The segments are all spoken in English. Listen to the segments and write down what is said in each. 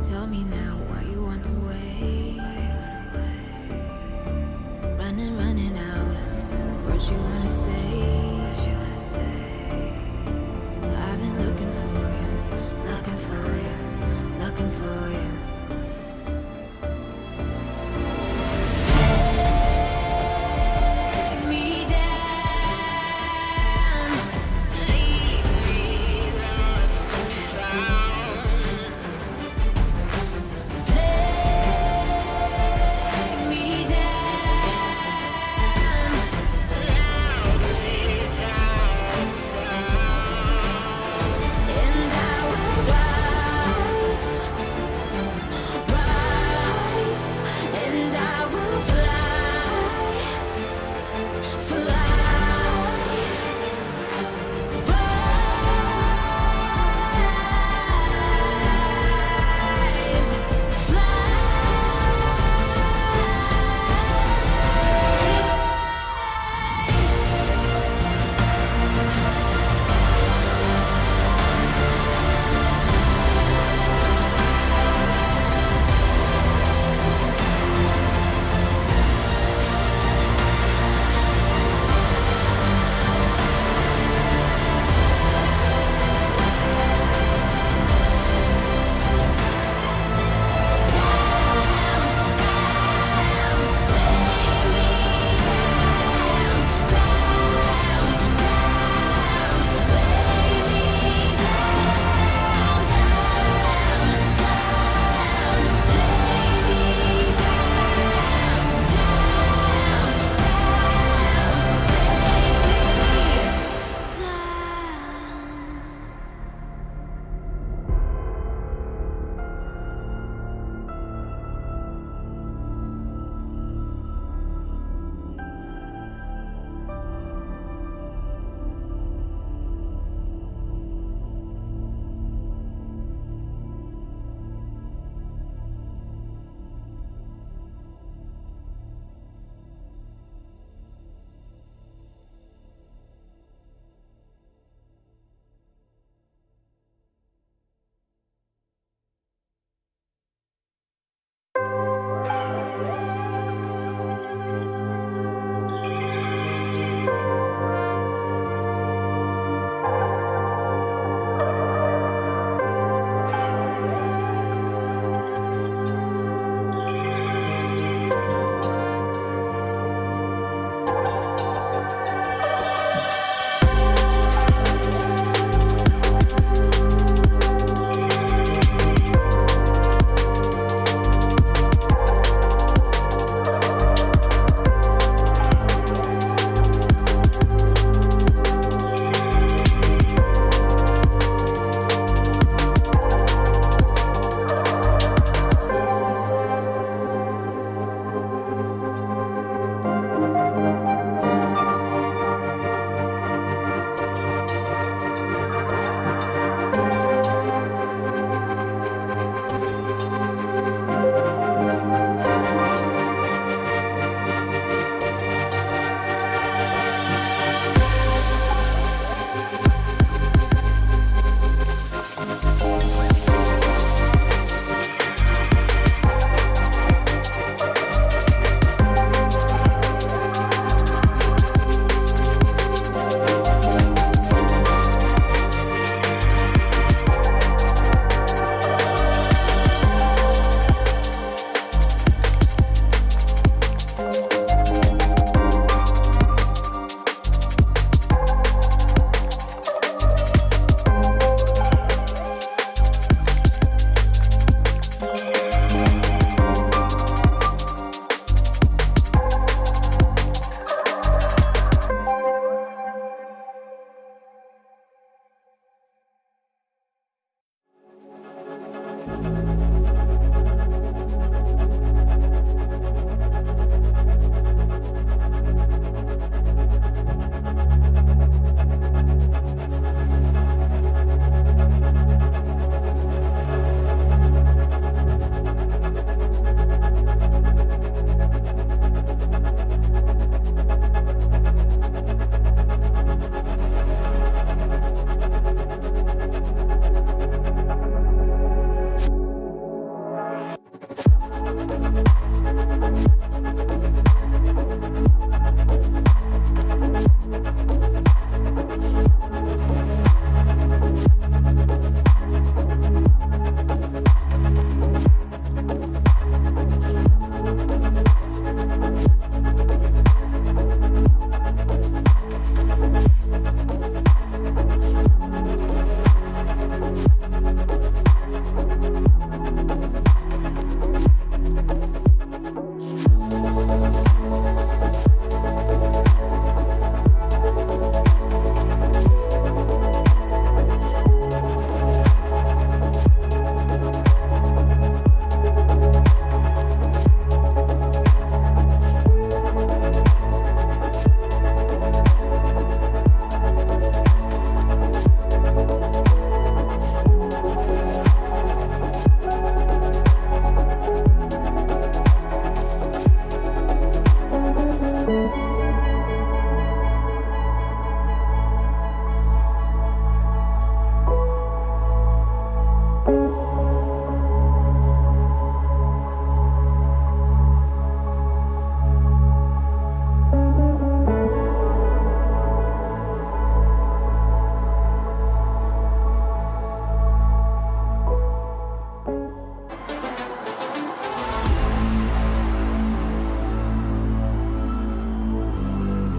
Tell me now why you want to wait. Running out of words you wanna say. I've been looking for you, looking for you, looking for you. Take me down, leave me lost and found. Take me down, loudly without a sound, and I will rise, rise, and I will fly, fly, rise,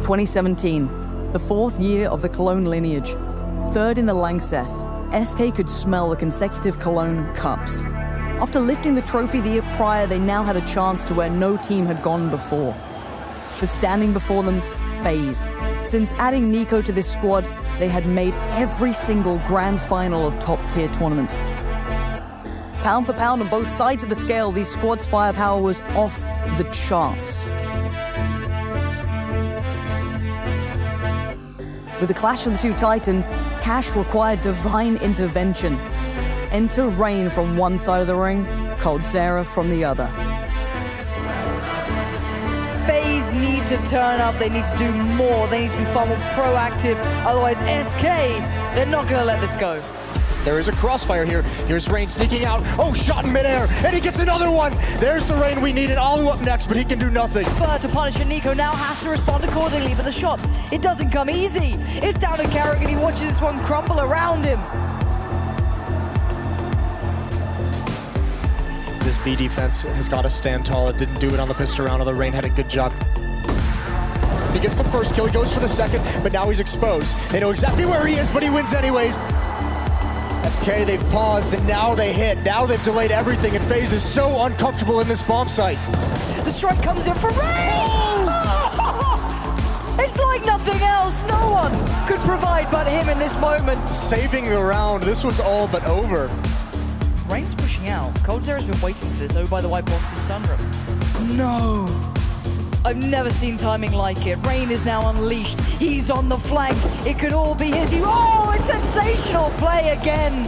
2017, the 4th year of the Cologne lineage. 3rd in the Lanxess, SK could smell the consecutive Cologne Cups. After lifting the trophy the year prior, they now had a chance to where no team had gone before. But standing before them, FaZe. Since adding Nico to this squad, they had made every single grand final of top-tier tournament. Pound for pound on both sides of the scale, these squads' firepower was off the charts. With the clash of the two titans, Cash required divine intervention. Enter Rain from one side of the ring, Twistzz from the other. FaZe need to turn up, they need to do more, they need to be far more proactive, otherwise SK, they're not going to let this go. There is a crossfire here. Here's Rain sneaking out. Oh, shot in midair, and he gets another one. There's the Rain we needed. Alu up next, but he can do nothing. Fur to punish, and Nico now has to respond accordingly, but the shot, it doesn't come easy. It's down to Karrigan, he watches this one crumble around him. This B defense has got to stand tall. It didn't do it on the pistol round, although Rain had a good job. He gets the first kill, he goes for the second, but now he's exposed. They know exactly where he is, but he wins anyways. SK, they've paused, and now they hit. Now they've delayed everything, and FaZe is so uncomfortable in this bomb site. The strike comes in for Rain! Oh! It's like nothing else. No one could provide but him in this moment. Saving the round. This was all but over. Rain's pushing out. Twistzz has been waiting for this over by the white box in Sunroom. No! I've never seen timing like it. Rain is now unleashed. He's on the flank. It could all be his. Oh, it's sensational play again.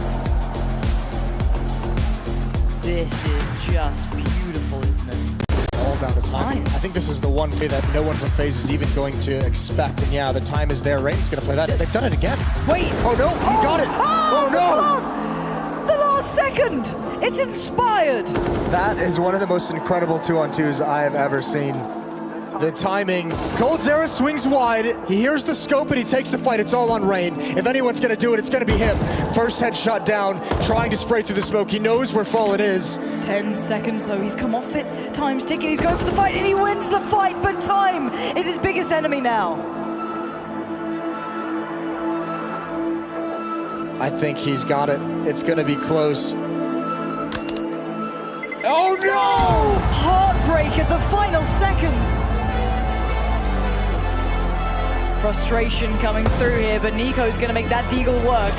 This is just beautiful, isn't it? It's all down to time. I think this is the one play that no one from FaZe is even going to expect. And yeah, the time is there. Rain's going to play that. They've done it again. Wait. Oh, no. He got it. Oh, no. The last second. It's inspired. That is one of the most incredible 2-on-2s I have ever seen. The timing. Twistzz swings wide. He hears the scope and he takes the fight. It's all on Rain. If anyone's going to do it, it's going to be him. First headshot down, trying to spray through the smoke. He knows where Fallen is. 10 seconds though, he's come off it. Time's ticking, he's going for the fight and he wins the fight, but time is his biggest enemy now. I think he's got it. It's going to be close. Oh no! Heartbreak at the final seconds. Frustration coming through here, but Nico's going to make that deagle work.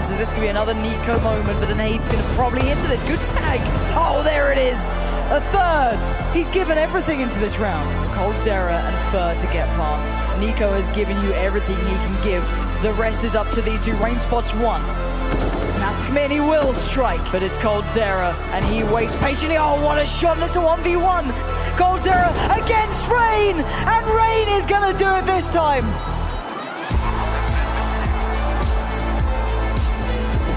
So this could be another Nico moment, but the nade's going to probably hinder this. Good tag. Oh, there it is. A third. He's given everything into this round. Twistzz and Fur to get past. Nico has given you everything he can give. The rest is up to these two. Rain spots one. Has to come in, he will strike, but it's Twistzz, and he waits patiently. Oh, what a shot, and it's a 1v1. Twistzz against Rain, and Rain is gonna do it this time.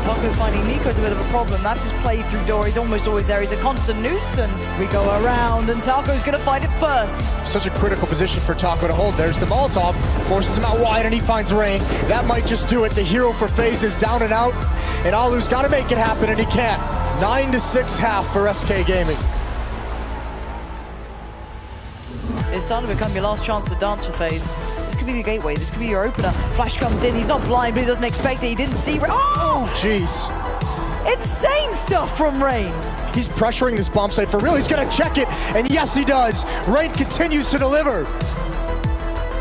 Taco finding Nico's a bit of a problem. That's his playthrough door. He's almost always there. He's a constant nuisance. We go around, and Taco's gonna find it first. Such a critical position for Taco to hold. There's the Molotov, forces him out wide, and he finds Rain. That might just do it. The hero for FaZe is down and out, and Alu's gotta make it happen, and he can't. 9-6 half for SK Gaming. It's starting to become your last chance to dance for FaZe. This could be the gateway, this could be your opener. Flash comes in, he's not blind, but he doesn't expect it. He didn't see Rain. Oh! Jeez. Insane stuff from Rain. He's pressuring this bomb site for real. He's gonna check it, and yes, he does. Rain continues to deliver.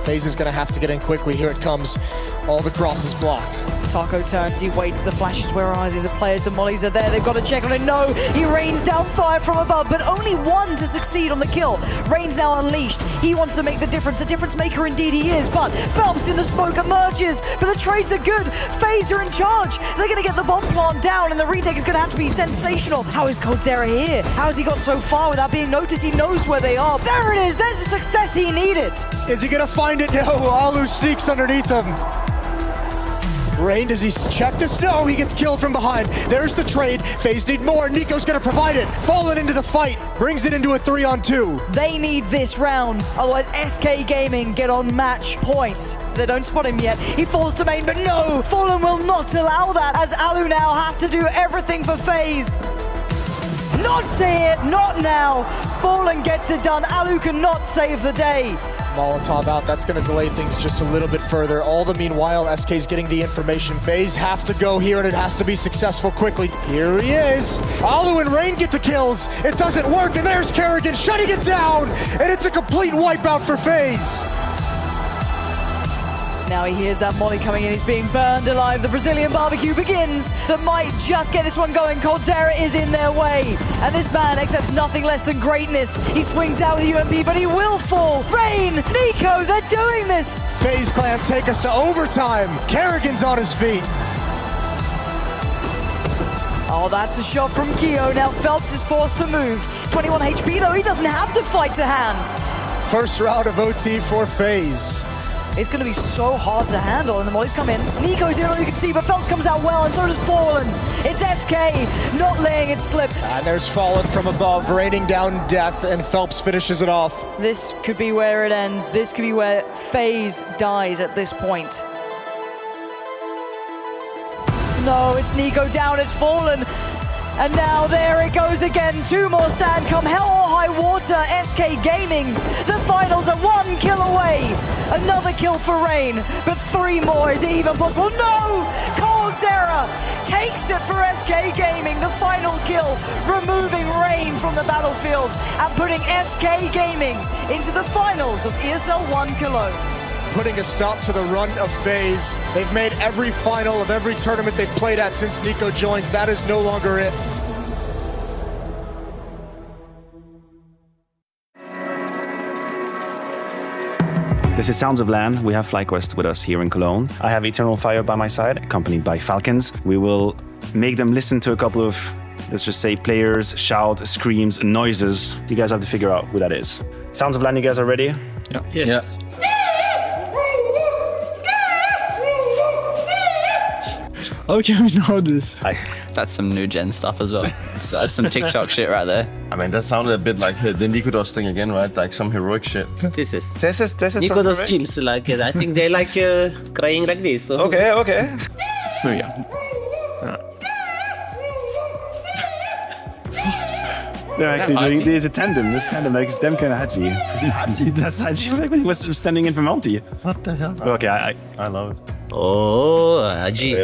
FaZe is gonna have to get in quickly. Here it comes. All the crosses blocked. Taco turns, he waits, the flashes, where are they? The players, the mollies are there, they've got to check on it. No, he rains down fire from above, but only one to succeed on the kill. Rain's now unleashed. He wants to make the difference. A difference maker indeed he is, but Phelps in the smoke emerges, but the trades are good. FaZe are in charge. They're going to get the bomb plant down, and the retake is going to have to be sensational. How is Twistzz here? How has he got so far without being noticed? He knows where they are. There it is. There's the success he needed. Is he going to find it? No, Alu sneaks underneath him. Rain, does he check this? No, he gets killed from behind. There's the trade. FaZe need more. Nico's gonna provide it. Fallen into the fight. Brings it into a 3-on-2. They need this round. Otherwise, SK Gaming get on match points. They don't spot him yet. He falls to main, but no! Fallen will not allow that, as Alu now has to do everything for FaZe. Not here, not now. Fallen gets it done. Alu cannot save the day. Molotov out, that's gonna delay things just a little bit further. All the meanwhile, SK's getting the information. FaZe have to go here and it has to be successful quickly. Here he is. Alu and Rain get the kills. It doesn't work and there's Karrigan shutting it down. And it's a complete wipeout for FaZe. Now he hears that molly coming in, he's being burned alive. The Brazilian barbecue begins. That might just get this one going. Coldzera is in their way. And this man accepts nothing less than greatness. He swings out with the UMP, but he will fall. Rain, Nico, they're doing this. FaZe clan take us to overtime. Karrigan's on his feet. Oh, that's a shot from Keo. Now Phelps is forced to move. 21 HP though, he doesn't have the fight to hand. First round of OT for FaZe. It's going to be so hard to handle, and the mollies come in. Nico's the only one you can see, but Phelps comes out well, and so does Fallen. It's SK, not laying it slip. And there's Fallen from above, raining down death, and Phelps finishes it off. This could be where it ends. This could be where FaZe dies at this point. No, it's Nico down, it's Fallen. And now there it goes again. Two more stand come hell or high water. SK Gaming, the finals are 1 kill away. Another kill for Rain, but 3 more. Is it even possible? No! Coldzera takes it for SK Gaming, the final kill, removing Rain from the battlefield and putting SK Gaming into the finals of ESL 1 Cologne. Putting a stop to the run of FaZe. They've made every final of every tournament they've played at since Nico joins. That is no longer it. This is Sounds of LAN. We have FlyQuest with us here in Cologne. I have Eternal Fire by my side, accompanied by Falcons. We will make them listen to a couple of, let's just say, players, shout, screams, noises. You guys have to figure out who that is. Sounds of LAN, you guys are ready? Yeah. Yes. Yeah. Okay, we know this. That's some new gen stuff as well. That's some TikTok shit right there. I mean, that sounded a bit like the Nikodos thing again, right? Like some heroic shit. This is Nikodos teams like it. I think they like crying like this. So. Okay. Smooth. They're actually doing this tandem. This tandem, like, it's them kind of Haji. That's Haji, like when he was standing in for Monty. What the hell? Okay, I love it. Oh, Haji.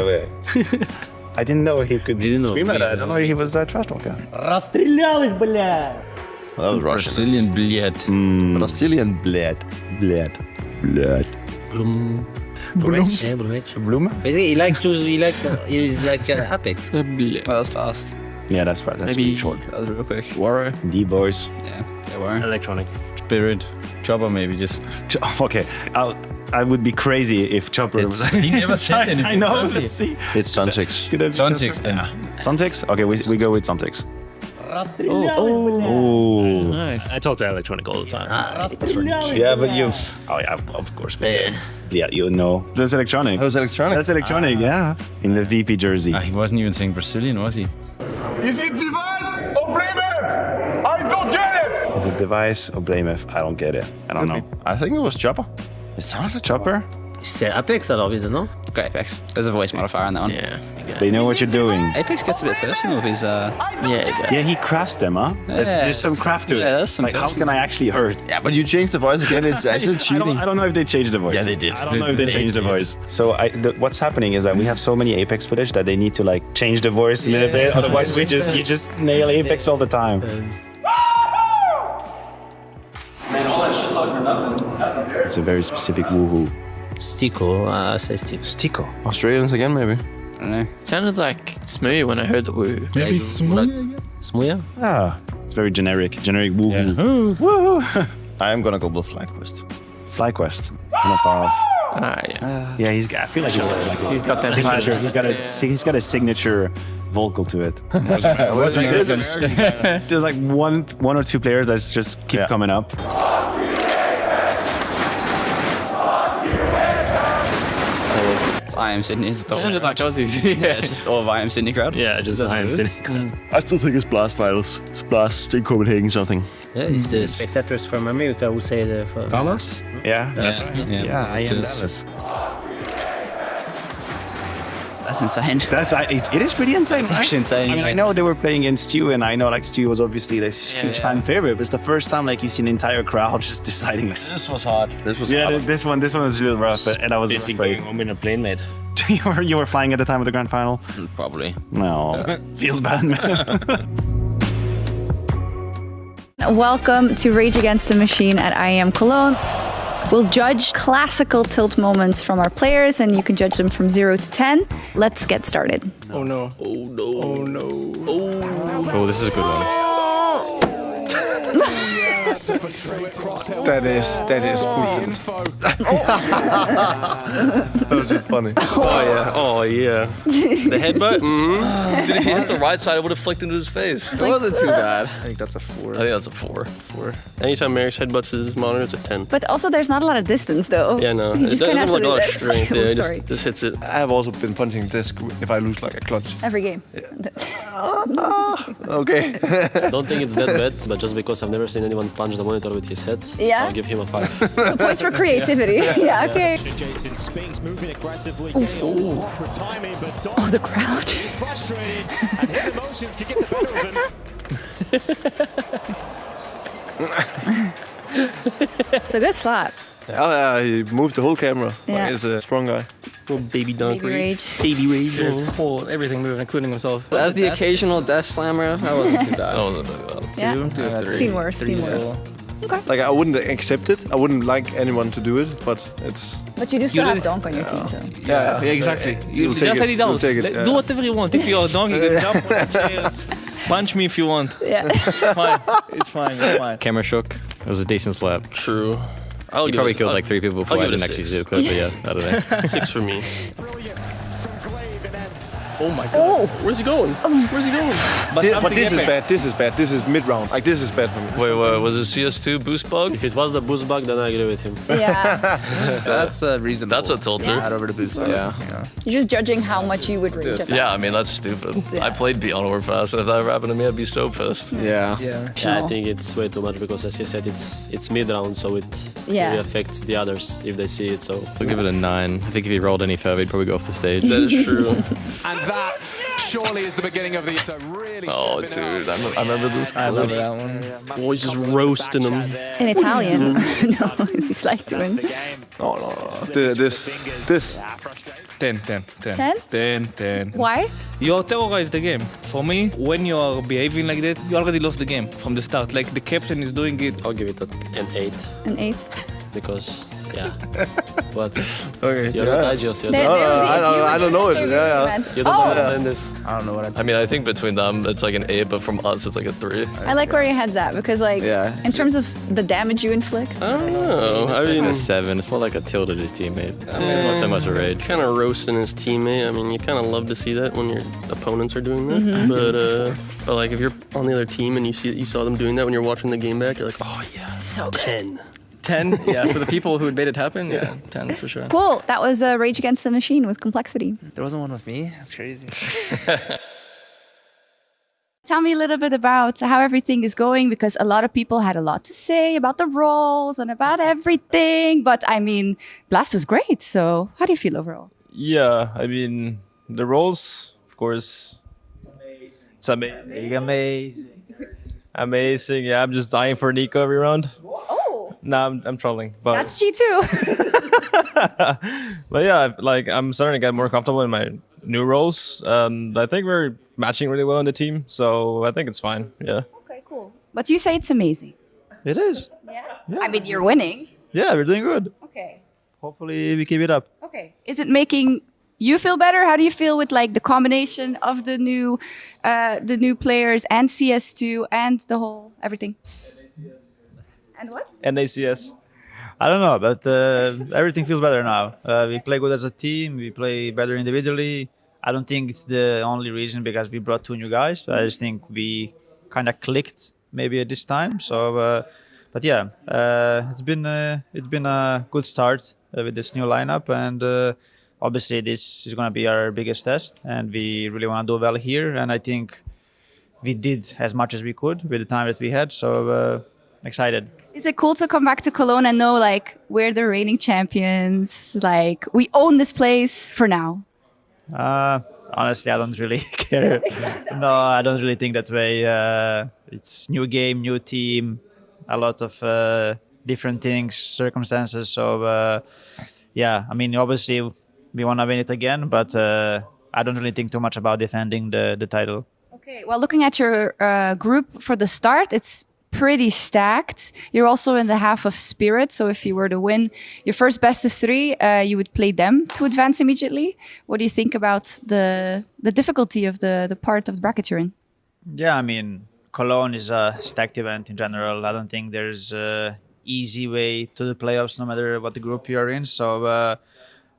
I didn't know he could scream like that. I don't know he was a trash talker. Расстрелял их, бля! Well, that was Russian. Brazilian bled. Brazilian bled. Bloom? Basically, he's like Apex. Well, that was fast. Yeah, that's right. That's really short. That was real quick. Warrior. D-boys. Yeah, they were. Electronic. Spirit. Chopper maybe just. Okay, I would be crazy if Chopper was. He never said anything. I know. Let's see. It's Suntix. Suntix then. Suntix? Okay, we go with Suntix. Oh. Nice. I talk to Electronic all the time. Yeah, but you. Oh yeah, of course. Yeah, you know. That's Electronic. That was Electronic? That's Electronic, yeah. In the VP jersey. He wasn't even saying Brazilian, was he? Is it device or Bremen? I don't get it! Is it Device or Blamef? I don't get it. I don't know. I think it was Chopper. It sounded like Chopper? C'est Apex alors, you know? Okay, Apex. There's a voice modifier on that one. Yeah. They know what you're doing. Apex gets a bit personal with his. Yeah, he crafts them, huh? There's some craft to it. Yeah, there's some like, how can I actually hurt? Yeah, but you changed the voice again. It's actually cheating. I don't know if they changed the voice. Yeah, they did. I don't know if they changed the voice. So what's happening is that we have so many Apex footage that they need to like change the voice a little bit. Otherwise, you just nail Apex all the time. It's a very specific woohoo. Stico, I say Stico. Stico. Australians again, maybe. I don't know. It sounded like Smooth when I heard the woo. Maybe Smuja? Ah, it's very generic woohoo. Yeah. Woohoo. I am gonna go with FlyQuest. FlyQuest. Not far off. Yeah. Yeah, I feel like He's got that signature. signature. He's got a signature vocal to it. There's like one or two players that just keep coming up. It's IEM Sydney. It's Sounded like Aussies. yeah, it's just all of IEM Sydney crowd. Yeah, just IEM Sydney. I still think it's Blast Finals. Blast in Copenhagen something. Yeah, it's the spectators from America who say the... Dallas? Yeah, Yeah, I am Dallas. That's insane. It is pretty insane. It's actually insane. I mean, I know they were playing against Stu, and I know like Stu was obviously this huge fan favorite. But it's the first time like you see an entire crowd just deciding. This was hard. This was Yeah, hard. this one was real rough, and I was afraid. home in a plane, mate. you were flying at the time of the grand final. Probably. No, feels bad, man. Welcome to Rage Against the Machine at IEM Cologne. We'll judge classical tilt moments from our players, and you can judge them from 0 to 10. Let's get started. Oh no. Oh no. Oh no. Oh, this is a good one. That is full. That was just funny. Oh yeah. Oh yeah. The headbutt? Mm-hmm. Dude, if he hits the right side, I would have flicked into his face. It wasn't too bad. I think that's a 4. I think that's a 4. Anytime Mary's headbutts his monitor, it's a 10. But also, there's not a lot of distance, though. Yeah, no. You It just doesn't kinda have like a lot of have to do strength. this. Yeah, it Sorry. just hits it. I have also been punching disc if I lose like a clutch. Every game. Okay. I don't think it's that bad, but just because I've never seen anyone punch the monitor with his head, Yeah? I'll give him a 5. Points for creativity. Yeah, okay. Jason Spinks moving aggressively. Timing, but Oh, the crowd. he's frustrated, and his emotions can get the better of him. It's a good slap. Yeah, he moved the whole camera. Yeah. He's a strong guy. Little baby dunk. Baby rage. Baby rage. Just whole everything moving, including himself. As the occasional desk slammer, that wasn't too bad. That wasn't bad. Yeah. 2, 3. Seen worse, seen worse. Like I wouldn't accept it. I wouldn't like anyone to do it, but it's. But you do still have Donk on your team, so. Yeah, exactly. You take just let it down. You'll take it, yeah. Do whatever you want. If you're a dog, you can jump on the chairs. Punch me if you want. Yeah. Fine. It's fine. It's fine. Camera shook. It was a decent slap. True. You probably killed like 3 people before I give it didn't a actually 6. see the clip, but yeah, I don't know. 6 for me. Brilliant from Glaive, and that's Oh my god. Oh. Where's he going? Where's he going? But this is bad. This is bad. This is mid round. Like this is bad for me. Wait, was it CS2 boost bug? If it was the boost bug, then I agree with him. Yeah. That's reasonable. That's a tilter. Yeah. over the boost. Yeah. You're just judging how much you would rage about. Yeah, I mean, that's stupid. Yeah. I played Beyond Warpath, so if that ever happened to me, I'd be so pissed. Yeah. Yeah, I think it's way too much because, as you said, it's mid round, so it Yeah. really affects the others if they see it. So I'll give it a 9. I think if he rolled any further, he'd probably go off the stage. That is true. and that surely is the beginning of the really. Oh, dude, I remember this clip. I remember that one. Boys just roasting him. In Italian. No, he's like doing. No. This. 10. 10? Why? You terrorize the game. For me, when you are behaving like that, you already lost the game from the start. Like the captain is doing it. I'll give it an 8 An 8? because, yeah. What? Okay. You're not IGL, you're They're- not. they're- I don't know it. Yeah. You don't Oh. understand this. I don't know what I mean, I think between them, it's like an 8, but from us, it's like a 3. I like where your head's at because, like, Yeah. in terms of the damage you inflict. I don't know. I mean, a 7. It's more like a tilt at his teammate. I mean, it's not so much a rage. kind of roasting his teammate. I mean, you kind of love to see that when your opponents are doing that. But like if you're on the other team and you saw them doing that when you're watching the game back, you're like, oh yeah, So good. 10. 10? Yeah, for the people who had made it happen, yeah, 10 for sure. Cool. That was Rage Against the Machine with Complexity. There wasn't one with me. That's crazy. Tell me a little bit about how everything is going because a lot of people had a lot to say about the roles and about everything. But I mean, Blast was great. So how do you feel overall? Yeah, I mean, the roles, of course, it's amazing. Amazing. Yeah, I'm just dying for Nico every round. Oh, Nah, I'm trolling. But that's G2. but yeah, like I'm starting to get more comfortable in my new roles. I think we're matching really well in the team, so I think it's fine. Yeah. Okay, cool. But you say it's amazing. It is. Yeah. I mean, you're winning. Yeah, we're doing good. Okay. Hopefully we keep it up. Okay. Is it making you feel better? How do you feel with like the combination of the new players and CS2 and the whole everything? And what? NACS. I don't know, but everything feels better now. We play good as a team. We play better individually. I don't think it's the only reason because we brought 2 new guys. I just think we kind of clicked maybe at this time. So, but yeah, it's been a good start with this new lineup, and obviously this is going to be our biggest test, and we really want to do well here. And I think we did as much as we could with the time that we had. So excited. Is it cool to come back to Cologne and know like we're the reigning champions? Like we own this place for now. Honestly, I don't really care. No, I don't really think that way. It's new game, new team, a lot of different things, circumstances. So, yeah, I mean, obviously we want to win it again, but I don't really think too much about defending the title. Okay, well, looking at your group for the start, it's pretty stacked. You're also in the half of Spirit, so if you were to win your first best of 3, you would play them to advance immediately. What do you think about the difficulty of the part of the bracket you're in? Yeah, I mean, Cologne is a stacked event in general. I don't think there's an easy way to the playoffs, no matter what the group you're in. So,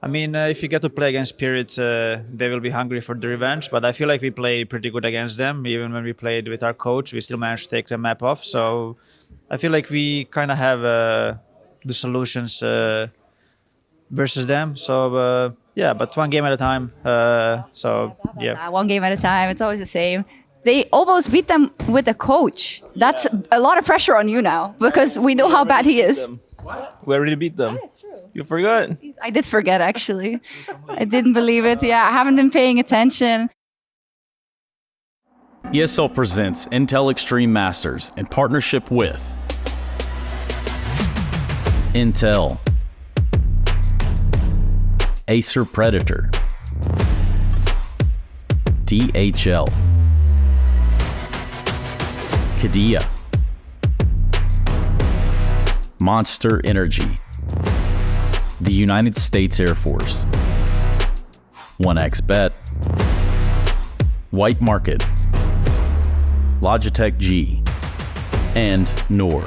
I mean, if you get to play against Spirit, they will be hungry for the revenge. But I feel like we play pretty good against them. Even when we played with our coach, we still managed to take the map off. So I feel like we kind of have the solutions versus them. So yeah, but one game at a time. So yeah, one game at a time. It's always the same. They almost beat them with a coach. That's a lot of pressure on you now because we know how bad he is. We already beat them. Yeah, it's true. You forgot. I did forget, actually. I didn't believe it. Yeah, I haven't been paying attention. ESL presents Intel Extreme Masters in partnership with Intel, Acer Predator, DHL, Kadea, Monster Energy, the United States Air Force, 1xBet, White Market, Logitech G, and NOR.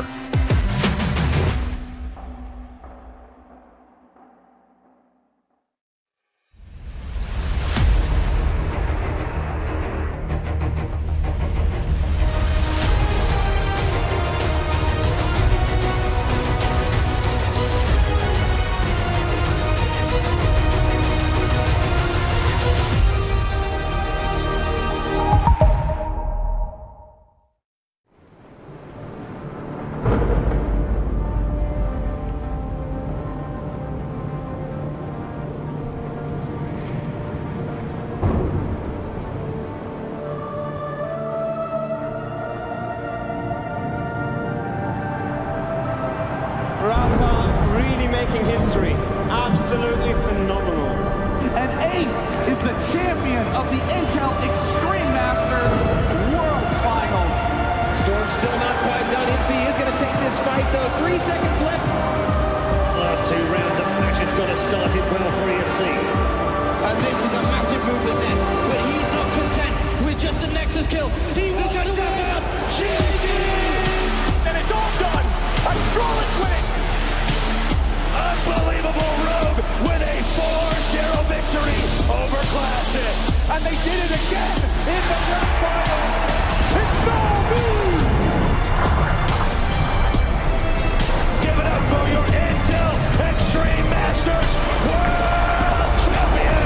Really making history. Absolutely phenomenal. And Ace is the champion of the Intel Extreme Masters World Finals. Storm's still not quite done. MC is going to take this fight, though. 3 seconds left. Last 2 rounds of matches got to start it well for ESC. And this is a massive move for Zez, but he's not content with just a Nexus kill. He wants to win out. And it's all done. And Strolix with it. Unbelievable Rogue with a 4-0 victory over Classic. And they did it again in the grand finals. It's Navi! Give it up for your Intel Extreme Masters World Champion!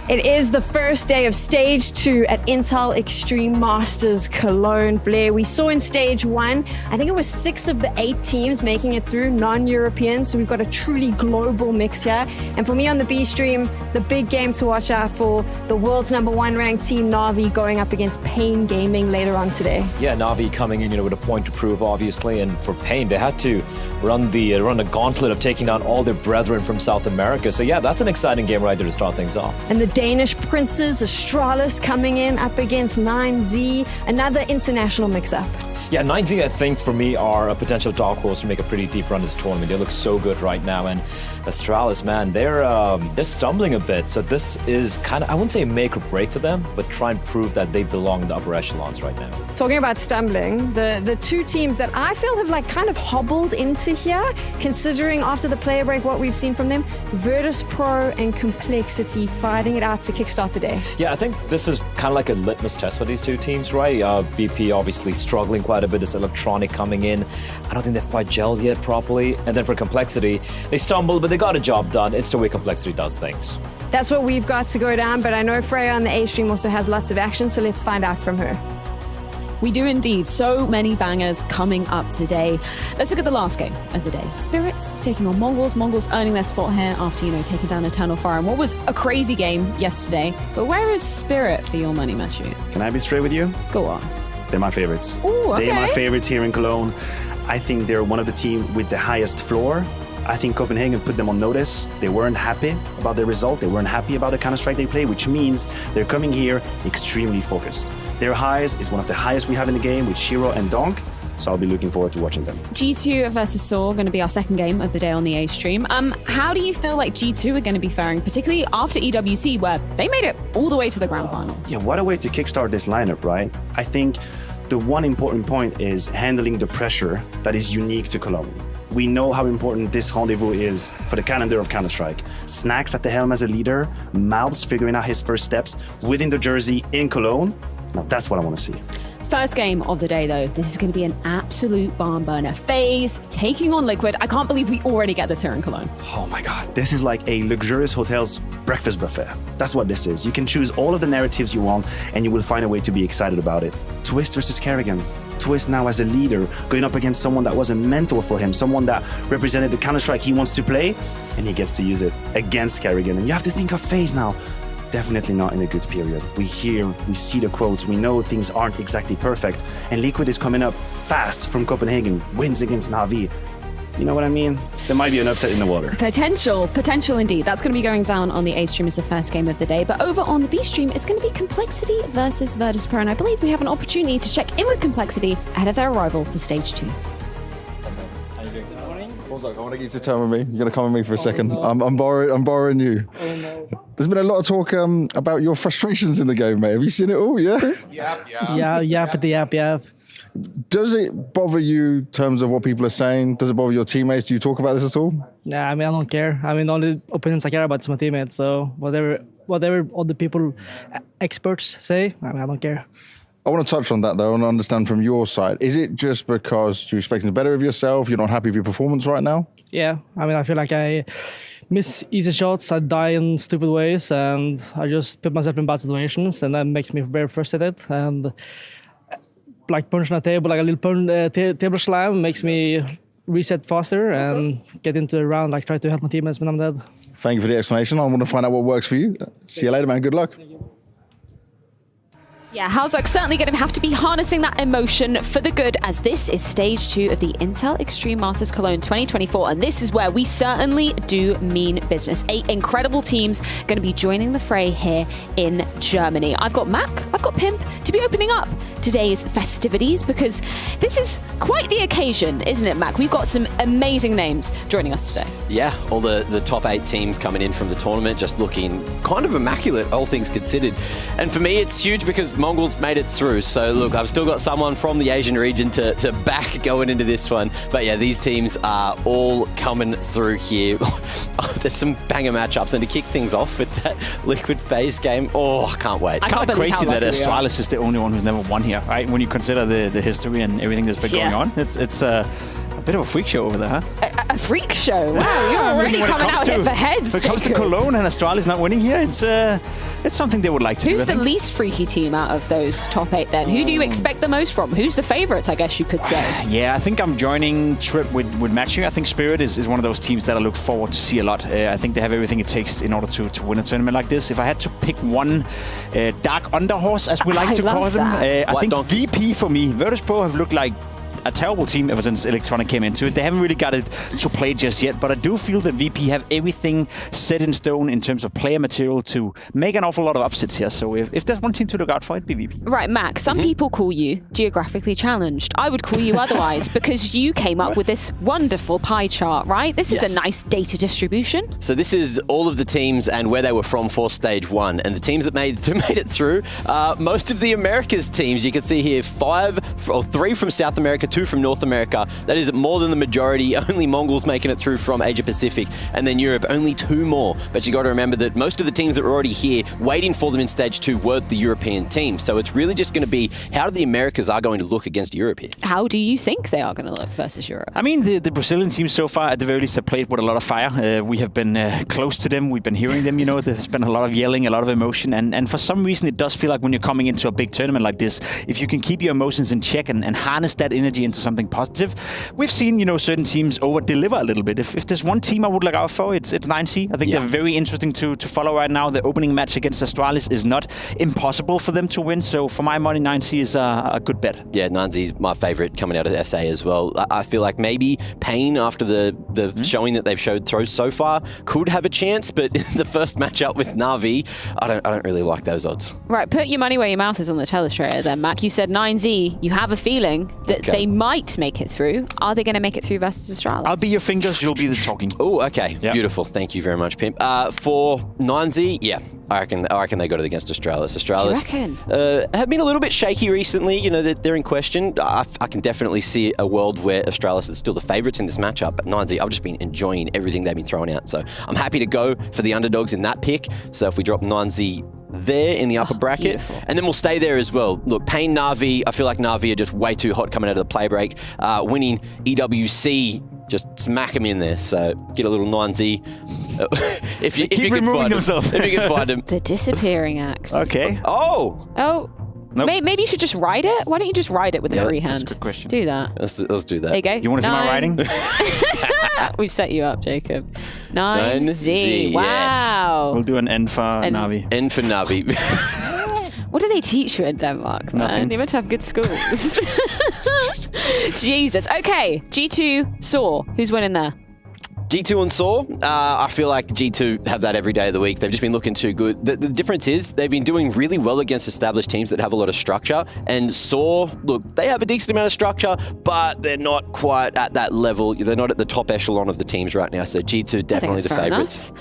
It is the first day of Stage 2 at Intel Extreme Masters Cologne. Blair, we saw in Stage 1, I think it was 6 of the 8 teams making it through, non-European, so we've got a truly global mix here. And for me on the B stream, the big game to watch out for, the world's #1 ranked team Na'Vi going up against Pain Gaming later on today. Yeah, Na'Vi coming in, with a point to prove, obviously, and for Pain, they had to run the gauntlet of taking down all their brethren from South America. So yeah, that's an exciting game right there to start things off. And the Danish princes, Astralis coming in up against 9Z, another international mix-up. Yeah, 9Z, I think, for me, are a potential dark horse to make a pretty deep run in this tournament. They look so good right now, and Astralis, man, they're stumbling a bit. So this is kind of, I wouldn't say make or break for them, but try and prove that they belong in the upper echelons right now. Talking about stumbling, the 2 teams that I feel have kind of hobbled into here, considering after the player break what we've seen from them, Virtus Pro and Complexity fighting it out to kickstart the day. Yeah, I think this is kind of like a litmus test for these 2 teams, right? VP obviously struggling quite a bit, this electronic coming in. I don't think they've quite gelled yet properly. And then for Complexity, they stumbled, but they got a job done. It's the way Complexity does things. That's what we've got to go down, but I know Freya on the A stream also has lots of action, so let's find out from her. We do indeed. So many bangers coming up today. Let's look at the last game of the day. Spirits taking on Mongols. Mongols earning their spot here after, taking down Eternal Fire in what was a crazy game yesterday. But where is Spirit for your money, Matthew? Can I be straight with you? Go on. They're my favorites. Ooh, okay. They're my favorites here in Cologne. I think they're one of the teams with the highest floor. I think Copenhagen put them on notice. They weren't happy about their result. They weren't happy about the Counter-Strike they play, which means they're coming here extremely focused. Their highs is one of the highest we have in the game with Shiro and Donk, so I'll be looking forward to watching them. G2 versus Saw going to be our second game of the day on the A stream. How do you feel like G2 are going to be faring, particularly after EWC, where they made it all the way to the grand final? Yeah, what a way to kickstart this lineup, right? I think the one important point is handling the pressure that is unique to Cologne. We know how important this rendezvous is for the calendar of Counter-Strike. Snacks at the helm as a leader, Malbs figuring out his first steps within the jersey in Cologne. Now that's what I want to see. First game of the day, though. This is going to be an absolute barn burner. FaZe taking on Liquid. I can't believe we already get this here in Cologne. Oh my God. This is like a luxurious hotel's breakfast buffet. That's what this is. You can choose all of the narratives you want, and you will find a way to be excited about it. Twistzz versus Karrigan. Twistzz now as a leader, going up against someone that was a mentor for him, someone that represented the Counter-Strike he wants to play, and he gets to use it against Karrigan. And you have to think of FaZe now. Definitely not in a good period. We see the quotes, we know things aren't exactly perfect, and Liquid is coming up fast from Copenhagen, wins against Na'Vi. You know what I mean? There might be an upset in the water. Potential indeed. That's going to be going down on the A stream as the first game of the day. But over on the B stream, it's going to be Complexity versus Virtus Pro. And I believe we have an opportunity to check in with Complexity ahead of their arrival for stage 2. I want you to tell me. You're going to come with me for a second. I'm borrowing you. There's been a lot of talk about your frustrations in the game, mate. Have you seen it all? Yeah. Yep. Does it bother you in terms of what people are saying? Does it bother your teammates? Do you talk about this at all? Nah, I don't care. The only opinions I care about is my teammates. So whatever other people, experts say, I don't care. I want to touch on that, though. I want to understand from your side. Is it just because you're expecting the better of yourself? You're not happy with your performance right now? Yeah. I feel like I miss easy shots. I die in stupid ways, and I just put myself in bad situations, and that makes me very frustrated. And like punching a table, like a little table slam, makes me reset faster and get into the round, like try to help my teammates when I'm dead. Thank you for the explanation. I want to find out what works for you. See you later, man. Good luck. Yeah, Halzok certainly going to have to be harnessing that emotion for the good, as this is stage 2 of the Intel Extreme Masters Cologne 2024, and this is where we certainly do mean business. 8 incredible teams going to be joining the fray here in Germany. I've got Mac, I've got Pimp to be opening up today's festivities, because this is quite the occasion, isn't it, Mac? We've got some amazing names joining us today. Yeah, all the top 8 teams coming in from the tournament, just looking kind of immaculate, all things considered. And for me, it's huge because Mongols made it through. So look, I've still got someone from the Asian region to back going into this one. But yeah, these teams are all coming through here. There's some banger matchups, and to kick things off with that Liquid FaZe game, I can't wait. It's kind of crazy that Astralis is the only one who's never won here, right? When you consider the history and everything that's been going on, it's a bit of a freak show over there, huh? A freak show? Wow, you're already coming out here for heads. When it comes to Cologne and Astralis not winning here, it's something they would like to do. Who's the least freaky team out of those top 8 then? Who do you expect the most from? Who's the favourites, I guess you could say? Yeah, I think I'm joining Trip with Matching. I think Spirit is one of those teams that I look forward to see a lot. I think they have everything it takes in order to win a tournament like this. If I had to pick one dark underhorse, as we like to call them, I think VP for me. Virtus Pro have looked like a terrible team ever since Electronic came into it. They haven't really got it to play just yet, but I do feel that VP have everything set in stone in terms of player material to make an awful lot of upsets here. So if there's one team to look out for, it'd be VP. Right, Mac, some people call you geographically challenged. I would call you otherwise, because you came up with this wonderful pie chart, right? This is a nice data distribution. So this is all of the teams and where they were from for stage 1, and the teams that made it through. Most of the Americas teams, you can see here 3 from South America, 2 from North America. That is more than the majority. Only Mongols making it through from Asia Pacific. And then Europe, only 2 more. But you got to remember that most of the teams that were already here waiting for them in stage 2 were the European teams. So it's really just going to be how the Americas are going to look against Europe here. How do you think they are going to look versus Europe? I mean, the Brazilian team so far, at the very least, have played with a lot of fire. We have been close to them. We've been hearing them, you know. There's been a lot of yelling, a lot of emotion. And for some reason, it does feel like when you're coming into a big tournament like this, if you can keep your emotions in check and harness that energy into something positive, we've seen, you know, certain teams over-deliver a little bit. If there's one team I would look out for, it's 9C. I think they're very interesting to follow right now. The opening match against Astralis is not impossible for them to win. So for my money, 9C is a good bet. Yeah, 9C is my favorite coming out of SA as well. I feel like maybe Pain, after the showing that they've showed so far, could have a chance, but the first matchup with Na'Vi, I don't really like those odds. Right, put your money where your mouth is on the telestrator then, Mac. You said 9Z. You have a feeling that they might make it through. Are they going to make it through versus Astralis? I'll be your fingers, you'll be the talking. Oh, okay. Yep. Beautiful. Thank you very much, Pimp. For 9Z, yeah, I reckon they got it against Astralis. Astralis have been a little bit shaky recently. You know, they're in question. I can definitely see a world where Astralis is still the favourites in this matchup. But 9Z, I've just been enjoying everything they've been throwing out. So I'm happy to go for the underdogs in that pick. So if we drop 9Z there in the upper bracket, and then we'll stay there as well. Look, Pain, Na'Vi, I feel like Na'Vi are just way too hot coming out of the play break. Winning EWC, just smack them in there. So get a little 9Z if you can find them. If you can find them. The disappearing act. Okay. Oh. Nope. Maybe you should just ride it. Why don't you just ride it with a free hand? That's a good question. Do that. Let's do that. There you go. You want to see my riding? We've set you up, Jacob. 9Z. Yes. Wow. We'll do an N for Na'Vi. N for Na'Vi. What do they teach you in Denmark, man? Nothing. You meant to have good schools. Jesus. Okay. G2, Saw. Who's winning there? G2 and Saw, I feel like G2 have that every day of the week. They've just been looking too good. The difference is they've been doing really well against established teams that have a lot of structure. And Saw, look, they have a decent amount of structure, but they're not quite at that level. They're not at the top echelon of the teams right now. So G2 definitely the favourites.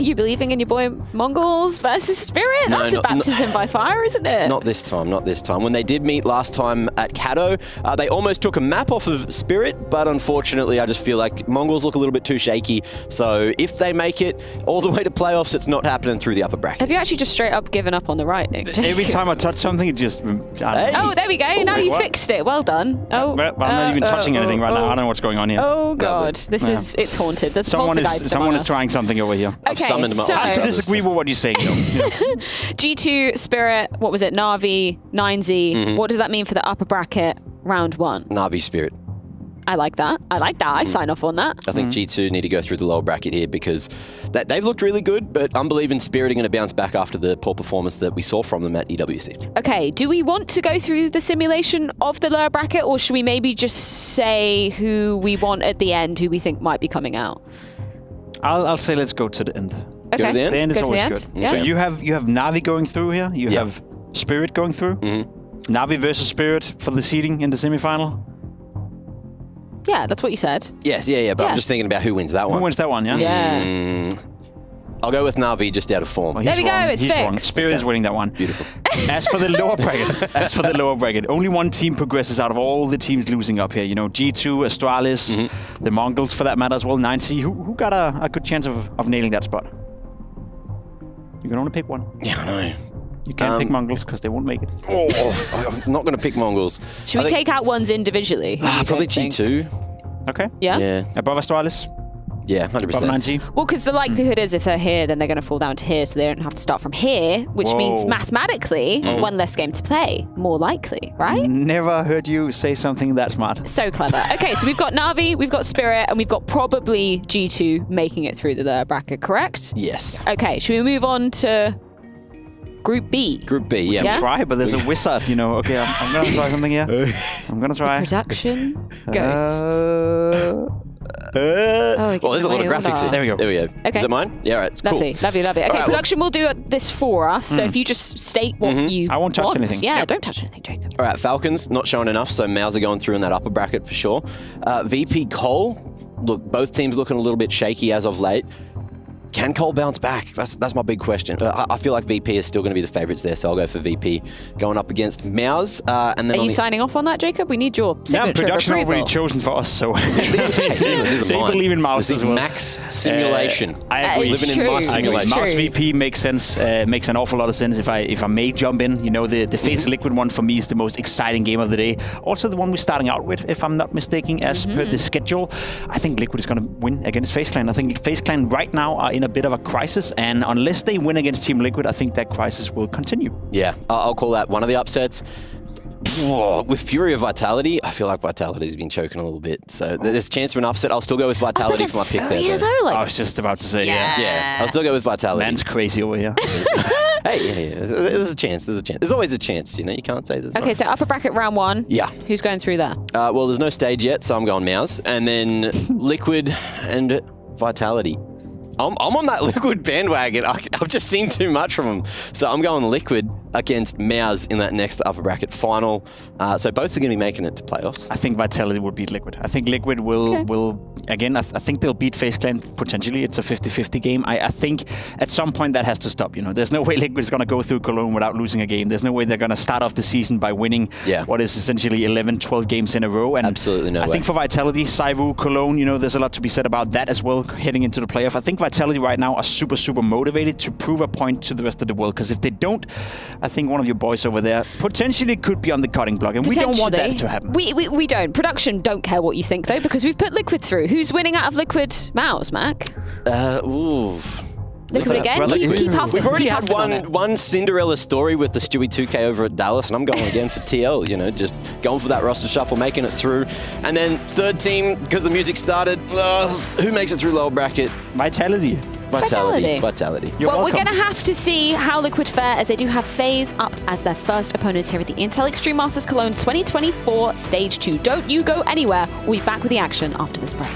You believing in your boy Mongols versus Spirit? That's a baptism by fire, isn't it? Not this time, not this time. When they did meet last time at Cato, they almost took a map off of Spirit, but unfortunately I just feel like Mongols look a little bit too shaky. So if they make it all the way to playoffs, it's not happening through the upper bracket. Have you actually just straight up given up on the riding? Every time I touch something, it just... Oh, there we go. Now you fixed it. Well done. Oh, well, I'm not even touching anything right now. I don't know what's going on here. Oh, God. It's haunted. There's someone is trying something over here. Okay, I have to disagree with what you're saying, though. G2, Spirit, what was it? Na'Vi, 9Z. What does that mean for the upper bracket, round 1? Na'Vi, Spirit. I like that. I sign off on that. I think G2 need to go through the lower bracket here because they've looked really good, but I'm believing Spirit are going to bounce back after the poor performance that we saw from them at EWC. Okay, do we want to go through the simulation of the lower bracket, or should we maybe just say who we want at the end, who we think might be coming out? I'll say let's go to the end. Okay. Go to the end? The end is Go to always the end? good. Yeah. So you have Na'Vi going through here. You have Spirit going through. Na'Vi versus Spirit for the seeding in the semifinal. Yeah, that's what you said. Yes, but I'm just thinking about who wins that one. Who wins that one, yeah? Yeah. I'll go with Na'Vi just out of form. Well, there we go, it's he's fixed. wrong. Spirit is winning that one. Beautiful. As for the lower bracket, only one team progresses out of all the teams losing up here. You know, G2, Astralis, the Mongols for that matter as well, 9C. Who got a good chance of nailing that spot? You can only pick one. Yeah, I know. You can't pick Mongols because they won't make it. I'm not going to pick Mongols. Should we take out ones individually? Probably G2. Okay. Yeah? Above Astralis? Yeah, 100%. Above 9C? Well, because the likelihood is if they're here, then they're going to fall down to here, so they don't have to start from here, which means mathematically, one less game to play. More likely, right? Never heard you say something that smart. So clever. Okay, so we've got Na'Vi, we've got Spirit, and we've got probably G2 making it through the bracket, correct? Yes. Okay, should we move on to Group B? Group B, yeah. I'm try, but there's a wizard, you know. Okay, I'm going to try something here. I'm going to try. Production Ghost. Well, there's a lot of graphics here. There we go. Okay. Is it mine? Yeah, all right. It's Lovely. cool. Okay, right, production will do this for us. So if you just state what you I won't touch want. anything. Yeah, don't touch anything, Jacob. All right, Falcons, not showing enough, so Maus are going through in that upper bracket for sure. VP Cole, look, both teams looking a little bit shaky as of late. can Cole bounce back? That's my big question. I feel like VP is still going to be the favourites there, so I'll go for VP going up against Mouse. And then Are you signing off on that, Jacob? We need your signature production approval. already chosen for us, so These are they mine. believe in Mouse This as is well. Max simulation. I agree. Living in my simulation. Mouse VP makes sense. Makes an awful lot of sense. If I may jump in, you know, the FaZe Liquid one for me is the most exciting game of the day. Also the one we're starting out with, if I'm not mistaken, as per the schedule. I think Liquid is going to win against FaZe Clan. I think FaZe Clan right now are in a bit of a crisis, and unless they win against Team Liquid, I think that crisis will continue. Yeah, I'll call that one of the upsets. With Fury of Vitality, I feel like Vitality's been choking a little bit. So there's a chance for an upset. I'll still go with Vitality for my pick there. Though, like, I was just about to say, yeah. I'll still go with Vitality. Man's crazy over here. Hey, there's a chance. There's always a chance, you know, you can't say this. Okay, so upper bracket round 1. Yeah. Who's going through there? Well, there's no stage yet, so I'm going Mouse. And then Liquid and Vitality. I'm on that Liquid bandwagon. I've just seen too much from them. So I'm going Liquid against Mouse in that next upper bracket final. So both are going to be making it to playoffs. I think Vitality will beat Liquid. I think Liquid will again, I think they'll beat FaZe Clan potentially. It's a 50-50 game. I think at some point that has to stop. You know, there's no way Liquid is going to go through Cologne without losing a game. There's no way they're going to start off the season by winning what is essentially 11, 12 games in a row. And absolutely no way. I think for Vitality, Saivu, Cologne, you know, there's a lot to be said about that as well heading into the playoff. I think Vitality right now are super, super motivated to prove a point to the rest of the world. Because if they don't, I think one of your boys over there potentially could be on the cutting block. And we don't want that to happen. We don't. Production don't care what you think, though, because we've put Liquid through. Who's winning out of Liquid? Mouse, Mac? Liquid again? Keep half We've already had one Cinderella story with the Stewie 2K over at Dallas, and I'm going again for TL, you know, just going for that roster shuffle, making it through. And then third team, because the music started, who makes it through lower bracket? Vitality. Vitality. Well, we're going to have to see how Liquid fare, as they do have FaZe up as their first opponent here at the Intel Extreme Masters Cologne 2024 Stage 2. Don't you go anywhere. We'll be back with the action after this break.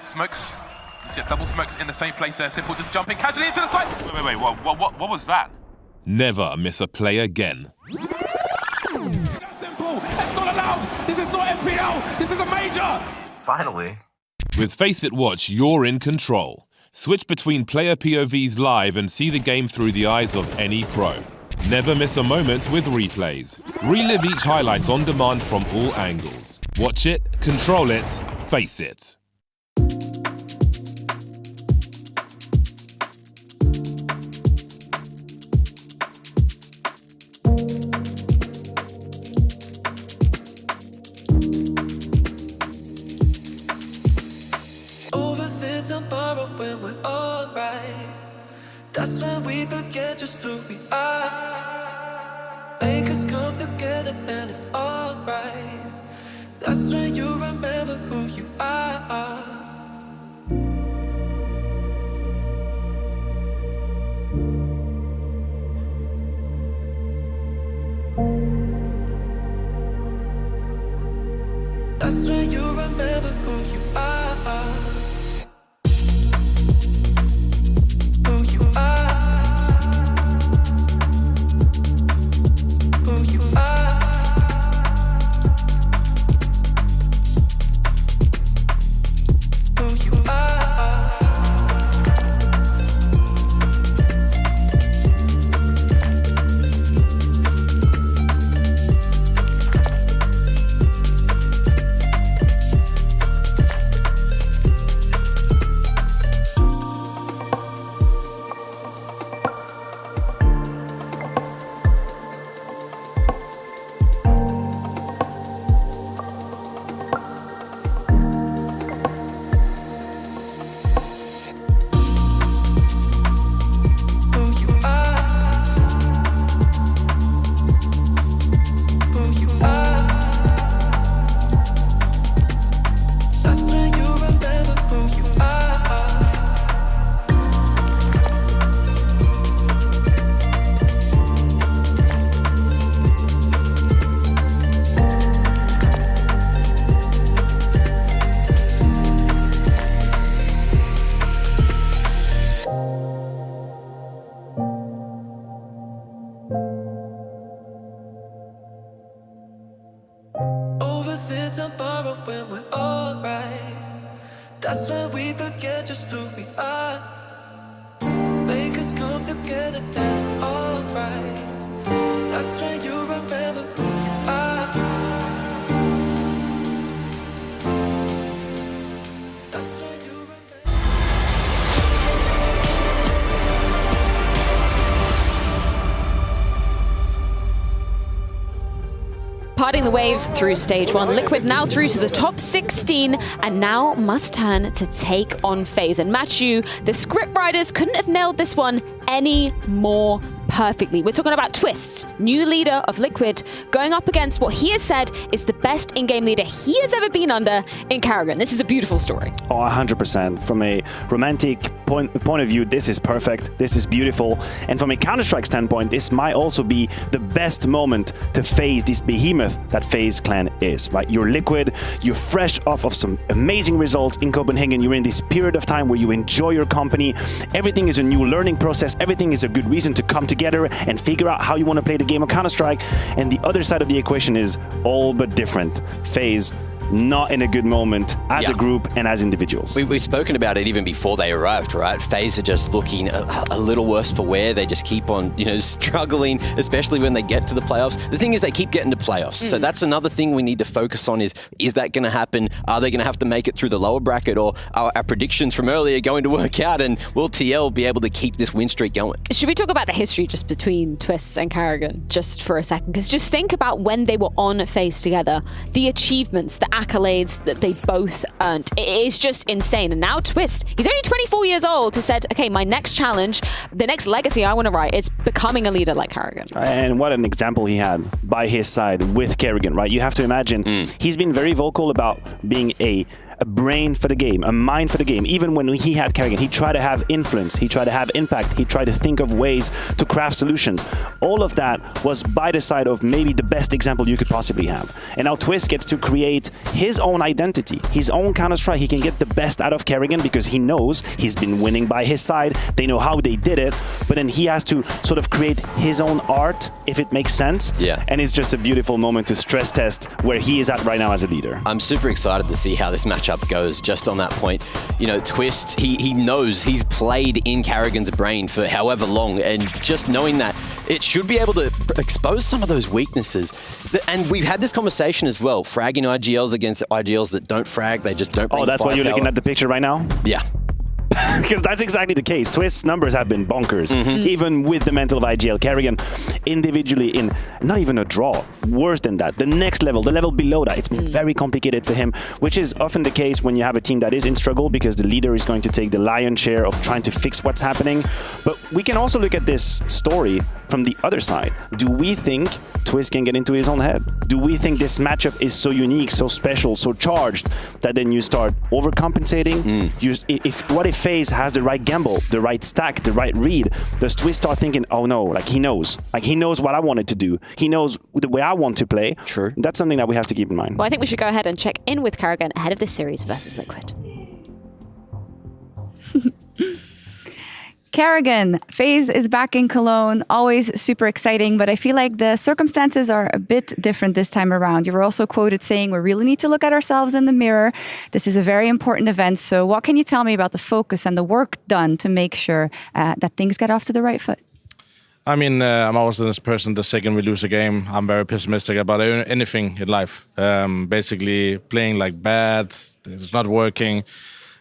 Smokes. You see double smokes in the same place there. Simple just jumping casually into the side. Wait. What was that? Never miss a play again. Simple. That's not allowed. This is not FPL. This is a major. Finally. With Face It Watch, you're in control. Switch between player POVs live and see the game through the eyes of any pro. Never miss a moment with replays. Relive each highlight on demand from all angles. Watch it, control it, face it. Overthink tomorrow when we're alright. That's when we forget just who we are. Make us come together and it's alright. That's when you remember who you are. That's when you remember who you are. Who you are. Who you are. Who you are. Maybe tomorrow when we're alright, that's when we forget just who we are. Make us come together and it's alright. That's when you remember who you are. That's when you Parting the waves through stage 1, Liquid now through to the top 16 and now must turn to take on FaZe. And Matthew, the script writers couldn't have nailed this one any more perfectly. We're talking about Twistzz, new leader of Liquid, going up against what he has said is the best in-game leader he has ever been under in Karrigan. This is a beautiful story. Oh, 100%. From a romantic point of view, this is perfect. This is beautiful. And from a Counter-Strike standpoint, this might also be the best moment to face this behemoth that FaZe clan is, right? You're Liquid, you're fresh off of some amazing results in Copenhagen. You're in this period of time where you enjoy your company. Everything is a new learning process. Everything is a good reason to come together and figure out how you want to play the game of Counter-Strike. And the other side of the equation is all but different. FaZe not in a good moment as a group and as individuals. We've spoken about it even before they arrived, right? FaZe are just looking a little worse for wear. They just keep on, struggling, especially when they get to the playoffs. The thing is they keep getting to playoffs. So that's another thing we need to focus on is that going to happen? Are they going to have to make it through the lower bracket, or are our predictions from earlier going to work out, and will TL be able to keep this win streak going? Should we talk about the history just between Twistzz and Karrigan just for a second? Because just think about when they were on FaZe together, the achievements, the accolades that they both earned. It is just insane. And now Twistzz, he's only 24 years old, has said, okay, my next challenge, the next legacy I want to write is becoming a leader like Karrigan. And what an example he had by his side with Karrigan, right? You have to imagine he's been very vocal about being a brain for the game, a mind for the game. Even when he had Karrigan, he tried to have influence, he tried to have impact, he tried to think of ways to craft solutions. All of that was by the side of maybe the best example you could possibly have. And now Twistzz gets to create his own identity, his own Counter-Strike. He can get the best out of Karrigan because he knows he's been winning by his side. They know how they did it, but then he has to sort of create his own art, if it makes sense. Yeah. And it's just a beautiful moment to stress test where he is at right now as a leader. I'm super excited to see how this matchup goes just on that point. Twistzz, he knows he's played in Karrigan's brain for however long, and just knowing that it should be able to expose some of those weaknesses. And we've had this conversation as well, fragging IGLs against IGLs that don't frag, they just don't bring that's why you're looking at the picture right now? Yeah. Because that's exactly the case. Twistz's numbers have been bonkers, even with the mental of IGL. Karrigan individually in not even a draw, worse than that. The next level, the level below that, it's been very complicated for him, which is often the case when you have a team that is in struggle because the leader is going to take the lion's share of trying to fix what's happening. But we can also look at this story from the other side. Do we think Twistzz can get into his own head? Do we think this matchup is so unique, so special, so charged that then you start overcompensating? What if FaZe has the right gamble, the right stack, the right read? Does Twistzz start thinking, oh no, like he knows what I wanted to do. He knows the way I want to play. True. That's something that we have to keep in mind. Well, I think we should go ahead and check in with Karrigan ahead of this series versus Liquid. Karrigan, FaZe is back in Cologne, always super exciting, but I feel like the circumstances are a bit different this time around. You were also quoted saying we really need to look at ourselves in the mirror. This is a very important event, so what can you tell me about the focus and the work done to make sure that things get off to the right foot? I mean, I'm always this person, the second we lose a game, I'm very pessimistic about anything in life. Basically playing like bad, it's not working.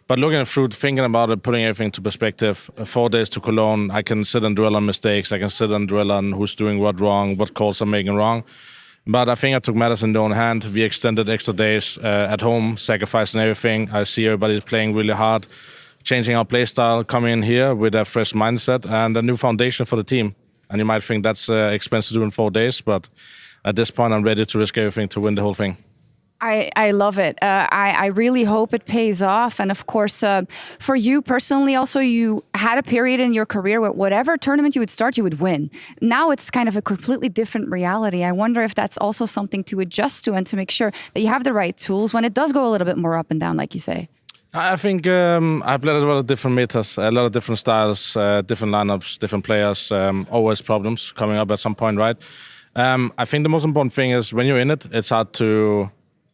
But looking through, thinking about it, putting everything into perspective, 4 days to Cologne, I can sit and dwell on mistakes. I can sit and dwell on who's doing what wrong, what calls I'm making wrong. But I think I took matters in their own hand. We extended extra days at home, sacrificing everything. I see everybody's playing really hard, changing our play style, coming in here with a fresh mindset and a new foundation for the team. And you might think that's expensive to do in 4 days, but at this point, I'm ready to risk everything to win the whole thing. I love it. I really hope it pays off. And of course, for you personally, also, you had a period in your career where whatever tournament you would start, you would win. Now it's kind of a completely different reality. I wonder if that's also something to adjust to and to make sure that you have the right tools when it does go a little bit more up and down, like you say. I think I played a lot of different metas, a lot of different styles, different lineups, different players, always problems coming up at some point, right? I think the most important thing is when you're in it, it's hard to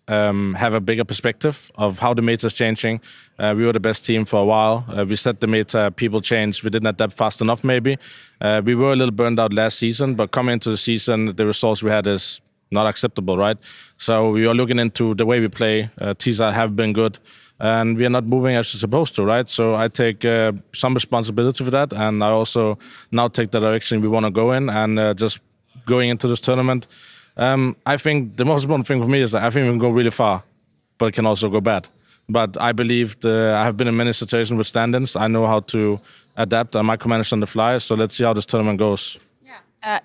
have a bigger perspective of how the meta is changing. We were the best team for a while. We set the meta, people changed. We didn't adapt fast enough, maybe. We were a little burned out last season, but coming into the season, the results we had is not acceptable, right? So we are looking into the way we play. Twistzz have been good, and we are not moving as we're supposed to, right? So I take some responsibility for that, and I also now take the direction we want to go in, and just going into this tournament. I think the most important thing for me is that I think we can go really far, but it can also go bad. But I believe I have been in many situations with stand-ins. I know how to adapt and micromanage on the fly. So let's see how this tournament goes.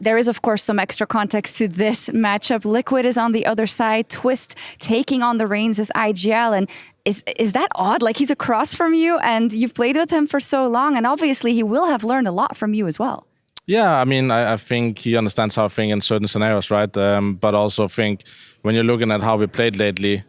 There is, of course, some extra context to this matchup. Liquid is on the other side. Twistzz taking on the reins as IGL. And is that odd? Like, he's across from you, and you've played with him for so long. And obviously, he will have learned a lot from you as well. Yeah, I mean, I think he understands how I think in certain scenarios, right? But also think when you're looking at how we played lately,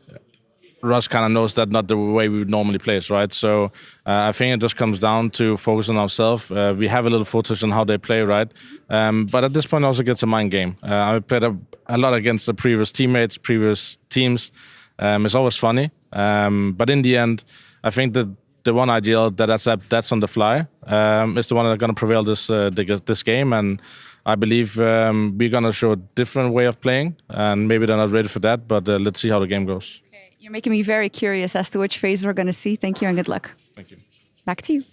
Russ kind of knows that not the way we would normally play, right? So I think it just comes down to focus on ourselves. We have a little footage on how they play, right? But at this point, it also gets a mind game. I played a lot against the previous teammates, previous teams. It's always funny. But in the end, I think that the one IGL that's on the fly is the one that's going to prevail this game, and I believe we're going to show a different way of playing, and maybe they're not ready for that, but let's see how the game goes. Okay. You're making me very curious as to which phase we're going to see. Thank you and good luck. Thank you. Back to you.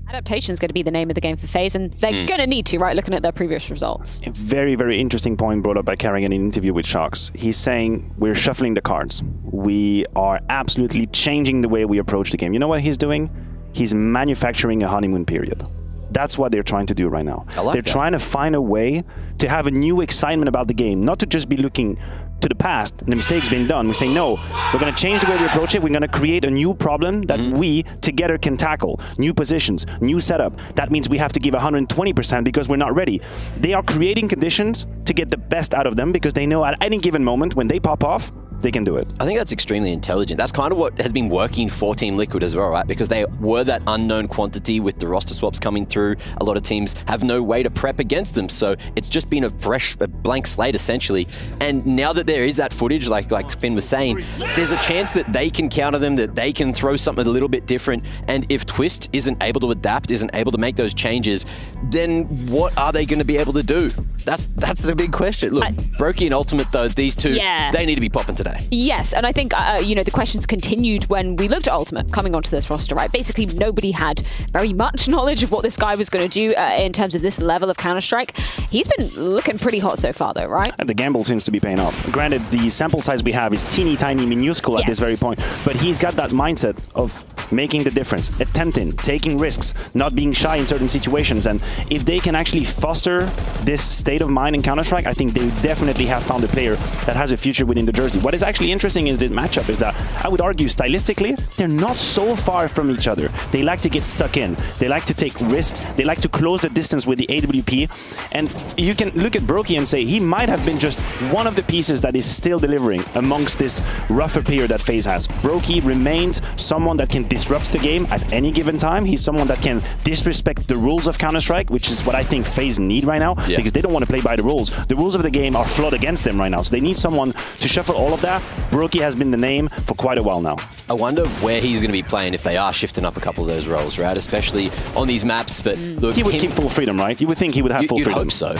Adaptation is going to be the name of the game for FaZe, and they're going to need to, right, looking at their previous results. A very, very interesting point brought up by Karrigan in an interview with Sharks. He's saying we're shuffling the cards. We are absolutely changing the way we approach the game. You know what he's doing? He's manufacturing a honeymoon period. That's what they're trying to do right now. They're trying to find a way to have a new excitement about the game, not to just be looking to the past and the mistakes being done. We're saying, no, we're going to change the way we approach it. We're going to create a new problem that we together can tackle. New positions, new setup. That means we have to give 120% because we're not ready. They are creating conditions to get the best out of them because they know at any given moment when they pop off, they can do it. I think that's extremely intelligent. That's kind of what has been working for Team Liquid as well, right? Because they were that unknown quantity with the roster swaps coming through. A lot of teams have no way to prep against them. So it's just been a blank slate, essentially. And now that there is that footage, like Finn was saying, there's a chance that they can counter them, that they can throw something a little bit different. And if Twistzz isn't able to adapt, isn't able to make those changes, then what are they going to be able to do? That's the big question. Look, Brokey and Ultimate, though, these two, they need to be popping today. Yes, and I think, the questions continued when we looked at Ultimate coming onto this roster, right? Basically, nobody had very much knowledge of what this guy was going to do in terms of this level of Counter-Strike. He's been looking pretty hot so far, though, right? And the gamble seems to be paying off. Granted, the sample size we have is teeny tiny, minuscule at this very point, but he's got that mindset of making the difference, attempting, taking risks, not being shy in certain situations. And if they can actually foster this state of mind in Counter-Strike, I think they definitely have found a player that has a future within the jersey. What is actually interesting is the matchup is that I would argue stylistically, they're not so far from each other. They like to get stuck in. They like to take risks. They like to close the distance with the AWP. And you can look at Brokey and say he might have been just one of the pieces that is still delivering amongst this rougher period that FaZe has. Brokey remains someone that can disrupt the game at any given time. He's someone that can disrespect the rules of Counter-Strike, which is what I think FaZe need right now, because they don't want to play by the rules. The rules of the game are flawed against them right now, so they need someone to shuffle all of that. Brokey has been the name for quite a while now. I wonder where he's going to be playing if they are shifting up a couple of those roles, right? Especially on these maps. But look, he would keep full freedom, right? You would think he would have full freedom. You'd hope so.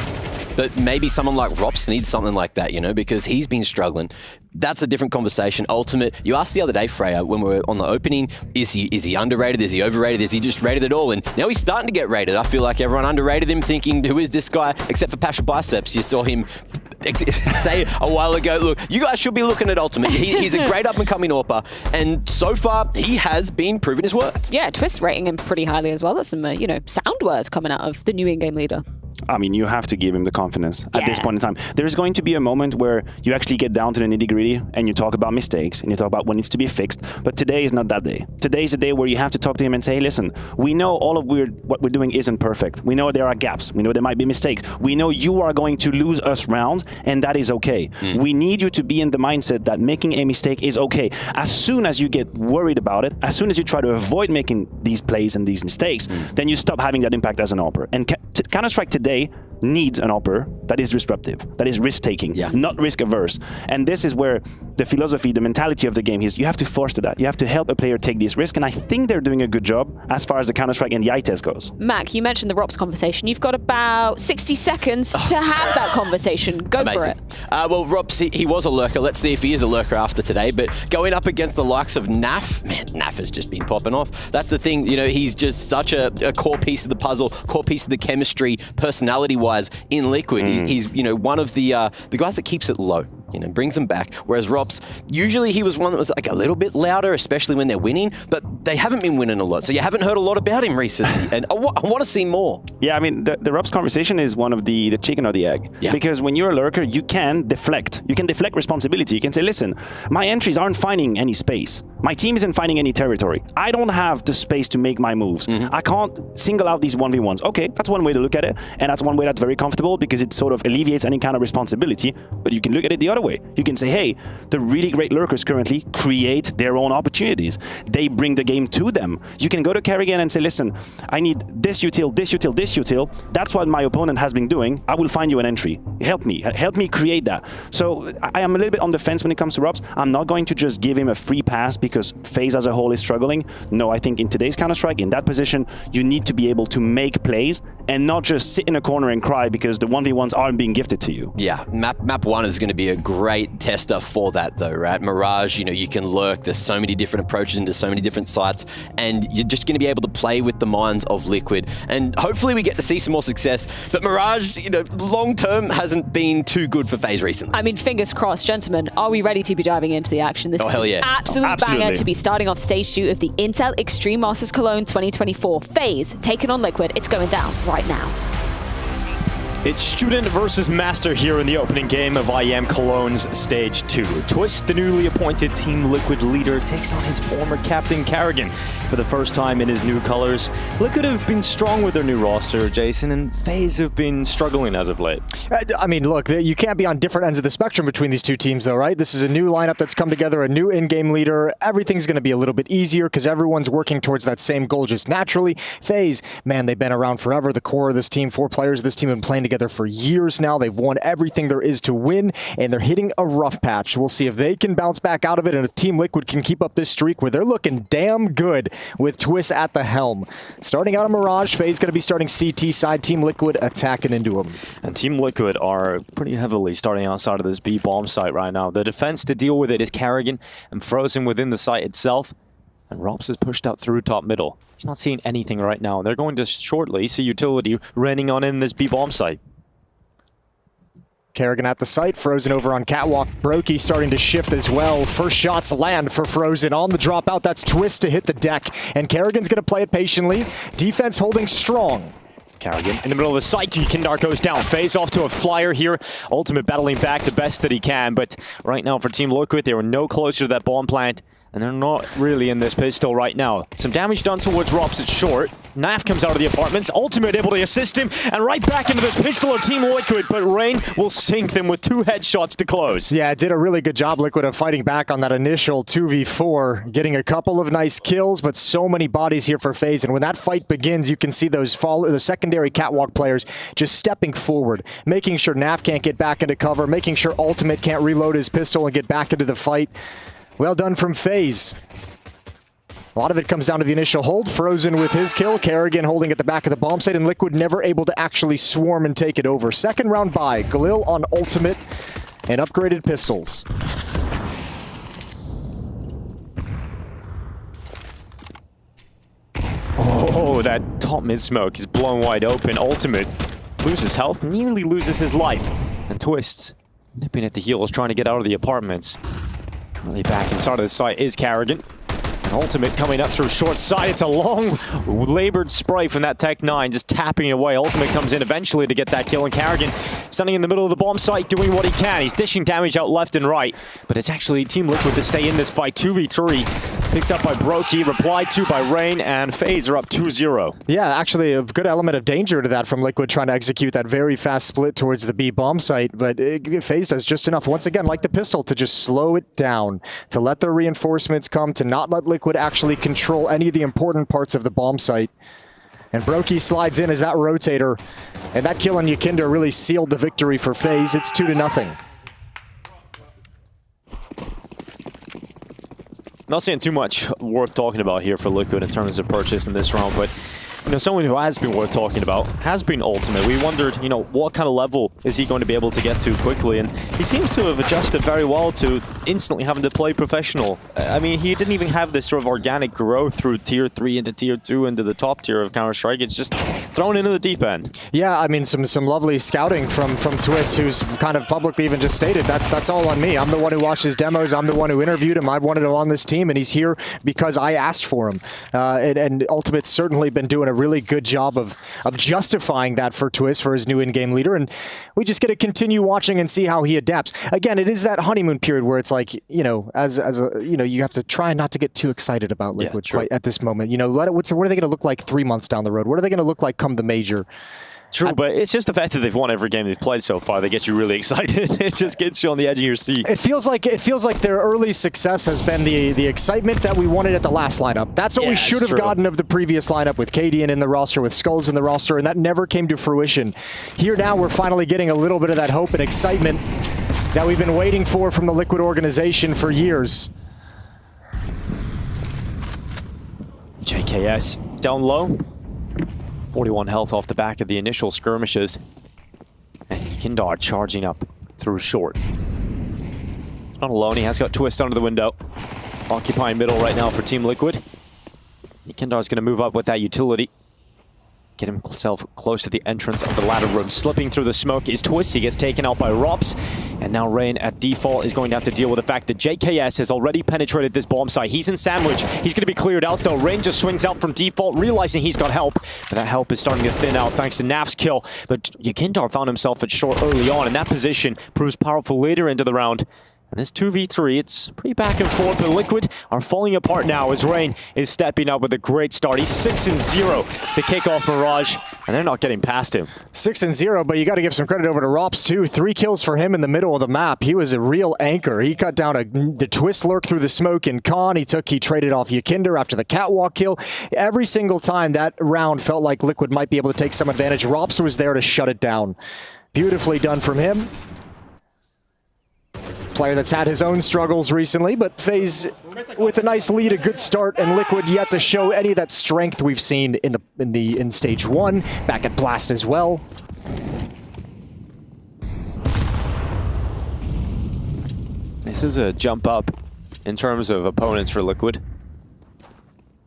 But maybe someone like Rops needs something like that, because he's been struggling. That's a different conversation. Ultimate, you asked the other day, Freya, when we were on the opening, is he underrated? Is he overrated? Is he just rated at all? And now he's starting to get rated. I feel like everyone underrated him, thinking, who is this guy? Except for Pasha Biceps. You saw him say a while ago, look, you guys should be looking at Ultimate. He's a great up-and-coming AWPer, and so far, he has been proving his worth. Yeah, Twistzz rating him pretty highly as well. That's some, sound words coming out of the new in-game leader. I mean, you have to give him the confidence at this point in time. There's going to be a moment where you actually get down to the nitty-gritty and you talk about mistakes and you talk about what needs to be fixed. But today is not that day. Today is a day where you have to talk to him and say, hey, listen, we know all of what we're doing isn't perfect. We know there are gaps. We know there might be mistakes. We know you are going to lose us rounds, and that is okay. We need you to be in the mindset that making a mistake is okay. As soon as you get worried about it, as soon as you try to avoid making these plays and these mistakes, then you stop having that impact as an AWPer. And Counter-Strike today needs an upper that is disruptive, that is risk-taking, not risk-averse. And this is where the philosophy, the mentality of the game is you have to foster that. You have to help a player take this risk, and I think they're doing a good job as far as the Counter-Strike and the eye test goes. Mac, you mentioned the ROPS conversation. You've got about 60 seconds to have that conversation. Go for it. Well, ROPS, he was a lurker. Let's see if he is a lurker after today. But going up against the likes of Naf, man, Naf has just been popping off. That's the thing, you know, he's just such a core piece of the puzzle, core piece of the chemistry, personality-wise in Liquid. He's, you know, one of the guys that keeps it low, you know, brings them back. Whereas ROPS, usually he was one that was like a little bit louder, especially when they're winning, but they haven't been winning a lot. So you haven't heard a lot about him recently. And I want to see more. Yeah, I mean, the ROPS conversation is one of the chicken or the egg. Yeah. Because when you're a lurker, you can deflect. You can deflect responsibility. You can say, listen, my entries aren't finding any space. My team isn't finding any territory. I don't have the space to make my moves. I can't single out these 1v1s. Okay, that's one way to look at it. And that's one way that's very comfortable because it sort of alleviates any kind of responsibility. But you can look at it the other way. You can say, hey, the really great lurkers currently create their own opportunities. They bring the game to them. You can go to Karrigan and say, listen, I need this util, this util, this util. That's what my opponent has been doing. I will find you an entry. Help me create that. So I am a little bit on the fence when it comes to ROPS. I'm not going to just give him a free pass because FaZe as a whole is struggling. No, I think in today's Counter-Strike, in that position, you need to be able to make plays and not just sit in a corner and cry because the 1v1s aren't being gifted to you. Yeah, map 1 is going to be a great tester for that though, right? Mirage, you know, you can lurk. There's so many different approaches into so many different sites, and you're just going to be able to play with the minds of Liquid. And hopefully we get to see some more success. But Mirage, you know, long term hasn't been too good for FaZe recently. I mean, fingers crossed, gentlemen. Are we ready to be diving into the action? This is hell yeah. an absolute banger to be starting off stage 2 of the Intel Extreme Masters Cologne 2024. FaZe taking on Liquid. It's going down right now. It's student versus master here in the opening game of IEM Cologne's Stage 2. Twistzz, the newly appointed Team Liquid leader, takes on his former captain Karrigan for the first time in his new colors. Liquid have been strong with their new roster, Jason, and FaZe have been struggling as of late. I mean, look, you can't be on different ends of the spectrum between these two teams, though, right? This is a new lineup that's come together, a new in-game leader. Everything's going to be a little bit easier because everyone's working towards that same goal just naturally. FaZe, man, they've been around forever. The core of this team, 4 players of this team have been playing together for years now. They've won everything there is to win, and they're hitting a rough patch. We'll see if they can bounce back out of it and if Team Liquid can keep up this streak where they're looking damn good with Twistzz at the helm. Starting out on Mirage, FaZe going to be starting CT side, Team Liquid attacking into him. And Team Liquid are pretty heavily starting outside of this B bomb site right now. The defense to deal with it is Karrigan and frozen within the site itself. And ROPS is pushed out through top middle. He's not seeing anything right now. And they're going to shortly see utility running on in this B bomb site. Karrigan at the site, Frozen over on Catwalk. Brokey starting to shift as well. First shots land for Frozen on the dropout. That's Twistzz to hit the deck. And Karrigan's going to play it patiently. Defense holding strong. Karrigan in the middle of the site. Kindar goes down. FaZe off to a flyer here. Ultimate battling back the best that he can. But right now for Team Liquid, they were no closer to that bomb plant. And they're not really in this pistol right now. Some damage done towards ROPS. It's short. Naf comes out of the apartments. Ultimate able to assist him. And right back into this pistol of Team Liquid. But Rain will sink them with 2 headshots to close. Yeah, it did a really good job, Liquid, of fighting back on that initial 2v4. Getting a couple of nice kills, but so many bodies here for FaZe. And when that fight begins, you can see the secondary Catwalk players just stepping forward. Making sure Naf can't get back into cover. Making sure Ultimate can't reload his pistol and get back into the fight. Well done from FaZe. A lot of it comes down to the initial hold. Frozen with his kill. Karrigan holding at the back of the bomb site, and Liquid never able to actually swarm and take it over. Second round bye. Galil on Ultimate and upgraded pistols. Oh, that top mid smoke is blown wide open. Ultimate loses health, nearly loses his life. And Twistzz nipping at the heels, trying to get out of the apartments. Currently back inside of the site is Karrigan. Ultimate coming up through short side. It's a long, labored spray from that Tech 9, just tapping it away. Ultimate comes in eventually to get that kill, and Karrigan standing in the middle of the bomb site doing what he can. He's dishing damage out left and right, but it's actually Team Liquid to stay in this fight. 2v3, picked up by Brokey, replied to by Rain, and FaZe are up 2-0. Yeah, actually a good element of danger to that from Liquid trying to execute that very fast split towards the B bomb site, but FaZe does just enough, once again, like the pistol, to just slow it down, to let the reinforcements come, to not let Liquid actually control any of the important parts of the bomb site. And Brokey slides in as that rotator. And that kill on Yakinder really sealed the victory for FaZe. It's 2-0. Not saying too much worth talking about here for Liquid in terms of purchase in this round, but you know, someone who has been worth talking about has been Ultimate. We wondered, you know, what kind of level is he going to be able to get to quickly, and he seems to have adjusted very well to instantly having to play professional. I mean, he didn't even have this sort of organic growth through Tier 3 into Tier 2 into the top tier of Counter-Strike. It's just thrown into the deep end. Yeah, I mean, some lovely scouting from Twistzz, who's kind of publicly even just stated, that's all on me. I'm the one who watched his demos. I'm the one who interviewed him. I wanted him on this team, and he's here because I asked for him. And Ultimate's certainly been doing a really good job of justifying that for Twistzz, for his new in-game leader, and we just get to continue watching and see how he adapts. Again, it is that honeymoon period where it's like, you know, as a, you know, you have to try not to get too excited about Liquid quite at this moment. You know, what are they going to look like 3 months down the road? What are they going to look like come the major? True, but it's just the fact that they've won every game they've played so far that gets you really excited. It just gets you on the edge of your seat. It feels like their early success has been the excitement that we wanted at the last lineup. That's what we should have gotten of the previous lineup with Karrigan in the roster, with Skulls in the roster, and that never came to fruition. Here now we're finally getting a little bit of that hope and excitement that we've been waiting for from the Liquid organization for years. JKS down low. 41 health off the back of the initial skirmishes. And Kindar charging up through short. He's not alone, he has got Twistzz under the window. Occupying middle right now for Team Liquid. Kindar's going to move up with that utility. Get himself close to the entrance of the ladder room. Slipping through the smoke is Twistzz. He gets taken out by Rops. And now Rain at default is going to have to deal with the fact that JKS has already penetrated this bomb site. He's in sandwich. He's going to be cleared out though. Rain just swings out from default, realizing he's got help. But that help is starting to thin out thanks to Naf's kill. But Yakindar found himself at short early on, and that position proves powerful later into the round. And this 2v3, it's pretty back and forth, but Liquid are falling apart now as Rain is stepping up with a great start. He's 6-0 to kick off Mirage, and they're not getting past him. 6-0, but you got to give some credit over to Rops too. 3 kills for him in the middle of the map. He was a real anchor. He cut down the Twistzz lurk through the smoke in Con. He traded off Yakinder after the catwalk kill. Every single time that round felt like Liquid might be able to take some advantage. Rops was there to shut it down. Beautifully done from him. Player that's had his own struggles recently, but FaZe with a nice lead, a good start, and Liquid yet to show any of that strength we've seen in stage 1, back at Blast as well. This is a jump up in terms of opponents for Liquid.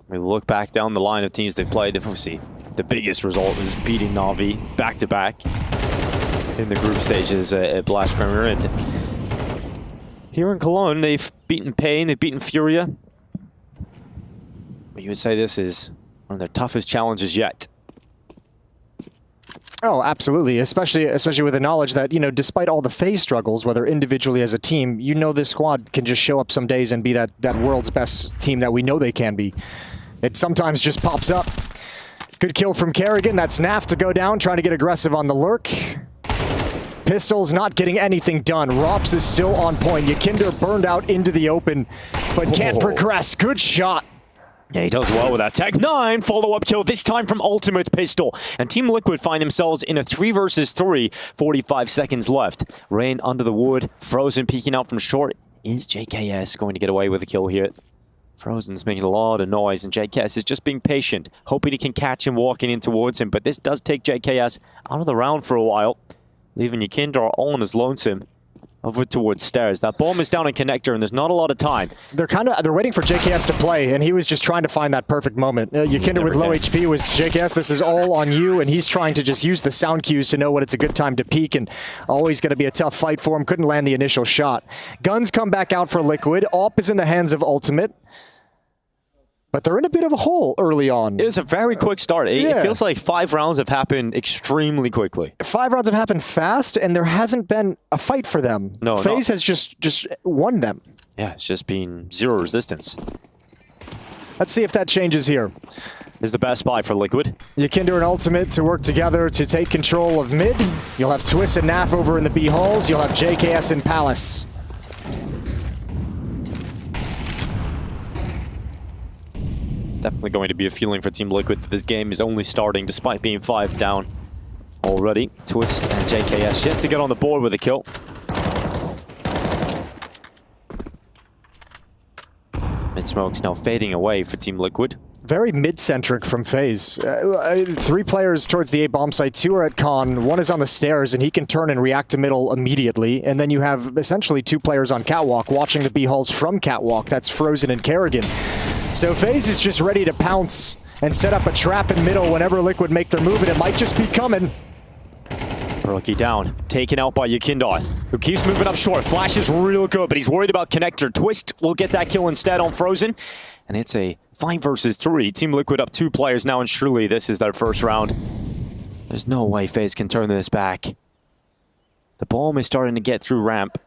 We look back down the line of teams they've played. Obviously, the biggest result was beating Na'Vi back-to-back in the group stages at Blast Premier, and here in Cologne, they've beaten Pain, they've beaten Furia. But you would say this is one of their toughest challenges yet. Oh, absolutely. Especially with the knowledge that, you know, despite all the FaZe struggles, whether individually as a team, you know this squad can just show up some days and be that world's best team that we know they can be. It sometimes just pops up. Good kill from Karrigan. That's Naf to go down, trying to get aggressive on the lurk. Pistols not getting anything done. Rops is still on point. Yakinder burned out into the open, but can't progress. Good shot. Yeah, he does well with that. Tech 9 follow-up kill, this time from Ultimate Pistol. And Team Liquid find themselves in a 3 versus 3, 45 seconds left. Rain under the wood, Frozen peeking out from short. Is JKS going to get away with a kill here? Frozen's making a lot of noise, and JKS is just being patient, hoping he can catch him walking in towards him. But this does take JKS out of the round for a while, leaving Yakinder all on his lonesome over towards stairs. That bomb is down in connector, and there's not a lot of time. They're waiting for JKS to play, and he was just trying to find that perfect moment. Yakinder with low HP was JKS, this is all on you, and he's trying to just use the sound cues to know when it's a good time to peek, and always going to be a tough fight for him. Couldn't land the initial shot. Guns come back out for Liquid. AWP is in the hands of Ultimate. But they're in a bit of a hole early on. It was a very quick start. It feels like 5 rounds have happened extremely quickly. 5 rounds have happened fast, and there hasn't been a fight for them. No, FaZe has just won them. Yeah, it's just been 0 resistance. Let's see if that changes here. Is the best buy for Liquid. Yakinder and Ultimate to work together to take control of mid. You'll have Twistzz and Naf over in the B halls. You'll have JKS and Palace. Definitely going to be a feeling for Team Liquid that this game is only starting despite being 5 down already. Twistzz and JKS yet to get on the board with a kill. Mid-smoke's now fading away for Team Liquid. Very mid-centric from FaZe. 3 players towards the A bomb site, 2 are at con, 1 is on the stairs, and he can turn and react to middle immediately. And then you have essentially 2 players on catwalk watching the B hulls from catwalk. That's Frozen and Karrigan. So FaZe is just ready to pounce and set up a trap in middle whenever Liquid make their move, and it might just be coming. Brokey down, taken out by Yakindar, who keeps moving up short. Flash is real good, but he's worried about connector. Twistzz will get that kill instead on Frozen. And it's a 5 versus 3. Team Liquid up 2 players now, and surely this is their first round. There's no way FaZe can turn this back. The bomb is starting to get through ramp.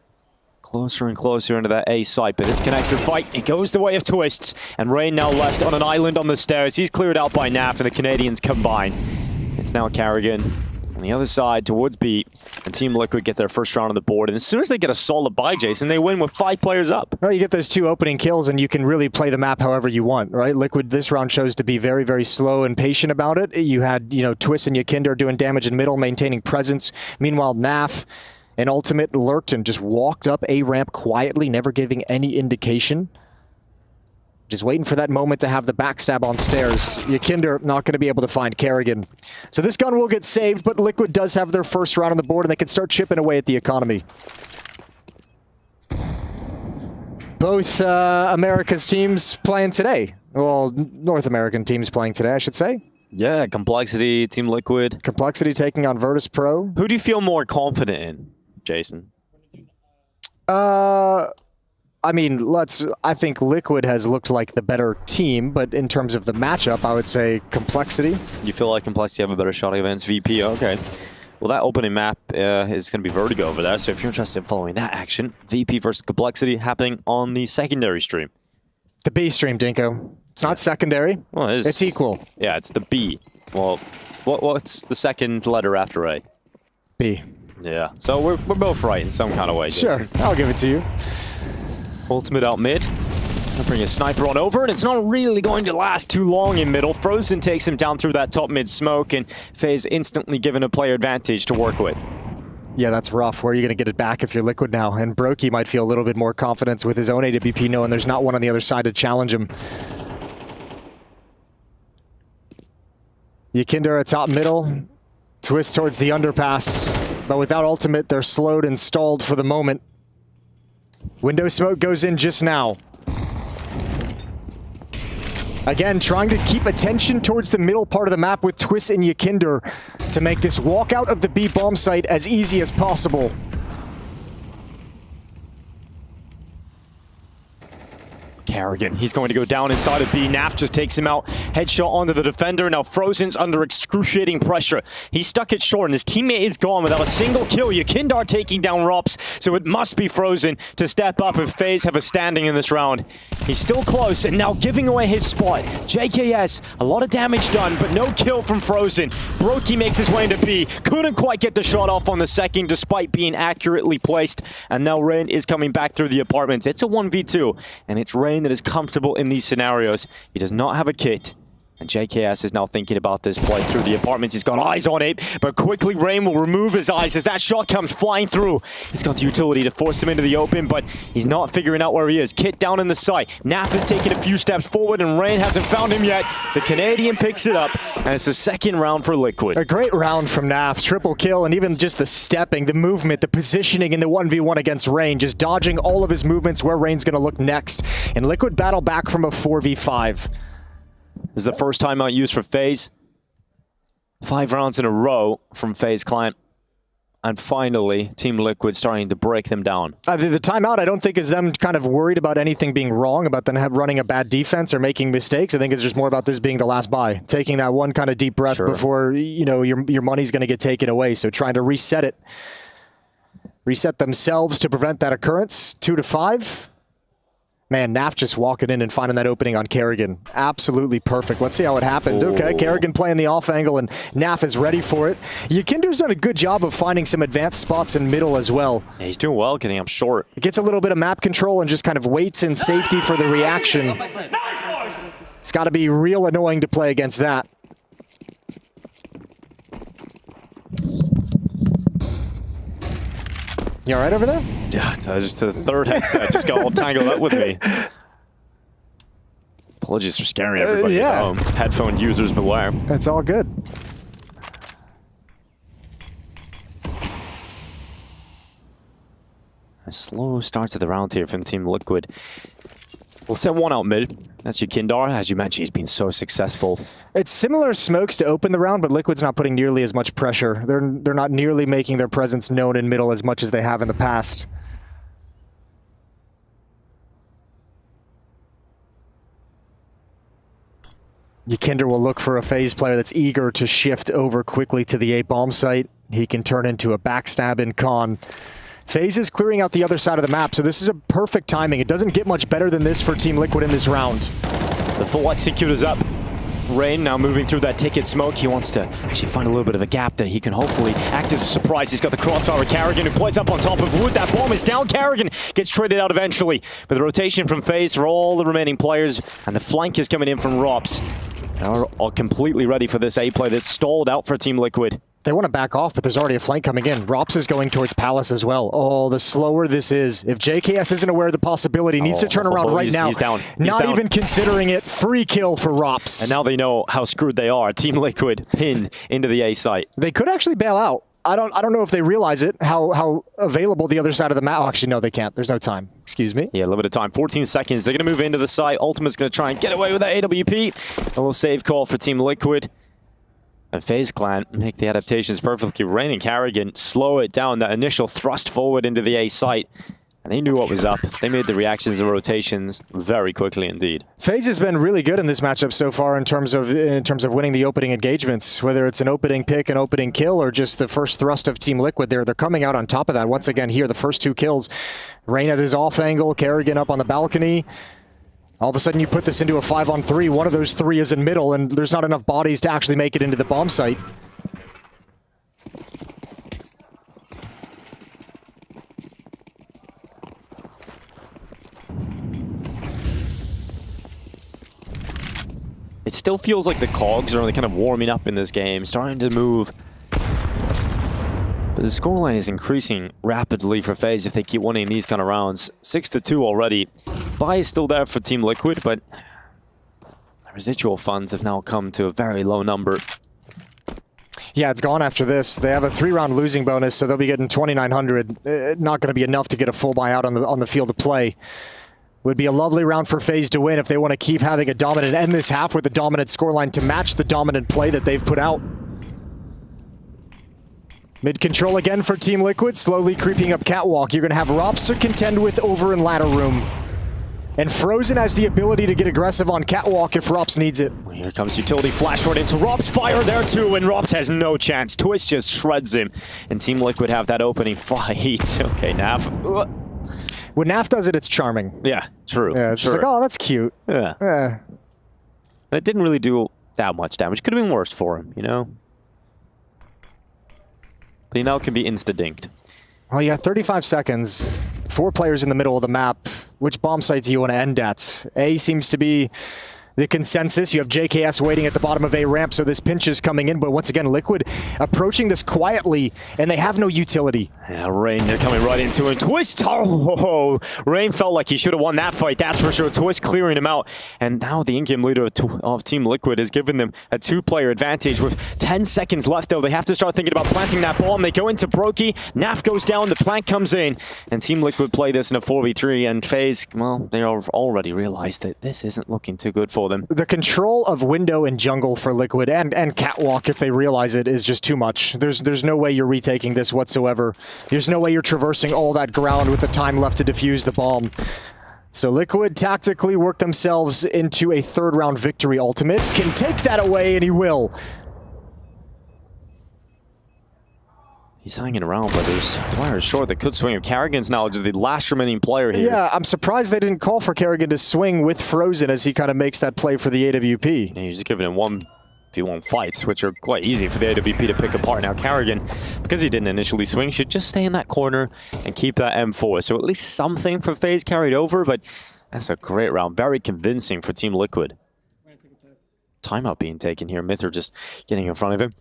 Closer and closer into that A site, but this connector fight, it goes the way of Twistzz. And Rain now left on an island on the stairs. He's cleared out by Naf, and the Canadians combine. It's now Karrigan on the other side towards B, and Team Liquid get their first round on the board. And as soon as they get a solid buy, Jason, they win with 5 players up. Well, you get those 2 opening kills, and you can really play the map however you want, right? Liquid this round chose to be very, very slow and patient about it. You had, Twistzz and Yakindar doing damage in middle, maintaining presence. Meanwhile, Naf and Ultimate lurked and just walked up A ramp quietly, never giving any indication. Just waiting for that moment to have the backstab on stairs. Yakindar not going to be able to find Karrigan. So this gun will get saved, but Liquid does have their first round on the board, and they can start chipping away at the economy. Both America's teams playing today. Well, North American teams playing today, I should say. Yeah, Complexity, Team Liquid. Complexity taking on Virtus Pro. Who do you feel more confident in, Jason? I mean, I think Liquid has looked like the better team, but in terms of the matchup, I would say Complexity. You feel like Complexity have a better shot against VP? Okay. Well, that opening map is going to be Vertigo over there, so if you're interested in following that action, VP versus Complexity happening on the secondary stream. The B stream, Dinko. It's not secondary. Well, it is. It's equal. Yeah, it's the B. Well, what's the second letter after A? B. Yeah. So we're both right in some kind of way, Jason. Sure, I'll give it to you. Ultimate out mid. I'll bring a sniper on over, and it's not really going to last too long in middle. Frozen takes him down through that top mid smoke, and FaZe instantly given a player advantage to work with. Yeah, that's rough. Where are you going to get it back if you're Liquid now? And Brokey might feel a little bit more confidence with his own AWP, knowing there's not one on the other side to challenge him. Yakindar at top middle. Twistzz towards the underpass. But without ultimate, they're slowed and stalled for the moment. Window smoke goes in just now. Again, trying to keep attention towards the middle part of the map with Twistzz and Yakindar to make this walkout of the B bomb site as easy as possible. Karrigan, he's going to go down inside of B. Naf just takes him out. Headshot onto the defender. Now Frozen's under excruciating pressure. He's stuck it short, and his teammate is gone without a single kill. Yakindar taking down Rops, so it must be Frozen to step up if FaZe have a standing in this round. He's still close, and now giving away his spot. JKS, a lot of damage done, but no kill from Frozen. Brokey makes his way into B. Couldn't quite get the shot off on the second, despite being accurately placed. And now Rain is coming back through the apartments. It's a 1v2, and it's Rain that is comfortable in these scenarios. He does not have a kit, and JKS is now thinking about this play through the apartments. He's got eyes on it, but quickly Rain will remove his eyes as that shot comes flying through. He's got the utility to force him into the open, but he's not figuring out where he is. Kit down in the site. Naf is taking a few steps forward, and Rain hasn't found him yet. The Canadian picks it up, and it's the second round for Liquid. A great round from Naf. Triple kill, and even just the stepping, the movement, the positioning in the 1v1 against Rain, just dodging all of his movements where Rain's going to look next. And Liquid battle back from a 4v5. This is the first timeout used for FaZe. 5 rounds in a row from FaZe Client. And finally, Team Liquid starting to break them down. The timeout, I don't think, is them kind of worried about anything being wrong, about them running a bad defense or making mistakes. I think it's just more about this being the last buy. Taking that one kind of deep breath before, your money's going to get taken away. So trying to reset it. Reset themselves to prevent that occurrence. 2-5. Man, Naf just walking in and finding that opening on Karrigan. Absolutely perfect. Let's see how it happened. Okay, Karrigan playing the off angle, and Naf is ready for it. Yakindar's done a good job of finding some advanced spots in middle as well. Yeah, he's doing well getting up short. Gets a little bit of map control and just kind of waits in safety for the reaction. It's got to be real annoying to play against that. You all right over there? Yeah, it's just the third headset just got all tangled up with me. Apologies for scaring everybody at home. Headphone users beware. It's all good. A slow start to the round here from Team Liquid. We'll send one out mid. That's your Kindar. As you mentioned, he's been so successful. It's similar smokes to open the round, but Liquid's not putting nearly as much pressure. They're not nearly making their presence known in middle as much as they have in the past. Ykinder will look for a FaZe player that's eager to shift over quickly to the A bomb site. He can turn into a backstab in Con. FaZe is clearing out the other side of the map, so this is a perfect timing. It doesn't get much better than this for Team Liquid in this round. The full execute is up. Rain now moving through that ticket smoke. He wants to actually find a little bit of a gap that he can hopefully act as a surprise. He's got the crossfire with Karrigan, who plays up on top of Wood. That bomb is down. Karrigan gets traded out eventually. But the rotation from FaZe for all the remaining players, and the flank is coming in from Rops. They are all completely ready for this A play that's stalled out for Team Liquid. They want to back off, but there's already a flank coming in. Rops is going towards Palace as well. Oh, the slower this is. If JKS isn't aware of the possibility, needs to turn around right now. He's down. Not even considering it. Free kill for Rops. And now they know how screwed they are. Team Liquid pinned into the A site. They could actually bail out. I don't know if they realize it, how available the other side of the map. Oh, actually, no, they can't. There's no time. Excuse me. Yeah, a little bit of time. 14 seconds. They're going to move into the site. Ultimate's going to try and get away with that AWP. A little save call for Team Liquid. And FaZe Clan make the adaptations perfectly. Rain and Karrigan slow it down, that initial thrust forward into the A site. And they knew what was up. They made the reactions and rotations very quickly indeed. FaZe has been really good in this matchup so far in terms of winning the opening engagements. Whether it's an opening pick, an opening kill, or just the first thrust of Team Liquid, they're coming out on top of that. Once again here, the first two kills. Rain at his off angle, Karrigan up on the balcony. All of a sudden you put this into a 5-on-3. One of those three is in middle, and there's not enough bodies to actually make it into the bomb site. It still feels like the cogs are only kind of warming up in this game, starting to move. But the scoreline is increasing rapidly for FaZe if they keep winning these kind of rounds. 6-2 already. Buy is still there for Team Liquid, but the residual funds have now come to a very low number. Yeah, it's gone after this. They have a 3-round losing bonus, so they'll be getting 2,900. Not going to be enough to get a full buyout on the field of play. Would be a lovely round for FaZe to win if they want to keep having a dominant end this half with a dominant scoreline to match the dominant play that they've put out. Mid control again for Team Liquid, slowly creeping up catwalk. You're going to have Rops to contend with over in ladder room. And Frozen has the ability to get aggressive on catwalk if Rops needs it. Here comes utility flash right into Rops. Fire there too, and Rops has no chance. Twistzz just shreds him. And Team Liquid have that opening fight. Okay, Nav. When Naf does it, it's charming. Yeah, true. Yeah, it's just like, oh, that's cute. Yeah. It didn't really do that much damage. Could have been worse for him, you know? But he now can be insta-dinked. Well, you got 35 seconds. 4 players in the middle of the map. Which bomb site do you want to end at? A seems to be the consensus. You have JKS waiting at the bottom of A ramp, so this pinch is coming in. But once again, Liquid approaching this quietly, and they have no utility. Yeah, Rain, they're coming right into him. Twistzz, oh, Rain felt like he should have won that fight, that's for sure. Twistzz clearing him out. And now the in-game leader of Team Liquid has given them a 2-player advantage. With 10 seconds left, though, they have to start thinking about planting that bomb. They go into Brokey, Naf goes down, the plant comes in, and Team Liquid play this in a 4v3, and FaZe, well, they have already realized that this isn't looking too good for them. The control of window and jungle for Liquid and catwalk, if they realize it, is just too much. There's no way you're retaking this whatsoever. There's no way you're traversing all that ground with the time left to defuse the bomb. So Liquid tactically work themselves into a 3rd-round victory. Ultimate can take that away, and he will. He's hanging around, but there's players short that could swing him. Karrigan's now just the last remaining player here. Yeah, I'm surprised they didn't call for Karrigan to swing with Frozen as he kind of makes that play for the AWP. Yeah, he's just giving him 1v1 fights, which are quite easy for the AWP to pick apart. Now Karrigan, because he didn't initially swing, should just stay in that corner and keep that M4. So at least something for FaZe carried over, but that's a great round. Very convincing for Team Liquid. timeout being taken here. Myther just getting in front of him.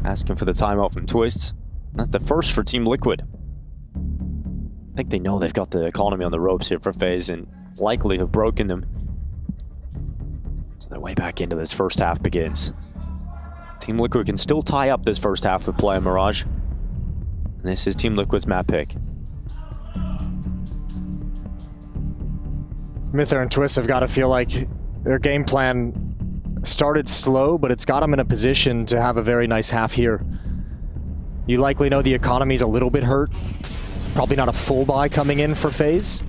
Asking for the timeout from Twistzz. That's the first for Team Liquid. I think they know they've got the economy on the ropes here for FaZe and likely have broken them. So their way back into this first half begins. Team Liquid can still tie up this first half with play on Mirage. And this is Team Liquid's map pick. Myther and Twistzz have got to feel like their game plan started slow, but it's got them in a position to have a very nice half here. You likely know the economy's a little bit hurt. Probably not a full buy coming in for FaZe.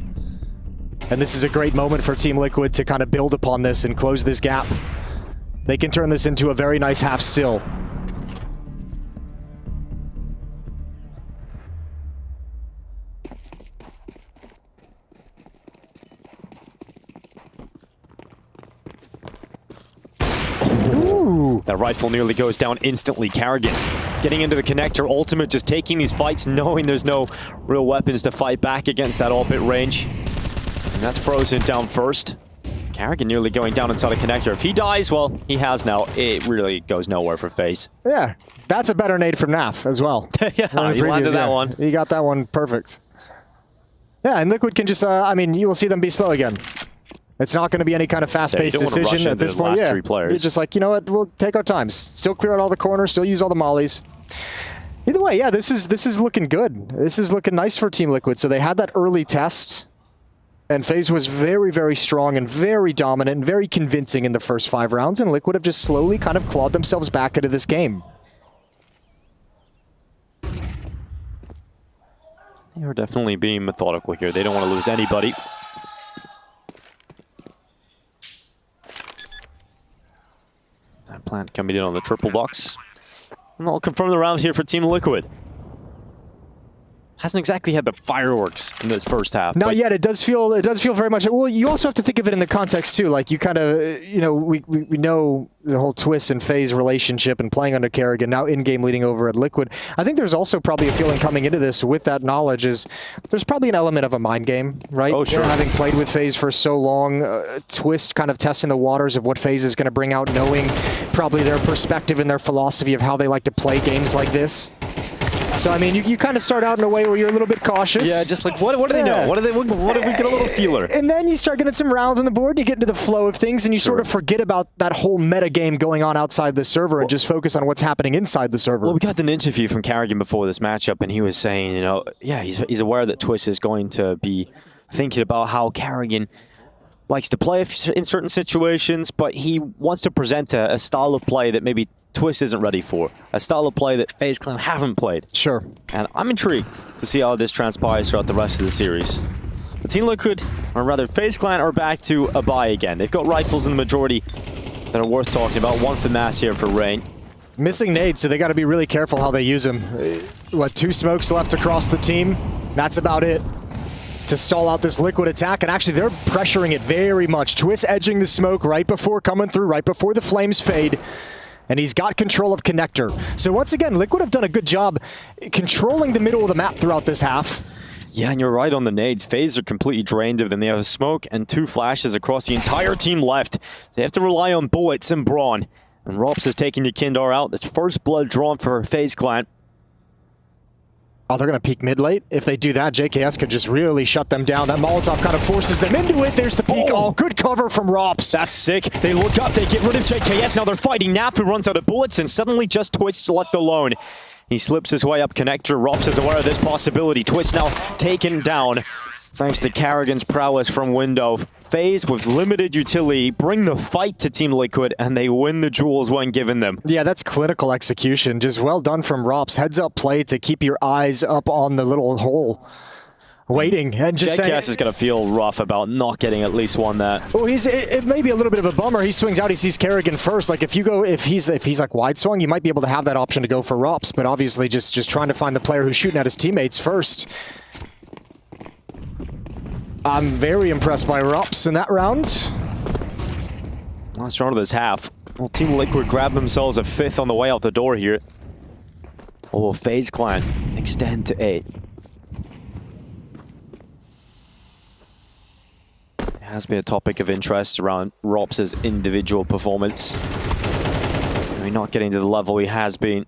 And this is a great moment for Team Liquid to kind of build upon this and close this gap. They can turn this into a very nice half still. Ooh. That rifle nearly goes down instantly. Karrigan getting into the connector. Ultimate just taking these fights, knowing there's no real weapons to fight back against that all-bit range. And that's frozen down first. Karrigan nearly going down inside a connector. If he dies, well, he has now. It really goes nowhere for FaZe. Yeah, that's a better nade from Naf as well. Yeah, he landed that one. He got that one perfect. Yeah, and Liquid can just, I mean, you will see them be slow again. It's not going to be any kind of fast-paced decision at this point. Yeah, it's just like, you know what, we'll take our time. Still clear out all the corners, still use all the mollies. Either way, yeah, this is looking good. This is looking nice for Team Liquid. So they had that early test, and FaZe was very, very strong and very dominant and very convincing in the first 5 rounds, and Liquid have just slowly kind of clawed themselves back into this game. They are definitely being methodical here. They don't want to lose anybody. That plant coming in on the triple box. And they'll confirm the rounds here for Team Liquid. Hasn't exactly had the fireworks in this first half. Not yet. It does feel very much. Well, you also have to think of it in the context too. Like you kind of, you know, we know the whole Twistzz and FaZe relationship and playing under Karrigan, now in-game leading over at Liquid. I think there's also probably a feeling coming into this with that knowledge is there's probably an element of a mind game, right? Oh, sure. Having played with FaZe for so long, Twistzz kind of testing the waters of what FaZe is going to bring out, knowing probably their perspective and their philosophy of how they like to play games like this. So, I mean, you kind of start out in a way where you're a little bit cautious. Yeah, just like, what do they know? What do we get a little feeler? And then you start getting some rounds on the board, you get into the flow of things, and you sort of forget about that whole meta game going on outside the server and just focus on what's happening inside the server. Well, we got an interview from Karrigan before this matchup, and he was saying, you know, yeah, he's aware that Twistzz is going to be thinking about how Karrigan likes to play in certain situations, but he wants to present a style of play that maybe Twistzz isn't ready for. A style of play that FaZe Clan haven't played. Sure. And I'm intrigued to see how this transpires throughout the rest of the series. But Team Liquid, or rather FaZe Clan, are back to a buy again. They've got rifles in the majority that are worth talking about. One for Mass here for Rain. Missing nades, so they got to be really careful how they use them. What, 2 smokes left across the team? That's about it to stall out this Liquid attack, and actually they're pressuring it very much. Twistzz edging the smoke right before coming through, right before the flames fade, and he's got control of connector. So once again, Liquid have done a good job controlling the middle of the map throughout this half. Yeah, and you're right on the nades. FaZe are completely drained of them. They have a smoke and 2 flashes across the entire team left. They have to rely on bullets and brawn. And Rops is taking Yakindar out. That's first blood drawn for FaZe Clan. Oh, they're going to peek mid-late. If they do that, JKS could just really shut them down. That Molotov kind of forces them into it. There's the peek. Oh, good cover from Rops. That's sick. They look up. They get rid of JKS. Now they're fighting Naf, who runs out of bullets, and suddenly just Twistzz left alone. He slips his way up connector. Rops is aware of this possibility. Twistzz now taken down, thanks to Karrigan's prowess from window. FaZe, with limited utility, bring the fight to Team Liquid, and they win the jewels when given them. Yeah, that's clinical execution. Just well done from Rops. Heads up play to keep your eyes up on the little hole. Waiting and just saying... JKS is going to feel rough about not getting at least one that. Well, it may be a little bit of a bummer. He swings out, he sees Karrigan first. Like if he's like wide swung, you might be able to have that option to go for Rops, but obviously just trying to find the player who's shooting at his teammates first. I'm very impressed by Rops in that round. Last round of this half. Well, Team Liquid grabbed themselves a 5th on the way out the door here. Oh, FaZe Clan extend to 8. has been a topic of interest around Robs' individual performance. I mean, not getting to the level he has been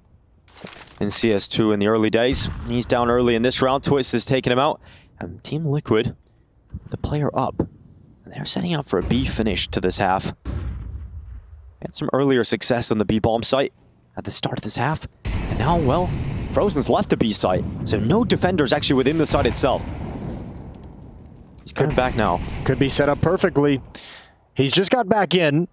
in CS2 in the early days. He's down early in this round. Twistzz is taking him out. And Team Liquid, the player up. And they're setting up for a B finish to this half. Had some earlier success on the B bomb site at the start of this half. And now, well, Frozen's left the B site. So no defenders actually within the site itself. He's coming back now. Could be set up perfectly. He's just got back in.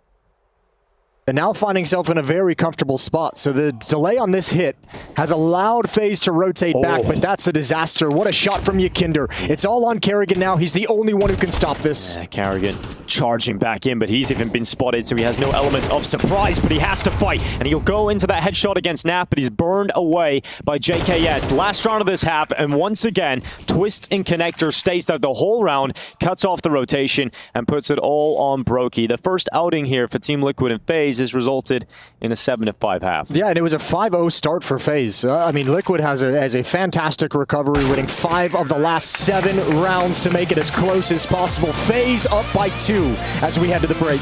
And now finding himself in a very comfortable spot. So the delay on this hit has allowed FaZe to rotate back, but that's a disaster. What a shot from Yakinder. It's all on Karrigan now. He's the only one who can stop this. Yeah, Karrigan charging back in, but he's even been spotted, so he has no element of surprise, but he has to fight. And he'll go into that headshot against Naf, but he's burned away by JKS. Last round of this half, and once again, Twistzz in connector stays there the whole round, cuts off the rotation, and puts it all on Brokey. The first outing here for Team Liquid and FaZe has resulted in a 7-5 half. Yeah, and it was a 5-0 start for FaZe. I mean, Liquid has a fantastic recovery, winning 5 of the last 7 rounds to make it as close as possible. FaZe up by 2 as we head to the break.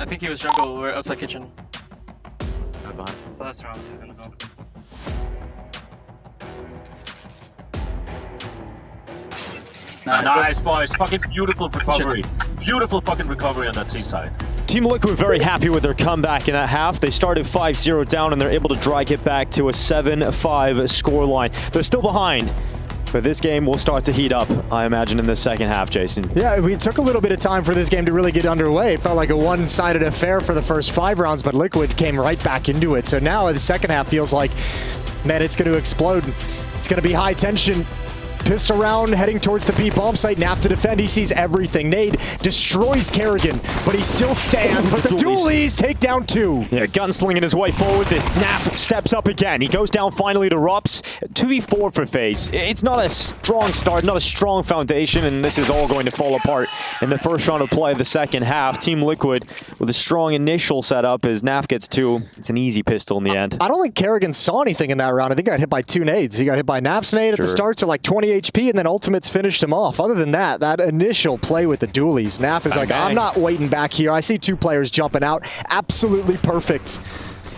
think he was jungle. We're outside kitchen. Right behind. Last round. I'm gonna go. Nice, boys. Fucking beautiful recovery. Beautiful fucking recovery on that seaside. Team Liquid very happy with their comeback in that half. They started 5-0 down, and they're able to drag it back to a 7-5 scoreline. They're still behind, but this game will start to heat up, I imagine, in the second half, Jason. Yeah, it took a little bit of time for this game to really get underway. It felt like a one-sided affair for the first 5 rounds, but Liquid came right back into it. So now the second half feels like, man, it's going to explode. It's going to be high tension. Pissed around, heading towards the B bomb site. Nap to defend. He sees everything. Nade destroys Karrigan, but he still stands. But the dualies take down 2. Yeah, gunslinging his way forward. The Naf steps up again. He goes down finally to Rops. 2v4 for FaZe. It's not a strong start, not a strong foundation, and this is all going to fall apart in the first round of play of the second half. Team Liquid with a strong initial setup as Naf gets 2. It's an easy pistol in the end. I don't think Karrigan saw anything in that round. I think he got hit by 2 nades. He got hit by Naf's nade at the start to like 20 HP, and then Ultimates finished him off. Other than that, that initial play with the dualies, Naf is like, I'm not waiting back here. I see 2 players jumping out. Absolutely perfect.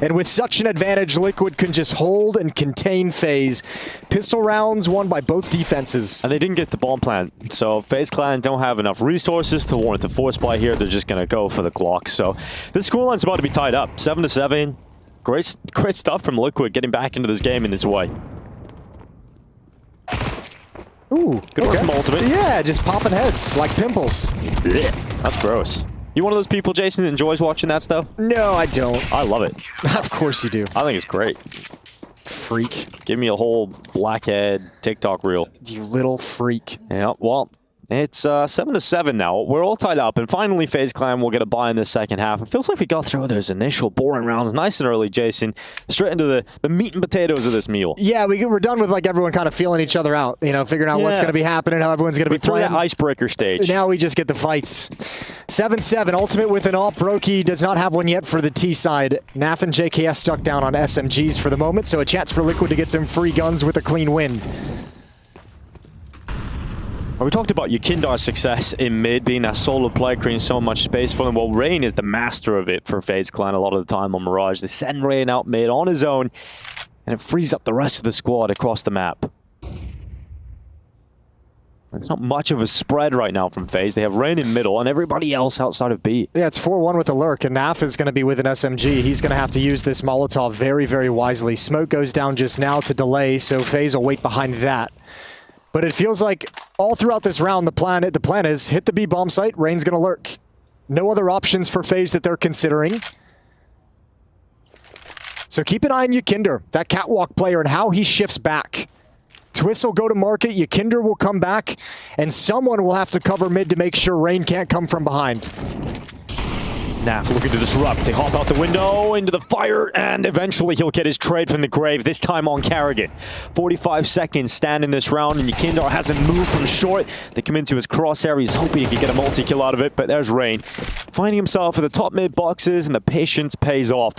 And with such an advantage, Liquid can just hold and contain FaZe. Pistol rounds won by both defenses. And they didn't get the bomb plant, so FaZe Clan don't have enough resources to warrant the force buy here. They're just going to go for the Glock. So this scoreline's about to be tied up. 7-7. Great stuff from Liquid getting back into this game in this way. Ooh, good work from Ultimate. Yeah, just popping heads like pimples. That's gross. You one of those people, Jason, that enjoys watching that stuff? No, I don't. I love it. Of course you do. I think it's great. Freak. Give me a whole blackhead TikTok reel. You little freak. Yeah, well, it's 7-7 now. We're all tied up, and finally FaZe Clan will get a buy in the second half. It feels like we got through those initial boring rounds nice and early, Jason. Straight into the meat and potatoes of this meal. Yeah, we're done with like everyone kind of feeling each other out, you know, figuring out what's going to be happening, how everyone's going to be playing. That icebreaker stage. Now we just get the fights. 7-7, Ultimate with an AWP. Brokey does not have one yet for the T side. Naf and JKS stuck down on SMGs for the moment, so a chance for Liquid to get some free guns with a clean win. We talked about Yukindar's success in mid, being that solo player, creating so much space for them. Well, Rain is the master of it for FaZe Clan a lot of the time on Mirage. They send Rain out mid on his own, and it frees up the rest of the squad across the map. There's not much of a spread right now from FaZe. They have Rain in middle and everybody else outside of B. Yeah, it's 4-1 with the lurk, and Naf is going to be with an SMG. He's going to have to use this Molotov very, very wisely. Smoke goes down just now to delay, so FaZe will wait behind that. But it feels like all throughout this round, the plan is hit the B bomb site, Rain's going to lurk. No other options for FaZe that they're considering. So keep an eye on Yukinder, that catwalk player, and how he shifts back. Twistzz will go to market, Yukinder will come back, and someone will have to cover mid to make sure Rain can't come from behind. Naf looking to disrupt. They hop out the window into the fire, and eventually he'll get his trade from the grave, this time on Karrigan. 45 seconds stand in this round, and Yukindar hasn't moved from short. They come into his crosshair. He's hoping he can get a multi-kill out of it, but there's Rain. Finding himself in the top mid boxes, and the patience pays off.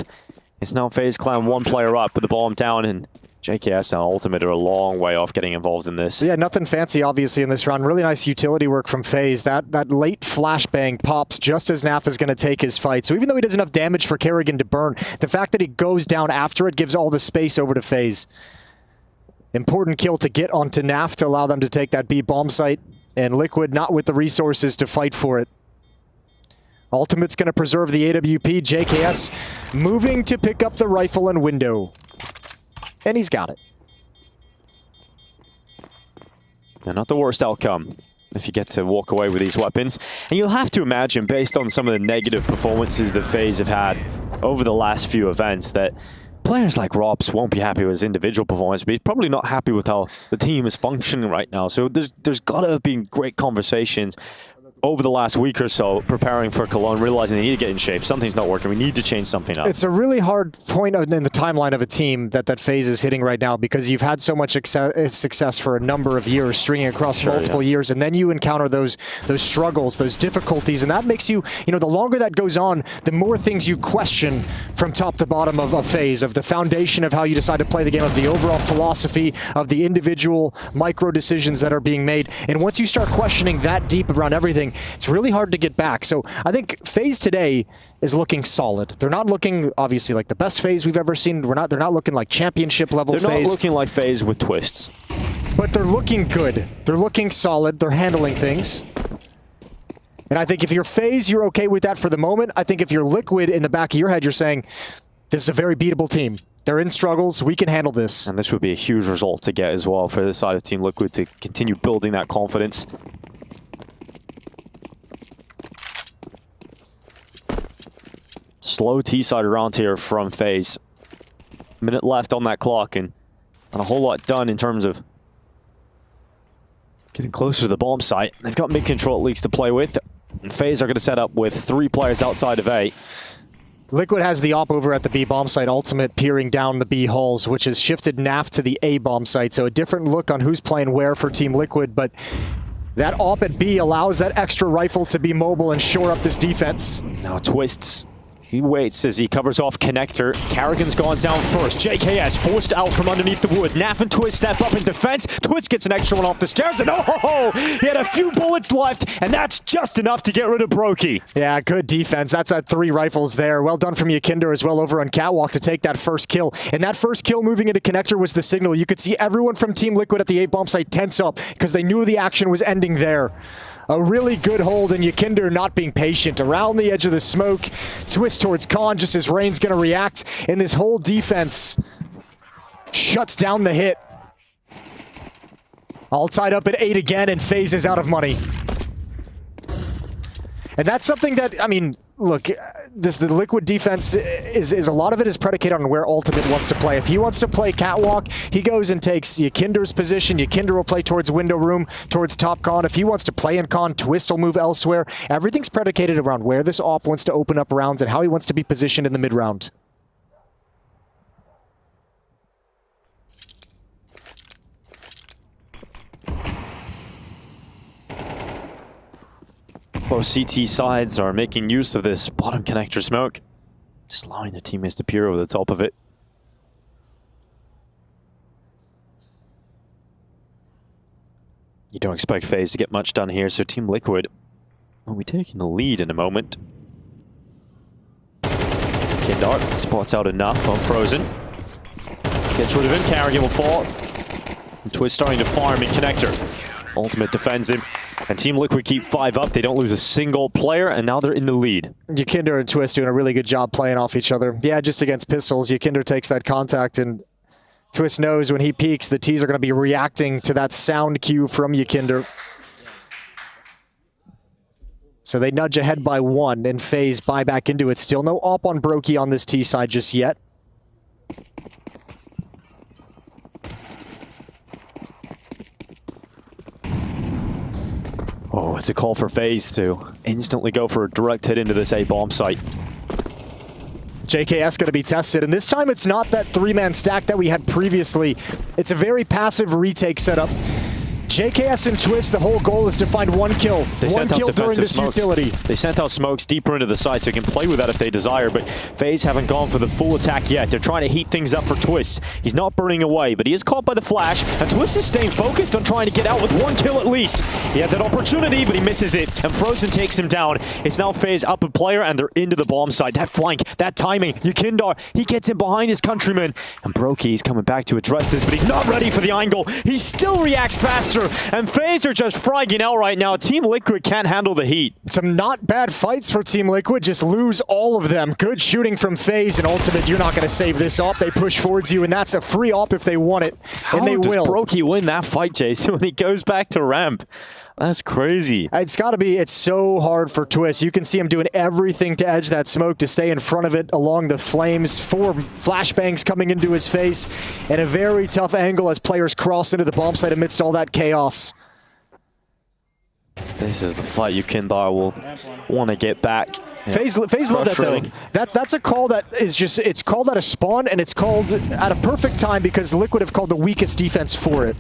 It's now FaZe Clan 1 player up with the bomb down, and JKS and Ultimate are a long way off getting involved in this. Yeah, nothing fancy, obviously, in this round. Really nice utility work from FaZe. That late flashbang pops just as Naf is going to take his fight. So even though he does enough damage for Karrigan to burn, the fact that he goes down after it gives all the space over to FaZe. Important kill to get onto Naf to allow them to take that B bomb site. And Liquid not with the resources to fight for it. Ultimate's going to preserve the AWP. JKS moving to pick up the rifle and window. And he's got it. Yeah, not the worst outcome if you get to walk away with these weapons. And you'll have to imagine, based on some of the negative performances that FaZe have had over the last few events, that players like Robs won't be happy with his individual performance, but he's probably not happy with how the team is functioning right now. So there's got to have been great conversations over the last week or so, preparing for Cologne, realizing they need to get in shape. Something's not working. We need to change something up. It's a really hard point in the timeline of a team that FaZe is hitting right now, because you've had so much success for a number of years, stringing across multiple years, and then you encounter those struggles, those difficulties, and that makes you, the longer that goes on, the more things you question from top to bottom of FaZe, of the foundation of how you decide to play the game, of the overall philosophy, of the individual micro decisions that are being made. And once you start questioning that deep around everything, it's really hard to get back. So I think FaZe today is looking solid. They're not looking, obviously, like the best FaZe we've ever seen. They're not looking like championship level FaZe. They're not looking like FaZe with Twistzz. but they're looking good. They're looking solid. They're handling things. And I think if you're FaZe, you're okay with that for the moment. I think if you're Liquid, in the back of your head, you're saying, this is a very beatable team. They're in struggles. We can handle this. And this would be a huge result to get as well for the side of Team Liquid to continue building that confidence. Slow T-side around here from FaZe. Minute left on that clock, and not a whole lot done in terms of getting closer to the bomb site. They've got mid-control at least to play with. And FaZe are going to set up with 3 players outside of A. Liquid has the op over at the B bomb site, Ultimate peering down the B halls, which has shifted NAF to the A bomb site. So a different look on who's playing where for Team Liquid, but that op at B allows that extra rifle to be mobile and shore up this defense. Now Twistzz, he waits as he covers off Connector. Karrigan's gone down first. JKS forced out from underneath the wood. Naf and Twistzz step up in defense. Twistzz gets an extra one off the stairs, and oh, he had a few bullets left, and that's just enough to get rid of Brokey. Yeah, good defense. That's that 3 rifles there. Well done from Yakinder as well over on Catwalk to take that first kill. And that first kill moving into Connector was the signal. You could see everyone from Team Liquid at the A bomb site tense up because they knew the action was ending there. A really good hold, and Yakinder not being patient. Around the edge of the smoke, Twistzz towards Khan, just as Rain's going to react, and this whole defense shuts down the hit. All tied up at 8 again, and FaZe is out of money. And that's something that, I mean, look, the Liquid defense is a lot of it is predicated on where Ultimate wants to play. If he wants to play Catwalk, he goes and takes Yakinder's position. Yakinder will play towards window room, towards top con. If he wants to play in con, Twistzz will move elsewhere. Everything's predicated around where this op wants to open up rounds and how he wants to be positioned in the mid round. Both CT sides are making use of this bottom connector smoke. Just allowing their teammates to peer over the top of it. You don't expect FaZe to get much done here, so Team Liquid will be taking the lead in a moment. Kindart spots out enough on Frozen. Gets rid of him, Karrigan will fall. And Twistzz starting to farm in connector. Ultimate defends him. And Team Liquid keep 5 up. They don't lose a single player, and now they're in the lead. Yakinder and Twistzz doing a really good job playing off each other. Yeah, just against pistols, Yakinder takes that contact, and Twistzz knows when he peeks, the T's are going to be reacting to that sound cue from Yakinder. So they nudge ahead by 1, and FaZe buy back into it. Still no op on Brokey on this T side just yet. Oh, it's a call for FaZe to instantly go for a direct hit into this A bomb site. JKS going to be tested, and this time it's not that 3-man stack that we had previously. It's a very passive retake setup. JKS and Twistzz, the whole goal is to find 1 kill. One kill during this utility. They sent out smokes deeper into the site, so they can play with that if they desire, but FaZe haven't gone for the full attack yet. They're trying to heat things up for Twistzz. He's not burning away, but he is caught by the flash, and Twistzz is staying focused on trying to get out with 1 kill at least. He had that opportunity, but he misses it, and Frozen takes him down. It's now FaZe up a player, and they're into the bomb site. That flank, that timing, Yakindar, he gets in behind his countryman, and Brokey's coming back to address this, but he's not ready for the angle. He still reacts faster, and FaZe are just fragging out right now. Team Liquid can't handle the heat. Some not bad fights for Team Liquid, just lose all of them. Good shooting from FaZe, and Ultimate, you're not going to save this op. They push towards you, and that's a free op if they want it, and they will. How does Brokey win that fight, Chase, when he goes back to ramp? That's crazy. It's got to be. It's so hard for Twistzz. You can see him doing everything to edge that smoke, to stay in front of it along the flames. 4 flashbangs coming into his face, and a very tough angle as players cross into the bomb site amidst all that chaos. This is the fight Yakindar will want to get back. FaZe love that though. That's a call that is just, it's called at a spawn, and it's called at a perfect time because Liquid have called the weakest defense for it.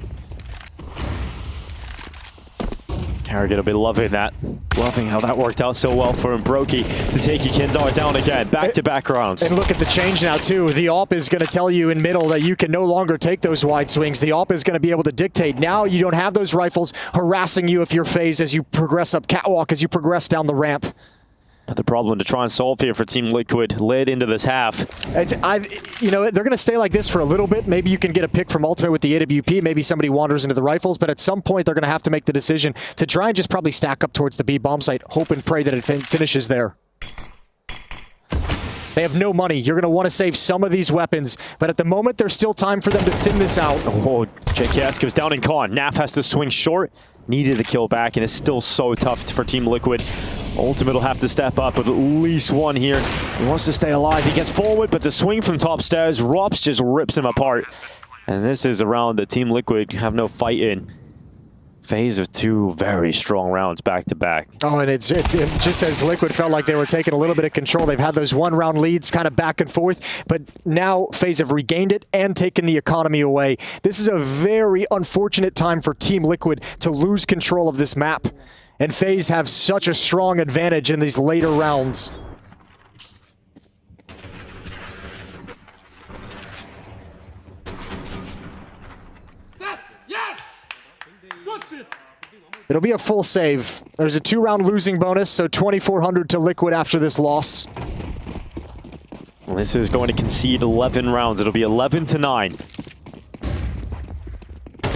Karrigan will be loving that. Loving how that worked out so well for him. Brokey to take Yakindar down again. Back-to-back rounds. And look at the change now too. The op is going to tell you in middle that you can no longer take those wide swings. The op is going to be able to dictate. Now you don't have those rifles harassing you if you're FaZe as you progress up catwalk, as you progress down the ramp. The problem to try and solve here for Team Liquid led into this half. You know, they're going to stay like this for a little bit. Maybe you can get a pick from Ultimate with the AWP. Maybe somebody wanders into the rifles, but at some point they're going to have to make the decision to try and just probably stack up towards the B bomb site, hope and pray that it finishes there. They have no money. You're going to want to save some of these weapons, but at the moment there's still time for them to thin this out. Oh, JKS goes down in con. Naf has to swing short. Needed the kill back, and it's still so tough for Team Liquid. Ultimate will have to step up with at least one here. He wants to stay alive. He gets forward, but the swing from top stairs, Rops just rips him apart. And this is a round that Team Liquid have no fight in. FaZe of 2 very strong rounds back to back. Oh, and it just as Liquid felt like they were taking a little bit of control. They've had those 1-round leads kind of back and forth, but now FaZe have regained it and taken the economy away. This is a very unfortunate time for Team Liquid to lose control of this map. And FaZe have such a strong advantage in these later rounds. It'll be a full save. There's a 2-round losing bonus, so 2,400 to Liquid after this loss. Well, this is going to concede 11 rounds. It'll be 11-9.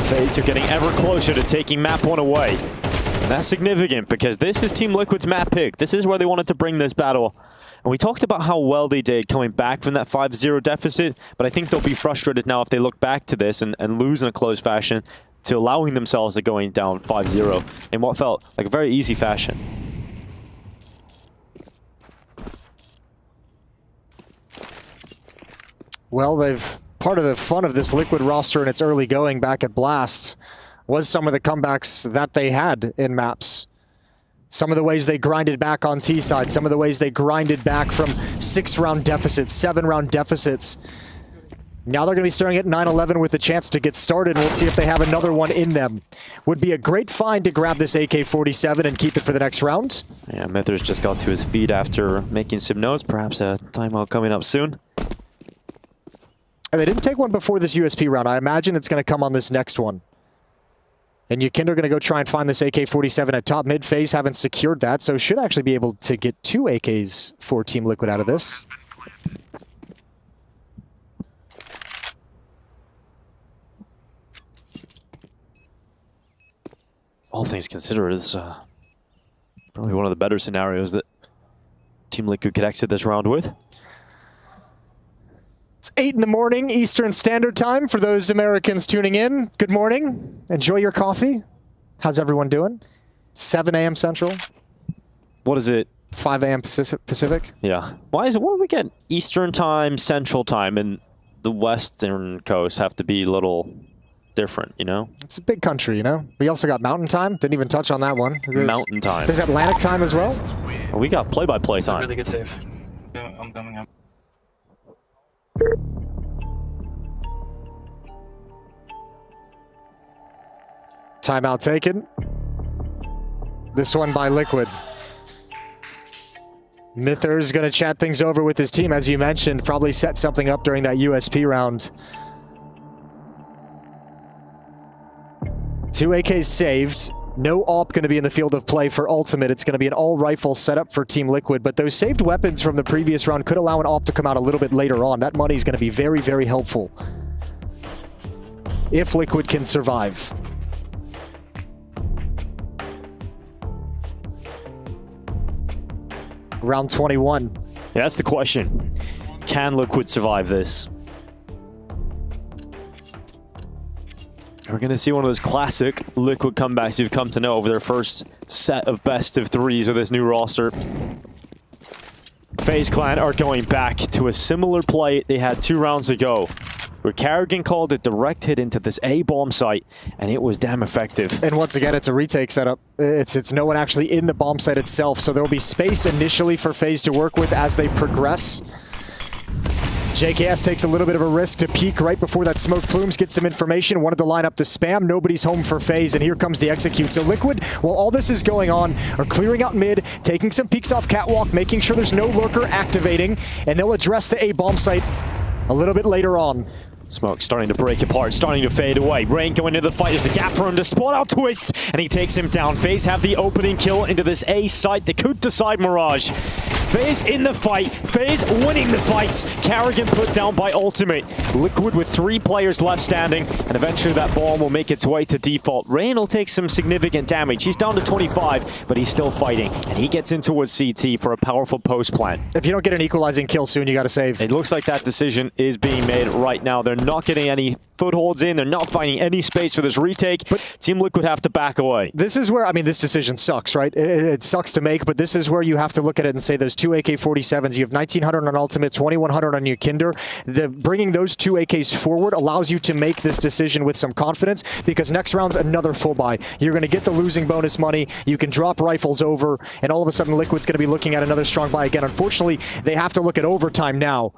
FaZe are getting ever closer to taking map 1 away. And that's significant because this is Team Liquid's map pick. This is where they wanted to bring this battle. And we talked about how well they did coming back from that 5-0 deficit, but I think they'll be frustrated now if they look back to this and lose in a close fashion, to allowing themselves to going down 5-0 in what felt like a very easy fashion. Well, part of the fun of this Liquid roster in its early going back at Blast was some of the comebacks that they had in maps. Some of the ways they grinded back on T side, some of the ways they grinded back from 6-round deficits, 7-round deficits. Now they're going to be starting at 9-11 with a chance to get started. We'll see if they have another one in them. Would be a great find to grab this AK-47 and keep it for the next round. Yeah, Mithers just got to his feet after making some notes. Perhaps a timeout coming up soon. And they didn't take one before this USP round. I imagine it's going to come on this next one. And Yukinder going to go try and find this AK-47 at top mid. FaZe haven't secured that, so should actually be able to get 2 AKs for Team Liquid out of this. All things considered, it's probably one of the better scenarios that Team Liquid could exit this round with. It's 8 in the morning Eastern Standard Time for those Americans tuning in. Good morning. Enjoy your coffee. How's everyone doing? 7 a.m. Central. What is it? 5 a.m. Pacific. Yeah. Why do we get Eastern Time, Central Time, and the Western Coast have to be a little different, you know? It's a big country, you know? We also got Mountain Time. Didn't even touch on that one. Mountain Time. There's Atlantic Time as well. Well, we got play-by-play time. Really good save. Yeah, I'm coming up. Timeout taken. This one by Liquid. Mithers going to chat things over with his team, as you mentioned. Probably set something up during that USP round. 2 AKs saved. No AWP going to be in the field of play for Ultimate. It's going to be an all-rifle setup for Team Liquid, but those saved weapons from the previous round could allow an AWP to come out a little bit later on. That money is going to be very, very helpful if Liquid can survive. Round 21. Yeah, that's the question. Can Liquid survive this? We're going to see one of those classic Liquid comebacks you've come to know over their first set of best of 3s with this new roster. FaZe Clan are going back to a similar play they had 2 rounds ago, where Karrigan called a direct hit into this A bomb site, and it was damn effective. And once again, it's a retake setup. It's no one actually in the bomb site itself, so there will be space initially for FaZe to work with as they progress. JKS takes a little bit of a risk to peek right before that smoke plumes, get some information, wanted to line up to spam. Nobody's home for FaZe, and here comes the execute. So Liquid, while all this is going on, are clearing out mid, taking some peeks off catwalk, making sure there's no lurker activating, and they'll address the A bomb site a little bit later on. Smoke starting to break apart, starting to fade away. Rain going into the fight. There's a gap for him to spot out Twistzz, and he takes him down. FaZe have the opening kill into this A site. They could decide Mirage. FaZe in the fight. FaZe winning the fights. Karrigan put down by Ultimate. Liquid with 3 players left standing, and eventually that bomb will make its way to default. Rain will take some significant damage. He's down to 25, but he's still fighting, and he gets in towards CT for a powerful post plant. If you don't get an equalizing kill soon, you got to save. It looks like that decision is being made right now. They're not getting any footholds in. They're not finding any space for this retake. But Team Liquid have to back away. This is where, I mean, this decision sucks, right? It sucks to make, but this is where you have to look at it and say those 2 AK-47s, you have 1900 on Ultimate, 2100 on your Kinder. Bringing those 2 AKs forward allows you to make this decision with some confidence, because next round's another full buy. You're going to get the losing bonus money. You can drop rifles over, and all of a sudden Liquid's going to be looking at another strong buy again. Unfortunately, they have to look at overtime now.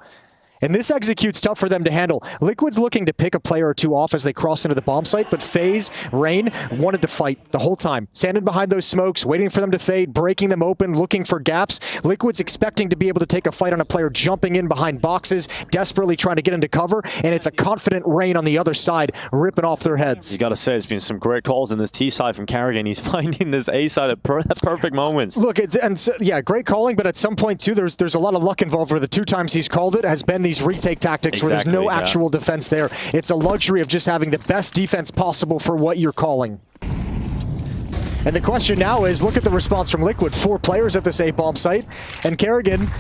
And this execute's tough for them to handle. Liquid's looking to pick a player or 2 off as they cross into the bomb site, but FaZe, Rain wanted to fight the whole time. Standing behind those smokes, waiting for them to fade, breaking them open, looking for gaps. Liquid's expecting to be able to take a fight on a player jumping in behind boxes, desperately trying to get into cover, and it's a confident Rain on the other side, ripping off their heads. You got to say, it's been some great calls in this T side from Karrigan. He's finding this A side at perfect moments. Look, yeah, great calling, but at some point too, there's a lot of luck involved. Where the 2 times he's called it has been these retake tactics where there's no actual defense there. It's a luxury of just having the best defense possible for what you're calling. And the question now is, look at the response from Liquid. 4 players at this A-bomb site, and Karrigan,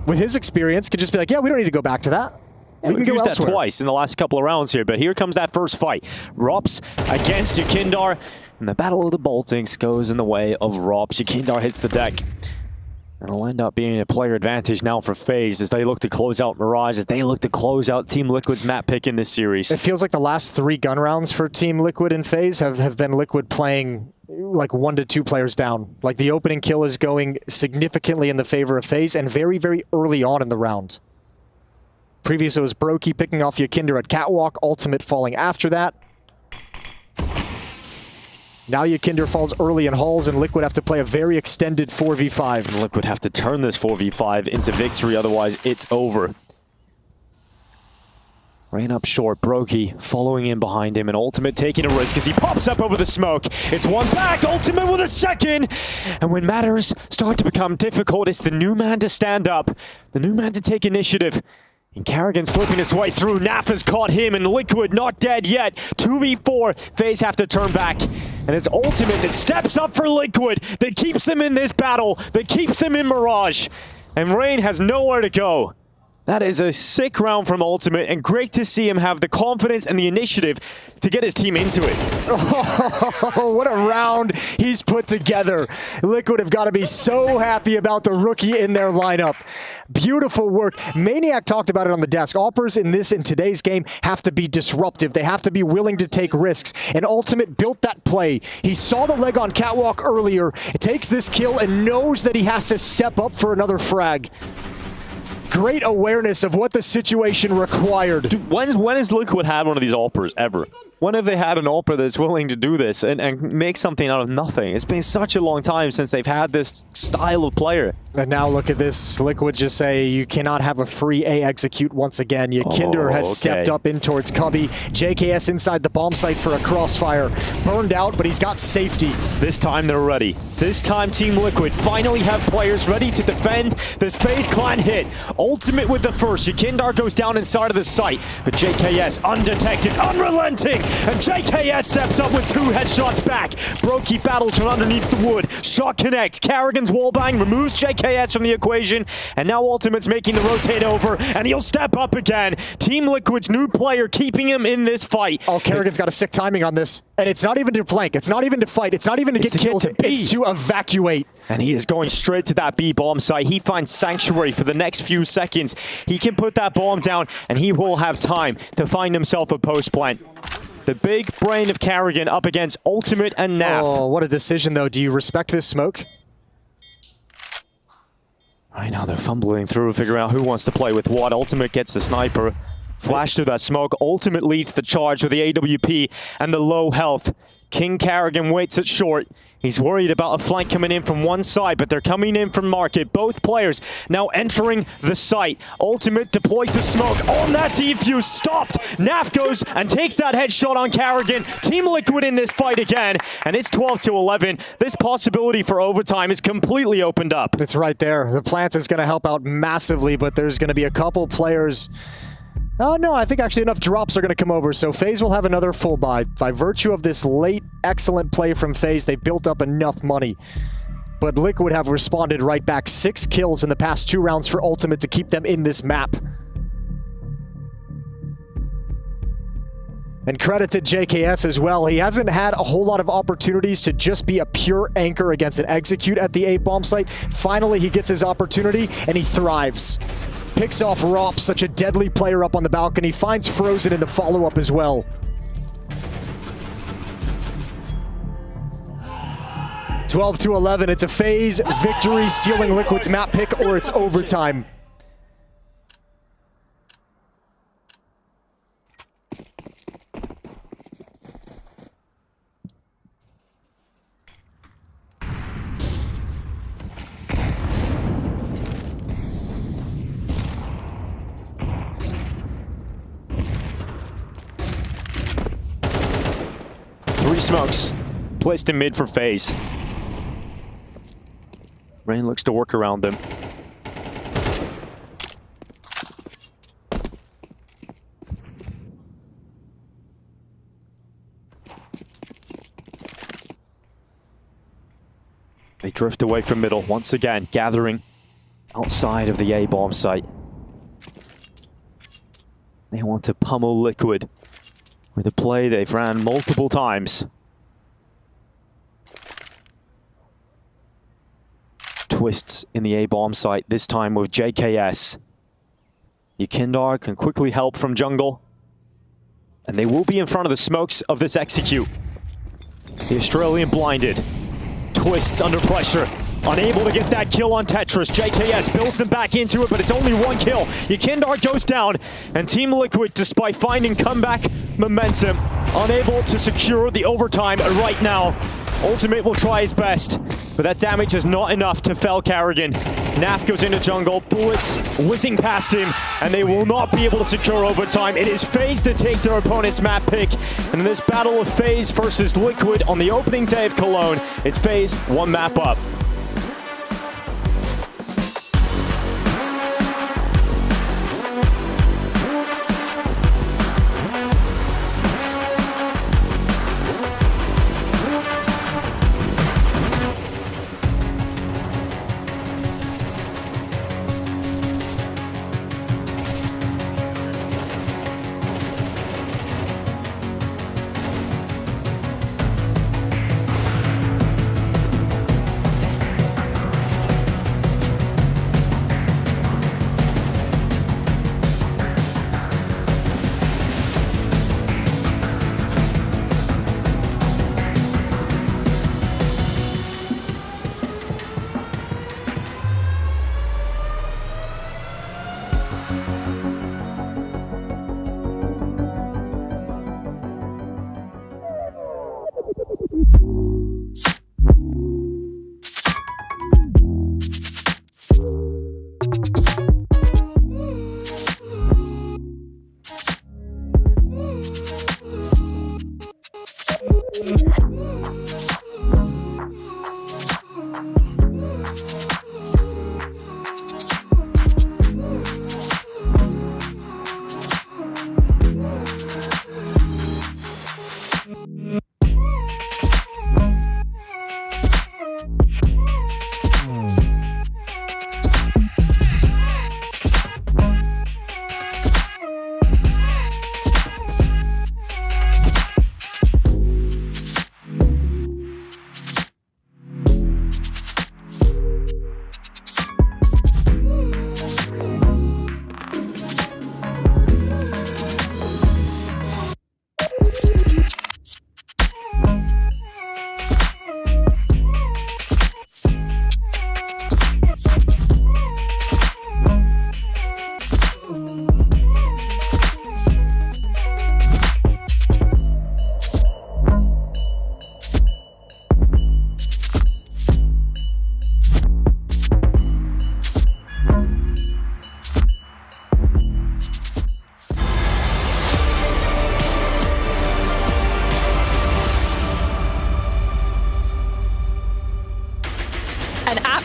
with his experience, could just be like, yeah, we don't need to go back to that. Yeah, we can used that twice in the last couple of rounds here, but here comes that first fight. Rops against Yakindar, and the Battle of the Baltics goes in the way of Rops. Yakindar hits the deck. And it'll end up being a player advantage now for FaZe as they look to close out Mirage, as they look to close out Team Liquid's map pick in this series. It feels like the last 3 gun rounds for Team Liquid and FaZe have been Liquid playing like 1 to 2 players down. Like the opening kill is going significantly in the favor of FaZe, and very, very early on in the round. Previous it was Brokey picking off Yakinder at Catwalk, Ultimate falling after that. Now Yakinder falls early in halls, and Liquid have to play a very extended 4v5. Liquid have to turn this 4v5 into victory, otherwise it's over. Rain up short, Brokey following in behind him, and Ultimate taking a risk as he pops up over the smoke. It's 1 back, Ultimate with a second! And when matters start to become difficult, it's the new man to stand up, the new man to take initiative. And Karrigan slipping his way through. Naf has caught him, and Liquid not dead yet. 2v4, FaZe have to turn back. And it's Ultimate that steps up for Liquid, that keeps them in this battle, that keeps them in Mirage. And Rain has nowhere to go. That is a sick round from Ultimate, and great to see him have the confidence and the initiative to get his team into it. Oh, what a round he's put together. Liquid have got to be so happy about the rookie in their lineup. Beautiful work. Maniac talked about it on the desk. Alpers in today's game have to be disruptive. They have to be willing to take risks. And Ultimate built that play. He saw the leg on Catwalk earlier, takes this kill, and knows that he has to step up for another frag. Great awareness of what the situation required. Dude, when has Liquid had one of these Alpers ever? When have they had an Alper that's willing to do this and make something out of nothing? It's been such a long time since they've had this style of player. And now look at this. Liquid just say you cannot have a free A execute once again. Yakinder has stepped up in towards Cubby. JKS inside the bomb site for a crossfire. Burned out, but he's got safety. This time they're ready. This time Team Liquid finally have players ready to defend this FaZe clan hit. Ultimate with the first. Yakindar goes down inside of the site, but JKS undetected, unrelenting. And JKS steps up with 2 headshots back. Brokey battles from underneath the wood. Shot connects. Karrigan's wallbang removes JKS from the equation. And now Ultimate's making the rotate over, and he'll step up again. Team Liquid's new player keeping him in this fight. Oh, Karrigan's got a sick timing on this. And it's not even to flank. It's not even to fight. It's not even to get kills. It's to evacuate. And he is going straight to that B bomb site. He finds sanctuary for the next few seconds. He can put that bomb down, and he will have time to find himself a post plant. The big brain of Karrigan up against Ultimate and Naf. Oh, what a decision, though. Do you respect this smoke? Right now they're fumbling through, figuring out who wants to play with what. Ultimate gets the sniper. Flash through that smoke. Ultimate leads the charge with the AWP and the low health. King Karrigan waits at short. He's worried about a flank coming in from one side, but they're coming in from market. Both players now entering the site. Ultimate deploys the smoke on that defuse. Stopped. Naf goes and takes that headshot on Karrigan. Team Liquid in this fight again, and it's 12-11. This possibility for overtime is completely opened up. It's right there. The plant is going to help out massively, but there's going to be a couple players. Oh, no, I think actually enough drops are going to come over, so FaZe will have another full buy. By virtue of this late, excellent play from FaZe, they built up enough money. But Liquid have responded right back. 6 kills in the past 2 rounds for Ultimate to keep them in this map. And credit to JKS as well. He hasn't had a whole lot of opportunities to just be a pure anchor against an execute at the A-bomb site. Finally, he gets his opportunity, and he thrives. Picks off Rop, such a deadly player up on the balcony. Finds Frozen in the follow-up as well. (12-11). It's a FaZe victory, stealing Liquid's map pick, or it's overtime. Three smokes placed in mid for FaZe. Rain looks to work around them. They drift away from middle once again, gathering outside of the A-bomb site. They want to pummel Liquid with a play they've ran multiple times. Twistzz in the A-bomb site, this time with JKS. Yekindar can quickly help from jungle. And they will be in front of the smokes of this execute. The Australian blinded. Twistzz under pressure. Unable to get that kill on Tetris. JKS builds them back into it, but it's only 1 kill. Yekindar goes down, and Team Liquid, despite finding comeback momentum, unable to secure the overtime right now. Ultimate will try his best, but that damage is not enough to fell Karrigan. Naf goes into jungle, bullets whizzing past him, and they will not be able to secure overtime. It is FaZe to take their opponent's map pick, and in this battle of FaZe versus Liquid on the opening day of Cologne, it's FaZe 1 map up.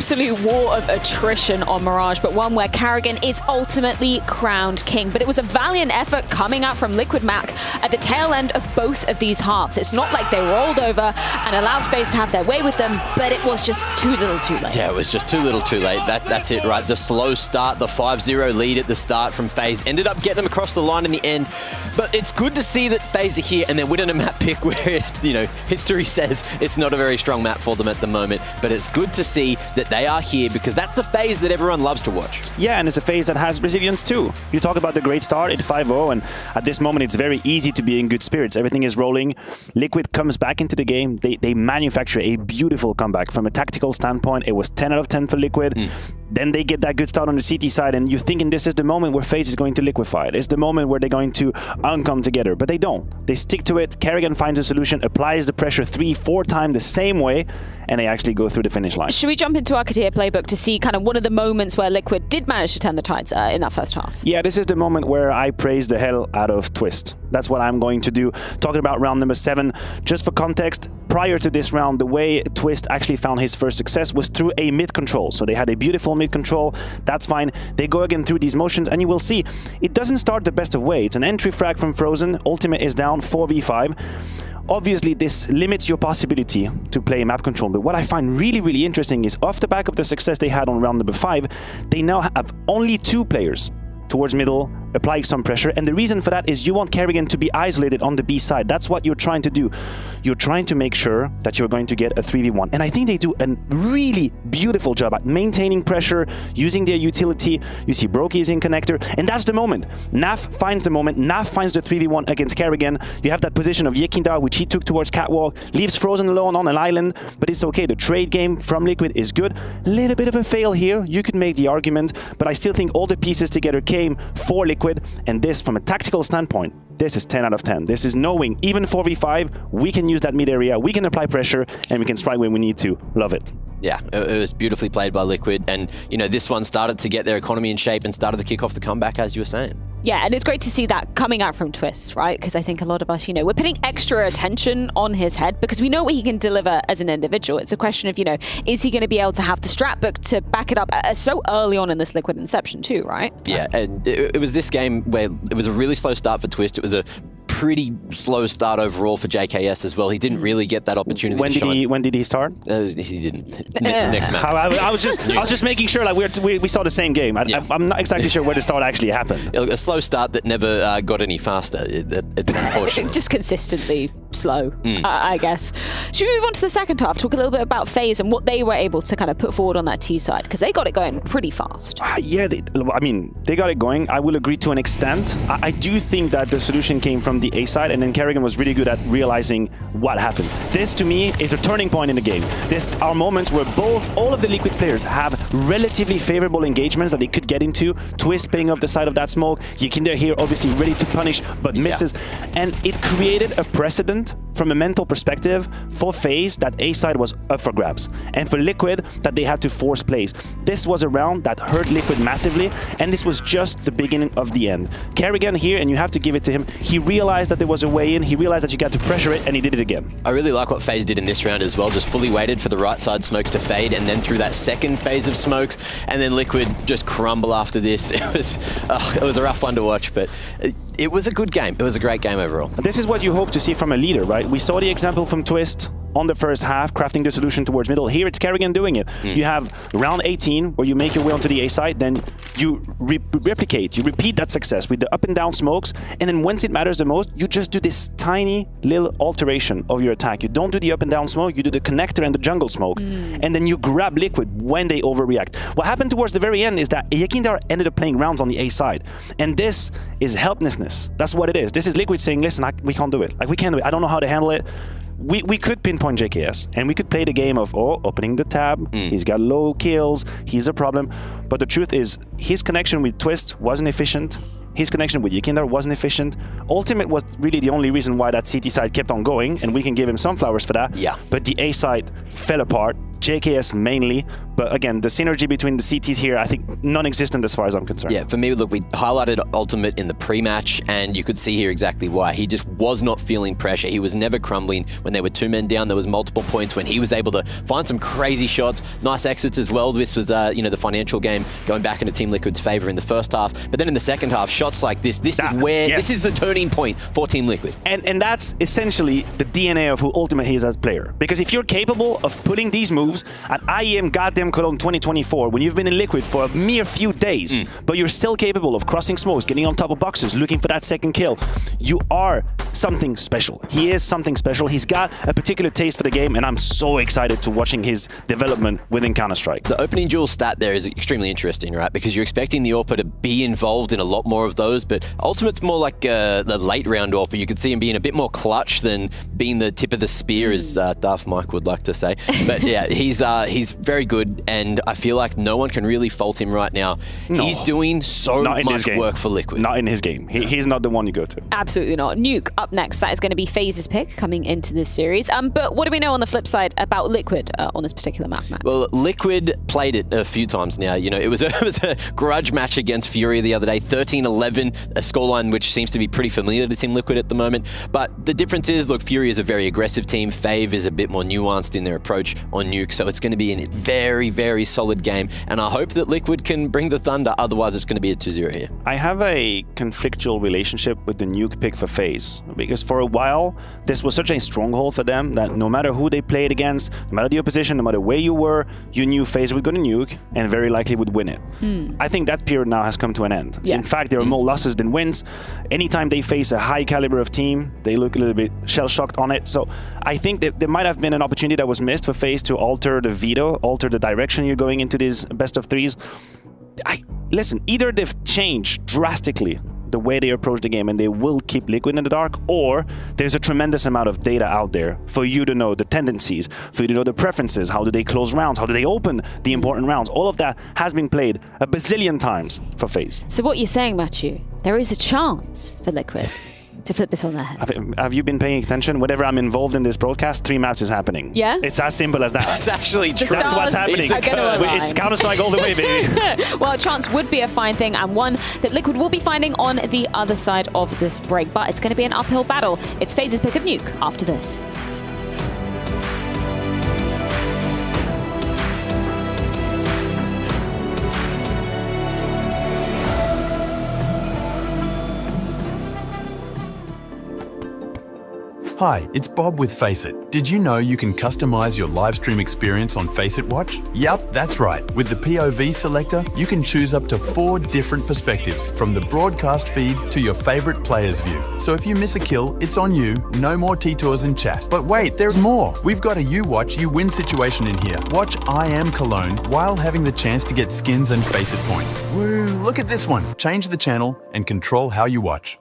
absolute war of attrition on Mirage, but one where Karrigan is ultimately crowned king. But it was a valiant effort coming out from Liquid Mac at the tail end of both of these halves. It's not like they rolled over and allowed FaZe to have their way with them, but it was just too little too late. Yeah, it was just too little too late. That's it, right? The slow start, the 5-0 lead at the start from FaZe ended up getting them across the line in the end. But it's good to see that FaZe are here and they're winning a map pick where, you know, history says it's not a very strong map for them at the moment. But it's good to see that they are here because that's the FaZe that everyone loves to watch. Yeah, and it's a FaZe that has resilience too. You talk about the great start at 5-0, and at this moment it's very easy to be in good spirits. Everything is rolling. Liquid comes back into the game. They manufacture a beautiful comeback. From a tactical standpoint, it was 10 out of 10 for Liquid. Then they get that good start on the CT side, and you're thinking this is the moment where FaZe is going to liquefy. It's the moment where they're going to uncome together, but they don't. They stick to it. Karrigan finds a solution, applies the pressure 3-4 times the same way, and they actually go through the finish line. Should we jump into our Katia playbook to see kind of one of the moments where Liquid did manage to turn the tides in that first half? Yeah, this is the moment where I praise the hell out of Twistzz. That's what I'm going to do. Talking about round number 7, just for context, prior to this round, the way Twistzz actually found his first success was through a mid control. So they had a beautiful mid control. That's fine. They go again through these motions, and you will see it doesn't start the best of way. It's an entry frag from Frozen. Ultimate is down 4v5. Obviously, this limits your possibility to play map control. But what I find really, really interesting is off the back of the success they had on round number 5, they now have only 2 players towards middle, applying some pressure. And the reason for that is you want Karrigan to be isolated on the B side. That's what you're trying to do. You're trying to make sure that you're going to get a 3v1. And I think they do a really beautiful job at maintaining pressure, using their utility. You see Brokey is in connector, and that's the moment. Naf finds the moment. Naf finds the 3v1 against Karrigan. You have that position of Yekindar, which he took towards Catwalk, leaves Frozen alone on an island, but it's okay. The trade game from Liquid is good. A little bit of a fail here. You could make the argument, but I still think all the pieces together came for Liquid. And this, from a tactical standpoint, this is 10 out of 10. This is knowing, even 4v5, we can use that mid area, we can apply pressure, and we can strike when we need to. Love it. Yeah, it was beautifully played by Liquid. And, you know, this one started to get their economy in shape and started to kick off the comeback, as you were saying. Yeah, and it's great to see that coming out from Twistzz, right? Because I think a lot of us, you know, we're putting extra attention on his head because we know what he can deliver as an individual. It's a question of, you know, is he going to be able to have the strat book to back it up so early on in this Liquid inception too, right? Yeah, and it was this game where it was a really slow start for Twistzz. It was a pretty slow start overall for JKS as well. He didn't really get that opportunity. When did he start? He didn't. Next map. I was just making sure like we saw the same game. I'm not exactly sure where the start actually happened. A slow start that never got any faster. It's unfortunate. Just consistently slow, I guess. Should we move on to the second half? Talk a little bit about FaZe and what they were able to kind of put forward on that T side, because they got it going pretty fast. Yeah, they got it going. I will agree to an extent. I do think that the solution came from the A side, and then Karrigan was really good at realizing what happened. This, to me, is a turning point in the game. This are moments where all of the Liquid players have relatively favorable engagements that they could get into. Twistzz playing off the side of that smoke. Yekindar here, obviously ready to punish, but misses. And it created a precedent from a mental perspective for FaZe that A side was up for grabs, and for Liquid that they had to force plays. This was a round that hurt Liquid massively, and this was just the beginning of the end. Karrigan here, and you have to give it to him, he realized that there was a way in, he realized that you got to pressure it, and he did it again. I really like what FaZe did in this round as well, just fully waited for the right side smokes to fade, and then through that second phase of smokes, and then Liquid just crumble after this. It was a rough one to watch, but it was a good game. It was a great game overall. This is what you hope to see from a leader, right? We saw the example from Twistzz on the first half, crafting the solution towards middle. Here it's Karrigan doing it. You have round 18 where you make your way onto the A side, then you replicate, you repeat that success with the up and down smokes, and then once it matters the most, you just do this tiny little alteration of your attack. You don't do the up and down smoke, you do the connector and the jungle smoke, and then you grab Liquid when they overreact. What happened towards the very end is that Yekindar ended up playing rounds on the A side, and this is helplessness. That's what it is. This is Liquid saying, listen, we can't do it. Like, we can't do it. I don't know how to handle it. We could pinpoint JKS, and we could play the game of, opening the tab, he's got low kills, he's a problem. But the truth is, his connection with Twistzz wasn't efficient. His connection with Yekindar wasn't efficient. Ultimate was really the only reason why that CT side kept on going, and we can give him some flowers for that. Yeah. But the A side fell apart. JKS mainly, but But again, the synergy between the CTs here, I think non-existent as far as I'm concerned. Yeah, for me, look, we highlighted Ultimate in the pre-match, and you could see here exactly why. He just was not feeling pressure. He was never crumbling when there were 2 men down. There was multiple points when he was able to find some crazy shots, nice exits as well. This was, the financial game going back into Team Liquid's favor in the first half. But then in the second half, shots like this is where, this is the turning point for Team Liquid. And that's essentially the DNA of who Ultimate he is as a player. Because if you're capable of putting these moves at IEM goddamn Cologne 2024, when you've been in Liquid for a mere few days, but you're still capable of crossing smokes, getting on top of boxes, looking for that second kill, you are something special. He is something special. He's got a particular taste for the game, and I'm so excited to watching his development within Counter-Strike. The opening duel stat there is extremely interesting, right? Because you're expecting the AWPer to be involved in a lot more of those, but Ultimate's more like the late round AWPer. You could see him being a bit more clutch than being the tip of the spear, as Darth Mike would like to say. But yeah, he's very good, and I feel like no one can really fault him right now. No. He's doing so much work for Liquid. Not in his game. He's not the one you go to. Absolutely not. Nuke up next. That is going to be FaZe's pick coming into this series. But what do we know on the flip side about Liquid on this particular map, Matt? Well, Liquid played it a few times now. You know, it was a grudge match against Fury the other day, 13-11, a scoreline which seems to be pretty familiar to Team Liquid at the moment. But the difference is, look, Fury is a very aggressive team. FaZe is a bit more nuanced in their approach on Nuke, so it's going to be a very, very solid game. And I hope that Liquid can bring the thunder. Otherwise, it's going to be a 2-0 here. I have a conflictual relationship with the Nuke pick for FaZe, because for a while, this was such a stronghold for them that no matter who they played against, no matter the opposition, no matter where you were, you knew FaZe would go to Nuke and very likely would win it. I think that period now has come to an end. Yeah. In fact, there are more losses than wins. Anytime they face a high caliber of team, they look a little bit shell-shocked on it. So I think that there might have been an opportunity that was missed for FaZe to alter the veto, alter the direction you're going into these best of threes. Listen, either they've changed drastically the way they approach the game and they will keep Liquid in the dark, or there's a tremendous amount of data out there for you to know the tendencies, for you to know the preferences, how do they close rounds, how do they open the important rounds. All of that has been played a bazillion times for FaZe. So what you're saying, Matthew, there is a chance for Liquid to flip this on their head. Have you been paying attention? Whenever I'm involved in this broadcast, 3 maps is happening. Yeah? It's as simple as that. That's actually true. That's what's happening. It's Counter-Strike all the way, baby. Well, a chance would be a fine thing, and one that Liquid will be finding on the other side of this break. But it's going to be an uphill battle. It's FaZe's pick of Nuke after this. Hi, it's Bob with FaceIt. Did you know you can customize your live stream experience on FaceIt Watch? Yup, that's right. With the POV selector, you can choose up to 4 different perspectives, from the broadcast feed to your favorite player's view. So if you miss a kill, it's on you, no more T-Tours and chat. But wait, there's more. We've got a you watch, you win situation in here. Watch IEM Cologne while having the chance to get skins and FaceIt points. Woo, look at this one. Change the channel and control how you watch.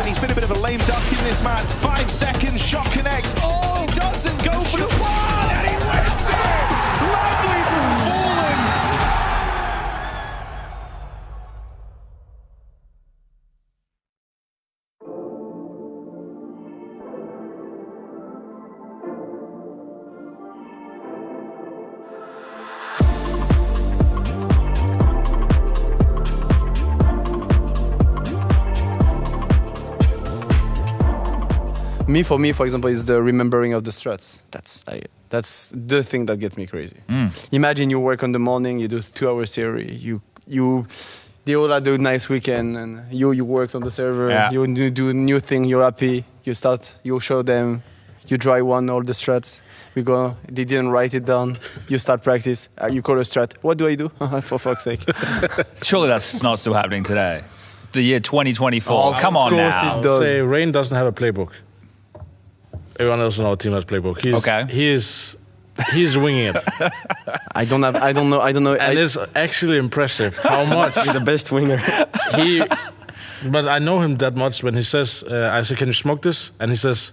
He's been a bit of a lame duck in this match. 5 seconds, shot connects. Oh, he doesn't go for the one, and he wins it! Lovely from Fallen. For me, for example, is the remembering of the struts. That's the thing that gets me crazy. Imagine you work on the morning, you do 2-hour theory, they all had a nice weekend, and you worked on the server, you do a new thing, you're happy, you show them, you try all the struts, they didn't write it down, you start practice, you call a strat, what do I do? For fuck's sake. Surely that's not still happening today. The year 2024, come on now. Of course it does. Say Rain doesn't have a playbook. Everyone else on our team has playbook. He's winging it. I don't know. And it's actually impressive how much. He's the best winger. But I know him that much when he says, I say, can you smoke this? And he says,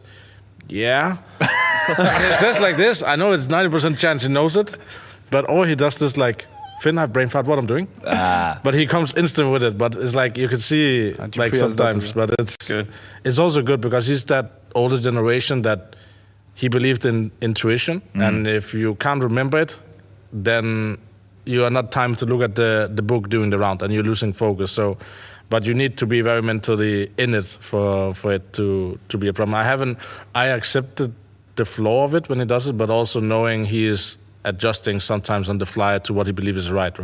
yeah. He says like this. I know it's 90% chance he knows it. but or he does this like, Finn, I brain fart what I'm doing. But he comes instant with it. But it's like you can see like sometimes, but it's also good because he's that older generation that he believed in intuition, and if you can't remember it, then you are not time to look at the book during the round, and you're losing focus. So, but you need to be very mentally in it for it to be a problem. I accepted the flaw of it when he does it, but also knowing he is adjusting sometimes on the fly to what he believes is right.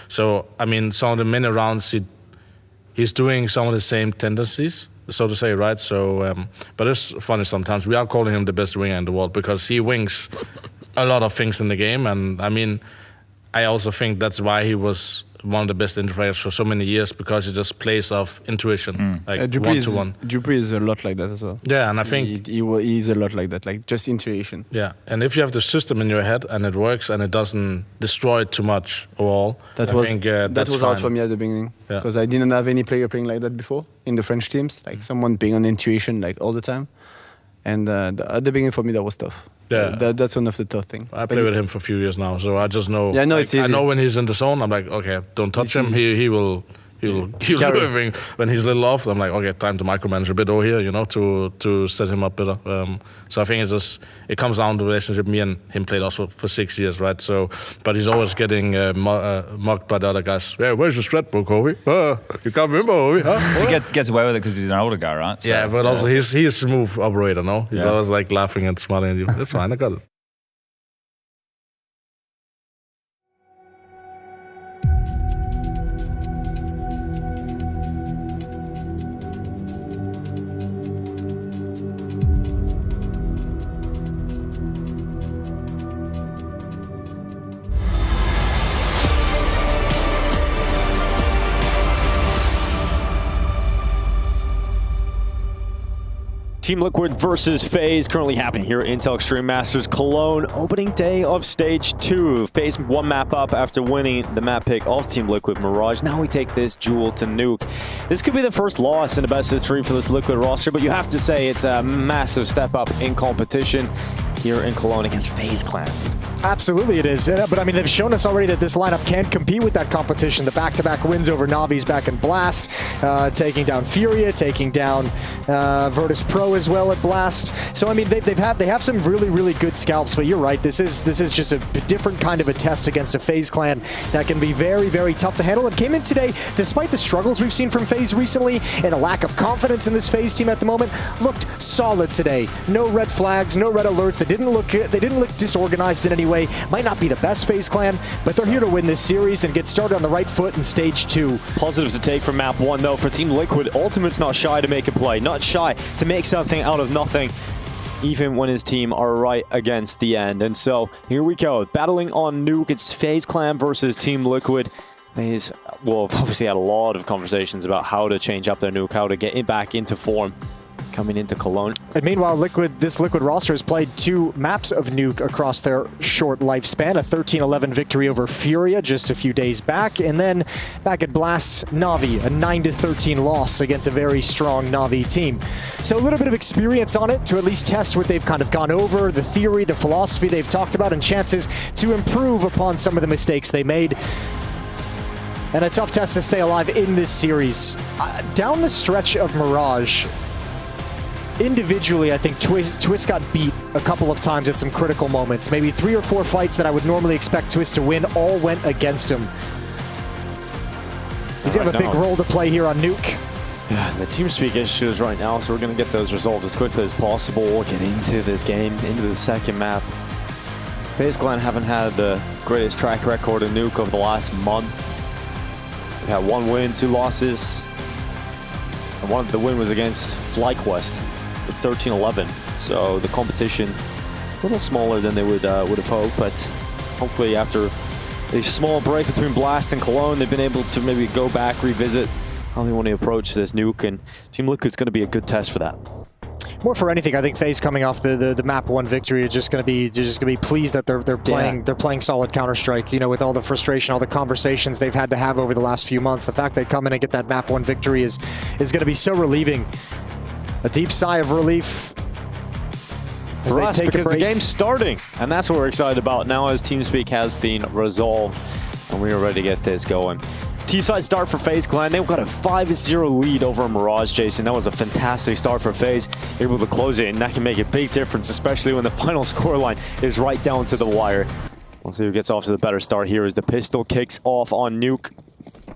So, I mean, some of the many rounds he's doing some of the same tendencies, so to say, right? So, but it's funny sometimes. We are calling him the best winger in the world because he wings a lot of things in the game. And I mean, I also think that's why he was one of the best interfaces for so many years, because he just plays off intuition, like one-to-one. Dupree is a lot like that as well. Yeah, and I think he's a lot like that, like just intuition. Yeah, and if you have the system in your head and it works and it doesn't destroy too much overall, that I think that was fine. hard for me at the beginning because I didn't have any player playing like that before in the French teams, like someone being on intuition like all the time. And at the beginning for me that was tough. Yeah, that's one of the tough things. I play with him for a few years now, so I just know. Yeah, no, it's easy. I know when he's in the zone, I'm like, okay, don't touch him. He will do everything. When he's a little off, I'm like, okay, time to micromanage a bit over here, to set him up better. So I think it comes down to the relationship. Me and him played also for 6 years, right? So, but he's always getting mocked by the other guys. Yeah, where's your strat book, Ovi? You can't remember, Ovi? Huh? He gets away with it because he's an older guy, right? So, yeah, but also he's a smooth operator, no? He's always like laughing and smiling at you. That's fine, I got it. Team Liquid versus FaZe currently happening here at Intel Extreme Masters Cologne. Opening day of Stage 2. FaZe one map up after winning the map pick of Team Liquid Mirage. Now we take this duel to Nuke. This could be the first loss in the best of 3 for this Liquid roster, but you have to say it's a massive step up in competition here in Cologne against FaZe Clan. Absolutely it is, but I mean, they've shown us already that this lineup can compete with that competition. The back-to-back wins over Navi's back in Blast, taking down Furia, taking down Virtus Pro as well at Blast. So I mean, they have some really, really good scalps, but you're right, this is just a different kind of a test against a FaZe Clan that can be very, very tough to handle. It came in today, despite the struggles we've seen from FaZe recently and the lack of confidence in this FaZe team at the moment, looked solid today. No red flags, no red alerts. They didn't look disorganized in any way. Might not be the best FaZe Clan, but they're here to win this series and get started on the right foot in Stage 2. Positives to take from map 1 though for Team Liquid. Ultimate's not shy to make a play, not shy to make something out of nothing, even when his team are right against the end. And so here we go, battling on Nuke. It's FaZe Clan versus Team Liquid. FaZe will obviously had a lot of conversations about how to change up their Nuke, how to get it back into form coming into Cologne. And meanwhile, this Liquid roster has played 2 maps of Nuke across their short lifespan. A 13-11 victory over Furia just a few days back, and then back at Blast, Navi, a 9-13 loss against a very strong Navi team. So a little bit of experience on it to at least test what they've kind of gone over, the theory, the philosophy they've talked about, and chances to improve upon some of the mistakes they made. And a tough test to stay alive in this series. Down the stretch of Mirage, individually, I think Twistzz got beat a couple of times at some critical moments. Maybe 3 or 4 fights that I would normally expect Twistzz to win all went against him. He's going to have a big role to play here on Nuke. Yeah, the TeamSpeak issues right now, so we're going to get those resolved as quickly as possible. We'll get into this game, into the second map. FaZe Clan haven't had the greatest track record in Nuke over the last month. They've had 1 win, 2 losses. And one of the win was against FlyQuest. 13-11, so the competition a little smaller than they would have hoped, but hopefully after a small break between Blast and Cologne, they've been able to maybe go back, revisit how they want to approach this Nuke, and Team Liquid's going to be a good test for that. More for anything, I think FaZe coming off the map 1 victory are just going to be pleased that they're playing solid Counter-Strike. You know, with all the frustration, all the conversations they've had to have over the last few months, the fact they come in and get that map 1 victory is going to be so relieving. A deep sigh of relief For us, because the game's starting, and that's what we're excited about now as TeamSpeak has been resolved, and we are ready to get this going. T-side start for FaZe Clan. They've got a 5-0 lead over Mirage, Jason. That was a fantastic start for FaZe. Able to close it, and that can make a big difference, especially when the final scoreline is right down to the wire. Let's see who gets off to the better start here as the pistol kicks off on Nuke.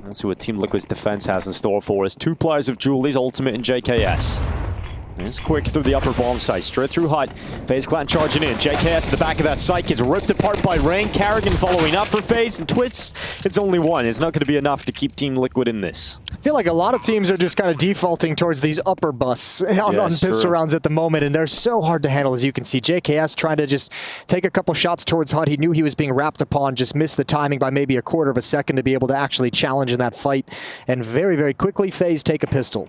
Let's see what Team Liquid's defense has in store for us. Two players of Julie's Ultimate and JKS. It's quick through the upper bomb site, straight through hut. FaZe Clan charging in. JKS at the back of that site gets ripped apart by Rain. Karrigan following up for FaZe, and Twistzz, it's only one. It's not going to be enough to keep Team Liquid in this. I feel like a lot of teams are just kind of defaulting towards these upper busts on pistol rounds at the moment, and they're so hard to handle, as you can see. JKS trying to just take a couple shots towards hut. He knew he was being wrapped upon, just missed the timing by maybe a quarter of a second to be able to actually challenge in that fight. And very, very quickly, FaZe take a pistol.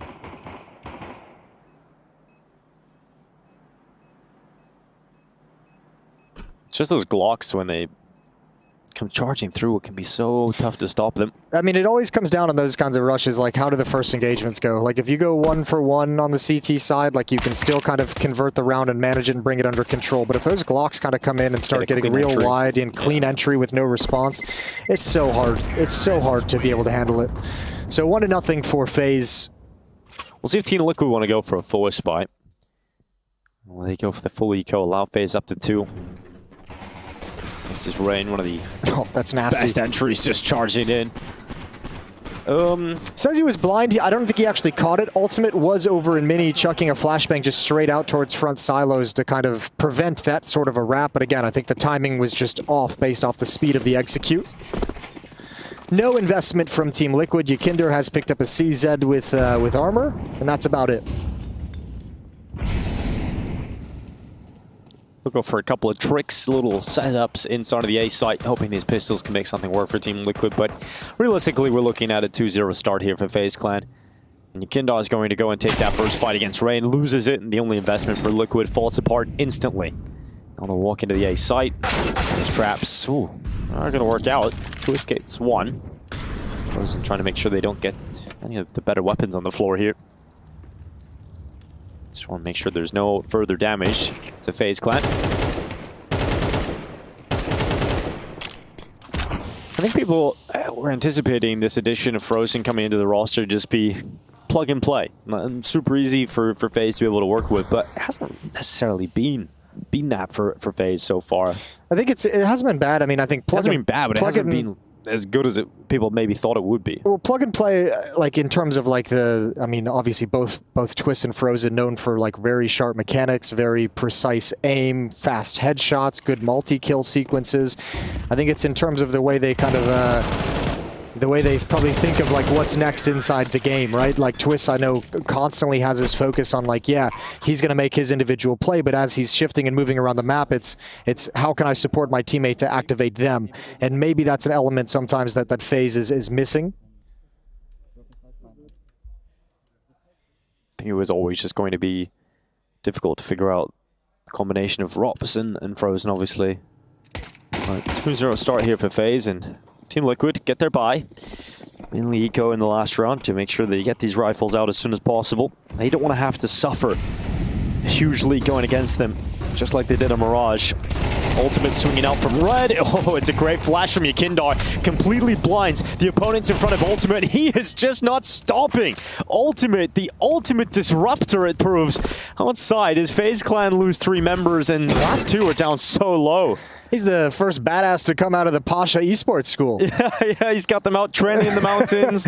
It's just those Glocks, when they come charging through, it can be so tough to stop them. I mean, it always comes down on those kinds of rushes, like how do the first engagements go? Like if you go 1-for-1 on the CT side, like you can still kind of convert the round and manage it and bring it under control. But if those Glocks kind of come in and start getting real wide and clean entry with no response, it's so hard. It's so hard to be able to handle it. So 1-0 for FaZe. We'll see if Team Liquid want to go for a force spy. Will they go for the full eco, allow FaZe up to 2? This is Rain, one of the that's nasty. Best entries, just charging in. Says he was blind. I don't think he actually caught it. Ultimate was over in mini, chucking a flashbang just straight out towards front silos to kind of prevent that sort of a wrap. But again, I think the timing was just off based off the speed of the execute. No investment from Team Liquid. Yakinder has picked up a CZ with armor, and that's about it. We'll go for a couple of tricks, little setups inside of the A site, hoping these pistols can make something work for Team Liquid. But realistically, we're looking at a 2-0 start here for FaZe Clan. And Yakinder is going to go and take that first fight against Rain, loses it, and the only investment for Liquid falls apart instantly. Now they'll walk into the A site. These traps, are going to work out. Twistzz gets one. FaZe trying to make sure they don't get any of the better weapons on the floor here. Just want to make sure there's no further damage to FaZe Clan. I think people were anticipating this addition of Frozen coming into the roster to just be plug and play. Super easy for FaZe to be able to work with, but it hasn't necessarily been that for FaZe so far. I think it hasn't been bad. I mean, I think it hasn't been bad, but it hasn't been as good as people maybe thought it would be. Well, plug and play, like in terms of like I mean, obviously both Twistzz and Frozen known for like very sharp mechanics, very precise aim, fast headshots, good multi-kill sequences. I think it's in terms of the way they kind of the way they probably think of like what's next inside the game, right? Like Twistzz, I know, constantly has his focus on like, yeah, he's going to make his individual play, but as he's shifting and moving around the map, it's how can I support my teammate to activate them? And maybe that's an element sometimes that FaZe is missing. I think it was always just going to be difficult to figure out the combination of Rops and Frozen, obviously. But 2-0 start here for FaZe, and Team Liquid get their buy. Mainly eco in the last round to make sure they get these rifles out as soon as possible. They don't want to have to suffer a huge lead going against them, just like they did on Mirage. Ultimate swinging out from red. Oh, it's a great flash from Yakinder. Completely blinds the opponents in front of Ultimate. He is just not stopping. Ultimate, the ultimate disruptor, it proves. Outside, as FaZe Clan lose 3 members, and the last 2 are down so low. He's the first badass to come out of the Pasha esports school. Yeah, he's got them out training in the mountains,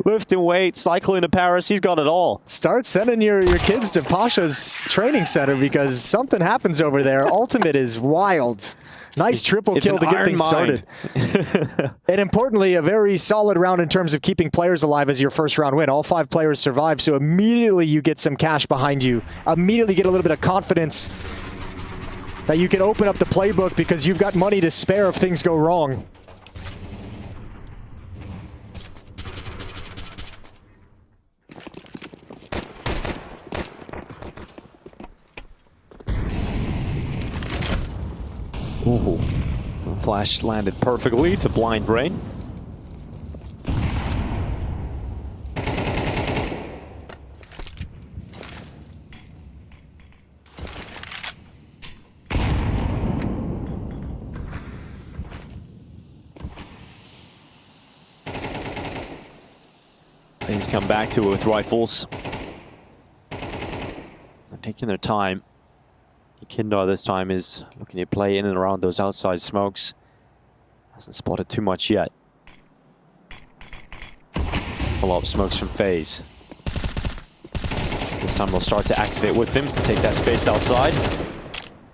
lifting weights, cycling to Paris. He's got it all. Start sending your kids to Pasha's training center because something happens over there. Ultimate is wild. Nice triple kill to get things started. And importantly, a very solid round in terms of keeping players alive as your first round win. All 5 players survive, so immediately you get some cash behind you. Immediately get a little bit of confidence that you can open up the playbook because you've got money to spare if things go wrong. Ooh. Flash landed perfectly to blind Rain. Things come back to it with rifles. They're taking their time. Kindar this time is looking to play in and around those outside smokes. Hasn't spotted too much yet. Follow-up smokes from FaZe. This time they'll start to activate with him, take that space outside.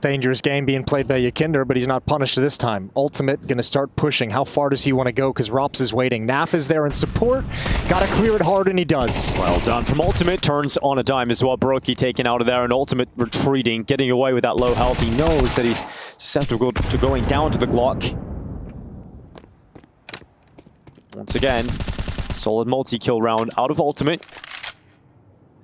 Dangerous game being played by Yakinder, but he's not punished this time. Ultimate gonna start pushing. How far does he want to go? Because Rops is waiting. Naf is there in support. Gotta clear it hard, and he does. Well done from Ultimate. Turns on a dime as well. Brokey taken out of there, and Ultimate retreating, getting away with that low health. He knows that he's susceptible to going down to the Glock. Once again, solid multi-kill round out of Ultimate.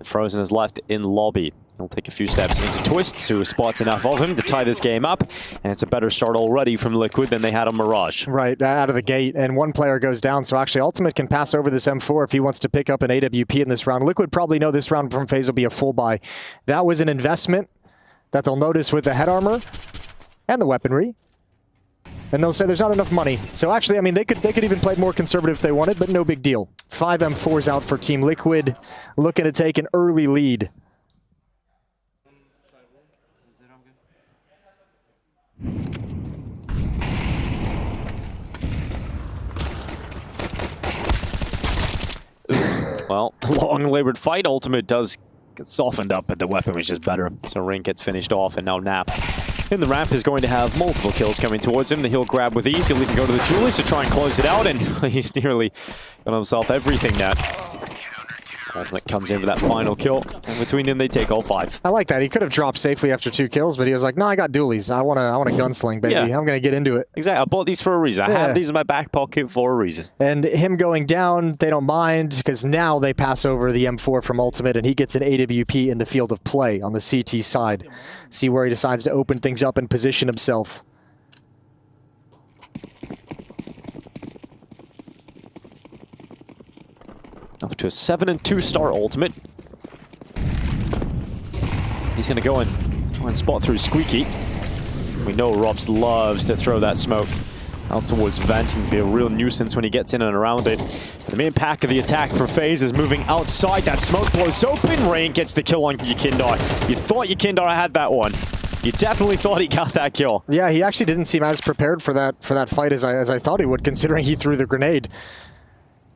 Frozen is left in lobby. He'll take a few steps into Twistzz, who spots enough of him to tie this game up. And it's a better start already from Liquid than they had on Mirage. Right, out of the gate. And one player goes down. So actually, Ultimate can pass over this M4 if he wants to pick up an AWP in this round. Liquid probably know this round from FaZe will be a full buy. That was an investment that they'll notice with the head armor and the weaponry. And they'll say there's not enough money. So actually, I mean, they could even play more conservative if they wanted, but no big deal. 5 M4s out for Team Liquid, looking to take an early lead. Well, long-labored fight. Ultimate does get softened up, but the weapon was just better. So Ring gets finished off, and now Nap in the ramp is going to have multiple kills coming towards him that he'll grab with ease. He'll even go to the Julius to try and close it out, and he's nearly got himself everything now. Ultimate comes in for that final kill, and between them they take all 5. I like that. He could have dropped safely after 2 kills, but he was like, no, I got dualies. I want a gunsling, baby. Yeah. I'm going to get into it. Exactly. I bought these for a reason. I have these in my back pocket for a reason. And him going down, they don't mind, because now they pass over the M4 from Ultimate, and he gets an AWP in the field of play on the CT side. See where he decides to open things up and position himself. Off to a 7-2 start Ultimate. He's going to go and try and spot through Squeaky. We know Robs loves to throw that smoke out towards Vent and be a real nuisance when he gets in and around it. The main pack of the attack for FaZe is moving outside. That smoke blows open. Rain gets the kill on Yakindar. You thought Yakindar had that one. You definitely thought he got that kill. Yeah, he actually didn't seem as prepared for that fight as I thought he would, considering he threw the grenade.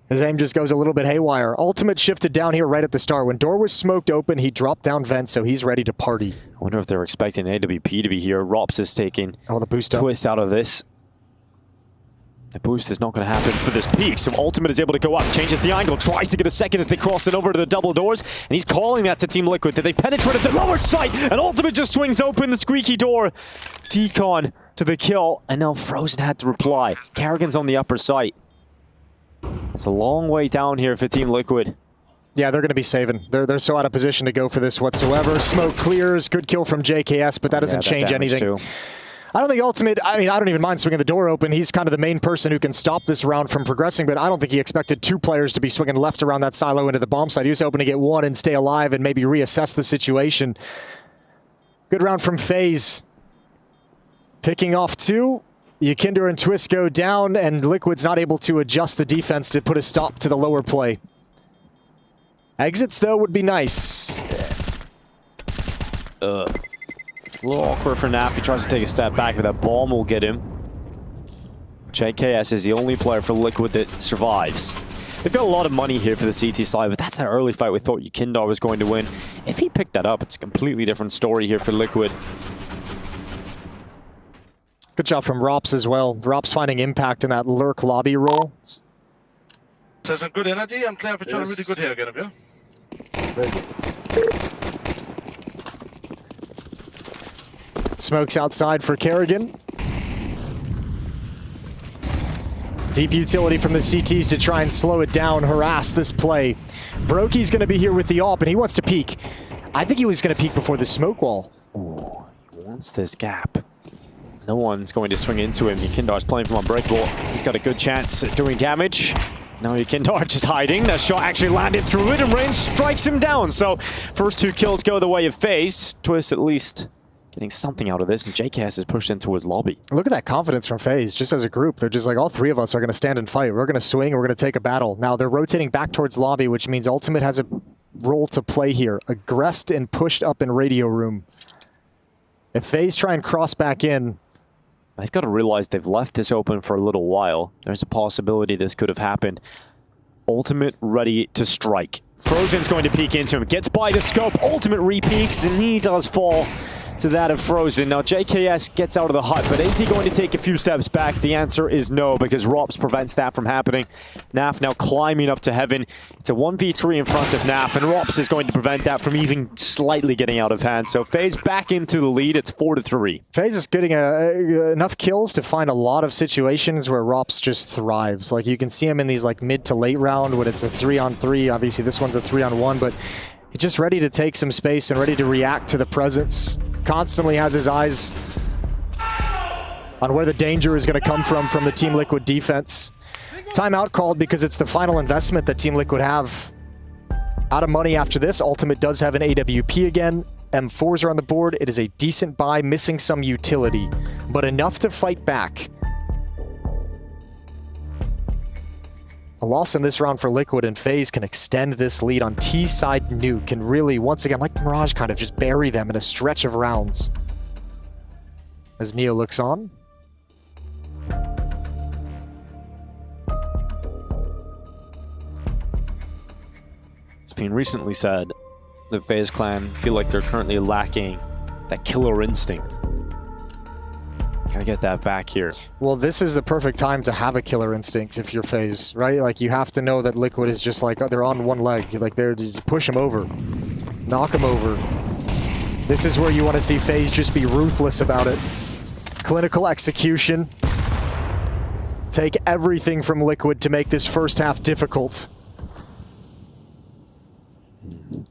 His aim just goes a little bit haywire. Ultimate shifted down here right at the start. When door was smoked open, he dropped down Vent, so he's ready to party. I wonder if they're expecting AWP to be here. Rops is taking the boost up. Twistzz out of this. The boost is not going to happen for this peak, so Ultimate is able to go up, changes the angle, tries to get a second as they cross it over to the double doors, and he's calling that to Team Liquid, that they've penetrated the lower site, and Ultimate just swings open the squeaky door. Decon to the kill, and now Frozen had to reply. Karrigan's on the upper site. It's a long way down here for Team Liquid. Yeah, they're going to be saving. They're so out of position to go for this whatsoever. Smoke clears, good kill from JKS, but that doesn't change anything. Too. I don't think Ultimate, I mean, I don't even mind swinging the door open. He's kind of the main person who can stop this round from progressing, but I don't think he expected 2 players to be swinging left around that silo into the bomb site. He was hoping to get 1 and stay alive and maybe reassess the situation. Good round from FaZe. Picking off 2. Yakinder and Twistzz go down, and Liquid's not able to adjust the defense to put a stop to the lower play. Exits, though, would be nice. A little awkward for Nap. He tries to take a step back, but that bomb will get him. JKS is the only player for Liquid that survives. They've got a lot of money here for the CT side, but that's an early fight we thought Yakindar was going to win. If he picked that up, it's a completely different story here for Liquid. Good job from Rops as well. Rops finding impact in that lurk lobby role. So some good energy. I'm clear for trying really good here again, of you. Smokes outside for Karrigan. Deep utility from the CTs to try and slow it down, harass this play. Brokey's going to be here with the AWP, and he wants to peek. I think he was going to peek before the smoke wall. Ooh, he wants this gap. No one's going to swing into him. Yakindar's playing from Unbreakable. He's got a good chance at doing damage. Now Yakindar just hiding. That shot actually landed through it, and Rain strikes him down. So first 2 kills go the way of FaZe. Twistzz at least getting something out of this, and JKS is pushed into his lobby. Look at that confidence from FaZe, just as a group. They're just like, all three of us are going to stand and fight. We're going to swing, we're going to take a battle. Now they're rotating back towards lobby, which means Ultimate has a role to play here. Aggressed and pushed up in radio room. If FaZe try and cross back in, they've got to realize they've left this open for a little while. There's a possibility this could have happened. Ultimate ready to strike. Frozen's going to peek into him. Gets by the scope. Ultimate re-peeks, and he does fall to that of Frozen. Now JKS gets out of the hut, but is he going to take a few steps back? The answer is no, because Rops prevents that from happening. Naf now climbing up to heaven. It's a 1v3 in front of Naf, and Rops is going to prevent that from even slightly getting out of hand. So FaZe back into the lead. It's 4-3. FaZe is getting enough kills to find a lot of situations where Rops just thrives. Like you can see him in these like mid to late round when it's a 3-on-3. Obviously this one's a 3-on-1, but he's just ready to take some space and ready to react to the presence. Constantly has his eyes on where the danger is going to come from the Team Liquid defense. Timeout called because it's the final investment that Team Liquid have. Out of money after this. Ultimate does have an AWP again. M4s are on the board. It is a decent buy, missing some utility, but enough to fight back. A loss in this round for Liquid, and FaZe can extend this lead on T-side Nuke, can really, once again, like Mirage, kind of just bury them in a stretch of rounds. As Neo looks on. It's been recently said that FaZe Clan feel like they're currently lacking that killer instinct. Gotta get that back here. Well, this is the perfect time to have a killer instinct if you're FaZe, right? Like, you have to know that Liquid is just like, they're on one leg. Like, they're to push them over. Knock them over. This is where you want to see FaZe just be ruthless about it. Clinical execution. Take everything from Liquid to make this first half difficult.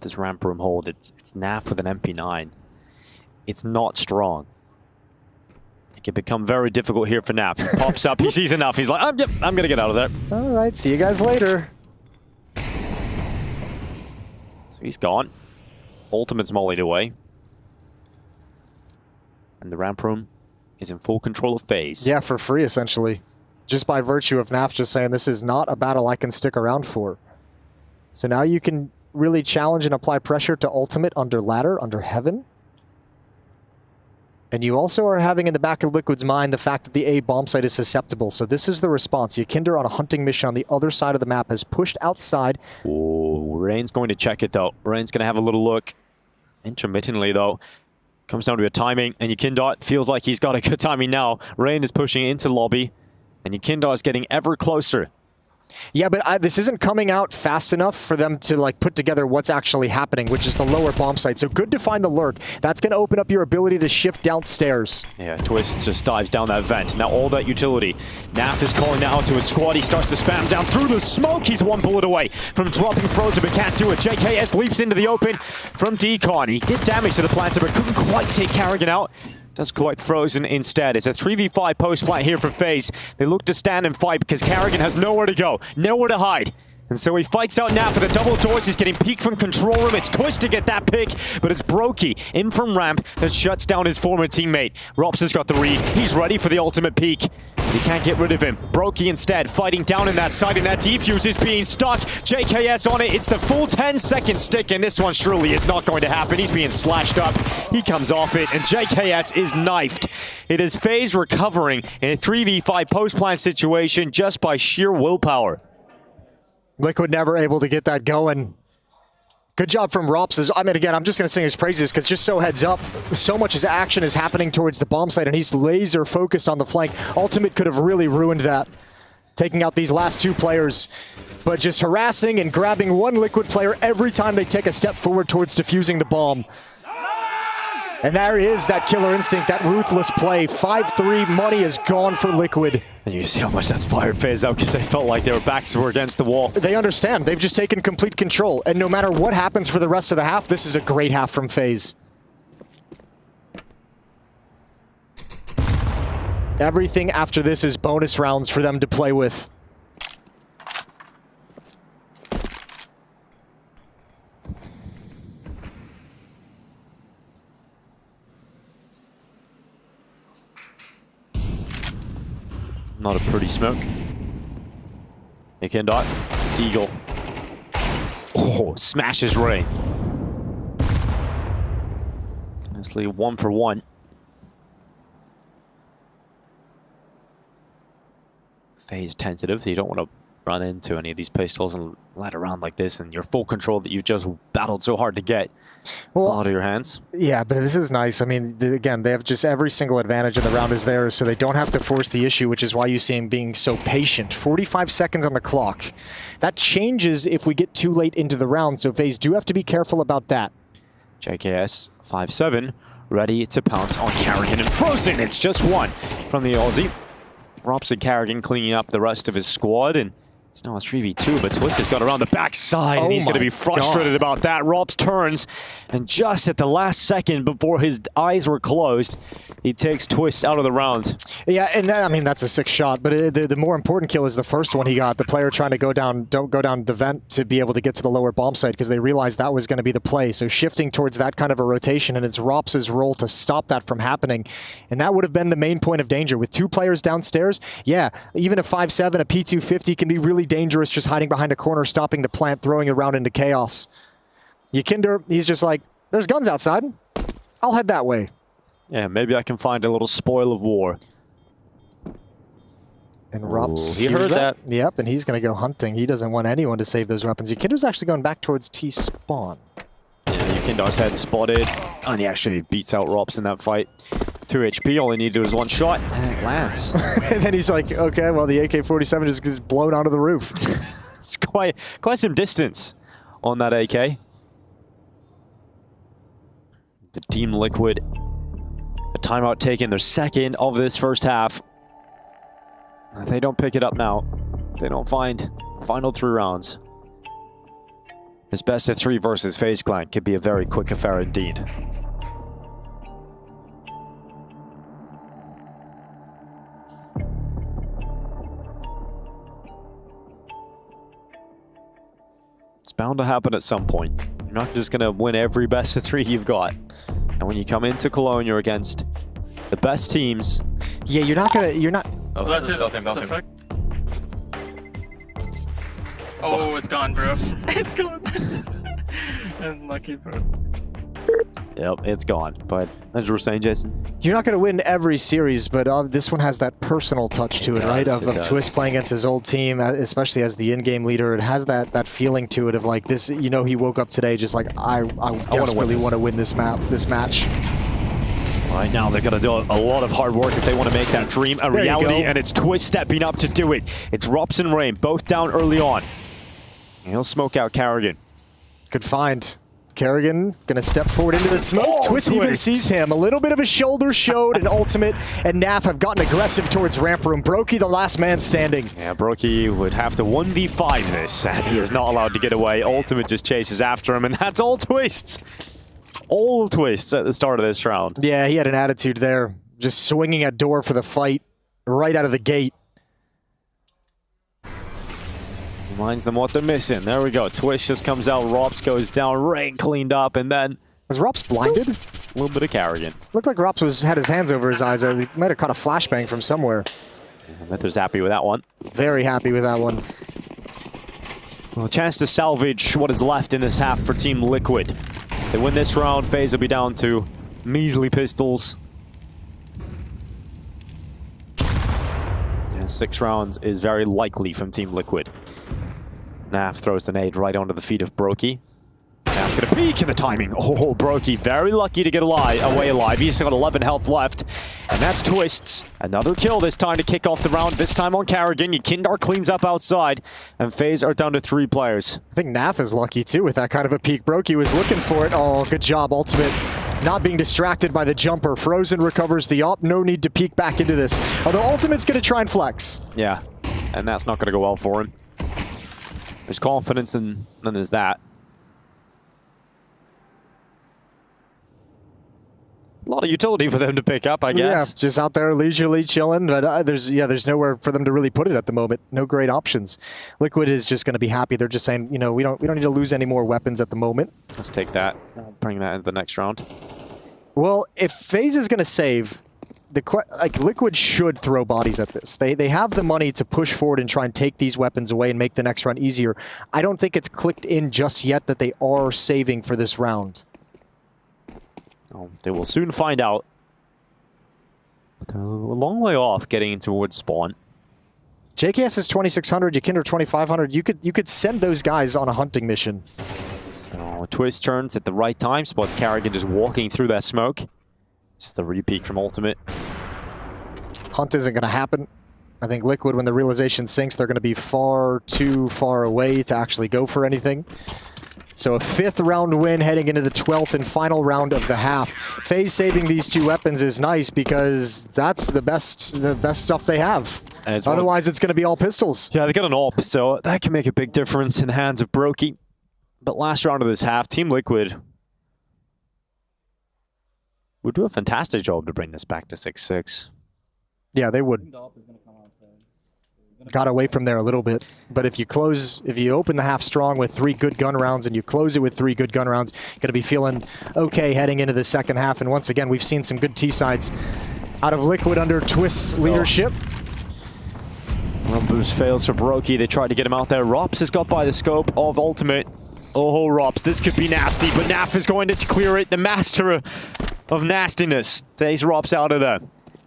This ramp room hold, it's Naf with an MP9. It's not strong. It can become very difficult here for Naf. He pops up, he sees enough. He's like, yep, I'm going to get out of there. All right, see you guys later. So he's gone. Ultimate's mollied away. And the ramp room is in full control of FaZe. Yeah, for free, essentially. Just by virtue of Naf just saying, this is not a battle I can stick around for. So now you can really challenge and apply pressure to Ultimate under ladder, under heaven. And you also are having in the back of Liquid's mind the fact that the A bomb site is susceptible. So this is the response. Yakinder on a hunting mission on the other side of the map has pushed outside. Ooh, Rain's going to check it though. Rain's going to have a little look. Intermittently though. Comes down to a timing, and Yakinder feels like he's got a good timing now. Rain is pushing into lobby, and Yakinder is getting ever closer. Yeah, but this isn't coming out fast enough for them to like put together what's actually happening, which is the lower bomb site. So good to find the lurk. That's going to open up your ability to shift downstairs. Yeah, Twistzz just dives down that vent. Now all that utility. Naf is calling that out to his squad. He starts to spam down through the smoke. He's one bullet away from dropping Frozen, but can't do it. JKS leaps into the open from Decon. He did damage to the planter, but couldn't quite take Karrigan out. Does collect Frozen instead. It's a 3v5 post-plant here for FaZe. They look to stand and fight because Karrigan has nowhere to go, nowhere to hide. And so he fights out now for the double doors. He's getting peeked from control room. It's Twistzz to get that pick, but it's Brokey in from ramp that shuts down his former teammate. Rops has got the read. He's ready for the ultimate peek. He can't get rid of him. Brokey instead fighting down in that side, and that defuse is being stuck. JKS on it. It's the full 10-second stick, and this one surely is not going to happen. He's being slashed up. He comes off it, and JKS is knifed. It is FaZe recovering in a 3v5 post-plant situation just by sheer willpower. Liquid never able to get that going. Good job from Rops. I mean, again, I'm just going to sing his praises because just so heads up, so much action is happening towards the bomb site, and he's laser focused on the flank. Ultimate could have really ruined that, taking out these last two players. But just harassing and grabbing one Liquid player every time they take a step forward towards defusing the bomb. And there is that killer instinct, that ruthless play. 5-3, money is gone for Liquid. And you see how much that's fired FaZe out because they felt like their backs were against the wall. They understand. They've just taken complete control. And no matter what happens for the rest of the half, this is a great half from FaZe. Everything after this is bonus rounds for them to play with. Not a pretty smoke. Ikendot. Deagle. Oh, smashes Ray. Honestly, 1 for 1. FaZe tentative, so you don't want to run into any of these pistols and let around like this, and your full control that you've just battled so hard to get out of your hands. Yeah, but this is nice. I mean, again, they have just every single advantage in the round is theirs, so they don't have to force the issue, which is why you see him being so patient. 45 seconds on the clock. That changes if we get too late into the round, so FaZe do have to be careful about that. JKS 5-7, ready to pounce on Karrigan and Frozen. It's just one from the Aussie. ropz and Karrigan cleaning up the rest of his squad, and it's now a 3v2, but Twistzz has got around the backside, and he's going to be frustrated about that. ropz turns, and just at the last second before his eyes were closed, he takes Twistzz out of the round. Yeah, and that, I mean, that's a sick shot, but the more important kill is the first one he got. The player trying to don't go down the vent to be able to get to the lower bomb site because they realized that was going to be the play. So shifting towards that kind of a rotation, and it's ropz' role to stop that from happening. And that would have been the main point of danger. With two players downstairs, yeah, even a 5-7, a P250 can be really dangerous just hiding behind a corner, stopping the plant, throwing the round into chaos. Yakinder, he's just like, there's guns outside. I'll head that way. Yeah, maybe I can find a little spoil of war. And ropz, he heard that. Yep, and he's going to go hunting. He doesn't want anyone to save those weapons. Yakinder's actually going back towards T-spawn. Yeah, Yakinder's head spotted, and he actually beats out ropz in that fight. 2 HP, all he needed was one shot, and it lands. And then he's like, okay, well, the AK-47 just gets blown out of the roof. It's quite some distance on that AK. The Team Liquid, a timeout taken, their second of this first half. If they don't pick it up now, they don't find the final 3 rounds. This best of 3 versus FaZe Clan could be a very quick affair indeed. It's bound to happen at some point. You're not just going to win every best of 3 you've got. And when you come into Cologne, you're against the best teams. Yeah, you're not... That's it. Oh, it's gone, bro. It's gone. Unlucky, bro. Yep, it's gone. But as you were saying, Jason, you're not going to win every series, but this one has that personal touch to it, right? Of Twistzz playing against his old team, especially as the in-game leader. It has that feeling to it of like this. You know, he woke up today just like I desperately want to win this match. Right now, they're going to do a lot of hard work if they want to make that dream a reality, and it's Twistzz stepping up to do it. It's ropz and Rain, both down early on. And he'll smoke out Karrigan. Good find. Karrigan gonna step forward into the smoke. Twistzz even sees him. A little bit of a shoulder showed, and Ultimate and Naf have gotten aggressive towards ramp room. Brokey, the last man standing. Yeah, Brokey would have to 1v5 this, and he is not allowed to get away. Ultimate just chases after him, and that's all Twistzz. All Twistzz at the start of this round. Yeah, he had an attitude there. Just swinging at door for the fight right out of the gate. Reminds them what they're missing. There we go. Twistzz just comes out. ropz goes down. Rain cleaned up, and then... Was ropz blinded? A little bit of Karrigan. Looked like ropz had his hands over his eyes. He might have caught a flashbang from somewhere. Myther's happy with that one. Very happy with that one. Well, a chance to salvage what is left in this half for Team Liquid. If they win this round, FaZe will be down to measly pistols. And 6 rounds is very likely from Team Liquid. Naf throws the nade right onto the feet of Brokey. Naf's gonna peek in the timing. Oh, Brokey very lucky to get away alive. He's got 11 health left. And that's Twistzz. Another kill this time to kick off the round, this time on Karrigan. Yakinder cleans up outside, and FaZe are down to 3 players. I think Naf is lucky too with that kind of a peek. Brokey was looking for it. Oh, good job, Ultimate. Not being distracted by the jumper. Frozen recovers the op. No need to peek back into this. Although Ultimate's gonna try and flex. Yeah, and that's not gonna go well for him. There's confidence, and then there's that. A lot of utility for them to pick up, I guess. Yeah, just out there leisurely chilling, but there's nowhere for them to really put it at the moment. No great options. Liquid is just going to be happy. They're just saying, you know, we don't need to lose any more weapons at the moment. Let's take that. I'll bring that into the next round. Well, if FaZe is going to save, like Liquid should throw bodies at this. They have the money to push forward and try and take these weapons away and make the next round easier. I don't think it's clicked in just yet that they are saving for this round. Oh, they will soon find out. But they're a long way off getting towards spawn. JKS is 2,600, Yakinder 2,500. You could send those guys on a hunting mission. So Twistzz turns at the right time. Spots Karrigan just walking through that smoke. It's the repeat from Ultimate. Hunt isn't going to happen. I think Liquid, when the realization sinks, they're going to be far too far away to actually go for anything. So a 5th round win heading into the 12th and final round of the half. FaZe saving these 2 weapons is nice because that's the best stuff they have. Otherwise, it's going to be all pistols. Yeah, they got an AWP, so that can make a big difference in the hands of Brokey. But last round of this half, Team Liquid would do a fantastic job to bring this back to 6-6. Yeah, they would. Got away from there a little bit. But if you open the half strong with 3 good gun rounds and you close it with 3 good gun rounds, you're going to be feeling okay heading into the second half. And once again, we've seen some good T-sides out of Liquid under Twistzz leadership. Run boost fails for Brokey. They tried to get him out there. Rops has got by the scope of Ultimate. Oh, Rops, this could be nasty, but Naf is going to clear it. The master of nastiness takes Rops out of there.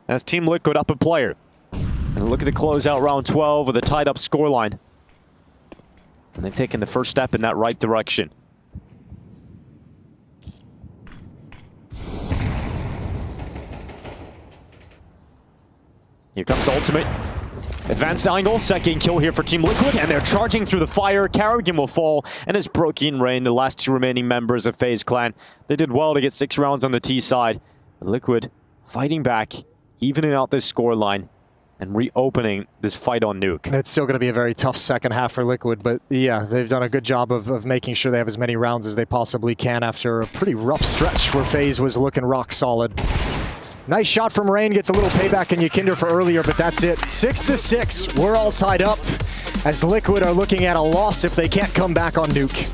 As Team Liquid up a player. And look at the closeout round 12 with a tied up scoreline. And they've taken the first step in that right direction. Here comes Ultimate. Advanced angle, second kill here for Team Liquid, and they're charging through the fire. Karrigan will fall, and it's Brokey and Rain, the last 2 remaining members of FaZe Clan. They did well to get 6 rounds on the T side. Liquid fighting back, evening out this scoreline, and reopening this fight on Nuke. It's still going to be a very tough second half for Liquid, but yeah, they've done a good job of making sure they have as many rounds as they possibly can after a pretty rough stretch where FaZe was looking rock solid. Nice shot from Rain, gets a little payback in Yakinder for earlier, but that's it. 6-6, we're all tied up as Liquid are looking at a loss if they can't come back on Nuke.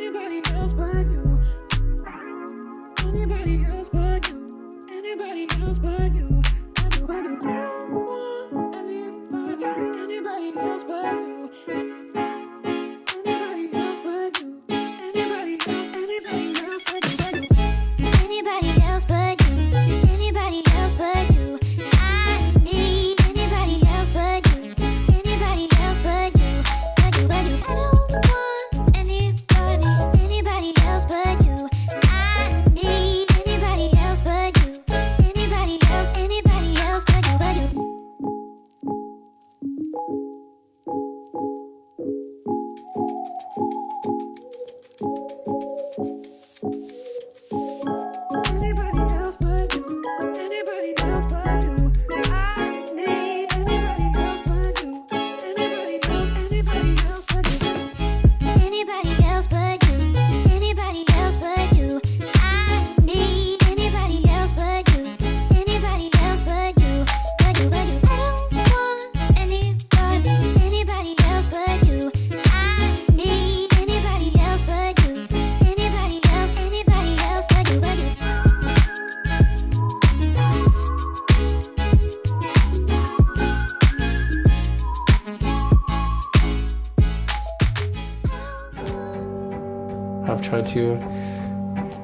Anybody else but you. Anybody else but you. Anybody else but you. I don't want anybody else but you. Anybody else but you. Anybody else but you. Anybody else but you. Anybody else but you. I need anybody else but you. Anybody else but you. I don't want anybody else but you. I need anybody else but you. Anybody else but you. Anybody else but you. Anybody else but you. I need anybody else but you. Anybody else but you. Anybody else but you. Anybody else but you. I need anybody else but you. Anybody else but you. I don't want anybody else but you. I need I've tried to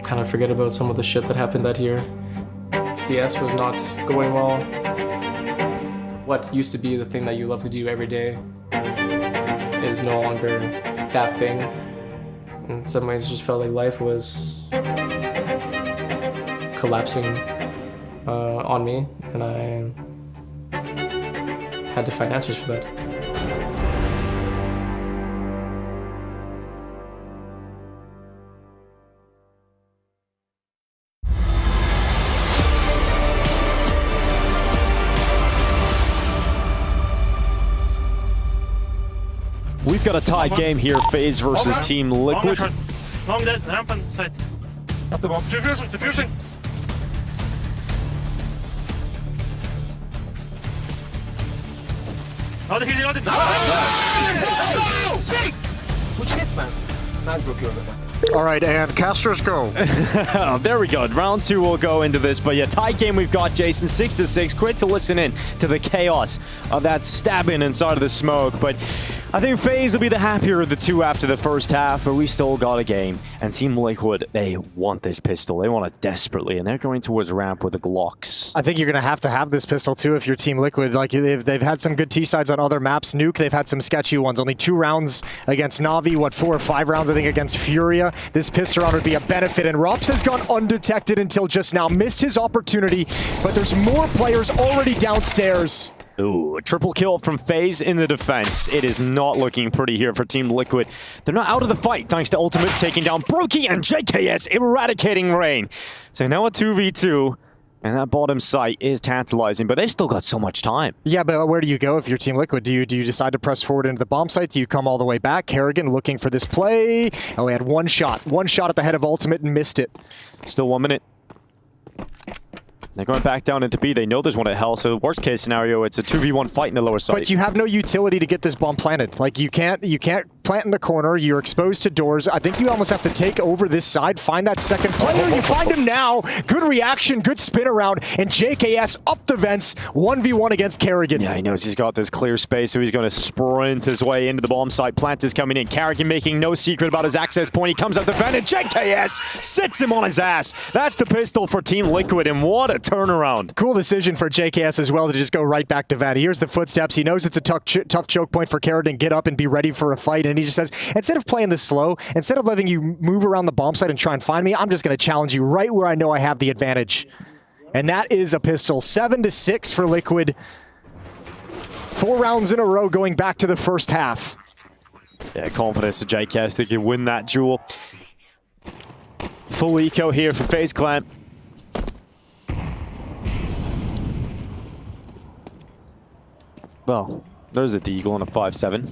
kind of forget about some of the shit that happened that year. CS was not going well. What used to be the thing that you love to do every day is no longer that thing. In some ways, it just felt like life was collapsing on me, and I had to find answers for that. We've got a tied game here, FaZe versus Team Liquid. Long dead, ramp on side. Up the bomb. Diffusing. Oh, defusing, oh, defusing. Good shit, man. Nice broke you over there. All right, and casters go. Oh, there we go. Round 2 will go into this. But yeah, tie game we've got, Jason, 6-6. Great to listen in to the chaos of that stabbing inside of the smoke. But I think FaZe will be the happier of the two after the first half, but we still got a game. And Team Liquid, they want this pistol. They want it desperately, and they're going towards ramp with the Glocks. I think you're going to have this pistol too if you're Team Liquid. Like they've had some good T-sides on other maps. Nuke, they've had some sketchy ones. Only 2 rounds against Na'Vi, 4 or 5 rounds I think against Furia. This pistol round would be a benefit, and Rops has gone undetected until just now. Missed his opportunity, but there's more players already downstairs. Ooh, a triple kill from FaZe in the defense. It is not looking pretty here for Team Liquid. They're not out of the fight thanks to Ultimate taking down Brokey and JKS eradicating Rain. So now a 2v2. And that bottom site is tantalizing, but they've still got so much time. Yeah, but where do you go if you're Team Liquid? Do you decide to press forward into the bomb site? Do you come all the way back? Karrigan looking for this play. Oh, he had one shot at the head of Ultimate and missed it. Still 1 minute. They're going back down into B. They know there's one at Hell, so worst case scenario, it's a 2v1 fight in the lower side. But you have no utility to get this bomb planted. Like, you can't plant in the corner. You're exposed to doors. I think you almost have to take over this side, find that second player. You find him now. Good reaction, good spin around, and JKS up the vents, 1v1 against Karrigan. Yeah, he knows he's got this clear space, so he's going to sprint his way into the bomb site. Plant is coming in. Karrigan making no secret about his access point. He comes up the vent, and JKS sits him on his ass. That's the pistol for Team Liquid, and what a turnaround. Cool decision for JKS as well to just go right back to vent. He hears the footsteps. He knows it's a tough choke point for Karrigan. Get up and be ready for a fight. And he just says, instead of playing this slow, instead of letting you move around the bomb site and try and find me, I'm just going to challenge you right where I know I have the advantage. And that is a pistol. 7-6 for Liquid. 4 rounds in a row going back to the first half. Yeah, confidence to JKS. They can win that duel. Full eco here for FaZe Clan. Well, there's a Deagle and a 5-7.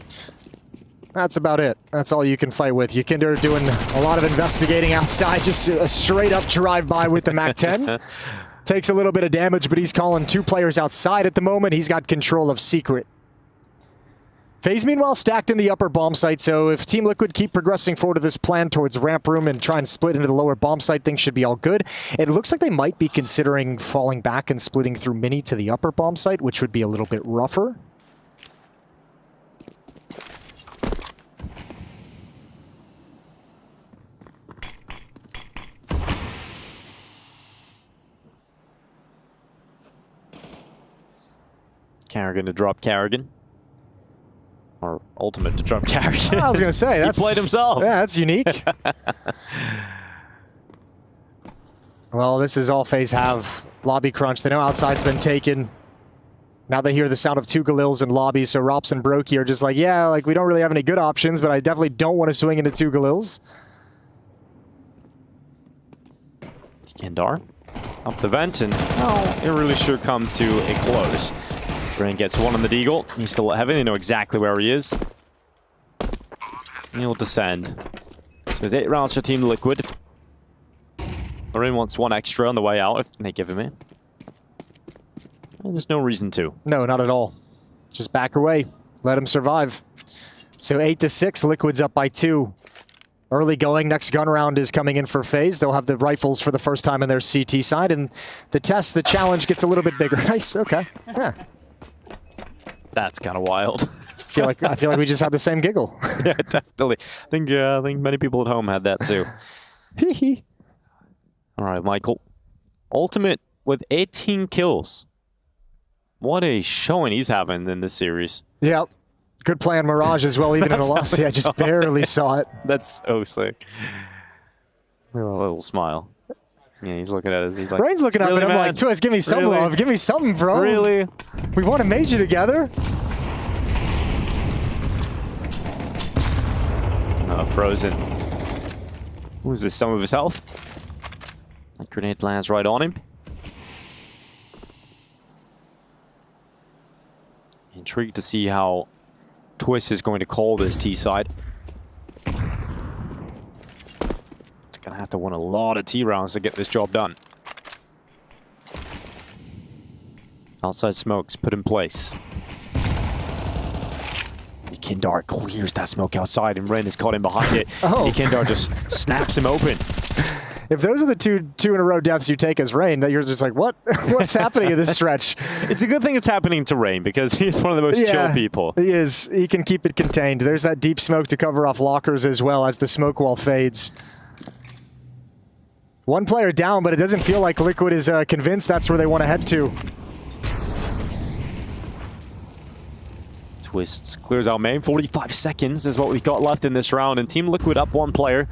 That's about it. That's all you can fight with. Yikinder doing a lot of investigating outside, just a straight up drive-by with the MAC-10. Takes a little bit of damage, but he's calling 2 players outside at the moment. He's got control of Secret. FaZe, meanwhile, stacked in the upper bomb site, so if Team Liquid keep progressing forward to this plan towards ramp room and try and split into the lower bomb site, things should be all good. It looks like they might be considering falling back and splitting through Mini to the upper bomb site, which would be a little bit rougher. Karrigan to drop Karrigan. Or Ultimate to drop Karrigan. I was going to say, that's... He played himself. Yeah, that's unique. Well, this is all FaZe have. Lobby crunch. They know outside's been taken. Now they hear the sound of 2 Galils in lobby, so Rops and Brokey are just like, yeah, like we don't really have any good options, but I definitely don't want to swing into 2 Galils. Kendar up the vent, and oh, it really should come to a close. Rain gets one on the Deagle. He's still at heaven. They know exactly where he is. And he'll descend. So it's 8 rounds for Team Liquid. Rain wants 1 extra on the way out if they give him it. And there's no reason to. No, not at all. Just back away. Let him survive. So 8-6, Liquid's up by 2. Early going, next gun round is coming in for FaZe. They'll have the rifles for the first time in their CT side, and the the challenge gets a little bit bigger. Nice, okay. Yeah. That's kind of wild. I feel like we just had the same giggle. Yeah, definitely. I think many people at home had that too. All right, Michael. Ultimate with 18 kills. What a showing he's having in this series. Yeah. Good play on Mirage as well, even in a loss. Yeah, just barely saw it. That's so sick. A little smile. Yeah, he's looking at us. He's like, Rain's looking up really, at him man? like, Twistzz, give me some Really? love. Give me something, bro. Really? We won a major together. Frozen. Loses some of his health. That grenade lands right on him. Intrigued to see how Twistzz is going to call this T side. It's gonna have to win a lot of T rounds to get this job done. Outside smokes put in place. Kindar clears that smoke outside, and Ren is caught in behind it. Kindar just snaps him open. If those are the two in a row deaths you take as Rain, that you're just like, what? What's happening in this stretch? It's a good thing it's happening to Rain because he's one of the most chill people. He is. He can keep it contained. There's that deep smoke to cover off lockers as well as the smoke wall fades. One player down, but it doesn't feel like Liquid is convinced that's where they want to head to. Twistzz clears out main. 45 seconds is what we've got left in this round, and Team Liquid up one player.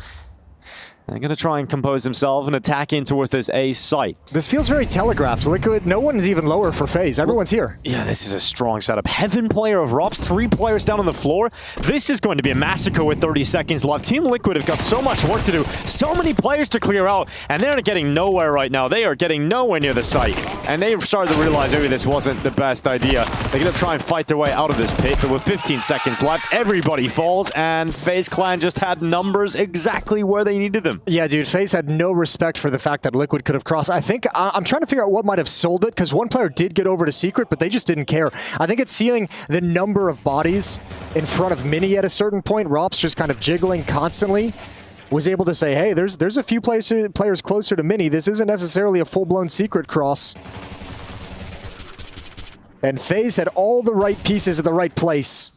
They're going to try and compose themselves and attack in towards this A site. This feels very telegraphed. Liquid, no one's even lower for FaZe. Everyone's here. Yeah, this is a strong setup. Heaven player of Rops, 3 players down on the floor. This is going to be a massacre with 30 seconds left. Team Liquid have got so much work to do, so many players to clear out, and they're getting nowhere right now. They are getting nowhere near the site, and they've started to realize maybe this wasn't the best idea. They're going to try and fight their way out of this pit, but with 15 seconds left, everybody falls, and FaZe Clan just had numbers exactly where they needed them. Yeah, dude, FaZe had no respect for the fact that Liquid could have crossed. I think, I'm trying to figure out what might have sold it, because one player did get over to Secret, but they just didn't care. I think it's seeing the number of bodies in front of Mini at a certain point. Rops just kind of jiggling constantly. Was able to say, hey, there's a few players closer to Mini. This isn't necessarily a full-blown Secret cross. And FaZe had all the right pieces at the right place.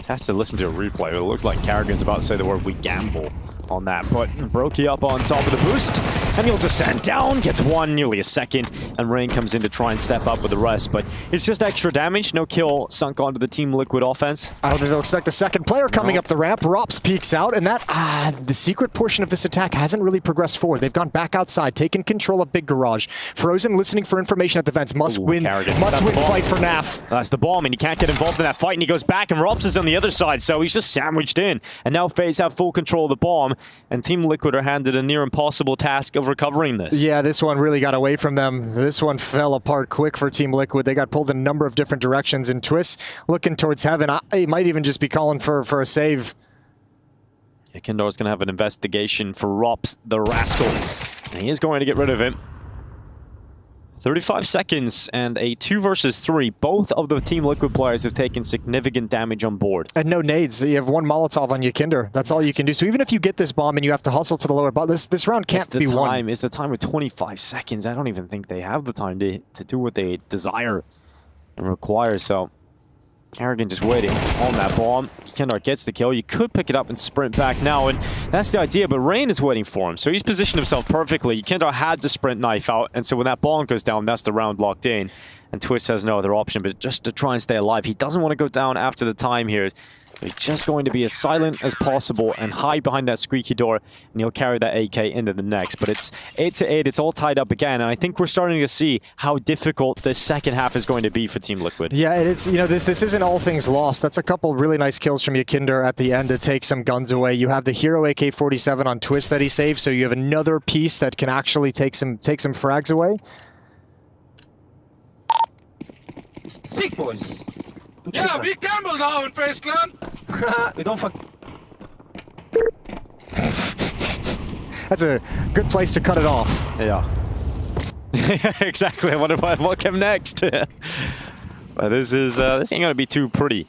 Has to listen to a replay. It looks like Karrigan's about to say the word "we gamble" on that, but Brokey up on top of the boost, and he'll descend down, gets one, nearly a second, and Rain comes in to try and step up with the rest, but it's just extra damage. No kill sunk onto the Team Liquid offense. I don't think they'll expect the second player coming up the ramp. Rops peeks out, and that, the secret portion of this attack hasn't really progressed forward. They've gone back outside, taken control of Big Garage. Frozen listening for information at the vents. Must win fight for NAF. That's the bomb, and he can't get involved in that fight, and he goes back, and Rops is on the other side, so he's just sandwiched in. And now FaZe have full control of the bomb, and Team Liquid are handed a near impossible task of recovering this. Yeah, this one really got away from them. This one fell apart quick for Team Liquid. They got pulled in a number of different directions, and Twistzz looking towards heaven. He might even just be calling for a save. Yeah, Kindar's going to have an investigation for Rops, the rascal, and he is going to get rid of him. 35 seconds and a 2 versus 3. Both of the Team Liquid players have taken significant damage on board. And no nades. You have one Molotov on you, Kinder. That's all you can do. So even if you get this bomb and you have to hustle to the lower bottom, this round can't be won. It's the time with 25 seconds. I don't even think they have the time to do what they desire and require. So Karrigan just waiting on that bomb. Kindar gets the kill. You could pick it up and sprint back now, and that's the idea, but Rain is waiting for him, so he's positioned himself perfectly. Kindar had to sprint knife out, and so when that bomb goes down, that's the round locked in, and Twistzz has no other option but just to try and stay alive. He doesn't want to go down after the time here. He's just going to be as silent as possible and hide behind that squeaky door, and he'll carry that AK into the next. But it's 8-8. It's all tied up again, and I think we're starting to see how difficult this second half is going to be for Team Liquid. Yeah, and it's, you know, this isn't all things lost. That's a couple really nice kills from Yakinder at the end to take some guns away. You have the hero AK-47 on Twistzz that he saved, so you have another piece that can actually take some frags away. Sick, boys. Yeah, we gamble now in FaZe Clan. We don't fuck. That's a good place to cut it off. Yeah. Exactly. I wonder what came next. But this ain't gonna be too pretty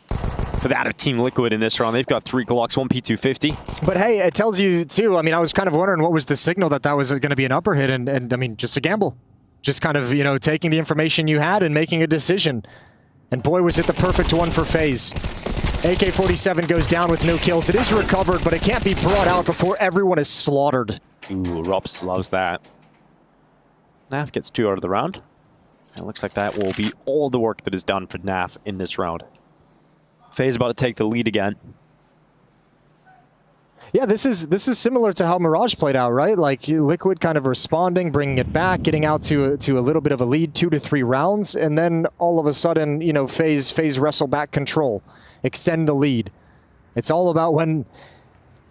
for that of Team Liquid in this round. They've got 3 Glocks, 1 P250. But hey, it tells you too. I mean, I was kind of wondering what was the signal that was going to be an upper hit, and I mean, just a gamble, just kind of taking the information you had and making a decision. And boy, was it the perfect one for FaZe. AK-47 goes down with no kills. It is recovered, but it can't be brought out before everyone is slaughtered. Ooh, Rops loves that. Naf gets 2 out of the round. It looks like that will be all the work that is done for Naf in this round. FaZe about to take the lead again. Yeah, this is similar to how Mirage played out, right? Like Liquid kind of responding, bringing it back, getting out to a little bit of a lead, 2 to 3 rounds, and then all of a sudden, FaZe wrestle back control, extend the lead. It's all about when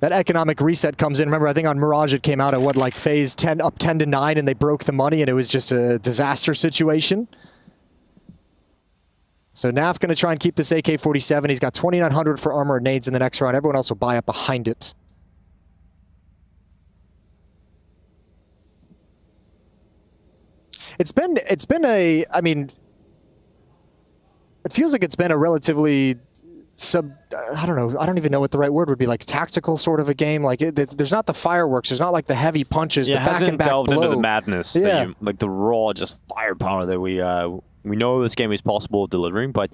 that economic reset comes in. Remember, I think on Mirage it came out at what, like FaZe up 10 to 9, and they broke the money, and it was just a disaster situation. So Naf going to try and keep this AK-47. He's got 2,900 for armor and nades in the next round. Everyone else will buy up behind it. It's been a, I mean, it feels like it's been a relatively I don't know, I don't even know what the right word would be, like tactical sort of a game. Like there's not the fireworks, there's not like the heavy punches, the back and back delved blow. into the madness, that like the raw just firepower that we know this game is possible of delivering, but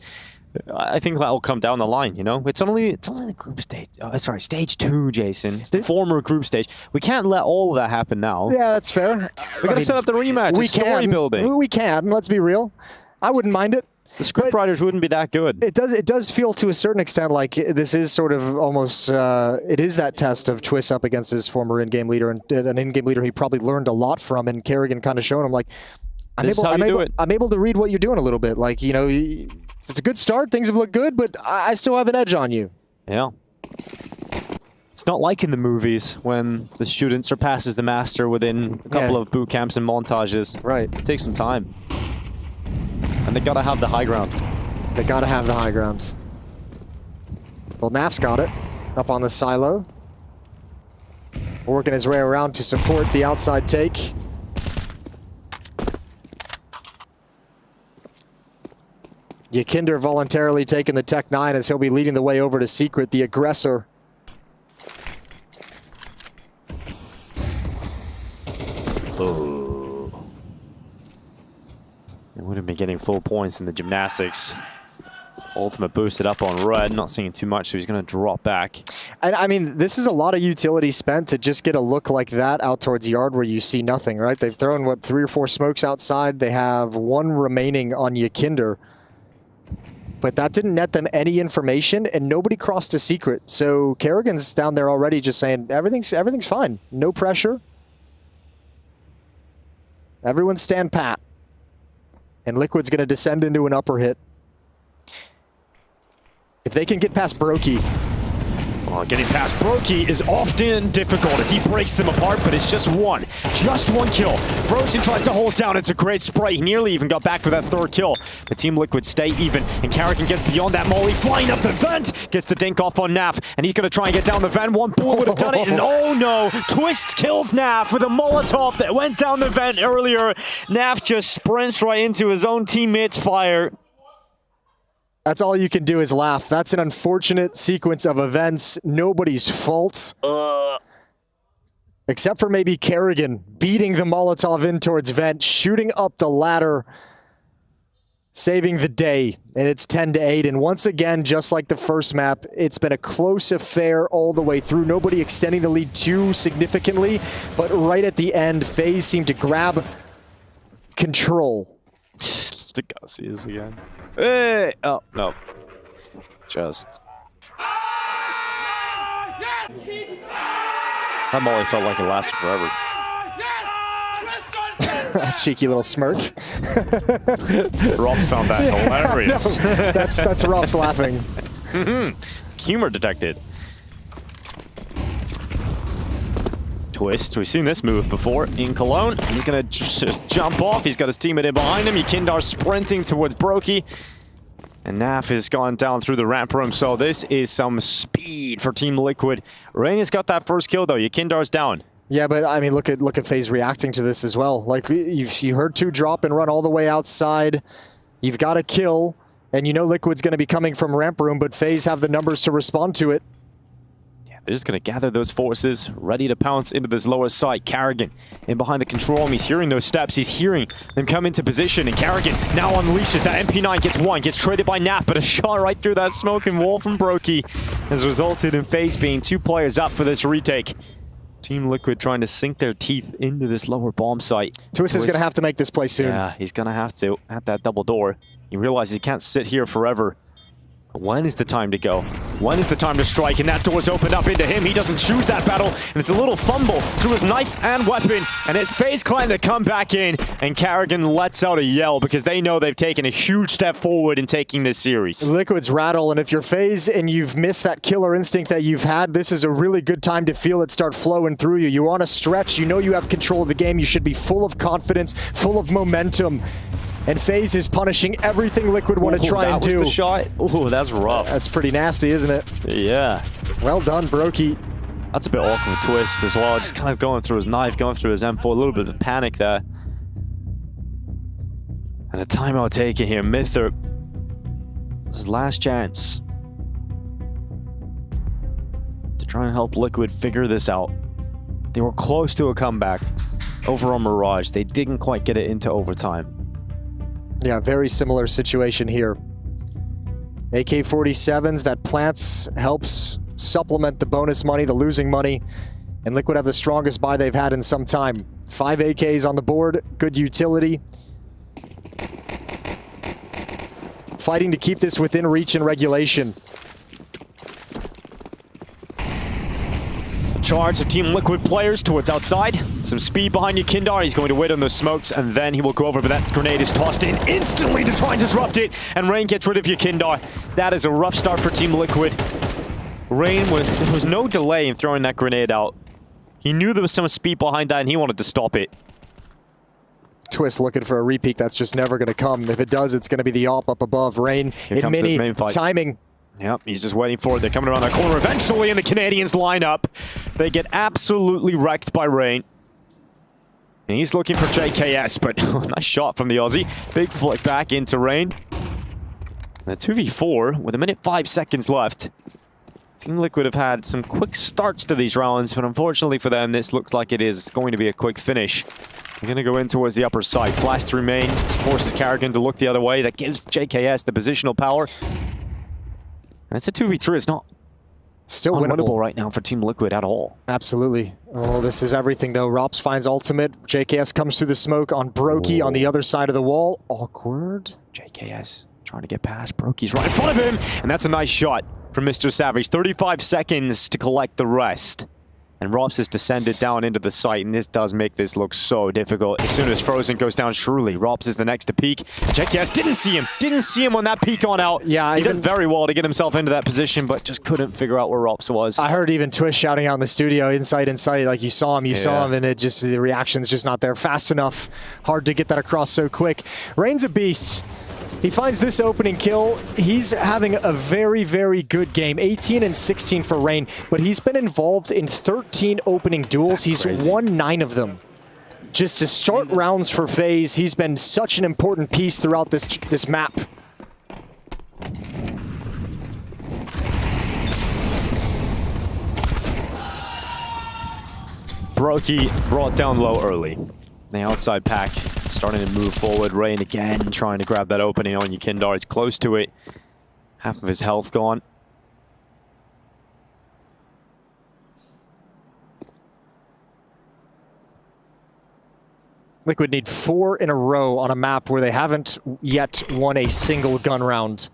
I think that will come down the line. It's only the group stage. Sorry, stage 2, Jason. The former group stage. We can't let all of that happen now. Yeah, that's fair. We gotta set up the rematch. We story building. We can. Let's be real. I wouldn't mind it. The scriptwriters wouldn't be that good. It does feel to a certain extent like this is sort of almost it is that test of Twistzz up against his former in-game leader, and an in-game leader he probably learned a lot from, and Karrigan kind of showing him like I'm able to read what you're doing a little bit. Like, it's a good start, things have looked good, but I still have an edge on you. Yeah. It's not like in the movies when the student surpasses the master within a couple of boot camps and montages. Right. It takes some time. And they gotta have the high ground. They gotta have the high ground. Well, Naf's got it. Up on the silo. Working his way around to support the outside take. Yakinder voluntarily taking the Tech 9 as he'll be leading the way over to Secret, the aggressor. Oh. They would have been getting full points in the gymnastics. Ultimate boosted up on Red, not seeing too much, so he's going to drop back. And I mean, this is a lot of utility spent to just get a look like that out towards yard where you see nothing, right? They've thrown, what, 3 or 4 smokes outside. They have 1 remaining on Yakinder. But that didn't net them any information, and nobody crossed a Secret. So Karrigan's down there already just saying, everything's fine. No pressure. Everyone stand pat. And Liquid's going to descend into an upper hit. If they can get past Brokey. Well, getting past Brokey is often difficult as he breaks them apart, but it's just one kill. Frozen tries to hold down. It's a great spray. He nearly even got back for that 3rd kill. The Team Liquid stay even, and Karrigan gets beyond that molly, flying up the vent, gets the dink off on Naf, and he's going to try and get down the vent. 1 bullet would have done it, and oh no, Twistzz kills Naf with a Molotov that went down the vent earlier. Naf just sprints right into his own teammate's fire. That's all you can do is laugh. That's an unfortunate sequence of events. Nobody's fault. Except for maybe Karrigan beating the Molotov in towards vent, shooting up the ladder, saving the day. And it's 10 to 8. And once again, just like the first map, it's been a close affair all the way through. Nobody extending the lead too significantly. But right at the end, FaZe seemed to grab control. The Gussies again. Hey! Oh, no. Just. That molly felt like it lasted forever. A cheeky little smirk. Rob's found that hilarious. No, that's Rob's laughing. Humor detected. Twistzz, we've seen this move before in Cologne. He's gonna just jump off. He's got his teammate in behind him. Yakinder sprinting towards Brokey. And Naf has gone down through the ramp room, so this is some speed for Team Liquid. Raini's got that first kill though. Yakindar's down. Yeah, but I mean, look at FaZe reacting to this as well. Like you heard 2 drop and run all the way outside. You've got a kill, and you know Liquid's going to be coming from ramp room, but FaZe have the numbers to respond to it. They're just going to gather those forces, ready to pounce into this lower site. Karrigan in behind the control room. He's hearing those steps. He's hearing them come into position. And Karrigan now unleashes that MP9, gets one, gets traded by Nap, but a shot right through that smoking wall from Brokey has resulted in FaZe being 2 players up for this retake. Team Liquid trying to sink their teeth into this lower bomb site. Twistzz is going to have to make this play soon. Yeah, he's going to have to at that double door. He realizes he can't sit here forever. When is the time to go? When is the time to strike? And that door's opened up into him. He doesn't choose that battle, and it's a little fumble through his knife and weapon, and it's FaZe Clan that come back in, and Karrigan lets out a yell because they know they've taken a huge step forward in taking this series. Liquid's rattle, and if you're FaZe and you've missed that killer instinct that you've had, this is a really good time to feel it start flowing through you. You're on a stretch. You know you have control of the game. You should be full of confidence, full of momentum. And FaZe is punishing everything Liquid want to try and do. That was the shot. Oh, that's rough. That's pretty nasty, isn't it? Yeah. Well done, Brokey. That's a bit awkward with Twistzz as well. Just kind of going through his knife, going through his M4. A little bit of panic there. And a timeout taken here. Myther. His last chance to try and help Liquid figure this out. They were close to a comeback over on Mirage. They didn't quite get it into overtime. Yeah, very similar situation here. AK-47s, that plants helps supplement the bonus money, the losing money, and Liquid have the strongest buy they've had in some time. 5 AKs on the board, good utility. Fighting to keep this within reach and regulation. Charge of Team Liquid players towards outside. Some speed behind you, Kindar. He's going to wait on those smokes, and then he will go over, but that grenade is tossed in instantly to try and disrupt it, and Rain gets rid of you, Kindar. That is a rough start for Team Liquid. Rain, there was no delay in throwing that grenade out. He knew there was some speed behind that, and he wanted to stop it. Twistzz looking for a repeat. That's just never going to come. If it does, it's going to be the AWP up above. Rain in mini, timing. Yep, he's just waiting for it. They're coming around that corner eventually, and the Canadians line up. They get absolutely wrecked by Rain. And he's looking for JKS, but nice shot from the Aussie. Big flick back into Rain. And a 2v4 with 1:05 left. Team Liquid have had some quick starts to these rounds, but unfortunately for them, this looks like it is going to be a quick finish. They're going to go in towards the upper side. Flash through main, forces Karrigan to look the other way. That gives JKS the positional power. And it's a 2v3. It's not still unwinnable right now for Team Liquid at all. Absolutely. Oh, this is everything, though. Rops finds ultimate. JKS comes through the smoke on Brokey on the other side of the wall. Awkward. JKS trying to get past. Brokey's right in front of him. And that's a nice shot from Mr. Savage. 35 seconds to collect the rest. And Rops has descended down into the site, and this does make this look so difficult. As soon as Frozen goes down, surely Rops is the next to peek. JKS didn't see him on that peek on out. Yeah, he did very well to get himself into that position, but just couldn't figure out where Rops was. I heard even Twistzz shouting out in the studio, inside, like you saw him, and it just, the reaction's just not there fast enough. Hard to get that across so quick. Rain's a beast. He finds this opening kill. He's having a very, very good game. 18 and 16 for Rain, but he's been involved in 13 opening duels. He's won 9 of them. Just to start rounds for FaZe, he's been such an important piece throughout this map. Brokey brought down low early. The outside pack starting to move forward. Rain again trying to grab that opening on Yukindar. He's close to it. Half of his health gone. Liquid need 4 in a row on a map where they haven't yet won a single gun round.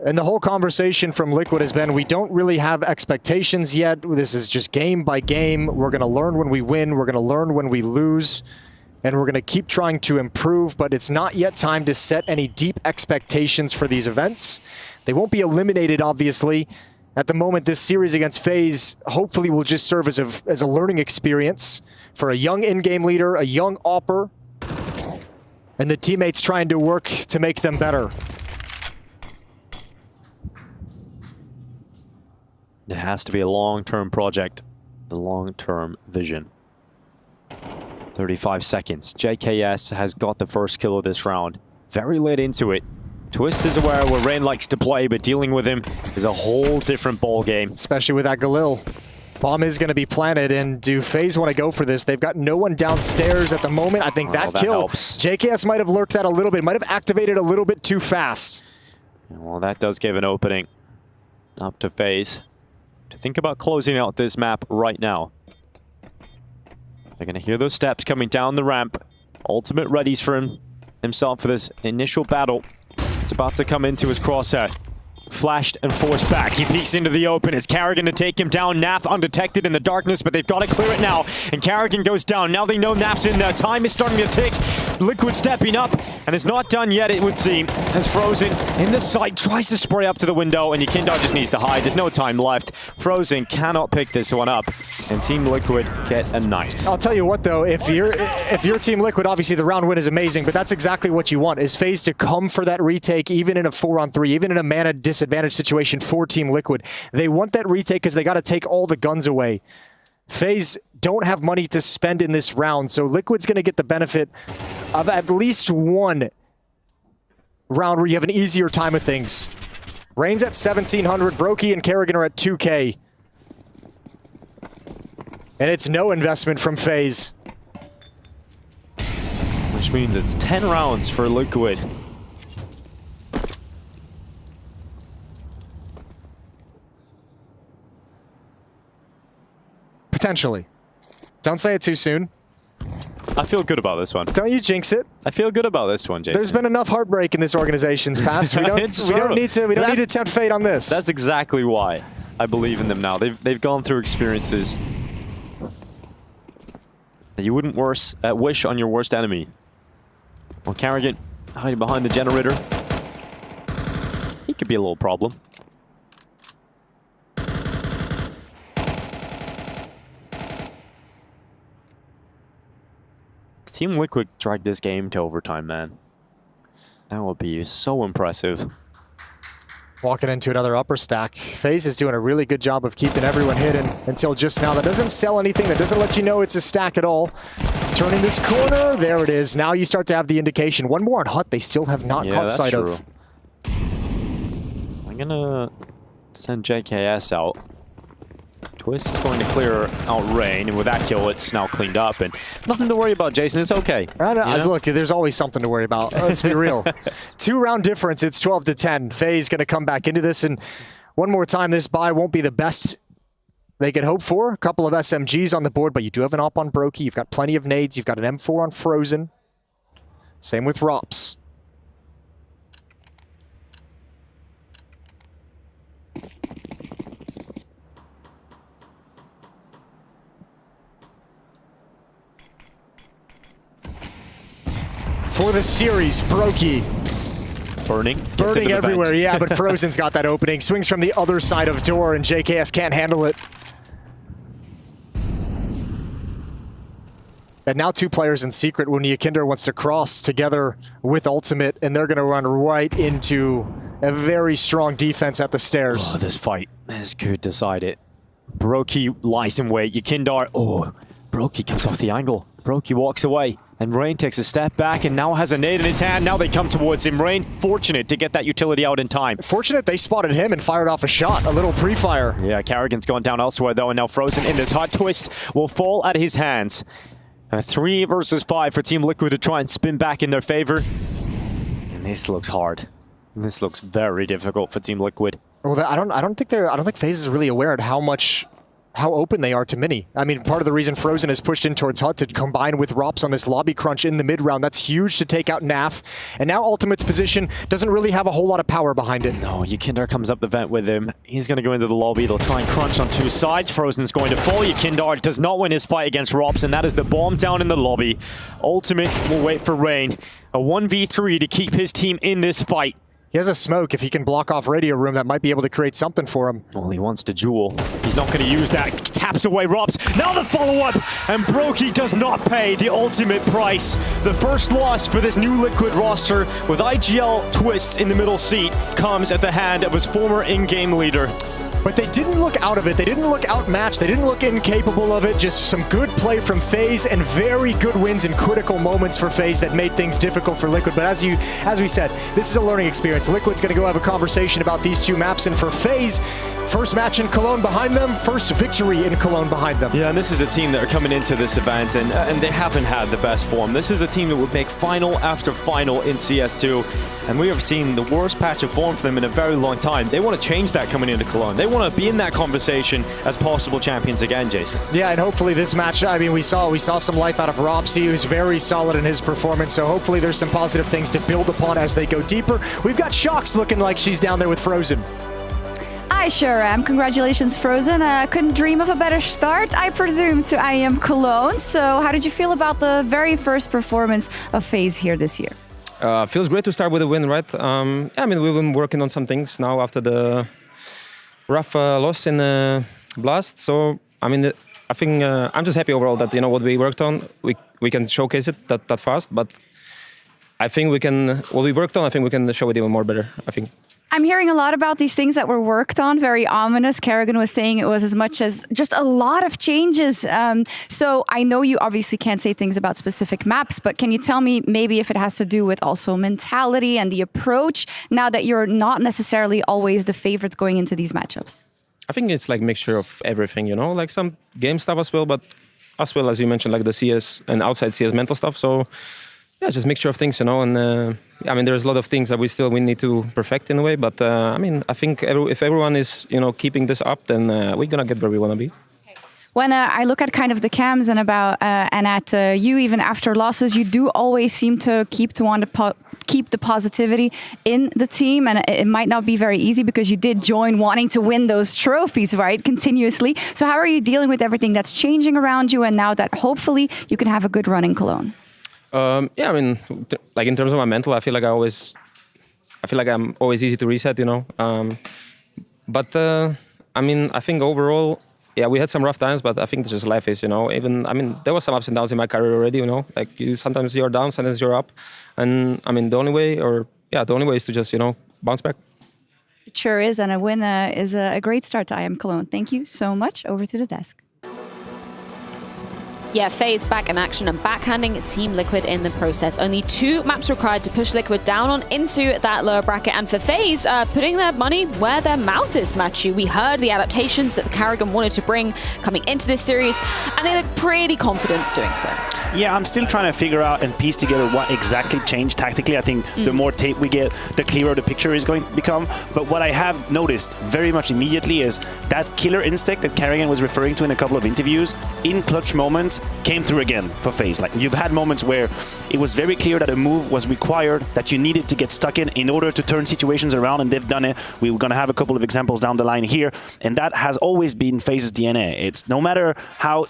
And the whole conversation from Liquid has been, we don't really have expectations yet. This is just game by game. We're going to learn when we win. We're going to learn when we lose. And we're going to keep trying to improve, but it's not yet time to set any deep expectations for these events. They won't be eliminated, obviously. At the moment, this series against FaZe hopefully will just serve as a learning experience for a young in-game leader, a young AWPer, and the teammates trying to work to make them better. It has to be a long-term project. The long-term vision. 35 seconds. JKS has got the first kill of this round. Very late into it. Twistzz is aware where Rain likes to play, but dealing with him is a whole different ball game. Especially with that Galil. Bomb is going to be planted, and do FaZe want to go for this? They've got no one downstairs at the moment. I think that kill, helps. JKS might have lurked that a little bit, might have activated a little bit too fast. Well, that does give an opening up to FaZe to think about closing out this map right now. They're going to hear those steps coming down the ramp. Ultimate readies for himself for this initial battle. It's about to come into his crosshair. Flashed and forced back. He peeks into the open. It's Karrigan to take him down. Naf undetected in the darkness, but they've got to clear it now. And Karrigan goes down. Now they know Naf's in there. Time is starting to tick. Liquid stepping up, and it's not done yet, it would seem. As Frozen in the site tries to spray up to the window, and Yekindar just needs to hide. There's no time left. Frozen cannot pick this one up, and Team Liquid get a ninth. I'll tell you what, though, if you're Team Liquid, obviously the round win is amazing, but that's exactly what you want, is FaZe to come for that retake, even in a 4-on-3, even in a mana disadvantage situation for Team Liquid. They want that retake because they got to take all the guns away. FaZe don't have money to spend in this round, so Liquid's going to get the benefit of at least one round where you have an easier time of things. Rain's at 1,700, Brokey and Karrigan are at 2K. And it's no investment from FaZe. Which means it's 10 rounds for Liquid. Potentially. Don't say it too soon. I feel good about this one. Don't you jinx it. I feel good about this one, Jason. There's been enough heartbreak in this organization's past. We don't need to tempt fate on this. That's exactly why I believe in them now. They've gone through experiences that you wouldn't wish on your worst enemy. Well, Karrigan hiding behind the generator. He could be a little problem. Team Liquid dragged this game to overtime, man. That would be so impressive. Walking into another upper stack. FaZe is doing a really good job of keeping everyone hidden until just now. That doesn't sell anything. That doesn't let you know it's a stack at all. Turning this corner. There it is. Now you start to have the indication. One more on Hut they still have not caught sight of. I'm going to send JKS out. Twistzz is going to clear out Rain, and with that kill, it's now cleaned up, and nothing to worry about, Jason. It's okay. Look, there's always something to worry about. Let's be real. 2-round difference. It's 12-10. FaZe going to come back into this, and one more time, this buy won't be the best they could hope for. A couple of SMGs on the board, but you do have an op on Brokey. You've got plenty of nades. You've got an M4 on Frozen. Same with Rops. For the series, Brokey. Burning everywhere, yeah, but Frozen's got that opening. Swings from the other side of door, and JKS can't handle it. And now 2 players in secret when Yekindar wants to cross together with Ultimate, and they're going to run right into a very strong defense at the stairs. Oh, this fight is good. Decide it. Brokey lies in wait. Yekindar, Brokey comes off the angle. Brokey walks away, and Rain takes a step back and now has a nade in his hand. Now they come towards him. Rain, fortunate to get that utility out in time. Fortunate they spotted him and fired off a shot, a little pre-fire. Yeah, Karrigan's gone down elsewhere though, and now Frozen in this hot twist will fall at his hands. A 3 versus 5 for Team Liquid to try and spin back in their favor. And this looks hard. This looks very difficult for Team Liquid. Well, I don't think FaZe is really aware of how open they are to Mini. I mean, part of the reason Frozen is pushed in towards Hut to combine with Rops on this lobby crunch in the mid round, that's huge to take out Naf. And now Ultimate's position doesn't really have a whole lot of power behind it. No, Yekindar comes up the vent with him. He's going to go into the lobby. They'll try and crunch on 2 sides. Frozen's going to fall. Yekindar does not win his fight against Rops, and that is the bomb down in the lobby. Ultimate will wait for Rain. A 1v3 to keep his team in this fight. He has a smoke. If he can block off radio room, that might be able to create something for him. Well, he wants to jewel. He's not going to use that. Taps away Robs. Now the follow-up. And Brokey does not pay the ultimate price. The first loss for this new Liquid roster with IGL Twistzz in the middle seat comes at the hand of his former in-game leader. But they didn't look out of it. They didn't look outmatched. They didn't look incapable of it. Just some good play from FaZe and very good wins in critical moments for FaZe that made things difficult for Liquid. But as we said, this is a learning experience. Liquid's going to go have a conversation about these two maps. And for FaZe, first match in Cologne behind them, first victory in Cologne behind them. Yeah, and this is a team that are coming into this event and they haven't had the best form. This is a team that would make final after final in CS2. And we have seen the worst patch of form for them in a very long time. They want to change that coming into Cologne. They want to be in that conversation as possible champions again, Jason. Yeah, and hopefully this match, I mean, we saw some life out of Robsy, who's very solid in his performance, so hopefully there's some positive things to build upon as they go deeper. We've got Shox looking like she's down there with Frozen. I sure am. Congratulations, Frozen. Couldn't dream of a better start, I presume, to IEM Cologne. So how did you feel about the very first performance of FaZe here this year? Feels great to start with a win, right? Yeah, I mean, we've been working on some things now after the rough loss in Blast. So, I mean, I think I'm just happy overall that, you know, what we worked on, we can showcase it that fast. But I think we can, what we worked on, I think we can show it even more better, I think. I'm hearing a lot about these things that were worked on, very ominous. Karrigan was saying it was as much as just a lot of changes. So I know you obviously can't say things about specific maps, but can you tell me maybe if it has to do with also mentality and the approach now that you're not necessarily always the favorite going into these matchups? I think it's like a mixture of everything, you know, like some game stuff as well, but as well as you mentioned, like the CS and outside CS mental stuff. So yeah, just a mixture of things, you know, and I mean, there's a lot of things that we need to perfect in a way, but I mean, I think if everyone is, you know, keeping this up, then we're gonna get where we want to be. When I look at kind of the cams and at you, even after losses, you do always seem to keep the positivity in the team, and it might not be very easy because you did join wanting to win those trophies, right, continuously. So how are you dealing with everything that's changing around you, and now that hopefully you can have a good run in Cologne? Yeah, I mean, like in terms of my mental, I feel like I'm always easy to reset, you know. But I mean, I think overall, yeah, we had some rough times, but I think it's just life is, you know. Even, I mean, there was some ups and downs in my career already, you know. Like sometimes you're down, sometimes you're up, and I mean, the only way is to just, you know, bounce back. It sure is, and a win is a great start to IEM Cologne. Thank you so much. Over to the desk. Yeah, FaZe back in action and backhanding Team Liquid in the process. Only 2 maps required to push Liquid down on into that lower bracket. And for FaZe, putting their money where their mouth is, Matthew. We heard the adaptations that the Karrigan wanted to bring coming into this series, and they look pretty confident doing so. Yeah, I'm still trying to figure out and piece together what exactly changed tactically. I think the more tape we get, the clearer the picture is going to become. But what I have noticed very much immediately is that killer instinct that Karrigan was referring to in a couple of interviews, in clutch moments, came through again for FaZe. Like, you've had moments where it was very clear that a move was required, that you needed to get stuck in order to turn situations around, and they've done it. We were going to have a couple of examples down the line here, and that has always been FaZe's DNA. It's no matter how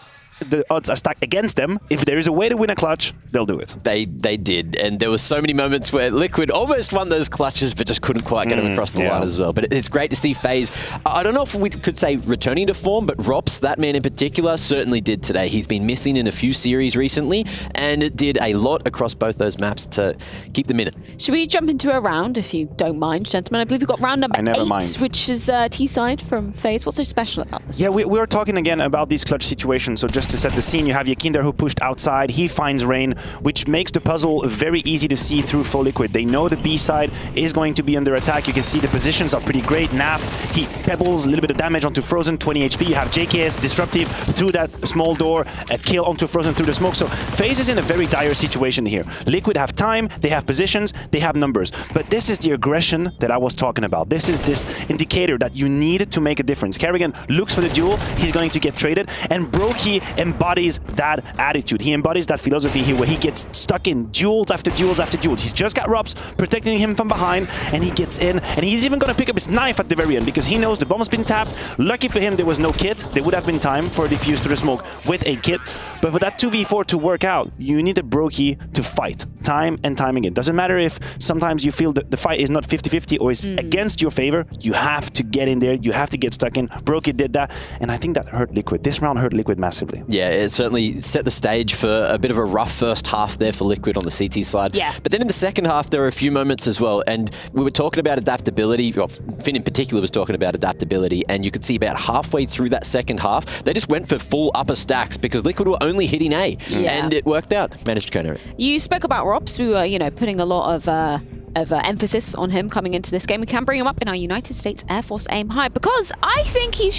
the odds are stacked against them, if there is a way to win a clutch, they'll do it. They did, and there were so many moments where Liquid almost won those clutches, but just couldn't quite get them across the line as well. But it's great to see FaZe, I don't know if we could say returning to form, but Rops, that man in particular, certainly did today. He's been missing in a few series recently, and did a lot across both those maps to keep them in it. Should we jump into a round, if you don't mind, gentlemen? I believe we've got round number 8, which is T-side from FaZe. What's so special about this? Yeah, we were talking again about these clutch situations, so just to set the scene, you have Yakin there who pushed outside, he finds Rain, which makes the puzzle very easy to see through for Liquid. They know the B side is going to be under attack. You can see the positions are pretty great. Naf, he pebbles a little bit of damage onto Frozen, 20 HP. You have JKS disruptive through that small door, a kill onto Frozen through the smoke. So FaZe is in a very dire situation here. Liquid have time, they have positions, they have numbers. But this is the aggression that I was talking about. This is this indicator that you need to make a difference. Karrigan looks for the duel, he's going to get traded, and Brokey embodies that attitude. He embodies that philosophy here where he gets stuck in duels after duels after duels. He's just got Robs protecting him from behind, and he gets in, and he's even going to pick up his knife at the very end because he knows the bomb's been tapped. Lucky for him, there was no kit. There would have been time for a defuse to the smoke with a kit. But for that 2v4 to work out, you need a Brokey to fight time and time again. Doesn't matter if sometimes you feel that the fight is not 50-50 or is against your favor. You have to get in there. You have to get stuck in. Brokey did that, and I think that hurt Liquid. This round hurt Liquid massively. Yeah, it certainly set the stage for a bit of a rough first half there for Liquid on the CT side. Yeah. But then in the second half, there were a few moments as well, and we were talking about adaptability. Well, Finn in particular was talking about adaptability, and you could see about halfway through that second half, they just went for full upper stacks because Liquid were only hitting A, and it worked out. Managed to counter it. You spoke about Robs. We were, putting a lot of emphasis on him coming into this game. We can bring him up in our United States Air Force aim high because I think he's,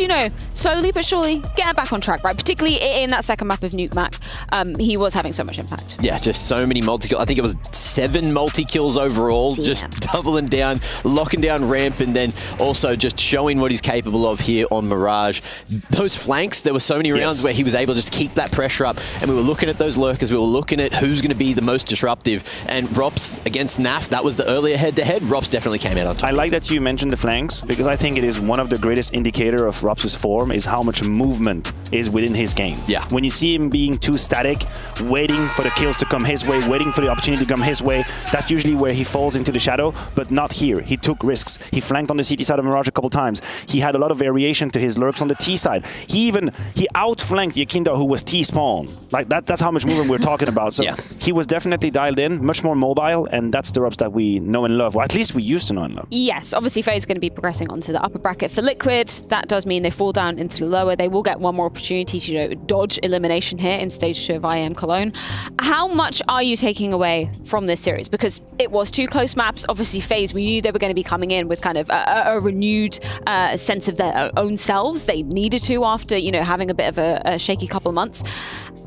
slowly but surely getting back on track, right? Particularly in that second map of Nuke Mac. He was having so much impact. Yeah, just so many multi-kills. I think it was 7 multi-kills overall. Damn. Just doubling down, locking down ramp, and then also just showing what he's capable of here on Mirage. Those flanks, there were so many rounds where he was able to just keep that pressure up, and we were looking at those lurkers, we were looking at who's going to be the most disruptive, and Rops against NAF, that was the earlier head-to-head. Rops definitely came out on top. I like that you mentioned the flanks because I think it is one of the greatest indicator of Rops' form is how much movement is within his game. Yeah. When you see him being too static, waiting for the kills to come his way, waiting for the opportunity to come his way, that's usually where he falls into the shadow, but not here. He took risks. He flanked on the CT side of Mirage a couple times. He had a lot of variation to his lurks on the T side. He outflanked Yakinda, who was T-spawn. Like that's how much movement we're talking about. So he was definitely dialed in, much more mobile, and that's the Rops that we know and love, or at least we used to know and love. Yes, obviously FaZe is going to be progressing onto the upper bracket for Liquid. That does mean they fall down into the lower. They will get one more opportunity to dodge elimination here in stage 2 of IEM Cologne. How much are you taking away from this series? Because it was 2 close maps. Obviously FaZe, we knew they were going to be coming in with kind of a renewed sense of their own selves. They needed to after, having a bit of a shaky couple of months.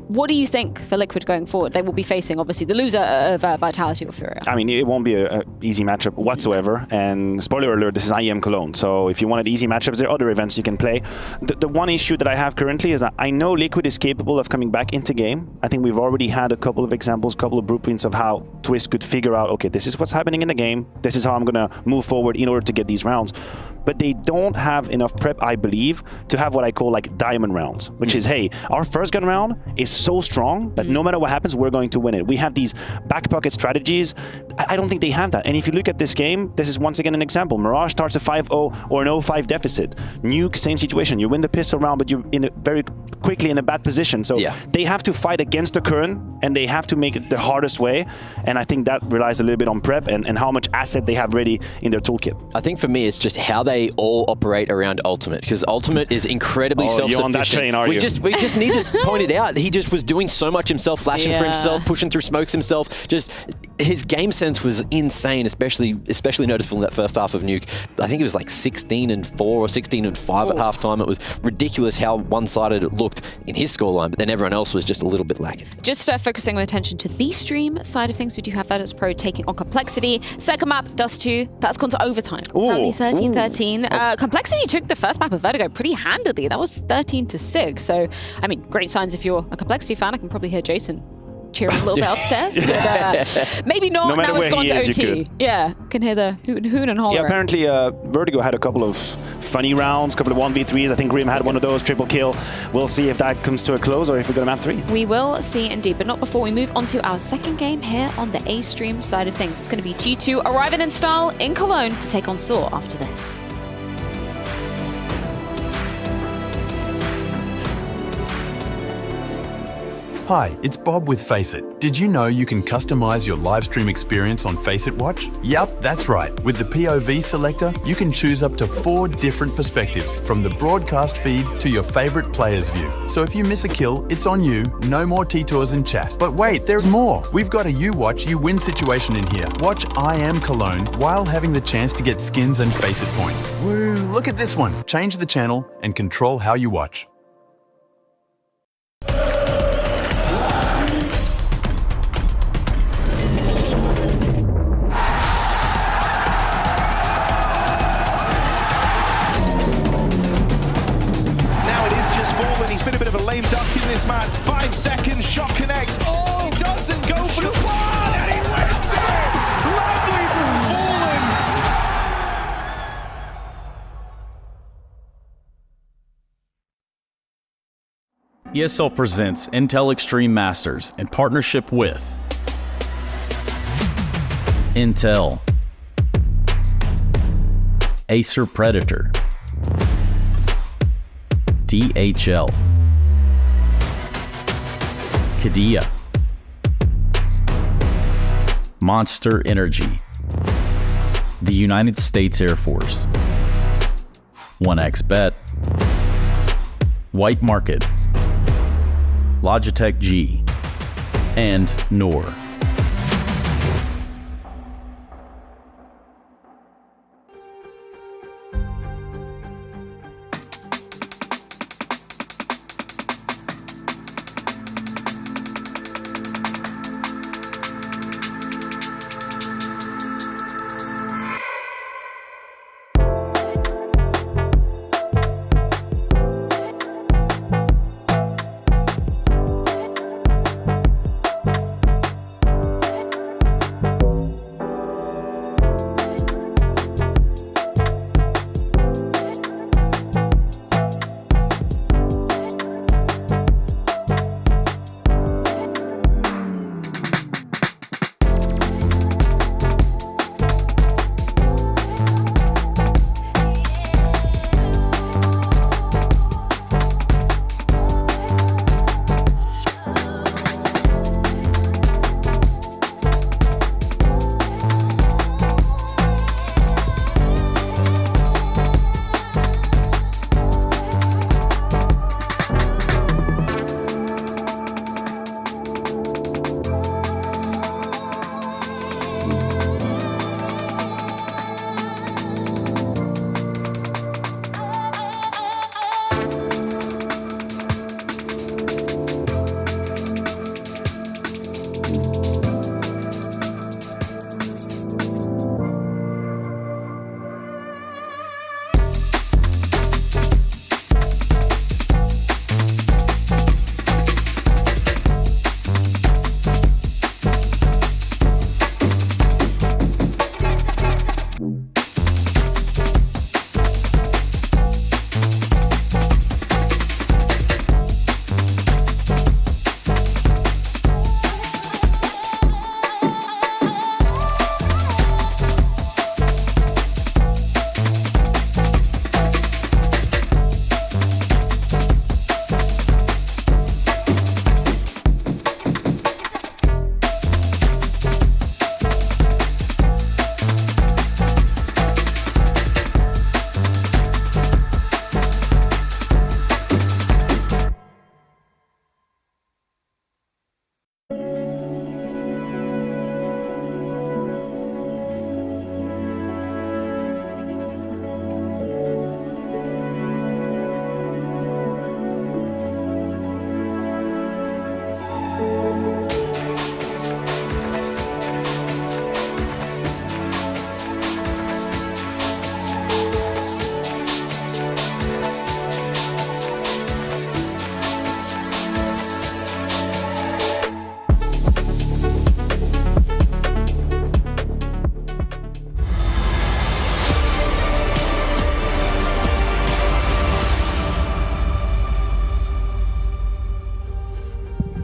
What do you think for Liquid going forward? They will be facing, obviously, the loser of Vitality or Furia. I mean, it won't be an easy matchup whatsoever. And spoiler alert, this is IEM Cologne. So if you wanted easy matchups, there are other events you can play. The one issue that I have currently is that I know Liquid is capable of coming back into game. I think we've already had a couple of examples, couple of blueprints of how Twistzz could figure out, okay, this is what's happening in the game. This is how I'm going to move forward in order to get these rounds. But they don't have enough prep, I believe, to have what I call like diamond rounds, which is, hey, our first gun round is so strong that no matter what happens, we're going to win it. We have these back pocket strategies. I don't think they have that. And if you look at this game, this is once again an example. Mirage starts a 5-0 or an 0-5 deficit. Nuke, same situation. You win the pistol round, but you're very quickly in a bad position. So they have to fight against the current, and they have to make it the hardest way. And I think that relies a little bit on prep and how much asset they have ready in their toolkit. I think for me, it's just how they all operate around Ultimate, because Ultimate is incredibly self-sufficient. You're on that train, are you? We just need to point it out. He just was doing so much himself, flashing for himself, pushing through smokes himself. Just his game sense was insane, especially noticeable in that first half of Nuke. I think it was like 16-4 or 16-5 at halftime. It was ridiculous how one-sided it looked in his scoreline, but then everyone else was just a little bit lacking. Just focusing with attention to the B stream side of things, we do have Virtus Pro taking on Complexity. Second map, Dust 2, that's gone to overtime. Currently 13-13. Complexity took the first map of Vertigo pretty handily. That was 13-6. So, I mean, great signs if you're a Complexity fan. I can probably hear Jason cheering a little bit upstairs. But, maybe not. No matter now it's where gone he to is, OT. Yeah, can hear the hoon and holler. Yeah, apparently Vertigo had a couple of funny rounds, couple of 1v3s. I think Grim had one of those, triple kill. We'll see if that comes to a close or if we go to map 3. We will see indeed, but not before we move on to our second game here on the A stream side of things. It's going to be G2 arriving in style in Cologne to take on Saw after this. Hi, it's Bob with FaceIt. Did you know you can customize your live stream experience on FaceIt Watch? Yup, that's right. With the POV selector, you can choose up to 4 different perspectives, from the broadcast feed to your favorite player's view. So if you miss a kill, it's on you, no more T-tours and chat. But wait, there's more. We've got a you watch, you win situation in here. Watch IEM Cologne while having the chance to get skins and FaceIt points. Woo, look at this one. Change the channel and control how you watch. this man. 5 seconds, shot connects. Oh, doesn't go for the one, and he wins it! Lovely from Fallen. ESL presents Intel Extreme Masters in partnership with Intel, Acer Predator, DHL, Qiddiya, Monster Energy, the United States Air Force, 1xBet, White Market, Logitech G, and Noor.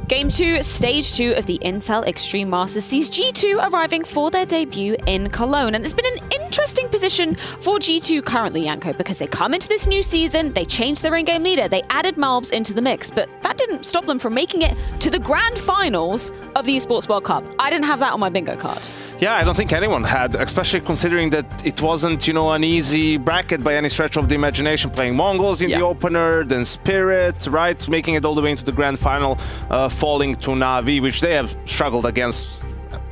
Game 2, Stage 2 of the Intel Extreme Masters sees G2 arriving for their debut in Cologne. And it's been an interesting position for G2 currently, Yanko, because they come into this new season, they changed their in-game leader, they added Malbs into the mix, but that didn't stop them from making it to the grand finals of the Esports World Cup. I didn't have that on my bingo card. Yeah, I don't think anyone had, especially considering that it wasn't, an easy bracket by any stretch of the imagination, playing Mongols in the opener, then Spirit, right, making it all the way into the grand final, falling to Na'Vi, which they have struggled against,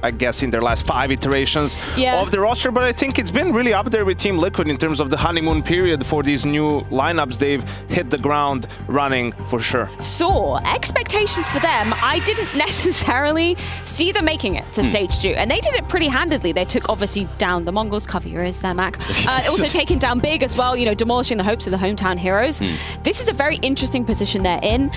I guess, in their last 5 iterations of the roster. But I think it's been really up there with Team Liquid in terms of the honeymoon period for these new lineups. They've hit the ground running for sure. So, expectations for them, I didn't necessarily see them making it to Stage 2. And they did it pretty handedly. They took, obviously, down the Mongols, cover your ears there, Mac. Also taking down Big as well, demolishing the hopes of the hometown heroes. This is a very interesting position they're in.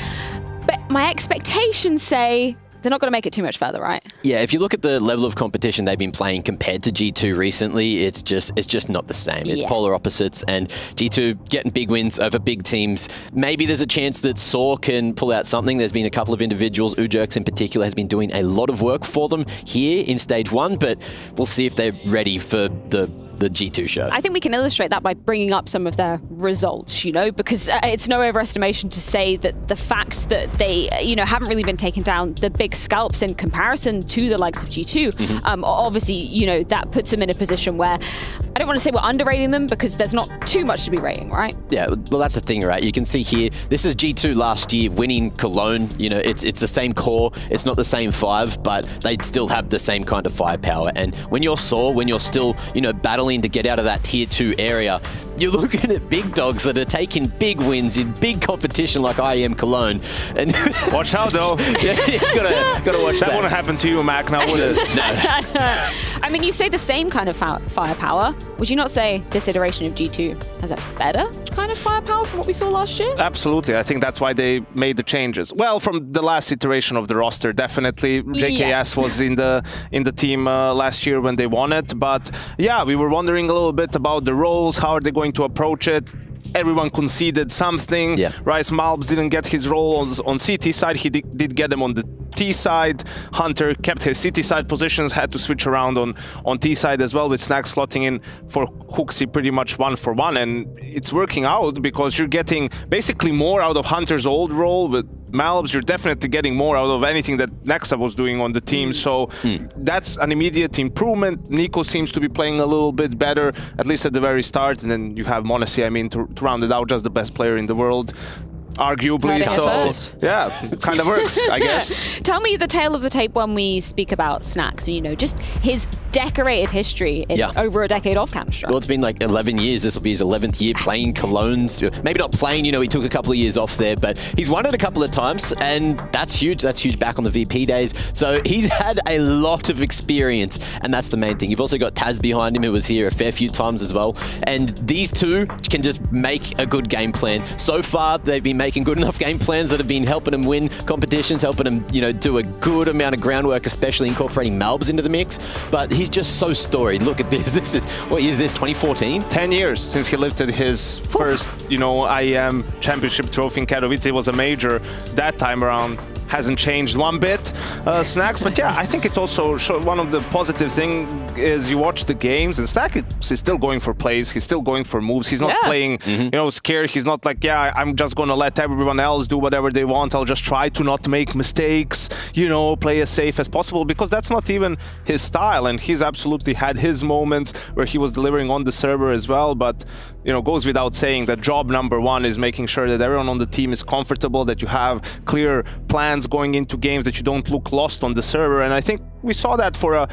But my expectations say they're not going to make it too much further, right? Yeah, if you look at the level of competition they've been playing compared to G2 recently, it's just not the same. It's polar opposites, and G2 getting big wins over big teams. Maybe there's a chance that Saw can pull out something. There's been a couple of individuals, Ujerks in particular, has been doing a lot of work for them here in stage 1, but we'll see if they're ready for the G2 show. I think we can illustrate that by bringing up some of their results, you know, because it's no overestimation to say that the fact that they, you know, haven't really been taking down the big scalps in comparison to the likes of G2, obviously, you know, that puts them in a position where I don't want to say we're underrating them because there's not too much to be rating, right? Yeah, well, that's the thing, right? You can see here, this is G2 last year winning Cologne. You know, it's the same core, it's not the same 5, but they still have the same kind of firepower. And when you're Saw, when you're still, you know, battling to get out of that tier 2 area, you're looking at big dogs that are taking big wins in big competition like IEM Cologne. And watch out, though. Yeah, you gotta watch that. That wouldn't happen to you, Mac, now would it? No. I mean, you say the same kind of firepower. Would you not say this iteration of G2 has a better kind of firepower from what we saw last year? Absolutely. I think that's why they made the changes. Well, from the last iteration of the roster, definitely JKS was in the team last year when they won it. But yeah, we were wondering a little bit about the roles. How are they going to approach it? Everyone conceded something. Yeah. Rice Malbs didn't get his role on CT side. He did get them on the T side. Hunter kept his CT side positions, had to switch around on T side as well, with Snack slotting in for Hooksy pretty much 1-for-1. And it's working out because you're getting basically more out of Hunter's old role. With Malbs, you're definitely getting more out of anything that Nexa was doing on the team. So that's an immediate improvement. Nico seems to be playing a little bit better, at least at the very start. And then you have Monesi, I mean, to round it out, just the best player in the world, arguably. So yeah, it kind of works, I guess. Tell me the tale of the tape when we speak about Snacks, you know, just his decorated history in over a decade of Counter-Strike. Well, it's been like 11 years. This will be his 11th year playing Colognes. Maybe not playing, you know, he took a couple of years off there, but he's won it a couple of times, and that's huge. That's huge back on the VP days. So he's had a lot of experience, and that's the main thing. You've also got Twistzz behind him, who was here a fair few times as well. And these two can just make a good game plan. So far, they've been making good enough game plans that have been helping him win competitions, helping him, you know, do a good amount of groundwork, especially incorporating Malbs into the mix. But he's just so storied. Look at this. This is, what year is this, 2014? 10 years since he lifted his first, you know, IEM championship trophy in Katowice. It was a major that time around. Hasn't changed one bit, Snacks. But yeah, I think it also showed one of the positive thing is you watch the games and Snack is still going for plays. He's still going for moves. He's not playing, you know, scared. He's not like, yeah, I'm just going to let everyone else do whatever they want. I'll just try to not make mistakes, you know, play as safe as possible, because that's not even his style. And he's absolutely had his moments where he was delivering on the server as well. But, you know, goes without saying that job number 1 is making sure that everyone on the team is comfortable, that you have clear plans going into games, that you don't look lost on the server. And I think we saw that for a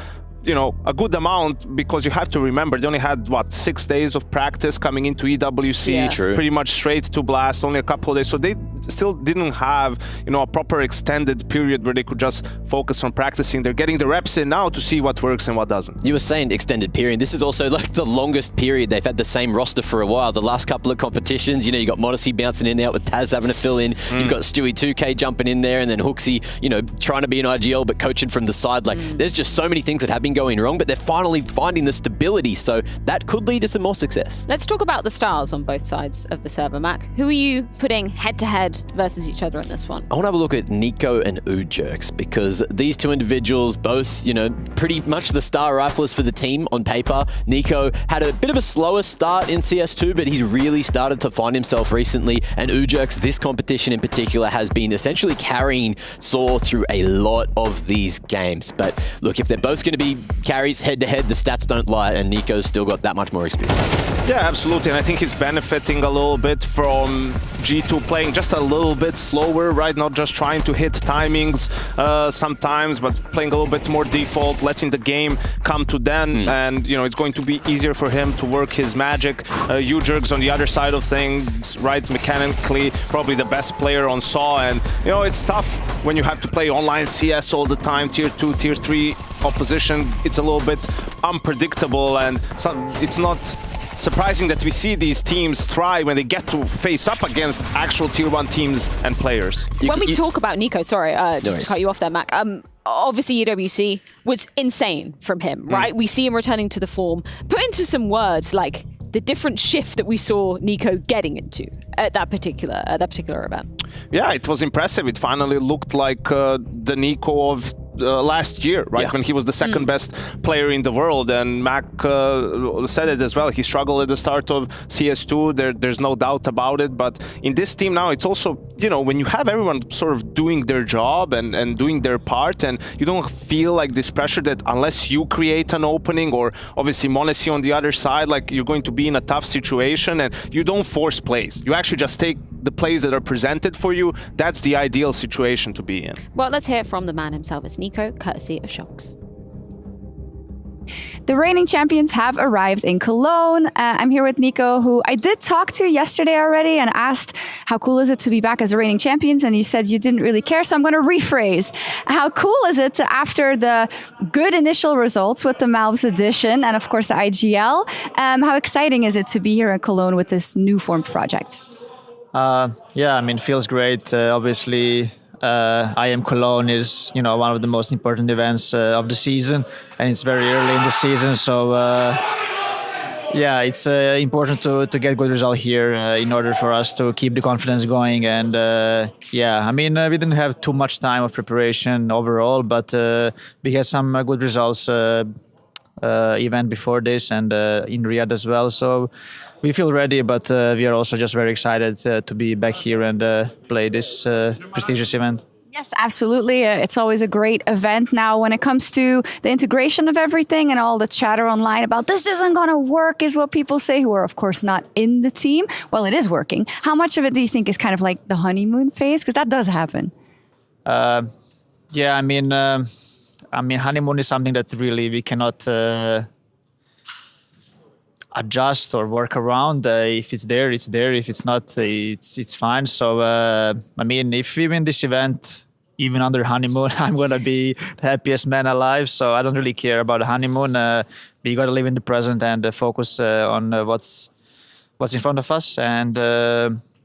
good amount, because you have to remember they only had, what, 6 days of practice coming into EWC, pretty much straight to Blast, only a couple of days. So they still didn't have, you know, a proper extended period where they could just focus on practicing. They're getting the reps in now to see what works and what doesn't. You were saying extended period. This is also like the longest period. They've had the same roster for a while. The last couple of competitions, you know, you got Monesi bouncing in there with Twistzz having to fill in. You've got Stewie 2K jumping in there, and then Hooksy, you know, trying to be an IGL but coaching from the side. Like, there's just so many things that have been going wrong, but they're finally finding the stability, so that could lead to some more success. Let's talk about the stars on both sides of the server, Mac. Who are you putting head-to-head versus each other in this one? I want to have a look at Nico and Ujerks, because these two individuals, both, you know, pretty much the star riflers for the team on paper. Nico had a bit of a slower start in CS2, but he's really started to find himself recently, and Ujerks, this competition in particular, has been essentially carrying Saw through a lot of these games. But look, if they're both going to be carries head-to-head, the stats don't lie, and Nico's still got that much more experience. Yeah, absolutely, and I think he's benefiting a little bit from G2 playing just a little bit slower, right? Not just trying to hit timings sometimes, but playing a little bit more default, letting the game come to them, and, you know, it's going to be easier for him to work his magic. Ujerks on the other side of things, right? Mechanically, probably the best player on Saw, and, you know, it's tough when you have to play online CS all the time, tier 2, tier 3 opposition. It's a little bit unpredictable, and it's not surprising that we see these teams thrive when they get to face up against actual tier 1 teams and players. When we talk about Nico, sorry, just to cut you off there, Mac. Obviously, UWC was insane from him, right? We see him returning to the form. Put into some words like the different shift that we saw Nico getting into at that particular event. Yeah, it was impressive. It finally looked like the Nico of last year, right? When he was the second best player in the world, and Mac said it as well. He struggled at the start of CS2. There's no doubt about it. But in this team now, it's also, you know, when you have everyone sort of doing their job and doing their part, and you don't feel like this pressure that unless you create an opening, or obviously Monesi on the other side, like you're going to be in a tough situation, and you don't force plays. You actually just take the plays that are presented for you. That's the ideal situation to be in. Well, let's hear from the man himself. It's Nico, courtesy of Shocks. The reigning champions have arrived in Cologne. I'm here with Nico, who I did talk to yesterday already and asked how cool is it to be back as the reigning champions, and you said you didn't really care, so I'm going to rephrase. How cool is it to, after the good initial results with the Malves edition and of course the IGL, how exciting is it to be here in Cologne with this new formed project? Yeah, I mean, feels great. Obviously, IEM Cologne is, you know, one of the most important events of the season, and it's very early in the season. So, yeah, it's important to get good result here in order for us to keep the confidence going. And yeah, I mean, we didn't have too much time of preparation overall, but we had some good results event before this and in Riyadh as well. So we feel ready, but we are also just very excited to be back here and play this prestigious event. Yes, absolutely. It's always a great event. Now, when it comes to the integration of everything and all the chatter online about this isn't going to work, is what people say, who are, of course, not in the team. Well, it is working. How much of it do you think is kind of like the honeymoon phase? Because that does happen. Yeah, I mean, honeymoon is something that really we cannot adjust or work around. If it's there, it's there. If it's not, it's fine. So, I mean, if we win this event, even under honeymoon, I'm going to be the happiest man alive. So I don't really care about the honeymoon. We got to live in the present and focus on what's in front of us. And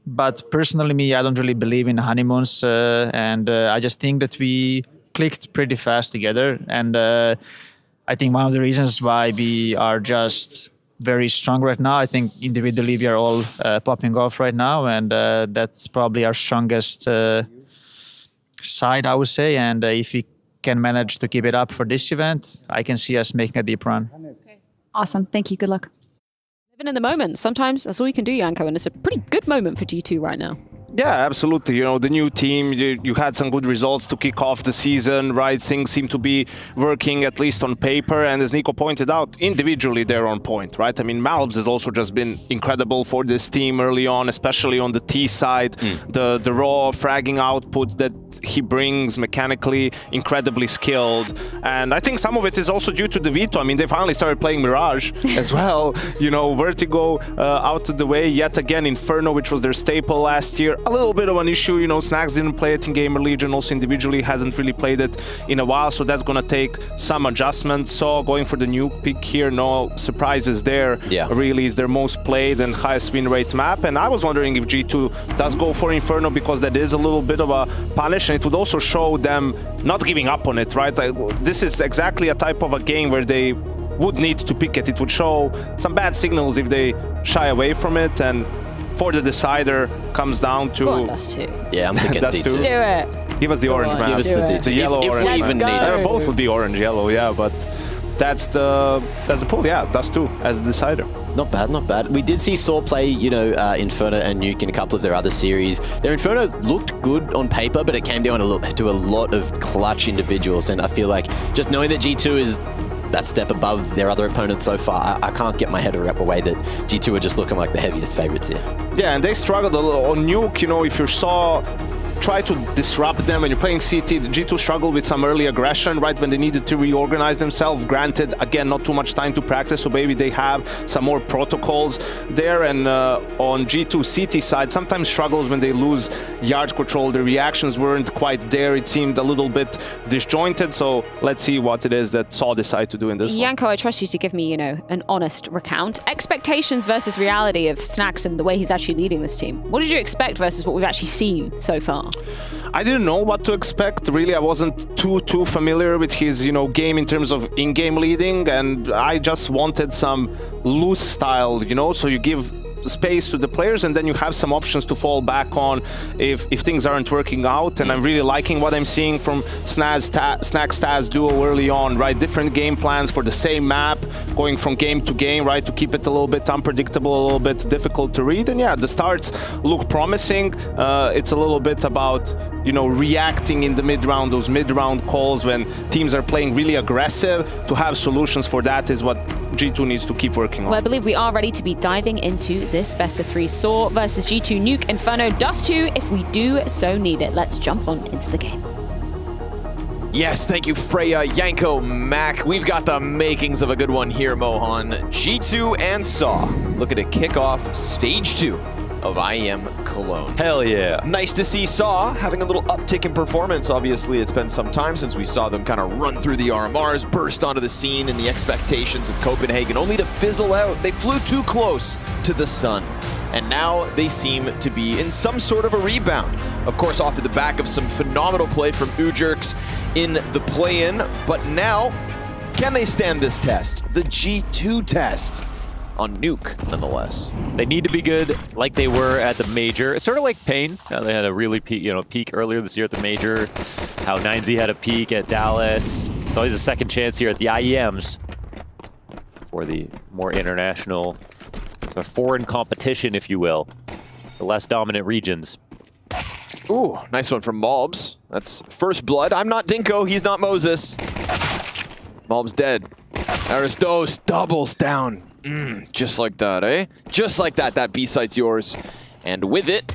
but personally, me, I don't really believe in honeymoons. And I just think that we clicked pretty fast together. And I think one of the reasons why we are just very strong right now, I think individually we are all popping off right now, and that's probably our strongest side, I would say. And if we can manage to keep it up for this event, I can see us making a deep run. Awesome. Thank you. Good luck. Living in the moment. Sometimes that's all you can do, Janko, and it's a pretty good moment for G2 right now. Yeah, absolutely. You know, the new team, you had some good results to kick off the season, right? Things seem to be working, at least on paper. And as Nico pointed out, individually they're on point, right? I mean, Malves has also just been incredible for this team early on, especially on the T side. The raw fragging output that he brings mechanically, incredibly skilled. And I think some of it is also due to the veto. I mean, they finally started playing Mirage as well. You know, Vertigo out of the way. Yet again, Inferno, which was their staple last year. A little bit of an issue, you know, Snags didn't play it in Gamer Legion, also individually hasn't really played it in a while, so that's gonna take some adjustments. So going for the Nuke pick here, no surprises there. Yeah. Really is their most played and highest win rate map, and I was wondering if G2 does go for Inferno, because that is a little bit of a punish, and it would also show them not giving up on it, right? Like, this is exactly a type of a game where they would need to pick it. It would show some bad signals if they shy away from it, and for the decider comes down to... Go on, Dust 2. Yeah, I'm thinking Dust 2. Do it. Give us the orange map. Give us the yellow if orange. we even need it. Both would be orange, yellow, yeah, but that's the pull, yeah, Dust 2 as the decider. Not bad, not bad. We did see Saw play, you know, Inferno and Nuke in a couple of their other series. Their Inferno looked good on paper, but it came down to a lot of clutch individuals, and I feel like just knowing that G2 is that step above their other opponents so far, I can't get my head around the way that G2 are just looking like the heaviest favorites here. Yeah, and they struggled a little on Nuke. You know, if you saw try to disrupt them. When you're playing CT, the G2 struggled with some early aggression, right, when they needed to reorganize themselves. Granted, again, not too much time to practice, so maybe they have some more protocols there. And on G2 CT side, sometimes struggles when they lose yard control. The reactions weren't quite there. It seemed a little bit disjointed, so let's see what it is that Saw decide to do in this one. Yanko, I trust you to give me, you know, an honest recount. Expectations versus reality of Snax and the way he's actually leading this team. What did you expect versus what we've actually seen so far? I didn't know what to expect. Really, I wasn't too familiar with his, you know, game in terms of in-game leading, and I just wanted some loose style, you know, so you give space to the players and then you have some options to fall back on if things aren't working out. And I'm really liking what I'm seeing from Snax Taz duo early on, right? Different game plans for the same map, going from game to game, right? To keep it a little bit unpredictable, a little bit difficult to read. And yeah, the starts look promising. It's a little bit about, you know, reacting in the mid-round, those mid-round calls when teams are playing really aggressive. To have solutions for that is what G2 needs to keep working on. Well, I believe we are ready to be diving into this best of 3 Saw versus G2 Nuke, Inferno, Dust 2 if we do so need it. Let's jump on into the game. Yes, thank you, Freya, Yanko, Mac. We've got the makings of a good one here, Mohan. G2 and Saw looking to kick off stage 2 of IEM Cologne. Hell yeah. Nice to see Saw having a little uptick in performance. Obviously, it's been some time since we saw them kind of run through the RMRs, burst onto the scene in the expectations of Copenhagen, only to fizzle out. They flew too close to the sun, and now they seem to be in some sort of a rebound. Of course, off of the back of some phenomenal play from Ujerks in the play-in, but now, can they stand this test? The G2 test on Nuke, nonetheless. They need to be good like they were at the major. It's sort of like Pain. They had a really peak earlier this year at the major. How 9Z had a peak at Dallas. It's always a second chance here at the IEMs for the more international, foreign competition, if you will. The less dominant regions. Ooh, nice one from Malbs. That's first blood. I'm not Dinko, he's not Moses. Malbs dead. Aristos doubles down. Just like that, eh? Just like that, that B site's yours. And with it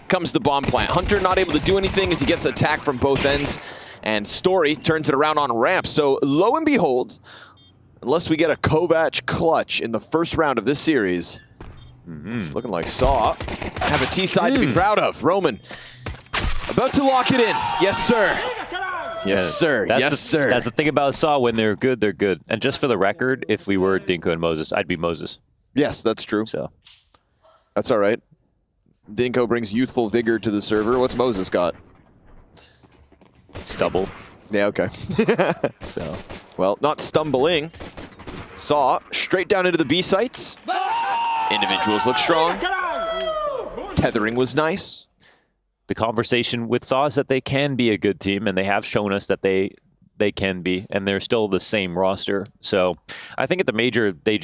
comes the bomb plant. Hunter not able to do anything as he gets attacked from both ends. And Story turns it around on ramp. So lo and behold, unless we get a Kovac clutch in the first round of this series, it's looking like Saw have a T side to be proud of. Roman about to lock it in. Yes, sir. Yes, sir. Yes, sir. That's the thing about Saw. When they're good, they're good. And just for the record, if we were Dinko and Moses, I'd be Moses. Yes, that's true. So that's all right. Dinko brings youthful vigor to the server. What's Moses got? Stubble. Yeah, okay. So, well, not stumbling. Saw straight down into the B sites. Individuals look strong. Tethering was nice. The conversation with Saw is that they can be a good team, and they have shown us that they can be, and they're still the same roster. So I think at the major, they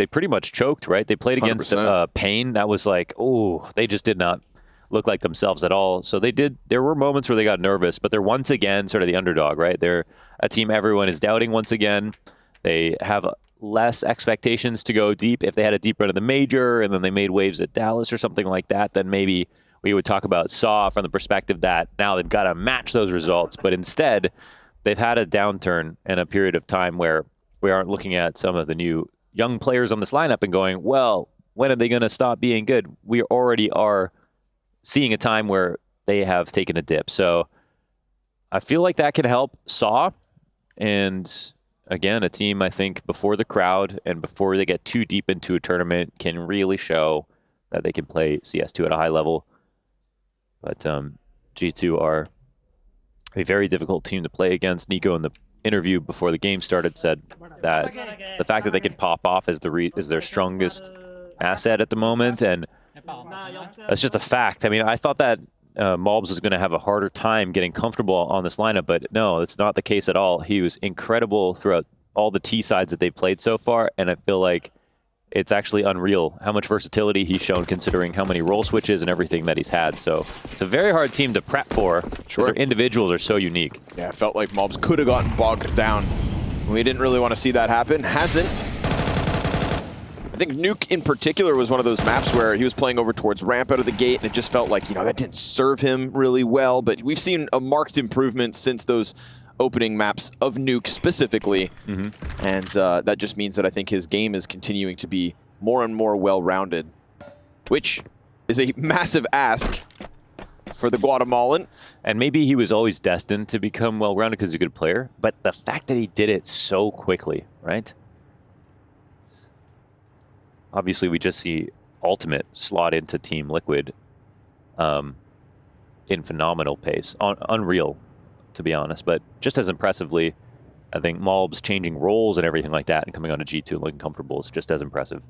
pretty much choked, right? They played against Pain. That was like, oh, they just did not look like themselves at all. So there were moments where they got nervous, but they're once again sort of the underdog, right? They're a team everyone is doubting once again. They have less expectations to go deep. If they had a deep run in the major and then they made waves at Dallas or something like that, then maybe we would talk about Saw from the perspective that now they've got to match those results. But instead, they've had a downturn and a period of time where we aren't looking at some of the new young players on this lineup and going, well, when are they going to stop being good? We already are seeing a time where they have taken a dip. So I feel like that can help Saw. And again, a team, I think, before the crowd and before they get too deep into a tournament can really show that they can play CS2 at a high level. But G2 are a very difficult team to play against. Nico, in the interview before the game started, said that the fact that they can pop off is their strongest asset at the moment, and that's just a fact. I mean, I thought that Malbs was going to have a harder time getting comfortable on this lineup, but no, it's not the case at all. He was incredible throughout all the T sides that they played so far, and I feel like it's actually unreal how much versatility he's shown considering how many role switches and everything that he's had. So it's a very hard team to prep for because their individuals are so unique. Yeah, it felt like Malbs could have gotten bogged down. We didn't really want to see that happen. Hasn't. think Nuke in particular was one of those maps where he was playing over towards ramp out of the gate, and it just felt like, you know, that didn't serve him really well. But we've seen a marked improvement since those opening maps of Nuke specifically. And that just means that I think his game is continuing to be more and more well-rounded, which is a massive ask for the Guatemalan. And maybe he was always destined to become well-rounded because he's a good player, but the fact that he did it so quickly, right? Obviously, we just see Ultimate slot into Team Liquid in phenomenal pace. Unreal, to be honest, but just as impressively, I think Mobs changing roles and everything like that and coming onto G2 and looking comfortable is just as impressive.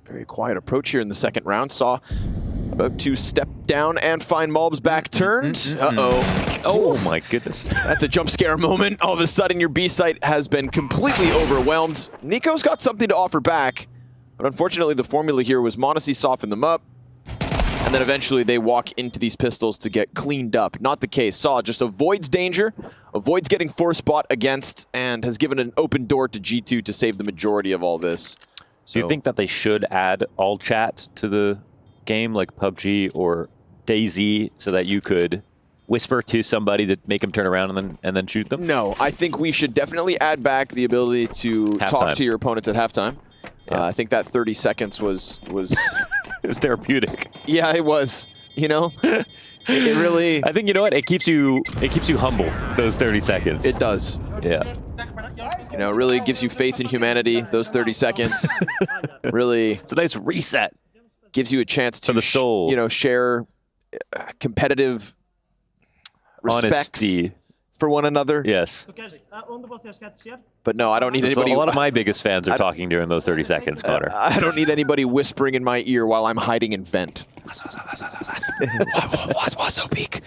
Very quiet approach here in the second round. Saw about to step down and find Mobs back turned. Uh-oh. Oh my goodness. That's a jump scare moment. All of a sudden, your B site has been completely overwhelmed. Nico's got something to offer back, but unfortunately, the formula here was m0NESY soften them up, and then eventually they walk into these pistols to get cleaned up. Not the case. Saw just avoids danger, avoids getting force bought against, and has given an open door to G2 to save the majority of all this. Do you think that they should add all chat to the game like PUBG or DayZ so that you could whisper to somebody to make them turn around and then shoot them? No, I think we should definitely add back the ability to talk to your opponents at halftime. Yeah. I think that 30 seconds was it was therapeutic. Yeah, it was. You know, it really. I think, you know what, it keeps you humble, those 30 seconds. It does. Yeah. You know, it really gives you faith in humanity. Those 30 seconds, really. It's a nice reset. Gives you a chance to for the soul. You know, share competitive respects honesty for one another. Yes. But no, I don't need anybody. A lot of my biggest fans are talking during those 30 seconds, Connor. I don't need anybody whispering in my ear while I'm hiding in vent. What's so peak?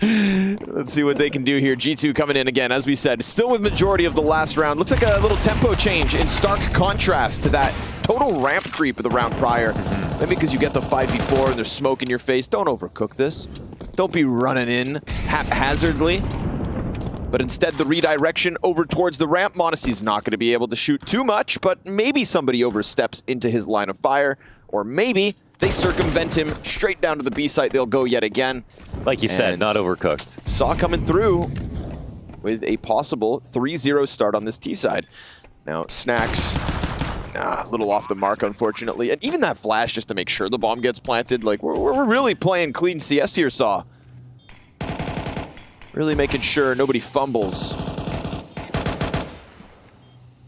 Let's see what they can do here. G2 coming in again, as we said, still with majority of the last round. Looks like a little tempo change in stark contrast to that total ramp creep of the round prior. Maybe because you get the 5v4 and there's smoke in your face. Don't overcook this. Don't be running in haphazardly. But instead, the redirection over towards the ramp. m0NESY's not going to be able to shoot too much, but maybe somebody oversteps into his line of fire, or maybe they circumvent him straight down to the B site. They'll go yet again. Like you said, not overcooked. Saw coming through with a possible 3-0 start on this T side. Now, Snacks, a little off the mark, unfortunately. And even that flash just to make sure the bomb gets planted. Like, we're really playing clean CS here, Saw. Really making sure nobody fumbles.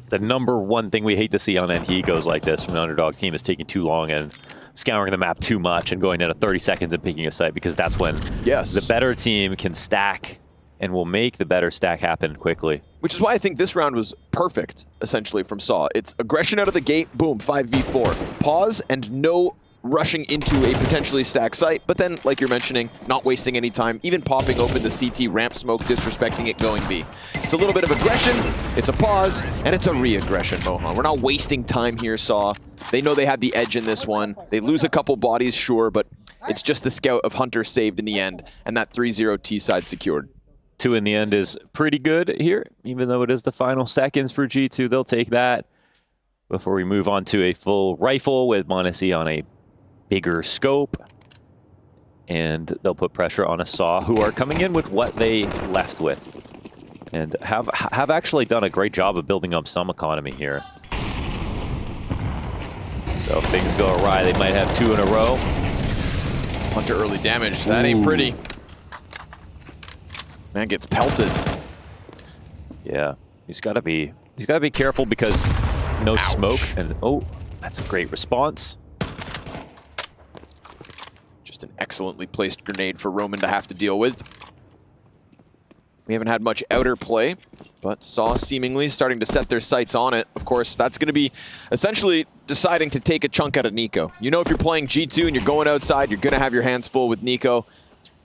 The number one thing we hate to see on NT goes like this from an underdog team is taking too long and scouring the map too much and going into 30 seconds and picking a site, because that's when the better team can stack and will make the better stack happen quickly. Which is why I think this round was perfect, essentially, from Saw. It's aggression out of the gate, boom, 5v4. Pause and no rushing into a potentially stacked site, but then, like you're mentioning, not wasting any time, even popping open the CT ramp smoke, disrespecting it, going B. It's a little bit of aggression, it's a pause, and it's a re-aggression, Mohan. We're not wasting time here, Saw. They know they had the edge in this one. They lose a couple bodies, sure, but it's just the scout of Hunter saved in the end, and that 3-0 T side secured. 2 in the end is pretty good here, even though it is the final seconds for G2. They'll take that before we move on to a full rifle with m0NESY on a bigger scope, and they'll put pressure on a Saw, who are coming in with what they left with, and have actually done a great job of building up some economy here. So if things go awry, they might have 2 in a row. Hunter early damage. That ain't pretty. Man gets pelted. Yeah, he's got to be careful because no smoke, and oh, that's a great response. Just an excellently placed grenade for Roman to have to deal with. We haven't had much outer play, but Saw seemingly starting to set their sights on it. Of course, that's going to be essentially deciding to take a chunk out of Nico. You know, if you're playing G2 and you're going outside, you're going to have your hands full with Nico.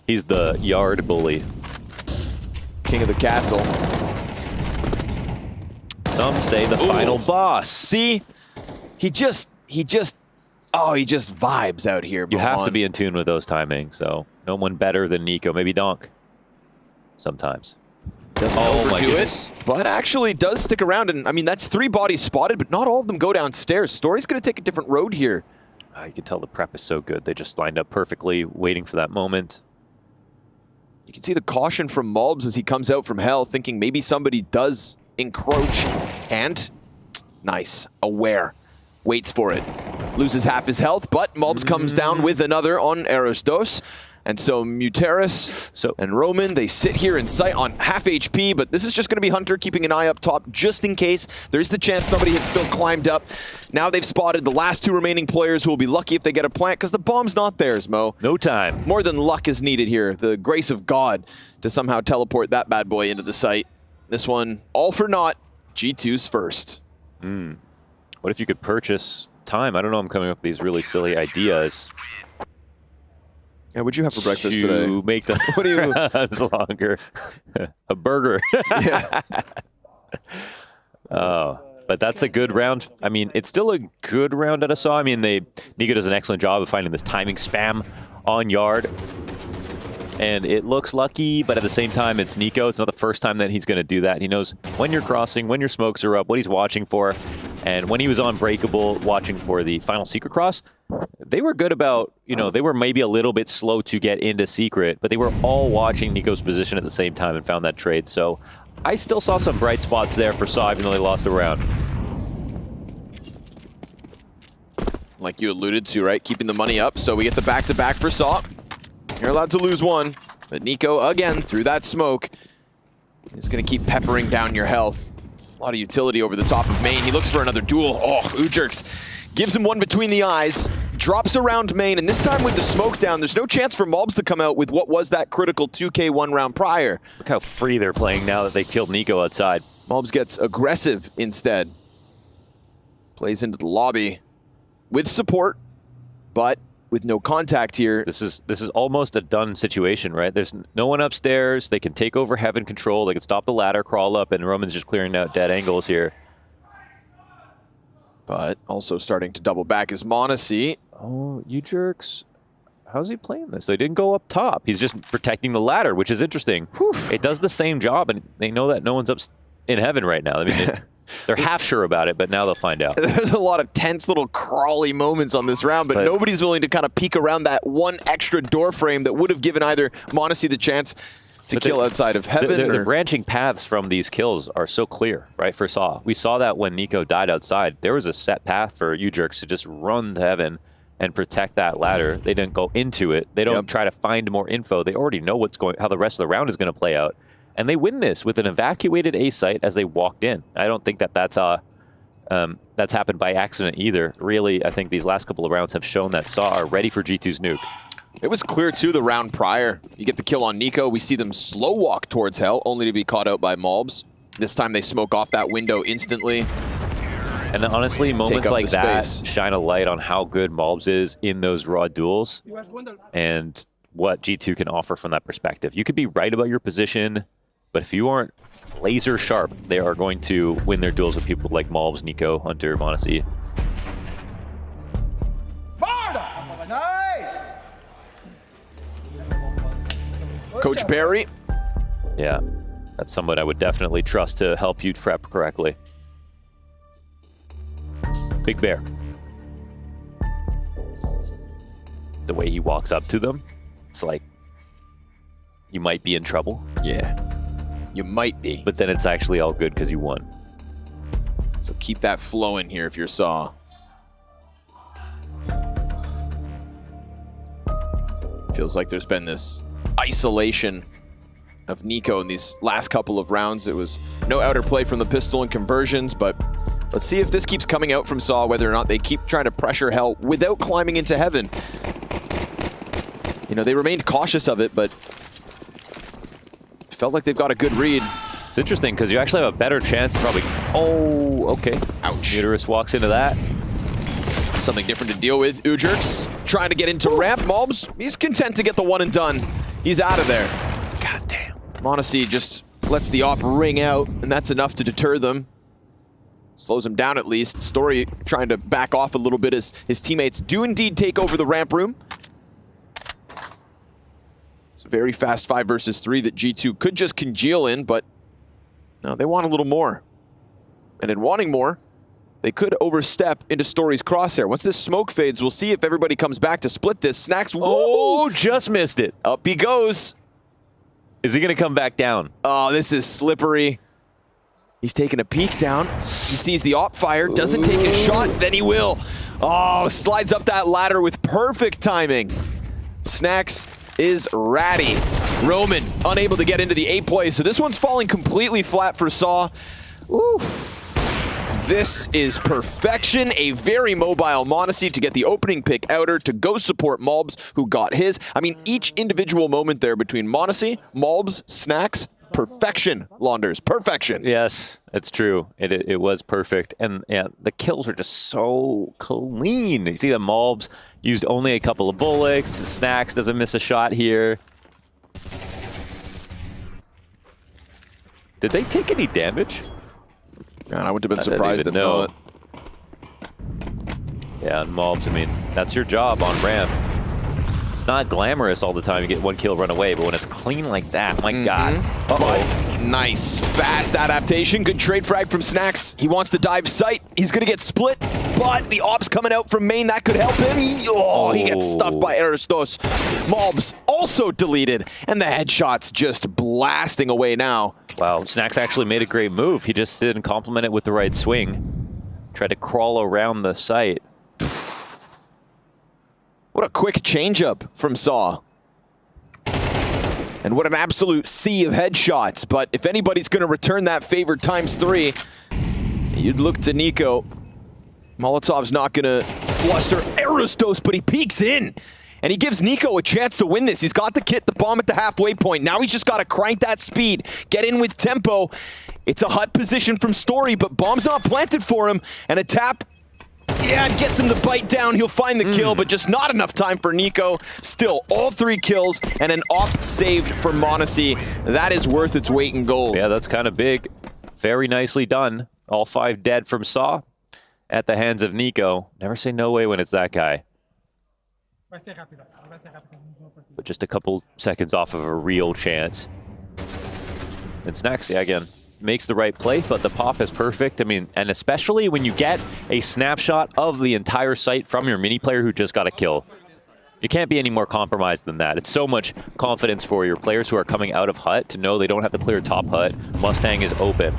He's the yard bully. King of the castle. Some say the final boss. See? He just vibes out here. You have to be in tune with those timings, so no one better than Nico. Maybe Donk. Sometimes. Doesn't overdo it, but actually does stick around. And I mean, that's 3 bodies spotted, but not all of them go downstairs. Story's going to take a different road here. You can tell the prep is so good. They just lined up perfectly, waiting for that moment. You can see the caution from Mulbs as he comes out from hell, thinking maybe somebody does encroach. And nice, aware, waits for it. Loses half his health, but Mulbs comes down with another on Aristos. And so Muteris and Roman, they sit here in sight on half HP, but this is just going to be Hunter keeping an eye up top just in case. There's the chance somebody had still climbed up. Now they've spotted the last 2 remaining players who will be lucky if they get a plant because the bomb's not theirs, Mo. No time. More than luck is needed here. The grace of God to somehow teleport that bad boy into the site. This one, all for naught. G2's first. What if you could purchase time? I don't know, I'm coming up with these really silly ideas. Yeah, what'd you have for breakfast today? Make the what do you rounds longer. A burger. Yeah. Oh, but that's a good round. I mean, it's still a good round at a saw. I mean, Nico does an excellent job of finding this timing spam on yard. And it looks lucky, but at the same time, it's Nico. It's not the first time that he's going to do that. He knows when you're crossing, when your smokes are up, what he's watching for. And when he was on Breakable watching for the final Secret Cross, they were good about, they were maybe a little bit slow to get into Secret, but they were all watching Nico's position at the same time and found that trade. So I still saw some bright spots there for Saw, even though they lost the round. Like you alluded to, right? Keeping the money up. So we get the back-to-back for Saw. You're allowed to lose one, but Nico, again, through that smoke, is going to keep peppering down your health. A lot of utility over the top of main. He looks for another duel. Oh, Ujerks gives him one between the eyes, drops around main, and this time with the smoke down, there's no chance for Mulbs to come out with what was that critical 2K1 round prior. Look how free they're playing now that they killed Nico outside. Mulbs gets aggressive instead. Plays into the lobby with support, but with no contact here. This is almost a done situation, right? There's no one upstairs. They can take over heaven control. They can stop the ladder, crawl up, and Roman's just clearing out dead angles here. But also starting to double back is Monacy. Oh, you jerks. How's he playing this? They didn't go up top. He's just protecting the ladder, which is interesting. Whew. It does the same job, and they know that no one's up in heaven right now. I mean, they're half sure about it, but now they'll find out. There's a lot of tense little crawly moments on this round, but nobody's willing to kind of peek around that one extra door frame that would have given either Monacy the chance to kill outside of heaven. The branching paths from these kills are so clear, right, for Saw. We saw that when Nico died outside. There was a set path for U-Jerks to just run to heaven and protect that ladder. They didn't go into it. They don't try to find more info. They already know how the rest of the round is going to play out. And they win this with an evacuated A site as they walked in. I don't think that's happened by accident either. Really, I think these last couple of rounds have shown that Saw are ready for G2's nuke. It was clear, too, the round prior. You get the kill on Nico. We see them slow walk towards Hell, only to be caught out by Mulbs. This time they smoke off that window instantly. And honestly, moments like that shine a light on how good Mulbs is in those raw duels and what G2 can offer from that perspective. You could be right about your position, but if you aren't laser sharp, they are going to win their duels with people like Mulbs, Nico, Hunter, Monacy. Nice! Coach Barry. Yeah, that's someone I would definitely trust to help you prep correctly. Big Bear. The way he walks up to them, it's like, you might be in trouble. Yeah, you might be. But then it's actually all good because you won. So keep that flowing here if you're Saw. Feels like there's been this isolation of Nico in these last couple of rounds. It was no outer play from the pistol and conversions, but let's see if this keeps coming out from Saw, whether or not they keep trying to pressure Hell without climbing into heaven. You know, they remained cautious of it, but felt like they've got a good read. It's interesting because you actually have a better chance probably. Oh, okay. Ouch. Muteris walks into that. Something different to deal with. Ujerks trying to get into ramp. Mulbs, he's content to get the one and done. He's out of there. God damn. Monacy just lets the op ring out, and that's enough to deter them. Slows him down at least. Story trying to back off a little bit as his teammates do indeed take over the ramp room. It's a very fast 5 versus 3 that G2 could just congeal in, but Now, they want a little more. And in wanting more, they could overstep into Story's crosshair. Once this smoke fades, we'll see if everybody comes back to split this. Snacks, oh, just missed it. Up he goes. Is he going to come back down? Oh, this is slippery. He's taking a peek down. He sees the op fire, doesn't take his shot, then he will. Oh, slides up that ladder with perfect timing. Snacks is ratty. Roman unable to get into the A play, so this one's falling completely flat for Saw. Oof. This is perfection. A very mobile m0NESY to get the opening pick outer to go support Malbs, who got his. I mean, each individual moment there between m0NESY, Malbs, Snacks, perfection, Launders, perfection. Yes, it's true. It was perfect. And yeah, the kills are just so clean. You see the Malbs used only a couple of bullets. Snacks doesn't miss a shot here. Did they take any damage? God, I wouldn't have been surprised if not. Yeah, and Malbs, I mean, that's your job on ramp. It's not glamorous all the time. You get one kill, run away, but when it's clean like that, my God. Uh-oh. Nice. Fast adaptation. Good trade frag from Snacks. He wants to dive sight. He's going to get split, but the ops coming out from main, that could help him. He gets stuffed by Aristos. Malbs also deleted, and the headshots just blasting away now. Wow, Snacks actually made a great move. He just didn't complement it with the right swing. Tried to crawl around the site. What a quick changeup from Saw. And what an absolute sea of headshots. But if anybody's going to return that favor ×3, you'd look to Nico. Molotov's not going to fluster Aristos, but he peeks in. And he gives Nico a chance to win this. He's got the kit, the bomb at the halfway point. Now he's just got to crank that speed, get in with tempo. It's a hut position from Story, but bomb's not planted for him. And a tap, yeah, gets him to bite down. He'll find the kill, but just not enough time for Nico. Still, all 3 kills and an op saved for m0NESY. That is worth its weight in gold. Yeah, that's kind of big. Very nicely done. All 5 dead from Saw at the hands of Nico. Never say no way when it's that guy. But just a couple seconds off of a real chance. And Snacks, yeah, again, makes the right play, but the pop is perfect. I mean, and especially when you get a snapshot of the entire site from your mini player who just got a kill. You can't be any more compromised than that. It's so much confidence for your players who are coming out of hut to know they don't have to clear top hut. Mustang is open.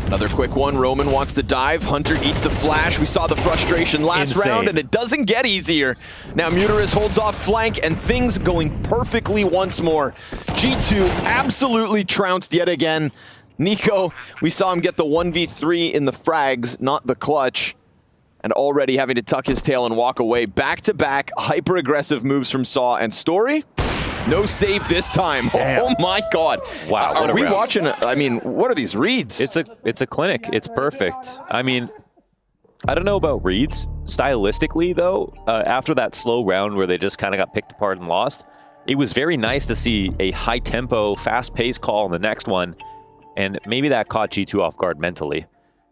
Another quick one. Roman wants to dive. Hunter eats the flash. We saw the frustration last round, and it doesn't get easier. Now Muterus holds off flank, and things going perfectly once more. G2 absolutely trounced yet again. Nico, we saw him get the 1v3 in the frags, not the clutch. And already having to tuck his tail and walk away. Back-to-back hyper-aggressive moves from Saw and Story. No save this time. Damn. Oh my God. Wow. Are we watching? I mean, what are these reads? It's a clinic. It's perfect. I mean, I don't know about reads. Stylistically, though, after that slow round where they just kind of got picked apart and lost, it was very nice to see a high-tempo, fast-paced call in the next one. And maybe that caught G2 off guard mentally,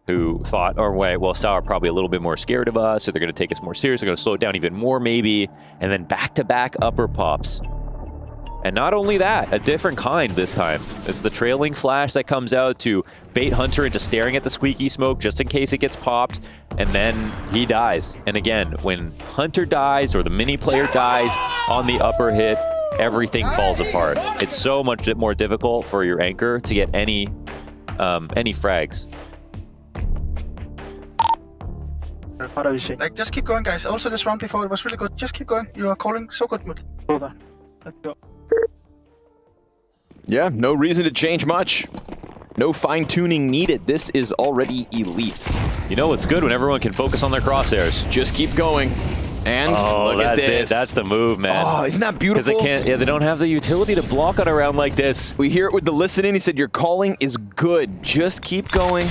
who thought, oh, wait, well, Sour probably a little bit more scared of us, so they're going to take us more serious. They're going to slow it down even more, maybe. And then back-to-back upper pops. And not only that, a different kind this time. It's the trailing flash that comes out to bait Hunter into staring at the squeaky smoke just in case it gets popped, and then he dies. And again, when Hunter dies or the mini player dies on the upper hit, everything falls apart. It's so much more difficult for your anchor to get any frags. Like, just keep going, guys. Also, this round before, it was really good. Just keep going. You are calling so good. Let's go. Yeah, no reason to change much. No fine-tuning needed. This is already elite. You know what's good when everyone can focus on their crosshairs. Just keep going. And look at this. It. That's the move, man. Oh, isn't that beautiful? Because they can't. Yeah, they don't have the utility to block on a round like this. We hear it with the listening. He said, "Your calling is good. Just keep going."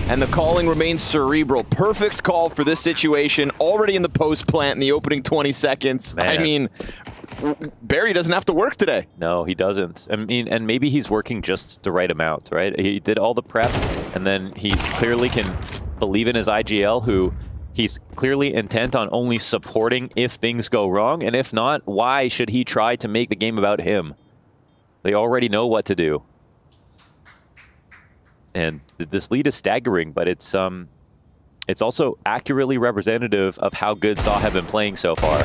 And the calling remains cerebral. Perfect call for this situation. Already in the post plant in the opening 20 seconds. Man. I mean, Barry doesn't have to work today. No, he doesn't. I mean, and maybe he's working just the right amount, right? He did all the prep, and then he's clearly can believe in his IGL, who he's clearly intent on only supporting if things go wrong. And if not, why should he try to make the game about him? They already know what to do. And this lead is staggering, but it's also accurately representative of how good SAW have been playing so far.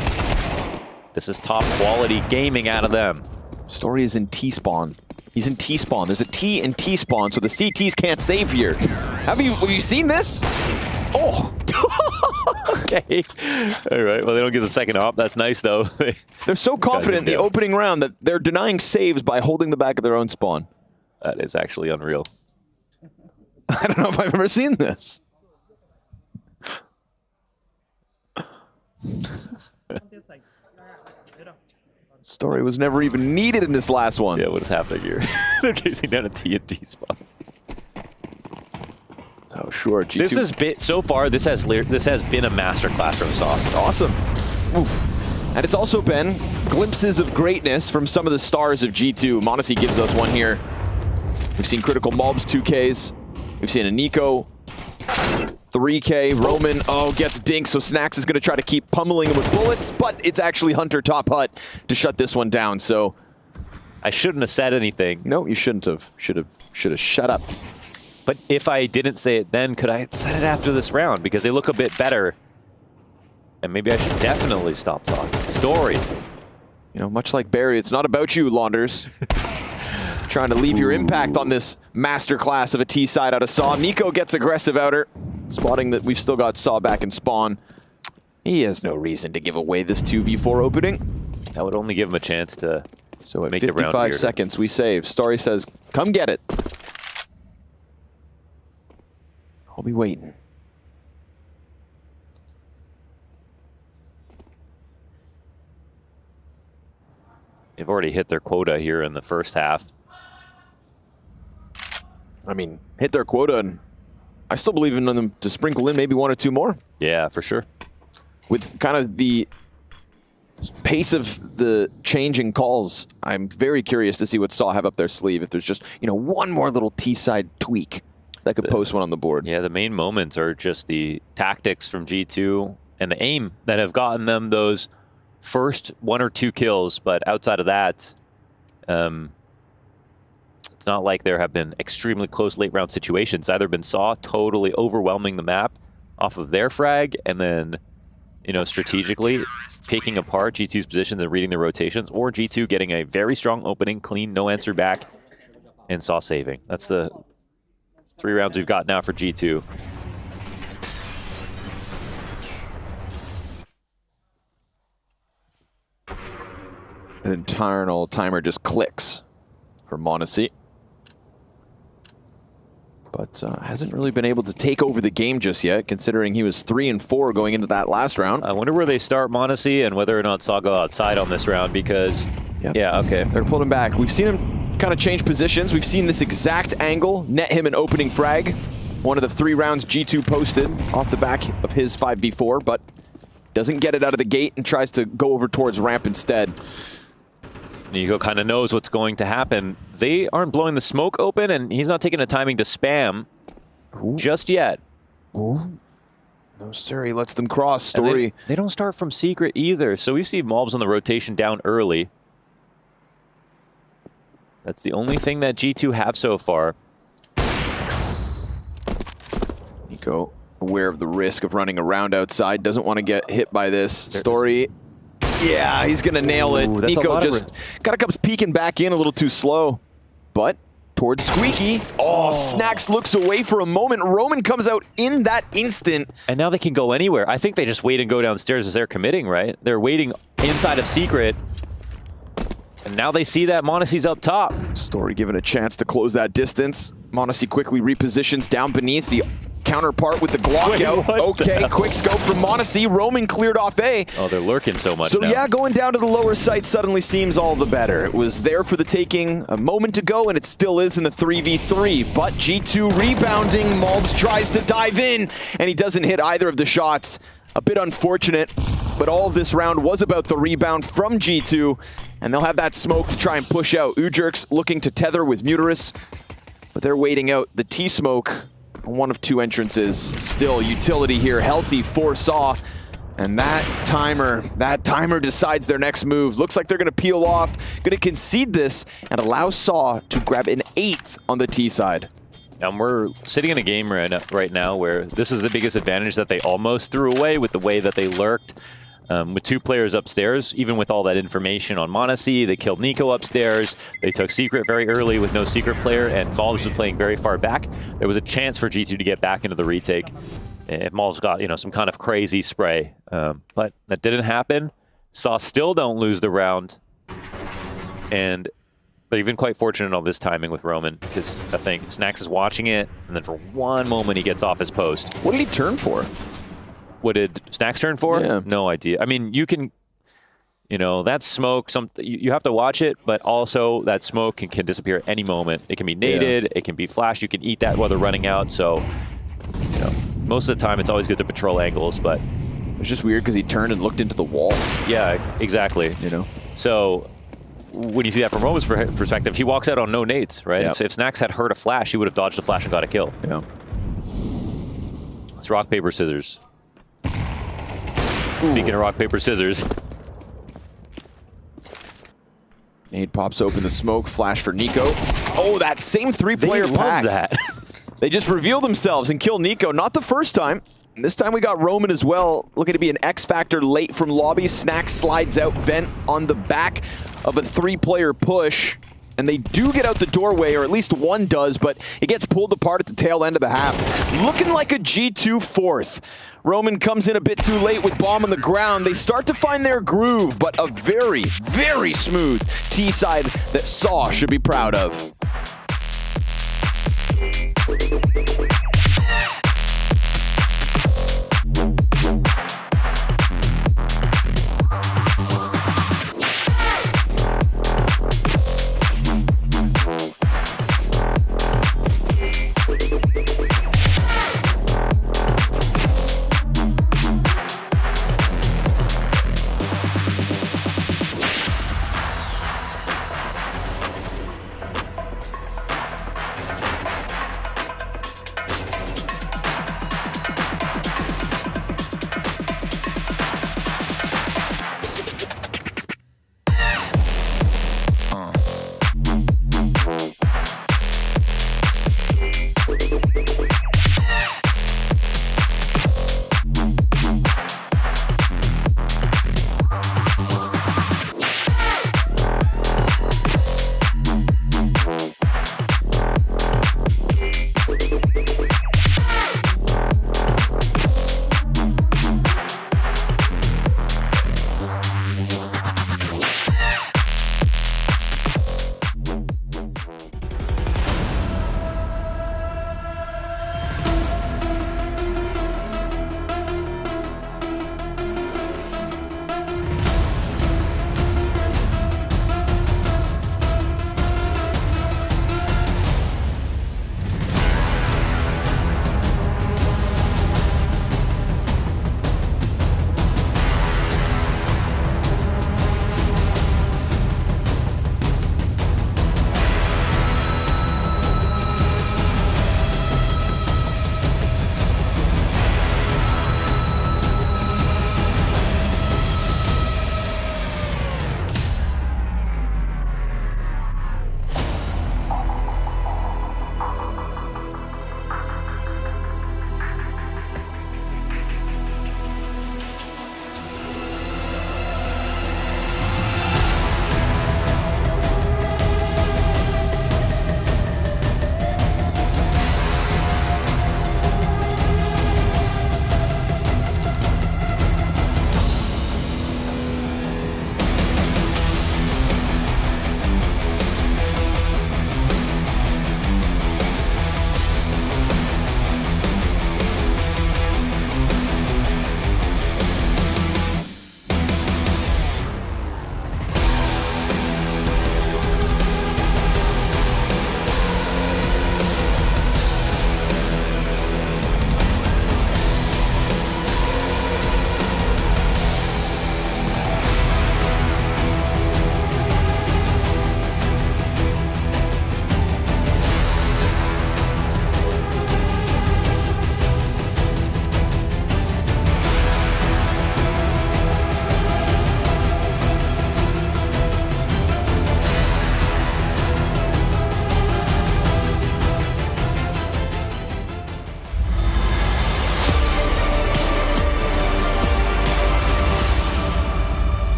This is top quality gaming out of them. Story is in T-spawn. He's in T-spawn. There's a T in T-spawn, so the CTs can't save here. Have you seen this? Oh! Okay. All right, well, they don't get the second op. That's nice, though. They're so confident in the opening round that they're denying saves by holding the back of their own spawn. That is actually unreal. I don't know if I've ever seen this. Story was never even needed in this last one. Yeah, what is happening here? They're chasing down a TNT spot. Oh, sure. G2. This has been, so far, this has been a masterclass from SAW. Awesome. Oof. And it's also been glimpses of greatness from some of the stars of G2. m0NESY gives us one here. We've seen Critical Mulbs 2Ks. We've seen a Nico 3K. Roman, gets dinked, so Snax is going to try to keep pummeling him with bullets, but it's actually Hunter top hut to shut this one down, so... I shouldn't have said anything. No, you shouldn't have. Should have shut up. But if I didn't say it then, could I have said it after this round? Because they look a bit better. And maybe I should definitely stop talking. Story. You know, much like Barry, it's not about you, Launders. Trying to leave your impact on this masterclass of a T side out of SAW. Nico gets aggressive outer, spotting that we've still got SAW back in spawn. He has no reason to give away this 2v4 opening. That would only give him a chance to So at make the round 55 weirder. seconds, we save. Story says, come get it. I'll be waiting. They've already hit their quota here in the first half. I mean, hit their quota, and I still believe in them to sprinkle in maybe one or two more. Yeah, for sure. With kind of the pace of the changing calls, I'm very curious to see what SAW have up their sleeve. If there's just, you know, one more little T-side tweak that could post one on the board. Yeah, the main moments are just the tactics from G2 and the aim that have gotten them those first 1 or 2 kills. But outside of that, it's not like there have been extremely close late round situations. Either been SAW totally overwhelming the map off of their frag and then, you know, strategically picking apart G2's positions and reading their rotations, or G2 getting a very strong opening, clean, no answer back, and SAW saving. That's the 3 rounds we've got now for G2. An internal timer just clicks for m0NESY. But hasn't really been able to take over the game just yet, considering he was 3-4 going into that last round. I wonder where they start m0NESY and whether or not SAW go outside on this round, because, yeah, okay. They're pulling back. We've seen him kind of change positions. We've seen this exact angle net him an opening frag. One of the 3 rounds G2 posted off the back of his 5v4, but doesn't get it out of the gate and tries to go over towards ramp instead. Nico kind of knows what's going to happen. They aren't blowing the smoke open, and he's not taking the timing to spam just yet. Ooh. No, sir. He lets them cross. Story. They don't start from secret either, so we see Mulbs on the rotation down early. That's the only thing that G2 have so far. Nico, aware of the risk of running around outside, doesn't want to get hit by this. Story. Yeah, he's going to nail it. Nico just got a couple peeking back in a little too slow, but towards Squeaky. Oh, Snax looks away for a moment. Roman comes out in that instant. And now they can go anywhere. I think they just wait and go downstairs as they're committing, right? They're waiting inside of secret. And now they see that m0NESY's up top. Story given a chance to close that distance. m0NESY quickly repositions down beneath the counterpart with the Glock out. Okay, quick scope from m0NESY. Roman cleared off A. Oh, they're lurking so much So now. yeah, going down to the lower site suddenly seems all the better. It was there for the taking a moment ago, and it still is in the 3v3. But G2 rebounding. Mulbs tries to dive in, and he doesn't hit either of the shots. A bit unfortunate, but all of this round was about the rebound from G2, and they'll have that smoke to try and push out. Ujerks looking to tether with Muterus, but they're waiting out the T-smoke. One of 2 entrances. Still utility here, healthy for SAW. And that timer decides their next move. Looks like they're gonna peel off, gonna concede this and allow SAW to grab an 8th on the T side. And we're sitting in a game right now where this is the biggest advantage that they almost threw away with the way that they lurked. With 2 players upstairs, even with all that information on m0NESY, they killed Nico upstairs. They took Secret very early with no Secret player, and Molbs was playing very far back. There was a chance for G2 to get back into the retake. If Molbs got, you know, some kind of crazy spray. But that didn't happen. Saw still don't lose the round. And they're even quite fortunate on this timing with Roman, because I think Snax is watching it, and then for one moment he gets off his post. What did he turn for? What did Snax turn for? Yeah. No idea. I mean, you can, you know, that smoke, you have to watch it, but also that smoke can disappear at any moment. It can be naded, it can be flashed, you can eat that while they're running out, so, you know, most of the time it's always good to patrol angles, but... It's just weird because he turned and looked into the wall. Yeah, exactly. You know? So... When you see that from Roman's perspective, he walks out on no nades, right? Yep. So if Snax had heard a flash, he would have dodged the flash and got a kill. Yeah. It's rock, paper, scissors. Speaking of rock, paper, scissors. Nade pops open the smoke, flash for Nico. Oh, that same 3-player pack. That. They just reveal themselves and kill Nico. Not the first time. This time we got Roman as well. Looking to be an X factor late from lobby. Snax slides out vent on the back of a 3-player push. And they do get out the doorway, or at least one does, but it gets pulled apart at the tail end of the half. Looking like a G2 fourth. Roman comes in a bit too late with bomb on the ground. They start to find their groove, but a very, very smooth T-side that Saw should be proud of.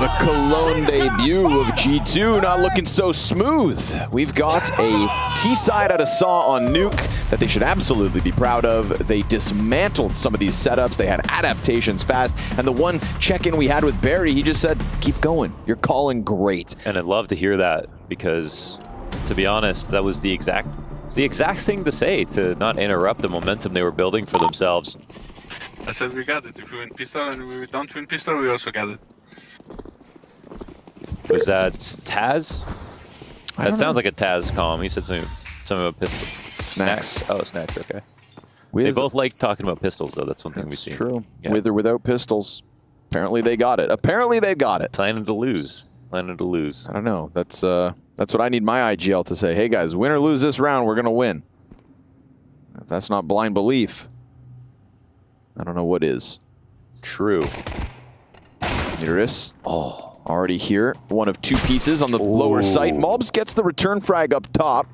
the Cologne debut of G2 not looking so smooth. We've got a T-side out of Saw on Nuke that they should absolutely be proud of. They dismantled some of these setups. They had adaptations fast. And the one check-in we had with Barry, he just said, keep going. You're calling great. And I'd love to hear that because, to be honest, that was the exact thing to say, to not interrupt the momentum they were building for themselves. I said we got it. If we win pistol and we don't win pistol, we also got it. Was that Taz? That sounds like a Taz comm. He said something about pistol. Snacks. Oh, snacks, okay. They both like talking about pistols, though. That's one thing we've seen. True. Yeah. With or without pistols. Apparently they got it. Apparently they got it. Planning to lose. Planning to lose. I don't know. That's what I need my IGL to say. Hey, guys, win or lose this round, we're going to win. If that's not blind belief, I don't know what is. True. Mirage. Oh. Already here. One of two pieces on the lower site. Mobs gets the return frag up top.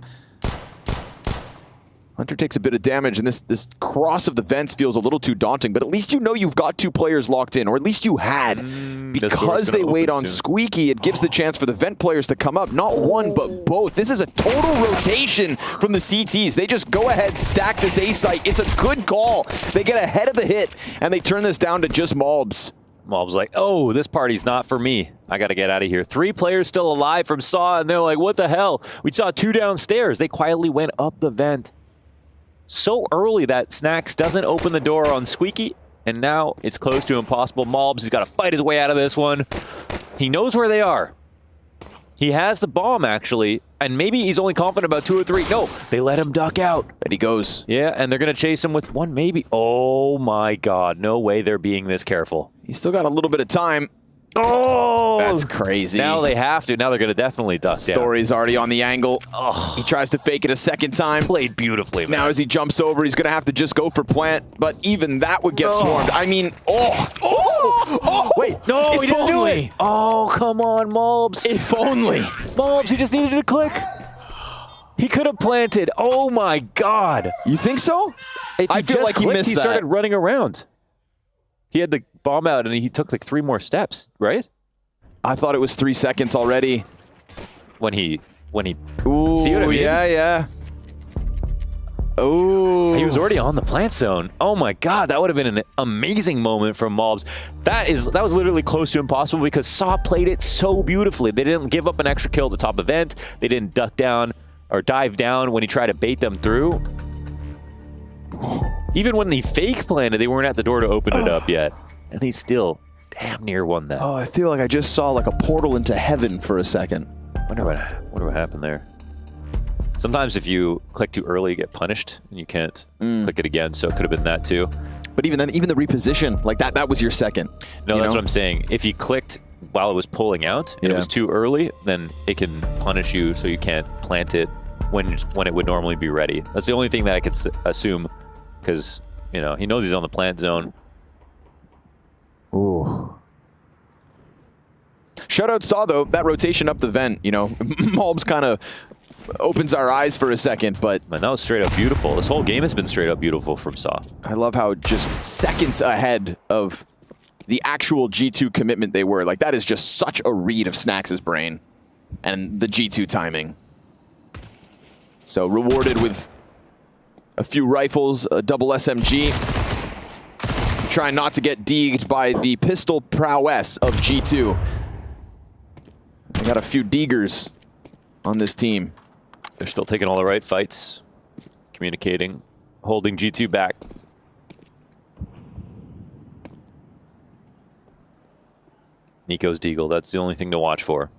Hunter takes a bit of damage, and this cross of the vents feels a little too daunting, but at least you know you've got two players locked in, or at least you had. Because they wait on Squeaky, it gives the chance for the vent players to come up. Not one, but both. This is a total rotation from the CTs. They just go ahead, stack this A site. It's a good call. They get ahead of the hit, and they turn this down to just Mobs. Mob's like, oh, this party's not for me. I got to get out of here. 3 players still alive from Saw, and they're like, what the hell? We saw 2 downstairs. They quietly went up the vent so early that Snacks doesn't open the door on Squeaky, and now it's close to impossible. Mobs, he's got to fight his way out of this one. He knows where they are. He has the bomb, actually, and maybe he's only confident about 2 or 3. No, they let him duck out. And he goes. Yeah, and they're going to chase him with 1, maybe. Oh, my God. No way they're being this careful. He's still got a little bit of time. Oh! That's crazy. Now they have to. Now they're going to definitely duck down. Story's already on the angle. Oh. He tries to fake it a second time. Played beautifully, man. Now as he jumps over, he's going to have to just go for plant, but even that would get swarmed. I mean, wait, no, he didn't do it. Oh, come on, Mobs. If only. Mobs, he just needed to click. He could have planted. Oh, my God. You think so? I feel like he missed that. He started running around. He had the bomb out, and he took like 3 more steps, right? I thought it was 3 seconds already. When he Ooh, see what I mean? Yeah. Ooh. He was already on the plant zone. Oh my God, that would have been an amazing moment from Mobs. That was literally close to impossible because Saw played it so beautifully. They didn't give up an extra kill at the top event. They didn't duck down or dive down when he tried to bait them through. Even when he fake planted, they weren't at the door to open it up yet. And he still damn near won that. Oh, I feel like I just saw like a portal into heaven for a second. Wonder what happened there. Sometimes if you click too early, you get punished, and you can't click it again, so it could have been that too. But even then, even the reposition, like that was your second. No, that's what I'm saying. If you clicked while it was pulling out, and it was too early, then it can punish you, so you can't plant it when it would normally be ready. That's the only thing that I could assume, because, you know, he knows he's on the plant zone. Ooh. Shutout Saw, though, that rotation up the vent, you know, Mobs kind of opens our eyes for a second, but... Man, that was straight up beautiful. This whole game has been straight up beautiful from Saw. I love how just seconds ahead of the actual G2 commitment they were. Like, that is just such a read of Snacks' brain and the G2 timing. So, rewarded with a few rifles, a double SMG. Trying not to get deegged by the pistol prowess of G2. They got a few deegers on this team. They're still taking all the right fights, communicating, holding G2 back. Nico's deagle, that's the only thing to watch for.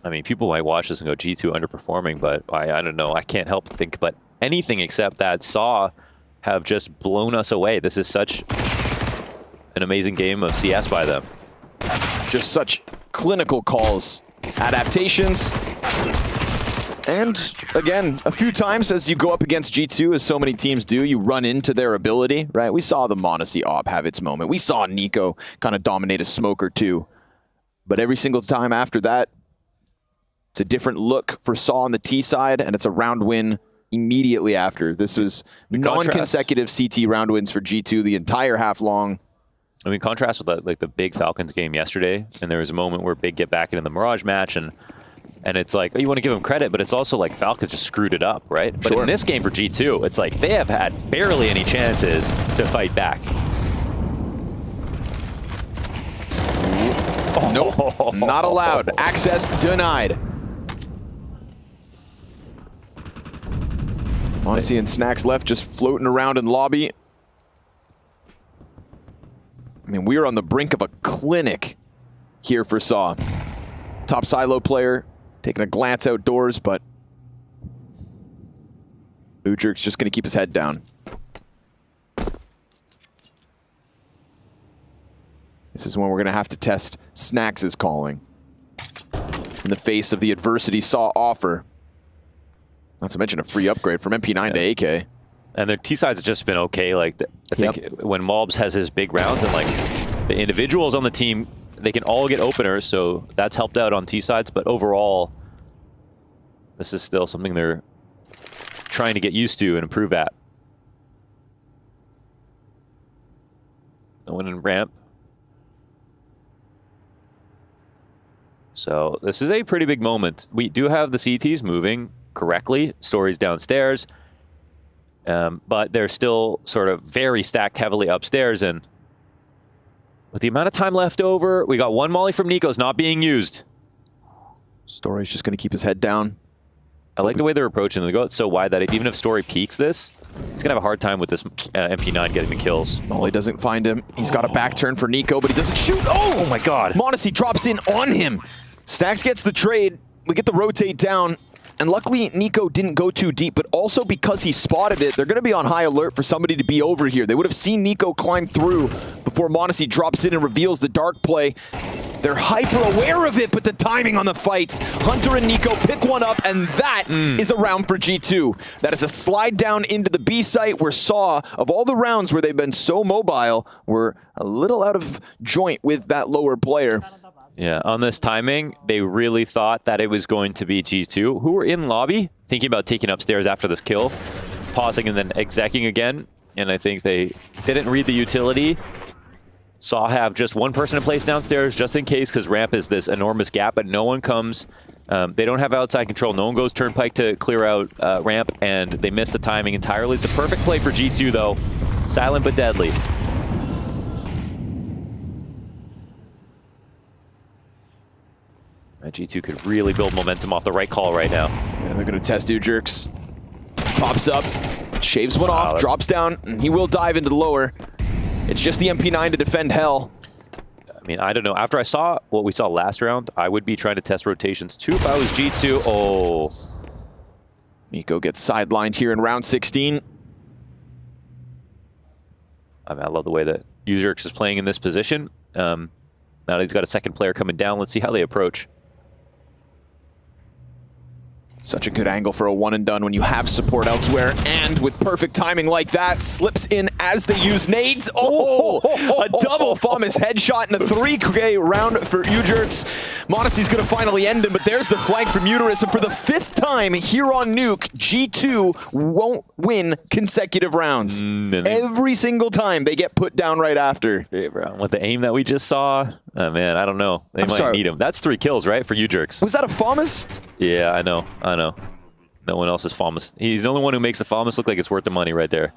I mean, people might watch this and go, G2 underperforming, but I don't know. I can't help but think but anything except that Saw have just blown us away. This is such an amazing game of CS by them. Just such clinical calls, adaptations. And again, a few times as you go up against G2, as so many teams do, you run into their ability, right? We saw the Monacy op have its moment. We saw Nico kind of dominate a smoker too. But every single time after that, it's a different look for Saw on the T side, and it's a round win immediately after. This was non-consecutive CT round wins for G2 the entire half long. I mean, contrast with that, like the big Falcons game yesterday, and there was a moment where Big get back into the Mirage match, and it's like, oh, you want to give them credit, but it's also like Falcons just screwed it up, right? But in this game for G2, it's like they have had barely any chances to fight back. Nope, not allowed. Access denied. Odyssey and Snacks left just floating around in lobby. I mean, we are on the brink of a clinic here for Saw. Top silo player taking a glance outdoors, but Ujerk's just going to keep his head down. This is when we're going to have to test Snacks' calling in the face of the adversity Saw offer. Not to mention a free upgrade from MP9 to AK. And their T-sides have just been okay. Like, I think when Mobs has his big rounds and like the individuals on the team, they can all get openers, so that's helped out on T-sides. But overall, this is still something they're trying to get used to and improve at. No one in ramp. So this is a pretty big moment. We do have the CTs moving correctly. Stories downstairs. But they're still sort of very stacked heavily upstairs. And with the amount of time left over, we got one molly from Nico's not being used. Story's just going to keep his head down. I like the way they're approaching them. They go out so wide that even if Story peeks this, he's going to have a hard time with this MP9 getting the kills. Molly doesn't find him. He's got a back turn for Nico, but he doesn't shoot. Oh my God. Modesty drops in on him. Snacks gets the trade. We get the rotate down. And luckily, Nico didn't go too deep, but also because he spotted it, they're going to be on high alert for somebody to be over here. They would have seen Nico climb through before Modesty drops in and reveals the dark play. They're hyper aware of it, but the timing on the fights. Hunter and Nico pick one up, and that is a round for G2. That is a slide down into the B site where Saw, of all the rounds where they've been so mobile, were a little out of joint with that lower player. Yeah, on this timing, they really thought that it was going to be G2, who were in lobby, thinking about taking upstairs after this kill, pausing and then execing again. And I think they didn't read the utility. Saw have just one person in place downstairs just in case, because ramp is this enormous gap, but no one comes. They don't have outside control. No one goes turnpike to clear out ramp, and they miss the timing entirely. It's a perfect play for G2, though. Silent but deadly. G2 could really build momentum off the right call right now. And they're going to test Ujerks. Pops up, shaves one off, drops down, and he will dive into the lower. It's just the MP9 to defend Hell. I mean, I don't know. After I saw what we saw last round, I would be trying to test rotations too if I was G2. Oh. Nico gets sidelined here in round 16. I mean, I love the way that Ujerks is playing in this position. Now that he's got a second player coming down, let's see how they approach. Such a good angle for a one and done when you have support elsewhere, and with perfect timing like that, slips in as they use nades. Oh, a double FAMAS headshot in a 3K round for Ujerks. Modesty's gonna finally end him, but there's the flank from Uterus, and for the 5th time here on Nuke, G2 won't win consecutive rounds. Every single time they get put down right after. With the aim that we just saw, oh man, I don't know. They might need him. That's 3 kills, right, for Ujerks. Was that a FAMAS? Yeah, I know. No one else is FAMAS. He's the only one who makes the FAMAS look like it's worth the money right there.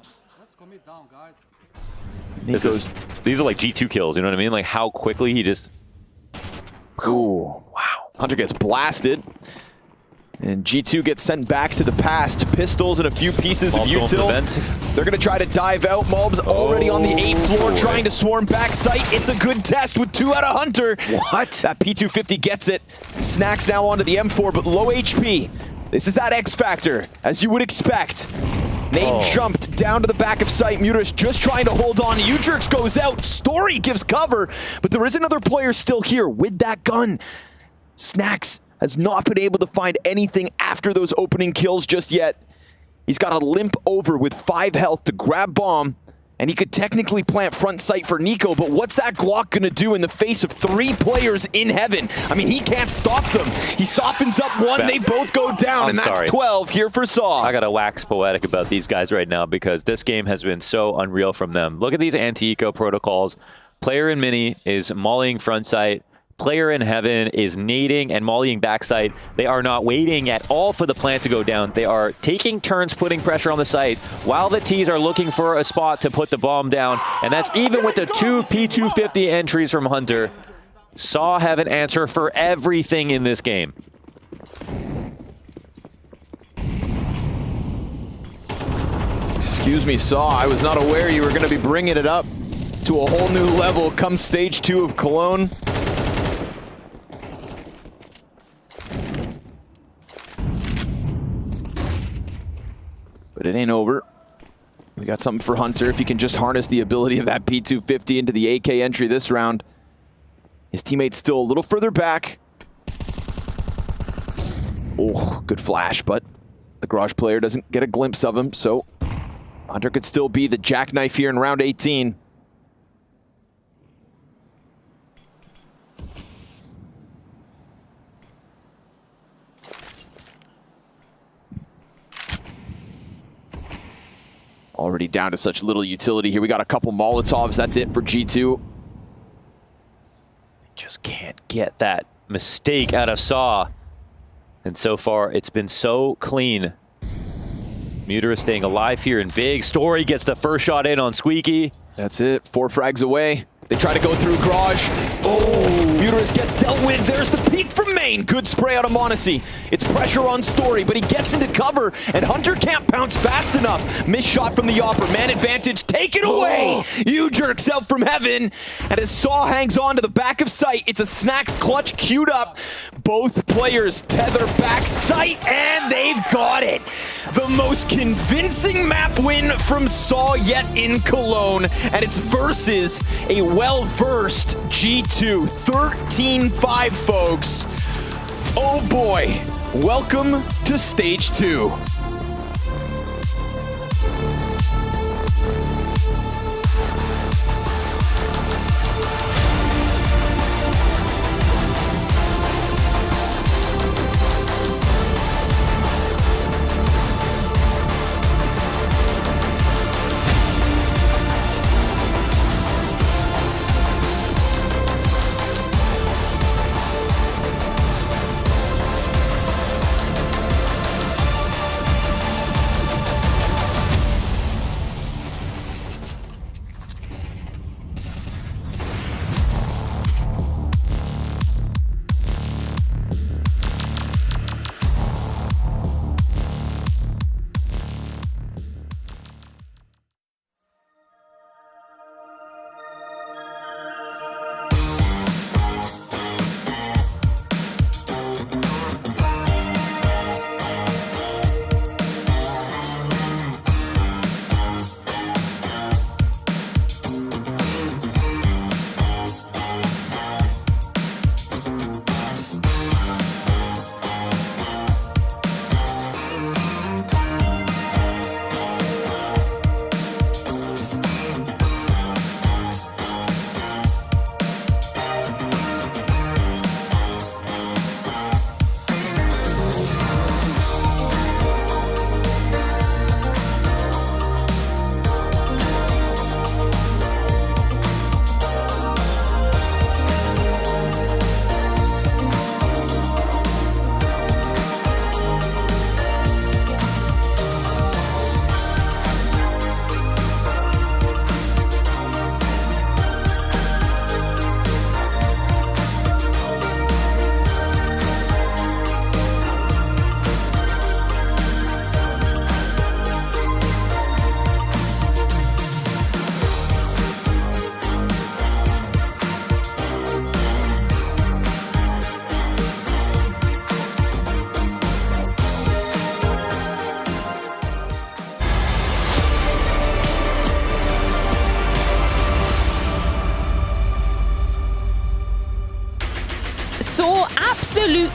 These are like G2 kills, you know what I mean? Like how quickly he just... Ooh, wow. Hunter gets blasted. And G2 gets sent back to the past. Pistols and a few pieces of util. They're going to try to dive out. Mobs already on the 8th floor trying to swarm back site. It's a good test with 2 out of Hunter. What? That P250 gets it. Snacks now onto the M4, but low HP. This is that X factor, as you would expect. Nade jumped down to the back of site. Muterus just trying to hold on. Ujerks goes out. Story gives cover, but there is another player still here with that gun. Snacks has not been able to find anything after those opening kills just yet. He's got to limp over with 5 health to grab bomb And he could technically plant front sight for Nico, but what's that Glock gonna do in the face of 3 players in heaven? I mean, he can't stop them. He softens up one, they both go down, and that's 12 here for Saw. I gotta wax poetic about these guys right now because this game has been so unreal from them. Look at these anti-eco protocols. Player in mini is mollying front sight. Player in heaven is nading and mollying backside. They are not waiting at all for the plant to go down. They are taking turns putting pressure on the site while the T's are looking for a spot to put the bomb down. And that's even with the 2 P250 entries from Hunter. Saw have an answer for everything in this game. Excuse me, Saw. I was not aware you were going to be bringing it up to a whole new level come stage 2 of Cologne. But it ain't over. We got something for Hunter. If he can just harness the ability of that P250 into the AK entry this round. His teammate's still a little further back. Oh, good flash, but the Garage player doesn't get a glimpse of him, so Hunter could still be the jackknife here in round 18. Already down to such little utility here. We got a couple Molotovs. That's it for G2. Just can't get that mistake out of Saw. And so far, it's been so clean. Muter is staying alive here in big. Story gets the first shot in on Squeaky. That's it. 4 frags away. They try to go through Garage. Oh, Muterus gets dealt with. There's the peek from main. Good spray out of Monacy. It's pressure on Story, but he gets into cover, and Hunter can't pounce fast enough. Missed shot from the Opera. Man advantage taken away. You jerks out from heaven. And as Saw hangs on to the back of sight, it's a Snacks clutch queued up. Both players tether back sight, and they've got it. The most convincing map win from Saw yet in Cologne, and it's versus a well-versed G2. 13-5, folks. Oh boy, welcome to stage 2.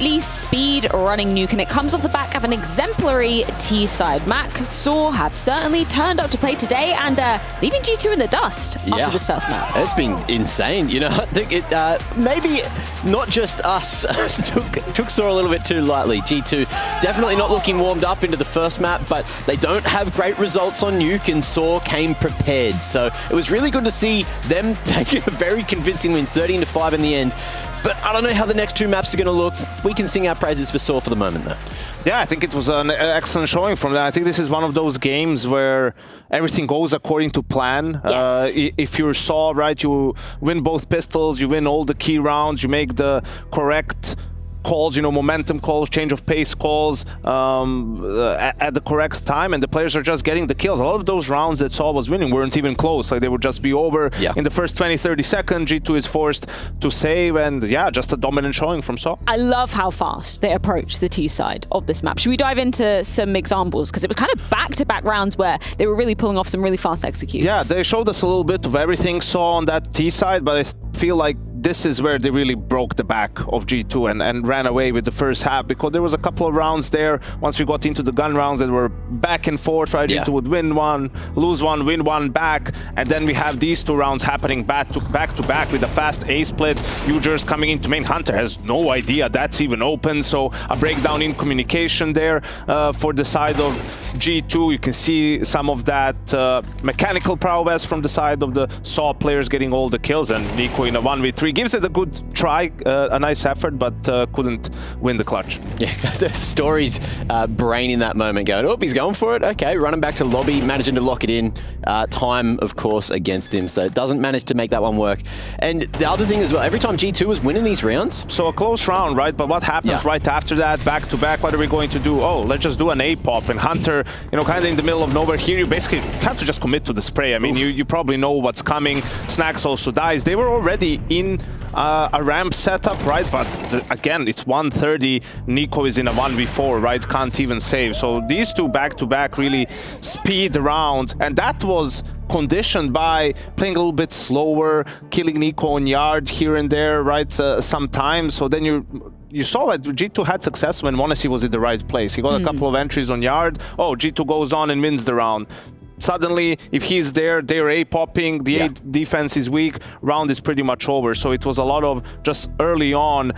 absolutely speed-running Nuke, and it comes off the back of an exemplary T-side. Mac, Saw have certainly turned up to play today and leaving G2 in the dust after this first map. It's been insane. You know, I think it maybe not just us took Saw a little bit too lightly. G2 definitely not looking warmed up into the first map, but they don't have great results on Nuke, and Saw came prepared. So it was really good to see them taking a very convincing win, 13-5 in the end. But I don't know how the next two maps are going to look. We can sing our praises for Saw for the moment, though. Yeah, I think it was an excellent showing from them. I think this is one of those games where everything goes according to plan. Yes. If you're Saw, right, you win both pistols, you win all the key rounds, you make the correct calls, you know, momentum calls, change of pace calls at the correct time, and the players are just getting the kills. A lot of those rounds that Saw was winning weren't even close. Like, they would just be over in the first 20-30 seconds. G2 is forced to save, and yeah, just a dominant showing from Saw. I love how fast they approach the T side of this map. Should we dive into some examples? Because it was kind of back-to-back rounds where they were really pulling off some really fast executes. Yeah, they showed us a little bit of everything Saw on that T side, but I feel like this is where they really broke the back of G2 and ran away with the first half, because there was a couple of rounds there, once we got into the gun rounds, that were back and forth, right? G2 would win one, lose one, win one back, and then we have these two rounds happening back to back with a fast A split. Ugers coming into main. Hunter has no idea that's even open, so a breakdown in communication there for the side of G2. You can see some of that mechanical prowess from the side of the Saw players getting all the kills, and Nico in a 1v3 gives it a good try, a nice effort, but couldn't win the clutch. Yeah, the Story's brain in that moment going, oh, he's going for it. Okay, running back to lobby, managing to lock it in. Time, of course, against him, so doesn't manage to make that one work. And the other thing as well, every time G2 was winning these rounds. So a close round, right? But what happens right after that, back to back? What are we going to do? Oh, let's just do an A pop. And Hunter, you know, kind of in the middle of nowhere here, you basically have to just commit to the spray. I mean, you probably know what's coming. Snacks also dies. They were already in a ramp setup, right? But again, it's 130. Nico is in a 1v4, right? Can't even save. So these two back-to-back really speed around, and that was conditioned by playing a little bit slower, killing Nico on yard here and there, right? Sometimes. So then you saw that G2 had success when Monesi was in the right place. He got a couple of entries on yard. Oh, G2 goes on and wins the round. Suddenly, if he's there, they're A-popping, the A defense is weak, round is pretty much over. So it was a lot of just early on,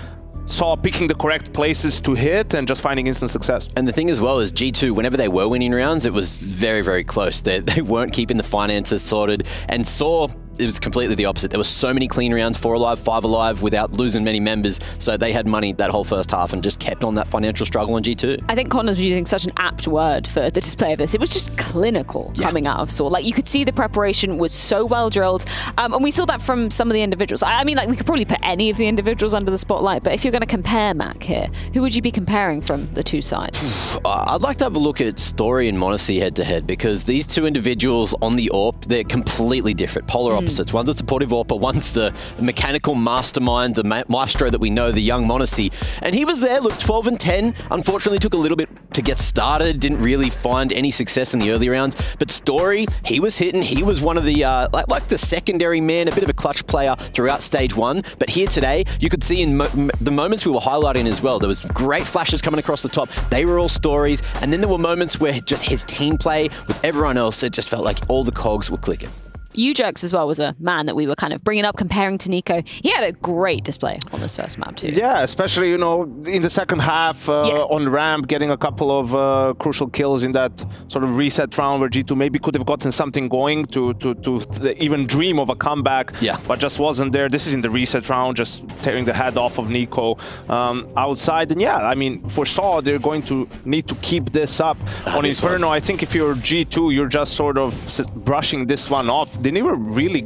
Saw picking the correct places to hit and just finding instant success. And the thing as well is G2, whenever they were winning rounds, it was very, very close. They weren't keeping the finances sorted, and Saw, it was completely the opposite. There were so many clean rounds, 4 alive, 5 alive, without losing many members. So they had money that whole first half and just kept on that financial struggle on G2. I think Connor's using such an apt word for the display of this. It was just clinical coming out of Saw. Like, you could see the preparation was so well drilled. And we saw that from some of the individuals. I mean, like, we could probably put any of the individuals under the spotlight, but if you're going to compare, Mac, here, who would you be comparing from the two sides? I'd like to have a look at Story and Monesi head-to-head, because these two individuals on the AWP, they're completely different, polar opposites. One's a supportive AWPer, one's the mechanical mastermind, the maestro that we know, the young Monesi. And he was there, looked 12 and 10. Unfortunately, took a little bit to get started, didn't really find any success in the early rounds. But Story, he was hitting. He was one of the, like the secondary man, a bit of a clutch player throughout stage 1. But here today, you could see in the moments we were highlighting as well, there was great flashes coming across the top. They were all Stories. And then there were moments where just his team play with everyone else, it just felt like all the cogs were clicking. Ujerks as well was a man that we were kind of bringing up, comparing to Nico. He had a great display on this first map too. Yeah, especially, you know, in the second half on ramp, getting a couple of crucial kills in that sort of reset round where G2 maybe could have gotten something going to even dream of a comeback, but just wasn't there. This is in the reset round, just tearing the head off of Nico outside. And yeah, I mean, for Saw, they're going to need to keep this up. On Inferno, I think if you're G2, you're just sort of brushing this one off. They never really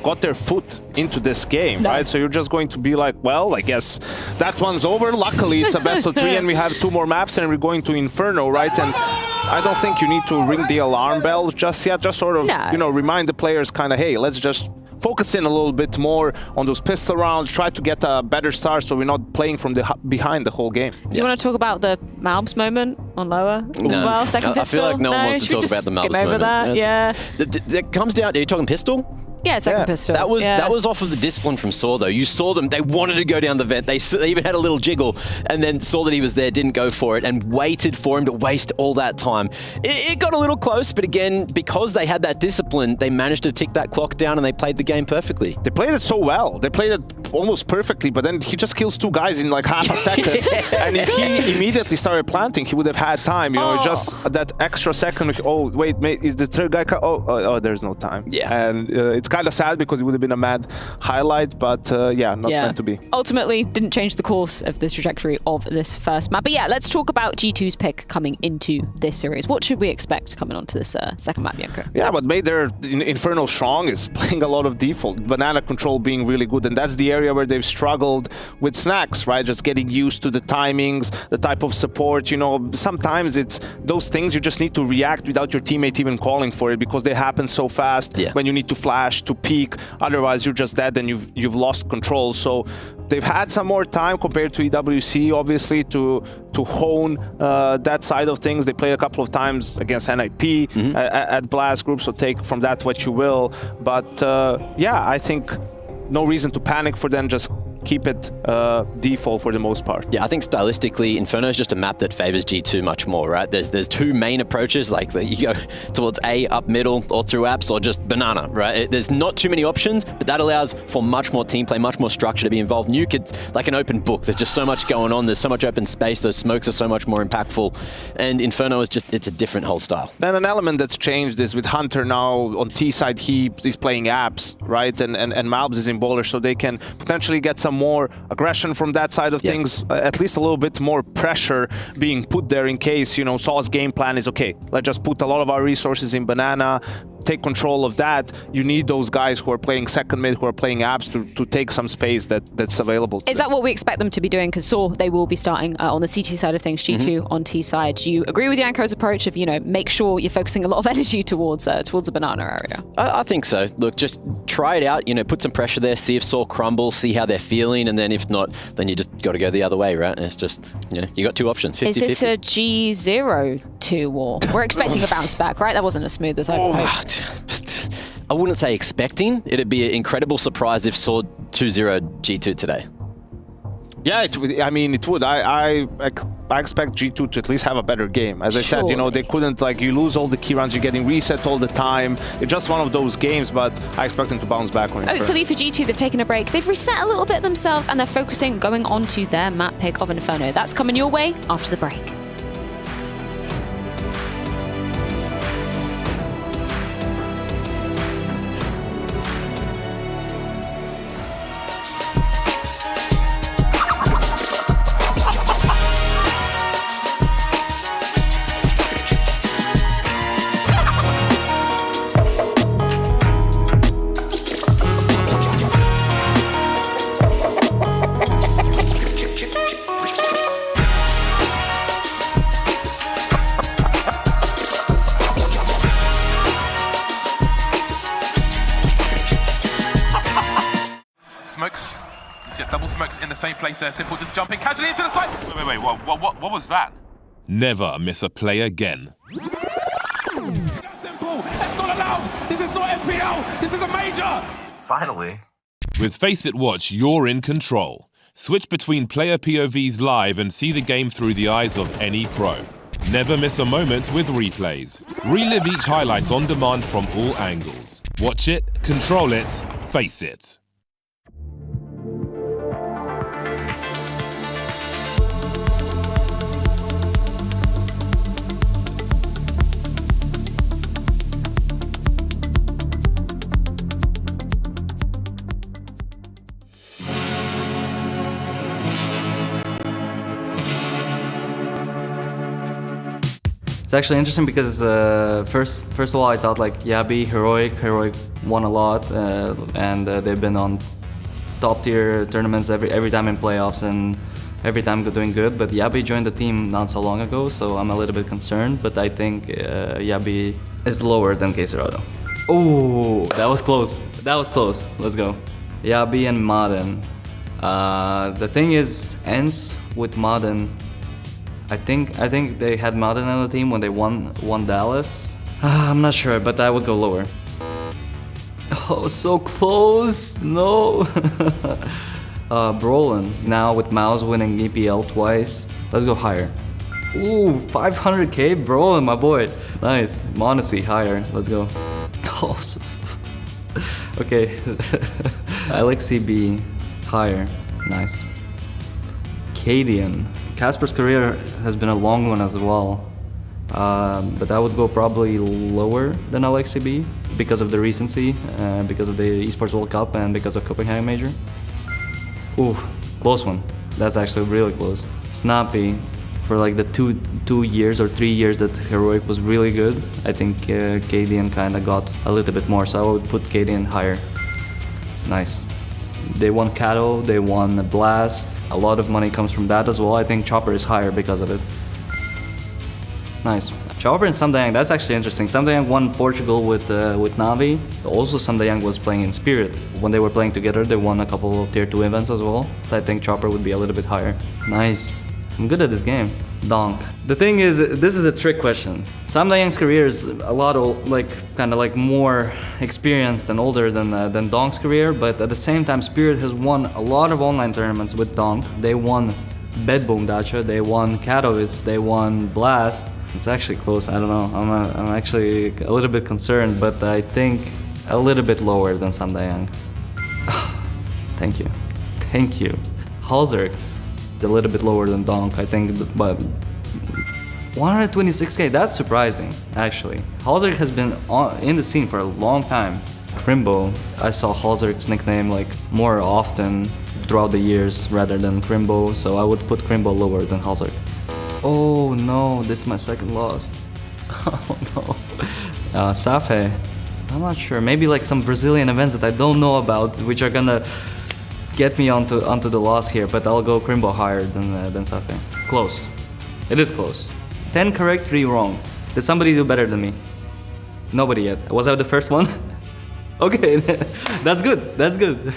got their foot into this game, right? So you're just going to be like, well, I guess that one's over. Luckily, it's a best of 3 and we have 2 more maps and we're going to Inferno, right? And I don't think you need to ring the alarm bell just yet. Just sort of, you know, remind the players kind of, hey, let's just focus in a little bit more on those pistol rounds, try to get a better start so we're not playing from the behind the whole game. You want to talk about the Malbs moment on lower as well? Second pistol? I feel like no one wants to talk about the Malbs moment. That? That comes down, are you talking pistol? Yeah, second pistol. That was off of the discipline from Saw, though. You saw them. They wanted to go down the vent. They even had a little jiggle and then saw that he was there, didn't go for it, and waited for him to waste all that time. It got a little close, but again, because they had that discipline, they managed to tick that clock down and they played the game perfectly. They played it so well. They played it almost perfectly, but then he just kills 2 guys in like half a second. And if he immediately started planting, he would have had time. You know, just that extra second. Oh, wait, mate, is the third guy? Oh, there's no time. Yeah. And it's kind of sad because it would have been a mad highlight, but not meant to be. Ultimately, didn't change the course of the trajectory of this first map. But yeah, let's talk about G2's pick coming into this series. What should we expect coming onto this second map, Janko? Yeah, what made their Inferno strong is playing a lot of default, banana control being really good, and that's the area where they've struggled with snacks, right? Just getting used to the timings, the type of support. You know, sometimes it's those things you just need to react without your teammate even calling for it because they happen so fast when you need to flash, to peek. Otherwise, you're just dead and you've lost control. So they've had some more time compared to EWC, obviously, to hone that side of things. They played a couple of times against NIP at Blast Group, so take from that what you will. But yeah, I think no reason to panic for them. Just keep it default for the most part. Yeah, I think stylistically, Inferno is just a map that favors G2 much more, right? There's 2 main approaches, like you go towards A, up middle, or through apps, or just banana, right? There's not too many options, but that allows for much more team play, much more structure to be involved. Nuke, it's like an open book. There's just so much going on. There's so much open space. Those smokes are so much more impactful. And Inferno is just, it's a different whole style. And an element that's changed is with Hunter now on T side, he's playing apps, right? And Malbs is in bowler, so they can potentially get some more aggression from that side of things, at least a little bit more pressure being put there in case, you know, Saul's game plan is, okay, let's just put a lot of our resources in banana, take control of that. You need those guys who are playing second mid, who are playing apps to take some space that's available to Is that what we expect them to be doing? Because Saw, they will be starting on the CT side of things, G2 on T side. Do you agree with Janko's approach of, you know, make sure you're focusing a lot of energy towards the banana area? I think so. Look, just try it out, you know, put some pressure there, see if Saw crumble, see how they're feeling, and then if not, then you just got to go the other way, right? And it's just, you know, you got 2 options, 50-50. Is this a G0-2 war? We're expecting a bounce back, right? That wasn't as smooth as I hoped. I wouldn't say expecting. It'd be an incredible surprise if Saw 2-0 G2 today. Yeah, I mean, it would. I expect G2 to at least have a better game. As I said, you know, they couldn't, like, you lose all the key runs, you're getting reset all the time. It's just one of those games, but I expect them to bounce back on it. Hopefully for G2, they've taken a break. They've reset a little bit themselves, and they're focusing, going on to their map pick of Inferno. That's coming your way after the break. Smokes. You see double smokes in the same place there. Simple just jumping casually into the side. Wait, what was that? Never miss a play again. Simple, that's not allowed. This is not FPL. This is a major. Finally. With FaceIt Watch, you're in control. Switch between player POVs live and see the game through the eyes of any pro. Never miss a moment with replays. Relive each highlight on demand from all angles. Watch it, control it, face it. It's actually interesting because first of all, I thought like Yabi, Heroic won a lot, and they've been on top tier tournaments every time in playoffs and every time doing good. But Yabi joined the team not so long ago, so I'm a little bit concerned. But I think Yabi is lower than Kaiserado. Oh, that was close. That was close. Let's go. Yabi and Madden. The thing is, ends with Madden. I think they had Madden on the team when they won Dallas. I'm not sure, but I would go lower. Oh, so close. No. Brolin now with Mouse winning EPL twice. Let's go higher. Ooh, 500k, Brolin, my boy. Nice. Monacy higher. Let's go. Oh, so okay. I like CB higher. Nice. Karrigan. Casper's career has been a long one as well. But I would go probably lower than LXCB because of the recency, because of the Esports World Cup, and because of Copenhagen Major. Ooh, close one. That's actually really close. Snappy, for like the two years or 3 years that Heroic was really good, I think Karrigan kind of got a little bit more, so I would put Karrigan higher. Nice. They won Cato, they won Blast. A lot of money comes from that as well. I think Chopper is higher because of it. Nice. Chopper and Samdayang, that's actually interesting. Samdayang won Portugal with Navi. Also Samdayang was playing in Spirit. When they were playing together, they won a couple of tier 2 events as well. So I think Chopper would be a little bit higher. Nice. I'm good at this game. Donk. The thing is, this is a trick question. Samdayang's career is a lot of, kind of more experienced and older than Donk's career, but at the same time, Spirit has won a lot of online tournaments with Donk. They won Bedboom Dacha, they won Katowice, they won Blast. It's actually close. I don't know. I'm actually a little bit concerned, but I think a little bit lower than Samdayang. Thank you. Thank you. Halzerk, a little bit lower than Donk, I think, but 126k, that's surprising, actually. Halzerk has been in the scene for a long time. Crimbo, I saw Halzerk's nickname more often throughout the years rather than Crimbo, so I would put Crimbo lower than Halzerk. Oh no, this is my second loss. Oh no. Safe, I'm not sure. Maybe some Brazilian events that I don't know about, which are gonna get me onto the loss here, but I'll go Crimbo higher than Safe. Close. It is close. 10 correct, 3 wrong. Did somebody do better than me? Nobody yet. Was I the first one? Okay, that's good. That's good.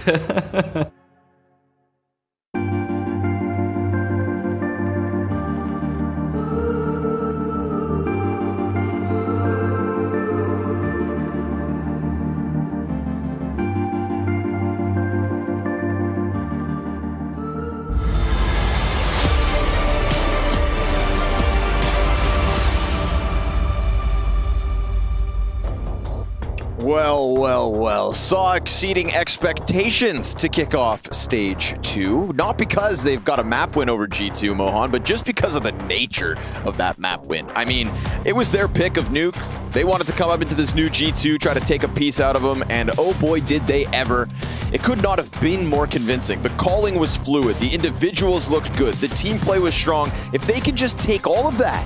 Well, saw exceeding expectations to kick off Stage 2. Not because they've got a map win over G2, Mohan, but just because of the nature of that map win. I mean, it was their pick of Nuke. They wanted to come up into this new G2, try to take a piece out of them, and oh boy, did they ever. It could not have been more convincing. The calling was fluid, the individuals looked good, the team play was strong. If they can just take all of that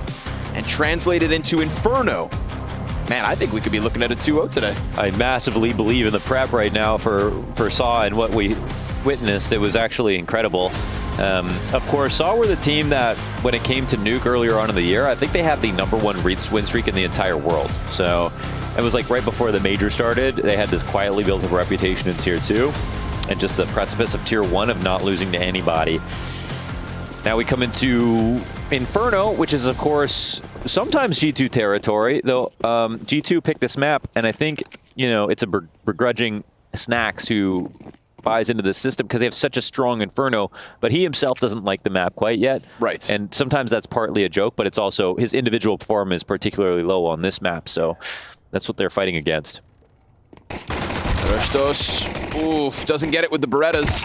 and translate it into Inferno, man, I think we could be looking at a 2-0 today. I massively believe in the prep right now for SAW and what we witnessed. It was actually incredible. Of course, SAW were the team that, when it came to Nuke earlier on in the year, I think they had the #1 win streak in the entire world. So it was right before the major started, they had this quietly built up reputation in Tier 2 and just the precipice of Tier 1 of not losing to anybody. Now we come into Inferno, which is, of course, sometimes G2 territory, though G2 picked this map, and I think, it's a begrudging Snacks who buys into the system because they have such a strong Inferno, but he himself doesn't like the map quite yet. Right. And sometimes that's partly a joke, but it's also his individual performance is particularly low on this map, so that's what they're fighting against. Restos, oof, doesn't get it with the Berettas.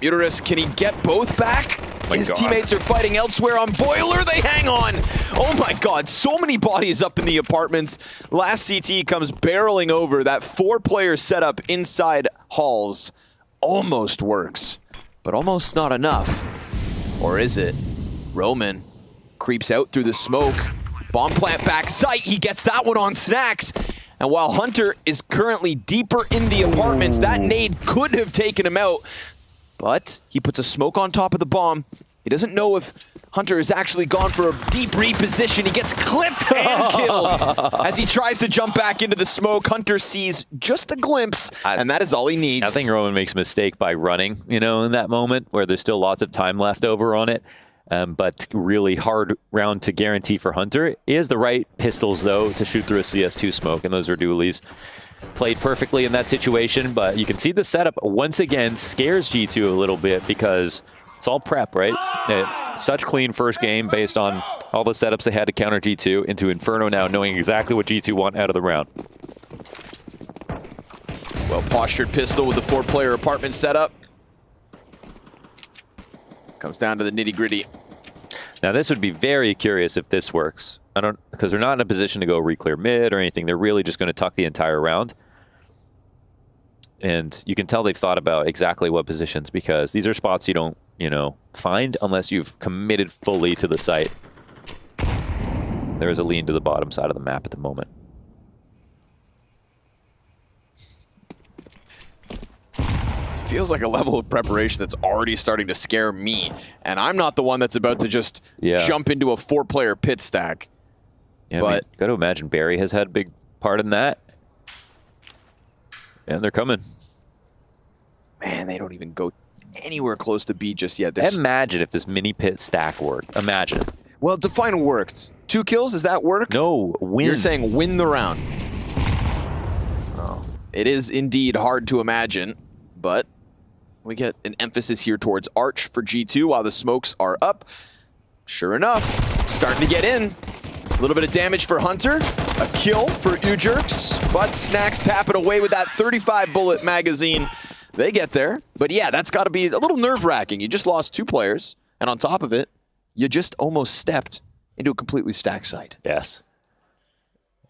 Uterus, can he get both back? His teammates are fighting elsewhere on Boiler. They hang on. Oh my God, so many bodies up in the apartments. Last CT comes barreling over. That 4-player setup inside halls almost works, but almost not enough. Or is it? Roman creeps out through the smoke. Bomb plant back sight. He gets that one on Snacks. And while Hunter is currently deeper in the apartments, that nade could have taken him out. But he puts a smoke on top of the bomb. He doesn't know if Hunter has actually gone for a deep reposition. He gets clipped and killed. As he tries to jump back into the smoke, Hunter sees just a glimpse, and that is all he needs. I think Roman makes a mistake by running, in that moment where there's still lots of time left over on it. But really hard round to guarantee for Hunter. He has the right pistols, though, to shoot through a CS2 smoke, and those are dualies. played perfectly in that situation, but you can see the setup once again scares G2 a little bit because it's all prep, right? Such clean first game based on all the setups they had to counter G2 into Inferno now, knowing exactly what G2 want out of the round. Well-postured pistol with the 4-player apartment setup. Comes down to the nitty-gritty. Now this would be very curious if this works. Because they're not in a position to go re-clear mid or anything. They're really just going to tuck the entire round. And you can tell they've thought about exactly what positions, because these are spots you don't, find unless you've committed fully to the site. There's a lean to the bottom side of the map at the moment. Feels like a level of preparation that's already starting to scare me. And I'm not the one that's about to just jump into a 4-player pit stack. Yeah, but I mean, got to imagine Barry has had a big part in that. And they're coming. Man, they don't even go anywhere close to B just yet. Imagine if this mini pit stack worked. Imagine. Well, define worked. 2 kills, is that worked? No, win. You're saying win the round. Oh, it is indeed hard to imagine, but we get an emphasis here towards Arch for G2 while the smokes are up. Sure enough, starting to get in. A little bit of damage for Hunter, a kill for Ujerks, but Snacks tap it away with that 35 bullet magazine. They get there, but yeah, that's got to be a little nerve-wracking. You just lost 2 players, and on top of it, you just almost stepped into a completely stacked site. Yes.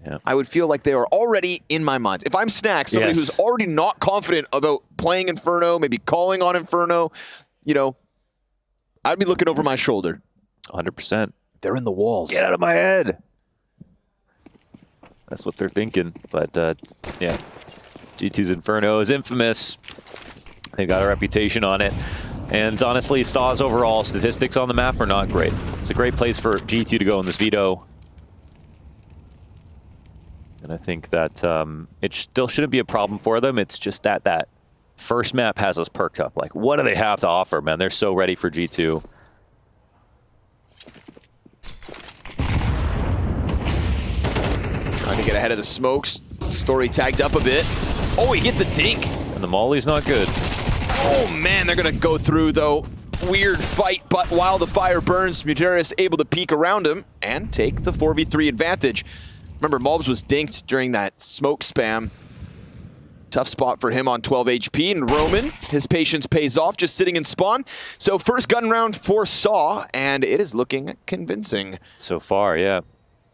Yeah. I would feel like they are already in my mind. If I'm Snacks, somebody who's already not confident about playing Inferno, maybe calling on Inferno, I'd be looking over my shoulder. 100%. They're in the walls. Get out of my head. That's what they're thinking. But, yeah. G2's Inferno is infamous. They've got a reputation on it. And honestly, Saw's overall statistics on the map are not great. It's a great place for G2 to go in this veto. And I think that it still shouldn't be a problem for them. It's just that first map has us perked up. Like, what do they have to offer, man? They're so ready for G2. Trying to get ahead of the smokes. Story tagged up a bit. Oh, he hit the dink. And the molly's not good. Oh, man, they're going to go through, though. Weird fight, but while the fire burns, Muteris able to peek around him and take the 4v3 advantage. Remember, Mulbs was dinked during that smoke spam. Tough spot for him on 12 HP, and Roman, his patience pays off, just sitting in spawn. So first gun round for Saw, and it is looking convincing. So far, yeah.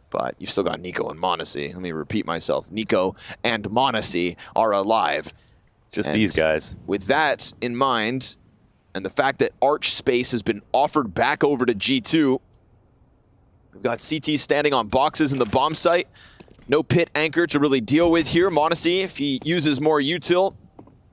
But you've still got Nico and Monacy. Let me repeat myself. Nico and Monacy are alive. Just these guys. With that in mind, and the fact that Arch space has been offered back over to G2, we've got CT standing on boxes in the bomb site. No pit anchor to really deal with here. Monacy, if he uses more util,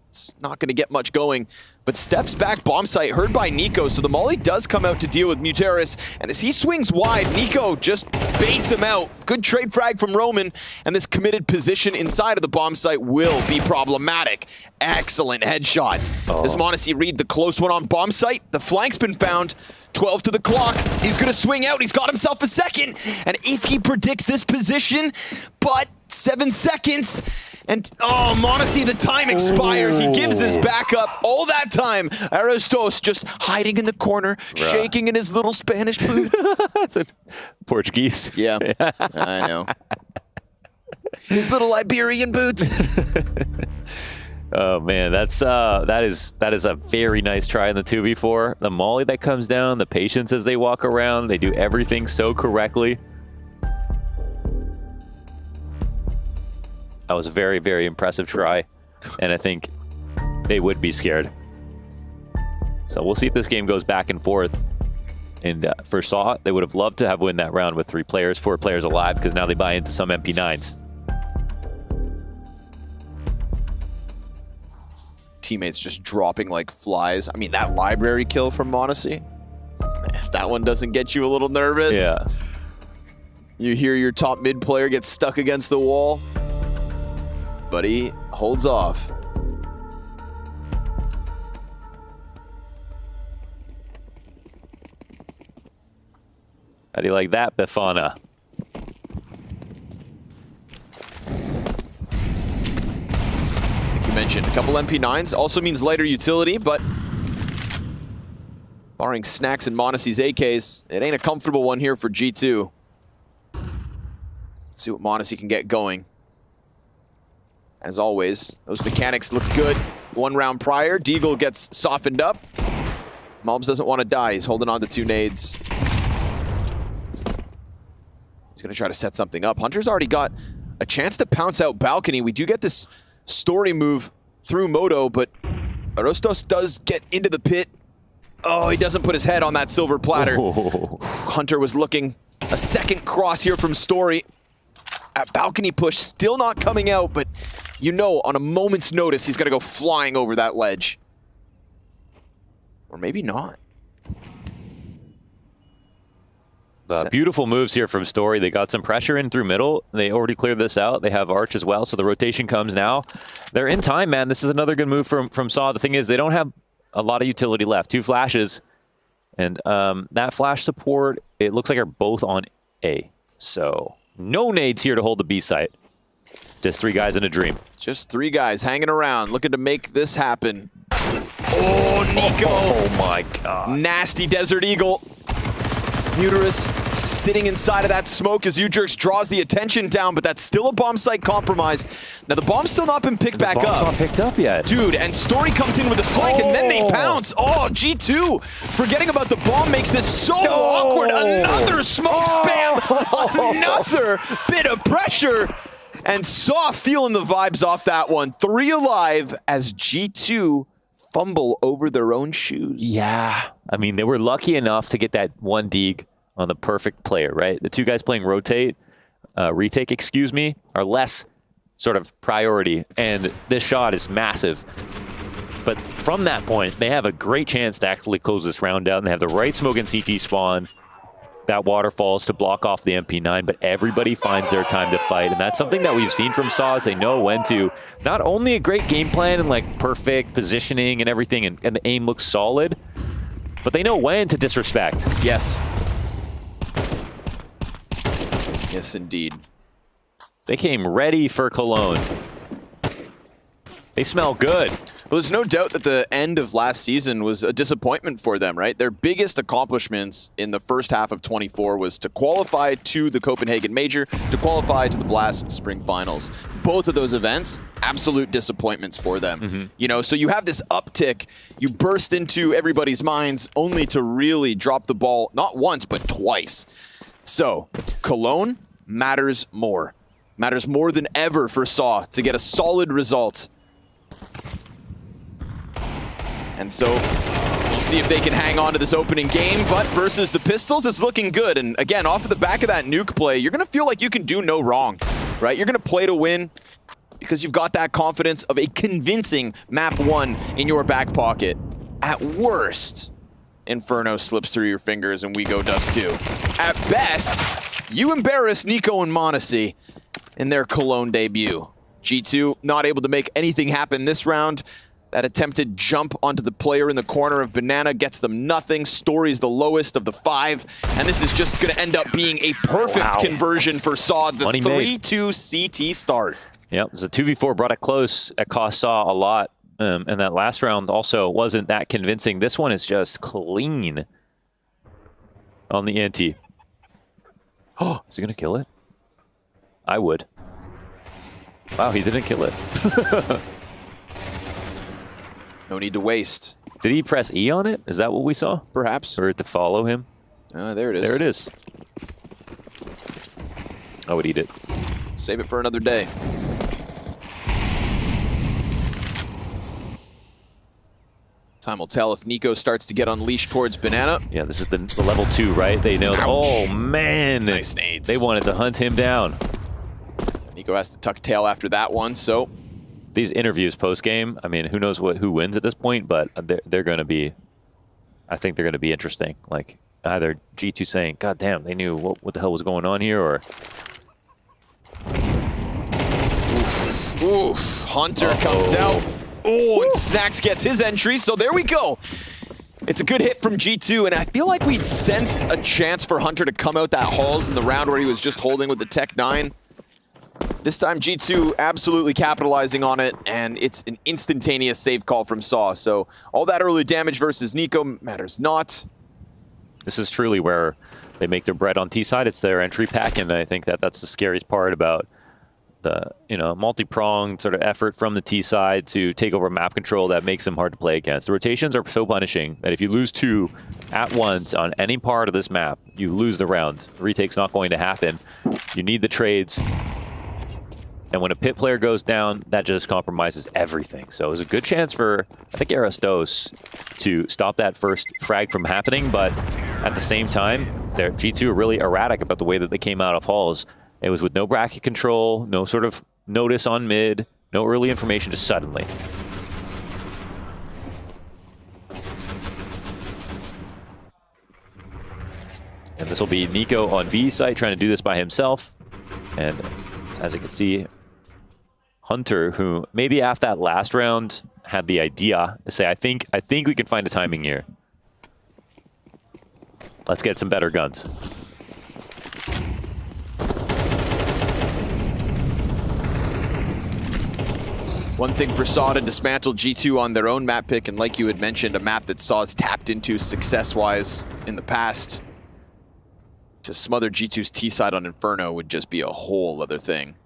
it's not going to get much going. But steps back bomb site, heard by Nico, so the molly does come out to deal with Muteris. And as he swings wide, Nico just baits him out. Good trade frag from Roman, and this committed position inside of the bomb site will be problematic. Excellent headshot. Does Monacy read the close one on bomb site? The flank's been found. 12 to the clock. He's going to swing out. He's got himself a second. And if he predicts this position, but 7 seconds. And, oh, Monacy, the time expires. He gives his backup all that time. Aristos just hiding in the corner, shaking in his little Spanish boots. That's a Portuguese. Yeah, I know. His little Iberian boots. Oh man, that is a very nice try in the 2v4. The molly that comes down, the patience as they walk around, they do everything so correctly. That was a very, very impressive try, and I think they would be scared. So we'll see if this game goes back and forth. And for Saw, they would have loved to have win that round with 3 players, 4 players alive, because now they buy into some MP9s. Teammates just dropping like flies. I mean, that library kill from Monacy, if that one doesn't get you a little nervous. Yeah. You hear your top mid player get stuck against the wall, but he holds off. How do you like that, Befana? mentioned. A couple MP9s also means lighter utility, but barring Snacks and Monacy's AKs, it ain't a comfortable one here for G2. Let's see what Monacy can get going. As always, those mechanics look good. 1 round prior, Deagle gets softened up. Mobs doesn't want to die. He's holding on to 2 nades. He's going to try to set something up. Hunter's already got a chance to pounce out balcony. We do get this story move through Moto, but Arostos does get into the pit. Oh, he doesn't put his head on that silver platter. Oh. Hunter was looking. A second cross here from Story. At balcony push, still not coming out, but you know, on a moment's notice, he's going to go flying over that ledge. Or maybe not. Beautiful moves here from Story. They got some pressure in through middle. They already cleared this out. They have Arch as well, so the rotation comes now. They're in time, man. This is another good move from Saw. The thing is, they don't have a lot of utility left. 2 flashes. And that flash support, it looks like are both on A. So no nades here to hold the B site. Just 3 guys in a dream. Just 3 guys hanging around, looking to make this happen. Oh, Nico! Oh my god. Nasty Desert Eagle. Muterus sitting inside of that smoke as Ujurx draws the attention down, but that's still a bomb site compromised. Now the bomb's still not been picked back up. Not picked up yet. Dude, and Story comes in with the flank and then they pounce. Oh, G2 forgetting about the bomb makes this so awkward. Another smoke spam. Another bit of pressure. And Saw feeling the vibes off that one. 3 alive as G2 fumble over their own shoes. Yeah. I mean, they were lucky enough to get that 1 dig on the perfect player, right? The 2 guys playing retake, excuse me, are less sort of priority. And this shot is massive. But from that point, they have a great chance to actually close this round out. And they have the right smoke and CT spawn. That waterfalls to block off the MP9, but everybody finds their time to fight. And that's something that we've seen from Saw is they know when to. Not only a great game plan and like perfect positioning and everything, and the aim looks solid, but they know when to disrespect. Yes. Yes, indeed. They came ready for Cologne. They smell good. Well, there's no doubt that the end of last season was a disappointment for them, right? Their biggest accomplishments in the first half of 24 was to qualify to the Copenhagen Major, to qualify to the Blast Spring Finals. Both of those events, absolute disappointments for them. You know, so you have this uptick, you burst into everybody's minds only to really drop the ball, not once, but twice. So, Cologne matters more. Matters more than ever for Saw to get a solid result. And so we'll see if they can hang on to this opening game, but versus the Pistols, it's looking good. And again, off of the back of that Nuke play, you're going to feel like you can do no wrong, right? You're going to play to win because you've got that confidence of a convincing map 1 in your back pocket. At worst, Inferno slips through your fingers and we go dust 2. At best, you embarrass Nico and Monacy in their Cologne debut. G2 not able to make anything happen this round. That attempted jump onto the player in the corner of Banana gets them nothing. Story's the lowest of the 5. And this is just going to end up being a perfect conversion for Saw. The 3-2 CT start. Yep, it's a 2v4, brought it close. It cost Saw a lot. And that last round also wasn't that convincing. This one is just clean on the ante. Oh, is he going to kill it? I would. Wow, he didn't kill it. No need to waste. Did he press E on it? Is that what we saw? Perhaps. Or to follow him? There it is. There it is. I would eat it. Save it for another day. Time will tell if Nico starts to get unleashed towards Banana. Yeah, this is the level 2, right? They know. Oh, man. Nice nades. They wanted to hunt him down. Nico has to tuck tail after that one, so... These interviews post-game, I mean, who knows who wins at this point, but they're going to be, I think they're going to be interesting. Like, either G2 saying, God damn, they knew what the hell was going on here, or... Oof. Hunter comes out. Oh, and Snacks gets his entry, so there we go. It's a good hit from G2, and I feel like we'd sensed a chance for Hunter to come out that halls in the round where he was just holding with the Tech 9. This time G2 absolutely capitalizing on it, and it's an instantaneous save call from Saw. So all that early damage versus Nico matters not. This is truly where they make their bread on T side. It's their entry pack, and I think that that's the scariest part about the multi-pronged sort of effort from the T side to take over map control that makes them hard to play against. The rotations are so punishing that if you lose 2 at once on any part of this map, you lose the round. The retake's not going to happen. You need the trades. And when a pit player goes down, that just compromises everything. So it was a good chance for, I think, Aristos to stop that first frag from happening. But at the same time, G2 are really erratic about the way that they came out of halls. It was with no bracket control, no sort of notice on mid, no early information, just suddenly. And this will be Nico on B site trying to do this by himself. And as you can see, Hunter, who maybe after that last round had the idea to say, I think we can find a timing here. Let's get some better guns. One thing for Saw to dismantle G2 on their own map pick, and like you had mentioned, a map that Saw's tapped into success-wise in the past. To smother G2's T-side on Inferno would just be a whole other thing.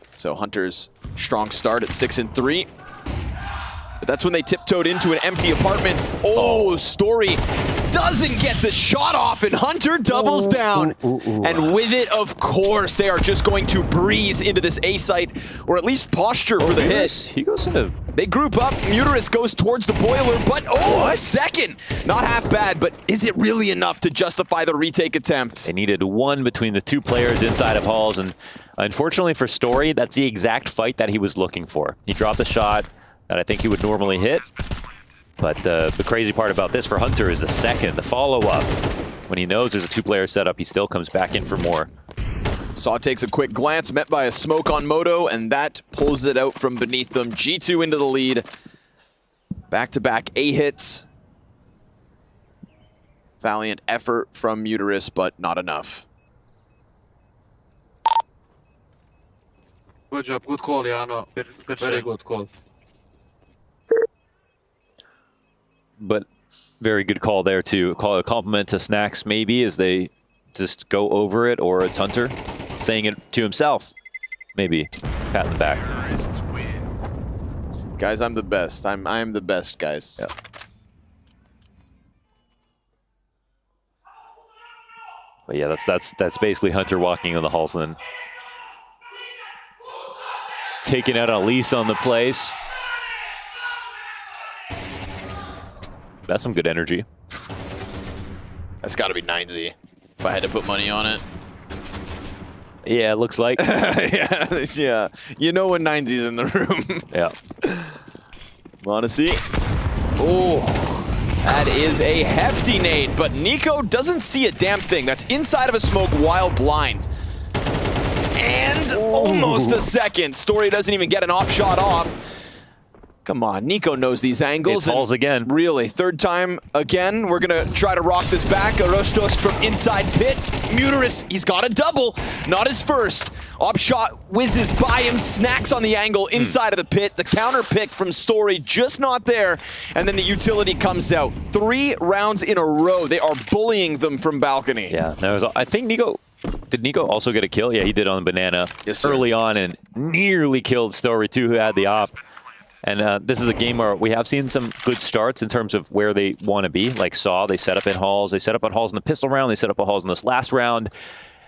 So Hunter's strong start at 6-3. But that's when they tiptoed into an empty apartments. Oh, Story doesn't get the shot off, and Hunter doubles down. And with it, of course, they are just going to breeze into this A site, or at least posture for the hit. He goes into... They group up, Muterus goes towards the boiler, but a second! Not half bad, but is it really enough to justify the retake attempt? They needed 1 between the 2 players inside of halls, and unfortunately for Story, that's the exact fight that he was looking for. He dropped a shot that I think he would normally hit. But the crazy part about this for Hunter is the second, the follow-up. When he knows there's a 2-player setup, he still comes back in for more. Saw takes a quick glance, met by a smoke on Moto, and that pulls it out from beneath them. G2 into the lead. Back-to-back A hits. Valiant effort from Muterus, but not enough. Good job, good call, Jano. Very good call. But very good call there to call a compliment to Snacks maybe as they just go over it, or it's Hunter saying it to himself. Maybe. Pat in the back. Guys, I'm the best. I'm the best, guys. Yeah. But yeah, that's basically Hunter walking in the halls and then taking out Elise on the place. That's some good energy. That's got to be 9Z if I had to put money on it. Yeah, it looks like. yeah. You know when 9Z's in the room. Yeah. Want to see? Oh, that is a hefty nade, but Nico doesn't see a damn thing. That's inside of a smoke while blind. And almost a second. Story doesn't even get an op shot off. Come on, Nico knows these angles. It falls again. Really, 3rd time again. We're going to try to rock this back. Arostos from inside pit. Muterus, he's got a double. Not his first. Op shot whizzes by him. Snacks on the angle inside of the pit. The counter pick from Story just not there. And then the utility comes out. 3 rounds in a row. They are bullying them from balcony. Yeah, that was. I think Nico... Did Nico also get a kill? Yeah, he did on the banana early on and nearly killed Story too, who had the op. And this is a game where we have seen some good starts in terms of where they want to be. Like Saw, they set up in halls. They set up on halls in the pistol round. They set up on halls in this last round.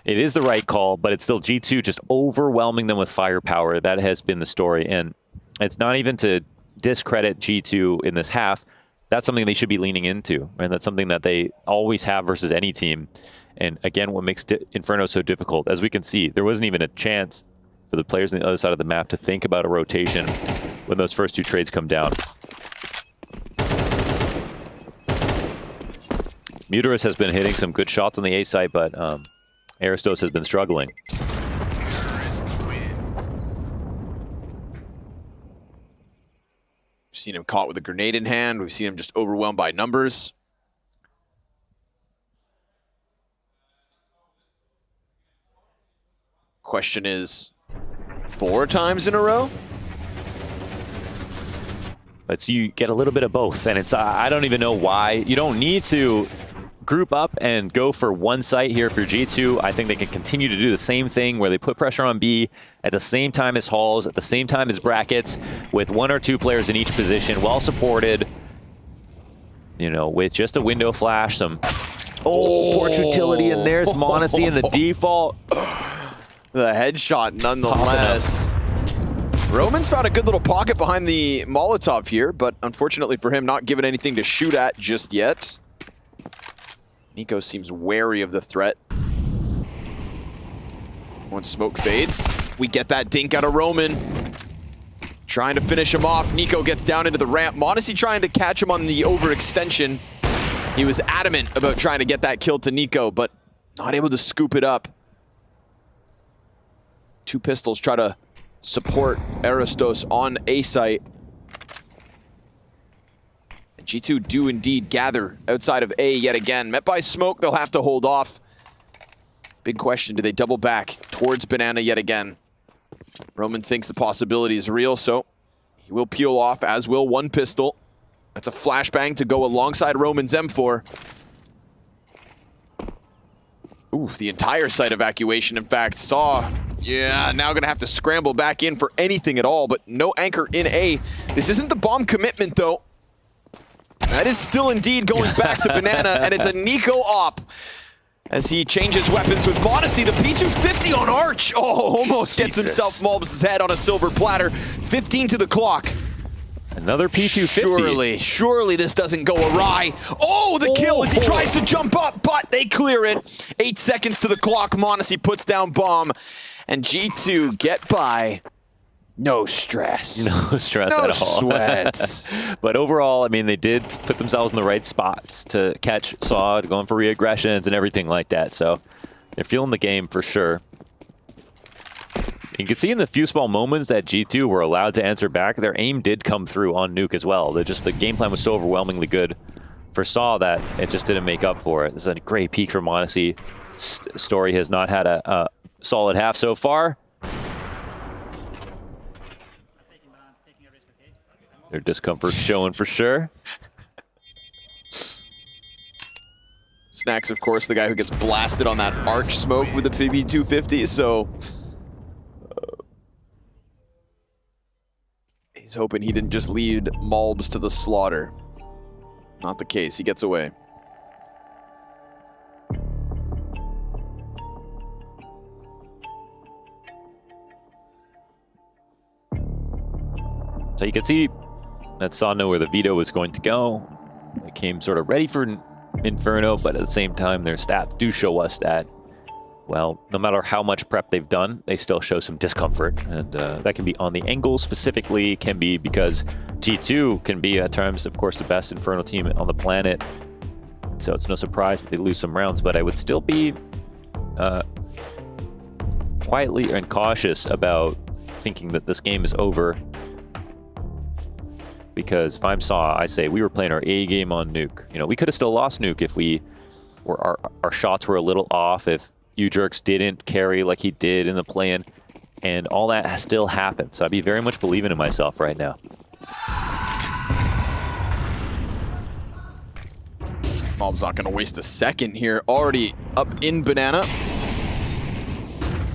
It is the right call, but it's still G2 just overwhelming them with firepower. That has been the story. And it's not even to discredit G2 in this half. That's something they should be leaning into. And that's something that they always have versus any team. And again, what makes Inferno so difficult, as we can see, there wasn't even a chance for the players on the other side of the map to think about a rotation when those first 2 trades come down. Muterus has been hitting some good shots on the A site, but Aristos has been struggling. We've seen him caught with a grenade in hand. We've seen him just overwhelmed by numbers. Question is, 4 times in a row. But so you get a little bit of both, and it's I don't even know why. You don't need to group up and go for one site here for G2. I think they can continue to do the same thing where they put pressure on B at the same time as Halls, at the same time as Brackets, with 1 or 2 players in each position, well supported. You know, with just a window flash, some port utility, and there's m0NESY in the default. The headshot nonetheless. Roman's found a good little pocket behind the Molotov here, but unfortunately for him, not given anything to shoot at just yet. Nico seems wary of the threat. Once smoke fades, we get that dink out of Roman. Trying to finish him off. Nico gets down into the ramp. m0NESY trying to catch him on the overextension. He was adamant about trying to get that kill to Nico, but not able to scoop it up. 2 pistols try to support Aristos on A site. And G2 do indeed gather outside of A yet again. Met by smoke, they'll have to hold off. Big question, do they double back towards Banana yet again? Roman thinks the possibility is real, so he will peel off, as will 1 pistol. That's a flashbang to go alongside Roman's M4. Ooh, the entire site evacuation, in fact, saw. Yeah, now gonna have to scramble back in for anything at all, but no anchor in A. This isn't the bomb commitment, though. That is still indeed going back to Banana, and it's a Nico op as he changes weapons with m0NESY. The P250 on Arch. Oh, almost gets himself Mulbs' head on a silver platter. 15 to the clock. Another P250. Surely this doesn't go awry. Oh, the kill as he tries to jump up, but they clear it. 8 seconds to the clock. m0NESY puts down bomb, and G2 get by. No stress. No stress no at all. Sweat. But overall, I mean, they did put themselves in the right spots to catch Saw, going for reaggressions and everything like that. So they're feeling the game for sure. You can see in the few small moments that G2 were allowed to answer back, their aim did come through on Nuke as well. The game plan was so overwhelmingly good for Saw that it just didn't make up for it. This is a great peak for m0NESY. Story has not had a solid half so far. Their discomfort showing for sure. Snacks, of course, the guy who gets blasted on that arch smoke with the P250, so he's hoping he didn't just lead Mulbs to the slaughter. Not the case, he gets away. So you can see that Saw knew where the veto was going to go. They came sort of ready for Inferno, but at the same time, their stats do show us that, well, no matter how much prep they've done, they still show some discomfort. And that can be on the angle specifically, can be because G2 can be at times, of course, the best Inferno team on the planet. So it's no surprise that they lose some rounds, but I would still be quietly and cautious about thinking that this game is over. Because if I'm Saw, I say we were playing our A game on Nuke. You know, we could have still lost Nuke if we were our shots were a little off, if UJerks didn't carry like he did in the play-in, and all that has still happened. So I'd be very much believing in myself right now. Mob's not going to waste a second here. Already up in Banana.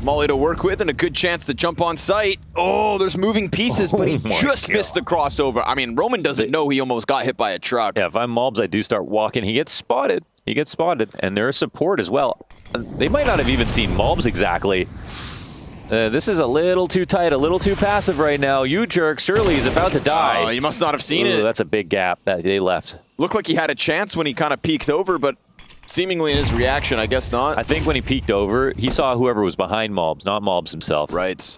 Molly to work with and a good chance to jump on site. Oh, there's moving pieces, but he just missed the crossover. I mean, Roman doesn't know he almost got hit by a truck. Yeah, if I'm Mulbs, I do start walking. He gets spotted. He gets spotted, and there's support as well. They might not have even seen Mulbs exactly. This is a little too tight, a little too passive right now. UJerk surely is about to die. Oh, you must not have seen it. That's a big gap that they left. Looked like he had a chance when he kind of peeked over, but seemingly in his reaction, I guess not. I think when he peeked over, he saw whoever was behind Mulbs, not Mulbs himself. Right.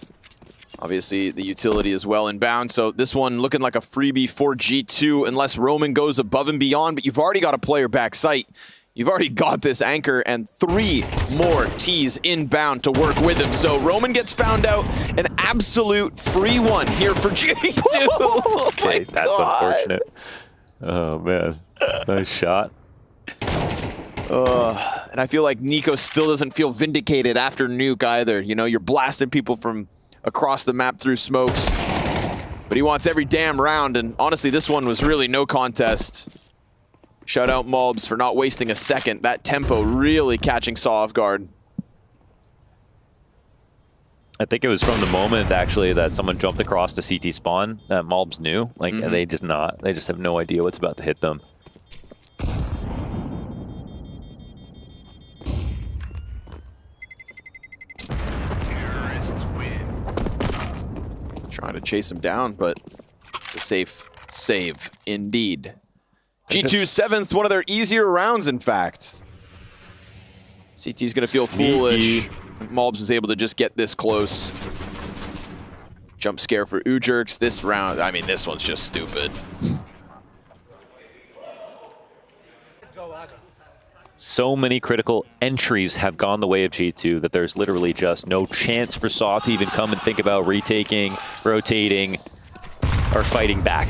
Obviously, the utility is well inbound, so this one looking like a freebie for G2 unless Roman goes above and beyond, but you've already got a player back site. You've already got this anchor and 3 more T's inbound to work with him. So Roman gets found out. An absolute free one here for G2. Okay, that's unfortunate. Oh, man. Nice shot. And I feel like Nico still doesn't feel vindicated after Nuke either. You know, you're blasting people from across the map through smokes. But he wants every damn round, and honestly, this one was really no contest. Shout out Mulbs for not wasting a second. That tempo really catching Saw off guard. I think it was from the moment, actually, that someone jumped across the CT spawn that Mulbs knew. Like, and they just have no idea what's about to hit them. Trying to chase him down, but it's a safe save indeed. G2 7th, one of their easier rounds, in fact. CT's gonna feel foolish. Mulbs is able to just get this close. Jump scare for Ujurks. This round, I mean, this one's just stupid. So many critical entries have gone the way of G2 that there's literally just no chance for Saw to even come and think about retaking, rotating, or fighting back.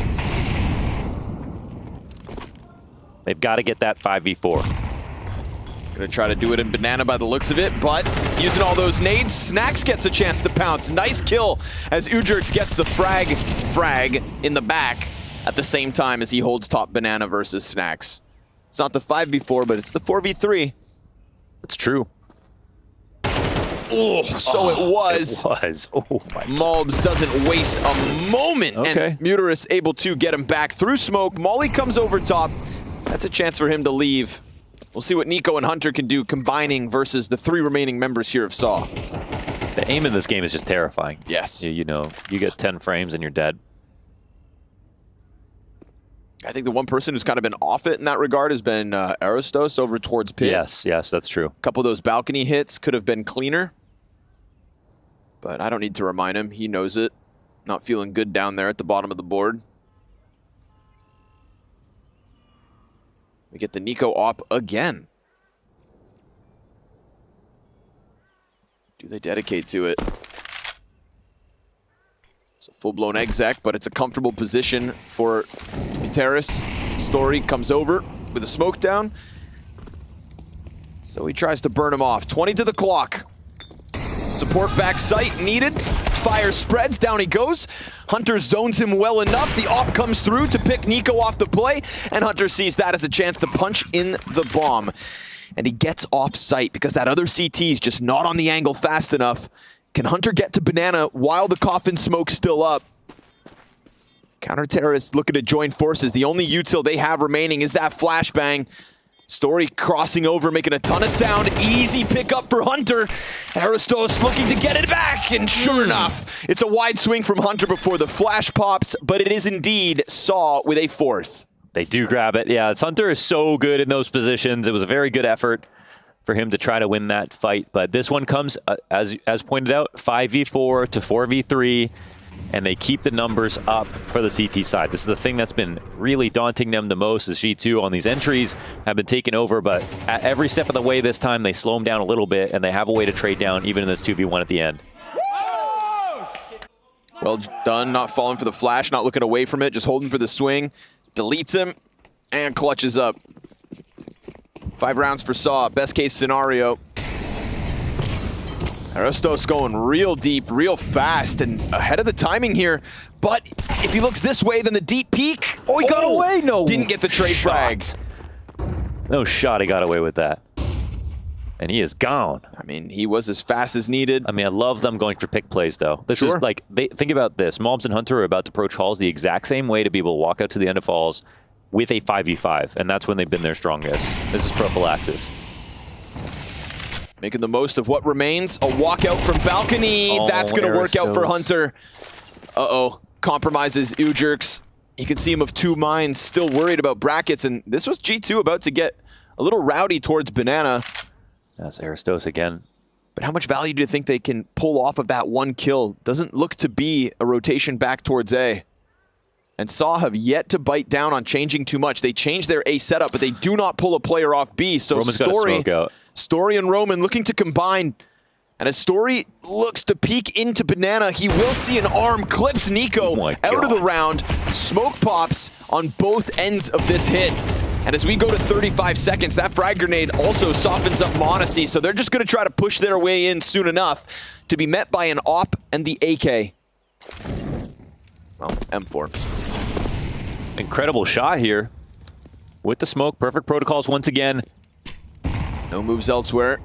They've got to get that 5v4. Gonna try to do it in Banana by the looks of it, but using all those nades, Snax gets a chance to pounce. Nice kill as Ujurks gets the frag in the back at the same time as he holds top Banana versus Snax. It's not the 5v4, but it's the 4v3. It's true. Oh, so it was. It was. Oh my. Mulbs doesn't waste a moment, and Muterus able to get him back through smoke. Molly comes over top. That's a chance for him to leave. We'll see what Nico and Hunter can do combining versus the 3 remaining members here of Saw. The aim in this game is just terrifying. Yes. You know, you get 10 frames and you're dead. I think the one person who's kind of been off it in that regard has been Aristos over towards Pit. Yes, that's true. A couple of those balcony hits could have been cleaner. But I don't need to remind him. He knows it. Not feeling good down there at the bottom of the board. We get the Nico op again. Do they dedicate to it? It's a full-blown exec, but it's a comfortable position for Muterus. Story comes over with a smoke down. So he tries to burn him off. 20 to the clock. Support back sight needed. Fire spreads, down he goes. Hunter zones him well enough. The op comes through to pick Nico off the play, and Hunter sees that as a chance to punch in the bomb. And he gets off site because that other CT is just not on the angle fast enough. Can Hunter get to Banana while the coffin smoke's still up? Counter-terrorists looking to join forces. The only util they have remaining is that flashbang. Story crossing over, making a ton of sound. Easy pickup for Hunter. Aristos looking to get it back, and sure enough, it's a wide swing from Hunter before the flash pops, but it is indeed Saw with a 4th. They do grab it. Yeah, Hunter is so good in those positions. It was a very good effort for him to try to win that fight, but this one comes, as pointed out, 5v4 to 4v3, and they keep the numbers up for the CT side. This is the thing that's been really daunting them the most, is G2 on these entries have been taken over, but at every step of the way this time, they slow them down a little bit, and they have a way to trade down even in this 2v1 at the end. Well done, not falling for the flash, not looking away from it, just holding for the swing. Deletes him, and clutches up. 5 rounds for Saw, best case scenario. Aristos going real deep, real fast, and ahead of the timing here. But if he looks this way, then the deep peek. Oh, he got away! No. Didn't get the trade frags. No shot, he got away with that. And he is gone. I mean, he was as fast as needed. I mean, I love them going for pick plays, though. This is like, think about this. Mulbs and Hunter are about to approach halls the exact same way to be able to walk out to the end of halls with a 5v5, and that's when they've been their strongest. This is prophylaxis. Making the most of what remains. A walkout from balcony. That's going to work out for Hunter. Uh-oh. Compromises Ujurks. You can see him of 2 minds, still worried about brackets, and this was G2 about to get a little rowdy towards Banana. That's Aristos again. But how much value do you think they can pull off of that 1 kill? Doesn't look to be a rotation back towards A. And Saw have yet to bite down on changing too much. They changed their A setup, but they do not pull a player off B. So Story and Roman looking to combine. And as Story looks to peek into Banana, he will see an arm clips Nico out of the round. Smoke pops on both ends of this hit. And as we go to 35 seconds, that frag grenade also softens up Monesi, so they're just going to try to push their way in soon enough to be met by an AWP and the AK. Well, M4. Incredible shot here with the smoke. Perfect protocols once again. No moves elsewhere.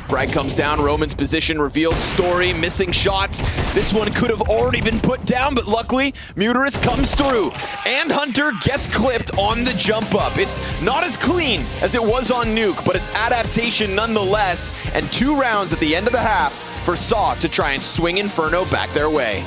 Frag comes down, Roman's position revealed, Story missing shots. This one could have already been put down, but luckily, Muterus comes through, and Hunter gets clipped on the jump up. It's not as clean as it was on Nuke, but it's adaptation nonetheless, and 2 rounds at the end of the half for Saw to try and swing Inferno back their way.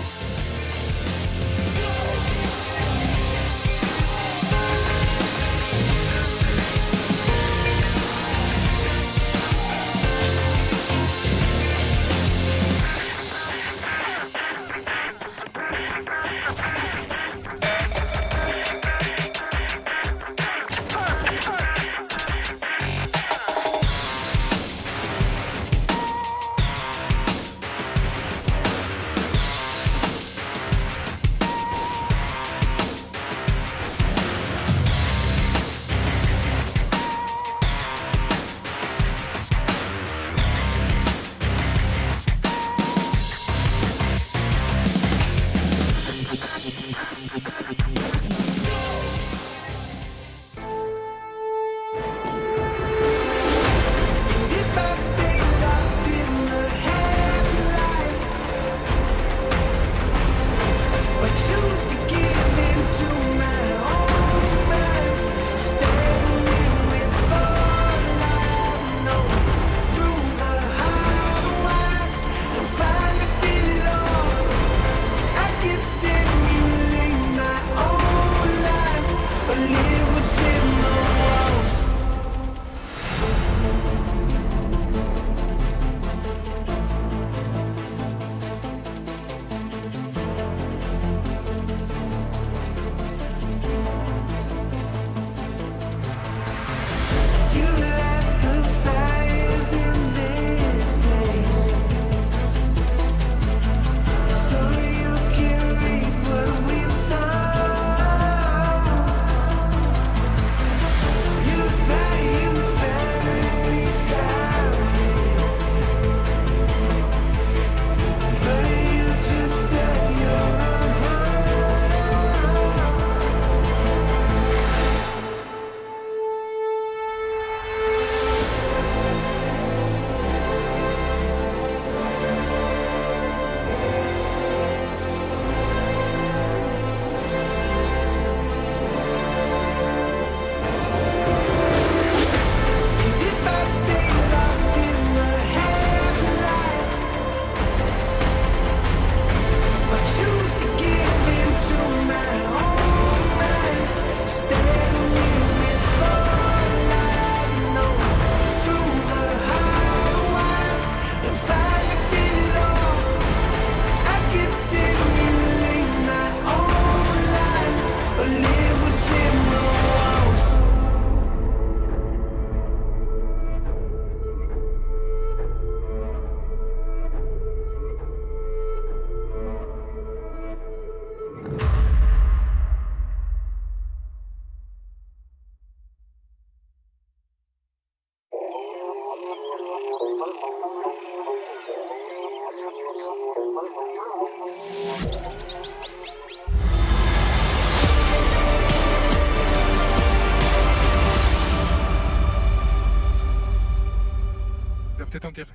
Peut-être en direct.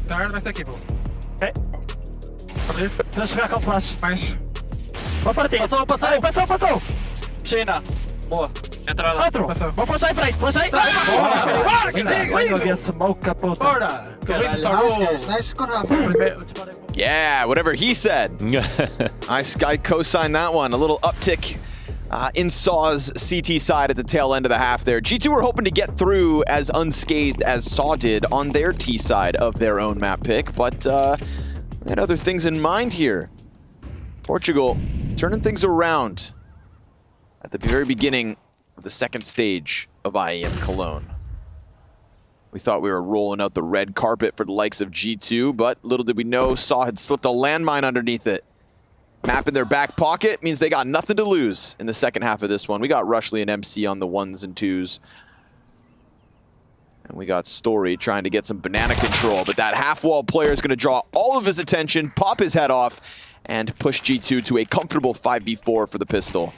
Daar, vai ter aqui, pô. Oké. Flash raak al flash. Nice. Vou partir. Passou. China. Boa. Entrada. Outro. Vou flashar em frente. Flashar. Bora. Sim. Havia smoke a puta. Bora. Nice, guys. Nice. Good job. Yeah, whatever he said. I co-signed that one. A little uptick in Saw's CT side at the tail end of the half there. G2 were hoping to get through as unscathed as Saw did on their T side of their own map pick, but they had other things in mind here. Portugal turning things around at the very beginning of the second stage of IEM Cologne. We thought we were rolling out the red carpet for the likes of G2, but little did we know Saw had slipped a landmine underneath it. Map in their back pocket means they got nothing to lose in the second half of this one. We got Rushley and MC on the 1s and 2s. And we got Story trying to get some banana control, but that half-wall player is going to draw all of his attention, pop his head off, and push G2 to a comfortable 5v4 for the pistol.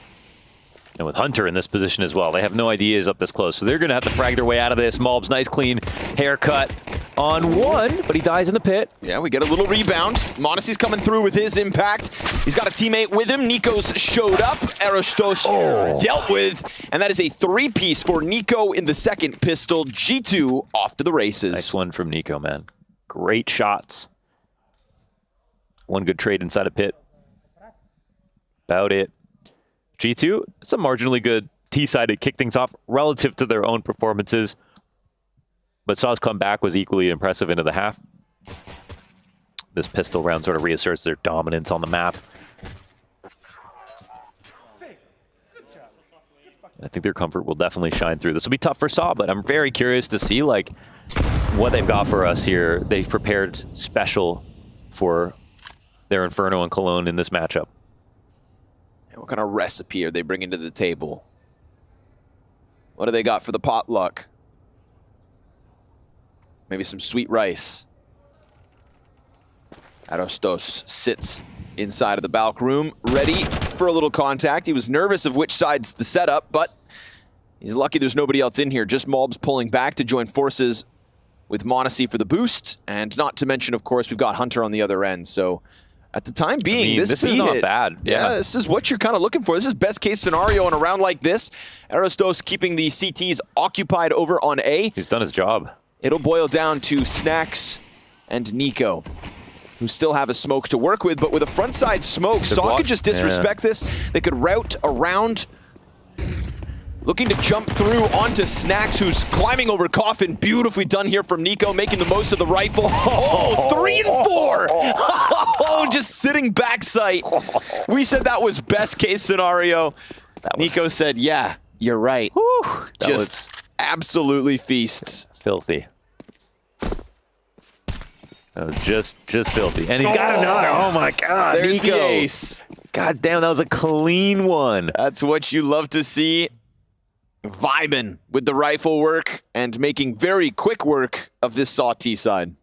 And with Hunter in this position as well, they have no idea he's up this close, so they're going to have to frag their way out of this. Malbs, nice clean haircut on one, but he dies in the pit. Yeah, we get a little rebound. m0NESY's coming through with his impact. He's got a teammate with him. Nico's showed up. Aerostos dealt with, and that is a 3-piece for Nico in the second pistol. G2 off to the races. Nice one from Nico, man. Great shots. One good trade inside a pit. About it. G2, it's a marginally good T-side to kick things off relative to their own performances. But Saw's comeback was equally impressive into the half. This pistol round sort of reasserts their dominance on the map. I think their comfort will definitely shine through. This will be tough for Saw, but I'm very curious to see like what they've got for us here. They've prepared special for their Inferno and Cologne in this matchup. What kind of recipe are they bringing to the table? What do they got for the potluck? Maybe some sweet rice. Aerostos sits inside of the Balk room, ready for a little contact. He was nervous of which side's the setup, but he's lucky there's nobody else in here. Just Malbs pulling back to join forces with m0NESY for the boost. And not to mention, of course, we've got Hunter on the other end. So at the time being, this is not bad. Yeah, this is what you're kind of looking for. This is best case scenario in a round like this. Aerostos keeping the CTs occupied over on A. He's done his job. It'll boil down to Snacks and Nico, who still have a smoke to work with, but with a front side smoke, Saw could just disrespect this. They could route around, looking to jump through onto Snacks, who's climbing over Coffin. Beautifully done here from Nico, making the most of the rifle. Oh, 3 and 4! Oh, just sitting back sight. We said that was best case scenario. Nico said, yeah, you're right. Just absolutely feasts. Filthy. That was just filthy. And he's got another. Oh my God. There's Nico. the ace. God damn, that was a clean one. That's what you love to see. Vibing with the rifle work and making very quick work of this Saw T side.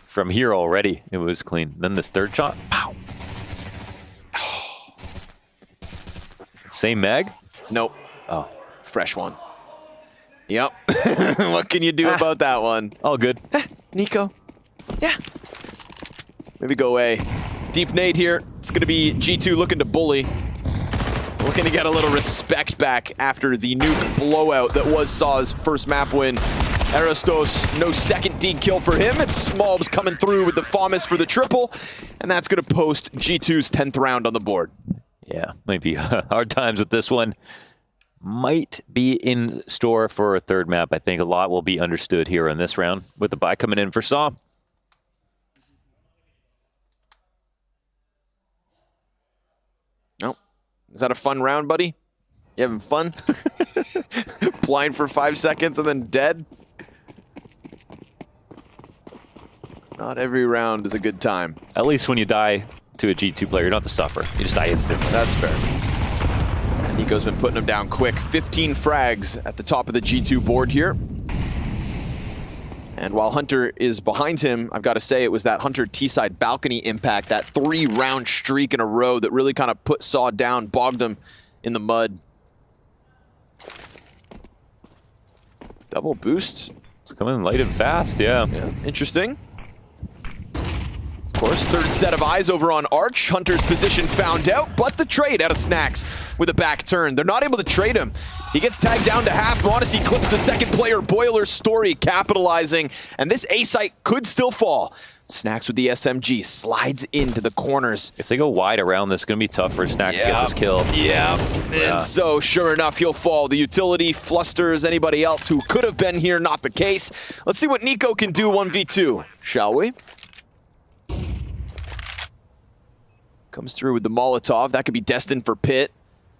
From here already, it was clean. Then this third shot. Pow. Same mag? Nope. Oh. Fresh one. Yep. What can you do about that one? All good. Nico. Yeah. Maybe go away. Deep nade here. It's going to be G2 looking to bully. Looking to get a little respect back after the Nuke blowout that was Saw's first map win. Aerostos, no second D kill for him. It's Malbs coming through with the FAMAS for the triple. And that's going to post G2's 10th round on the board. Yeah, might be hard times with this one. Might be in store for a third map. I think a lot will be understood here in this round with the buy coming in for Saw. Nope. Is that a fun round, buddy? You having fun? Blind for 5 seconds and then dead? Not every round is a good time. At least when you die to a G2 player, you're not the sufferer. You just die instantly. That's fair. Nico's been putting them down quick. 15 frags at the top of the G2 board here. And while Hunter is behind him, I've got to say it was that Hunter T-side balcony impact, that 3-round streak in a row that really kind of put Saw down, bogged him in the mud. Double boost. It's coming light and fast, yeah. Interesting. Of course, third set of eyes over on Arch. Hunter's position found out, but the trade out of Snacks with a back turn. They're not able to trade him. He gets tagged down to half. m0NESY clips the second player. Boiler Story capitalizing, and this A site could still fall. Snacks with the SMG slides into the corners. If they go wide around this, it's going to be tough for Snacks to get this kill. Yeah, and so sure enough, he'll fall. The utility flusters anybody else who could have been here, not the case. Let's see what Nico can do 1v2, shall we? Comes through with the Molotov. That could be destined for Pit.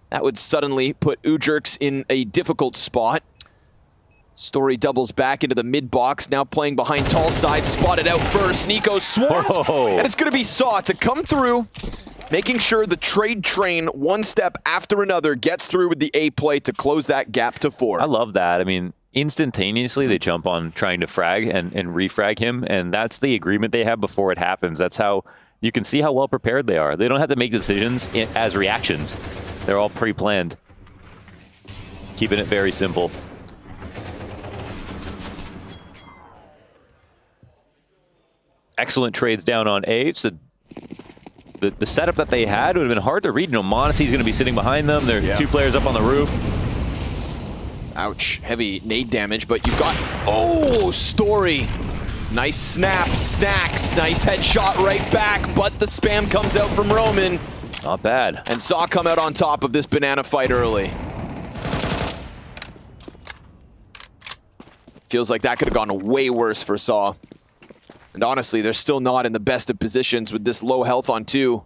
That would suddenly put Ujurks in a difficult spot. Story doubles back into the mid box, now playing behind tall side, spotted out first. Nico swarms, and it's going to be Saw to come through, making sure the trade train, one step after another, gets through with the A play to close that gap to 4. I love that. I mean, instantaneously they jump on trying to frag and refrag him, and that's the agreement they have before it happens. That's how you can see how well prepared they are. They don't have to make decisions as reactions. They're all pre-planned. Keeping it very simple. Excellent trades down on A. So the setup that they had would have been hard to read. You know, Monacy's going to be sitting behind them. There are 2 players up on the roof. Ouch, heavy nade damage, but you've got, oh, Story. Nice snap, Snacks, nice headshot right back, but the spam comes out from Roman. Not bad. And Saw come out on top of this banana fight early. Feels like that could have gone way worse for Saw. And honestly, they're still not in the best of positions with this low health on 2.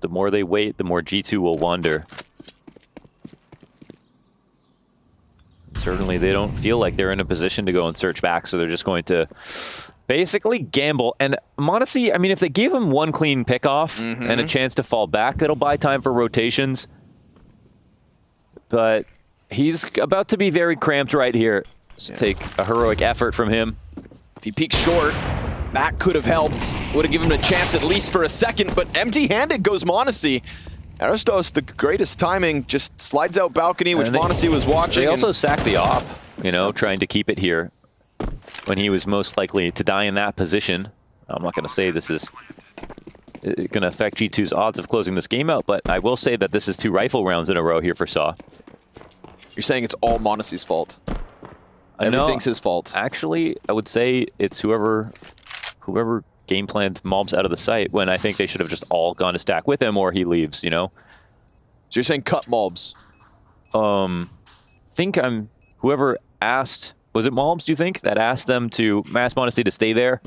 The more they wait, the more G2 will wander. Certainly, they don't feel like they're in a position to go and search back, so they're just going to basically gamble. And Monacy, I mean, if they give him one clean pickoff and a chance to fall back, it'll buy time for rotations. But he's about to be very cramped right here. So take a heroic effort from him. If he peeks short, that could have helped. Would have given him a chance at least for a second, but empty-handed goes Monacy. Aristos, the greatest timing, just slides out balcony, which Monacy was watching. They also sacked the op, you know, trying to keep it here when he was most likely to die in that position. I'm not going to say this is going to affect G2's odds of closing this game out, but I will say that this is 2 rifle rounds in a row here for Saw. You're saying it's all Monacy's fault? Everything's his fault. Actually, I would say it's whoever game planned Mobs out of the site, when I think they should have just all gone to stack with him or he leaves, you know? So you're saying cut Mobs? Whoever asked, was it Mobs, do you think, that asked them to mass Monacy to stay there?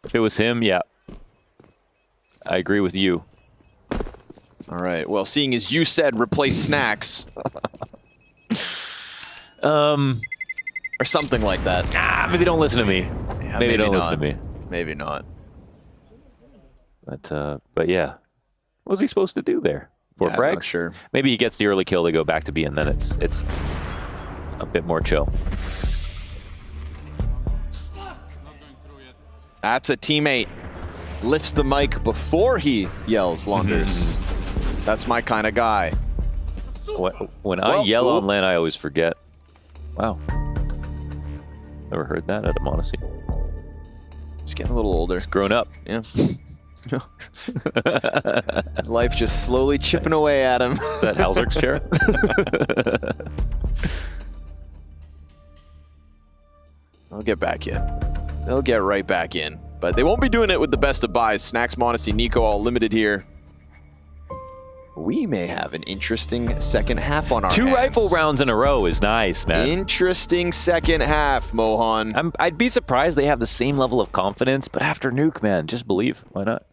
If it was him, yeah. I agree with you. All right, well, seeing as you said replace Snacks. Or something like that. Maybe don't listen to me. Yeah, maybe don't listen to me. Maybe not. But yeah. What was he supposed to do there? 4 frags? I'm not sure. Maybe he gets the early kill to go back to B, and then it's a bit more chill. That's a teammate. Lifts the mic before he yells Londers. That's my kind of guy. When I yell on LAN, I always forget. Wow. Never heard that out of Monacy. Just getting a little older. He's grown up. Yeah. Life just slowly chipping away at him. Is that Halzerk's chair? They'll get back in. They'll get right back in. But they won't be doing it with the best of buys. Snacks, Monacy, Nico all limited here. We may have an interesting second half on our 2 hands. rifle rounds in a row is nice, man. Interesting second half, Mohan. I'd be surprised they have the same level of confidence, but after Nuke, man, just believe. Why not?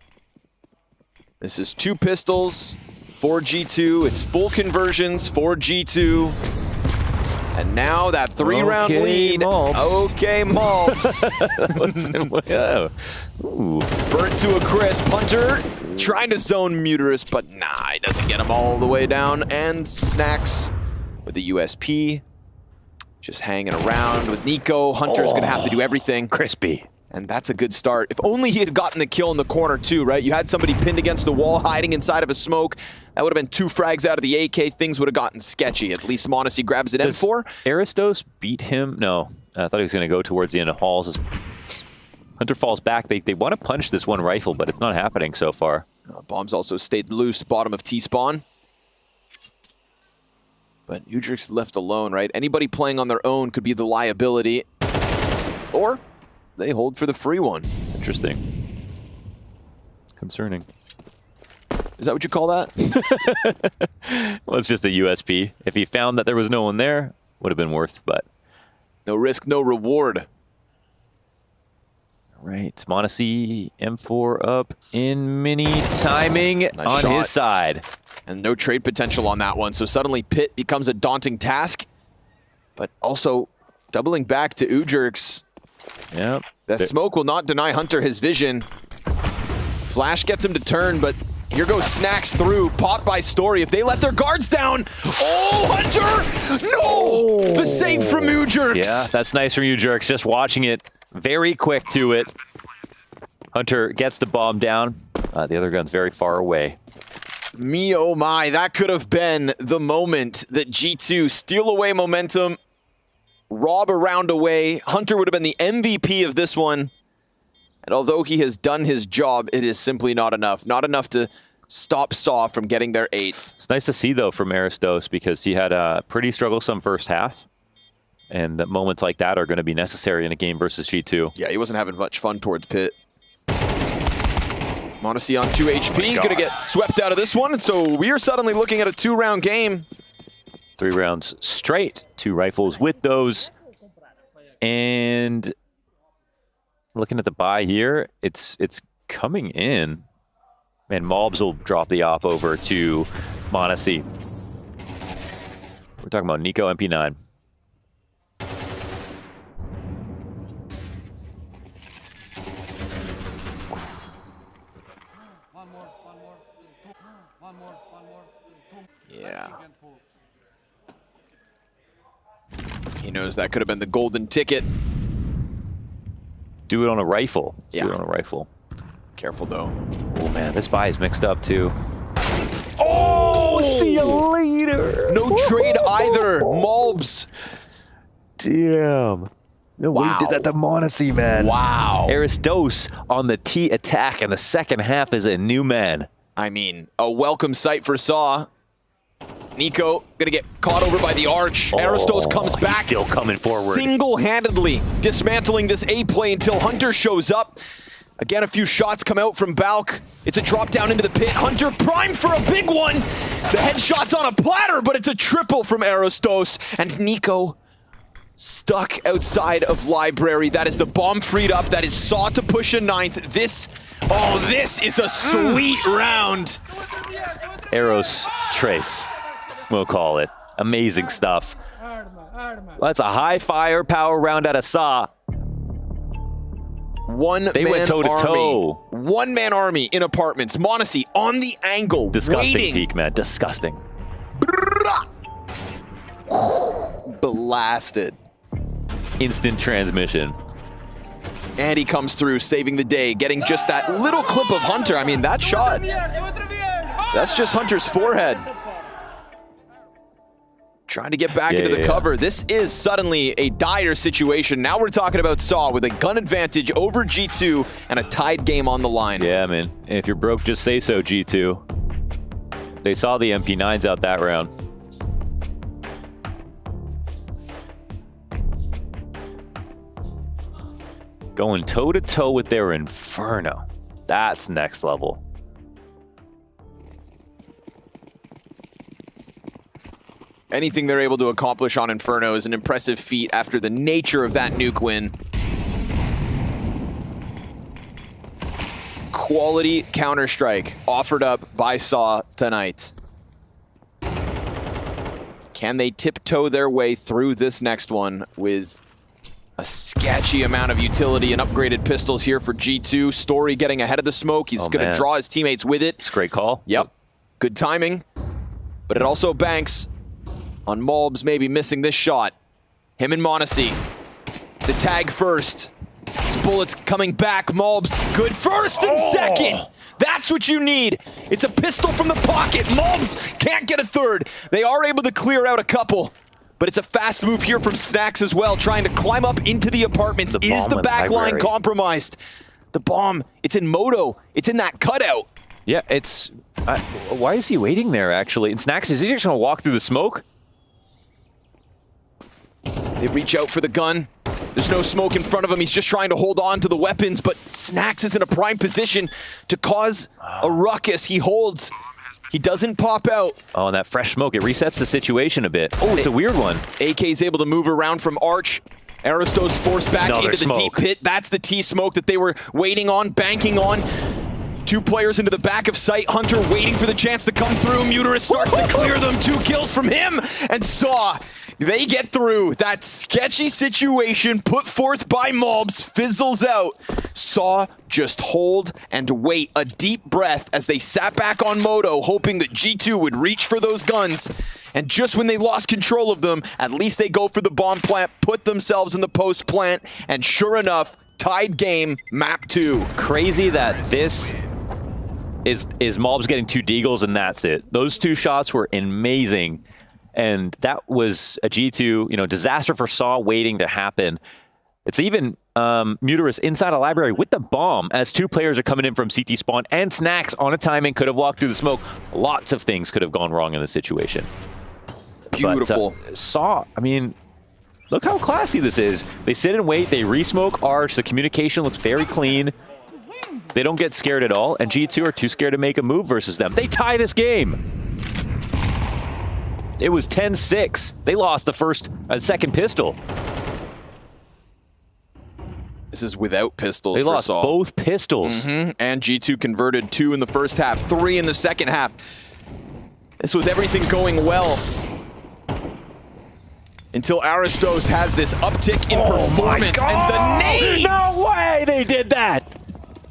This is 2 pistols for G2. It's full conversions for G2. And now that 3-round lead. Mobs. Okay, Mobs. Ooh. Burnt to a crisp. Hunter trying to zone Muterus, but nah, he doesn't get him all the way down. And Snacks with the USP. Just hanging around with Nico. Hunter's going to have to do everything. Crispy. And that's a good start. If only he had gotten the kill in the corner too, right? You had somebody pinned against the wall, hiding inside of a smoke. That would have been 2 frags out of the AK. Things would have gotten sketchy. At least Monacy grabs an M4. Aristos beat him? No. I thought he was going to go towards the end of Halls. As Hunter falls back. They want to punch this one rifle, but it's not happening so far. Bombs also stayed loose, bottom of T-spawn. But Udrik's left alone, right? Anybody playing on their own could be the liability. Or they hold for the free one. Interesting. Concerning. Is that what you call that? Well, it's just a USP. If he found that there was no one there, would have been worth, but... No risk, no reward. Right, m0NESY M4 up in mini timing on shot. his side. And no trade potential on that one, so suddenly Pit becomes a daunting task. But also doubling back to Ujerks. Yep. That smoke will not deny Hunter his vision. Flash gets him to turn, but here goes Snacks through, popped by Story. If they let their guards down, oh, Hunter! No! The save from Ujerks. Yeah, that's nice from Ujerks, just watching it. Very quick to it. Hunter gets the bomb down. The other gun's very far away. Me, oh my, that could have been the moment that G2 steal away momentum, rob a round away. Hunter would have been the MVP of this one. And although he has done his job, it is simply not enough. Not enough to stop Saw from getting their 8th. It's nice to see, though, from Aristos, because he had a pretty strugglesome first half. And that moments like that are going to be necessary in a game versus G2. Yeah, he wasn't having much fun towards Pit. m0NESY on 2 HP, gonna get swept out of this one. So we are suddenly looking at a 2-round game. 3 rounds straight, 2 rifles with those. And looking at the buy here, it's coming in. And Mobs will drop the op over to m0NESY. We're talking about Nico MP9. Yeah. He knows that could have been the golden ticket. Do it on a rifle. Yeah. Do it on a rifle. Careful, though. Oh, man, this buy is mixed up, too. Oh! See you later! No trade either. Mobs. Damn. No way he did that to m0NESY, man. Wow. Aristos on the T attack, and the second half is a new man. I mean, a welcome sight for Saw. Nico gonna get caught over by the arch. Aristos comes back. He's still coming forward. Single-handedly dismantling this A play until Hunter shows up. Again, a few shots come out from Balk. It's a drop down into the pit. Hunter primed for a big one. The headshot's on a platter, but it's a triple from Aristos. And Nico stuck outside of Library. That is the bomb freed up. That is Saw to push a 9th. This is a sweet round. Eros Trace, we'll call it. Amazing stuff. That's a high firepower round out of Saw. They went toe-to-toe. One-man army in apartments. m0NESY on the angle, Disgusting waiting. peek, man. Disgusting. Blasted. Instant transmission. And he comes through, saving the day, getting just that little clip of Hunter. I mean, that shot, that's just Hunter's forehead. Trying to get back into the cover. This is suddenly a dire situation. Now we're talking about Saw with a gun advantage over G2 and a tied game on the line. Yeah, man. If you're broke, just say so, G2. They saw the MP9s out that round. Going toe-to-toe with their Inferno. That's next level. Anything they're able to accomplish on Inferno is an impressive feat after the nature of that Nuke win. Quality Counter-Strike offered up by Saw tonight. Can they tiptoe their way through this next one with a sketchy amount of utility and upgraded pistols here for G2? Story getting ahead of the smoke. He's going to draw his teammates with it. It's a great call. Yep. Good timing. But it also banks on Mobs maybe missing this shot. Him and m0NESY. It's a tag first. It's bullets coming back. Mobs, good first and second. That's what you need. It's a pistol from the pocket. Mobs can't get a third. They are able to clear out a couple. But it's a fast move here from Snacks as well, trying to climb up into the apartments. Is the back line compromised? The bomb, it's in Moto. It's in that cutout. Yeah, it's... why is he waiting there, actually? And Snacks, is he just going to walk through the smoke? They reach out for the gun. There's no smoke in front of him. He's just trying to hold on to the weapons, but Snacks is in a prime position to cause a ruckus. He holds. He doesn't pop out. Oh, and that fresh smoke, it resets the situation a bit. Oh, it's a weird one. AK's able to move around from Arch. Aristo's forced back Another into the deep pit. That's the T-smoke that they were waiting on, banking on. 2 players into the back of sight. Hunter waiting for the chance to come through. Muterus starts to clear them. 2 kills from him. And Saw, they get through. That sketchy situation put forth by Mobs fizzles out. Saw just hold and wait. A deep breath as they sat back on Moto, hoping that G2 would reach for those guns. And just when they lost control of them, at least they go for the bomb plant, put themselves in the post plant, and sure enough, tied game, map 2. Crazy that this is Mobs getting 2 deagles and that's it. Those 2 shots were amazing. And that was a G2, disaster for Saw waiting to happen. It's even Muterus inside a library with the bomb as 2 players are coming in from CT spawn, and Snacks on a timing could have walked through the smoke. Lots of things could have gone wrong in this situation. Beautiful. But, Saw, I mean, look how classy this is. They sit and wait, they re-smoke Arch, the communication looks very clean. They don't get scared at all, and G2 are too scared to make a move versus them. They tie this game. It was 10-6. They lost the second pistol. This is without pistols. They for lost Saw. both pistols. And G2 converted 2 in the first half, 3 in the second half. This was everything going well. Until Aristos has this uptick in performance and the nades! No way they did that!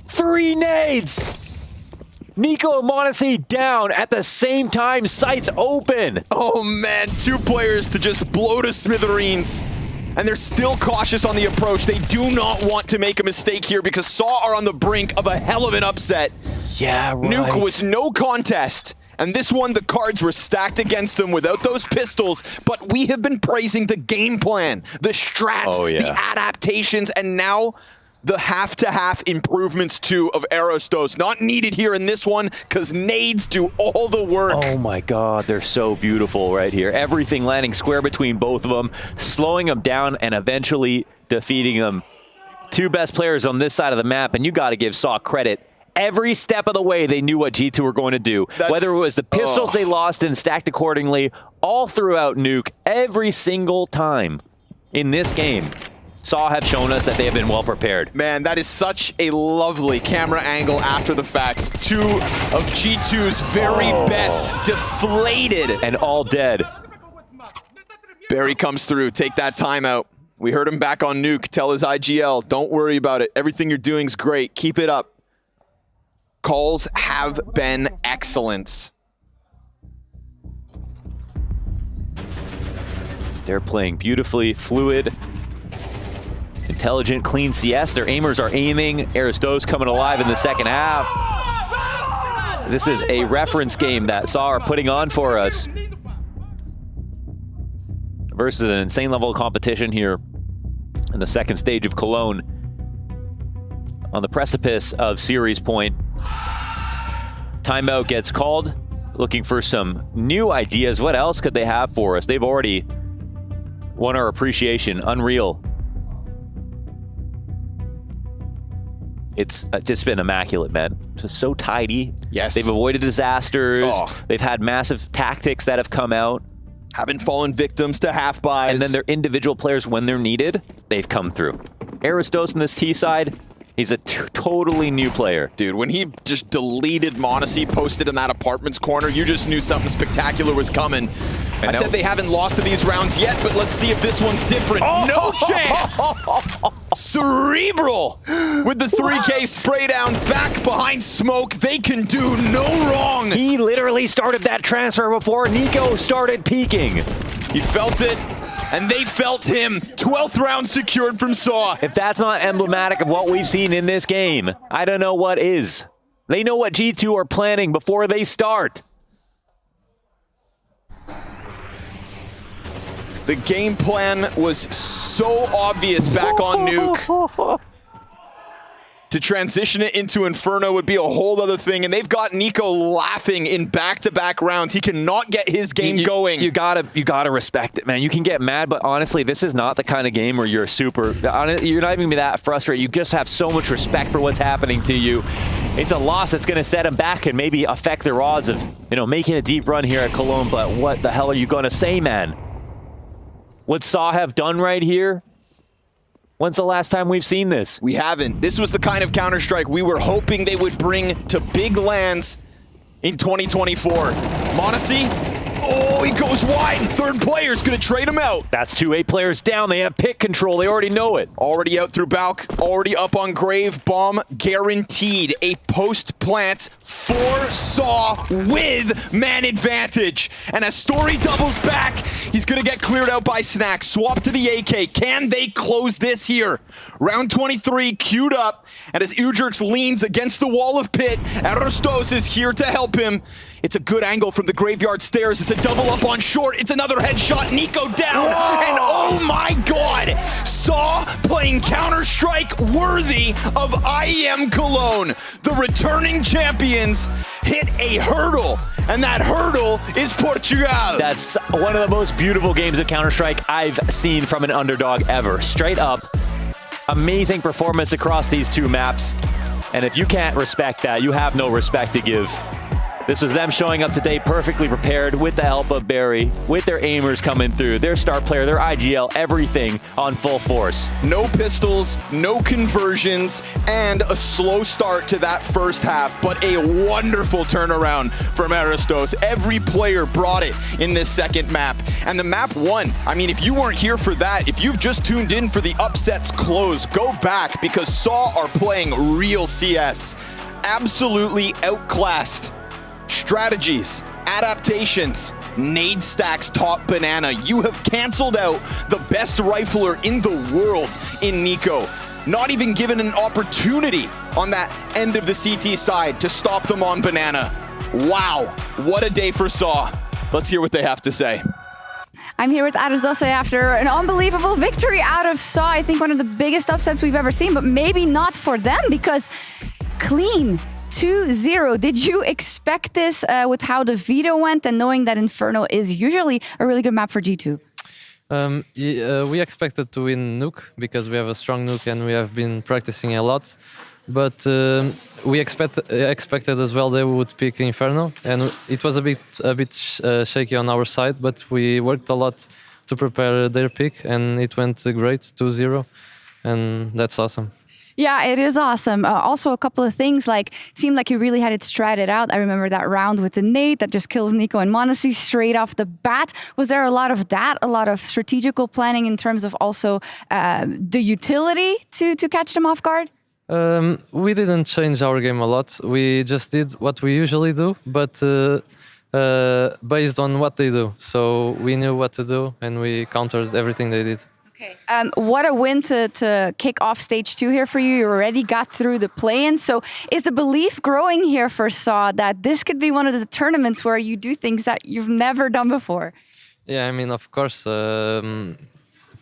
3 nades! Nico and Monesi down at the same time, sights open. Oh man, 2 players to just blow to smithereens. And they're still cautious on the approach. They do not want to make a mistake here because Saw are on the brink of a hell of an upset. Yeah, right. Nuke was no contest. And this one, the cards were stacked against them without those pistols, but we have been praising the game plan, the strats, the adaptations, and now the half-to-half improvements too of Aristos. Not needed here in this one, because nades do all the work. Oh my god, they're so beautiful right here. Everything landing square between both of them, slowing them down and eventually defeating them. 2 best players on this side of the map, and you got to give Saw credit. Every step of the way, they knew what G2 were going to do. Whether it was the pistols they lost and stacked accordingly, all throughout Nuke, every single time in this game, Saw have shown us that they have been well prepared. Man, that is such a lovely camera angle after the fact. 2 of G2's very best deflated. And all dead. Barry comes through, take that timeout. We heard him back on Nuke, tell his IGL, don't worry about it. Everything you're doing's great, keep it up. Calls have been excellent. They're playing beautifully, fluid, intelligent, clean CS. Their aimers are aiming. Aristos coming alive in the second half. This is a reference game that Saw are putting on for us. Versus an insane level of competition here in the second stage of Cologne. On the precipice of series point. Timeout gets called, looking for some new ideas. What else could they have for us? They've already won our appreciation. Unreal. It's just been immaculate, man. Just so tidy. Yes. They've avoided disasters. They've had massive tactics that have come out. Haven't fallen victims to half buys. And then their individual players, when they're needed, they've come through. Aristos on this T side, he's a totally new player. Dude, when he just deleted Monesi, posted in that apartments corner, you just knew something spectacular was coming. I said they haven't lost to these rounds yet, but let's see if this one's different. No chance! Cerebral with the 3K spray down back behind smoke. They can do no wrong. He literally started that transfer before Nico started peeking. He felt it. And they felt him. 12th round secured from Saw. If that's not emblematic of what we've seen in this game, I don't know what is. They know what G2 are planning before they start. The game plan was so obvious back on Nuke. To transition it into Inferno would be a whole other thing, and they've got Nico laughing in back-to-back rounds. He cannot get his game going. You gotta respect it, man. You can get mad, but honestly, this is not the kind of game where you're not even gonna be that frustrated. You just have so much respect for what's happening to you. It's a loss that's gonna set them back and maybe affect their odds of, making a deep run here at Cologne. But what the hell are you gonna say, man? What Saw have done right here? When's the last time we've seen this? We haven't. This was the kind of Counter-Strike we were hoping they would bring to big lands in 2024. Monacy, oh, he goes wide. Third player's gonna trade him out. That's 2 8 players down. They have pick control. They already know it. Already out through Balk, already up on Grave. Bomb guaranteed. A post-plant for Saw with man advantage. And as Story doubles back, he's gonna get cleared out by Snack. Swap to the AK. Can they close this here? Round 23 queued up. And as Udrix leans against the wall of pit, Arostos is here to help him. It's a good angle from the graveyard stairs. It's a double up on short. It's another headshot. Nico down. Whoa. And oh my god, Saw playing Counter-Strike worthy of IEM Cologne. The returning champions hit a hurdle, and that hurdle is Portugal. That's one of the most beautiful games of Counter-Strike I've seen from an underdog ever. Straight up, amazing performance across these 2 maps. And if you can't respect that, you have no respect to give. This was them showing up today perfectly prepared with the help of Barry, with their aimers coming through, their star player, their IGL, everything on full force. No pistols, no conversions, and a slow start to that first half, but a wonderful turnaround from Aristos. Every player brought it in this second map, and the map won. I mean, if you weren't here for that, if you've just tuned in for the upsets close, go back, because Saw are playing real CS. Absolutely outclassed. Strategies, adaptations, nade stacks top banana. You have canceled out the best rifler in the world in Nico. Not even given an opportunity on that end of the CT side to stop them on banana. Wow, what a day for Saw. Let's hear what they have to say. I'm here with Aristos after an unbelievable victory out of Saw. I think one of the biggest upsets we've ever seen, but maybe not for them because clean. 2-0. Did you expect this with how the veto went and knowing that Inferno is usually a really good map for G2? We expected to win Nuke because we have a strong Nuke and we have been practicing a lot. But we expected as well they would pick Inferno, and it was a bit shaky on our side, but we worked a lot to prepare their pick and it went great, 2-0, and that's awesome. Yeah, it is awesome. Also, a couple of things, like, it seemed like he really had it stratted out. I remember that round with the nade that just kills Nico and Monacy straight off the bat. Was there a lot of that, a lot of strategical planning in terms of also the utility to catch them off guard? We didn't change our game a lot. We just did what we usually do, but based on what they do. So we knew what to do and we countered everything they did. Okay. What a win to kick off stage 2 here for you. You already got through the play-in. So is the belief growing here for Saw that this could be one of the tournaments where you do things that you've never done before? Yeah, I mean, of course,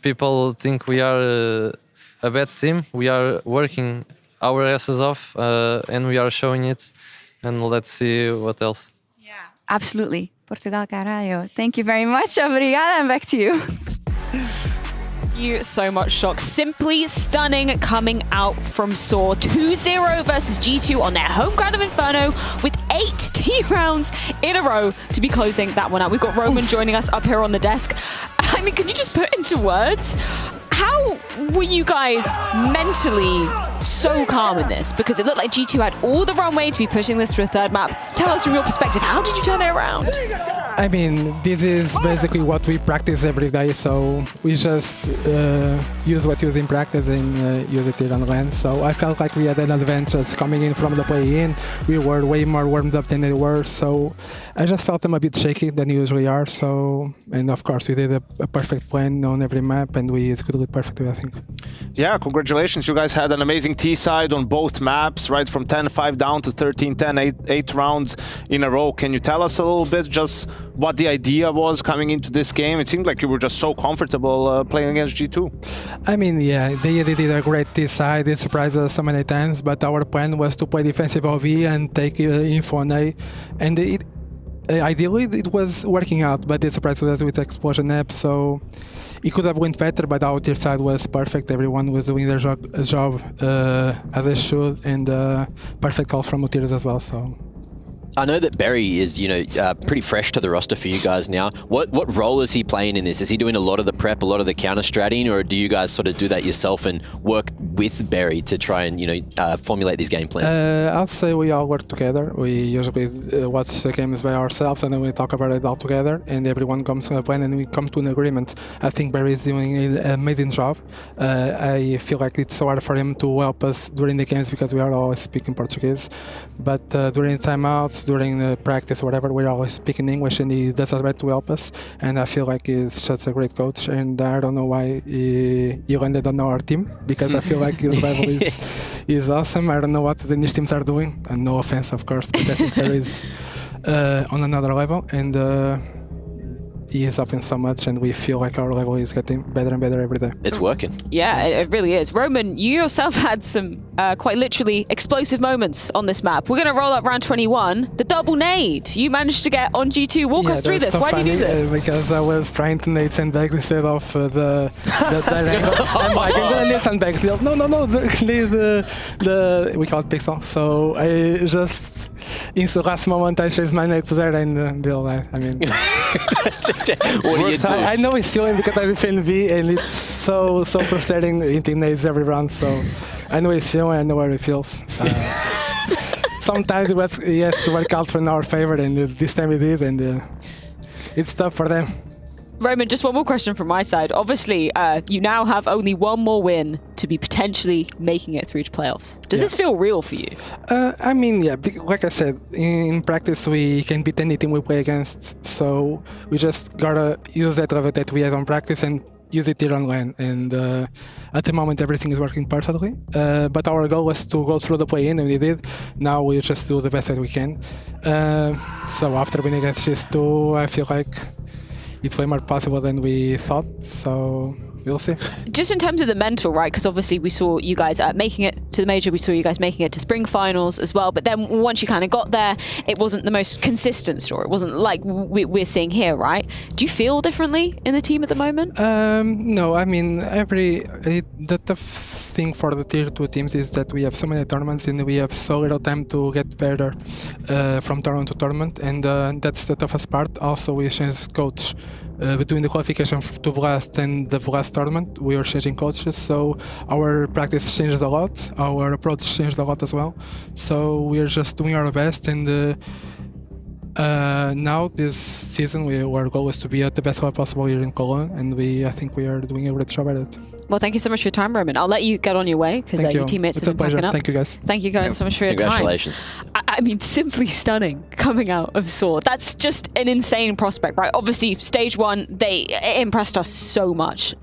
people think we are a bad team. We are working our asses off and we are showing it. And let's see what else. Yeah, absolutely. Portugal caralho. Thank you very much. Obrigada, and back to you. You so much shock. Simply stunning coming out from Saw. 2-0 versus G2 on their home ground of Inferno with 8 T rounds in a row to be closing that one out. We've got Roman joining us up here on the desk. I mean, can you just put into words, how were you guys mentally so calm in this? Because it looked like G2 had all the runway to be pushing this to a third map. Tell us from your perspective, how did you turn it around? I mean, this is basically what we practice every day, so we just use what we use in practice and use it here on LAN. So I felt like we had an advantage coming in from the play-in. We were way more warmed up than they were, so I just felt them a bit shaky than they usually are. So, and of course, we did a perfect plan on every map, and we executed perfectly, I think. Yeah, congratulations. You guys had an amazing T-side on both maps, right? From 10-5 down to 13-10, 8 rounds in a row. Can you tell us a little bit just what the idea was coming into this game? It seemed like you were just so comfortable playing against G2. I mean, yeah, they did a great T-side. They surprised us so many times, but our plan was to play defensive OV and take info on A. And ideally, it was working out, but they surprised us with Explosion App, so it could have went better, but our tier side was perfect. Everyone was doing their job as they should, and perfect calls from tiers as well. So I know that Berry is, pretty fresh to the roster for you guys now. What role is he playing in this? Is he doing a lot of the prep, a lot of the counter stratting, or do you guys sort of do that yourself and work with Berry to try and, formulate these game plans? I'll say we all work together. We usually watch the games by ourselves and then we talk about it all together, and everyone comes to a plan and we come to an agreement. I think Berry is doing an amazing job. I feel like it's so hard for him to help us during the games because we are always speaking Portuguese, but during timeouts, during the practice, whatever, we're always speaking English, and he does his best to help us. And I feel like he's just a great coach, and I don't know why he landed on our team, because I feel like his level is awesome. I don't know what the Danish teams are doing, and no offense, of course, but I think Berry is on another level, and he is helping so much, and we feel like our level is getting better and better every day. It's working. Yeah, it really is. Roman, you yourself had some quite literally explosive moments on this map. We're going to roll up round 21. The double nade. You managed to get on G2. Walk us through this. So Why do you do this? Because I was trying to nade sandbags instead of the angle. I'm like, I'm going to nade sandbags. No, we call it pixel. So I just, in the last moment, I changed my nade to there, and they'll lie. I mean... What do you do? I know it's stealing because I defend V, and it's so frustrating hitting nades every round. So I know he's feeling, I know how he feels. Sometimes he has to work out in our favor, and this time he did, and it's tough for them. Roman, just one more question from my side. Obviously, you now have only one more win to be potentially making it through to playoffs. Does this feel real for you? I mean, yeah, like I said, in practice we can beat any team we play against, so we just gotta use that level that we had on practice and use it here on LAN. And at the moment everything is working perfectly, but our goal was to go through the play-in, and we did. Now we just do the best that we can. So after winning against G2, I feel like it's way more possible than we thought, so we'll see. Just in terms of the mental, right? Because obviously we saw you guys making it to the major, we saw you guys making it to spring finals as well, but then once you kind of got there, it wasn't the most consistent story. It wasn't like we're seeing here, right? Do you feel differently in the team at the moment? No, I mean, the tough thing for the tier 2 teams is that we have so many tournaments and we have so little time to get better from tournament to tournament, and that's the toughest part. Also, we changed coach between the qualification to Blast and the Blast tournament. We are changing coaches, so our practice changed a lot, our approach changed a lot as well. So we are just doing our best, and now this season our goal is to be at the best level possible here in Cologne, and I think we are doing a great job at it. Well, thank you so much for your time, Roman. I'll let you get on your way because your teammates have been packing up. Thank you, guys. Thank you guys so much for your time. Congratulations. I mean, simply stunning coming out of SOAR. That's just an insane prospect, right? Obviously, stage 1, they impressed us so much.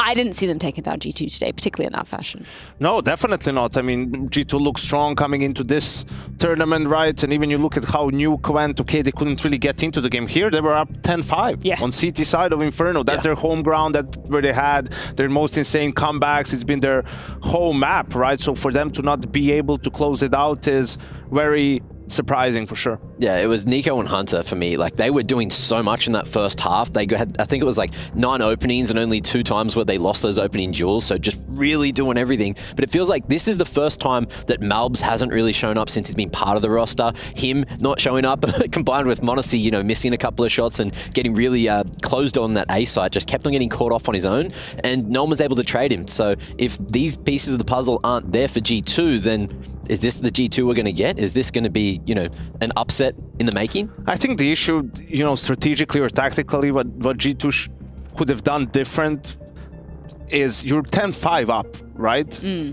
I didn't see them taking down G2 today, particularly in that fashion. No, definitely not. I mean, G2 looks strong coming into this tournament, right? And even you look at how Nuke went, okay, they couldn't really get into the game. Here, they were up 10-5 on CT side of Inferno. That's their home ground. That's where they had their most insane comebacks. It's been their home map, right? So for them to not be able to close it out is very surprising for sure. Yeah, it was Nico and Hunter for me. Like, they were doing so much in that first half. They had, I think it was like 9 openings and only 2 times where they lost those opening duels. So just really doing everything. But it feels like this is the first time that Malbs hasn't really shown up since he's been part of the roster. Him not showing up combined with Monesi, missing a couple of shots and getting really closed on that A site, just kept on getting caught off on his own, and no one was able to trade him. So if these pieces of the puzzle aren't there for G2, then is this the G2 we're going to get? Is this going to be, an upset in the making? I think the issue, strategically or tactically, what G2 could have done different is you're 10-5 up, right?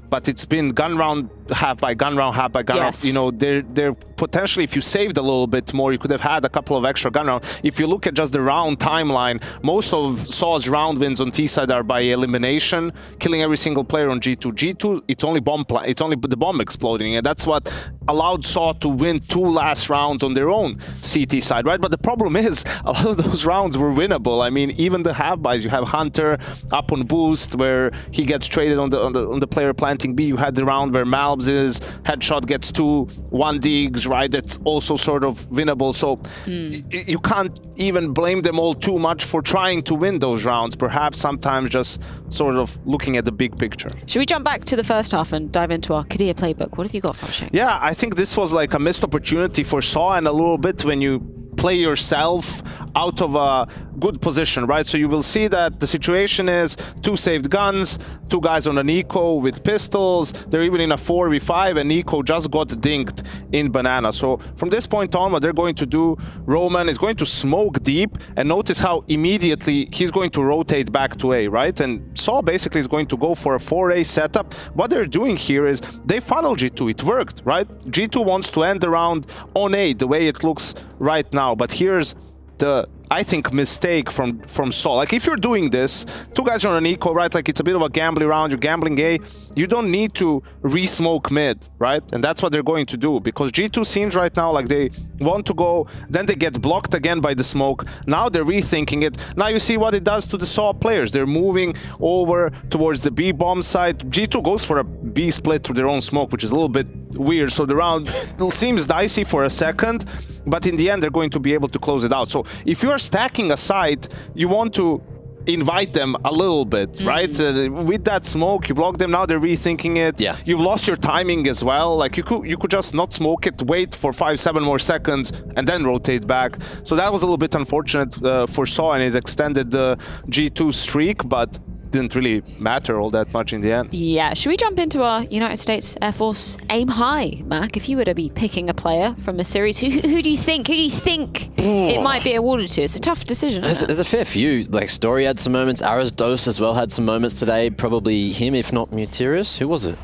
But it's been gun round, half by gun round, half by gun round. They're potentially, if you saved a little bit more, you could have had a couple of extra gun round. If you look at just the round timeline, most of SOA's round wins on T side are by elimination, killing every single player on G2. G2, it's only the bomb exploding, and that's what allowed SOA to win 2 last rounds on their own CT side, right? But the problem is, a lot of those rounds were winnable. I mean, even the half buys, you have Hunter up on boost, where he gets traded on on the player planting B. You had the round where Malbs' headshot gets 2-1 digs, right? That's also sort of winnable. So you can't even blame them all too much for trying to win those rounds. Perhaps sometimes just sort of looking at the big picture. Should we jump back to the first half and dive into our Kadir playbook? What have you got, Froshing? Yeah, I think this was like a missed opportunity for Saw, and a little bit when you play yourself out of a good position, right? So you will see that the situation is 2 saved guns, 2 guys on an eco with pistols. They're even in a 4v5, and eco just got dinked in banana. So from this point on, what they're going to do, Roman is going to smoke deep, and notice how immediately he's going to rotate back to A, right? And Saw basically is going to go for a 4A setup. What they're doing here is they funnel G2. It worked, right? G2 wants to end the round on A, the way it looks right now. But here's the, I think, mistake from Saw. Like, if you're doing this, 2 guys are on an eco, right? Like, it's a bit of a gambling round. You're gambling A. You don't need to re-smoke mid, right? And that's what they're going to do, because G2 seems right now like they want to go, then they get blocked again by the smoke. Now they're rethinking it. Now you see what it does to the Saw players. They're moving over towards the B bomb side. G2 goes for a B split through their own smoke, which is a little bit weird. So the round seems dicey for a second, but in the end, they're going to be able to close it out. So if you're stacking a side, you want to invite them a little bit, right? With that smoke, you block them. Now they're rethinking it. Yeah. You've lost your timing as well. Like, you could just not smoke it, wait for 5-7 more seconds, and then rotate back. So that was a little bit unfortunate for Saw, and it extended the G2 streak, but didn't really matter all that much in the end. Yeah, should we jump into our United States Air Force aim high, Mac? If you were to be picking a player from the series, who do you think? Who do you think it might be awarded to? It's a tough decision. There's a fair few. Like, Story had some moments. Arisdos as well had some moments today. Probably him, if not Mutirius. Who was it?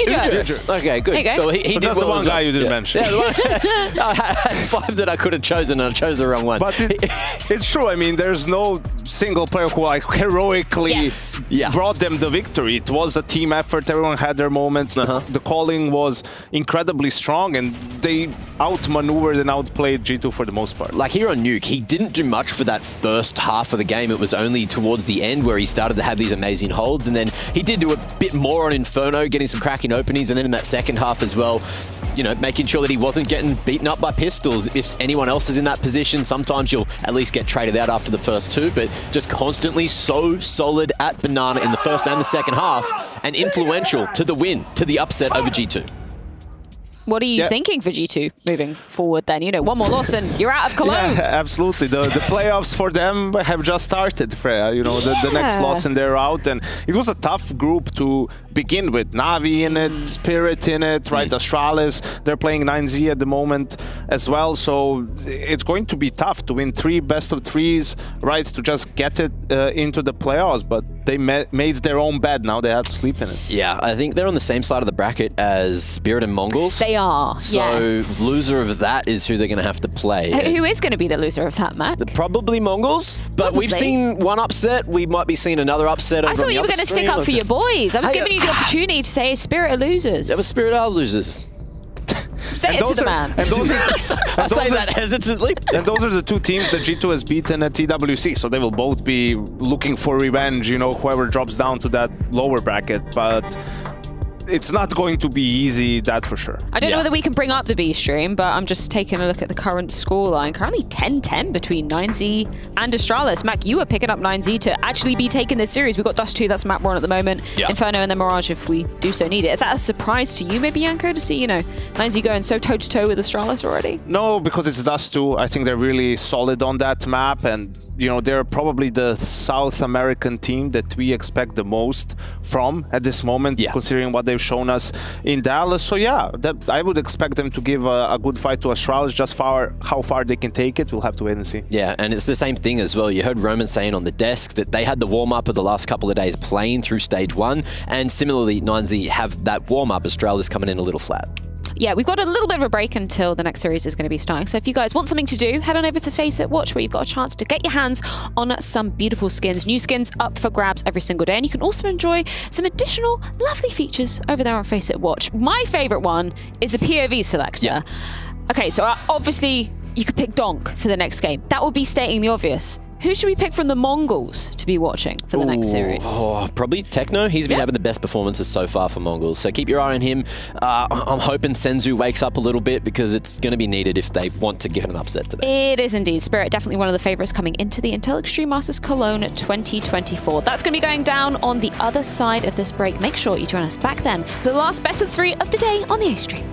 Udros. Okay, good. There you go. Well, he did that's well the one as well. guy you didn't mention. Yeah, I had 5 that I could have chosen, and I chose the wrong one. But it's true. I mean, there's no single player who like heroically brought them the victory. It was a team effort. Everyone had their moments. The calling was incredibly strong, and they outmaneuvered and outplayed G2 for the most part. Like, here on Nuke, he didn't do much for that first half of the game. It was only towards the end where he started to have these amazing holds, and then he did do a bit more on Inferno, getting some cracking openings, and then in that second half as well, you know, making sure that he wasn't getting beaten up by pistols. If anyone else is in that position, sometimes you'll at least get traded out after the first 2, but just constantly so solid at Banana in the first and the second half, and influential to the win, to the upset over G2. What are you thinking for G2 moving forward then? You know, one more loss and you're out of Cologne. Yeah, absolutely. The playoffs for them have just started, Freya. You know, the next loss and they're out. And it was a tough group to begin with. Na'Vi in it, Spirit in it, right? Astralis, they're playing 9Z at the moment as well. So it's going to be tough to win 3 best of 3s, right? To just get it into the playoffs. But they made their own bed. Now they have to sleep in it. Yeah, I think they're on the same side of the bracket as Spirit and Mongols. They are, So loser of that is who they're going to have to play. Who is going to be the loser of that, Mac? Probably Mongols, but we've seen one upset. We might be seeing another upset. I thought you were going to stick up for your boys. I was giving you the opportunity to say Spirit are losers. Yeah, but Spirit are losers. Say it to the man. I say that hesitantly. And those are the 2 teams that G2 has beaten at TWC, so they will both be looking for revenge, you know, whoever drops down to that lower bracket. But it's not going to be easy, that's for sure. I don't know whether we can bring up the B stream, but I'm just taking a look at the current scoreline. Currently 10-10 between 9Z and Astralis. Mac, you are picking up 9Z to actually be taking this series. We've got Dust 2, that's map 1 at the moment. Inferno and then Mirage if we do so need it. Is that a surprise to you, maybe, Yanko, to see, you know, 9Z going so toe-to-toe with Astralis already? No, because it's Dust 2. I think they're really solid on that map, and, you know, they're probably the South American team that we expect the most from at this moment, considering what they've shown us in Dallas. So yeah, I would expect them to give a good fight to Astralis. Just how far they can take it, we'll have to wait and see. Yeah, and it's the same thing as well. You heard Roman saying on the desk that they had the warm-up of the last couple of days playing through stage 1, and similarly 9Z have that warm-up. Astralis coming in a little flat. Yeah, we've got a little bit of a break until the next series is going to be starting. So if you guys want something to do, head on over to FaZe Watch, where you've got a chance to get your hands on some beautiful skins. New skins up for grabs every single day. And you can also enjoy some additional lovely features over there on FaZe Watch. My favorite one is the POV selector. Okay, so obviously you could pick Donk for the next game. That would be stating the obvious. Who should we pick from the Mongols to be watching for the next series? Oh, probably Techno. He's been having the best performances so far for Mongols. So keep your eye on him. I'm hoping Senzu wakes up a little bit because it's going to be needed if they want to get an upset today. It is indeed. Spirit, definitely one of the favorites coming into the Intel Extreme Masters Cologne 2024. That's going to be going down on the other side of this break. Make sure you join us back then for the last best of 3 of the day on the A-Stream.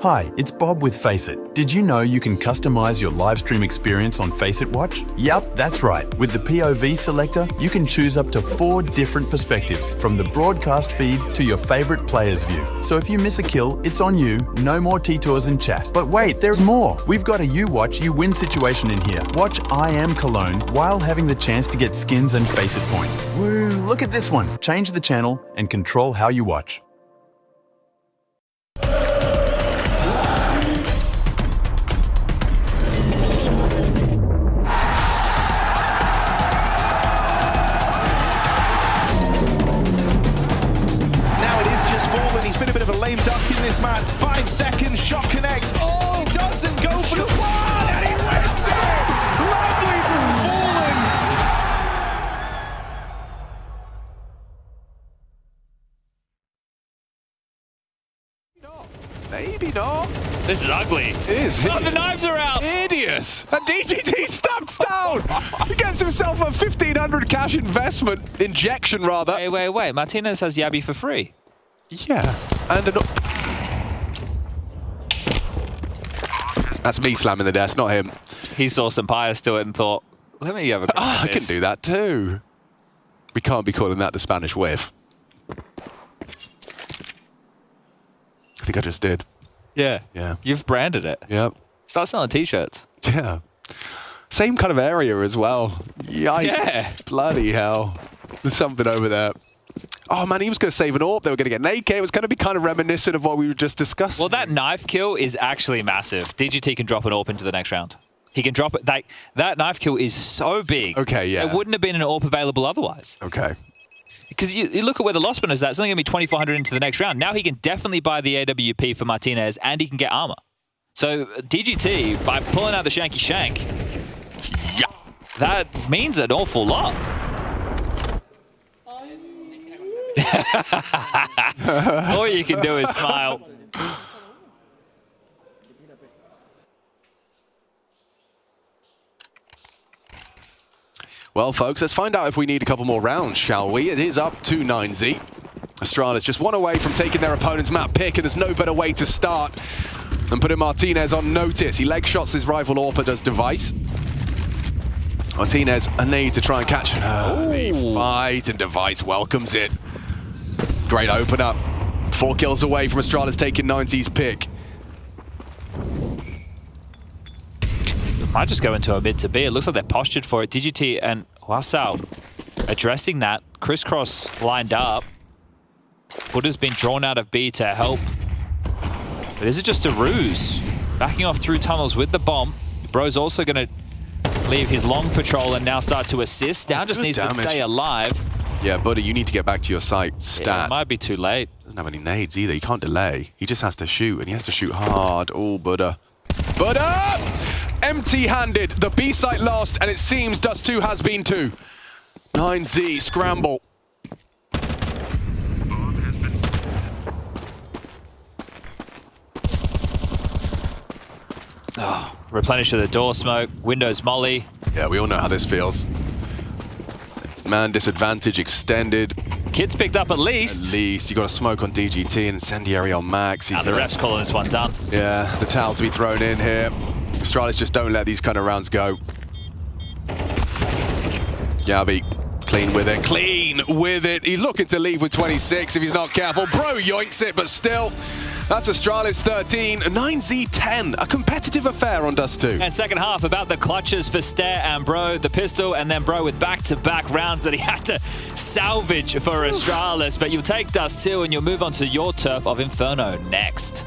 Hi, it's Bob with FaceIt. Did you know you can customize your live stream experience on FaceIt Watch? Yep, that's right. With the POV selector, you can choose up to 4 different perspectives, from the broadcast feed to your favorite player's view. So if you miss a kill, it's on you. No more T-Tours in chat. But wait, there's more. We've got a you watch, you win situation in here. Watch IEM Cologne while having the chance to get skins and FaceIt points. Woo, look at this one. Change the channel and control how you watch. He's been a bit of a lame duck in this man. 5 seconds, shot connects. Oh, doesn't go for the one, and he wins it! Lovely falling. Maybe not. This is ugly. It is. Oh, the knives are out. Idiots. And DGT stamps down. He gets himself a 1,500 cash investment, injection rather. Wait. Martinez has Yabi for free. Yeah, and that's me slamming the desk, not him. He saw some pious to it and thought, let me have a go at I can do that too. We can't be calling that the Spanish whiff. I think I just did. Yeah. Yeah. You've branded it. Yep. Start selling t-shirts. Yeah. Same kind of area as well. Yikes. Yeah. Bloody hell. There's something over there. Oh man, he was going to save an AWP. They were going to get an AK. It was going to be kind of reminiscent of what we were just discussing. Well, that knife kill is actually massive. DGT can drop an AWP into the next round. He can drop it. That knife kill is so big. Okay, yeah. It wouldn't have been an AWP available otherwise. Okay. Because you look at where the loss spin is at. It's only going to be 2,400 into the next round. Now he can definitely buy the AWP for Martinez, and he can get armor. So DGT, by pulling out the Shanky Shank, yeah, that means an awful lot. All you can do is smile. Well, folks, let's find out if we need a couple more rounds, shall we? It is up to 9Z. Astralis just one away from taking their opponent's map pick, and there's no better way to start than putting Martinez on notice. He leg shots his rival AWP, does Device. Martinez, a nade to try and catch the fight, and Device welcomes it. Great open up. 4 kills away from Astralis taking 9Z's pick. Might just go into a mid to B. It looks like they're postured for it. DGT and Hwasao addressing that. Crisscross lined up. Buddha's been drawn out of B to help. But is it just a ruse? Backing off through tunnels with the bomb. Bro's also going to leave his long patrol and now start to assist. Now just needs to stay alive. Yeah, Buddha, you need to get back to your site stat. Yeah, it might be too late. Doesn't have any nades either. You can't delay. He just has to shoot, and he has to shoot hard. Oh, Buddha. Buddha! Empty-handed. The B site lost, and it seems Dust 2 has been too. 9Z, scramble. Oh, replenish to the door smoke. Windows molly. Yeah, we all know how this feels. Man disadvantage extended. Kid's picked up at least. At least. You got a smoke on DGT and incendiary on Max. And the ref's calling this one done. Yeah, the towel to be thrown in here. Astralis just don't let these kind of rounds go. Yabi, clean with it. Clean with it. He's looking to leave with 26 if he's not careful. Bro yoinks it, but still. That's Astralis 13, 9Z 10. A competitive affair on Dust 2. And second half about the clutches for Stare and Bro, the pistol, and then Bro with back-to-back rounds that he had to salvage for Astralis. But you'll take Dust 2 and you'll move on to your turf of Inferno next.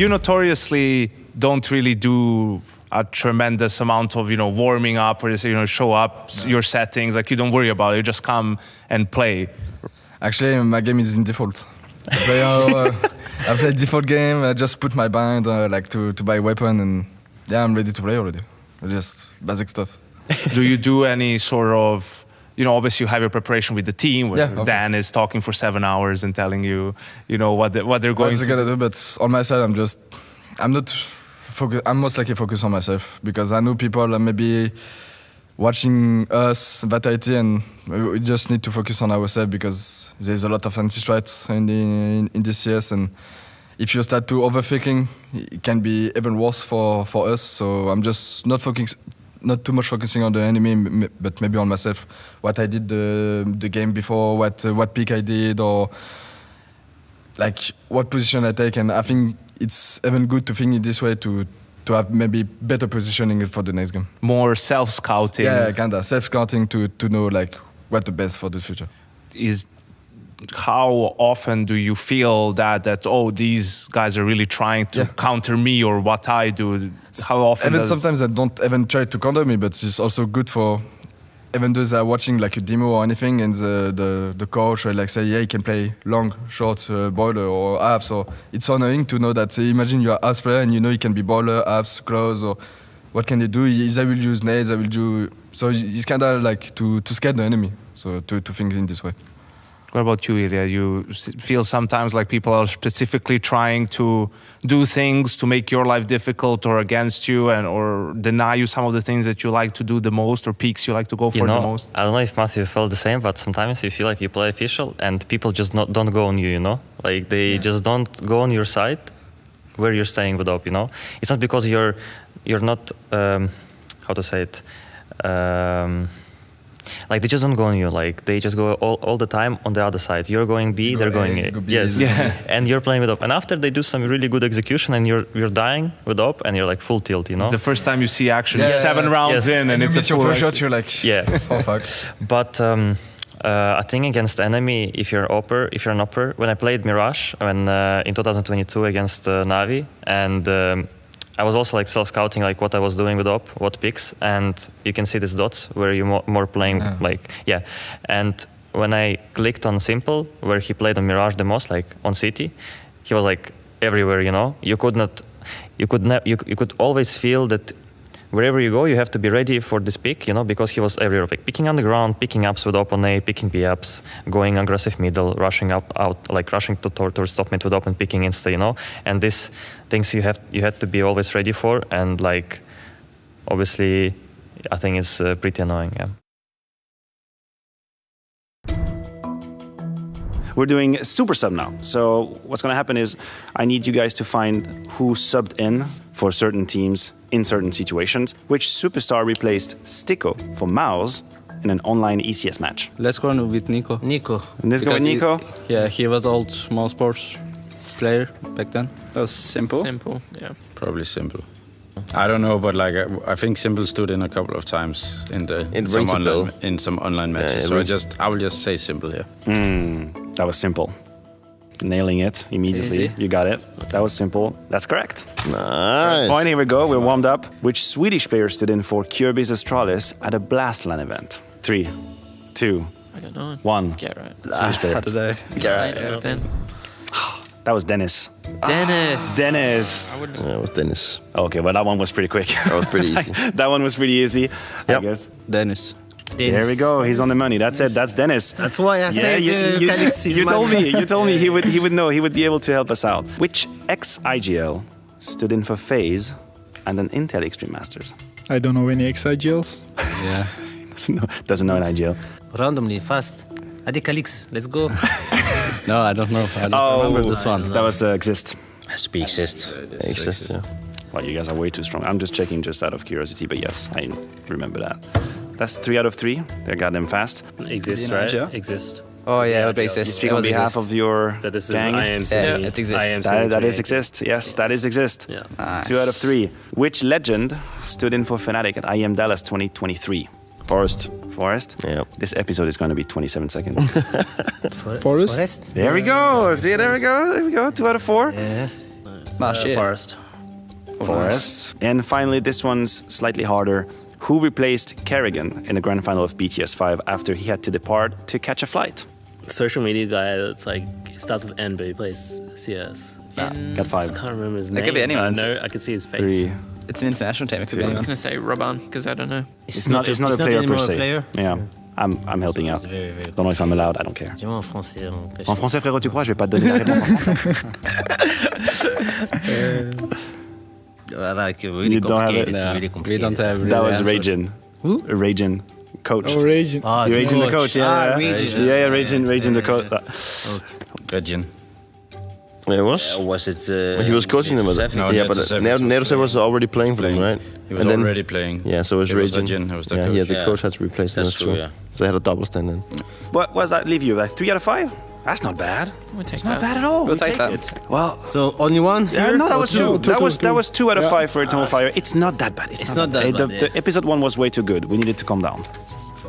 you notoriously don't really do a tremendous amount of, warming up or, show up your settings. Like, you don't worry about it. You just come and play. Actually, my game is in default. I play default game. I just put my bind to buy a weapon, and yeah, I'm ready to play already. Just basic stuff. Do you do any sort of, obviously you have your preparation with the team, where Dan is talking for 7 hours and telling you, what they're going to do. But on my side, I'm not focused. I'm most likely focused on myself, because I know people are maybe watching us, Vitality, and we just need to focus on ourselves, because there's a lot of anti-strats in the CS, and if you start to overthinking, it can be even worse for us. So I'm just not too much focusing on the enemy, but maybe on myself. What I did the game before, what pick I did, or like what position I take. And I think it's even good to think it this way to have maybe better positioning for the next game. More self-scouting. Yeah, kinda self-scouting to know like what the best for the future. How often do you feel that these guys are really trying to counter me or what I do? How often? Even sometimes they don't even try to counter me, but it's also good for even those that are watching like a demo or anything, and the coach will like say, yeah, you can play long, short, boiler or apps. Or it's so annoying to know that. Imagine you're an apps player and you can be boiler, apps, close, or what can they do? I will use nades, I will do. So it's kind of like to scare the enemy. So to think in this way. What about you, Ilya? You feel sometimes like people are specifically trying to do things to make your life difficult or against you, or deny you some of the things that you like to do the most, or peaks you like to go for the most? I don't know if Matthew felt the same, but sometimes you feel like you play official and people just don't go on you, Like they just don't go on your side where you're staying with up, It's not because you're not, how to say it, like they just don't go on you, like they just go all the time on the other side. You're going B, they're going A. Yes, and you're playing with up. And after they do some really good execution and you're dying with up and you're like full tilt, It's the first time you see action 7 rounds in and it's your first shot, you're like, oh fuck. But I think against enemy, if you're an upper, when I played Mirage in 2022 against Navi, and I was also like self-scouting like what I was doing with op, what picks, and you can see these dots where you're more playing And when I clicked on Simple, where he played on Mirage the most, like on City, he was like everywhere. You could always feel that wherever you go, you have to be ready for this pick, because he was everywhere, like picking on the ground, picking ups with op on A, picking B ups, going aggressive middle, rushing out, like rushing towards top mid with op and picking insta, And these things you had to be always ready for, and like, obviously, I think it's pretty annoying, We're doing super sub now. So what's going to happen is I need you guys to find who subbed in for certain teams in certain situations. Which superstar replaced Sticko for Mouse in an online ECS match? Let's go with Nico. Let's go with Nico? He was old Mouse Sports player back then. That was Simple? Simple, yeah. Probably Simple. I don't know, but like I think Simple stood in a couple of times in some online matches. I will just say Simple here. That was Simple. Nailing it immediately. Easy. You got it. That was Simple. That's correct. Nice. First point, here we go. We're warmed up. Which Swedish player stood in for Kirby's Astralis at a Blast LAN event? 3, 2, I don't know. 1. Gerard. Swedish player. How did I? Gerard. That was Dennis. Dennis. Dennis. That was Dennis. Okay, well, that one was pretty quick. That was pretty easy. That one was pretty easy, I guess. Dennis. There we go. He's on the money. That's it. That's Dennis. That's why I said you told me. You told me he would know. He would be able to help us out. Which ex-IGL stood in for FaZe and an Intel Extreme Masters? I don't know any ex-IGLs. Yeah. Doesn't know an IGL. Randomly, fast. Adikalix, let's go. No, I don't know. I don't remember this one. That was Exist. Has to be Exist. Exist, yeah. Well, you guys are way too strong. I'm just checking just out of curiosity, but yes, I remember that. That's 3 out of 3. They got them fast. Exist, right? Exist. Oh yeah, it would be Exist. You speak on behalf of your that this gang? Is yeah, it's Exist. That is Exist. Yes, that is Exist. Yeah. Nice. 2 out of 3. Which legend stood in for Fnatic at IEM Dallas 2023? Forest? Yeah. This episode is going to be 27 seconds. Forest? There we go. See, there we go. 2 out of 4. Yeah. Forest. Forest. And finally, this one's slightly harder. Who replaced Karrigan in the grand final of BTS 5 after he had to depart to catch a flight? Social media guy that's like, starts with N, but he plays CS. Got 5. I can't remember his name. It could be anyone. I can see his face. 3. It's an international team. It could be anyone. I was going to say Robin, because I don't know. It's not a player per se. Yeah. I'm helping out. Don't know if I'm allowed, I don't care. Dis-moi en français. En français, frérot, tu crois? Je vais pas te donner la réponse en français. Really complicated. Really complicated. We don't have. That was Ragin. Who? Ragin. Coach. Oh, Ragin. Ah, the Ragin, the coach. Yeah, Ragin, the coach. Ragin. It was? Was it? He was coaching them. Yeah, but Nero was already playing for them, right? He was already playing. Yeah, so it was Ragin. Yeah, the coach had to replace them. That's true. Yeah. So they had a double stand in. What does that leave you? Like 3 out of 5? That's not bad. It's not bad at all. We'll take that. It. Well, so only one? No, that was 2. That was 2 out of 5 for Eternal Fire. It's not that bad. It's not that bad. The episode 1 was way too good. We needed to calm down.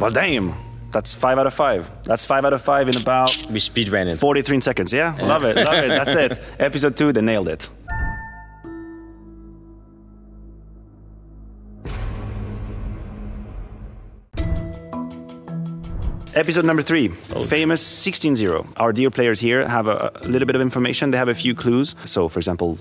Well, damn. That's 5 out of 5. That's 5 out of 5 in about... We speed ran it. 43 seconds, yeah? Love it. That's it. Episode 2, they nailed it. Episode number 3, famous 16-0. Our dear players here have a little bit of information. They have a few clues. So, for example,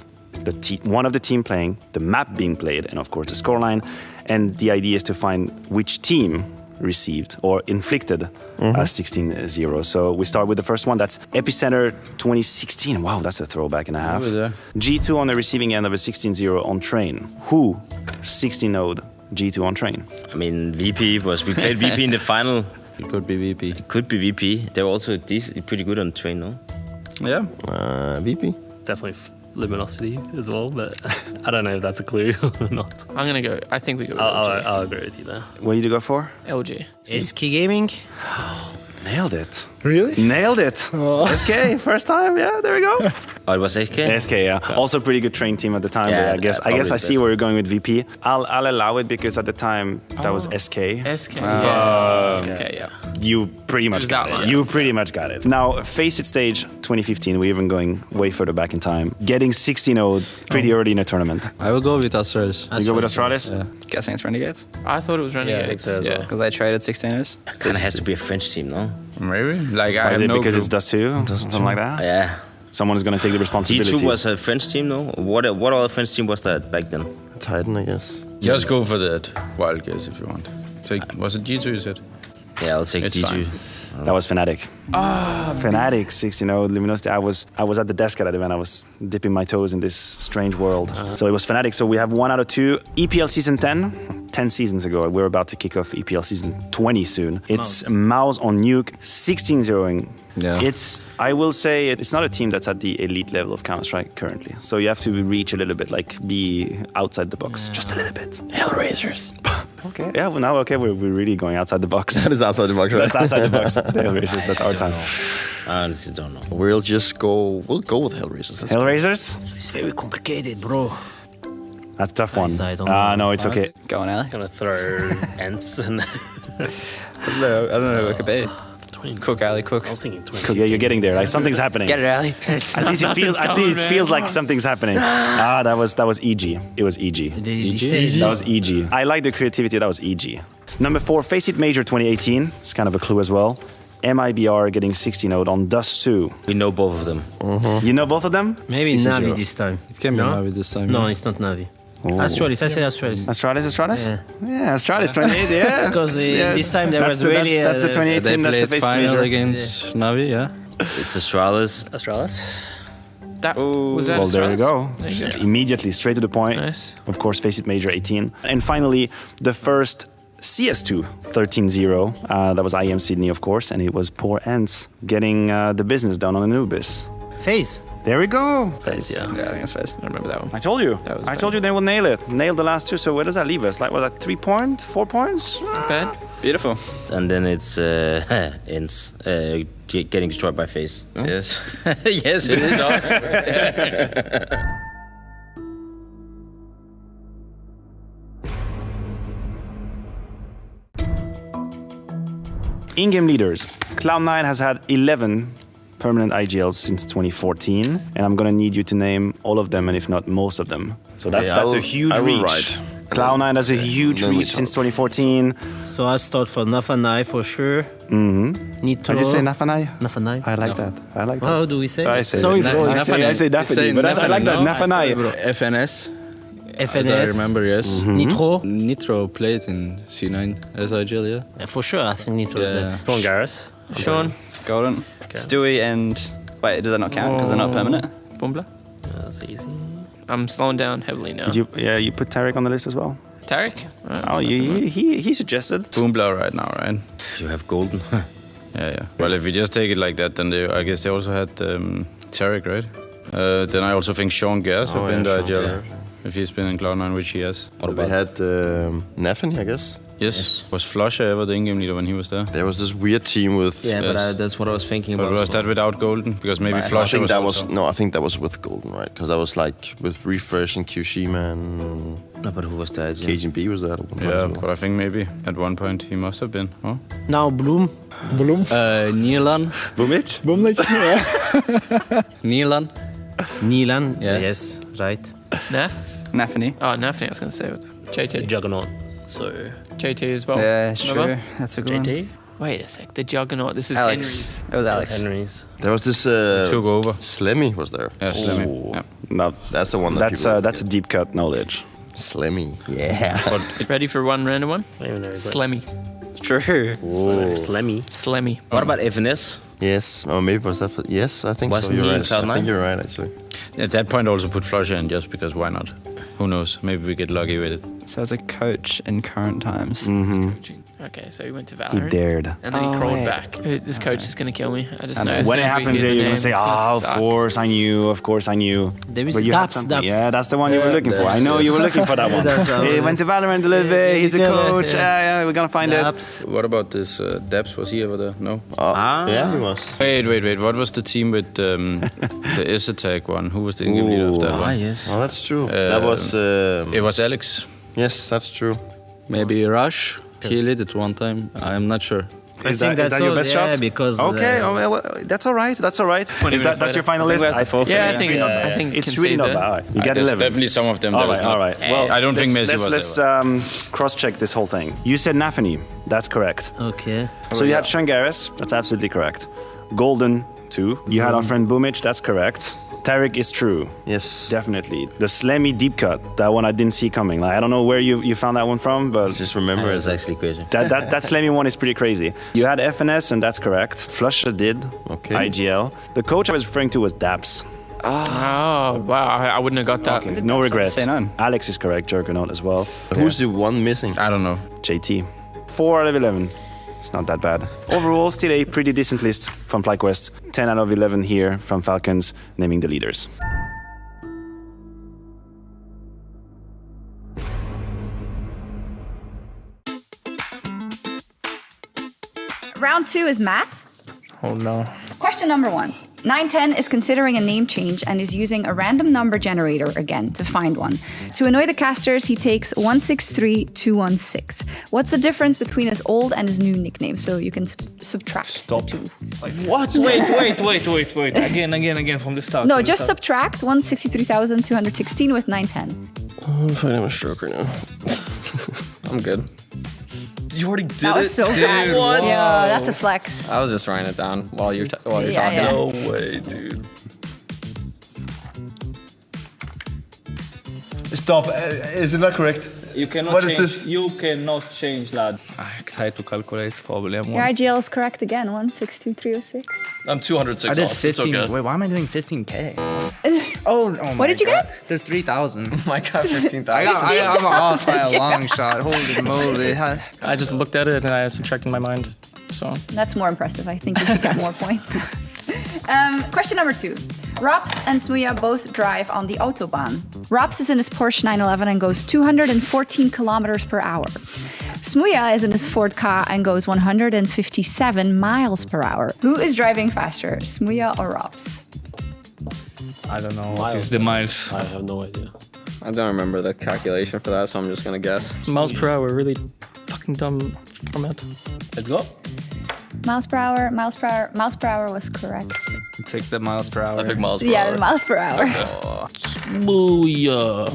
one of the team playing, the map being played, and of course the scoreline. And the idea is to find which team received or inflicted a 16-0. So we start with the first one. That's Epicenter 2016. Wow, that's a throwback and a half. G2 on the receiving end of a 16-0 on Train. Who 16-0'd G2 on Train? I mean, VP we played VP in the final. It could be VP. It could be VP. They were also pretty good on Train, no? Yeah. VP. Definitely Luminosity as well, but I don't know if that's a clue or not. I'm going to go. I think we go with LG. I'll agree with you there. What did you go for? LG. SK Gaming. Nailed it. Really? Nailed it. SK, first time. Yeah, there we go. Oh, it was SK? SK, yeah. Also pretty good train team at the time. Yeah, but I guess I see where you're going with VP. I'll allow it because at the time that was SK. SK. Okay, yeah. You pretty much got it. You pretty much got it. Now, Face It stage 2015, we're even going way further back in time. Getting 16-0 pretty early in a tournament. I will go with Astralis. You go with Astralis? Yeah. Guessing it's Renegades. I thought it was Renegades. Yeah, I think so as well. Because I tried at 16ers. Kind of has to be a French team, no? Maybe. Like, I have no because it's Dust 2? Something like that? Yeah. Someone's going to take the responsibility. G2 was a French team, no? What other French team was that back then? Titan, I guess. Just go for that wild guess if you want. Was it G2 you said? Yeah, I'll take G2. That was Fnatic. Fnatic 16-0 Luminosity. I was at the desk at that event. I was dipping my toes in this strange world. So it was Fnatic. So we have 1 out of 2. EPL season 10 seasons ago. We're about to kick off EPL season 20 soon. It's Mouse on Nuke 16-0ing. Yeah. I will say it's not a team that's at the elite level of Counter-Strike currently. So you have to reach a little bit, like be outside the box, just a little bit. Hellraisers. Okay. Yeah. Well, now we're really going outside the box. That is outside the box, right? That's outside the box. The Hellraisers. That's our time. I honestly don't know. We'll go with Hellraisers. Hellraisers? It's very complicated, bro. That's a tough one. No, it's okay. Go on, Ali. I'm going to throw Ents and I don't know who it could be. Cook, Ali, Cook. I was thinking 20. Cook, yeah, you're getting there. Like something's happening. Get it, Ali. At least it feels like something's happening. That was EG. It was EG. That was EG. I like the creativity. That was EG. Number 4, Face It Major 2018. It's kind of a clue as well. MIBR getting 16-0 on Dust 2. We know both of them. You know both of them? Maybe Navi this time. It can be Navi this time. No, it's not Navi. Astralis, I say Astralis. Astralis? Yeah, Astralis 28, yeah. Because this time there was really... That's the 2018, that's the Face final Major. against Navi, yeah. It's Astralis. Was that well, Astralis? there you go. There you go. Immediately, straight to the point. Nice. Of course, Face It Major 18. And finally, the first CS2 13-0. That was IEM Sydney, of course, and it was poor Ents getting the business done on Anubis. FaZe. There we go. FaZe, yeah. Yeah, I think it's FaZe. I remember that one. I told you. I told you they will nail it. Nail the last 2. So where does that leave us? Like, was that 3 points? 4 points? Not bad. Beautiful. And then it's Ents getting destroyed by FaZe. No? Yes. Yes, it is awesome. In-game leaders. Cloud9 has had 11 permanent IGLs since 2014, and I'm gonna need you to name all of them, and if not most of them. So that's a huge reach. Cloud9 has a huge reach since 2014. So I start for Nafanai for sure. Nitro. Did you say Nafanai? Nafanai. I like that. I like that. How do we say? I say sorry, bro. I say Nafanai, but I like that. Nafanai. FNS. FNS. As I remember, yes. Nitro. Nitro played in C9 as IGL, yeah. For sure, I think Nitro is there. Sean Garris. Sean. Golden. Stewie and... Wait, does that not count because they're not permanent? Bumbler. That's easy. I'm slowing down heavily now. Did you put Tarek on the list as well? Tarek? Oh, he suggested. Boombler right now, right? You have Golden. Yeah. Well, if we just take it like that, then I guess they also had Tarek, right? Then I also think Sean Gers have been to IGL. If he's been in Cloud9, which he has. We had Nafin, I guess. Yes. Was Flusher ever the in-game leader when he was there? There was this weird team with... Yeah, but that's what I was thinking about. But was that without Golden? Because maybe Flusher was also... No, I think that was with Golden, right? Because that was like with Refresh and Kyushima and... No, but who was that? KGB was there at one point. Yeah, but I think maybe at one point he must have been, huh? Now Bloom. Nilan. Bumic? Bumic, yeah. Nilan. Yeah. Yes, right. Nafany. Oh, Nafany, I was going to say. JT. Juggernaut. So JT as well. Yeah, sure. That's a good JT? Wait a sec. The Juggernaut. This is Alex. Henry's. It was Alex. Henry's. There was this... took over. Slemmy was there. Yeah, Slemmy. Yeah. No, that's the one that's a deep cut knowledge. Slemmy, yeah. Ready for one random one? Slemmy. True. Slemmy. What about FNS? Yes, or maybe was that... yes, I think so. You're right. I think you're right, actually. At that point, also put Flusher in just because why not? Who knows? Maybe we get lucky with it. So as a coach in current times. Okay, so he went to Valorant. He dared. And then he crawled back. This coach is going to kill me. I just know. When it happens, you're going to say, of course I knew. But you Daps. Yeah, that's the one you were looking for. I know you were looking for that one. He went to Valorant a little bit. He's a coach. Yeah, we're going to find it. What about this Daps? Was he ever there? No? Yeah, he was. Wait. What was the team with the S-Attack one? Who was the in-game leader of that one? Yes. Oh, that's true. That was... it was Alex. Yes, that's true. Maybe Rush. He lit it one time. I'm not sure. Is that your best shot? Yeah, because... Okay, that's all right. That's your final list? I think it's really not bad. You get 11. Definitely some of them. All right. Well, I don't think Messi was there. Let's cross-check this whole thing. You said Nafany. That's correct. Okay. So you had Shangaris. That's absolutely correct. Golden, 2. You had our friend Bumic. That's correct. Tarek is true. Yes. Definitely. The Slemmy deep cut, that one I didn't see coming. Like, I don't know where you found that one from, but... Just remember it's actually crazy. That Slemmy one is pretty crazy. You had FNS, and that's correct. Flusher did. Okay. IGL. The coach I was referring to was Daps. Oh, wow. I wouldn't have got that. Okay. No regret. Say none. Alex is correct. Juggernaut as well. Who's the one missing? I don't know. JT. 4 out of 11. It's not that bad. Overall, still a pretty decent list from FlyQuest. 10 out of 11 here from Falcons, naming the leaders. Round 2 is math. Oh no. Question number 1. 910 is considering a name change and is using a random number generator again to find one. To annoy the casters, he takes 163216. What's the difference between his old and his new nickname? So you can subtract the two. What? Wait. Again from the start. No, just subtract 163,216 with 910. I'm fighting a stroke right now. I'm good. You already did that was so fast. What? Yeah, that's a flex. I was just writing it down while you're talking. Yeah. No way, dude. Stop. Is it not correct? You cannot What change. is this? You cannot change, lad. I try to calculate problem. Your IGL is correct again, 162306. I'm 206 I did off. 15. Okay. Wait, why am I doing 15K? Oh my What did you God. get? There's 3,000. Oh my God, 15,000. I'm off by a long shot. Holy moly. I just looked at it and I was subtracting my mind. So That's more impressive. I think you should get more points. Question number 2. Rops and Smuja both drive on the Autobahn. Rops is in his Porsche 911 and goes 214 kilometers per hour. Smuja is in his Ford Ka and goes 157 miles per hour. Who is driving faster, Smuja or Rops? I don't know what is the miles. I have no idea. I don't remember the calculation for that, so I'm just gonna guess. Miles per hour, really fucking dumb format. Let's go. Miles per hour was correct. Pick the miles per hour. I pick miles per Yeah, hour. the miles per hour. Booyah.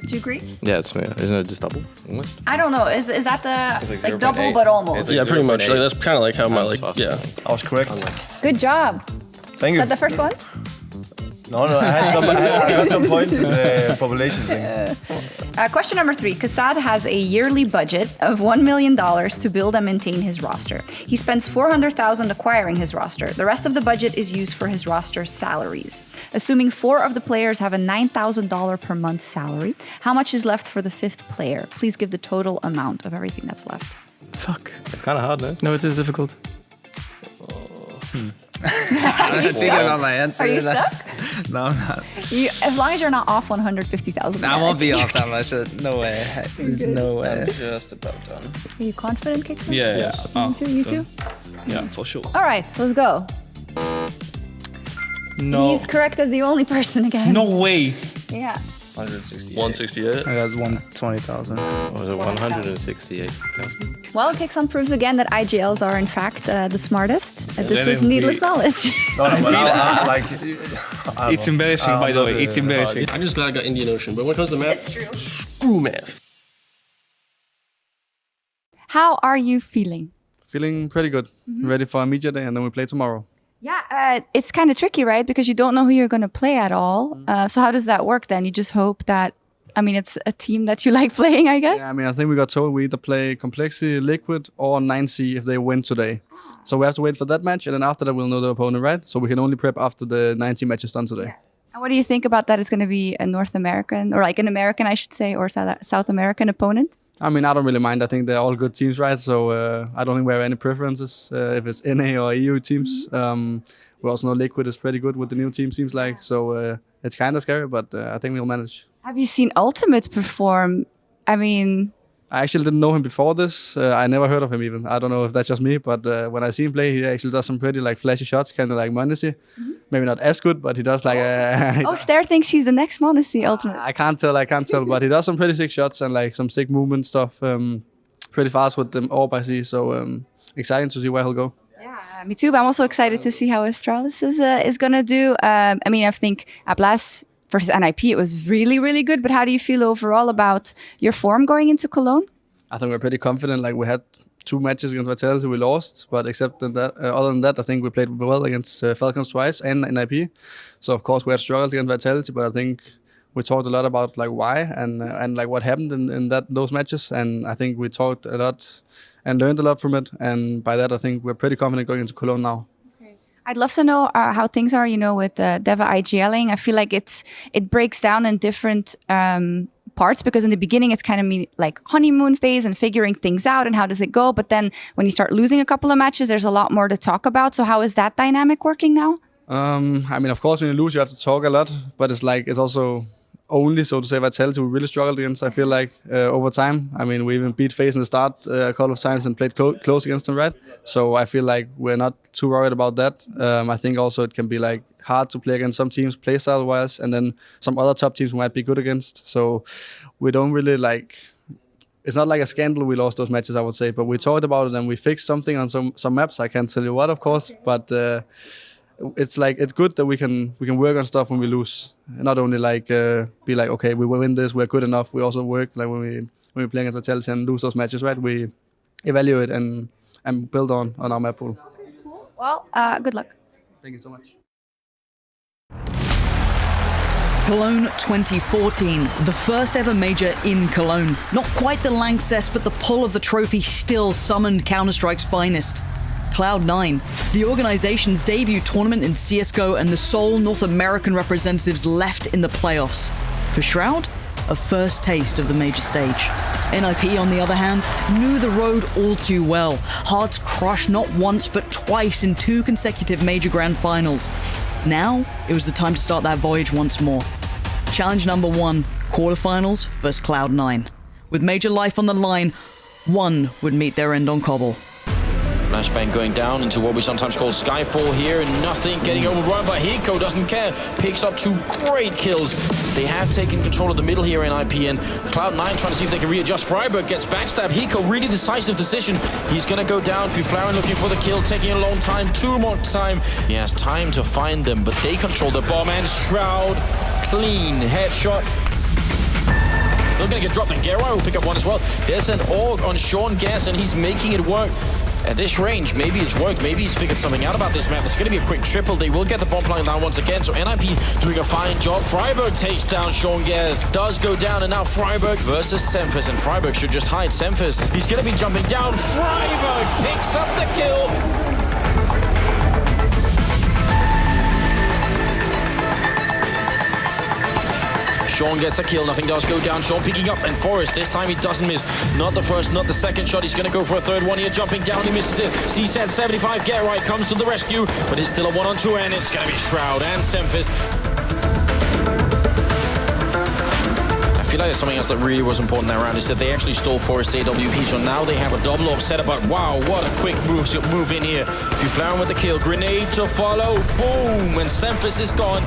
Do you agree? Yeah, it's isn't it just double? Almost? I don't know. Is that the It's like double but almost? Yeah, pretty much. Like, that's kind of like how my yeah. I was correct. Good job. Thank Is you. that the first one? No, I had some. I got some points in the population thing. Question number 3. Kassad has a yearly budget of $1 million to build and maintain his roster. He spends $400,000 acquiring his roster. The rest of the budget is used for his roster's salaries. Assuming 4 of the players have a $9,000 per month salary, how much is left for the 5th player? Please give the total amount of everything that's left. Fuck. It's kind of hard, no? No, it is difficult. Are you thinking about my answer. Are you stuck? No, I'm not. As long as you're not off 150,000. I won't be off that much. No way. There's no way. I'm just about done. Are you confident, Kickstart? Yeah. You too? Yeah, for sure. All right, let's go. No. He's correct as the only person again. No way. Yeah. 168. I got 120,000. Or was it 168,000? Well, Kickson proves again that IGLs are in fact the smartest. This was needless knowledge. It's embarrassing, by the way. It's embarrassing. I'm just glad I got Indian Ocean, but when it comes to math, It's true. screw math. How are you feeling? Feeling pretty good. Ready for a media day, and then we play tomorrow. Yeah, it's kind of tricky, right? Because you don't know who you're going to play at all. So how does that work then? You just hope that, I mean, it's a team that you like playing, I guess? Yeah, I mean, I think we got told we either play Complexity, Liquid, or 9C if they win today. So we have to wait for that match, and then after that we'll know the opponent, right? So we can only prep after the 9C match is done today. And what do you think about that? It's going to be a North American, or like an American, I should say, or South American opponent? I mean, I don't really mind. I think they're all good teams, right? So I don't think we have any preferences if it's NA or EU teams. We also know Liquid is pretty good with the new team, seems like. So it's kind of scary, but I think we'll manage. Have you seen Ultimate perform? I mean... I actually didn't know him before this. I never heard of him even. I don't know if that's just me, but when I see him play, he actually does some pretty like flashy shots, kind of like Mondesi. Maybe not as good, but he does like... oh, Stair thinks he's the next Mondesi Ultimate. I can't tell, but he does some pretty sick shots and like some sick movement stuff. Pretty fast with them orb, I see. So exciting to see where he'll go. Me too, but I'm also excited to see how Astralis is going to do. I mean, I think at last versus NIP, it was really, really good. But how do you feel overall about your form going into Cologne? I think we're pretty confident. Like we had 2 matches against Vitality, we lost. But except that, other than that, I think we played well against Falcons twice and NIP. So of course we had struggles against Vitality, but I think we talked a lot about like why and like what happened in those matches. And I think we talked a lot and learned a lot from it. And by that, I think we're pretty confident going into Cologne now. I'd love to know how things are, with Deva IGLing. I feel like it breaks down in different parts, because in the beginning it's kind of like honeymoon phase and figuring things out and how does it go. But then when you start losing a couple of matches, there's a lot more to talk about. So how is that dynamic working now? I mean, of course, when you lose, you have to talk a lot. But it's also only, so to say, Vitality we really struggled against, I feel like, over time. I mean, we even beat FaZe in the start a couple of times and played close against them, right? So I feel like we're not too worried about that. I think also it can be like hard to play against some teams playstyle-wise, and then some other top teams we might be good against. So we don't really like... It's not like a scandal we lost those matches, I would say, but we talked about it and we fixed something on some maps. I can't tell you what, of course, but... it's good that we can work on stuff when we lose, not only like be like, okay, we will win this, we're good enough. We also work like when we play against Vitality and lose those matches, right? We evaluate and build on our map pool. Well, good luck. Thank you so much. Cologne 2014, the first ever major in Cologne. Not quite the Lanxess, but the pull of the trophy still summoned Counter-Strike's finest. Cloud9, the organization's debut tournament in CSGO and the sole North American representatives left in the playoffs. For Shroud, a first taste of the major stage. NIP, on the other hand, knew the road all too well. Hearts crushed not once but twice in 2 consecutive major grand finals. Now, it was the time to start that voyage once more. Challenge number 1, quarterfinals versus Cloud9. With major life on the line, one would meet their end on Cobble. Flashbang going down into what we sometimes call Skyfall here, and nothing getting overrun by Hiko, doesn't care. Picks up 2 great kills. They have taken control of the middle here in IP, and Cloud9 trying to see if they can readjust. Freiburg gets backstabbed. Hiko, really decisive decision. He's gonna go down. Fuflaren looking for the kill, taking a long time, 2 more time. He has time to find them, but they control the bomb, and Shroud, clean headshot. They're gonna get dropped, and Gerai will pick up 1 as well. There's an AUG on Sean Gas, and he's making it work. At this range, maybe it's worked, maybe he's figured something out about this map. It's gonna be a quick triple. They will get the bomb plant down once again, so NIP doing a fine job. Freiburg takes down Sean Gas, does go down, and now Freiburg versus Semphis, and Freiburg should just hide Semphis. He's gonna be jumping down. Freiburg picks up the kill. Sean gets a kill, nothing does go down. Sean picking up, and Forrest, this time he doesn't miss. Not the first, not the second shot. He's gonna go for a third one here, jumping down, he misses it. CSAT 75, Get Right comes to the rescue, but it's still a 1-on-2, and it's gonna be Shroud and Semphis. I feel like there's something else that really was important that round, is that they actually stole Forrest's AWP, so now they have a double up set up, but wow, what a quick move in here. Fuflaren with the kill, grenade to follow, boom, and Semphis is gone.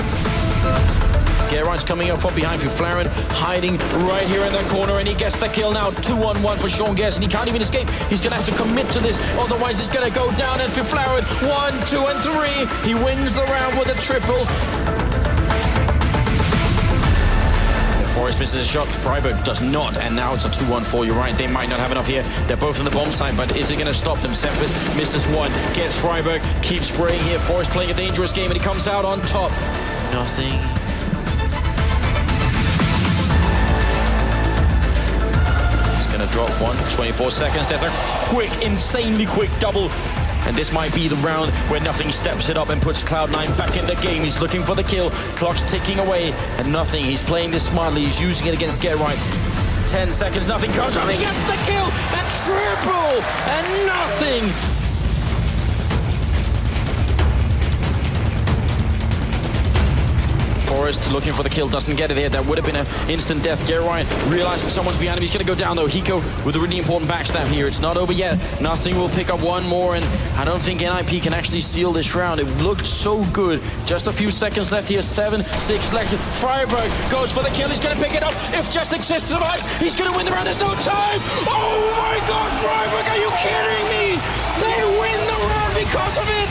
Gerard's coming up from behind Fuflaren, hiding right here in that corner, and he gets the kill now. 2-on-1 for Sean Guess, and he can't even escape. He's going to have to commit to this, otherwise he's going to go down. And Fuflaren, 1, 2, and 3. He wins the round with a triple. Forrest misses a shot, Freiburg does not, and now it's a 2-1-4. You're right, they might not have enough here. They're both on the bomb side, but is it going to stop them? Semphis misses 1, gets Freiburg, keeps spraying here. Forrest playing a dangerous game, and he comes out on top. Nothing. Drop 1, 24 seconds. There's a quick, insanely quick double. And this might be the round where Nothing steps it up and puts Cloud9 back in the game. He's looking for the kill. Clock's ticking away. And Nothing, he's playing this smartly. He's using it against Get Right. 10 seconds, Nothing comes up. He gets the kill. A triple. And Nothing. Forrest looking for the kill, doesn't get it here. That would have been an instant death. Gerard realizing someone's behind him. He's going to go down though. Hiko with a really important backstab here. It's not over yet. Nothing will pick up 1 more, and I don't think NIP can actually seal this round. It looked so good. Just a few seconds left here. 7, 6 left. Freiburg goes for the kill. He's going to pick it up. If Just Exists survives, he's going to win the round. There's no time. Oh my God, Freiburg, are you kidding me? They win the round because of it.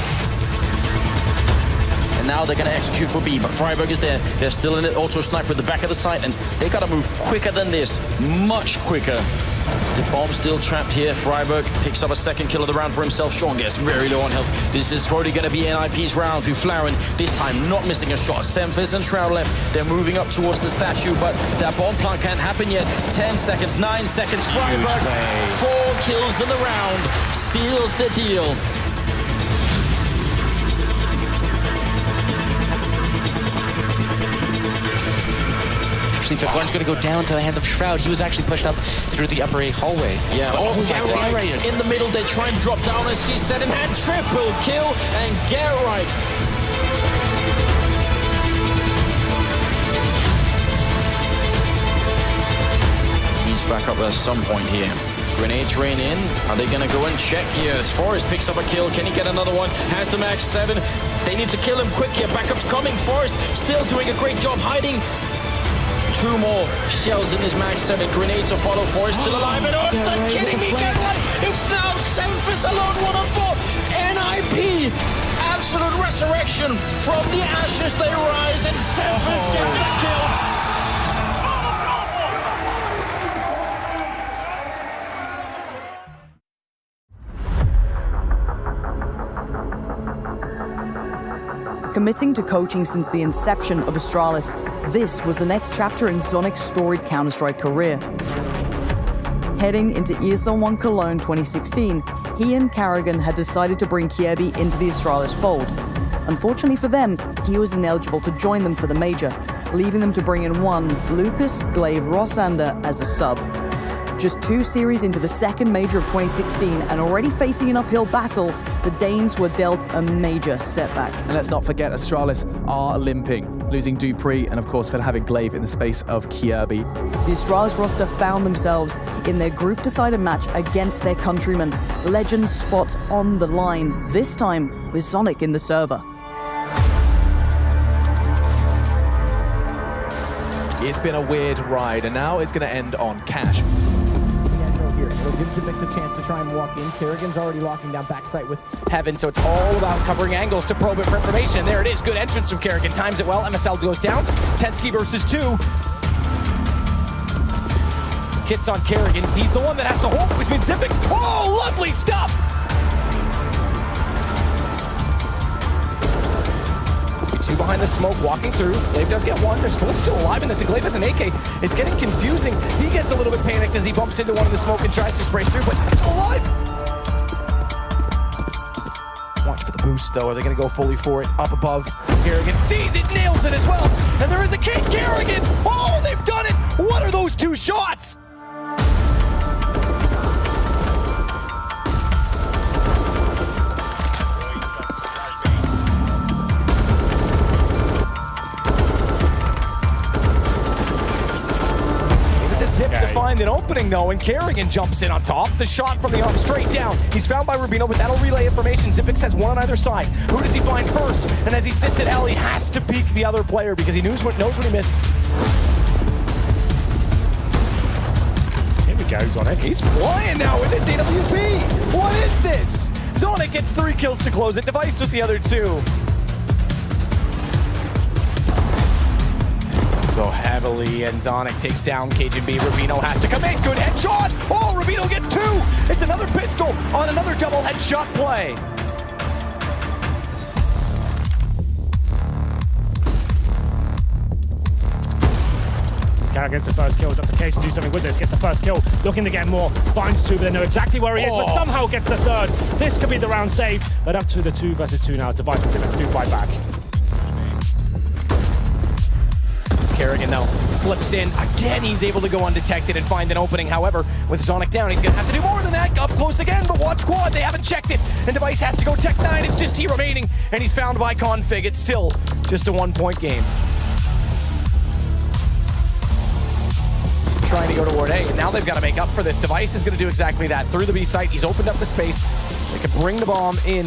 And now they're going to execute for B, but Freiburg is there. They're still in it, auto sniper at the back of the site, and they got to move quicker than this, much quicker. The bomb's still trapped here. Freiburg picks up a second kill of the round for himself. Sean gets very low on health. This is probably going to be NIP's round. Fuflaren, this time not missing a shot. Semphis and Shroud left. They're moving up towards the statue, but that bomb plant can't happen yet. 10 seconds, 9 seconds. Freiburg, 4 kills in the round, seals the deal. Fuflaren's going to go down to the hands of Shroud. He was actually pushed up through the upper A hallway. Yeah, Gerard in the middle. They try and drop down as he set him hand. Triple kill, and Gerard. He's back up at some point here. Grenades rain in. Are they going to go and check here? As Forrest picks up a kill. Can he get another one? Has the max 7. They need to kill him quick here. Backup's coming. Forrest still doing a great job hiding. 2 more shells in this max 7. Grenades to follow. Forrest still alive. And oh, they're kidding me. It's now Semphis alone, 1-on-4. NIP. Absolute resurrection. From the ashes they rise, and Semphis gets the kill. Committing to coaching since the inception of Astralis, this was the next chapter in Zonic's storied Counter-Strike career. Heading into IEM Cologne 2016, he and Karrigan had decided to bring Kievi into the Astralis fold. Unfortunately for them, he was ineligible to join them for the major, leaving them to bring in one Lucas Glaive Rossander as a sub. Just 2 series into the second major of 2016 and already facing an uphill battle, the Danes were dealt a major setback. And let's not forget Astralis are limping. losing Dupree, and of course for having Glaive in the space of Kjaerbye. The Astralis roster found themselves in their group decider match against their countrymen. Legends spot on the line, this time with Sonic in the server. It's been a weird ride, and now it's going to end on cash. Here. It'll give Zipix a chance to try and walk in. Karrigan's already locking down backside with Heaven, so it's all about covering angles to probe it for information. There it is. Good entrance from Karrigan. Times it well. MSL goes down. Tensky versus 2. Hits on Karrigan. He's the one that has to hold, which means Zipix. Oh, lovely stuff! Two behind the smoke, walking through. Glaive does get one. There's still alive in this, and Glaive has an AK. It's getting confusing. He gets a little bit panicked as he bumps into one in the smoke and tries to spray through, but he's still alive. Watch for the boost, though. Are they going to go fully for it? Up above. Karrigan sees it, nails it as well. And there is a kick. Karrigan! Oh, they've done it! What are those 2 shots? Zip to find an opening though, and Karrigan jumps in on top. The shot from the arm straight down. He's found by Rubino, but that'll relay information. Zipix has one on either side. Who does he find first? And as he sits at L, he has to peek the other player because he knows when he missed. Here he goes on it. He's flying now with this AWP. What is this? Sonic gets 3 kills to close it. Device with the other 2. Go heavily, and Sonic takes down KGB. Rubino has to come in. Good headshot. Oh, Rubino gets 2. It's another pistol on another double headshot play. Karrigan gets the first kill. Is application do something with this? Gets the first kill. Looking to get more. Finds 2, but they know exactly where he is. But somehow gets the 3rd. This could be the round saved. But up to the 2 versus 2 now. Device and Zipix do fight back. Karrigan now slips in. Again, he's able to go undetected and find an opening. However, with Sonic down, he's going to have to do more than that. Up close again, but watch quad. They haven't checked it. And Device has to go Tech 9. It's just he remaining. And he's found by Config. It's still just a 1-point game. Trying to go toward A, and now they've got to make up for this. Device is going to do exactly that. Through the B site, he's opened up the space. They can bring the bomb in.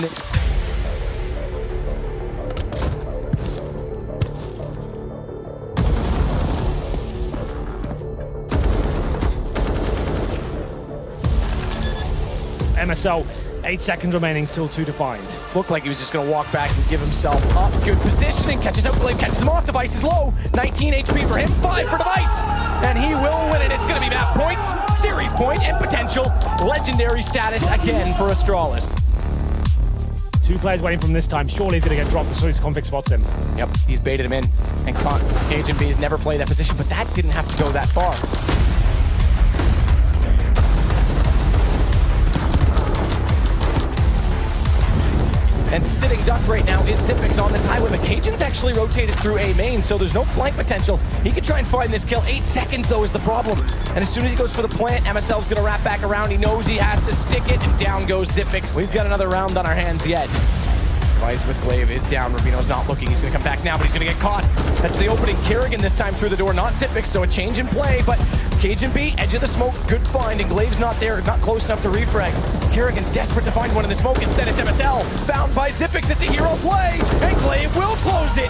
MSL, 8 seconds remaining, still 2 to find. Looked like he was just going to walk back and give himself up. Good positioning, catches out Glaive, catches him off. Device is low. 19 HP for him, 5 for Device. And he will win it. It's going to be map points, series point, and potential legendary status again for Astralis. 2 players waiting from this time. Surely he's going to get dropped as soon as Config spots him. Yep, he's baited him in. And Cajun B has never played that position, but that didn't have to go that far. And sitting duck right now is Zipix on this highway, but Cajun's actually rotated through A main, so there's no flank potential. He could try and find this kill. 8 seconds, though, is the problem. And as soon as he goes for the plant, MSL's going to wrap back around. He knows he has to stick it, and down goes Zipix. We've got another round on our hands yet. Device with Glaive is down. Rubino's not looking. He's going to come back now, but he's going to get caught. That's the opening. Karrigan this time through the door, not Zipix, so a change in play, but Cajun B, edge of the smoke, good find, and Glaive's not there, not close enough to refrag. Karrigan's desperate to find one in the smoke. Instead, it's MSL. Found by Zipix. It's a hero play, and Glaive will close it.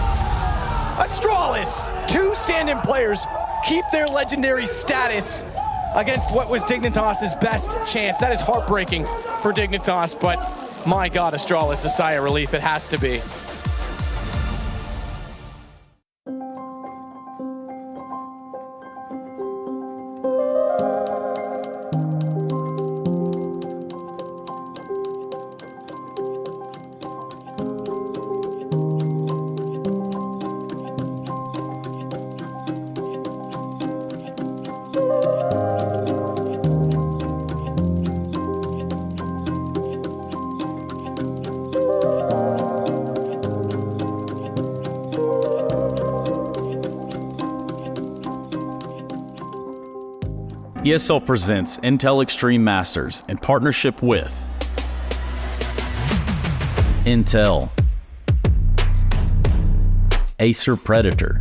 Astralis, 2 stand-in players keep their legendary status against what was Dignitas's best chance. That is heartbreaking for Dignitas, but my God, Astralis, a sigh of relief. It has to be. ESL presents Intel Extreme Masters in partnership with Intel, Acer Predator,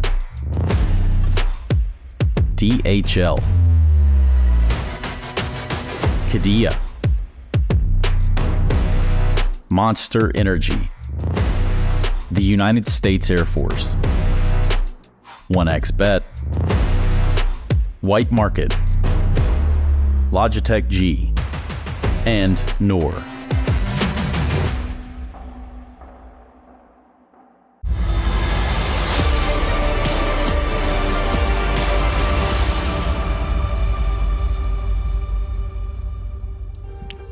DHL, Kadia, Monster Energy, the United States Air Force, 1xBet, White Market, Logitech G, and Noor.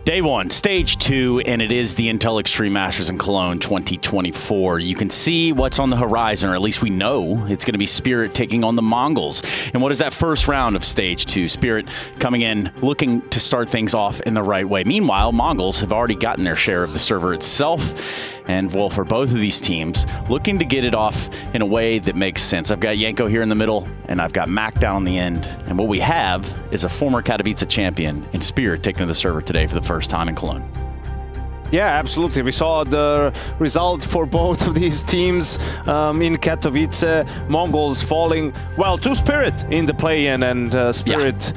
Day one, stage two, and it is the Intel Extreme Masters in Cologne 2024. You can see what's on the horizon, or at least we know it's going to be Spirit taking on the Mongols. And what is that first round of stage two? Spirit coming in, looking to start things off in the right way. Meanwhile, Mongols have already gotten their share of the server itself. And well, for both of these teams, looking to get it off in a way that makes sense. I've got Yanko here in the middle, and I've got Mac down on the end. And what we have is a former Katowice champion in Spirit taking to the server today for the first time in Cologne. Yeah, absolutely. We saw the result for both of these teams in Katowice. Mongols falling, well, to Spirit in the play-in, and Spirit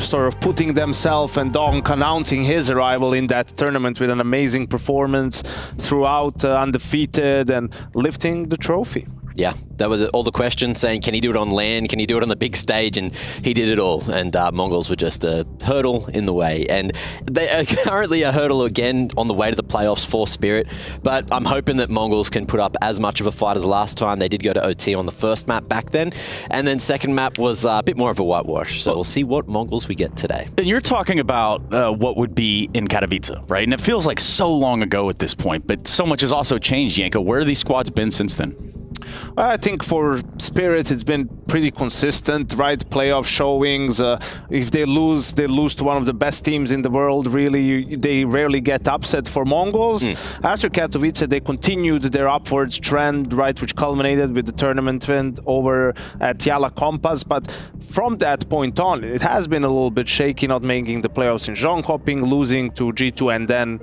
sort of putting themselves, and Donk announcing his arrival in that tournament with an amazing performance throughout, undefeated, and lifting the trophy. Yeah, that was all the questions, saying, can he do it on LAN? Can he do it on the big stage? And he did it all. And Mongols were just a hurdle in the way. And they are currently a hurdle again on the way to the playoffs for Spirit. But I'm hoping that Mongols can put up as much of a fight as last time. They did go to OT on the first map back then. And then second map was a bit more of a whitewash. So we'll see what Mongols we get today. And you're talking about what would be in Katowice, right? And it feels like so long ago at this point. But so much has also changed, Yanko. Where have these squads been since then? I think for Spirit, it's been pretty consistent, right? Playoff showings. If they lose to one of the best teams in the world, really. They rarely get upset. For Mongols. After Katowice, they continued their upwards trend, right, which culminated with the tournament win over at Yala Compass. But from that point on, it has been a little bit shaky, not making the playoffs in Jönköping, losing to G2 and then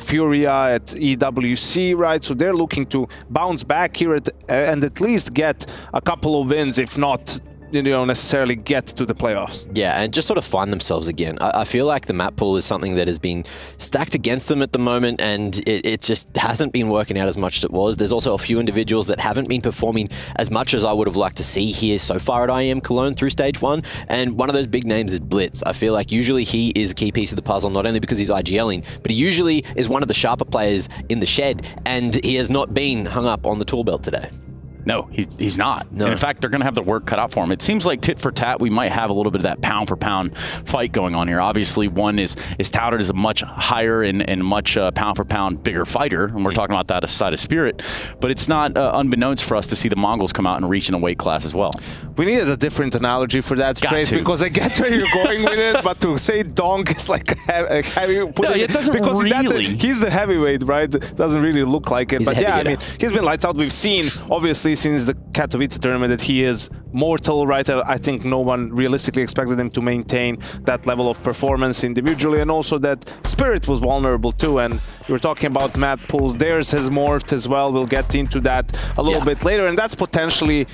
Furia at EWC, right? So they're looking to bounce back here and at least get a couple of wins, if not, you know, necessarily get to the playoffs. Yeah, and just sort of find themselves again. I feel like the map pool is something that has been stacked against them at the moment, and it just hasn't been working out as much as it was. There's also a few individuals that haven't been performing as much as I would have liked to see here so far at IEM Cologne through stage one, and one of those big names is Blitz. I feel like usually he is a key piece of the puzzle, not only because he's IGLing, but he usually is one of the sharper players in the shed, and he has not been hung up on the tool belt today. No, he's not. No. And in fact, they're going to have the work cut out for him. It seems like tit for tat, we might have a little bit of that pound for pound fight going on here. Obviously, one is touted as a much higher and much pound for pound bigger fighter, and we're talking about that aside of Spirit. But it's not unbeknownst for us to see the Mongols come out and reach in a weight class as well. We needed a different analogy for that, Straight, because I get where you're going with it, but to say Donk is like a heavy... No, it doesn't because really. He's the heavyweight, right? Doesn't really look like it. But yeah, I mean, he's been lights out. We've seen, obviously, since the Katowice tournament that he is mortal, right? I think no one realistically expected him to maintain that level of performance individually, and also that Spirit was vulnerable too. And you were talking about map pools. Theirs has morphed as well. We'll get into that a little bit later, and that's potentially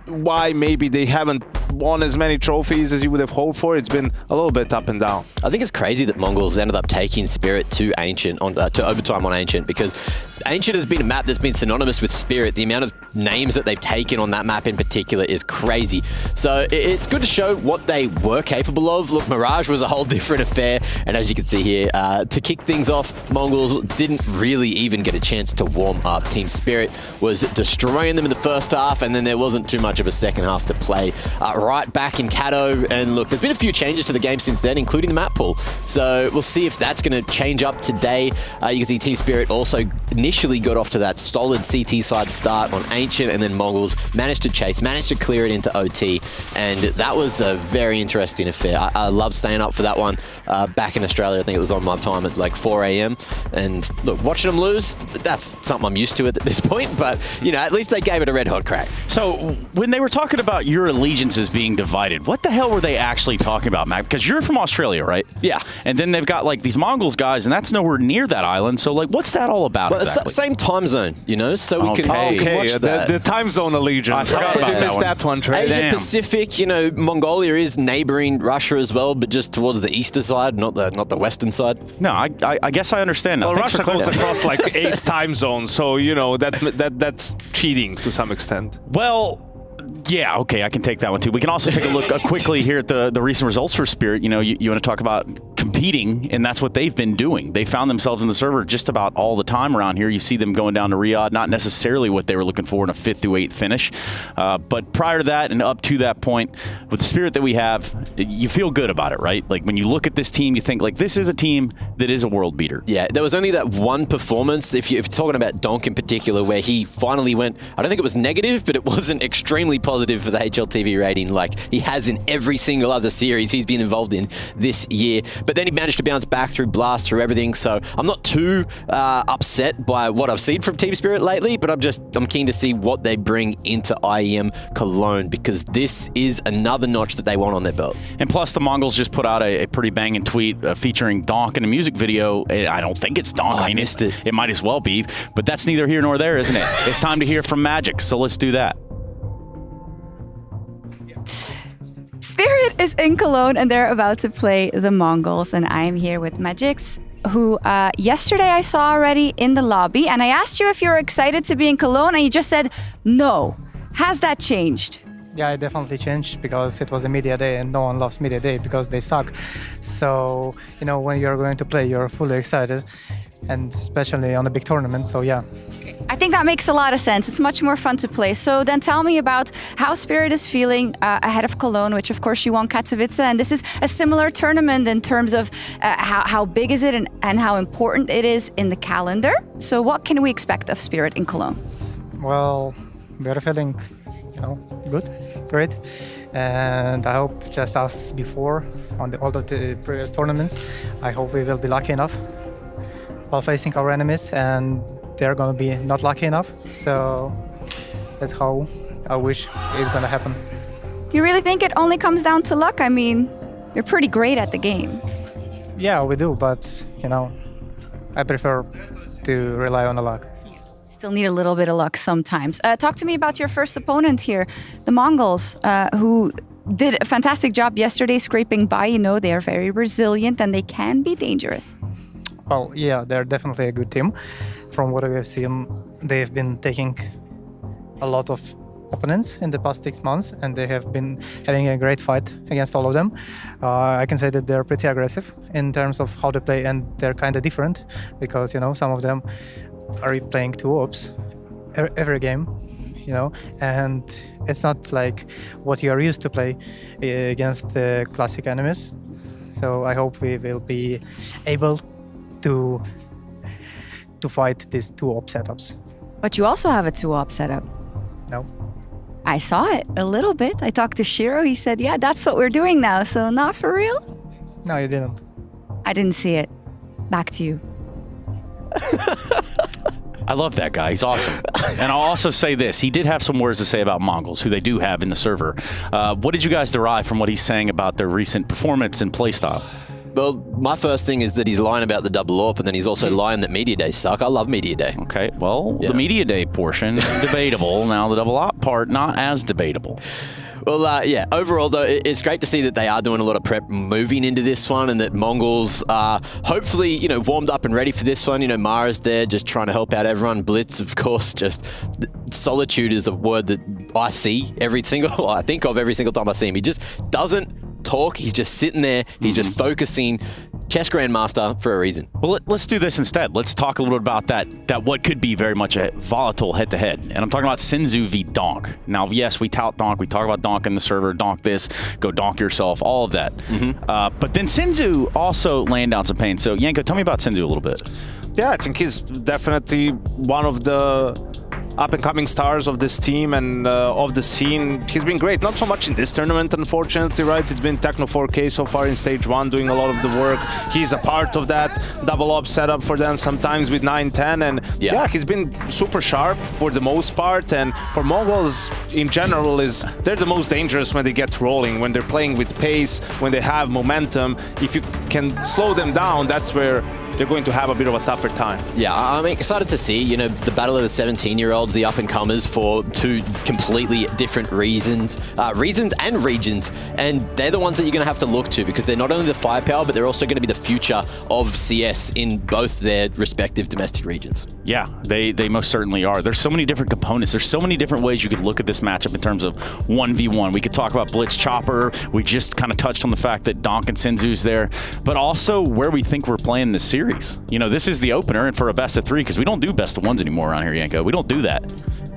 why maybe they haven't won as many trophies as you would have hoped for. It's been a little bit up and down. I think it's crazy that Mongols ended up taking Spirit to Ancient, to overtime on Ancient, because Ancient has been a map that's been synonymous with Spirit. The amount of names that they've taken on that map in particular is crazy. So it's good to show what they were capable of. Look, Mirage was a whole different affair, and as you can see here, to kick things off, Mongols didn't really even get a chance to warm up. Team Spirit was destroying them in the first half, and then there wasn't too much of a second half to play. Right back in Kato, and look, there's been a few changes to the game since then, including the map pool. So we'll see if that's going to change up today. You can see Team Spirit also initially got off to that solid CT side start on Ancient, and then Mongols managed to chase, managed to clear it into OT, and that was a very interesting affair. I love staying up for that one. Back in Australia, I think it was on my time at like 4 AM, and look, watching them lose, that's something I'm used to at this point, but you know, at least they gave it a red hot crack. So when they were talking about your allegiances being divided, what the hell were they actually talking about, Mac? Because you're from Australia, right? Yeah. And then they've got like these Mongols guys, and that's nowhere near that island. So like, what's that all about? Well, exactly? Same time zone, you know, so we can watch that. the time zone allegiance. I forgot about missed that one, Trey. Asia Pacific, you know, Mongolia is neighboring Russia as well, but just towards the eastern side, not the western side. No, I guess I understand now. Well, Thanks Russia for goes clarifying. across like 8 time zones, so you know that's cheating to some extent. Well, yeah, okay, I can take that one too. We can also take a look quickly here at the recent results for Spirit. You know, you want to talk about competing, and that's what they've been doing. They found themselves in the server just about all the time around here. You see them going down to Riyadh, not necessarily what they were looking for in a 5th through 8th finish. But prior to that and up to that point, with the Spirit that we have, you feel good about it, right? Like when you look at this team, you think like this is a team that is a world beater. Yeah, there was only that one performance, if you're talking about Donk in particular, where he finally went, I don't think it was negative, but it wasn't extremely positive for the HLTV rating like he has in every single other series he's been involved in this year. But then he managed to bounce back through Blast, through everything, so I'm not too upset by what I've seen from Team Spirit lately, but I'm keen to see what they bring into IEM Cologne, because this is another notch that they want on their belt. And plus, the Mongols just put out a pretty banging tweet featuring Donk in a music video. I don't think it's Donk. I missed it. It might as well be, but that's neither here nor there, isn't it? It's time to hear from Magic, so let's do that. Spirit is in Cologne and they're about to play the Mongols, and I am here with Magix, who yesterday I saw already in the lobby, and I asked you if you were excited to be in Cologne and you just said no. Has that changed? Yeah, it definitely changed because it was a media day and no one loves media day because they suck. So, you know, when you're going to play, you're fully excited, and especially on a big tournament, so yeah. I think that makes a lot of sense. It's much more fun to play. So then tell me about how Spirit is feeling ahead of Cologne, which of course you won Katowice, and this is a similar tournament in terms of how big is it and how important it is in the calendar. So what can we expect of Spirit in Cologne? Well, we're feeling, you know, good, great, and I hope just as before on all of the previous tournaments, I hope we will be lucky enough while facing our enemies, and they're gonna be not lucky enough. So that's how I wish it's gonna happen. You really think it only comes down to luck? I mean, you're pretty great at the game. Yeah, we do, but you know, I prefer to rely on the luck. Still need a little bit of luck sometimes. Talk to me about your first opponent here, the Mongols, who did a fantastic job yesterday scraping by. You know, they are very resilient and they can be dangerous. Well, yeah, they're definitely a good team. From what we have seen, they've been taking a lot of opponents in the past 6 months, and they have been having a great fight against all of them. I can say that they're pretty aggressive in terms of how they play, and they're kind of different because, you know, some of them are playing 2 ops every game, you know, and it's not like what you are used to play against the classic enemies. So I hope we will be able to fight these 2 op setups. But you also have a 2 op setup. No. I saw it a little bit. I talked to Shiro. He said, yeah, that's what we're doing now. So not for real? No, you didn't. I didn't see it. Back to you. I love that guy. He's awesome. And I'll also say this. He did have some words to say about Mongols, who they do have in the server. What did you guys derive from what he's saying about their recent performance and playstyle? Well, my first thing is that he's lying about the double AWP, and then he's also lying that Media Days suck. I love Media Day. Okay, well, the Media Day portion, debatable. Now, the double AWP part, not as debatable. Well, yeah, overall, though, it's great to see that they are doing a lot of prep moving into this one, and that Mongols are hopefully, you know, warmed up and ready for this one. You know, Mara's there just trying to help out everyone. Blitz, of course, just solitude is a word that I see I think of every single time I see him. He just doesn't talk. He's just sitting there. He's just focusing. Chess Grandmaster for a reason. Well, let's do this instead. Let's talk a little bit about that what could be very much a volatile head-to-head. And I'm talking about Sinzu v Donk. Now, yes, we tout Donk. We talk about Donk in the server. Donk this. Go donk yourself. All of that. But then Sinzu also laying down some pain. So, Yanko, tell me about Sinzu a little bit. Yeah, I think he's definitely one of the up-and-coming stars of this team and of the scene. He's been great, not so much in this tournament, unfortunately, right? It's been Techno 4K so far in stage 1, doing a lot of the work. He's a part of that double op setup for them, sometimes with 9-10, and yeah, he's been super sharp for the most part. And for Mongols in general, they're the most dangerous when they get rolling, when they're playing with pace, when they have momentum. If you can slow them down, that's where they're going to have a bit of a tougher time. Yeah, I'm excited to see, you know, the battle of the 17-year-olds, the up-and-comers for two completely different reasons and regions, and they're the ones that you're going to have to look to because they're not only the firepower, but they're also going to be the future of CS in both their respective domestic regions. Yeah, they most certainly are. There's so many different components. There's so many different ways you could look at this matchup in terms of 1v1. We could talk about Blitz Chopper. We just kind of touched on the fact that Donk and Sinzu's there, but also where we think we're playing this series. You know, this is the opener and for a best of 3 because we don't do best of 1s anymore around here, Yanko. We don't do that.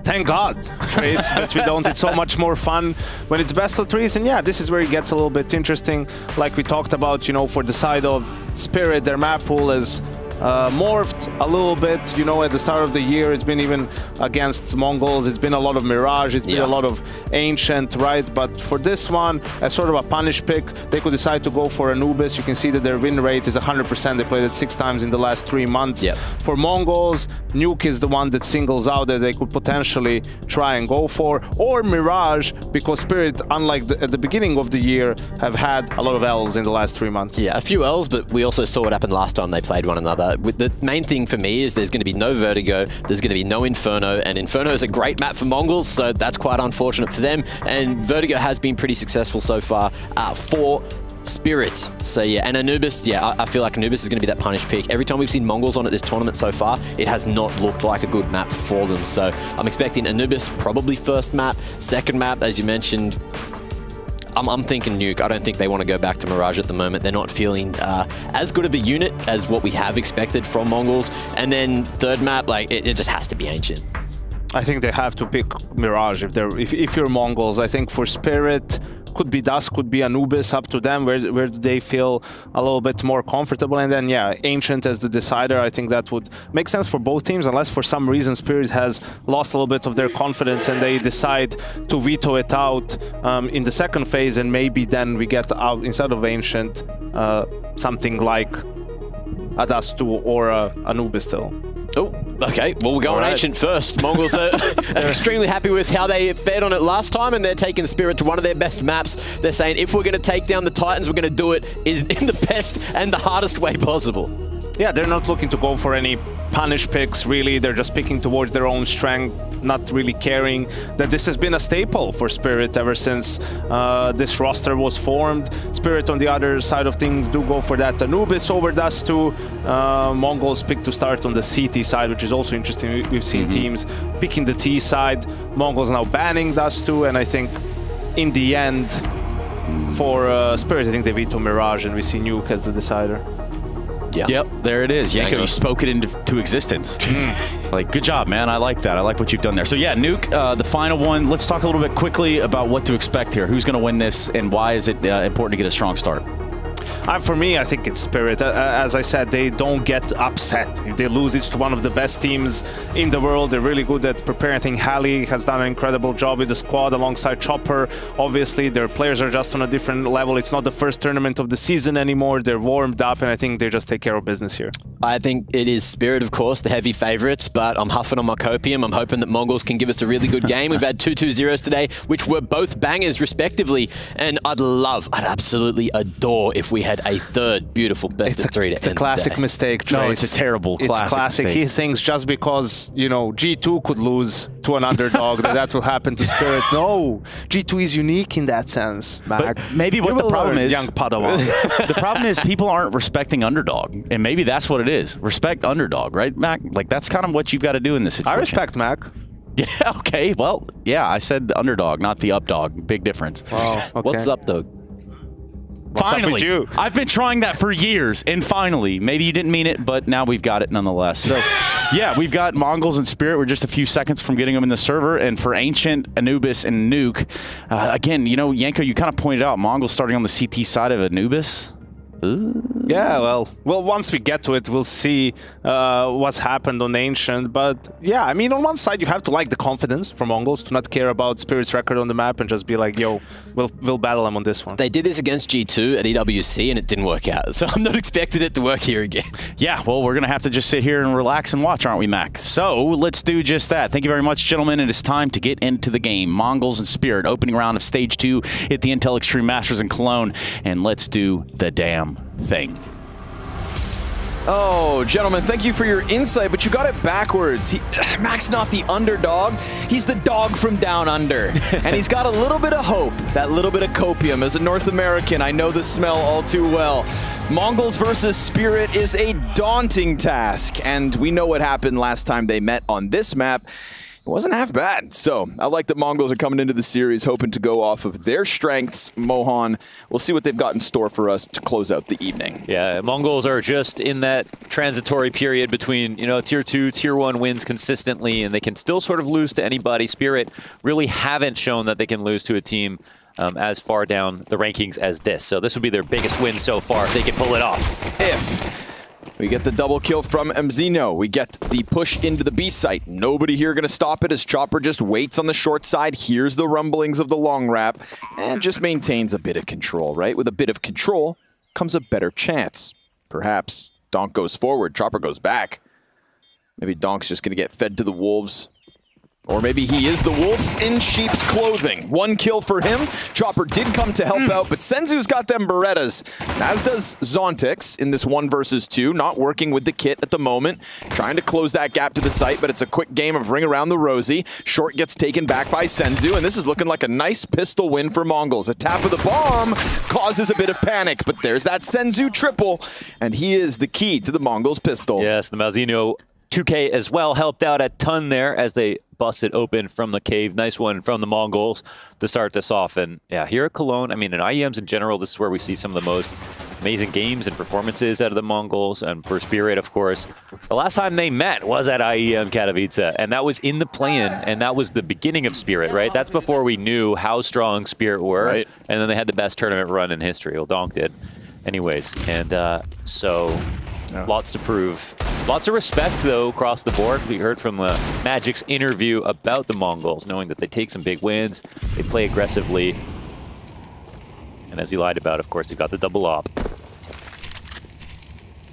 Thank God, Trace, that we don't. It's so much more fun when it's best of 3s. And yeah, this is where it gets a little bit interesting. Like we talked about, you know, for the side of Spirit, their map pool is morphed a little bit, you know, at the start of the year. It's been even against Mongols. It's been a lot of Mirage. It's been a lot of Ancient, right? But for this one, as sort of a punish pick, they could decide to go for Anubis. You can see that their win rate is 100%. They played it 6 times in the last 3 months. For Mongols, Nuke is the one that singles out that they could potentially try and go for. Or Mirage, because Spirit, unlike at the beginning of the year, have had a lot of L's in the last 3 months. Yeah, a few L's, but we also saw what happened last time they played one another. The main thing for me is there's going to be no Vertigo, there's going to be no Inferno, and Inferno is a great map for Mongols, so that's quite unfortunate for them, and Vertigo has been pretty successful so far for Spirits. So yeah, and Anubis, yeah, I feel like Anubis is going to be that punish pick. Every time we've seen Mongols on at this tournament so far, it has not looked like a good map for them, so I'm expecting Anubis probably first map, second map, as you mentioned, I'm thinking Nuke. I don't think they want to go back to Mirage at the moment. They're not feeling as good of a unit as what we have expected from Mongols. And then third map, like it just has to be Ancient. I think they have to pick Mirage if you're Mongols. I think for Spirit, could be Dusk, could be Anubis, up to them. Where do they feel a little bit more comfortable? And then, yeah, Ancient as the decider. I think that would make sense for both teams, unless for some reason Spirit has lost a little bit of their confidence and they decide to veto it out in the second phase, and maybe then we get out, instead of Ancient, something like a Dusk 2 or Anubis still. Oh, okay. Well, we'll go on Ancient first. Mongols are extremely happy with how they fared on it last time, and they're taking Spirit to one of their best maps. They're saying, if we're going to take down the Titans, we're going to do it in the best and the hardest way possible. Yeah, they're not looking to go for any punish picks, really. They're just picking towards their own strength, not really caring that this has been a staple for Spirit ever since this roster was formed. Spirit, on the other side of things, do go for that Anubis over Dust 2. Mongols pick to start on the CT side, which is also interesting. We've seen teams picking the T side. Mongols now banning Dust 2, and I think in the end, for Spirit, I think they veto Mirage, and we see Nuke as the decider. Yep, there it is. Yanko, you spoke it into existence. Like, good job, man. I like that. I like what you've done there. So yeah, Nuke, the final one. Let's talk a little bit quickly about what to expect here. Who's going to win this, and why is it important to get a strong start? For me, I think it's Spirit. As I said, they don't get upset if they lose. It's to one of the best teams in the world. They're really good at preparing. I think Halley has done an incredible job with the squad alongside Chopper. Obviously, their players are just on a different level. It's not the first tournament of the season anymore. They're warmed up, and I think they just take care of business here. I think it is Spirit, of course, the heavy favorites, but I'm huffing on my copium. I'm hoping that Mongols can give us a really good game. We've had 2-2-0s today, which were both bangers, respectively, and I'd absolutely adore if we had a third beautiful best of 3 to It's a classic mistake, Trace. No, it's a terrible classic mistake. He thinks just because, you know, G2 could lose to an underdog that will happen to Spirit. No, G2 is unique in that sense, Mac. But maybe what the problem is, young Padawan. The problem is people aren't respecting underdog, and maybe that's what it is. Respect underdog, right, Mac? Like, that's kind of what you've got to do in this situation. I respect Mac. Yeah, okay. Well, yeah, I said the underdog, not the updog. Big difference. Wow, okay. What's up, dog? Finally, I've been trying that for years, and finally, maybe you didn't mean it, but now we've got it nonetheless. So, yeah, we've got Mongols and Spirit. We're just a few seconds from getting them in the server, and for Ancient, Anubis, and Nuke, again, you know, Yanko, you kind of pointed out Mongols starting on the CT side of Anubis. Yeah, well, once we get to it, we'll see what's happened on Ancient. But yeah, I mean, on one side, you have to like the confidence from Mongols to not care about Spirit's record on the map and just be like, yo, we'll battle them on this one. They did this against G2 at EWC and it didn't work out. So I'm not expecting it to work here again. Yeah, well, we're going to have to just sit here and relax and watch, aren't we, Max? So let's do just that. Thank you very much, gentlemen. It is time to get into the game. Mongols and Spirit, opening round of Stage 2 at the Intel Extreme Masters in Cologne. And let's do the damn thing. Oh, gentlemen, thank you for your insight, but you got it backwards. Mac's not the underdog. He's the dog from down under. And he's got a little bit of hope, that little bit of copium. As a North American, I know the smell all too well. Mongols versus Spirit is a daunting task, and we know what happened last time they met on this map. It wasn't half bad. So I like that Mongols are coming into the series hoping to go off of their strengths. Mohan, we'll see what they've got in store for us to close out the evening. Yeah, Mongols are just in that transitory period between, you know, tier 2, tier 1 wins consistently, and they can still sort of lose to anybody. Spirit really haven't shown that they can lose to a team as far down the rankings as this. So this would be their biggest win so far if they can pull it off. If we get the double kill from Mzino, we get the push into the B site. Nobody here going to stop it as Chopper just waits on the short side, hears the rumblings of the long wrap, and just maintains a bit of control, right? With a bit of control comes a better chance. Perhaps Donk goes forward, Chopper goes back. Maybe Donk's just going to get fed to the wolves. Or maybe he is the wolf in sheep's clothing. 1 kill for him. Chopper did come to help out, but Senzu's got them Berettas, as does Zontix in this 1 versus 2, not working with the kit at the moment, trying to close that gap to the site, but it's a quick game of ring around the rosy. Short gets taken back by Senzu, and this is looking like a nice pistol win for Mongols. A tap of the bomb causes a bit of panic, but there's that Senzu triple, and he is the key to the Mongols pistol. Yes, the Malzino 2K as well helped out a ton there as they busted open from the cave. Nice one from the Mongols to start this off. And yeah, here at Cologne, I mean, in IEMs in general, this is where we see some of the most amazing games and performances out of the Mongols. And for Spirit, of course, the last time they met was at IEM Katowice, and that was in the play-in, and that was the beginning of Spirit, right? That's before we knew how strong Spirit were. Right. And then they had the best tournament run in history. Well, Donk did. Anyways, and so lots to prove. Lots of respect, though, across the board. We heard from Magic's interview about the Mongols, knowing that they take some big wins, they play aggressively. And as he lied about, of course, he got the double op.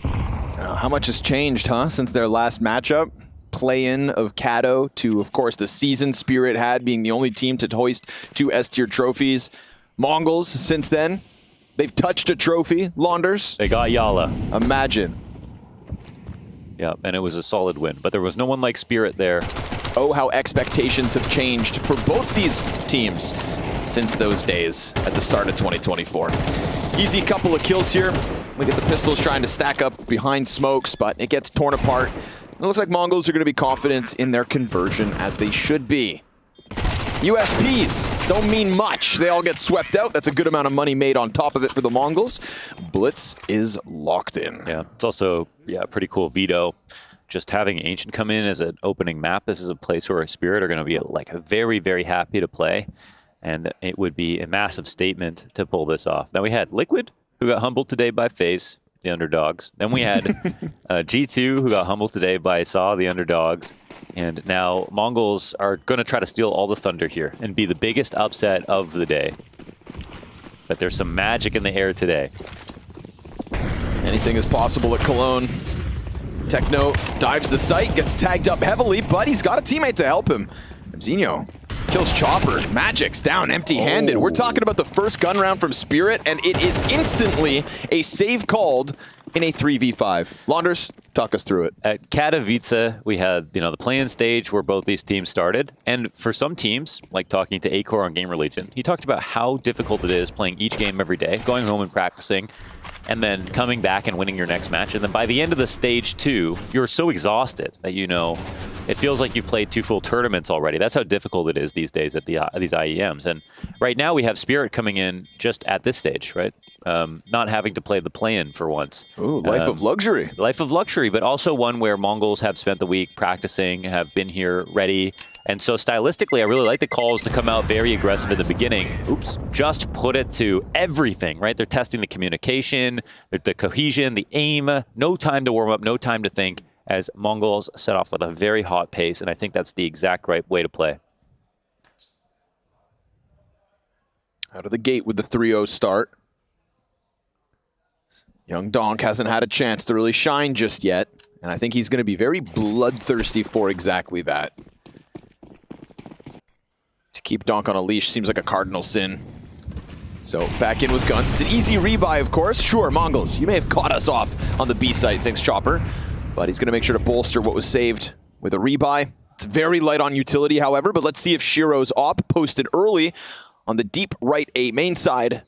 How much has changed, huh, since their last matchup? Play-in of Kato to, of course, the season Spirit had, being the only team to hoist 2 S-tier trophies. Mongols, since then, they've touched a trophy. Launders. They got Yala. Imagine. Yeah, and it was a solid win, but there was no one like Spirit there. Oh, how expectations have changed for both these teams since those days at the start of 2024. Easy couple of kills here. Look at the pistols trying to stack up behind smokes, but it gets torn apart. It looks like Mongols are going to be confident in their conversion, as they should be. USPs don't mean much. They all get swept out. That's a good amount of money made on top of it for the Mongols. Blitz is locked in. Yeah, it's also a pretty cool veto. Just having Ancient come in as an opening map. This is a place where Spirit are going to be like very, very happy to play. And it would be a massive statement to pull this off. Now we had Liquid, who got humbled today by FaZe, the underdogs. Then we had G2, who got humbled today by Saw, the underdogs. And now Mongols are going to try to steal all the thunder here and be the biggest upset of the day. But there's some magic in the air today. Anything is possible at Cologne. Techno dives the site, gets tagged up heavily, but he's got a teammate to help him. Zinho kills Chopper. Magic's down empty-handed. We're talking about the first gun round from Spirit, and it is instantly a save called in a 3v5. Launders, talk us through it. At Katowice, we had the play-in stage where both these teams started. And for some teams, like talking to Acor on Gamer Legion, he talked about how difficult it is playing each game every day, going home and practicing, and then coming back and winning your next match. And then by the end of the stage 2, you're so exhausted that it feels like you've played 2 full tournaments already. That's how difficult it is these days at these IEMs. And right now we have Spirit coming in just at this stage, right? Not having to play the play-in for once. Ooh, life of luxury. Life of luxury, but also one where Mongols have spent the week practicing, have been here ready. And so stylistically, I really like the calls to come out very aggressive in the beginning. Oops. Just put it to everything, right? They're testing the communication, the cohesion, the aim. No time to warm up, no time to think, as Mongols set off with a very hot pace. And I think that's the exact right way to play. Out of the gate with the 3-0 start. Young Donk hasn't had a chance to really shine just yet. And I think he's going to be very bloodthirsty for exactly that. To keep Donk on a leash seems like a cardinal sin. So back in with guns. It's an easy rebuy, of course. Sure, Mongols, you may have caught us off on the B site, thanks Chopper. But he's going to make sure to bolster what was saved with a rebuy. It's very light on utility, however, but let's see if Shiro's op, posted early on the deep right A main side,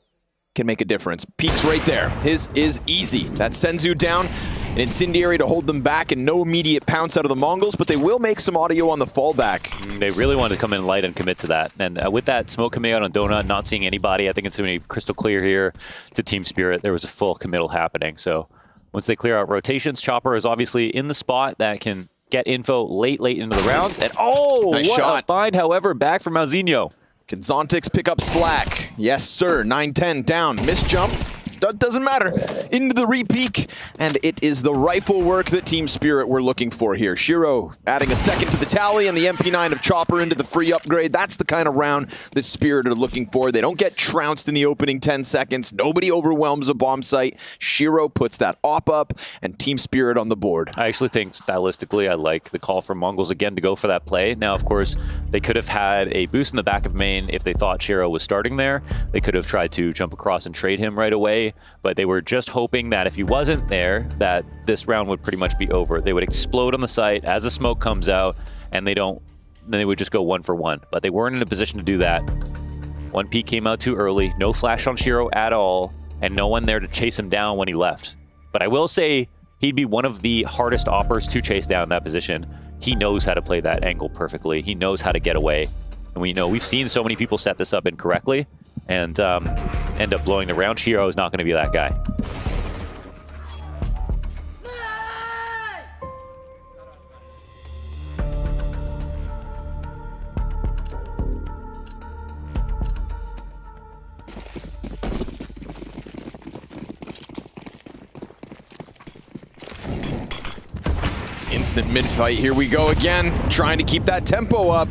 can make a difference. Peeks right there. His is easy. That's Senzu down. An incendiary to hold them back and no immediate pounce out of the Mongols, but they will make some audio on the fallback. They really wanted to come in light and commit to that. And with that smoke coming out on Donut, not seeing anybody, I think it's going to be crystal clear here to Team Spirit. There was a full committal happening. So once they clear out rotations, Chopper is obviously in the spot that can get info late into the rounds. And nice what shot. A find, however, back from Malzinho. Can Zontix pick up slack? Yes, sir. 9-10 down. Missed jump. That doesn't matter. Into the repeak, and it is the rifle work that Team Spirit were looking for here. Shiro adding a second to the tally, and the MP9 of Chopper into the free upgrade. That's the kind of round that Spirit are looking for. They don't get trounced in the opening 10 seconds. Nobody overwhelms a bomb site. Shiro puts that op up, and Team Spirit on the board. I actually think stylistically, I like the call from Mongols again to go for that play. Now, of course, they could have had a boost in the back of main if they thought Shiro was starting there. They could have tried to jump across and trade him right away. But they were just hoping that if he wasn't there, that this round would pretty much be over. They would explode on the site as the smoke comes out, and then they would just go 1 for 1. But they weren't in a position to do that. 1 peek came out too early, no flash on Shiro at all, and no one there to chase him down when he left. But I will say he'd be one of the hardest oppers to chase down in that position. He knows how to play that angle perfectly. He knows how to get away. And we've seen so many people set this up incorrectly and end up blowing the round. Shiro is not going to be that guy. Instant mid-fight. Here we go again. Trying to keep that tempo up.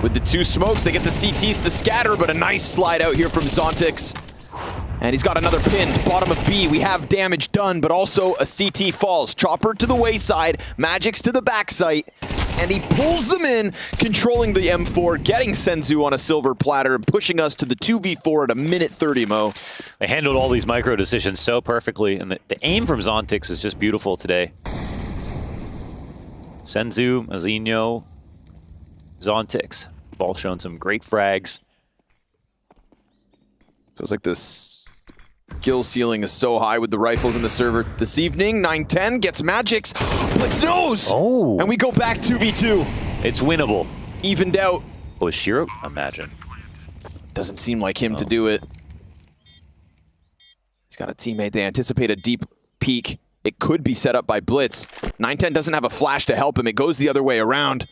With the 2 smokes, they get the CTs to scatter, but a nice slide out here from Zontix. And he's got another pin. Bottom of B, we have damage done, but also a CT falls. Chopper to the wayside, Magic's to the backside, and he pulls them in, controlling the M4, getting Senzu on a silver platter, and pushing us to the 2v4 at a minute 30, Mo. They handled all these micro decisions so perfectly, and the aim from Zontix is just beautiful today. Senzu, Malzinho, Zontix. Ball showing some great frags. Feels like this skill ceiling is so high with the rifles in the server this evening. 9-10 gets Magic's. Blitz nose! Oh! And we go back 2v2. It's winnable. Evened out. Oh, is Shiro? Imagine. Doesn't seem like him to do it. He's got a teammate. They anticipate a deep peek. It could be set up by Blitz. 9-10 doesn't have a flash to help him. It goes the other way around.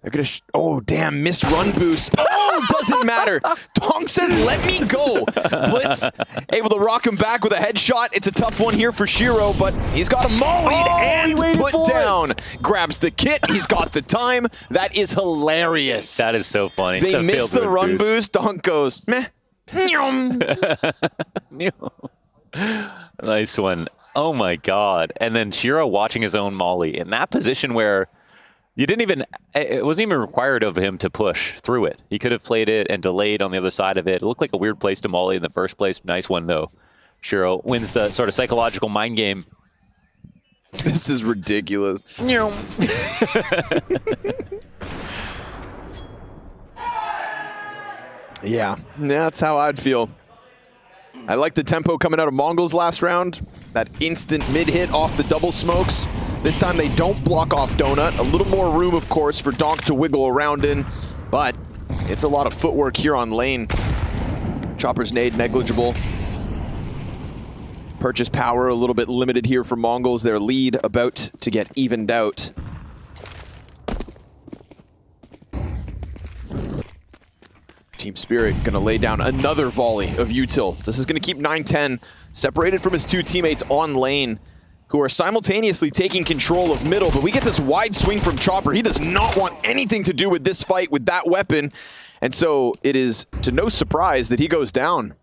They're gonna oh, damn, missed run boost. Oh, doesn't matter. Tonk says, let me go. Blitz able to rock him back with a headshot. It's a tough one here for Shiro, but he's got him mollied and put down. Grabs the kit. He's got the time. That is hilarious. That is so funny. They missed the run boost. Tonk goes, meh. Nice one. Oh my god. And then Shiro watching his own molly in that position where it wasn't even required of him to push through it. He could have played it and delayed on the other side of it. It looked like a weird place to molly in the first place. Nice one, though. Shiro wins the sort of psychological mind game. This is ridiculous. Yeah, that's how I'd feel. I like the tempo coming out of Mongols last round. That instant mid-hit off the double smokes. This time they don't block off Donut. A little more room, of course, for Donk to wiggle around in, but it's a lot of footwork here on lane. Chopper's nade negligible. Purchase power a little bit limited here for Mongols. Their lead about to get evened out. Team Spirit gonna lay down another volley of util. This is gonna keep 9-10 separated from his 2 teammates on lane, who are simultaneously taking control of middle, but we get this wide swing from Chopper. He does not want anything to do with this fight with that weapon, and so it is to no surprise that he goes down.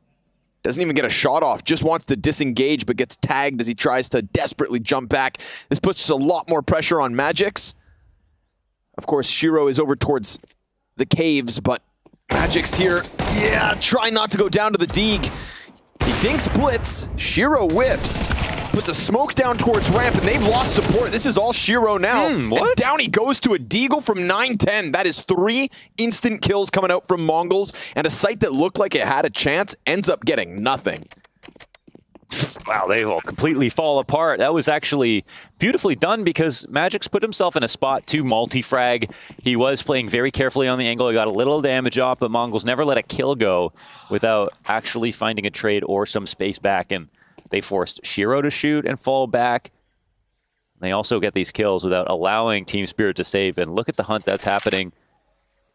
Doesn't even get a shot off, just wants to disengage, but gets tagged as he tries to desperately jump back. This puts a lot more pressure on Magic's. Of course, Shiro is over towards the caves, but Magic's here. Yeah, try not to go down to the Deeg. He dinks Blitz. Shiro whiffs. Puts a smoke down towards ramp, and they've lost support. This is all Shiro now. And down he goes to a Deagle from 9-10. That is 3 instant kills coming out from Mongols, and a site that looked like it had a chance ends up getting nothing. Wow, they will completely fall apart. That was actually beautifully done because Magic's put himself in a spot to multi-frag. He was playing very carefully on the angle. He got a little damage off, but Mongols never let a kill go without actually finding a trade or some space back. And they forced Shiro to shoot and fall back. They also get these kills without allowing Team Spirit to save. And look at the hunt that's happening.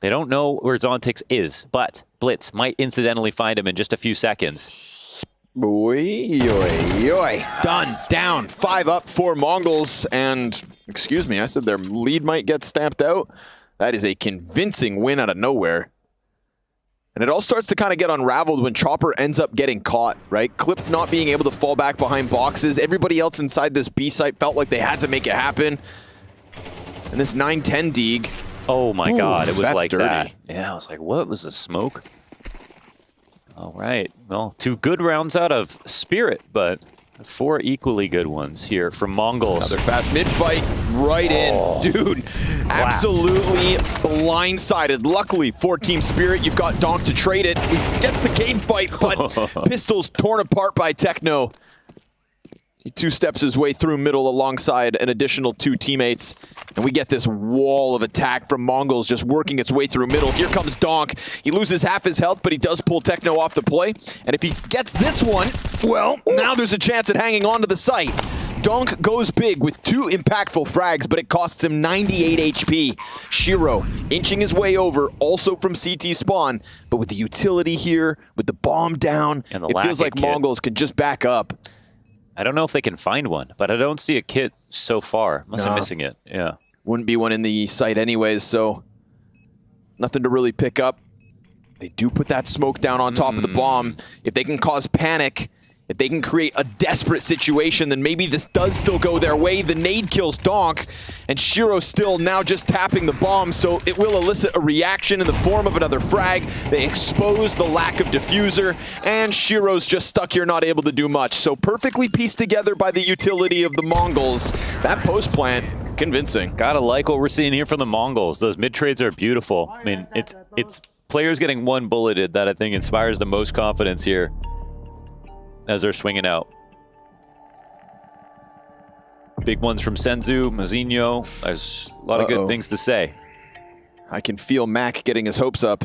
They don't know where Zontix is, but Blitz might incidentally find him in just a few seconds. Boy, oi, oi. Done. Down. 5 up for Mongols. And, excuse me, I said their lead might get stamped out. That is a convincing win out of nowhere. And it all starts to kind of get unraveled when Chopper ends up getting caught, right? Clip not being able to fall back behind boxes. Everybody else inside this B site felt like they had to make it happen. And this 9-10 Deeg. Oh my God, it was like dirty. that. Yeah, I was like, what was the smoke? All right, well, 2 good rounds out of Spirit, but 4 equally good ones here from Mongols. Another fast mid-fight right in. Dude, absolutely blindsided. Luckily for Team Spirit, you've got Donk to trade it. We get the game fight, but pistols torn apart by Techno. He 2-steps his way through middle alongside an additional 2 teammates. And we get this wall of attack from Mongols just working its way through middle. Here comes Donk. He loses half his health, but he does pull Techno off the play. And if he gets this one, well, now there's a chance at hanging on to the site. Donk goes big with 2 impactful frags, but it costs him 98 HP. Shiro inching his way over, also from CT spawn. But with the utility here, with the bomb down, and the it feels like Mongols can just back up. I don't know if they can find one, but I don't see a kit so far. Must be missing it, yeah. Wouldn't be one in the site anyways, so nothing to really pick up. They do put that smoke down on top of the bomb. If they can cause panic, if they can create a desperate situation, then maybe this does still go their way. The nade kills Donk, and Shiro still now just tapping the bomb, so it will elicit a reaction in the form of another frag. They expose the lack of diffuser, and Shiro's just stuck here, not able to do much. So perfectly pieced together by the utility of the Mongols. That post plant, convincing. Gotta like what we're seeing here from the Mongols. Those mid trades are beautiful. I mean, it's players getting one bulleted that I think inspires the most confidence here as they're swinging out. Big ones from Senzu, Mazinho. There's a lot of good things to say. I can feel Mac getting his hopes up.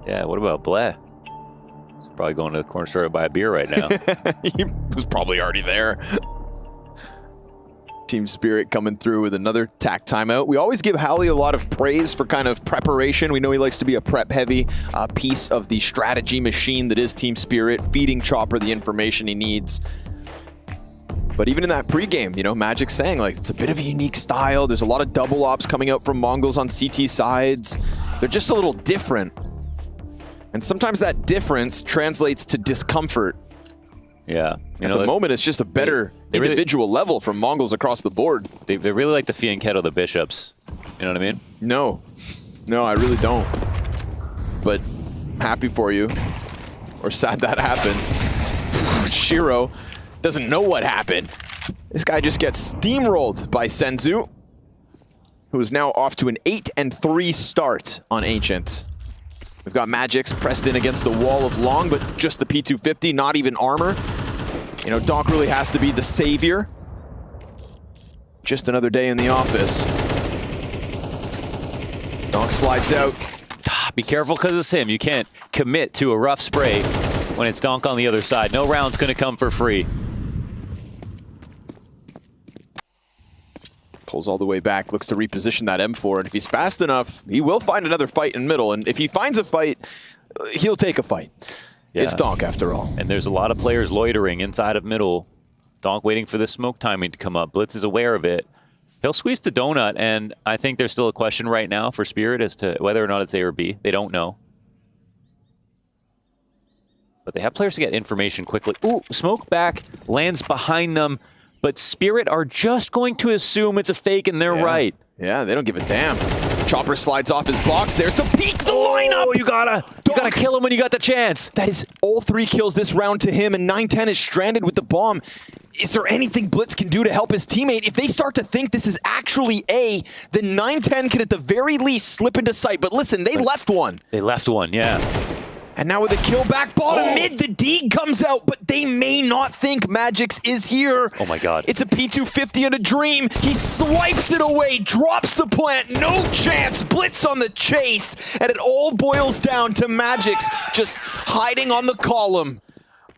Yeah, what about Bleh? He's probably going to the corner store to buy a beer right now. He was probably already there. Team Spirit coming through with another tack timeout. We always give Howley a lot of praise for kind of preparation. We know he likes to be a prep-heavy piece of the strategy machine that is Team Spirit, feeding Chopper the information he needs. But even in that pregame, you know, Magic's saying, like, it's a bit of a unique style. There's a lot of double ops coming out from Mongols on CT sides. They're just a little different. And sometimes that difference translates to discomfort. Yeah. At the moment, it's just a better individual level from Mongols across the board. They really like the Fianchetto the Bishops. You know what I mean? No. No, I really don't. But happy for you. Or sad that happened. Shiro doesn't know what happened. This guy just gets steamrolled by Senzu, who is now off to an 8-3 start on Ancient. We've got Magix pressed in against the wall of Long, but just the P250, not even armor. You know, Donk really has to be the savior. Just another day in the office. Donk slides out. Be careful because it's him. You can't commit to a rough spray when it's Donk on the other side. No round's going to come for free. Pulls all the way back, looks to reposition that M4, and if he's fast enough, he will find another fight in middle, and if he finds a fight, he'll take a fight. Yeah. It's Donk after all. And there's a lot of players loitering inside of middle. Donk waiting for the smoke timing to come up. Blitz is aware of it. He'll squeeze the donut, and I think there's still a question right now for Spirit as to whether or not it's A or B. They don't know. But they have players to get information quickly. Ooh, smoke back, lands behind them. But Spirit are just going to assume it's a fake, and they're right. Yeah, they don't give a damn. Chopper slides off his box. There's the peek, the lineup. Oh, you gotta kill him when you got the chance. That is all 3 kills this round to him, and 910 is stranded with the bomb. Is there anything Blitz can do to help his teammate? If they start to think this is actually A, then 910 can at the very least slip into sight. But listen, they left one. They left one, yeah. And now with a kill back bottom mid, the D comes out, but they may not think Magix is here. Oh my god. It's a P250 and a dream. He swipes it away, drops the plant, no chance. Blitz on the chase, and it all boils down to Magix just hiding on the column.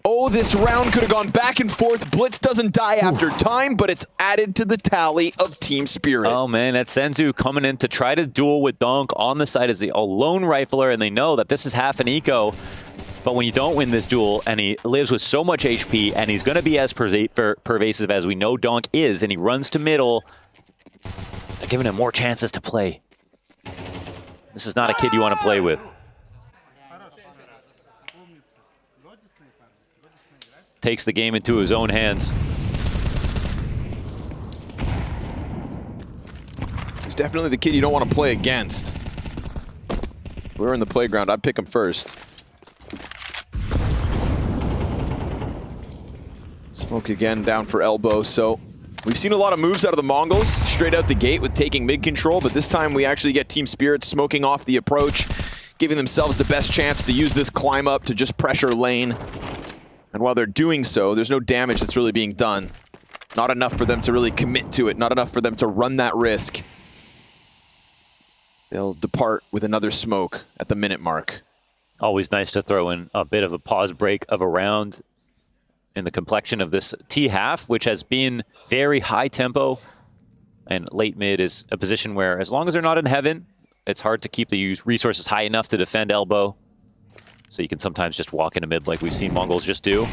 Oh, this round could have gone back and forth. Blitz doesn't die after time, but it's added to the tally of Team Spirit. Oh man, that's Senzu coming in to try to duel with Donk on the side as a lone rifler, and they know that this is half an eco. But when you don't win this duel, and he lives with so much HP, and he's going to be as pervasive as we know Donk is, and he runs to middle, they're giving him more chances to play. This is not a kid you want to play with. Takes the game into his own hands. He's definitely the kid you don't want to play against. If we were in the playground, I'd pick him first. Smoke again down for elbow, so we've seen a lot of moves out of the Mongols straight out the gate with taking mid control, but this time we actually get Team Spirit smoking off the approach, giving themselves the best chance to use this climb up to just pressure lane. And while they're doing so, there's no damage that's really being done. Not enough for them to really commit to it, not enough for them to run that risk. They'll depart with another smoke at the minute mark. Always nice to throw in a bit of a pause break of a round in the complexion of this T-half, which has been very high tempo. And late mid is a position where, as long as they're not in heaven, it's hard to keep the resources high enough to defend elbow. So you can sometimes just walk into mid like we've seen Mongols just do.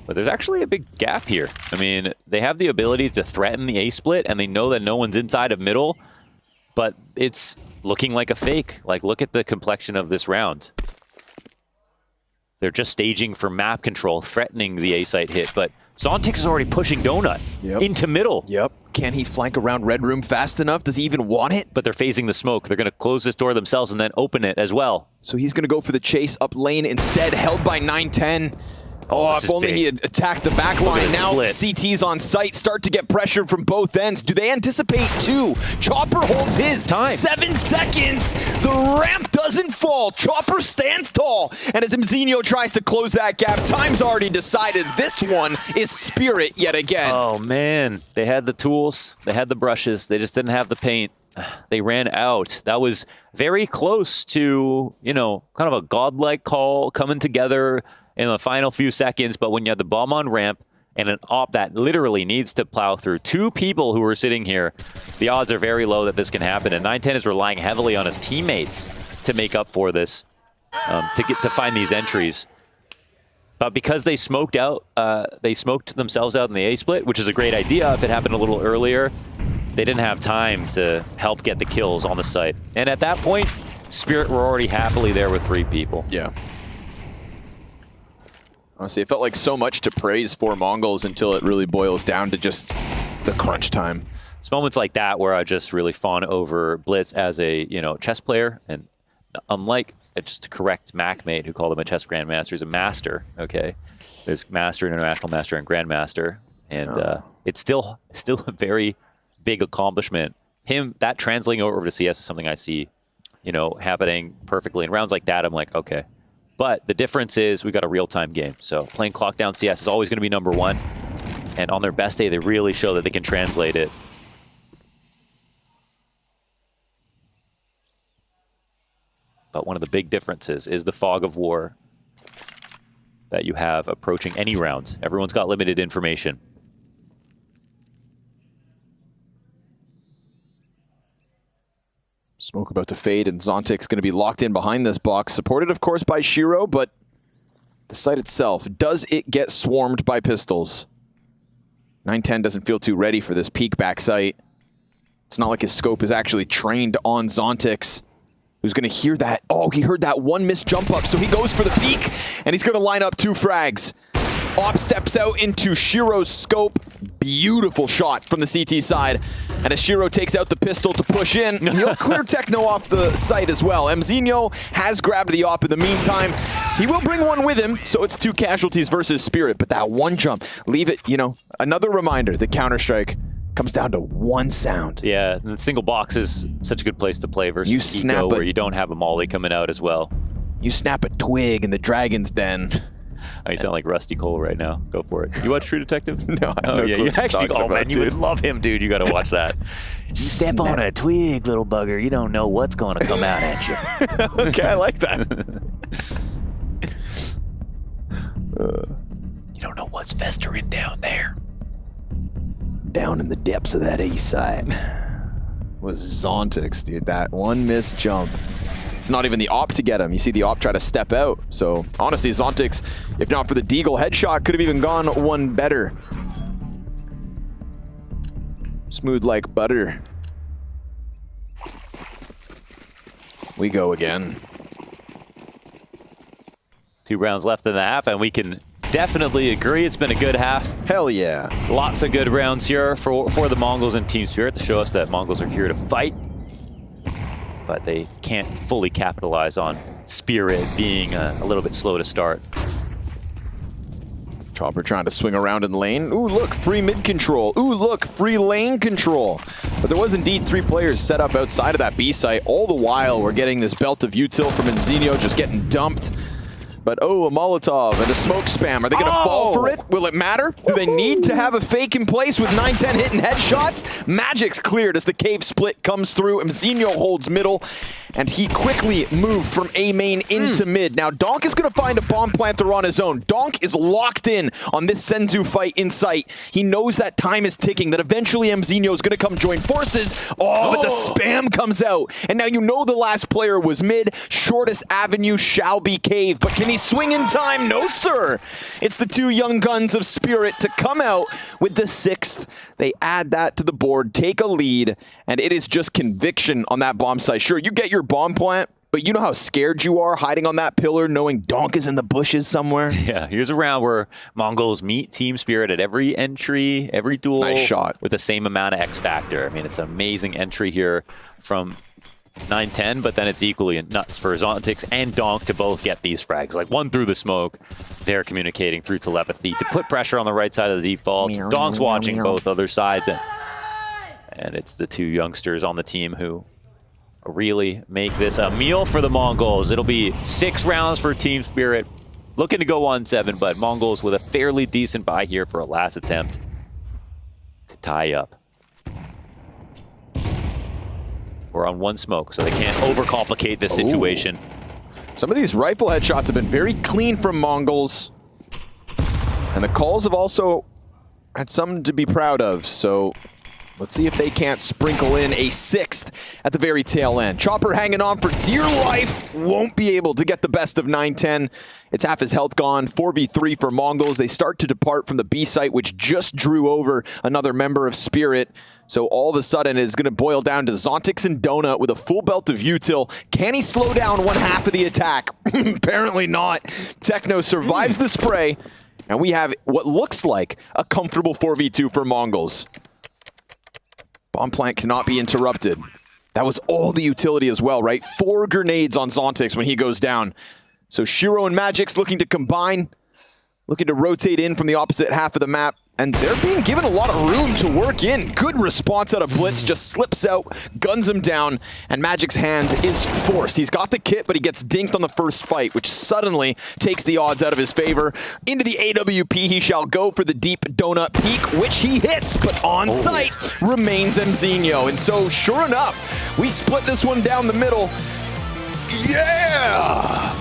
But there's actually a big gap here. I mean, they have the ability to threaten the A-split, and they know that no one's inside of middle, but it's looking like a fake. Like, look at the complexion of this round. They're just staging for map control, threatening the A-site hit, but Zontix is already pushing Donut into middle. Yep. Can he flank around Red Room fast enough? Does he even want it? But they're phasing the smoke. They're going to close this door themselves and then open it as well. So he's going to go for the chase up lane instead, held by 910. Oh, if only he had attacked the back line. Now CT's on site, start to get pressure from both ends. Do they anticipate 2? Chopper holds his. 7 seconds. The ramp doesn't fall. Chopper stands tall. And as Mzinho tries to close that gap, time's already decided. This one is Spirit yet again. Oh, man. They had the tools. They had the brushes. They just didn't have the paint. They ran out. That was very close to, you know, kind of a godlike call coming together in the final few seconds, but when you have the bomb on ramp and an op that literally needs to plow through 2 people who are sitting here, the odds are very low that this can happen. And 910 is relying heavily on his teammates to make up for this, to find these entries. But because they smoked out, they smoked themselves out in the A-split, which is a great idea if it happened a little earlier. They didn't have time to help get the kills on the site. And at that point, Spirit were already happily there with 3 people. Yeah. Honestly, it felt like so much to praise for Mongols until it really boils down to just the crunch time. It's moments like that where I just really fawn over Blitz as a, you know, chess player. And unlike, just to correct MacMate, who called him a chess grandmaster, he's a master, okay? There's master, international master, and grandmaster. And it's still a very big accomplishment. That translating over to CS is something I see, you know, happening perfectly. In rounds like that, I'm like, okay. But the difference is we got a real-time game. So playing clock down CS is always going to be #1. And on their best day, they really show that they can translate it. But one of the big differences is the fog of war that you have approaching any round. Everyone's got limited information. Smoke about to fade, and Zontix going to be locked in behind this box, supported, of course, by Shiro, but the site itself, does it get swarmed by pistols? 910 doesn't feel too ready for this peek back site. It's not like his scope is actually trained on Zontix, who's going to hear that. Oh, he heard that one missed jump up, so he goes for the peek, and he's going to line up 2 frags. Op steps out into Shiro's scope. Beautiful shot from the CT side. And as Shiro takes out the pistol to push in, he'll clear Techno off the site as well. Mzinho has grabbed the Op in the meantime. He will bring one with him, so it's 2 casualties versus Spirit. But that one jump, leave it, you know, another reminder that Counter-Strike comes down to one sound. Yeah, and the single box is such a good place to play versus You snap Eco, it. where you don't have a molly coming out as well. You snap a twig in the Dragon's Den. Oh, you sound like Rusty Cole right now. Go for it. You watch True Detective? No, I Oh, know yeah. what You you're actually, talking oh, man, about, you would dude. love him, dude. You got to watch that. You step on a twig, little bugger. You don't know what's going to come out at you. Okay, I like that. You don't know what's festering down there. Down in the depths of that east side was Zontix, dude. That one missed jump. It's not even the Op to get him. You see the Op try to step out. So honestly, Zontix, if not for the Deagle headshot, could have even gone one better. Smooth like butter. We go again. 2 rounds left in the half, and we can definitely agree it's been a good half. Hell yeah. Lots of good rounds here for the Mongols and Team Spirit to show us that Mongols are here to fight. But they can't fully capitalize on Spirit being a little bit slow to start. Chopper trying to swing around in lane. Ooh, look, free mid control. Ooh, look, free lane control. But there was indeed 3 players set up outside of that B site. All the while, we're getting this belt of util from Mzinho just getting dumped. But oh, a Molotov and a smoke spam. Are they going to fall for it? Will it matter? Do they need to have a fake in place with 9-10 hitting headshots? Magic's cleared as the cave split comes through. Mzinho holds middle, and he quickly moved from A main into mid. Now, Donk is going to find a bomb planter on his own. Donk is locked in on this Senzu fight in sight. He knows that time is ticking, that eventually Mzinho is going to come join forces. Oh, but the spam comes out. And now you know the last player was mid. Shortest avenue shall be cave. But can he swing in time? No, sir. It's the 2 young guns of Spirit to come out with the 6th. They add that to the board, take a lead, and it is just conviction on that bomb site. Sure, you get your bomb plant, but you know how scared you are hiding on that pillar knowing Donk is in the bushes somewhere? Yeah, here's a round where Mongols meet Team Spirit at every entry, every duel. Nice shot. With the same amount of X factor. I mean, it's an amazing entry here from 9-10, but then it's equally nuts for Zontix and Donk to both get these frags. Like, one through the smoke, they're communicating through telepathy to put pressure on the right side of the default. Donk's watching both other sides, and it's the 2 youngsters on the team who really make this a meal for the Mongols. It'll be 6 rounds for Team Spirit, looking to go on 7, but Mongols with a fairly decent buy here for a last attempt to tie up. We're on 1 smoke, so they can't overcomplicate this situation. Some of these rifle headshots have been very clean from Mongols. And the calls have also had something to be proud of, so let's see if they can't sprinkle in a 6th at the very tail end. Chopper hanging on for dear life, won't be able to get the best of 9-10. It's half his health gone, 4v3 for Mongols. They start to depart from the B site, which just drew over another member of Spirit. So all of a sudden, it's going to boil down to Zontix and Donut with a full belt of util. Can he slow down one half of the attack? Apparently not. Techno survives the spray, and we have what looks like a comfortable 4v2 for Mongols. Bomb plant cannot be interrupted. That was all the utility as well, right? 4 grenades on Zontix when he goes down. So Shiro and Magic's looking to combine, looking to rotate in from the opposite half of the map. And they're being given a lot of room to work in. Good response out of Blitz, just slips out, guns him down, and Magic's hand is forced. He's got the kit, but he gets dinked on the first fight, which suddenly takes the odds out of his favor. Into the AWP, he shall go for the deep donut peek, which he hits, but on site remains Mzinho. And so, sure enough, we split this one down the middle. Yeah!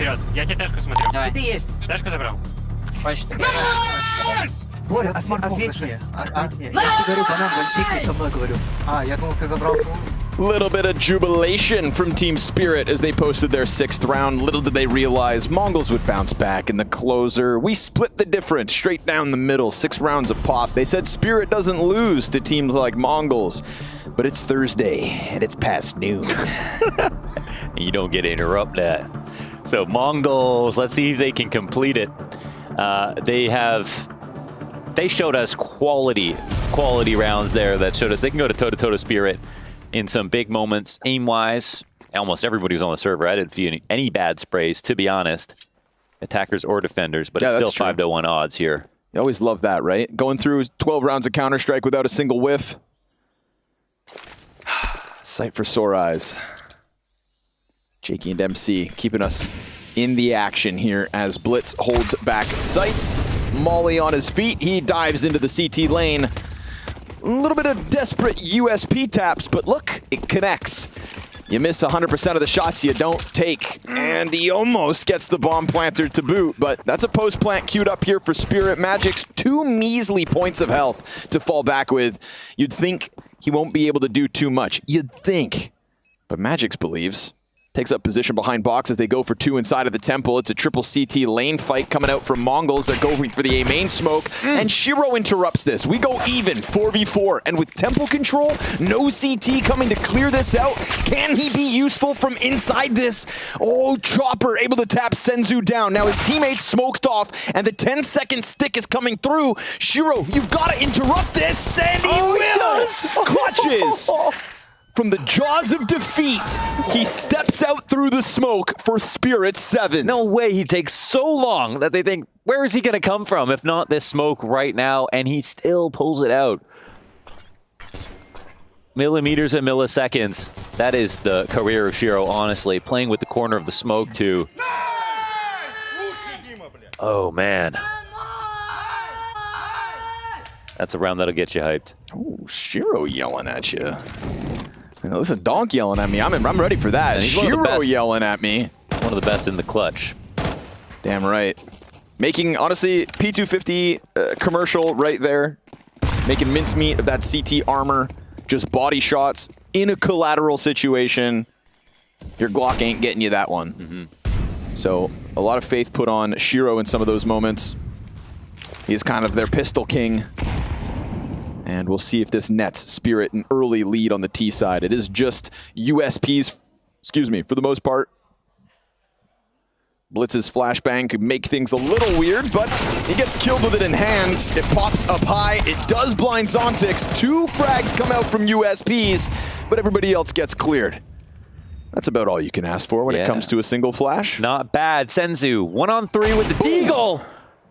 вперед. Я тебе тэшку смотрю. Давай. Ты есть. Тэшку забрал. Хочешь, ты Боря, ответь мне. Я тебе говорю, банан, вальтик, со мной говорю. Я думал, ты забрал. Little bit of jubilation from Team Spirit as they posted their 6th round. Little did they realize Mongols would bounce back in the closer. We split the difference straight down the middle, 6 rounds of pop. They said Spirit doesn't lose to teams like Mongols, but it's Thursday and it's past noon. You don't get to interrupt that. So Mongols, let's see if they can complete it. They showed us quality rounds there that showed us they can go to toe-to-toe to Spirit in some big moments. Aim-wise, almost everybody was on the server. I didn't feel any bad sprays, to be honest. Attackers or defenders, but it's still 5-1 odds here. You always love that, right? Going through 12 rounds of Counter-Strike without a single whiff. Sight for sore eyes. Jakey and MC keeping us in the action here as Blitz holds back sights. Molly on his feet, he dives into the CT lane. A little bit of desperate USP taps, but look, it connects. You miss 100% of the shots you don't take, and he almost gets the bomb planter to boot, but that's a post plant queued up here for Spirit. Magic's 2 measly points of health to fall back with. You'd think he won't be able to do too much. You'd think, but Magic's believes. Takes up position behind box as they go for 2 inside of the temple. It's a triple CT lane fight coming out from Mongols. They're going for the A main smoke, and Shiro interrupts this. We go even, 4v4, and with temple control, no CT coming to clear this out. Can he be useful from inside this? Oh, Chopper able to tap Senzu down. Now his teammates smoked off, and the 10-second stick is coming through. Shiro, you've got to interrupt this, and he will! Clutches! From the jaws of defeat, he steps out through the smoke for Spirit 7. No way he takes so long that they think, where is he going to come from if not this smoke right now? And he still pulls it out. Millimeters and milliseconds. That is the career of Shiro, honestly. Playing with the corner of the smoke, too. Oh, man. That's a round that'll get you hyped. Oh, Shiro yelling at you. Now, listen, Donk yelling at me. I'm ready for that. Shiro yelling at me. One of the best in the clutch. Damn right. Making, honestly, P250 commercial right there. Making mincemeat of that CT armor. Just body shots in a collateral situation. Your Glock ain't getting you that one. So, a lot of faith put on Shiro in some of those moments. He's kind of their pistol king. And we'll see if this nets Spirit an early lead on the T side. It is just USPs, for the most part. Blitz's flashbang could make things a little weird, but he gets killed with it in hand. It pops up high. It does blind Zontix. 2 frags come out from USPs, but everybody else gets cleared. That's about all you can ask for when it comes to a single flash. Not bad. Senzu, 1-on-3 with the Deagle.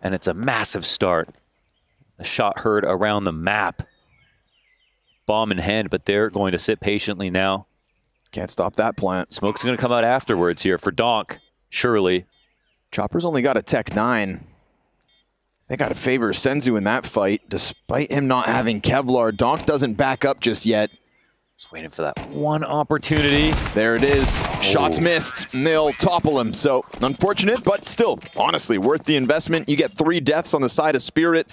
And it's a massive start. A shot heard around the map. Bomb in hand, but they're going to sit patiently now. Can't stop that plant. Smoke's going to come out afterwards here for Donk, surely. Chopper's only got a Tech 9. They got to favor Senzu in that fight, despite him not having Kevlar. Donk doesn't back up just yet. Just waiting for that one opportunity. There it is. Shots missed, and they'll topple him. So, unfortunate, but still, honestly, worth the investment. You get 3 deaths on the side of Spirit.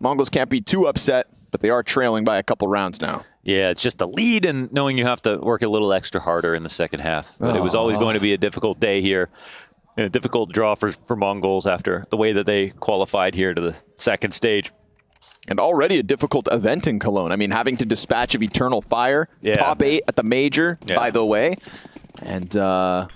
Mongols can't be too upset, but they are trailing by a couple rounds now. Yeah, it's just a lead and knowing you have to work a little extra harder in the second half. But it was always going to be a difficult day here. And a difficult draw for Mongols after the way that they qualified here to the second stage. And already a difficult event in Cologne. I mean, having to dispatch of Eternal Fire, top 8 at the major, by the way. And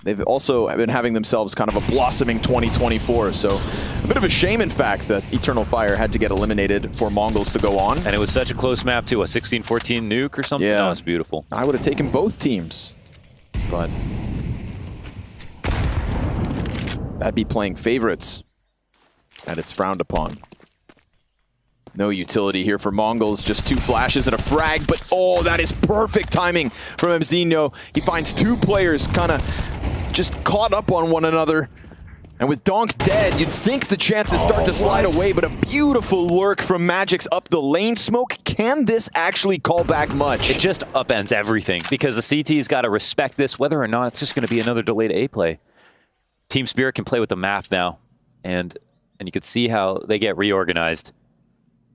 they've also been having themselves kind of a blossoming 2024. So a bit of a shame, in fact, that Eternal Fire had to get eliminated for Mongols to go on. And it was such a close map, too. A 16-14 nuke or something? Yeah. That was beautiful. I would have taken both teams. But that'd be playing favorites. And it's frowned upon. No utility here for Mongols, just 2 flashes and a frag, but oh, that is perfect timing from Mzino. He finds 2 players kind of just caught up on one another. And with Donk dead, you'd think the chances start to slide away, but a beautiful lurk from Magic's up the lane smoke. Can this actually call back much? It just upends everything because the CT's got to respect this, whether or not it's just going to be another delayed A play. Team Spirit can play with the map now, and you can see how they get reorganized.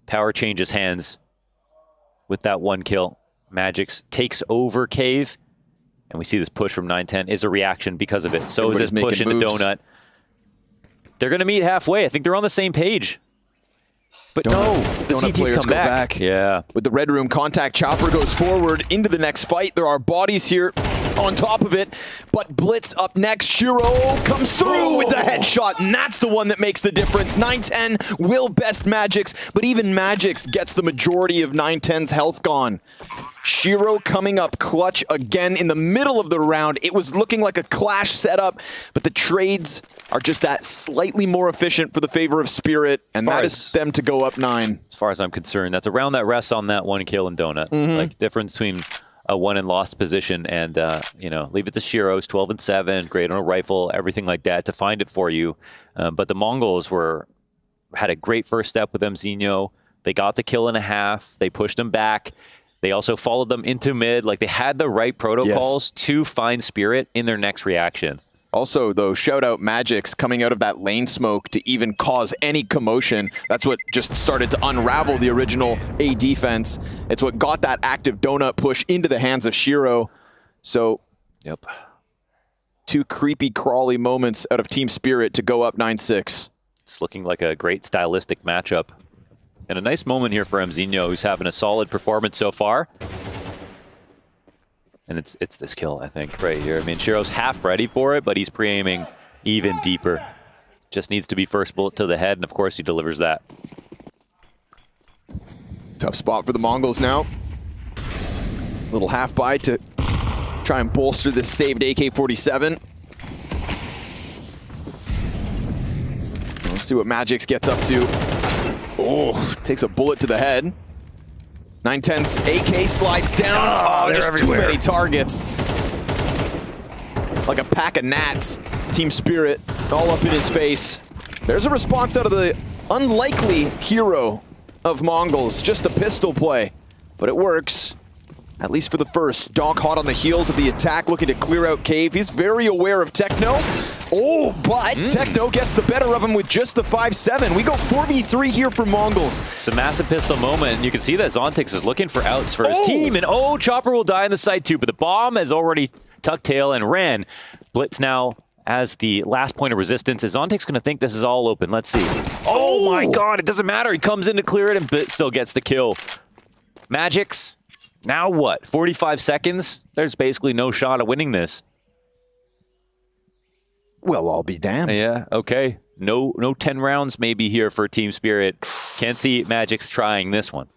Power changes hands with that one kill. Magix takes over Cave, and we see this push from 910 is a reaction because of it. So is this push into Donut. They're going to meet halfway. I think they're on the same page. But no, the CTs come back. Yeah. With the red room contact, Chopper goes forward into the next fight. There are bodies here on top of it, but Blitz up next. Shiro comes through with the headshot, and that's the one that makes the difference. 910 will best Magix, but even Magix gets the majority of 910's health gone. Shiro coming up clutch again in the middle of the round. It was looking like a clash setup, but the trades are just that slightly more efficient for the favor of Spirit, and that is them to go up 9. As far as I'm concerned, that's around that rests on that one kill in Donut. Like, difference between a won and lost position, and you know, leave it to Shiro's 12 and 7, great on a rifle, everything like that to find it for you. But the Mongols had a great first step with Mzinho. They got the kill and a half. They pushed them back. They also followed them into mid. Like, they had the right protocols to find Spirit in their next reaction. Also, though, shout out Magix coming out of that lane smoke to even cause any commotion. That's what just started to unravel the original A defense. It's what got that active donut push into the hands of Shiro. So, yep, 2 creepy, crawly moments out of Team Spirit to go up 9-6. It's looking like a great stylistic matchup. And a nice moment here for Mzinho, who's having a solid performance so far. And it's this kill, I think, right here. I mean, Shiro's half ready for it, but he's pre-aiming even deeper. Just needs to be first bullet to the head, and of course he delivers that. Tough spot for the Mongols now. Little half buy to try and bolster this saved AK-47. We'll see what Magix gets up to. Oh, takes a bullet to the head. 910's AK slides down. Oh, just everywhere. Too many targets. Like a pack of gnats. Team Spirit all up in his face. There's a response out of the unlikely hero of Mongols. Just a pistol play, but it works. At least for the first. Donk hot on the heels of the attack, looking to clear out Cave. He's very aware of Techno. Oh, but Techno gets the better of him with just the 5-7. We go 4v3 here for Mongols. It's a massive pistol moment, and you can see that Zontix is looking for outs for his team. And Chopper will die on the side too, but the bomb has already tucked tail and ran. Blitz now as the last point of resistance. Is Zontix going to think this is all open? Let's see. Oh my god, it doesn't matter. He comes in to clear it and still gets the kill. Magix. Now what? 45 seconds? There's basically no shot of winning this. Well, I'll be damned. Yeah, okay. No 10 rounds maybe here for Team Spirit. Can't see Magix trying this one.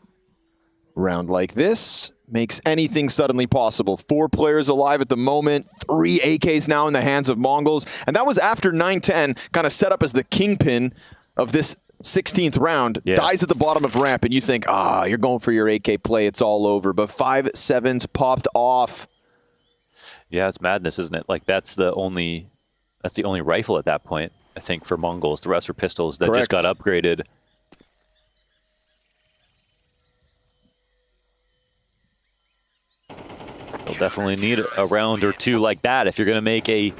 Round like this makes anything suddenly possible. 4 players alive at the moment. 3 AKs now in the hands of Mongols. And that was after 910 kind of set up as the kingpin of this 16th round, dies at the bottom of ramp, and you think, you're going for your AK play, it's all over. But 5-7s popped off. Yeah, it's madness, isn't it? Like, that's the only rifle at that point, I think, for Mongols. The rest are pistols that just got upgraded. They'll definitely need a round or two like that if you're going to make a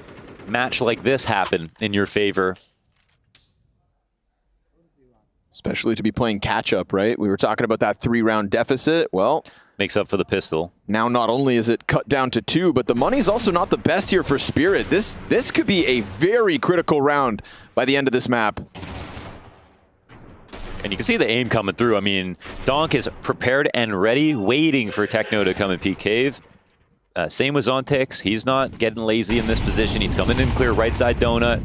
match like this happen in your favor. Especially to be playing catch-up, right? We were talking about that 3-round deficit. Well, makes up for the pistol. Now not only is it cut down to 2, but the money's also not the best here for Spirit. This could be a very critical round by the end of this map. And you can see the aim coming through. I mean, Donk is prepared and ready, waiting for Techno to come and peek Cave. Same with Zontix. He's not getting lazy in this position. He's coming in clear right side donut.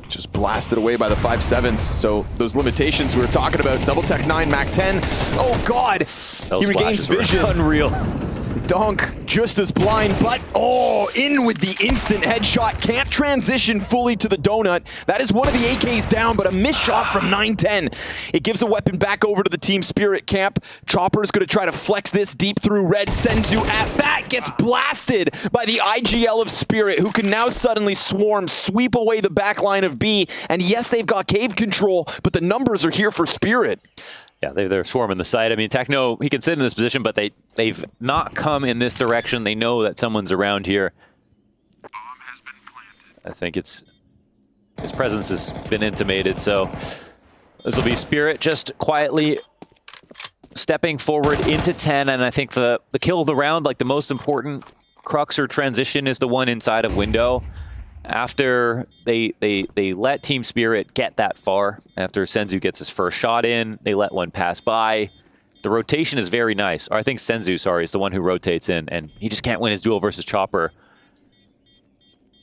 Just blasted away by the 5-7s. So those limitations we were talking about, double tech 9, Mac 10. Oh God, he regains vision. Unreal. Donk just as blind, but in with the instant headshot. Can't transition fully to the donut. That is one of the AKs down, but a missed shot from 910. It gives the weapon back over to the Team Spirit camp. Chopper's going to try to flex this deep through red. Senzu at bat gets blasted by the IGL of Spirit, who can now suddenly sweep away the back line of B. And yes, they've got cave control, but the numbers are here for Spirit. Yeah, they're swarming the site. I mean, Techno, he can sit in this position, but they've not come in this direction. They know that someone's around here. I think his presence has been intimated, so this will be Spirit just quietly stepping forward into 10, and I think the kill of the round, like the most important crux or transition, is the one inside of window. After they let Team Spirit get that far, after Senzu gets his first shot in, they let one pass by. The rotation is very nice. Or I think Senzu, sorry, is the one who rotates in, and he just can't win his duel versus Chopper.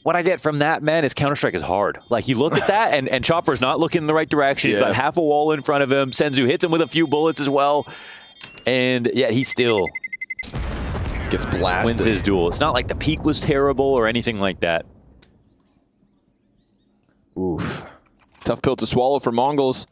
What I get from that, man, is Counter-Strike is hard. Like, you look at that, and Chopper's not looking in the right direction. He's got half a wall in front of him. Senzu hits him with a few bullets as well. And yet he still gets blasted. Wins his duel. It's not like the peak was terrible or anything like that. Oof. Tough pill to swallow for Mongols.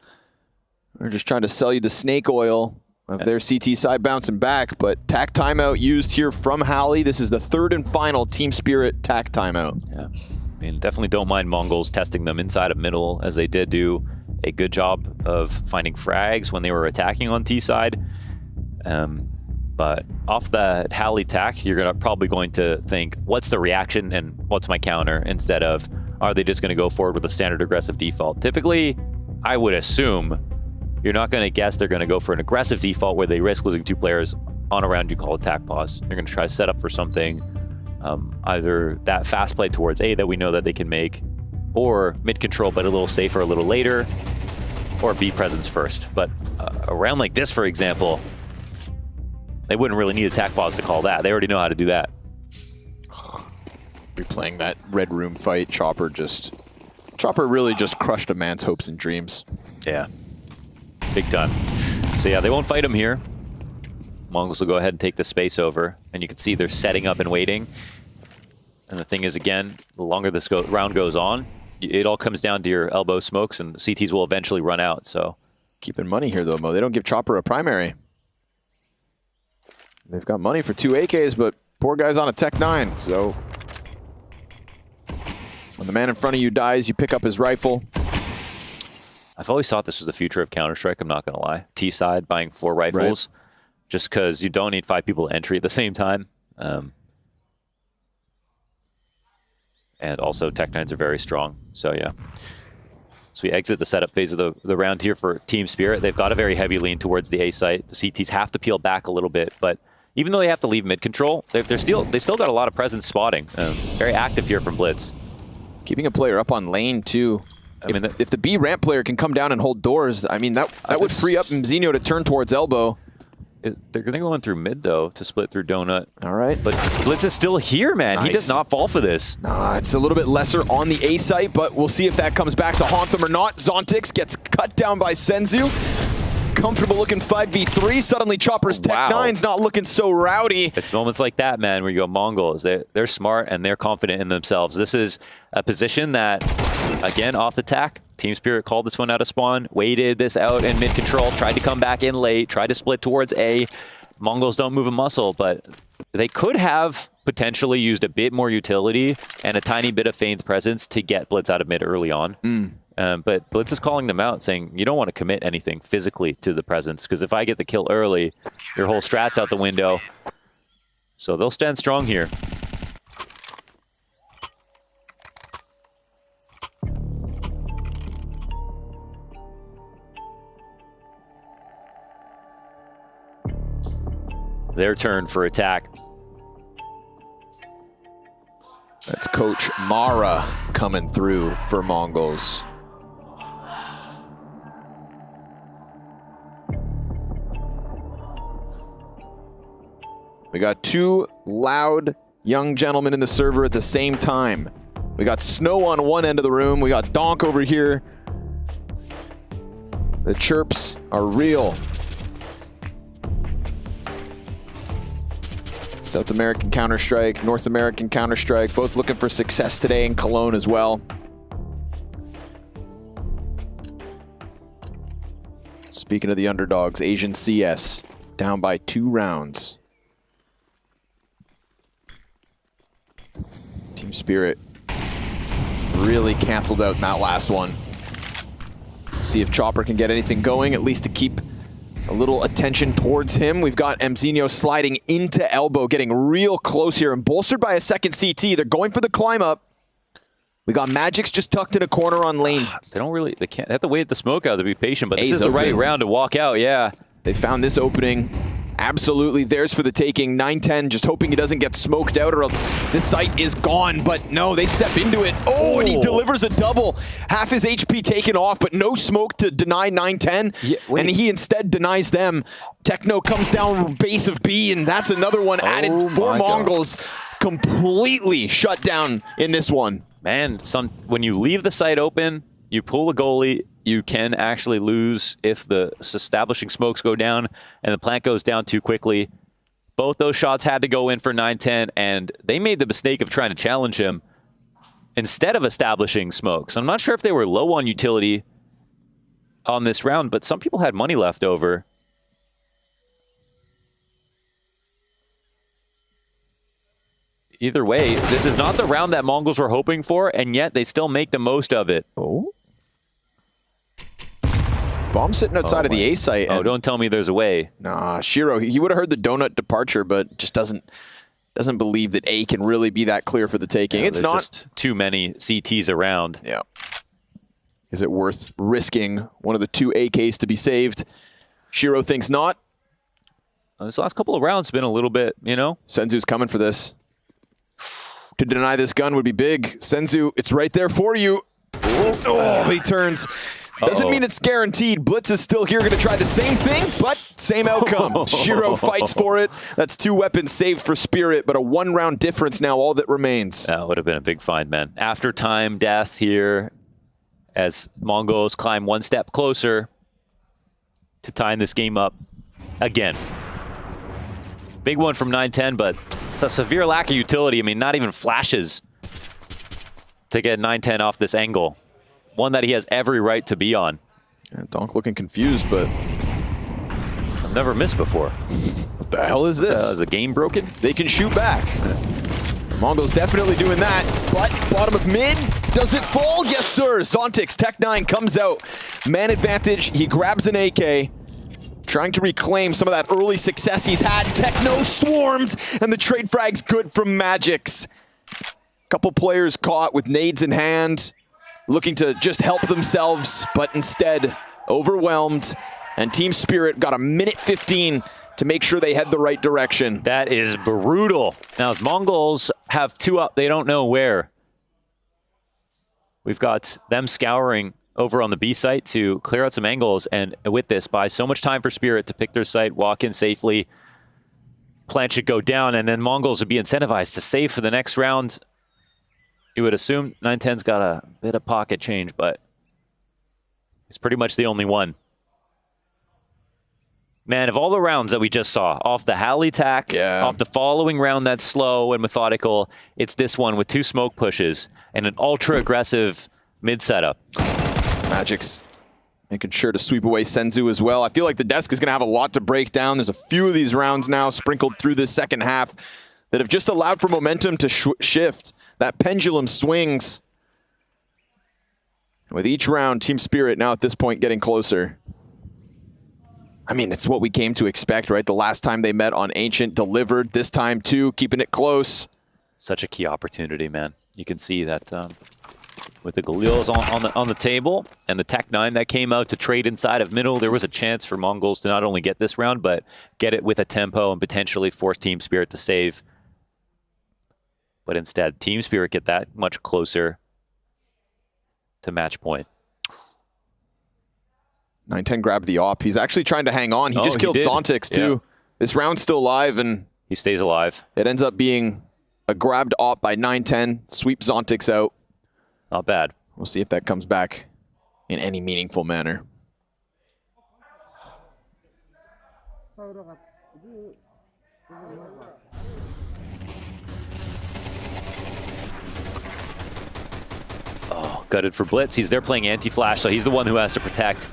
They're just trying to sell you the snake oil of their CT side bouncing back, but tack timeout used here from Halley. This is the third and final Team Spirit tack timeout. Yeah, I mean, definitely don't mind Mongols testing them inside of middle, as they did do a good job of finding frags when they were attacking on T side. But off the Halley tack, you're probably going to think, what's the reaction and what's my counter, instead of, are they just going to go forward with a standard aggressive default? Typically, I would assume you're not going to guess they're going to go for an aggressive default where they risk losing 2 players on a round you call attack pause. They're going to try to set up for something, either that fast play towards A that we know that they can make, or mid control but a little safer a little later, or B presence first. But a round like this, for example, they wouldn't really need attack pause to call that. They already know how to do that. Replaying that Red Room fight, Chopper really just crushed a man's hopes and dreams. Yeah. Big time. So yeah, they won't fight him here. Mongols will go ahead and take the space over, and you can see they're setting up and waiting. And the thing is, again, the longer this round goes on, it all comes down to your elbow smokes, and CTs will eventually run out. So keeping money here though, Mo. They don't give Chopper a primary. They've got money for 2 AKs, but poor guy's on a Tech 9, so when the man in front of you dies, you pick up his rifle. I've always thought this was the future of Counter-Strike, I'm not going to lie. T-side, buying 4 rifles, just because you don't need 5 people to entry at the same time. And also, Tech 9s are very strong, so yeah. So we exit the setup phase of the round here for Team Spirit. They've got a very heavy lean towards the A site. The CTs have to peel back a little bit, but even though they have to leave mid-control, they still got a lot of presence spotting. Very active here from Blitz. Keeping a player up on lane, too. If the B ramp player can come down and hold doors, I mean, that would free up Mzino to turn towards elbow. They're going to go in through mid, though, to split through Donut. All right. But Blitz is still here, man. Nice. He does not fall for this. It's a little bit lesser on the A site, but we'll see if that comes back to haunt them or not. Zontix gets cut down by Senzu. Comfortable looking 5v3. Suddenly Chopper's Tech 9's not looking so rowdy. It's moments like that, man, where you go Mongols. They're smart and they're confident in themselves. This is a position that, again, off the tack, Team Spirit called this one out of spawn, waited this out in mid-control, tried to come back in late, tried to split towards A. Mongols don't move a muscle, but they could have potentially used a bit more utility and a tiny bit of Fane's presence to get Blitz out of mid early on. But Blitz is calling them out, saying, you don't want to commit anything physically to the presence, because if I get the kill early, your whole strat's out the window. So they'll stand strong here. Their turn for attack. That's Coach Mara coming through for Mongols. We got 2 loud young gentlemen in the server at the same time. We got Snow on one end of the room. We got Donk over here. The chirps are real. South American Counter-Strike, North American Counter-Strike, both looking for success today in Cologne as well. Speaking of the underdogs, Asian CS down by 2 rounds. Team Spirit really canceled out in that last one. See if Chopper can get anything going, at least to keep a little attention towards him. We've got Mzino sliding into elbow, getting real close here and bolstered by a second CT. They're going for the climb up. We got Magic's just tucked in a corner on lane. They don't really, they can't, they have to wait the smoke out to be patient, but this is the right round to walk out, yeah. They found this opening. Absolutely theirs for the taking. 9-10 just hoping he doesn't get smoked out or else this site is gone. But no, they step into it. Oh, and he delivers a double. Half his HP taken off, but no smoke to deny 9-10. Yeah, and he instead denies them. Techno comes down base of B, and that's another one added for Mongols. Completely shut down in this one. Man, when you leave the site open, you pull the goalie, you can actually lose if the establishing smokes go down and the plant goes down too quickly. Both those shots had to go in for 9-10, and they made the mistake of trying to challenge him instead of establishing smokes. I'm not sure if they were low on utility on this round, but some people had money left over. Either way, this is not the round that Mongols were hoping for, and yet they still make the most of it. Oh. Bomb sitting outside of the A site. Oh, don't tell me there's a way. Nah, Shiro, he would have heard the donut departure, but just doesn't believe that A can really be that clear for the taking. Yeah, it's not just too many CTs around. Yeah. Is it worth risking one of the 2 AKs to be saved? Shiro thinks not. This last couple of rounds been a little bit, you know. Senzu's coming for this. To deny this gun would be big. Senzu, it's right there for you. Oh, he turns. Doesn't mean it's guaranteed. Blitz is still here, going to try the same thing, but same outcome. Shiro fights for it. That's 2 weapons saved for Spirit, but a 1-round difference now, all that remains. That would have been a big find, man. After time death here, as Mongols climb 1 step closer to tying this game up again. Big one from 9-10, but it's a severe lack of utility. I mean, not even flashes to get 9-10 off this angle. One that he has every right to be on. Yeah, Donk looking confused, but I've never missed before. What the hell is this? Is the game broken? They can shoot back. Mongols definitely doing that, but bottom of mid, does it fall? Yes, sir. Zontix, Tech9 comes out. Man advantage, he grabs an AK. Trying to reclaim some of that early success he's had. Techno swarmed, and the trade frag's good from Magic's. Couple players caught with nades in hand, looking to just help themselves, but instead overwhelmed. And Team Spirit got a minute 15 to make sure they head the right direction. That is brutal. Now, Mongols have 2 up. They don't know where. We've got them scouring over on the B site to clear out some angles, and with this, buy so much time for Spirit to pick their site, walk in safely. Plant should go down, and then Mongols would be incentivized to save for the next round. You would assume 9-10's got a bit of pocket change, but it's pretty much the only one. Man, of all the rounds that we just saw, off the Halley tack, off the following round that's slow and methodical, it's this one with 2 smoke pushes and an ultra-aggressive mid setup. Magic's making sure to sweep away Senzu as well. I feel like the desk is going to have a lot to break down. There's a few of these rounds now sprinkled through this second half that have just allowed for momentum to shift. That pendulum swings. With each round, Team Spirit now at this point getting closer. I mean, it's what we came to expect, right? The last time they met on Ancient delivered. This time, too, keeping it close. Such a key opportunity, man. You can see that with the Galils on the table and the Tech9 that came out to trade inside of middle, there was a chance for Mongols to not only get this round, but get it with a tempo and potentially force Team Spirit to save. But instead, Team Spirit get that much closer to match point. 9-10 grabbed the op. He's actually trying to hang on. He just killed Zontix, too. Yeah. This round's still alive, and he stays alive. It ends up being a grabbed op by 9-10. Sweep Zontix out. Not bad. We'll see if that comes back in any meaningful manner. Oh, gutted for Blitz. He's there playing anti-flash, so he's the one who has to protect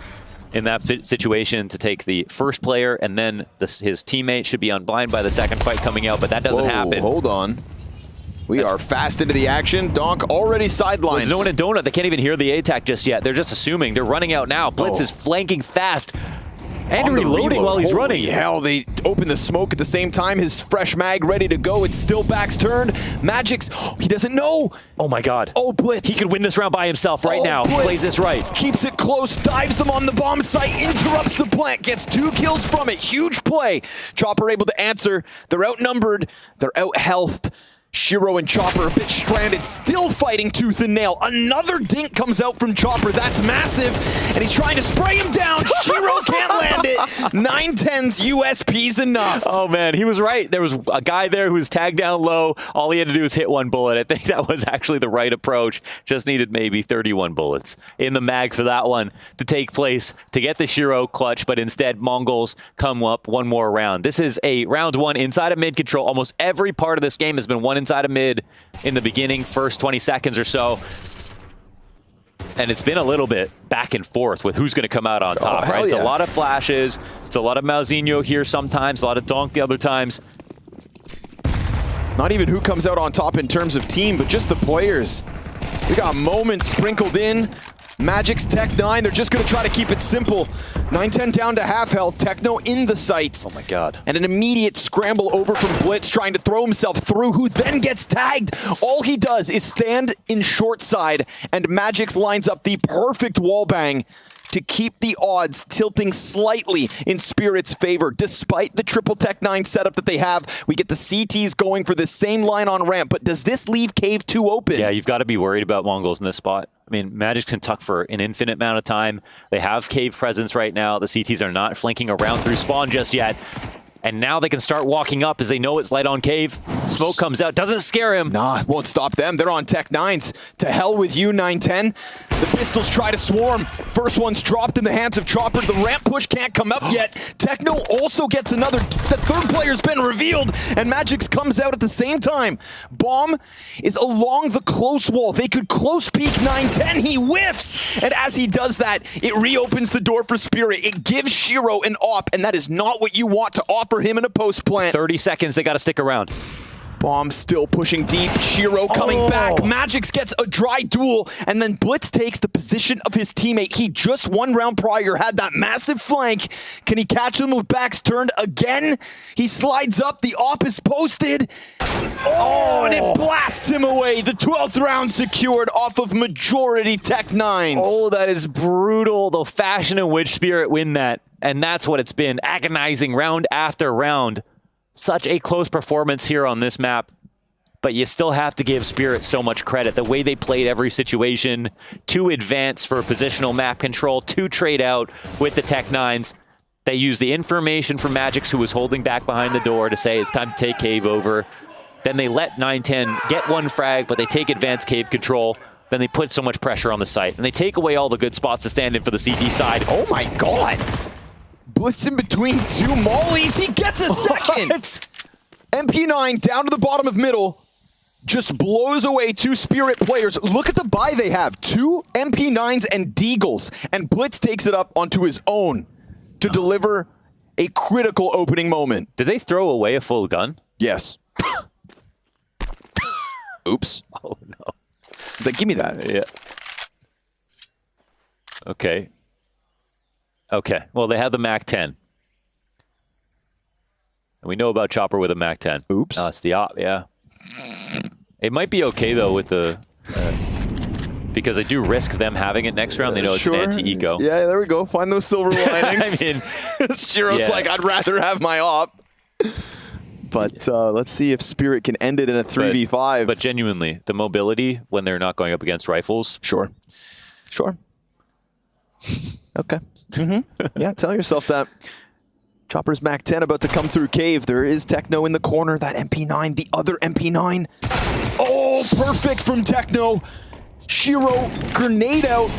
in that situation to take the first player, and then his teammate should be unblind by the second fight coming out, but that doesn't happen. Hold on. We are fast into the action. Donk already sidelined. Well, there's no one in Donut. They can't even hear the A-tack just yet. They're just assuming. They're running out now. Blitz is flanking fast. And reloading while he's running. Holy hell, they open the smoke at the same time. His fresh mag ready to go. It's still Back's turn. Magic's, he doesn't know. Oh my god. Oh, Blitz. He could win this round by himself right now. Blitz He plays this right. Keeps it close, dives them on the bomb site, interrupts the plant, gets 2 kills from it. Huge play. Chopper able to answer. They're outnumbered. They're out-healthed. Shiro and Chopper a bit stranded, still fighting tooth and nail. Another dink comes out from Chopper. That's massive. And he's trying to spray him down. Shiro can't land it. 9-10's USP's enough. Oh man, he was right. There was a guy there who was tagged down low. All he had to do was hit 1 bullet. I think that was actually the right approach. Just needed maybe 31 bullets in the mag for that one to take place to get the Shiro clutch, but instead Mongols come up 1 more round. This is a round 1 inside of mid control. Almost every part of this game has been won inside of mid in the beginning, first 20 seconds or so. And it's been a little bit back and forth with who's going to come out on top, right? It's a lot of flashes. It's a lot of Mauzinho here sometimes, a lot of Donk the other times. Not even who comes out on top in terms of team, but just the players. We got moments sprinkled in. Magic's Tech 9, they're just going to try to keep it simple. 9-10 down to half health, Techno in the sights. Oh my god. And an immediate scramble over from Blitz, trying to throw himself through, who then gets tagged. All he does is stand in short side, and Magic's lines up the perfect wallbang to keep the odds tilting slightly in Spirit's favor. Despite the triple Tech 9 setup that they have, we get the CTs going for the same line on ramp, but does this leave Cave 2 open? Yeah, you've got to be worried about Mongols in this spot. I mean, Magic can tuck for an infinite amount of time. They have Cave presence right now. The CTs are not flanking around through spawn just yet. And now they can start walking up as they know it's light on Cave. Smoke comes out, doesn't scare him. Nah, won't stop them. They're on Tech 9s. To hell with you, 9-10. The pistols try to swarm. First one's dropped in the hands of Chopper. The ramp push can't come up yet. Techno also gets another. The third player's been revealed, and Magic's comes out at the same time. Bomb is along the close wall. They could close peek 9-10. He whiffs, and as he does that, it reopens the door for Spirit. It gives Shiro an op, and that is not what you want to offer him in a post plant. 30 seconds, they got to stick around. Bomb still pushing deep. Shiro coming back. Magic's gets a dry duel, and then Blitz takes the position of his teammate. He just 1 round prior had that massive flank. Can he catch him with backs turned again? He slides up. The op is posted. Oh, and it blasts him away. The 12th round secured off of majority Tech 9s. Oh, that is brutal. The fashion in which Spirit win that. And that's what it's been, agonizing round after round. Such a close performance here on this map, but you still have to give Spirit so much credit. The way they played every situation, to advance for positional map control, to trade out with the Tech 9s. They used the information from Magix, who was holding back behind the door, to say it's time to take Cave over. Then they let 9-10 get 1 frag, but they take advanced Cave control. Then they put so much pressure on the site, and they take away all the good spots to stand in for the CT side. Oh my god! Blitz in between 2 mollies. He gets a second. MP9 down to the bottom of middle. Just blows away 2 Spirit players. Look at the buy they have. 2 MP9s and Deagles. And Blitz takes it up onto his own to deliver a critical opening moment. Did they throw away a full gun? Yes. Oops. Oh no. He's like, give me that. Yeah. Okay. Okay, well, they have the MAC-10. And we know about Chopper with a MAC-10. Oops. No, it's the op, yeah. It might be okay, though, with the... because they do risk them having it next round. They know it's an anti-eco. Yeah, there we go. Find those silver linings. I mean... Shiro's like, I'd rather have my op. But let's see if Spirit can end it in a 3v5. But genuinely, the mobility when they're not going up against rifles... Sure. Sure. Okay. Yeah, tell yourself that. Chopper's MAC-10 about to come through Cave. There is Techno in the corner. That MP9, the other MP9. Oh, perfect from Techno. Shiro, grenade out.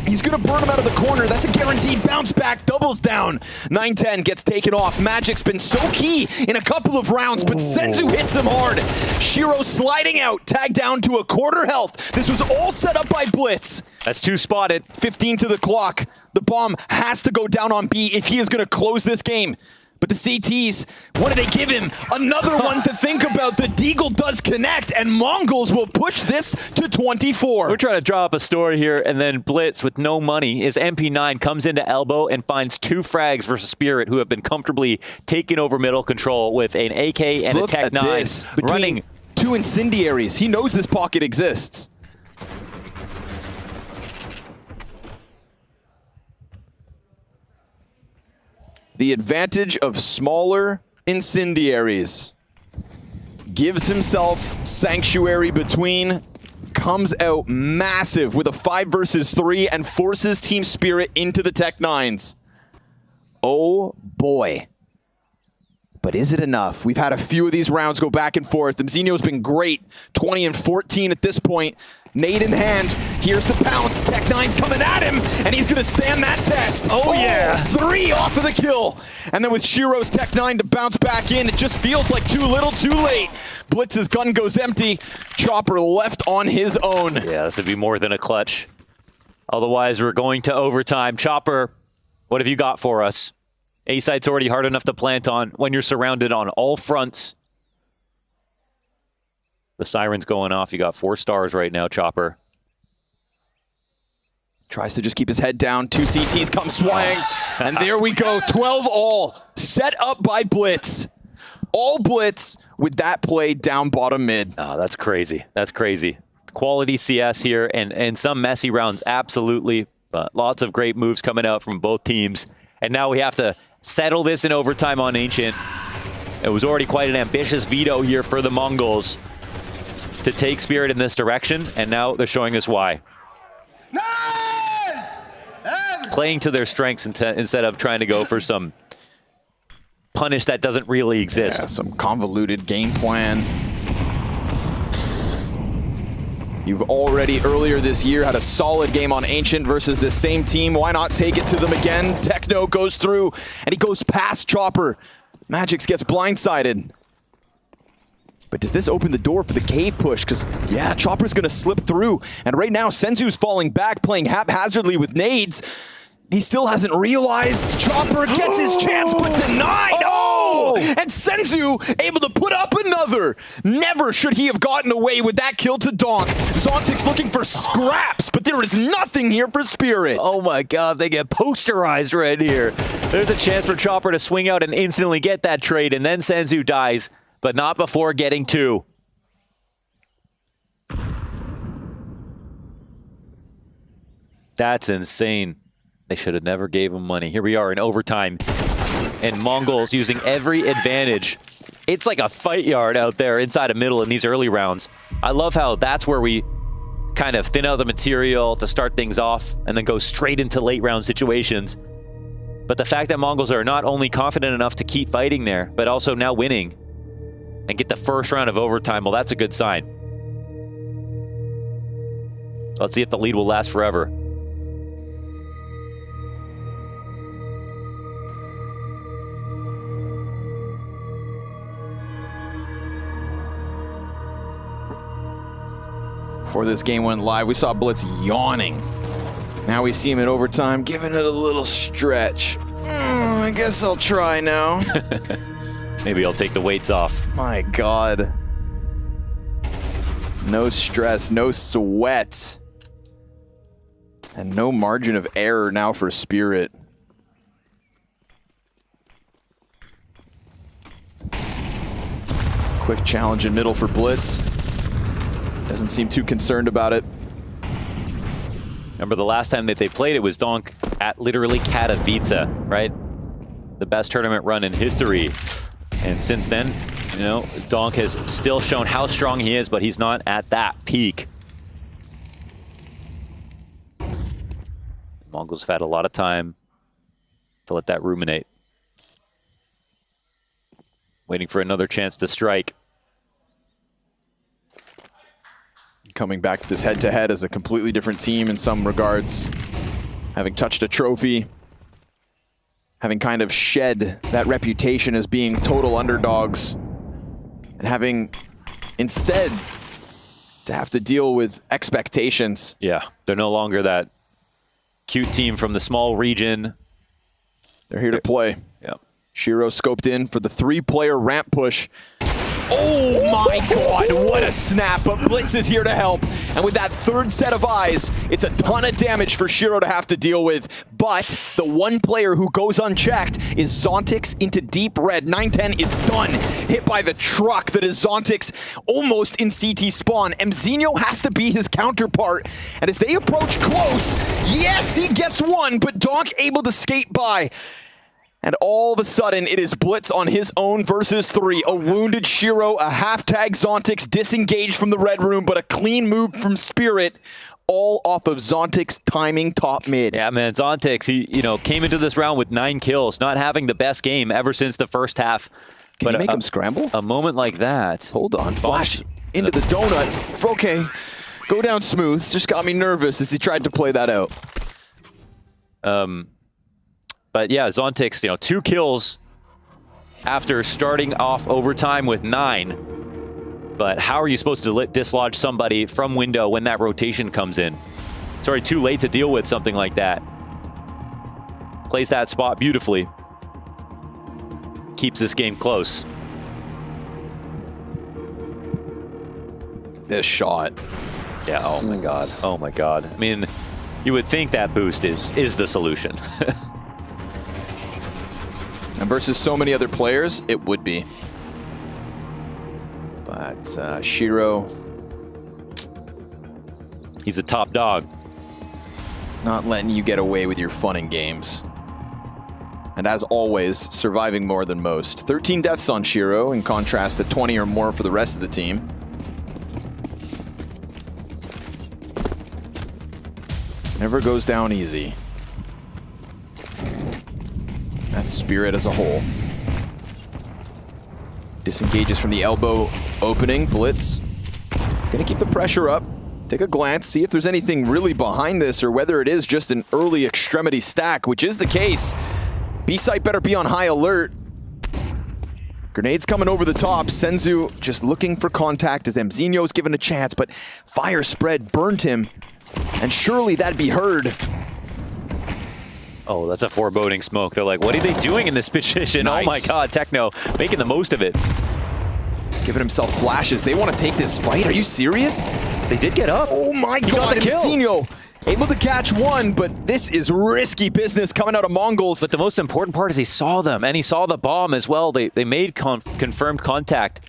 He's going to burn him out of the corner. That's a guaranteed bounce back. Doubles down. 9-10 gets taken off. Magic's been so key in a couple of rounds, but Senzu hits him hard. Shiro sliding out, tagged down to a quarter health. This was all set up by Blitz. That's 2 spotted. 15 to the clock. The bomb has to go down on B if he is going to close this game. But the CTs, what do they give him? Another one to think about. The Deagle does connect, and Mongols will push this to 24. We're trying to draw up a story here, and then Blitz with no money. His MP9 comes into elbow and finds 2 frags versus Spirit, who have been comfortably taking over middle control with an AK and Look a Tech 9 this. running. 2 incendiaries. He knows this pocket exists. The advantage of smaller incendiaries. Gives himself sanctuary between, comes out massive with a 5 versus 3 and forces Team Spirit into the Tech 9s. Oh boy. But is it enough? We've had a few of these rounds go back and forth. Mzino's been great. 20 and 14 at this point. Nade in hand. Here's the pounce. Tech 9's coming at him, and he's going to stand that test. Oh, yeah. 3 off of the kill. And then with Shiro's Tech 9 to bounce back in, it just feels like too little, too late. Blitz's gun goes empty. Chopper left on his own. Yeah, this would be more than a clutch. Otherwise, we're going to overtime. Chopper, what have you got for us? A-site's already hard enough to plant on when you're surrounded on all fronts. The siren's going off. You got 4 stars right now, Chopper. Tries to just keep his head down. 2 CTs come swaying. And there we go. 12 all. Set up by Blitz. All Blitz with that play down bottom mid. Oh, that's crazy. That's crazy. Quality CS here and some messy rounds, absolutely. But lots of great moves coming out from both teams. And now we have to settle this in overtime on Ancient. It was already quite an ambitious veto here for the Mongols to take Spirit in this direction, and now they're showing us why. Playing to their strengths instead of trying to go for some punish that doesn't really exist. Yeah, some convoluted game plan. You've already earlier this year had a solid game on Ancient versus this same team. Why not take it to them again? Techno goes through and he goes past Chopper. Magix gets blindsided. But does this open the door for the cave push? Because, yeah, Chopper's going to slip through. And right now, Senzu's falling back, playing haphazardly with nades. He still hasn't realized. Chopper gets his chance, but denied. Oh! And Senzu able to put up another. Never should he have gotten away with that kill to Donk. Zontic's looking for scraps, but there is nothing here for Spirit. Oh my god, they get posterized right here. There's a chance for Chopper to swing out and instantly get that trade, and then Senzu dies, but not before getting 2. That's insane. They should have never gave him money. Here we are in overtime. And Mongols using every advantage. It's like a fight yard out there inside of middle in these early rounds. I love how that's where we kind of thin out the material to start things off and then go straight into late round situations. But the fact that Mongols are not only confident enough to keep fighting there, but also now winning and get the first round of overtime, well, that's a good sign. Let's see if the lead will last forever. Before this game went live, we saw Blitz yawning. Now we see him in overtime, giving it a little stretch. I guess I'll try now. Maybe I'll take the weights off. My God. No stress, no sweat. And no margin of error now for Spirit. Quick challenge in middle for Blitz. Doesn't seem too concerned about it. Remember the last time that they played, it was Donk at literally Katowice, right? The best tournament run in history. And since then, you know, Donk has still shown how strong he is, but he's not at that peak. Mongols have had a lot of time to let that ruminate. Waiting for another chance to strike. Coming back to this head-to-head as a completely different team in some regards. Having touched a trophy. Having kind of shed that reputation as being total underdogs. And having instead to have to deal with expectations. Yeah, they're no longer that cute team from the small region. They're here to play. Yeah. Shiro scoped in for the 3-player ramp push. Oh my god, what a snap, but Blitz is here to help. And with that 3rd set of eyes, it's a ton of damage for Shiro to have to deal with. But the one player who goes unchecked is Zontix into deep red. 910 is done, hit by the truck that is Zontix almost in CT spawn. Mzinho has to be his counterpart. And as they approach close, yes, he gets one, but Donk able to skate by. And all of a sudden, it is Blitz on his own versus 3. A wounded Shiro, a half-tag Zontix, disengaged from the red room, but a clean move from Spirit, all off of Zontix timing top mid. Yeah, man, Zontix, he came into this round with 9 kills, not having the best game ever since the first half. Can you make him scramble? A moment like that. Hold on, flash into the donut. Okay, go down smooth. Just got me nervous as he tried to play that out. But yeah, Zontix, 2 kills after starting off overtime with 9. But how are you supposed to dislodge somebody from window when that rotation comes in? It's already too late to deal with something like that. Plays that spot beautifully. Keeps this game close. This shot. Yeah, oh my god. Oh my god. I mean, you would think that boost is the solution. And versus so many other players, it would be. But Shiro... He's a top dog. Not letting you get away with your fun and games. And as always, surviving more than most. 13 deaths on Shiro, in contrast to 20 or more for the rest of the team. Never goes down easy. That's Spirit as a whole. Disengages from the elbow opening. Blitz gonna keep the pressure up. Take a glance, see if there's anything really behind this or whether it is just an early extremity stack, which is the case. B-site better be on high alert. Grenades coming over the top. Senzu just looking for contact as Mzinho's given a chance, but fire spread burned him. And surely that'd be heard. Oh, that's a foreboding smoke. They're like, what are they doing in this position? Nice. Oh my god, Techno making the most of it. Giving himself flashes. They want to take this fight. Are you serious? They did get up. Oh my god, Mzinho able to catch one, but this is risky business coming out of Mongols. But the most important part is he saw them, and he saw the bomb as well. They made confirmed contact.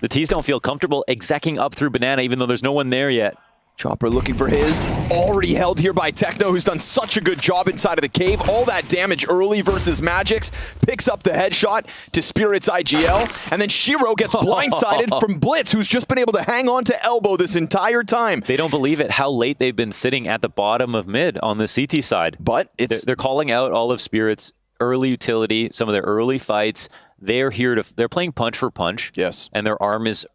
The T's don't feel comfortable execing up through Banana, even though there's no one there yet. Chopper looking for his. Already held here by Techno, who's done such a good job inside of the cave. All that damage early versus Magix. Picks up the headshot to Spirit's IGL. And then Shiro gets blindsided from Blitz, who's just been able to hang on to elbow this entire time. They don't believe it, how late they've been sitting at the bottom of mid on the CT side. But they're calling out all of Spirit's early utility, some of their early fights. They're here to, they're playing punch for punch. Yes. And their arm is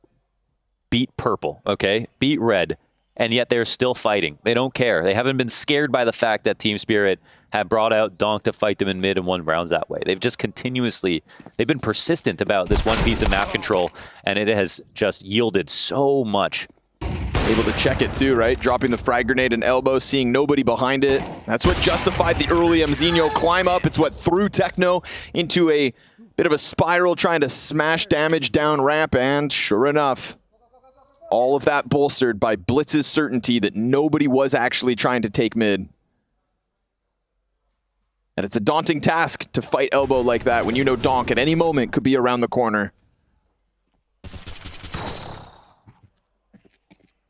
beat purple, okay? Beat red. And yet they're still fighting. They don't care. They haven't been scared by the fact that Team Spirit had brought out Donk to fight them in mid and won rounds that way. They've just continuously, they've been persistent about this one piece of map control, and it has just yielded so much. Able to check it too, right? Dropping the frag grenade and elbow, seeing nobody behind it. That's what justified the early Mzinho climb up. It's what threw Techno into a bit of a spiral, trying to smash damage down ramp, and sure enough, all of that bolstered by Blitz's certainty that nobody was actually trying to take mid. And it's a daunting task to fight elbow like that when you know Donk at any moment could be around the corner.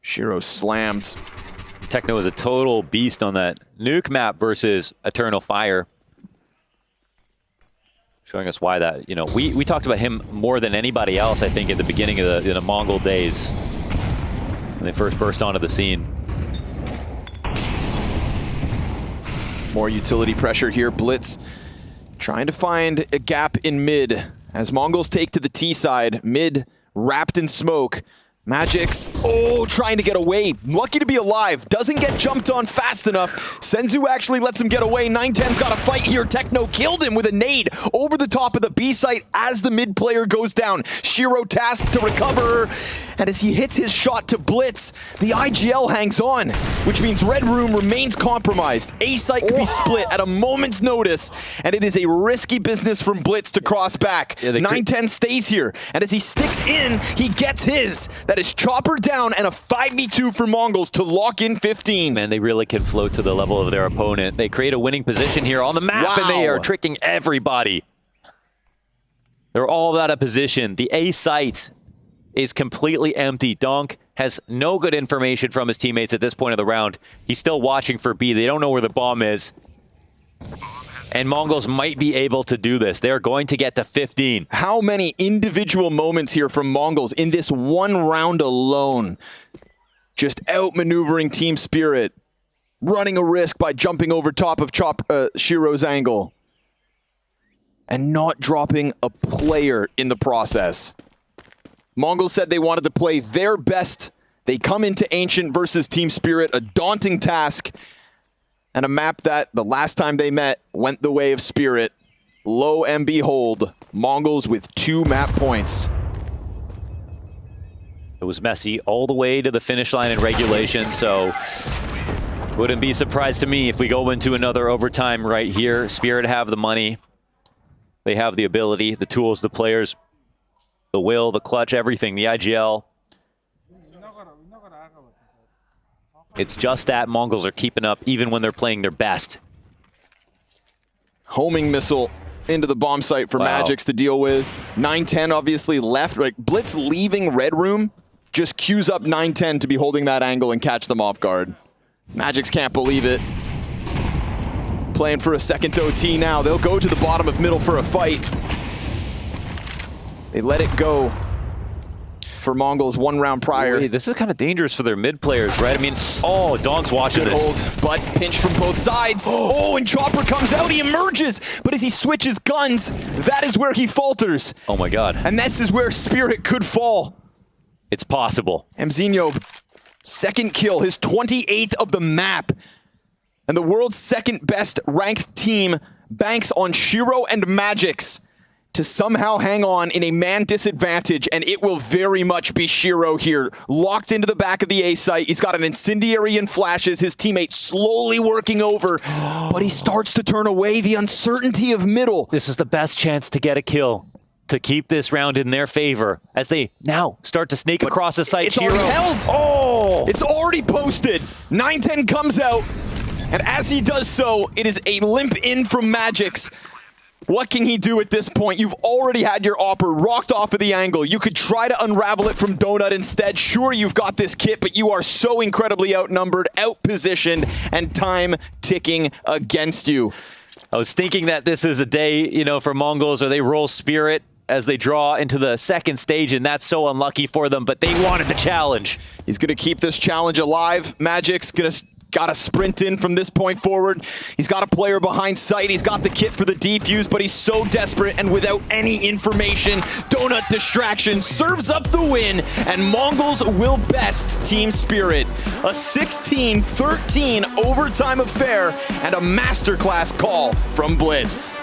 Shiro slammed. Techno is a total beast on that Nuke map versus Eternal Fire. Showing us why that, you know, we talked about him more than anybody else, I think, at the beginning of the Mongol days when they first burst onto the scene. More utility pressure here. Blitz trying to find a gap in mid as Mongols take to the T side. Mid wrapped in smoke. Magic's, trying to get away. Lucky to be alive. Doesn't get jumped on fast enough. Senzu actually lets him get away. 910's got a fight here. Techno killed him with a nade over the top of the B site as the mid player goes down. Shiro tasked to recover. And as he hits his shot to Blitz, the IGL hangs on, which means Red Room remains compromised. A site could be split at a moment's notice, and it is a risky business from Blitz to cross back. 910 stays here, and as he sticks in, he gets his. That is Chopper down and a 5v2 for Mongols to lock in 15. Man, they really can float to the level of their opponent. They create a winning position here on the map, and they are tricking everybody. They're all out of position. The A site is completely empty. Donk has no good information from his teammates at this point of the round. He's still watching for B. They don't know where the bomb is. And Mongols might be able to do this. They're going to get to 15. How many individual moments here from Mongols in this one round alone? Just outmaneuvering Team Spirit. Running a risk by jumping over top of Shiro's angle. And not dropping a player in the process. Mongols said they wanted to play their best. They come into Ancient versus Team Spirit, a daunting task, and a map that the last time they met went the way of Spirit. Lo and behold, Mongols with 2 map points. It was messy all the way to the finish line in regulation, so wouldn't be surprised to me if we go into another overtime right here. Spirit have the money. They have the ability, the tools, the players, the will, the clutch, everything, the IGL. It's just that Mongols are keeping up even when they're playing their best. Homing missile into the bomb site for Magic's to deal with. 910 obviously left. Like Blitz leaving Red Room just queues up 910 to be holding that angle and catch them off guard. Magic's can't believe it. Playing for a second OT now. They'll go to the bottom of middle for a fight. They let it go for Mongols 1 round prior. Wait, this is kind of dangerous for their mid players, right? I mean, Donk's watching Good this. hold, but pinch from both sides. And Chopper comes out, he emerges, but as he switches guns, that is where he falters. Oh my God. And this is where Spirit could fall. It's possible. Mzinho, second kill, his 28th of the map. And the world's second best ranked team banks on Shiro and Magic's to somehow hang on in a man disadvantage, and it will very much be Shiro here. Locked into the back of the A site. He's got an incendiary in flashes. His teammate slowly working over, but he starts to turn away. The uncertainty of middle. This is the best chance to get a kill, to keep this round in their favor as they now start to snake across the site. It's already held. It's already posted. 910 comes out, and as he does so, it is a limp in from Magic's. What can he do at this point? You've already had your Opper rocked off of the angle. You could try to unravel it from Donut instead. Sure, you've got this kit, but you are so incredibly outnumbered, outpositioned, and time ticking against you. I was thinking that this is a day, for Mongols, or they roll Spirit as they draw into the second stage, and that's so unlucky for them, but they wanted the challenge. He's going to keep this challenge alive. Magic's going to got to sprint in from this point forward. He's got a player behind sight. He's got the kit for the defuse, but he's so desperate and without any information. Donut distraction serves up the win, and Mongols will best Team Spirit. A 16-13 overtime affair and a masterclass call from Blitz.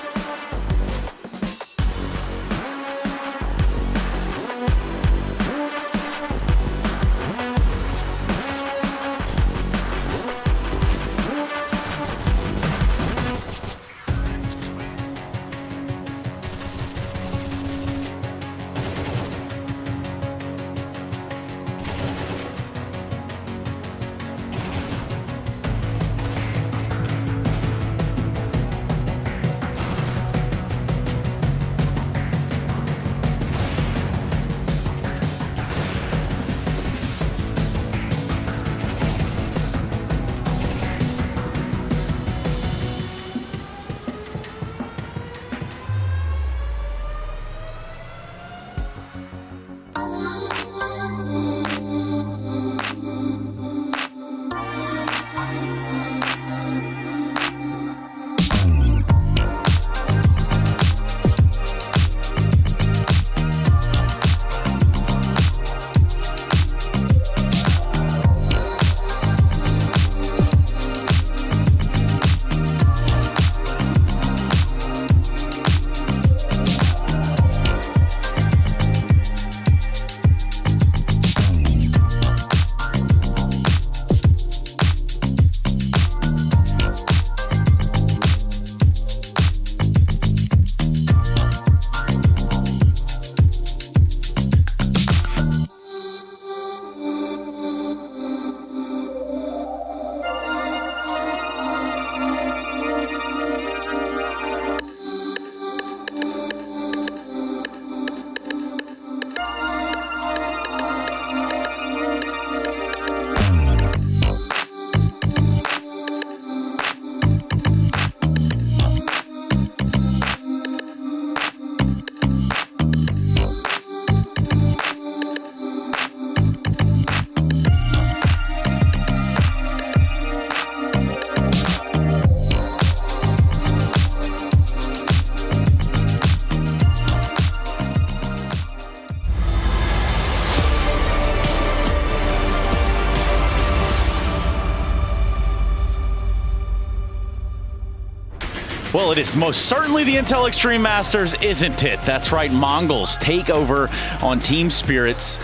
Well, it is most certainly the Intel Extreme Masters, isn't it? That's right, Mongols take over on Team Spirit's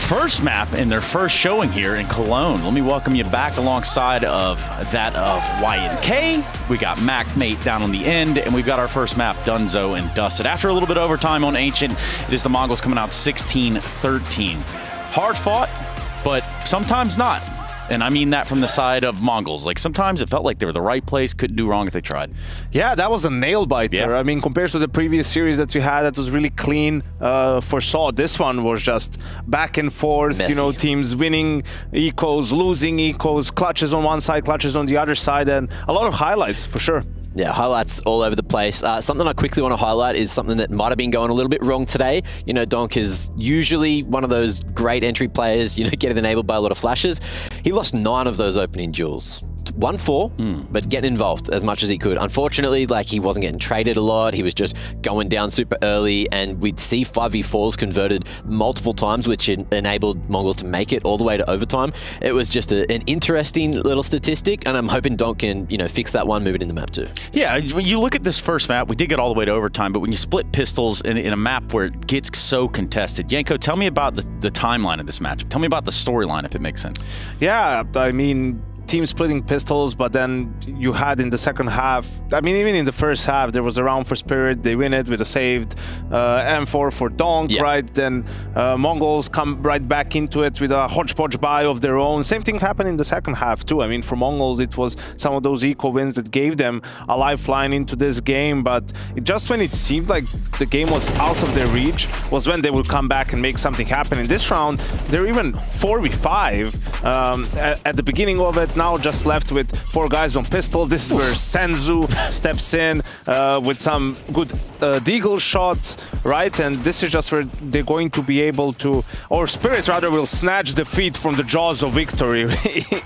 first map in their first showing here in Cologne. Let me welcome you back alongside of that of YNK. We got MacMate down on the end, and we've got our first map, Dunzo and Dusted. After a little bit of overtime on Ancient, it is the Mongols coming out 16-13. Hard fought, but sometimes not. And I mean that from the side of Mongols. Like, sometimes it felt like they were the right place, couldn't do wrong if they tried. Yeah, that was a nail-biter. Yeah. I mean, compared to the previous series that we had, that was really clean. For Saw, this one was just back and forth, messy. You know, teams winning ecos, losing ecos, clutches on one side, clutches on the other side, and a lot of highlights, for sure. Yeah, highlights all over the place. Something I quickly want to highlight is something that might have been going a little bit wrong today. You know, Donk is usually one of those great entry players, you know, getting enabled by a lot of flashes. He lost 9 of those opening duels. 1-4, but getting involved as much as he could. Unfortunately, like, he wasn't getting traded a lot. He was just going down super early, and we'd see 5v4s converted multiple times, which enabled Mongols to make it all the way to overtime. It was just an interesting little statistic, and I'm hoping Donk can, you know, fix that one, move it in the map too. Yeah, when you look at this first map, we did get all the way to overtime, but when you split pistols in a map where it gets so contested, Yanko, tell me about the timeline of this match. Tell me about the storyline, if it makes sense. Yeah, I mean, team splitting pistols, but then you had in the second half, I mean, even in the first half, there was a round for Spirit. They win it with a saved M4 for Donk, right? Then Mongols come right back into it with a hodgepodge buy of their own. Same thing happened in the second half too. I mean, for Mongols, it was some of those eco wins that gave them a lifeline into this game, but just when it seemed like the game was out of their reach was when they would come back and make something happen. In this round, they're even 4v5 at the beginning of it. Now just left with 4 guys on pistols. This is where Senzu steps in with some good deagle shots, right? And this is just where they're going to be able to, or Spirit rather, will snatch defeat from the jaws of victory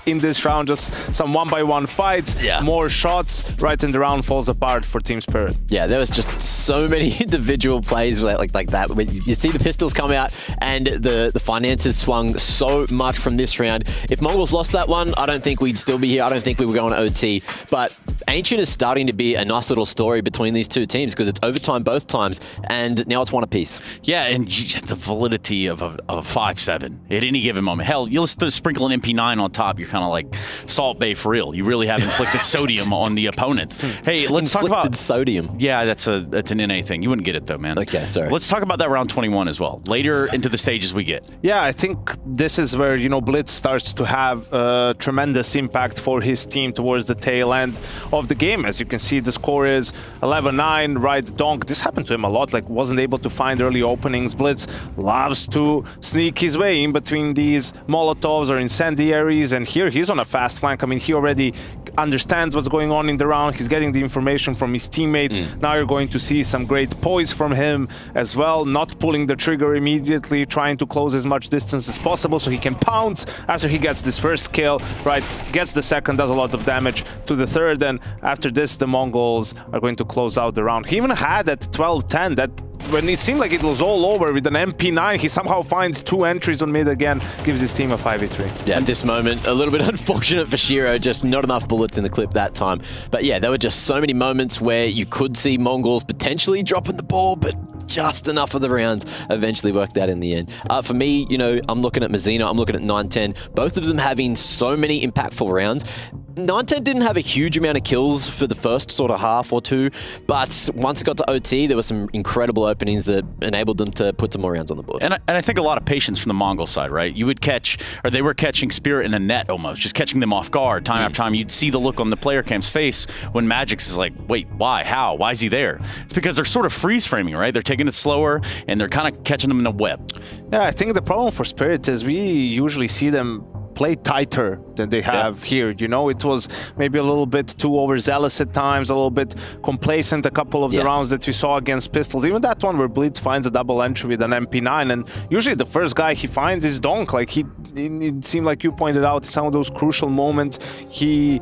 in this round. Just some 1-by-1 fights, more shots, right? And the round falls apart for Team Spirit. Yeah, there was just so many individual plays like that. When you see the pistols come out and the finances swung so much from this round. If Mongols lost that one, I don't think we'd still be here. I don't think we were going to OT. But Ancient is starting to be a nice little story between these two teams because it's overtime both times, and now it's one apiece. Yeah, and the validity of a 5-7 at any given moment. Hell, you'll sprinkle an MP9 on top. You're kind of like Salt Bay for real. You really have inflicted sodium on the opponent. Hey, let's talk about sodium. Yeah, that's an NA thing. You wouldn't get it though, man. Okay, sorry. Let's talk about that round 21 as well. Later into the stages we get. Yeah, I think this is where, you know, Blitz starts to have tremendous impact for his team towards the tail end of the game. As you can see, the score is 11-9, right? Donk, this happened to him a lot, like wasn't able to find early openings. Blitz loves to sneak his way in between these Molotovs or incendiaries, and here he's on a fast flank. I mean, he already understands what's going on in the round. He's getting the information from his teammates. Now you're going to see some great poise from him as well, not pulling the trigger immediately, trying to close as much distance as possible so he can pounce after he gets this first kill, right? Gets the second, does a lot of damage to the third, and after this the Mongols are going to close out the round. He even had at 12-10 that when it seemed like it was all over with an MP9, he somehow finds 2 entries on mid again, gives his team a 5v3. Yeah, at this moment, a little bit unfortunate for Shiro, just not enough bullets in the clip that time. But yeah, there were just so many moments where you could see Mongols potentially dropping the ball, but just enough of the rounds eventually worked out in the end. For me, you know, I'm looking at Mazina, I'm looking at 9-10, both of them having so many impactful rounds. 9-10 didn't have a huge amount of kills for the first sort of half or two, but once it got to OT, there were some incredible openings that enabled them to put some more rounds on the board. And I think a lot of patience from the Mongol side, right? You would catch, or they were catching Spirit in a net almost, just catching them off guard time after time. You'd see the look on the player cam's face when Magix is like, wait, why, how, why is he there? It's because they're sort of freeze framing, right? They're taking it slower and they're kind of catching them in a web. Yeah, I think the problem for Spirit is we usually see them play tighter than they have here. You know, it was maybe a little bit too overzealous at times, a little bit complacent a couple of the rounds that we saw against pistols. Even that one where Blitz finds a double entry with an MP9, and usually the first guy he finds is Donk. Like it seemed like you pointed out, some of those crucial moments, he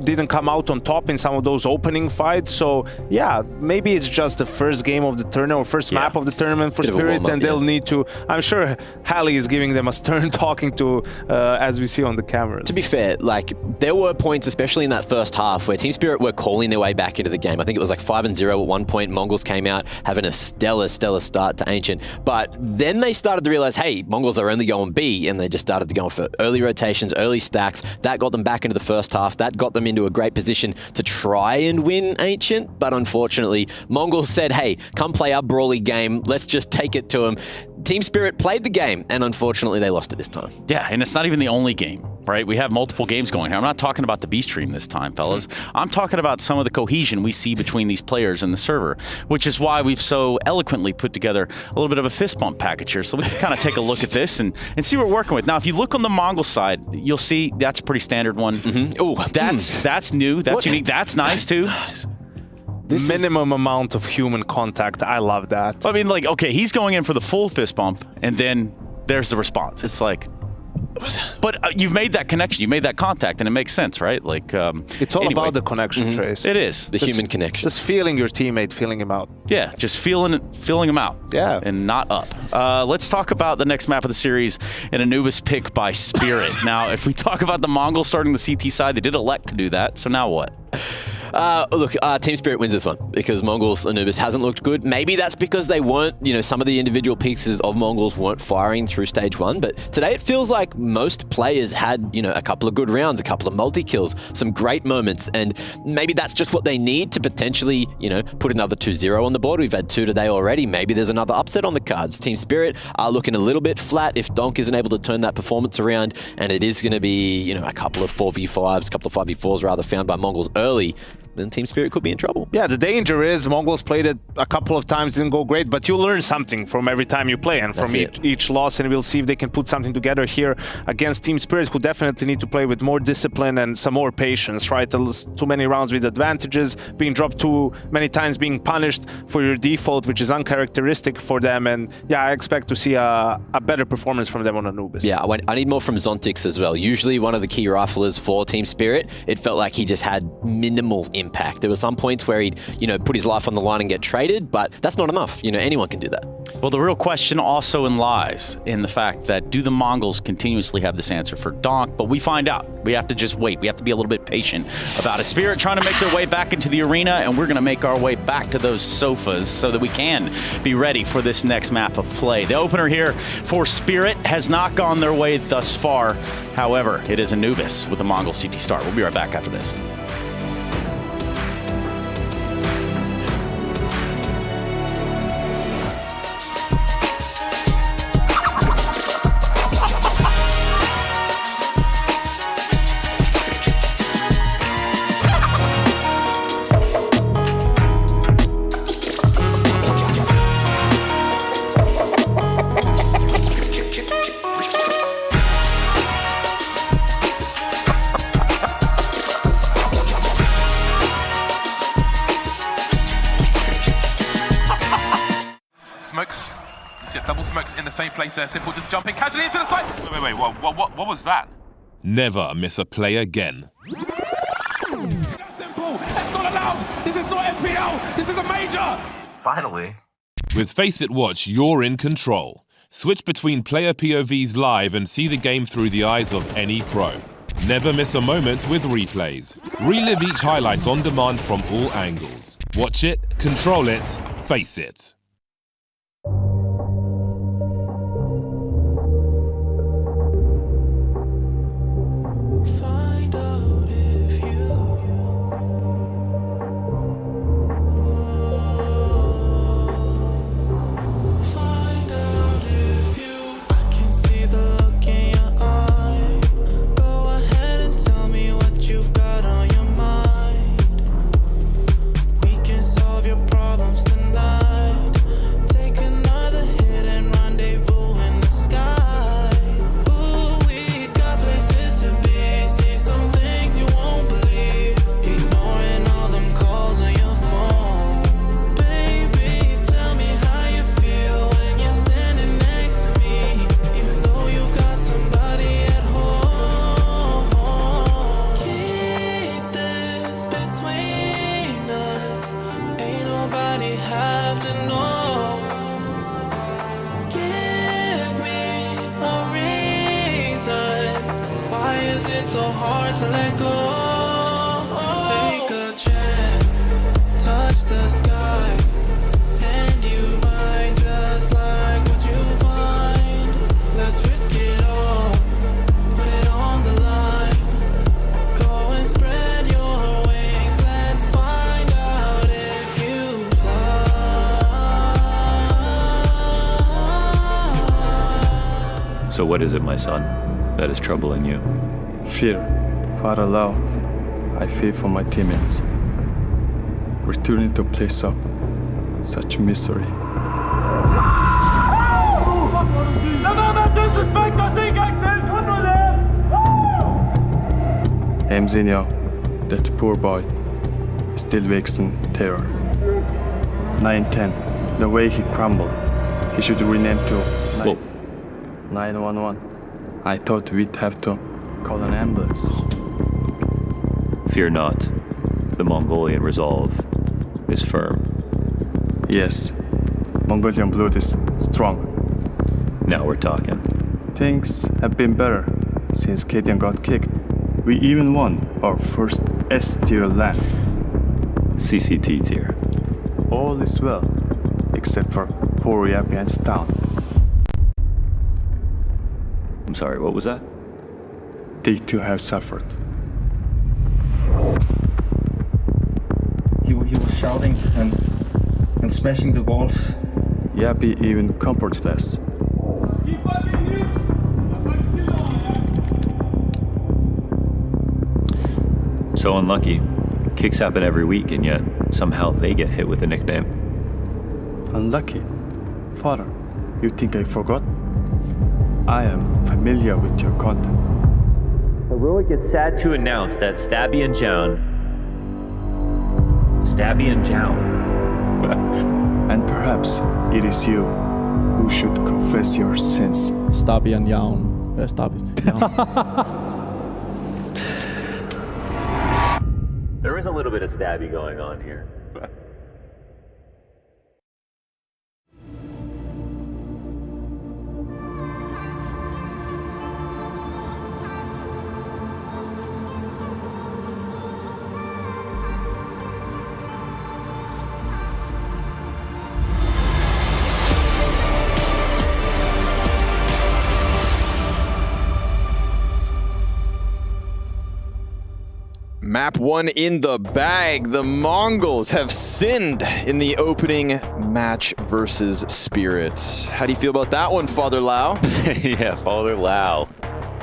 didn't come out on top in some of those opening fights. So yeah, maybe it's just the first game of the tournament or first map of the tournament for Spirit, and they'll need to. I'm sure Hallie is giving them a stern talking to, as we see on the cameras. To be fair, like there were points, especially in that first half, where Team Spirit were calling their way back into the game. I think it was like 5-0 at one point. Mongols came out having a stellar start to Ancient, but then they started to realize, hey, Mongols are only going B, and they just started to go for early rotations, early stacks. That got them back into the first half. That got them into a great position to try and win Ancient, but unfortunately, Mongols said, hey, come play our brawly game. Let's just take it to them. Team Spirit played the game, and unfortunately, they lost it this time. Yeah, and it's not even the only game, right? We have multiple games going here. I'm not talking about the B stream this time, fellas. I'm talking about some of the cohesion we see between these players and the server, which is why we've so eloquently put together a little bit of a fist bump package here. So we can kind of take a look at this and see what we're working with. Now, if you look on the Mongol side, you'll see that's a pretty standard one. Oh, that's new. That's unique. That's nice, too. This minimum amount of human contact. I love that. I mean, like, okay, he's going in for the full fist bump, and then there's the response. It's like, but you've made that connection, you made that contact, and it makes sense, right? Like, it's all about the connection, Trace. It is the human connection. Just feeling your teammate, feeling him out. Yeah, just feeling him out. Yeah, and not up. Let's talk about the next map of the series, an Anubis pick by Spirit. Now, if we talk about the Mongols starting the CT side, they did elect to do that. So now what? Look, Team Spirit wins this one because Mongols Anubis hasn't looked good. Maybe that's because they weren't, some of the individual pieces of Mongols weren't firing through stage 1. But today it feels like most players had, a couple of good rounds, a couple of multi-kills, some great moments. And maybe that's just what they need to potentially, put another 2-0 on the board. We've had 2 today already. Maybe there's another upset on the cards. Team Spirit are looking a little bit flat if Donk isn't able to turn that performance around. And it is going to be, a couple of 4v5s, a couple of 5v4s rather found by Mongols early. Then Team Spirit could be in trouble. Yeah, the danger is Mongols played it a couple of times, didn't go great, but you learn something from every time you play and from each loss, and we'll see if they can put something together here against Team Spirit, who definitely need to play with more discipline and some more patience, right? Too many rounds with advantages, being dropped too many times, being punished for your default, which is uncharacteristic for them, and yeah, I expect to see a better performance from them on Anubis. Yeah, I need more from Zontix as well. Usually one of the key riflers for Team Spirit, it felt like he just had minimal impact. There were some points where he'd, put his life on the line and get traded, but that's not enough. Anyone can do that. Well, the real question also lies in the fact that do the Mongols continuously have this answer for Donk? But we find out. We have to just wait. We have to be a little bit patient about it. Spirit trying to make their way back into the arena, and we're going to make our way back to those sofas so that we can be ready for this next map of play. The opener here for Spirit has not gone their way thus far. However, it is Anubis with the Mongol CT start. We'll be right back after this. Smokes. You see double smokes in the same place there. Simple just jumping casually into the side. Wait, what was that? Never miss a play again. Simple. That's not allowed. This is not FPL. This is a major. Finally. With Face It Watch, you're in control. Switch between player POVs live and see the game through the eyes of any pro. Never miss a moment with replays. Relive each highlight on demand from all angles. Watch it, control it, face it. Problems tonight. to let go. Take a chance, touch the sky, and you might just like what you find. Let's risk it all, put it on the line. Go and spread your wings, let's find out if you fly. So what is it, my son, that is troubling you? Fear. Father Lau, I fear for my teammates. Returning to a place of such misery. Emzinho, that poor boy, still wakes in terror. 910, the way he crumbled, he should rename to 911. I thought we'd have to call an ambulance. Fear not. The Mongolian resolve is firm. Yes, Mongolian blood is strong. Now we're talking. Things have been better since Karrigan got kicked. We even won our first S-tier LAN. CCT tier. All is well, except for poor Yapian's town. I'm sorry, what was that? They too have suffered. He was shouting and smashing the walls. Yapi even comforted us. So unlucky. Kicks happen every week, and yet somehow they get hit with a nickname. Unlucky? Father, you think I forgot? I am familiar with your content. Heroic is sad to announce that Stabby and Jown. And perhaps it is you who should confess your sins. Stabby and Yawn. Stabby. There is a little bit of Stabby going on here. Map 1 in the bag. The Mongols have sinned in the opening match versus Spirit. How do you feel about that one, Father Lau? Yeah, Father Lau.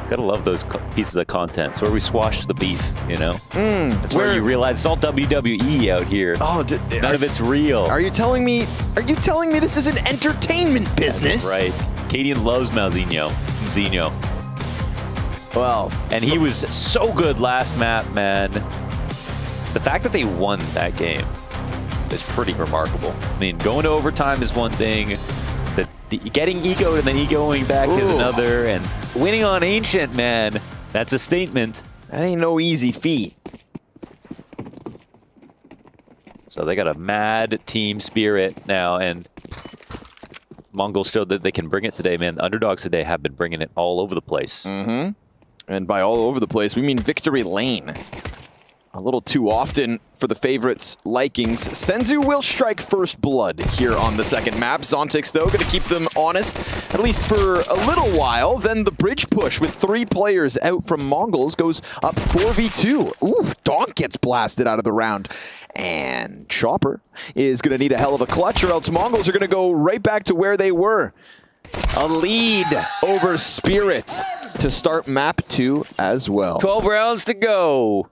Gotta love those pieces of content. It's where we squash the beef, you know? That's where you realize it's all WWE out here. Oh, none of it's real. Are you telling me this is an entertainment business? That's right. Karrigan loves Malzinho. Well, and he was so good last map, man. The fact that they won that game is pretty remarkable. I mean, going to overtime is one thing. Getting ecoed and then ecoing back is another. And winning on Ancient, man, that's a statement. That ain't no easy feat. So they got a mad team spirit now, and Mongols showed that they can bring it today, man. The underdogs today have been bringing it all over the place. Mm-hmm. And by all over the place, we mean victory lane. A little too often for the favorites' likings. Senzu will strike first blood here on the second map. Zontix, though, going to keep them honest, at least for a little while. Then the bridge push with 3 players out from Mongols goes up 4v2. Ooh, Donk gets blasted out of the round. And Chopper is going to need a hell of a clutch, or else Mongols are going to go right back to where they were. A lead over Spirit to start map 2 as well. 12 rounds to go.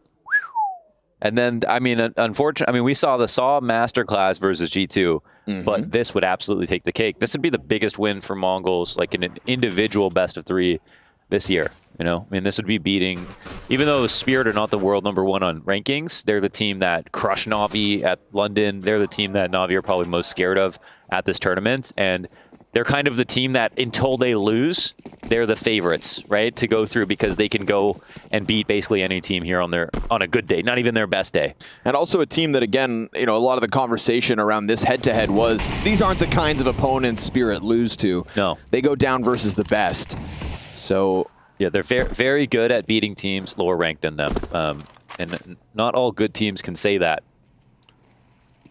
And then, I mean, unfortunately, we saw the Saw Masterclass versus G2, but this would absolutely take the cake. This would be the biggest win for Mongols, like in an individual best of 3 this year. You know, I mean, this would be beating, even though Spirit are not the world #1 on rankings, they're the team that crushed Na'Vi at London. They're the team that Na'Vi are probably most scared of at this tournament. And they're kind of the team that, until they lose, they're the favorites, right, to go through, because they can go and beat basically any team here on a good day, not even their best day. And also a team that, again, you know, a lot of the conversation around this head-to-head was these aren't the kinds of opponents Spirit lose to. No. They go down versus the best. So Yeah, they're very good at beating teams lower ranked than them. And not all good teams can say that.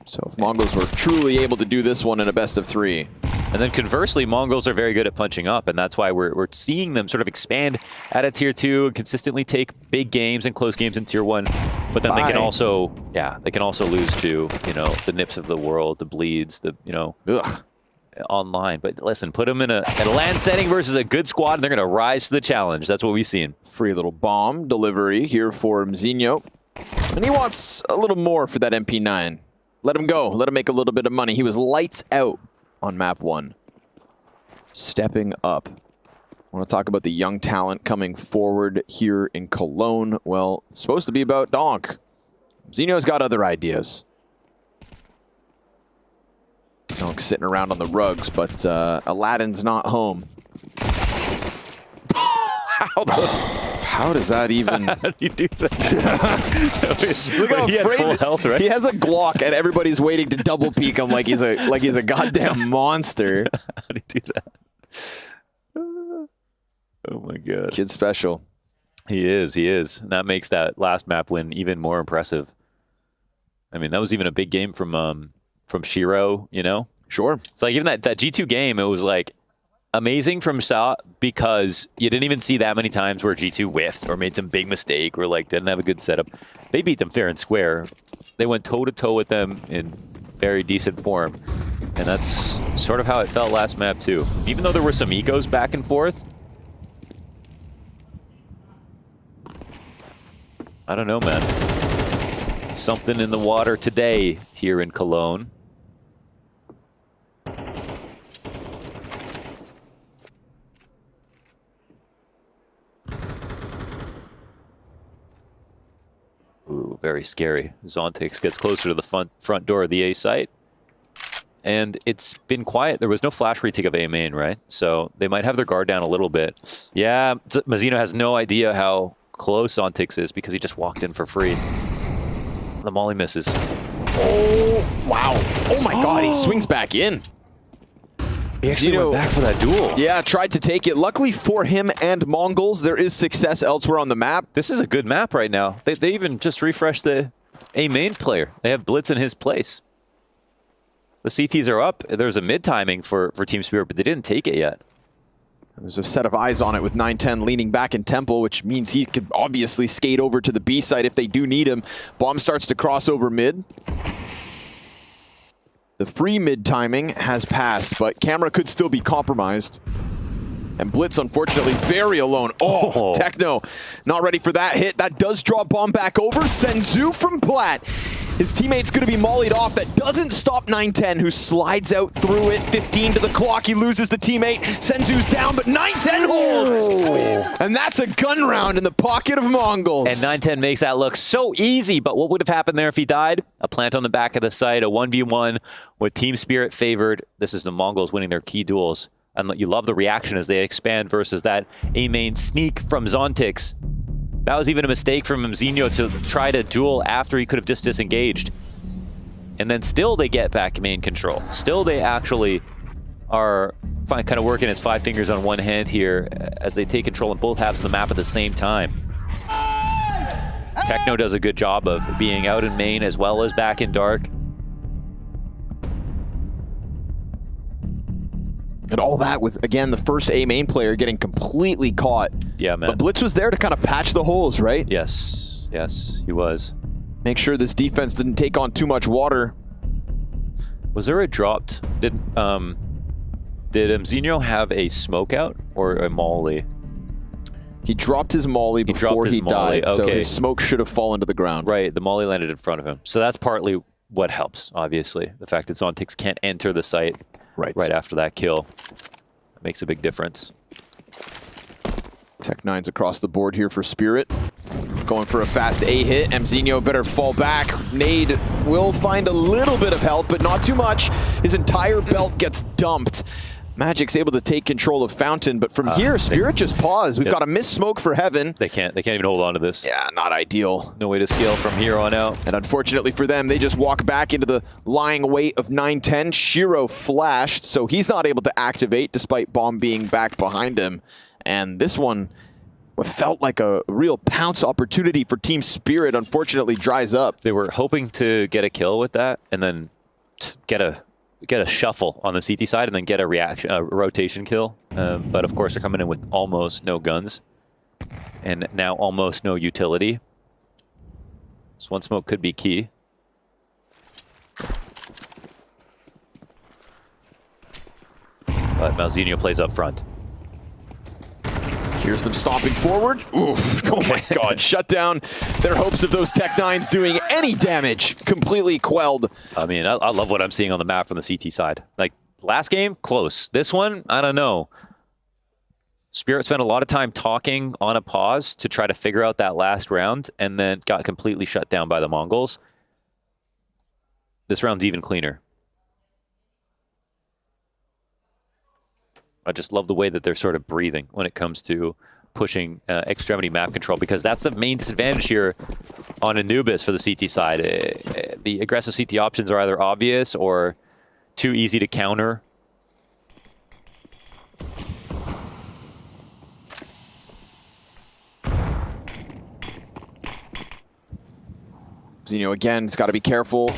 So if Mongols were truly able to do this one in a best of 3. And then conversely, Mongols are very good at punching up, and that's why we're seeing them sort of expand at a tier 2 and consistently take big games and close games in tier 1. But then they can also, they can also lose to, you know, the Nips of the world, the Bleeds, the, you know, online. But listen, put them in a LAN setting versus a good squad, and they're going to rise to the challenge. That's what we've seen. Free little bomb delivery here for Mzinho. And he wants a little more for that MP9. Let him go. Let him make a little bit of money. He was lights out on map 1. Stepping up. I want to talk about the young talent coming forward here in Cologne. Well, it's supposed to be about Donk. Mzinho's got other ideas. Donk's sitting around on the rugs, but Aladdin's not home. How does that even... How do you do that? Look how he had full health, right? He has a Glock, and everybody's waiting to double peek him like he's a goddamn monster. How do you do that? Oh my god. Kid's special. He is. And that makes that last map win even more impressive. I mean, that was even a big game from Shiro, you know? Sure. It's like even that G2 game, it was like amazing from Sa because you didn't even see that many times where G2 whiffed or made some big mistake or like didn't have a good setup. They beat them fair and square. They went toe-to-toe with them in very decent form. And that's sort of how it felt last map too. Even though there were some egos back and forth. I don't know, man. Something in the water today here in Cologne. Ooh, very scary. Zontix gets closer to the front door of the A site. And it's been quiet. There was no flash retake of A main, right? So they might have their guard down a little bit. Yeah, Mzinho has no idea how close Zontix is because he just walked in for free. The molly misses. Oh, wow. Oh my god, he swings back in. He actually went back for that duel. Yeah, tried to take it. Luckily for him and Mongols, there is success elsewhere on the map. This is a good map right now. They even just refreshed the A main player. They have Blitz in his place. The CTs are up. There's a mid timing for Team Spirit, but they didn't take it yet. There's a set of eyes on it with 910 leaning back in Temple, which means he could obviously skate over to the B site if they do need him. Bomb starts to cross over mid. The free mid timing has passed, but camera could still be compromised. And Blitz, unfortunately, very alone. Oh, Techno not ready for that hit. That does draw bomb back over. Senzu from Plat. His teammate's going to be mollied off. That doesn't stop 910, who slides out through it. 15 to the clock. He loses the teammate. Senzu's down, but 910 holds. And that's a gun round in the pocket of Mongols. And 910 makes that look so easy, but what would have happened there if he died? A plant on the back of the site, a 1v1 with Team Spirit favored. This is the Mongols winning their key duels. And you love the reaction as they expand versus that A-main sneak from Zontix. That was even a mistake from Mzinho to try to duel after he could have just disengaged. And then still they get back main control. Still they actually are kind of working as 5 fingers on one hand here as they take control in both halves of the map at the same time. Techno does a good job of being out in main as well as back in dark. And all that with, again, the first A main player getting completely caught. Yeah, man. But Blitz was there to kind of patch the holes, right? Yes. Yes, he was. Make sure this defense didn't take on too much water. Was there a dropped... Did Mzinho have a smoke out or a molly? He dropped his molly before he died, so his smoke should have fallen to the ground. Right, the molly landed in front of him. So that's partly what helps, obviously. The fact that Zontix can't enter the site right after that kill. That makes a big difference. Tech9's across the board here for Spirit. Going for a fast A hit. Mzinho better fall back. Nade will find a little bit of health, but not too much. His entire belt gets dumped. Magic's able to take control of Fountain, but from here, Spirit just paused. We've got a missed smoke for Heaven. They can't even hold on to this. Yeah, not ideal. No way to scale from here on out. And unfortunately for them, they just walk back into the lying weight of 910. Shiro flashed, so he's not able to activate despite bomb being back behind him. And this one what felt like a real pounce opportunity for Team Spirit unfortunately dries up. They were hoping to get a kill with that and then get a shuffle on the CT side and then get a rotation kill. But of course they're coming in with almost no guns and now almost no utility. So one smoke could be key. But Malzinho plays up front. Here's them stomping forward. Oof, oh my god, shut down their hopes of those Tech-9s doing any damage. Completely quelled. I mean, I love what I'm seeing on the map from the CT side. Like, last game, close. This one, I don't know. Spirit spent a lot of time talking on a pause to try to figure out that last round and then got completely shut down by the Mongols. This round's even cleaner. I just love the way that they're sort of breathing when it comes to pushing extremity map control, because that's the main disadvantage here on Anubis for the CT side. The aggressive CT options are either obvious or too easy to counter. Zeno again, has got to be careful.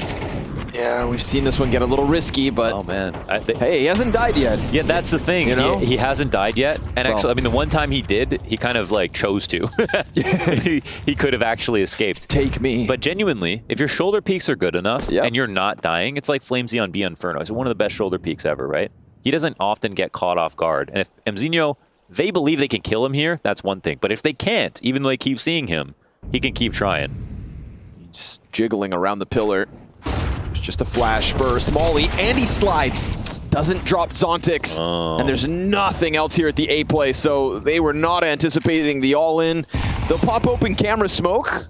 Yeah, we've seen this one get a little risky, but... Oh, man. Hey, he hasn't died yet. Yeah, that's the thing. You know? He hasn't died yet. And actually, I mean, the one time he did, he kind of, like, chose to. he could have actually escaped. Take me. But genuinely, if your shoulder peaks are good enough and you're not dying, it's like Flamesy on B Inferno. It's one of the best shoulder peaks ever, right? He doesn't often get caught off guard. And if Mzinho, they believe they can kill him here, that's one thing. But if they can't, even though they keep seeing him, he can keep trying. Just jiggling around the pillar. Just a flash first. Molly, and he slides. Doesn't drop Zontix. And there's nothing else here at the A play, so they were not anticipating the all-in. They'll pop open camera smoke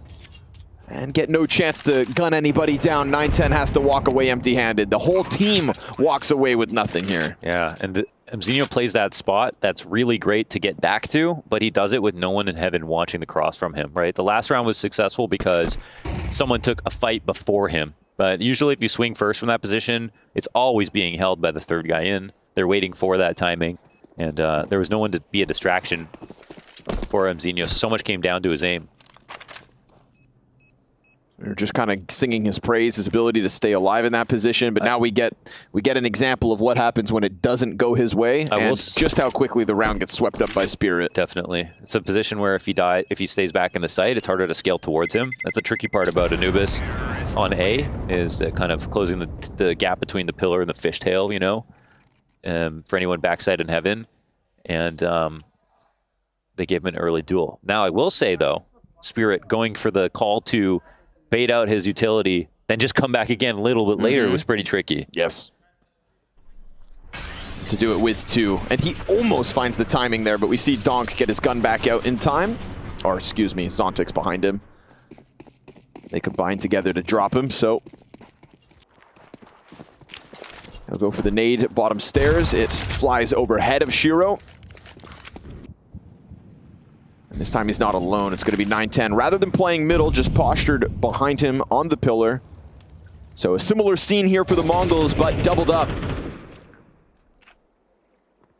and get no chance to gun anybody down. 910 has to walk away empty-handed. The whole team walks away with nothing here. Yeah, and Mzinho plays that spot. That's really great to get back to, but he does it with no one in heaven watching the cross from him, right? The last round was successful because someone took a fight before him. But usually if you swing first from that position, it's always being held by the third guy in. They're waiting for that timing. And there was no one to be a distraction for Mzinho. So much came down to his aim. They're just kind of singing his praise, his ability to stay alive in that position. But now we get an example of what happens when it doesn't go his way, and just how quickly the round gets swept up by Spirit. Definitely. It's a position where if he stays back in the site, it's harder to scale towards him. That's the tricky part about Anubis on A, is kind of closing the gap between the pillar and the fishtail, you know, for anyone backside in heaven. And they gave him an early duel. Now, I will say, though, Spirit going for the call to bait out his utility, then just come back again a little bit later was pretty tricky. Yes. To do it with two. And he almost finds the timing there, but we see Donk get his gun back out in time. Or, excuse me, Zontix behind him. They combine together to drop him, so... He'll go for the nade bottom stairs. It flies overhead of Shiro. And this time he's not alone. It's going to be 910. Rather than playing middle, just postured behind him on the pillar. So a similar scene here for the Mongols, but doubled up.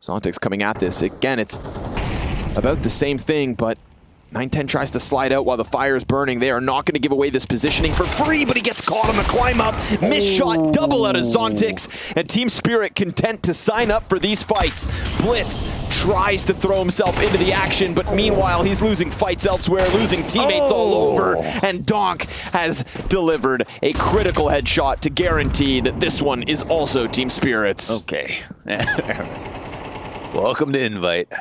Zontix coming at this. Again, it's about the same thing, but 910 tries to slide out while the fire is burning. They are not going to give away this positioning for free, but he gets caught on the climb up. Missed shot, double out of Zontix, and Team Spirit content to sign up for these fights. Blitz tries to throw himself into the action, but meanwhile he's losing fights elsewhere, losing teammates all over, and Donk has delivered a critical headshot to guarantee that this one is also Team Spirit's. Okay. Welcome to Invite.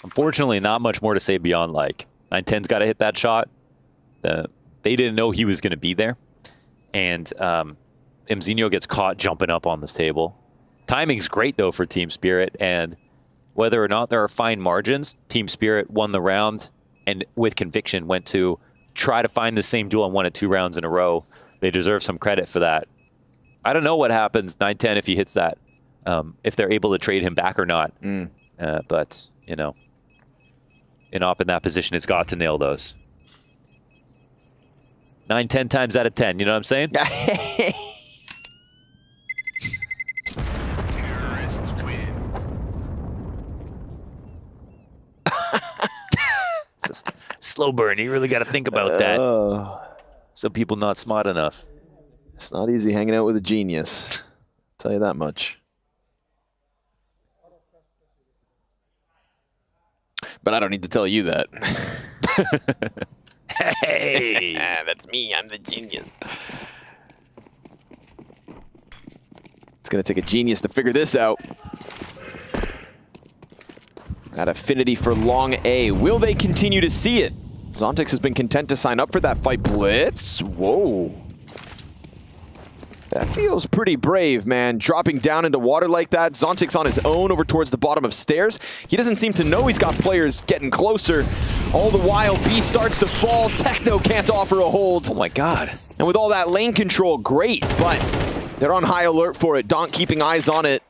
Unfortunately, not much more to say beyond, like, 910's got to hit that shot. They didn't know he was going to be there. And Mzinho gets caught jumping up on this table. Timing's great, though, for Team Spirit. And whether or not there are fine margins, Team Spirit won the round and with conviction went to try to find the same duel and won it 2 rounds in a row. They deserve some credit for that. I don't know what happens, 910, if he hits that, if they're able to trade him back or not. But, you know, an op in that position has got to nail those. 9-10 times out of 10, you know what I'm saying? Slow burn. You really got to think about that. Some people not smart enough. It's not easy hanging out with a genius. I'll tell you that much. But I don't need to tell you that. Hey, that's me. I'm the genius. It's going to take a genius to figure this out. That affinity for long A. Will they continue to see it? Zontix has been content to sign up for that fight. Blitz? Whoa. That feels pretty brave, man. Dropping down into water like that. Zontix on his own over towards the bottom of stairs. He doesn't seem to know he's got players getting closer. All the while, B starts to fall. Techno can't offer a hold. Oh my god. And with all that lane control, great, but they're on high alert for it. Donk keeping eyes on it.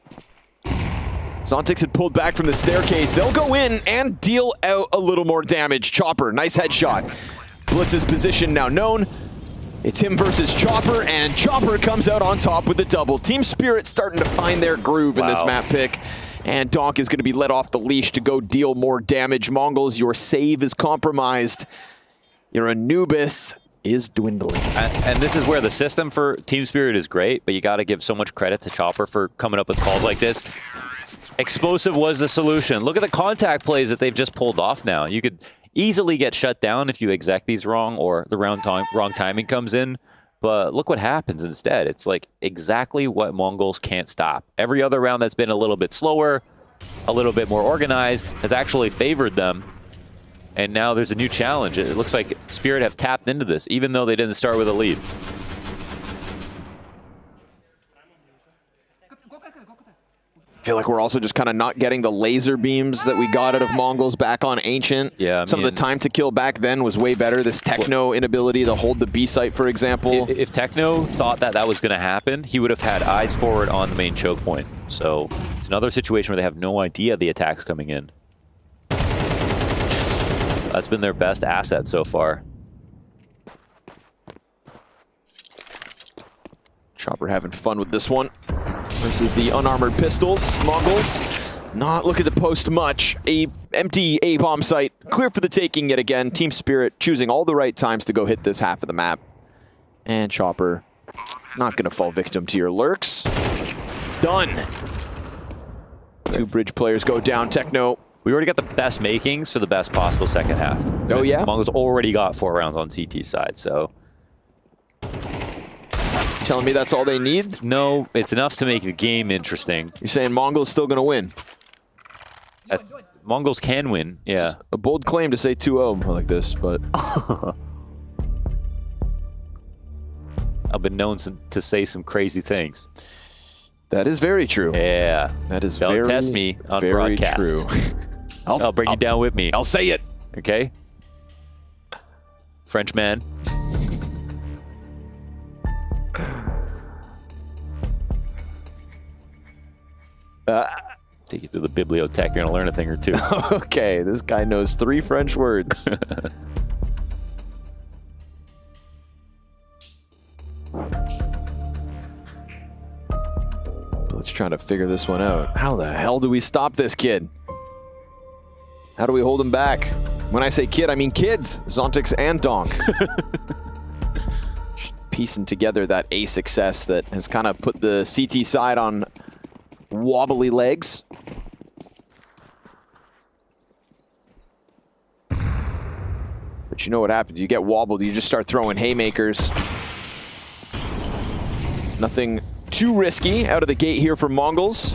Zontix had pulled back from the staircase. They'll go in and deal out a little more damage. Chopper, nice headshot. Blitz's position now known. It's him versus Chopper, and Chopper comes out on top with the double. Team Spirit starting to find their groove in this map pick. And Donk is going to be let off the leash to go deal more damage. Mongols, your save is compromised. Your Anubis is dwindling. And this is where the system for Team Spirit is great, but you got to give so much credit to Chopper for coming up with calls like this. Explosive was the solution. Look at the contact plays that they've just pulled off now. You could easily get shut down if you exec these wrong or the wrong timing comes in. But look what happens instead. It's like exactly what Mongols can't stop. Every other round that's been a little bit slower, a little bit more organized, has actually favored them. And now there's a new challenge. It looks like Spirit have tapped into this, even though they didn't start with a lead. I feel like we're also just kind of not getting the laser beams that we got out of Mongols back on Ancient. Yeah, some of the time to kill back then was way better. This Techno inability to hold the B site, for example. If Techno thought that that was going to happen, he would have had eyes forward on the main choke point. So it's another situation where they have no idea the attack's coming in. That's been their best asset so far. Chopper having fun with this one. Versus the unarmored pistols. Mongols not looking to post much. A empty A-bomb site. Clear for the taking yet again. Team Spirit choosing all the right times to go hit this half of the map. And Chopper not going to fall victim to your lurks. Done. Two bridge players go down. Techno. We already got the best makings for the best possible second half. Oh, yeah? Mongols already got 4 rounds on CT side, so... Telling me that's all they need? No, it's enough to make the game interesting. You're saying Mongols still going to win? Mongols can win, yeah. It's a bold claim to say 2-0 like this, but... I've been known to say some crazy things. That is very true. Yeah. That is Don't very, test me on very broadcast. true. I'll bring you down with me. I'll say it. Okay? Frenchman. Take you to the bibliotech. You're going to learn a thing or two. Okay, this guy knows 3 French words. Let's try to figure this one out. How the hell do we stop this kid? How do we hold him back? When I say kid, I mean kids. Zontix and Donk. Piecing together that A success that has kind of put the CT side on wobbly legs. But you know what happens? You get wobbled, you just start throwing haymakers. Nothing too risky out of the gate here for Mongols.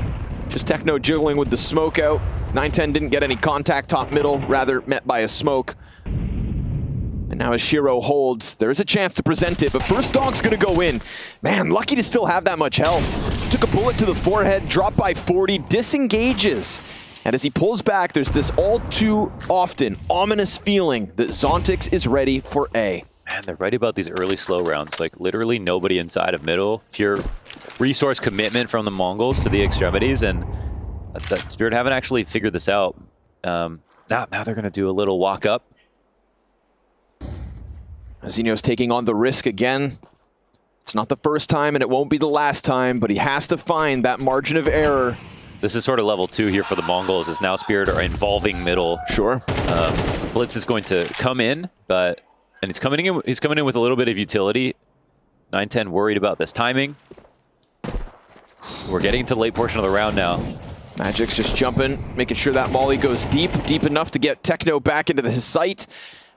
Just Techno jiggling with the smoke out. 910 didn't get any contact top middle, rather met by a smoke. And now as Shiro holds, there is a chance to present it, but first Donk's gonna go in. Man, lucky to still have that much health. Took a bullet to the forehead, dropped by 40, disengages. And as he pulls back, there's this all too often ominous feeling that Zontix is ready for A. Man, they're right about these early slow rounds. Like literally nobody inside of middle. Pure resource commitment from the Mongols to the extremities, and that Spirit haven't actually figured this out. Now they're gonna do a little walk up. Zinio's taking on the risk again. It's not the first time and it won't be the last time, but he has to find that margin of error This is sort of level 2 here for the Mongols, as now Spirit are involving middle. Sure. Blitz is going to come in, and he's coming in with a little bit of utility. 910 worried about this timing. We're getting into the late portion of the round now. Magic's just jumping, making sure that molly goes deep enough to get Techno back into his sight.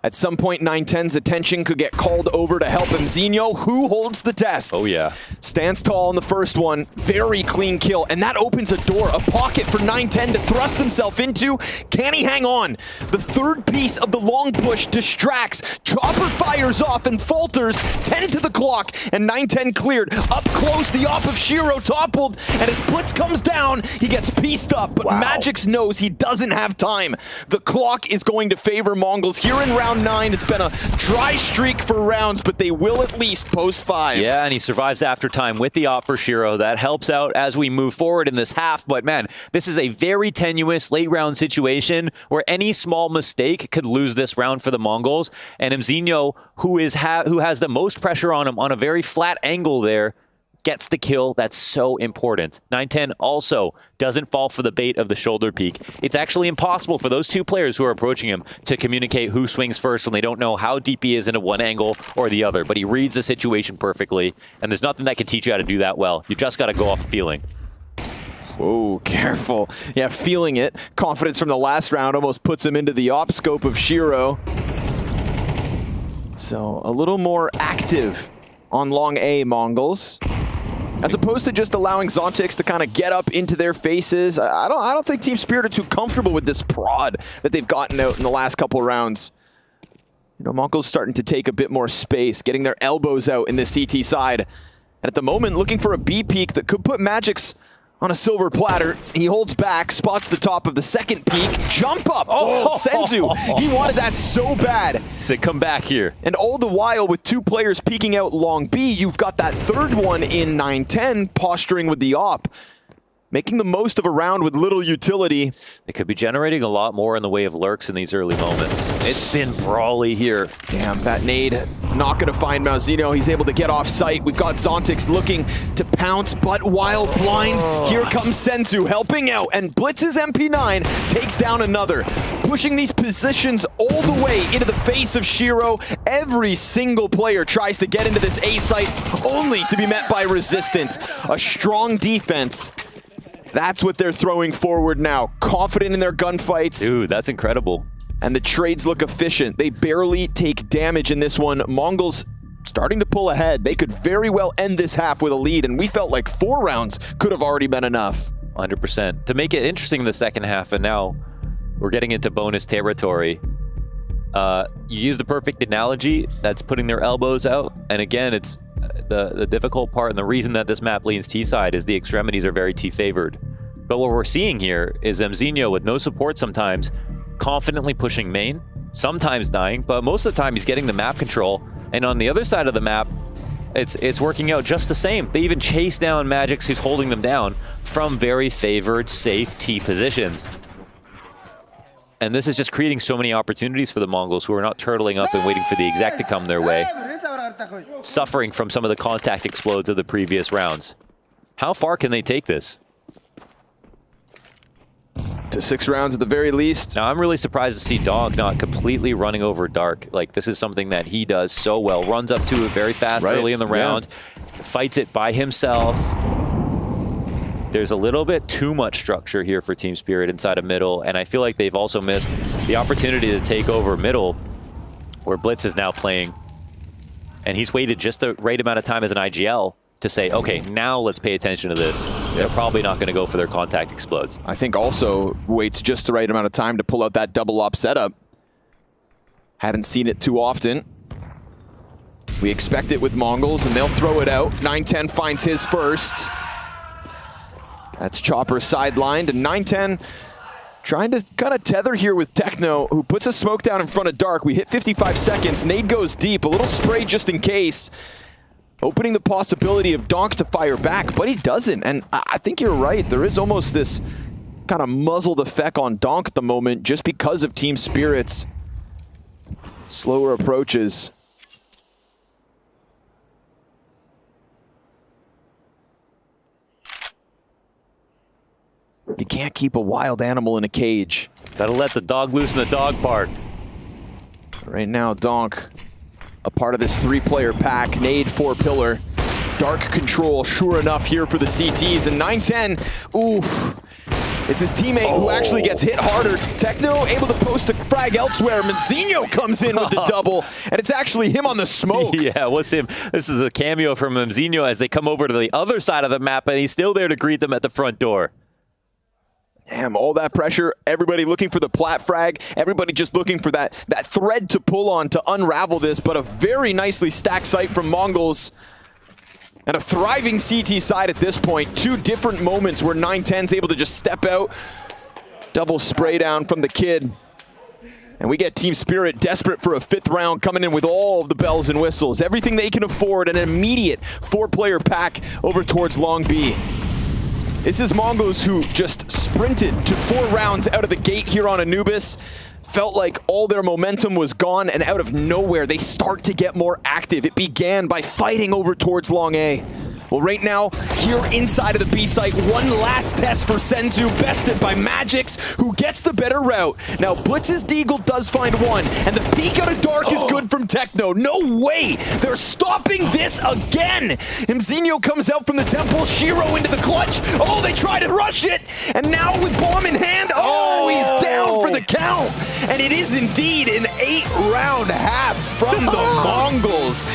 At some point, 910's attention could get called over to help MZino, who holds the test. Oh, yeah. Stands tall on the first one. Very clean kill, and that opens a door, a pocket for 910 to thrust himself into. Can he hang on? The third piece of the long push distracts. Chopper fires off and falters. 10 to the clock, and 910 cleared. Up close, the off of Shiro toppled, and as Blitz comes down, he gets pieced up, but Magix knows he doesn't have time. The clock is going to favor Mongols here in round 9. It's been a dry streak for rounds, but they will at least post 5. Yeah, and he survives after time with the op for Shiro. That helps out as we move forward in this half. But man, this is a very tenuous late round situation where any small mistake could lose this round for the Mongols. And MZino, who has the most pressure on him on a very flat angle there, gets the kill. That's so important. 910 also doesn't fall for the bait of the shoulder peek. It's actually impossible for those two players who are approaching him to communicate who swings first when they don't know how deep he is into one angle or the other. But he reads the situation perfectly, and there's nothing that can teach you how to do that well. You just got to go off feeling. Whoa, careful. Yeah, feeling it. Confidence from the last round almost puts him into the op scope of Shiro. So a little more active on long A, Mongols, as opposed to just allowing Zontix to kind of get up into their faces. I don't think Team Spirit are too comfortable with this prod that they've gotten out in the last couple of rounds. You know, Mongols starting to take a bit more space, getting their elbows out in the CT side. And at the moment, looking for a B peak that could put Magix on a silver platter. He holds back, spots the top of the second peak, jump up. Oh, Senzu, he wanted that so bad. He said, come back here. And all the while, with two players peeking out long B, you've got that third one in 910 posturing with the op, making the most of a round with little utility. They could be generating a lot more in the way of lurks in these early moments. It's been brawly here. Damn, that nade not going to find MZino. He's able to get off site. We've got Zontix looking to pounce, but while blind, here comes Senzu helping out, and Blitz's MP9 takes down another, pushing these positions all the way into the face of Shiro. Every single player tries to get into this A site, only to be met by resistance. A strong defense. That's what they're throwing forward now. Confident in their gunfights. Dude, that's incredible. And the trades look efficient. They barely take damage in this one. Mongols starting to pull ahead. They could very well end this half with a lead, and we felt like 4 rounds could have already been enough. 100%. To make it interesting in the second half, and now we're getting into bonus territory. You use the perfect analogy. That's putting their elbows out. And again, it's the difficult part, and the reason that this map leans T-side is the extremities are very T-favored. But what we're seeing here is MZino with no support sometimes, confidently pushing main, sometimes dying, but most of the time he's getting the map control. And on the other side of the map, it's working out just the same. They even chase down Magix, who's holding them down from very favored, safe T positions. And this is just creating so many opportunities for the Mongols, who are not turtling up and waiting for the exec to come their way, suffering from some of the contact explodes of the previous rounds. How far can they take this? To 6 rounds at the very least. Now, I'm really surprised to see Donk not completely running over Dark. Like, this is something that he does so well. Runs up to it very fast early in the round, fights it by himself. There's a little bit too much structure here for Team Spirit inside of middle, and I feel like they've also missed the opportunity to take over middle, where Blitz is now playing. And he's waited just the right amount of time as an IGL to say, okay, now let's pay attention to this. They're probably not going to go for their contact explodes. I think also waits just the right amount of time to pull out that double op setup. Hadn't seen it too often. We expect it with Mongols, and they'll throw it out. 910 finds his first. That's Chopper sidelined, and 910 trying to kind of tether here with Techno, who puts a smoke down in front of Dark. We hit 55 seconds. Nade goes deep, a little spray just in case, opening the possibility of Donk to fire back, but he doesn't. And I think you're right. There is almost this kind of muzzled effect on Donk at the moment just because of Team Spirit's slower approaches. can't keep a wild animal in a cage. Gotta let the dog loose in the dog park. Right now, Donk, a part of this 3-player pack. Nade, 4-pillar. Dark control, sure enough, here for the CTs. And 910, oof. It's his teammate who actually gets hit harder. Techno able to post a frag elsewhere. Manzino comes in with the double, and it's actually him on the smoke. Yeah, what's him? This is a cameo from Manzino as they come over to the other side of the map, and he's still there to greet them at the front door. Damn, all that pressure, everybody looking for the plat frag, everybody just looking for that thread to pull on to unravel this, but a very nicely stacked site from Mongols. And a thriving CT side at this point. 2 different moments where 910's able to just step out. Double spray down from the kid. And we get Team Spirit desperate for a 5th round, coming in with all of the bells and whistles. Everything they can afford, an immediate 4-player pack over towards Long B. This is Mongols who just sprinted to 4 rounds out of the gate here on Anubis. Felt like all their momentum was gone, and out of nowhere, they start to get more active. It began by fighting over towards Long A. Well, right now, here inside of the B site, one last test for Senzu, bested by Magix, who gets the better route. Now, Blitz's Deagle does find one, and the peek out of Dark is good from Techno. No way! They're stopping this again! Mzinho comes out from the temple, Shiro into the clutch. Oh, they try to rush it! And now with bomb in hand, he's down for the count! And it is indeed an 8-round half from the Mongols.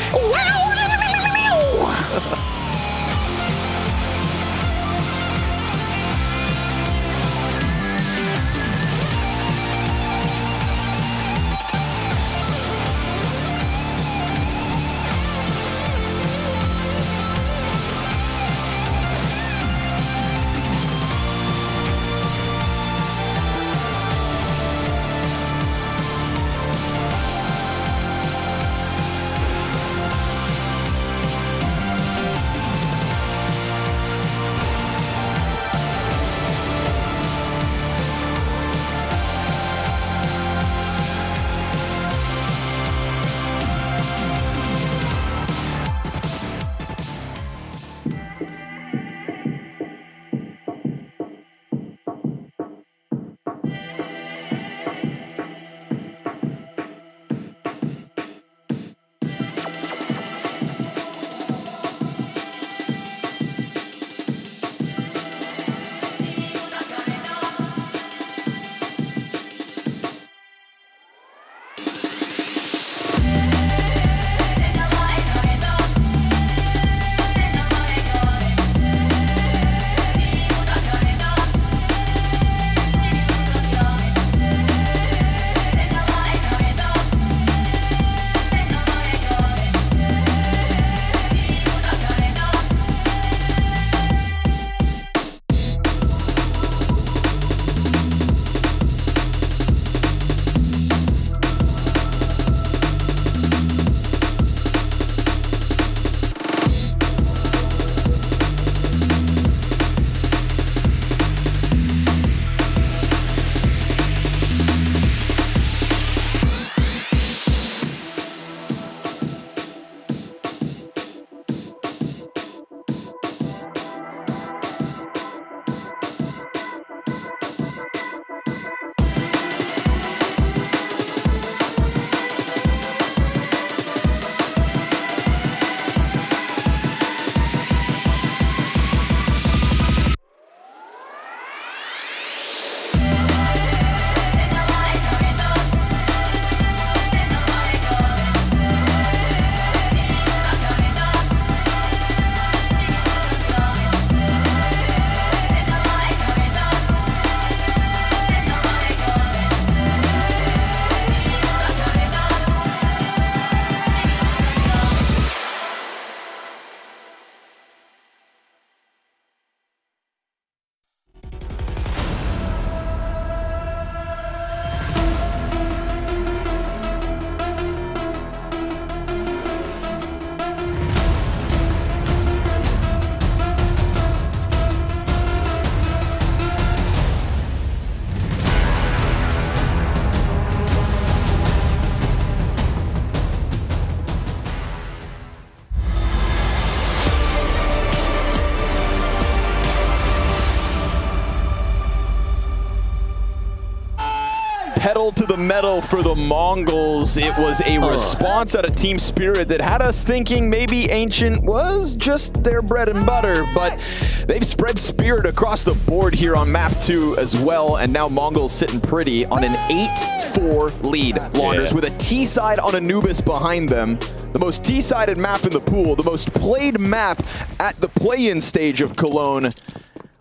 pedal to the metal for the Mongols. It was a response out of Team Spirit that had us thinking maybe Ancient was just their bread and butter, but they've spread Spirit across the board here on map 2 as well, and now Mongols sitting pretty on an 8-4 lead. Launders with a T-side on Anubis behind them. The most T-sided map in the pool, the most played map at the play-in stage of Cologne.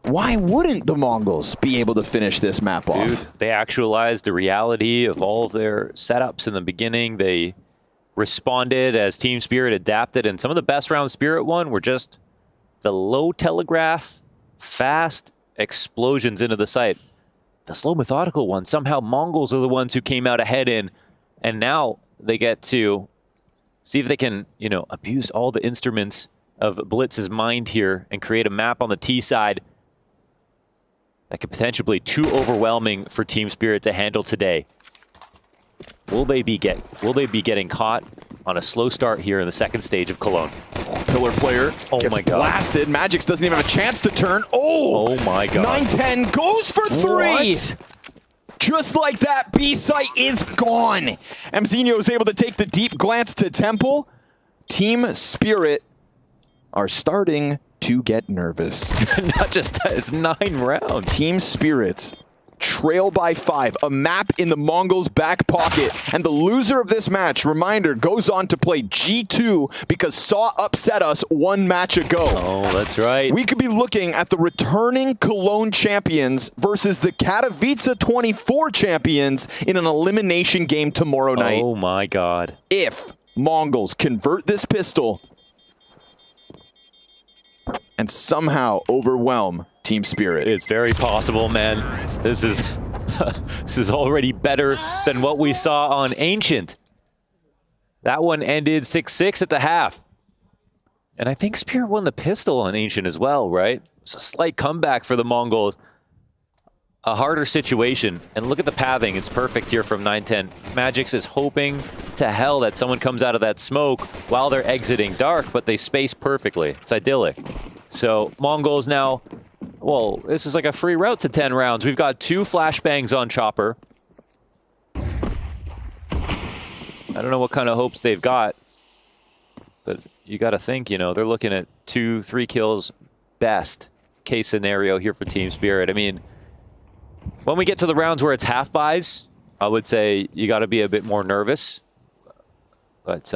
Why wouldn't the Mongols be able to finish this map off? Dude, they actualized the reality of all of their setups in the beginning. They responded as Team Spirit adapted, and some of the best rounds Spirit won were just the low telegraph, fast explosions into the site. The slow methodical ones, somehow Mongols are the ones who came out ahead in, and now they get to see if they can, you know, abuse all the instruments of Blitz's mind here and create a map on the T side that could potentially be too overwhelming for Team Spirit to handle today. Will they be getting caught on a slow start here in the second stage of Cologne? Pillar player gets blasted. Magix doesn't even have a chance to turn. Oh my God. 9-10 goes for 3. What? Just like that, B site is gone. Mzinho is able to take the deep glance to Temple. Team Spirit are starting to get nervous. Not just that, it's 9 rounds. Team Spirit trail by 5, a map in the Mongols' back pocket, and the loser of this match, reminder, goes on to play G2 because Saw upset us 1 match ago. Oh, that's right. We could be looking at the returning Cologne champions versus the Katowice 24 champions in an elimination game tomorrow night. Oh my God. If Mongols convert this pistol and somehow overwhelm Team Spirit. It's very possible, man. This is this is already better than what we saw on Ancient. That one ended 6-6 at the half. And I think Spirit won the pistol on Ancient as well, right? It's a slight comeback for the Mongols. A harder situation. And look at the pathing. It's perfect here from 9-10. Magix is hoping to hell that someone comes out of that smoke while they're exiting dark, but they space perfectly. It's idyllic. So Mongols now, well, this is like a free route to 10 rounds. We've got 2 flashbangs on Chopper. I don't know what kind of hopes they've got, but you got to think, you know, they're looking at 2-3 kills best case scenario here for Team Spirit. I mean, when we get to the rounds where it's half buys, I would say you got to be a bit more nervous. But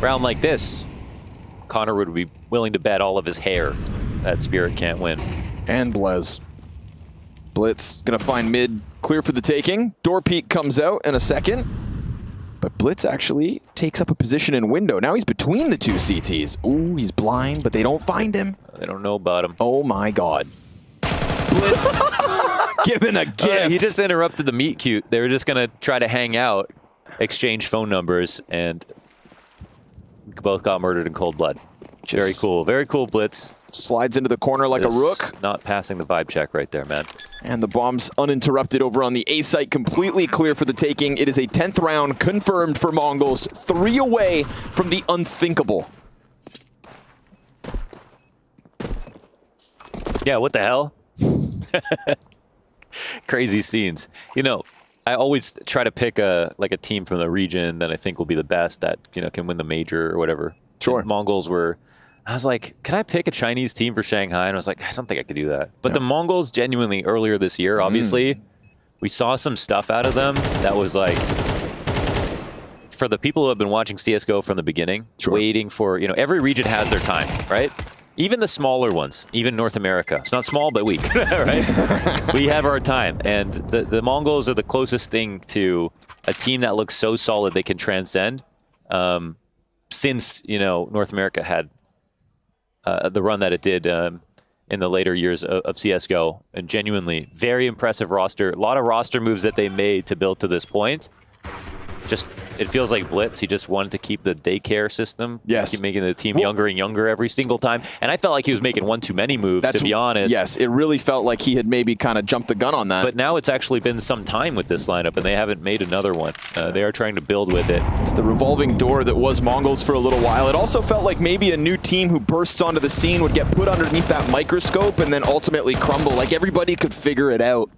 round like this, Connor would be willing to bet all of his hair that Spirit can't win. And Blez. Blitz gonna find mid clear for the taking. Door peek comes out in a second. But Blitz actually takes up a position in window. Now he's between the 2 CTs. Ooh, he's blind, but they don't find him. They don't know about him. Oh my God. Blitz given a gift. He just interrupted the meet cute. They were just gonna try to hang out, exchange phone numbers, and both got murdered in cold blood. Very cool. Very cool, Blitz. Slides into the corner like a rook. Not passing the vibe check right there, man. And the bomb's uninterrupted over on the A site, completely clear for the taking. It is a 10th round confirmed for Mongols, 3 away from the unthinkable. Yeah, what the hell? Crazy scenes. You know, I always try to pick a team from the region that I think will be the best that, you know, can win the major or whatever. Sure. And Mongols were, I was like, can I pick a Chinese team for Shanghai? And I was like, I don't think I could do that. But the Mongols genuinely earlier this year, obviously, we saw some stuff out of them that was like, for the people who have been watching CSGO from the beginning, waiting for, you know, every region has their time, right? Even the smaller ones, even North America. It's not small, but weak, right? We have our time. And the Mongols are the closest thing to a team that looks so solid they can transcend since, you know, North America had the run that it did in the later years of CSGO. And genuinely, very impressive roster. A lot of roster moves that they made to build to this point. Just, it feels like Blitz. He just wanted to keep the daycare system. Yes. Keep making the team younger and younger every single time. And I felt like he was making one too many moves, to be honest. Yes, it really felt like he had maybe kind of jumped the gun on that. But now it's actually been some time with this lineup, and they haven't made another one. They are trying to build with it. It's the revolving door that was Mongols for a little while. It also felt like maybe a new team who bursts onto the scene would get put underneath that microscope and then ultimately crumble. Like everybody could figure it out.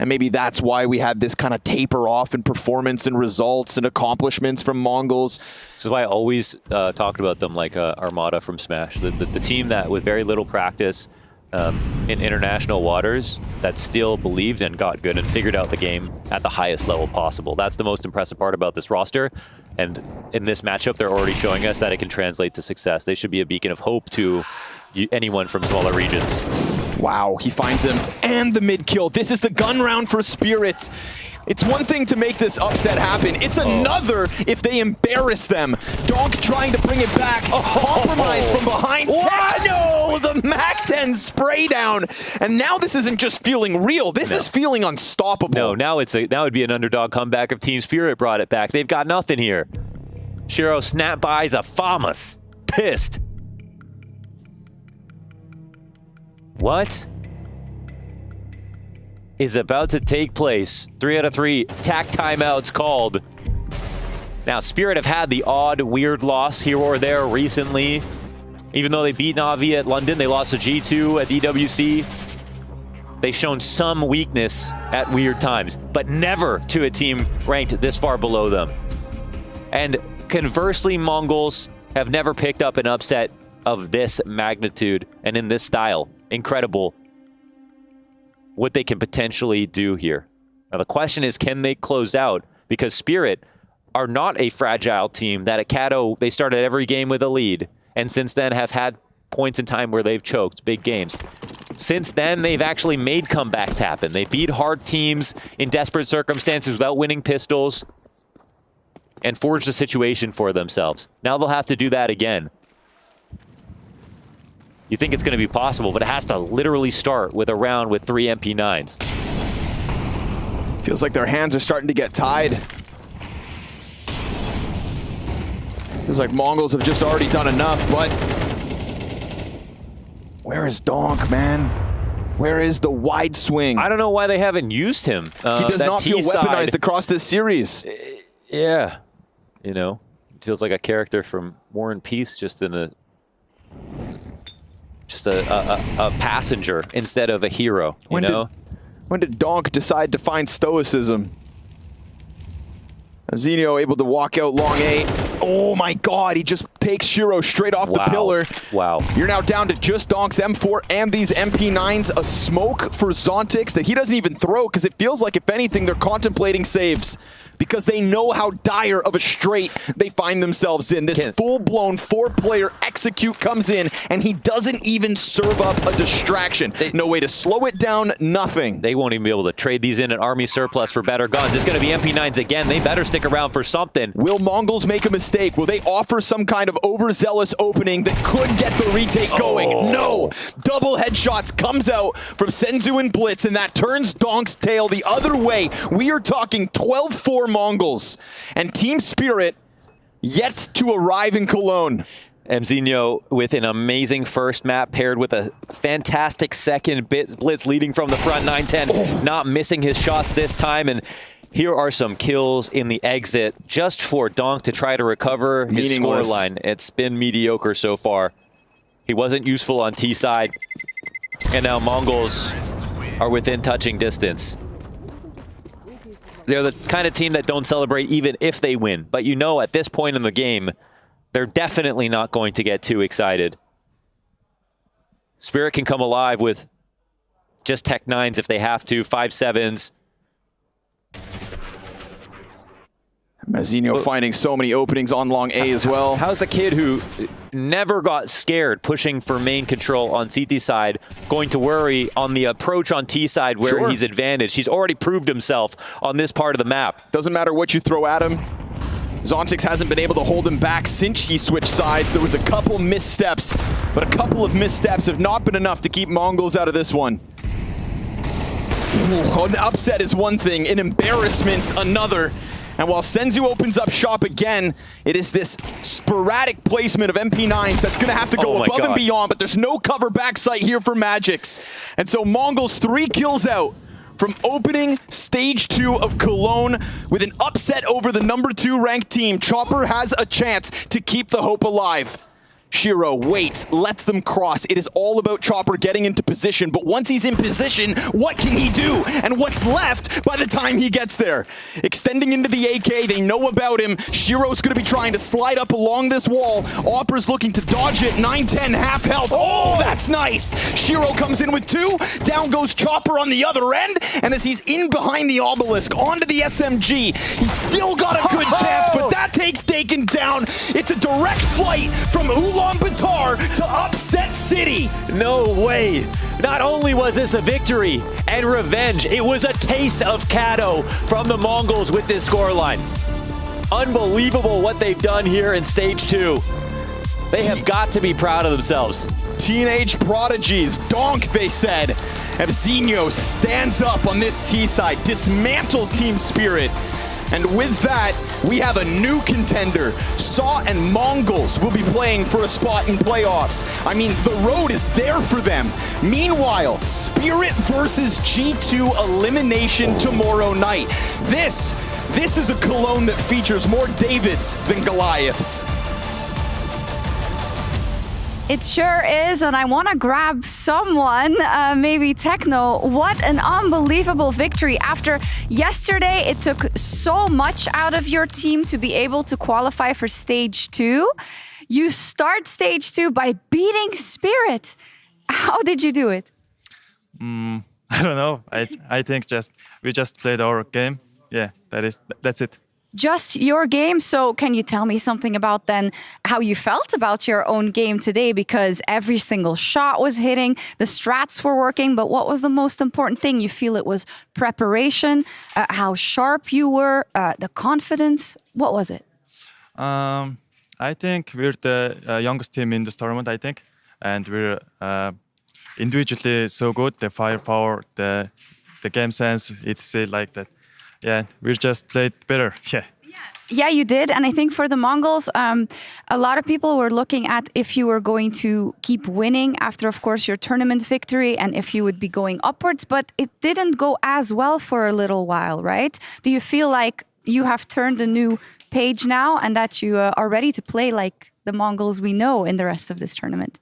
And maybe that's why we had this kind of taper off in performance and results and accomplishments from Mongols. This is why I always talked about them like Armada from Smash. The team that with very little practice in international waters that still believed and got good and figured out the game at the highest level possible. That's the most impressive part about this roster. And in this matchup, they're already showing us that it can translate to success. They should be a beacon of hope to anyone from smaller regions. Wow, he finds him and the mid kill. This is the gun round for Spirit. It's one thing to make this upset happen. It's another if they embarrass them. Donk trying to bring it back. Compromise from behind. Techno! The Mac-10 spray down. And now this isn't just feeling real. This is feeling unstoppable. No, now would be an underdog comeback if Team Spirit brought it back. They've got nothing here. Shiro snap buys a Famas. Pissed. What is about to take place? 3 out of 3 tack timeouts called. Now, Spirit have had the odd, weird loss here or there recently. Even though they beat Na'Vi at London, they lost to G2 at EWC. They've shown some weakness at weird times, but never to a team ranked this far below them. And conversely, Mongols have never picked up an upset of this magnitude and in this style. Incredible what they can potentially do here. Now the question is, can they close out? Because Spirit are not a fragile team that at Kato, they started every game with a lead, and since then have had points in time where they've choked big games. Since then, they've actually made comebacks happen. They beat hard teams in desperate circumstances without winning pistols and forged a situation for themselves. Now they'll have to do that again. You think it's going to be possible, but it has to literally start with a round with 3 MP9s. Feels like their hands are starting to get tied. Feels like Mongols have just already done enough, but where is Donk, man? Where is the wide swing? I don't know why they haven't used him. He does not feel weaponized across this series. Yeah. You know, feels like a character from War and Peace, just in a passenger instead of a hero, you know? When did Donk decide to find stoicism? Zinio able to walk out long A. Oh my god, he just takes Shiro straight off the pillar. Wow. You're now down to just Donk's M4 and these MP9s. A smoke for Zontix that he doesn't even throw because it feels like, if anything, they're contemplating saves. Because they know how dire of a straight they find themselves in. This full-blown 4-player execute comes in, and he doesn't even serve up a distraction. No way to slow it down, nothing. They won't even be able to trade these in an army surplus for better guns. It's going to be MP9s again. They better stick around for something. Will Mongols make a mistake? Will they offer some kind of overzealous opening that could get the retake going? No! Double headshots comes out from Senzu and Blitz, and that turns Donk's tail the other way. We are talking 12-4 Mongols, and Team Spirit yet to arrive in Cologne. Mzinho with an amazing first map paired with a fantastic second. Blitz leading from the front, 9-10, not missing his shots this time. And here are some kills in the exit just for Donk to try to recover his scoreline. It's been mediocre so far. He wasn't useful on T side, and now Mongols are within touching distance. They're the kind of team that don't celebrate even if they win. But you know, at this point in the game, they're definitely not going to get too excited. Spirit can come alive with just Tech 9s if they have to, 5-7s. Mazzinho finding so many openings on long A as well. How's the kid who never got scared pushing for main control on CT side going to worry on the approach on T side where he's advantaged? He's already proved himself on this part of the map. Doesn't matter what you throw at him. Zontix hasn't been able to hold him back since he switched sides. There was a couple missteps, but a couple of missteps have not been enough to keep Mongols out of this one. Ooh, an upset is one thing, an embarrassment's another. And while Senzu opens up shop again, it is this sporadic placement of MP9s that's going to have to go above and beyond, but there's no cover backside here for Magix. And so Mongols 3 kills out from opening stage 2 of Cologne with an upset over the number 2 ranked team. Chopper has a chance to keep the hope alive. Shiro waits, lets them cross. It is all about Chopper getting into position, but once he's in position, what can he do? And what's left by the time he gets there? Extending into the AK, they know about him. Shiro's gonna be trying to slide up along this wall. Opera's looking to dodge it, 9-10, half health. Oh, that's nice! Shiro comes in with 2, down goes Chopper on the other end, and as he's in behind the obelisk, onto the SMG, he's still got a good chance, but that takes Dakin down. It's a direct flight from Ulaanbaatar to Upset City. No way. Not only was this a victory and revenge, it was a taste of Kato from the Mongols with this scoreline. Unbelievable what they've done here in stage 2. They have got to be proud of themselves. Teenage prodigies, donk, they said. Ebzinho stands up on this T side, dismantles Team Spirit. And with that, we have a new contender. Saw and Mongols will be playing for a spot in playoffs. I mean, the road is there for them. Meanwhile, Spirit versus G2 elimination tomorrow night. This is a Cologne that features more Davids than Goliaths. It sure is, and I want to grab someone, maybe Techno. What an unbelievable victory. After yesterday, it took so much out of your team to be able to qualify for stage 2. You start stage 2 by beating Spirit. How did you do it? I don't know. I think we just played our game. Yeah, that's it. Just your game. So can you tell me something about then how you felt about your own game today? Because every single shot was hitting, the strats were working, but what was the most important thing? You feel it was preparation, how sharp you were, the confidence. What was it? I think we're the youngest team in this tournament, I think. And we're individually so good. The firepower, the game sense, it's like that. Yeah, we just played better. Yeah. Yeah, you did. And I think for the Mongols, a lot of people were looking at if you were going to keep winning after, of course, your tournament victory and if you would be going upwards. But it didn't go as well for a little while, right? Do you feel like you have turned a new page now and that you are ready to play like the Mongols we know in the rest of this tournament?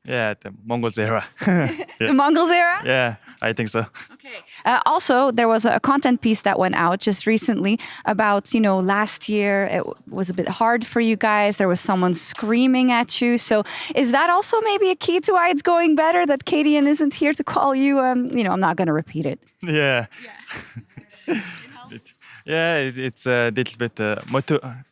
Yeah, the Mongols era. The Mongols era? Yeah, I think so. Okay. Also, there was a content piece that went out just recently about, last year it was a bit hard for you guys. There was someone screaming at you. So is that also maybe a key to why it's going better, that Karrigan isn't here to call you? I'm not going to repeat it. Yeah. Yeah, it's a little bit,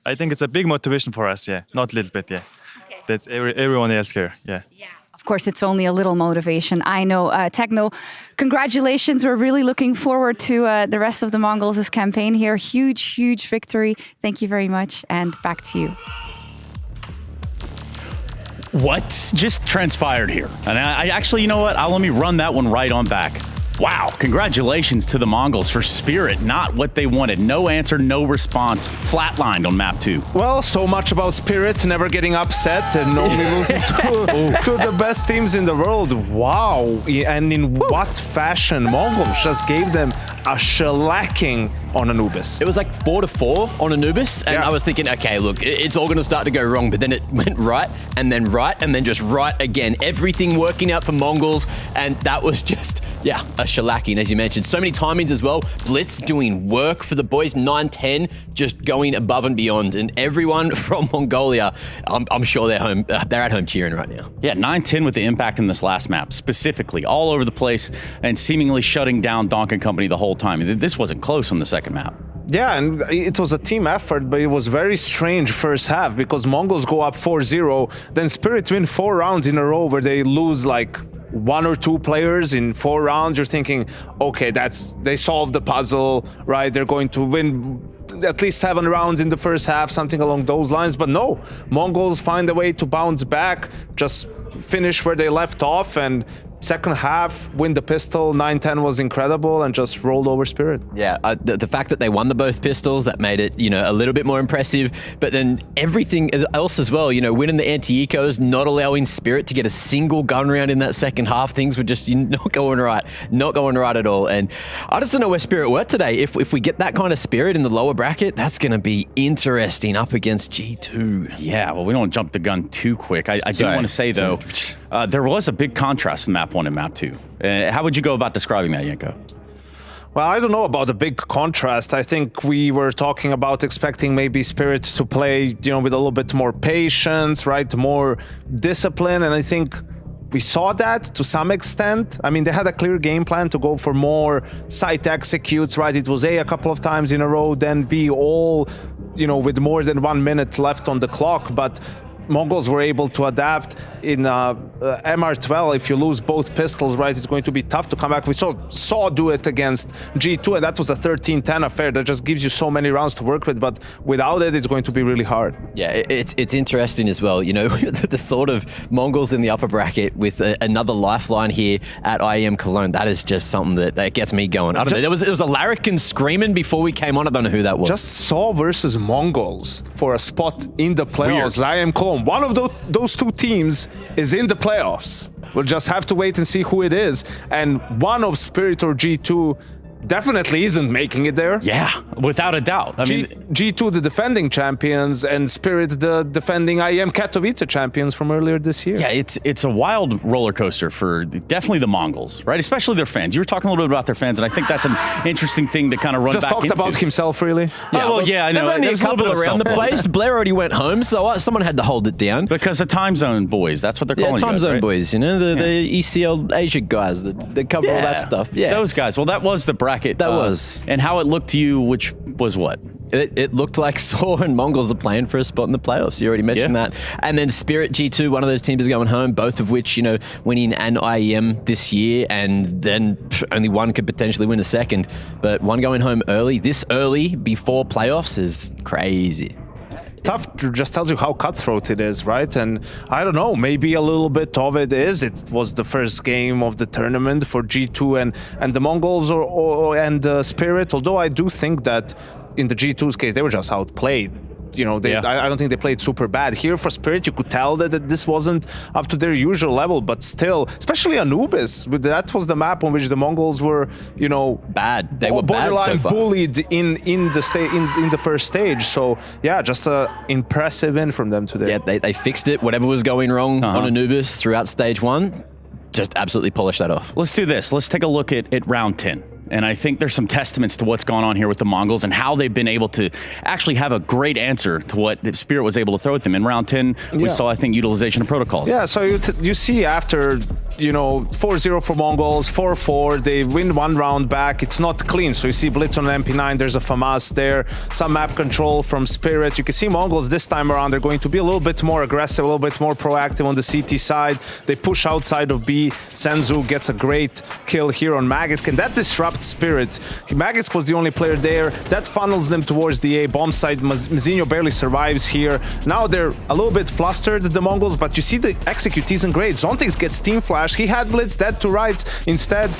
I think it's a big motivation for us, yeah. Not a little bit, yeah. Okay. That's everyone else here, yeah. Yeah. Of course, it's only a little motivation. I know. Techno, congratulations. We're really looking forward to the rest of the Mongols' campaign here. Huge, huge victory. Thank you very much. And back to you. What just transpired here? And I actually, you know what? Let me run that one right on back. Wow, congratulations to the Mongols for Spirit, not what they wanted. No answer, no response, flatlined on map 2. Well, so much about Spirit, never getting upset and only losing to the best teams in the world. Wow, and in what fashion? Mongols just gave them a shellacking on Anubis. It was like 4-4 on Anubis, and I was thinking, okay, look, it's all going to start to go wrong, but then it went right, and then just right again. Everything working out for Mongols, and that was just, yeah, a shellacking, as you mentioned. So many timings as well. Blitz doing work for the boys, 9-10, just going above and beyond, and everyone from Mongolia, I'm sure they're at home cheering right now. Yeah, 9-10 with the impact in this last map, specifically, all over the place, and seemingly shutting down Donk & Company the whole time. This wasn't close on the second map. Yeah, and it was a team effort, but it was very strange first half because Mongols go up 4-0, then Spirit win 4 rounds in a row where they lose like 1 or 2 players in 4 rounds. You're thinking, okay, they solved the puzzle, right? They're going to win at least 7 rounds in the first half, something along those lines. But no, Mongols find a way to bounce back, just finish where they left off and second half, win the pistol, 9-10 was incredible, and just rolled over Spirit. Yeah, the fact that they won the both pistols, that made it, you know, a little bit more impressive. But then everything else as well, you know, winning the anti-ecos, not allowing Spirit to get a single gun round in that second half, things were just not going right at all. And I just don't know where Spirit were today. If we get that kind of Spirit in the lower bracket, that's going to be interesting up against G2. Yeah, well, we don't jump the gun too quick. I do want to say, though, there was a big contrast in Map 1 and Map 2. How would you go about describing that, Yenko? Well, I don't know about the big contrast. I think we were talking about expecting maybe Spirit to play, you know, with a little bit more patience, right? More discipline. And I think we saw that to some extent. I mean, they had a clear game plan to go for more site executes, right? It was A couple of times in a row, then B all, you know, with more than 1 minute left on the clock. But Mongols were able to adapt. In MR12, if you lose both pistols, right, it's going to be tough to come back. We saw do it against G2, and that was a 13-10 affair that just gives you so many rounds to work with, but without it, it's going to be really hard. Yeah, it's interesting as well, you know, the thought of Mongols in the upper bracket with another lifeline here at IEM Cologne, that is just something that gets me going. I don't know, there was a larrikin screaming before we came on, I don't know who that was. Just Saw versus Mongols for a spot in the playoffs. IEM Cologne, one of those two teams is in the playoffs. We'll just have to wait and see who it is. And one of Spirit or G2 definitely isn't making it there. Yeah, without a doubt. I mean, G2, the defending champions, and Spirit, the defending IEM Katowice champions from earlier this year. Yeah, it's a wild roller coaster for definitely the Mongols, right? Especially their fans. You were talking a little bit about their fans, and I think that's an interesting thing to kind of run just back into. Just talked about himself, really? Yeah, well, yeah, I know. There's only a couple around the place. Blair already went home, so someone had to hold it down. Because the time zone boys, that's what they're calling time zone right? boys, you know, the ECL Asia guys that cover all that stuff. Yeah, those guys. Well, that was the bracket. That was. And how it looked to you, which was what? It looked like Saw and Mongols are playing for a spot in the playoffs. You already mentioned that. And then Spirit G2, one of those teams is going home, both of which, you know, winning an IEM this year, and then only one could potentially win a second. But one going home early, this early before playoffs is crazy. Tough just tells you how cutthroat it is, right? And I don't know, maybe a little bit of it was the first game of the tournament for G2 and the Mongols and Spirit, although I do think that in the G2's case, they were just outplayed. You know, I don't think they played super bad. Here for Spirit, you could tell that this wasn't up to their usual level, but still, especially Anubis, that was the map on which the Mongols were, you know, bad. They were borderline bad so far. Bullied in the first stage. So yeah, just an impressive win from them today. Yeah, they fixed it. Whatever was going wrong on Anubis throughout stage 1, just absolutely polished that off. Let's do this. Let's take a look at round 10. And I think there's some testaments to what's gone on here with the Mongols and how they've been able to actually have a great answer to what the Spirit was able to throw at them. In round 10, we saw, I think, utilization of protocols. Yeah, so you see after, you know, 4-0 for Mongols, 4-4, they win one round back. It's not clean, so you see Blitz on MP9, there's a FAMAS there, some map control from Spirit. You can see Mongols this time around, they're going to be a little bit more aggressive, a little bit more proactive on the CT side. They push outside of B. Senzu gets a great kill here on Magisk, and that disrupts Spirit. Magisk was the only player there. That funnels them towards the A bomb site. Mzinho barely survives here. Now they're a little bit flustered, the Mongols, but you see the execute isn't great. Zontix gets team flash. He had Blitz, dead to rights. Instead,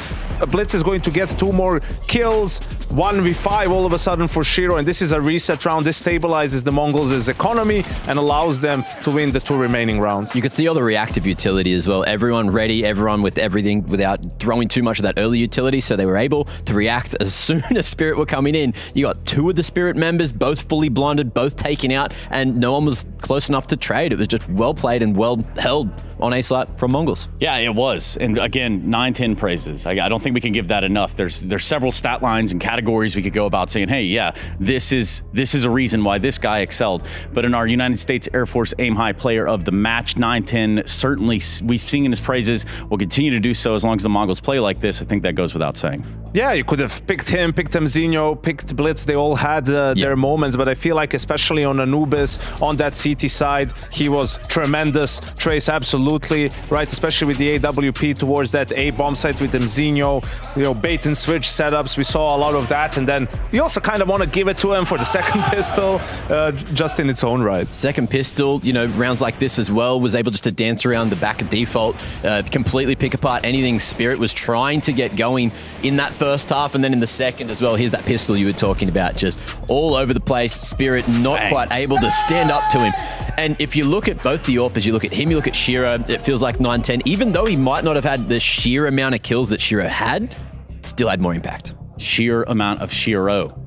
Blitz is going to get 2 more kills. 1v5 all of a sudden for Shiro, and this is a reset round. This stabilizes the Mongols' economy and allows them to win the 2 remaining rounds. You could see all the reactive utility as well. Everyone ready, everyone with everything without throwing too much of that early utility, so they were able to react as soon as Spirit were coming in. You got 2 of the Spirit members, both fully blinded, both taken out, and no one was close enough to trade. It was just well played and well held on A site from Mongols. Yeah, it was. And again, 9-10 praises. I don't think we can give that enough. There's several stat lines and categories we could go about saying, hey, yeah, this is a reason why this guy excelled. But in our United States Air Force Aim High player of the match, 9-10, certainly we've seen in his praises. We'll continue to do so as long as the Mongols play like this. I think that goes without saying. Yeah, you could have picked him, picked Mzinho, picked Blitz. They all had their moments, but I feel like especially on Anubis, on that CT side, he was tremendous. Trace, absolutely, right? Especially with the AWP towards that A bomb site with Mzinho. You know, bait and switch setups. We saw a lot of of that, and then you also kind of want to give it to him for the second pistol, just in its own right. Second pistol, you know, rounds like this as well, was able just to dance around the back of default, completely pick apart anything Spirit was trying to get going in that first half, and then in the second as well. Here's that pistol you were talking about, just all over the place. Spirit not quite able to stand up to him. And if you look at both the AWPers, you look at him, you look at Shiro, it feels like 9-10, even though he might not have had the sheer amount of kills that Shiro had, still had more impact. Sheer amount of Shiro.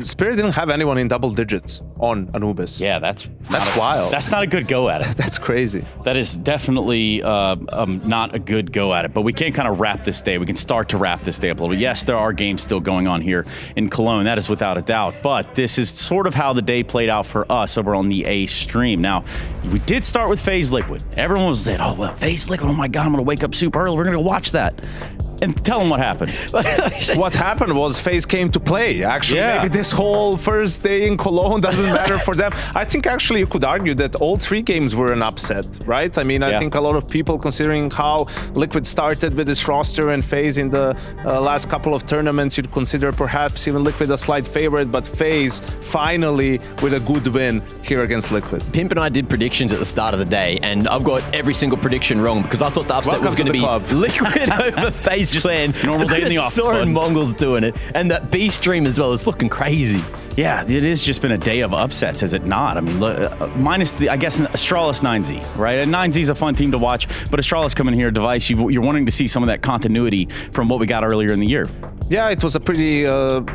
Spirit didn't have anyone in double digits on Anubis. Yeah, that's wild. That's not a good go at it. That's crazy. That is definitely not a good go at it. But we can kind of wrap this day. We can start to wrap this day up a little bit. Yes, there are games still going on here in Cologne. That is without a doubt. But this is sort of how the day played out for us over on the A stream. Now, we did start with FaZe Liquid. Everyone was saying, oh, well, FaZe Liquid, oh my God, I'm going to wake up super early. We're going to go watch that. And tell them what happened. What happened was FaZe came to play. Actually, maybe this whole first day in Cologne doesn't matter for them. I think actually you could argue that all 3 games were an upset, right? I mean, I think a lot of people, considering how Liquid started with this roster and FaZe in the last couple of tournaments, you'd consider perhaps even Liquid a slight favorite, but FaZe finally with a good win here against Liquid. Pimp and I did predictions at the start of the day, and I've got every single prediction wrong because I thought the upset was going to be Liquid over FaZe Clan. Normal day in the office. Saw Mongols doing it, and that B stream as well is looking crazy. Yeah, it has just been a day of upsets, has it not? I mean, minus the, I guess, Astralis 9Z, right? And 9Z is a fun team to watch, but Astralis coming here, Device, you're wanting to see some of that continuity from what we got earlier in the year. Yeah, it was a pretty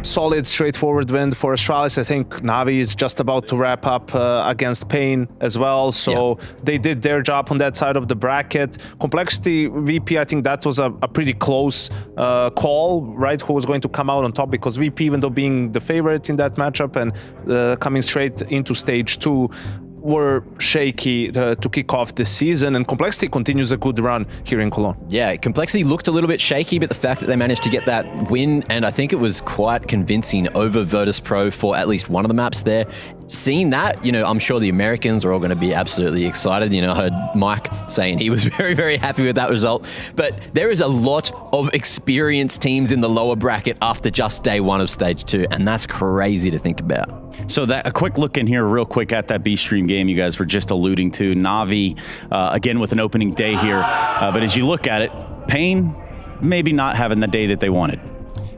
solid, straightforward win for Astralis. I think Navi is just about to wrap up against Pain as well, so they did their job on that side of the bracket. Complexity VP, I think that was a pretty close call, right? Who was going to come out on top, because VP, even though being the favorite in that matchup and coming straight into stage 2, were shaky to kick off this season, and Complexity continues a good run here in Cologne. Yeah, Complexity looked a little bit shaky, but the fact that they managed to get that win, and I think it was quite convincing over Virtus Pro for at least one of the maps there. Seeing that, you know, I'm sure the Americans are all going to be absolutely excited. You know, I heard Mike saying he was very, very happy with that result. But there is a lot of experienced teams in the lower bracket after just day 1 of stage 2, and that's crazy to think about. So that a quick look in here real quick at that B stream game you guys were just alluding to. Navi, again, with an opening day here. But as you look at it, Pain maybe not having the day that they wanted.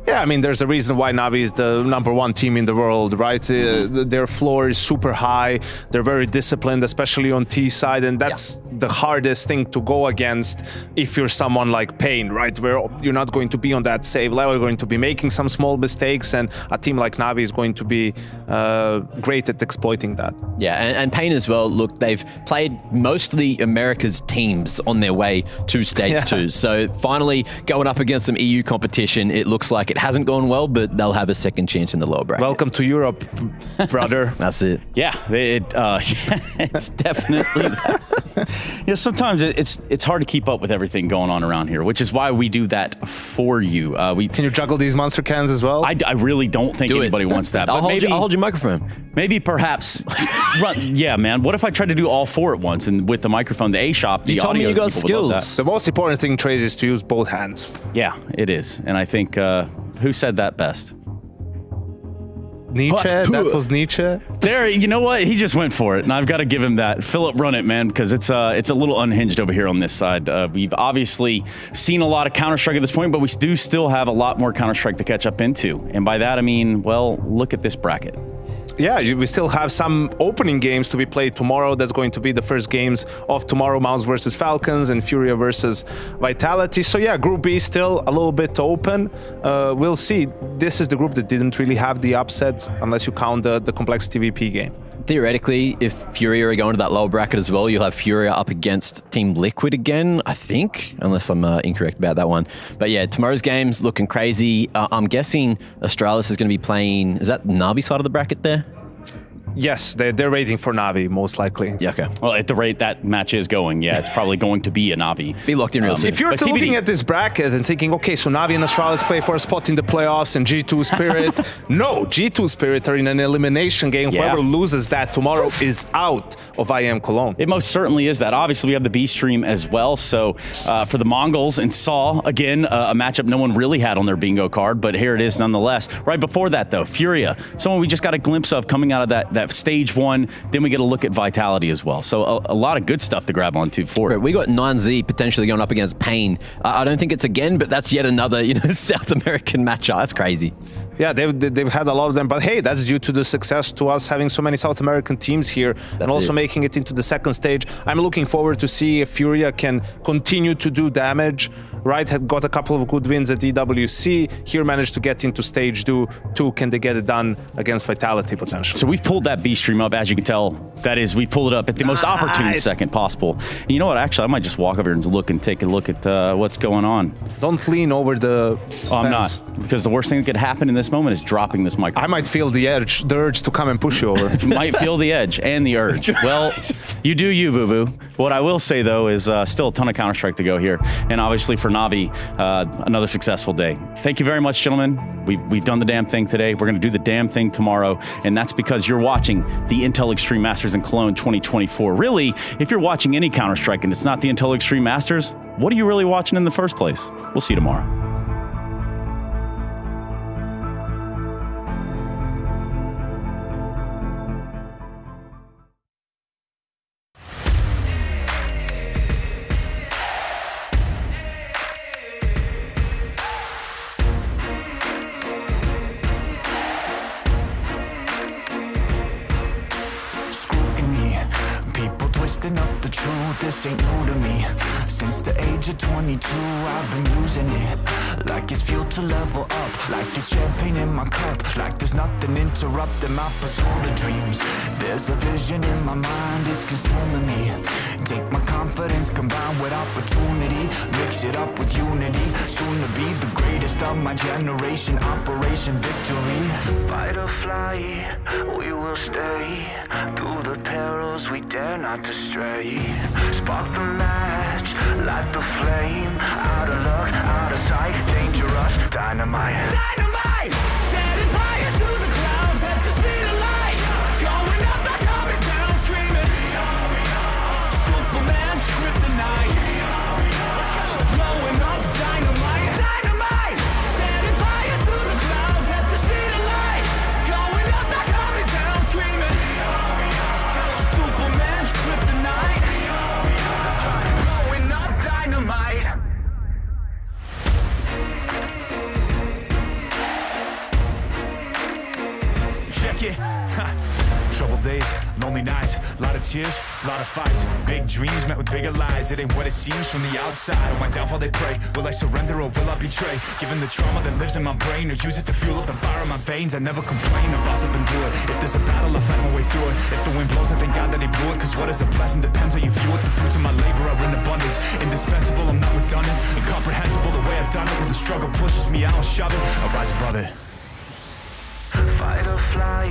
Yeah, I mean, there's a reason why Navi is the #1 team in the world, right? Their floor is super high. They're very disciplined, especially on T side, and that's the hardest thing to go against if you're someone like Pain, right? Where you're not going to be on that save level, you're going to be making some small mistakes, and a team like Navi is going to be great at exploiting that. Yeah, and Pain as well. Look, they've played mostly America's teams on their way to stage 2. So finally going up against some EU competition, it looks like it hasn't gone well, but they'll have a second chance in the lower bracket. Welcome to Europe, brother. That's it. Yeah, it's definitely that. Yeah, sometimes it's hard to keep up with everything going on around here, which is why we do that for you. Can you juggle these monster cans as well? I really don't think anybody wants that. I'll hold your microphone. Maybe perhaps. Yeah, man. What if I tried to do all 4 at once, and with the microphone, the A shop, the you told audio, me you got skills. The most important thing, Trace, is to use both hands. Yeah, it is, and I think who said that best? Nietzsche? That was Nietzsche? There, you know what? He just went for it, and I've got to give him that. Philip, run it, man, because it's a little unhinged over here on this side. We've obviously seen a lot of Counter-Strike at this point, but we do still have a lot more Counter-Strike to catch up into. And by that, I mean, well, look at this bracket. Yeah, we still have some opening games to be played tomorrow. That's going to be the first games of tomorrow: Mouse versus Falcons and Furia versus Vitality. So yeah, Group B still a little bit open. We'll see. This is the group that didn't really have the upsets, unless you count the Complexity VP game. Theoretically, if Furia are going to that lower bracket as well, you'll have Furia up against Team Liquid again, I think, unless I'm incorrect about that one. But yeah, tomorrow's game's looking crazy. I'm guessing Astralis is going to be playing, is that Navi side of the bracket there? Yes, they're waiting for Na'Vi, most likely. Yeah, okay. Well, at the rate that match is going, yeah, it's probably going to be a Na'Vi. Be locked in real soon. If you're looking at this bracket and thinking, okay, so Na'Vi and Astralis play for a spot in the playoffs and G2 Spirit, no, G2 Spirit are in an elimination game. Yeah. Whoever loses that tomorrow is out of IEM Cologne. It most certainly is that. Obviously, we have the B stream as well. So for the Mongols and Saw, again, a matchup no one really had on their bingo card, but here it is nonetheless. Right before that, though, Furia, someone we just got a glimpse of coming out of that stage 1. Then we get a look at Vitality as well. So a lot of good stuff to grab onto for it. We got 9Z potentially going up against Pain. I don't think it's again, but that's yet another, South American matchup. That's crazy. Yeah, they've had a lot of them, but hey, that's due to the success to us having so many South American teams here and also making it into the second stage. I'm looking forward to see if Furia can continue to do damage. Right, had got a couple of good wins at EWC. Here managed to get into stage 2. Can they get it done against Vitality potentially? So we've pulled that B stream up, as you can tell. That is, we pulled it up at the most opportune second possible. And you know what? Actually, I might just walk over here and take a look at what's going on. Don't lean over the fence. I'm not, because the worst thing that could happen in this moment is dropping this microphone. I might feel the urge to come and push you over. Might feel the edge and the urge. Well, you do you, boo-boo. What I will say, though, is still a ton of Counter-Strike to go here. And obviously for Na'Vi, another successful day. Thank you very much, gentlemen. We've done the damn thing today. We're going to do the damn thing tomorrow. And that's because you're watching the Intel Extreme Masters in Cologne 2024. Really, if you're watching any Counter-Strike and it's not the Intel Extreme Masters, what are you really watching in the first place? We'll see you tomorrow. Up the truth, this ain't new to me. Since the age of 22, I've been using it like it's fuel to level up, like it's champagne in my cup, like there's nothing interrupting my pursuit of dreams. There's a vision in my mind, it's consuming me. Take my confidence combined with opportunity, mix it up with unity, soon to be the greatest of my generation. Operation Victory. Fight or fly, we will stay through the perils we dare not to stray. Spark the match, light the flame. Out of luck, out of sight, dangerous, dynamite. Dynamite! Setting fire to the clouds at the speed of light. Going up, not coming down, screaming. Superman's kryptonite. Blowing up, dynamite. Dynamite! Setting fire to the clouds at the speed of light. Going up, not coming down, screaming. Superman's kryptonite. Blowing up, dynamite. Check it. Troubled days, lonely nights, lot of tears, lot of fights. Big dreams met with bigger lies. It ain't what it seems from the outside. On my downfall they pray. Will I surrender or will I betray? Given the trauma that lives in my brain, or use it to fuel up the fire in my veins. I never complain, I boss up and do it. If there's a battle, I'll fight my way through it. If the wind blows, I thank God that he blew it. Cause what is a blessing depends how you view it. The fruits of my labor are in abundance. Indispensable, I'm not redundant. Incomprehensible the way I've done it. When the struggle pushes me, I'll shove it. I'll rise above it. Fight or fly,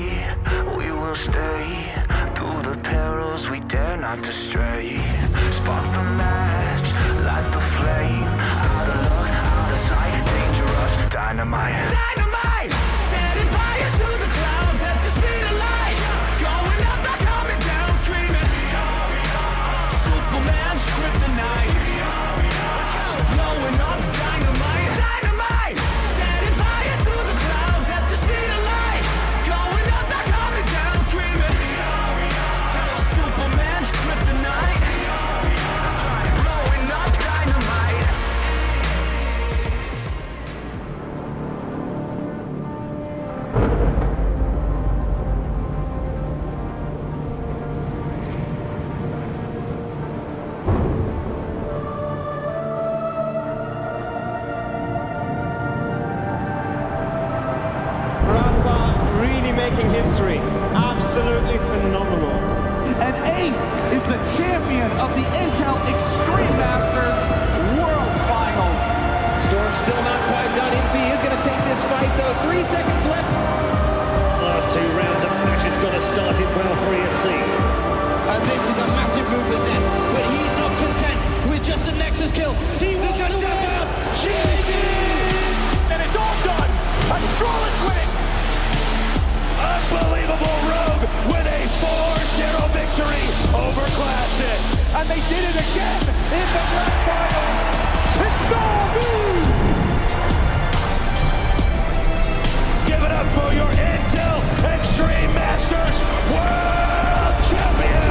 we will stay through the perils we dare not to stray. Spark the match, light the flame. Out of luck, out of sight, dangerous, dynamite. Dynamite! Setting fire to the clouds at the speed of light. Going up, not coming down, screaming. Superman's kryptonite. Blowing up, dynamite. Dynamite! Setting fire to the clouds at the speed of light. Going up, not coming down, screaming. Superman's kryptonite. Blowing up, dynamite. Really making history. Absolutely phenomenal. And Ace is the champion of the Intel Extreme Masters World Finals. Storm's still not quite done. MC is going to take this fight, though. 3 seconds left. That's 2 rounds of match. It's got to start it well for ESC. And this is a massive move for Zez, but he's not content with just the Nexus kill. He wants to win out. And it's all done. And Strollin's winning. Unbelievable Rogue with a 4-0 victory over Classic. And they did it again in the grand finals. It's Gold! Give it up for your Intel Extreme Masters World Champion!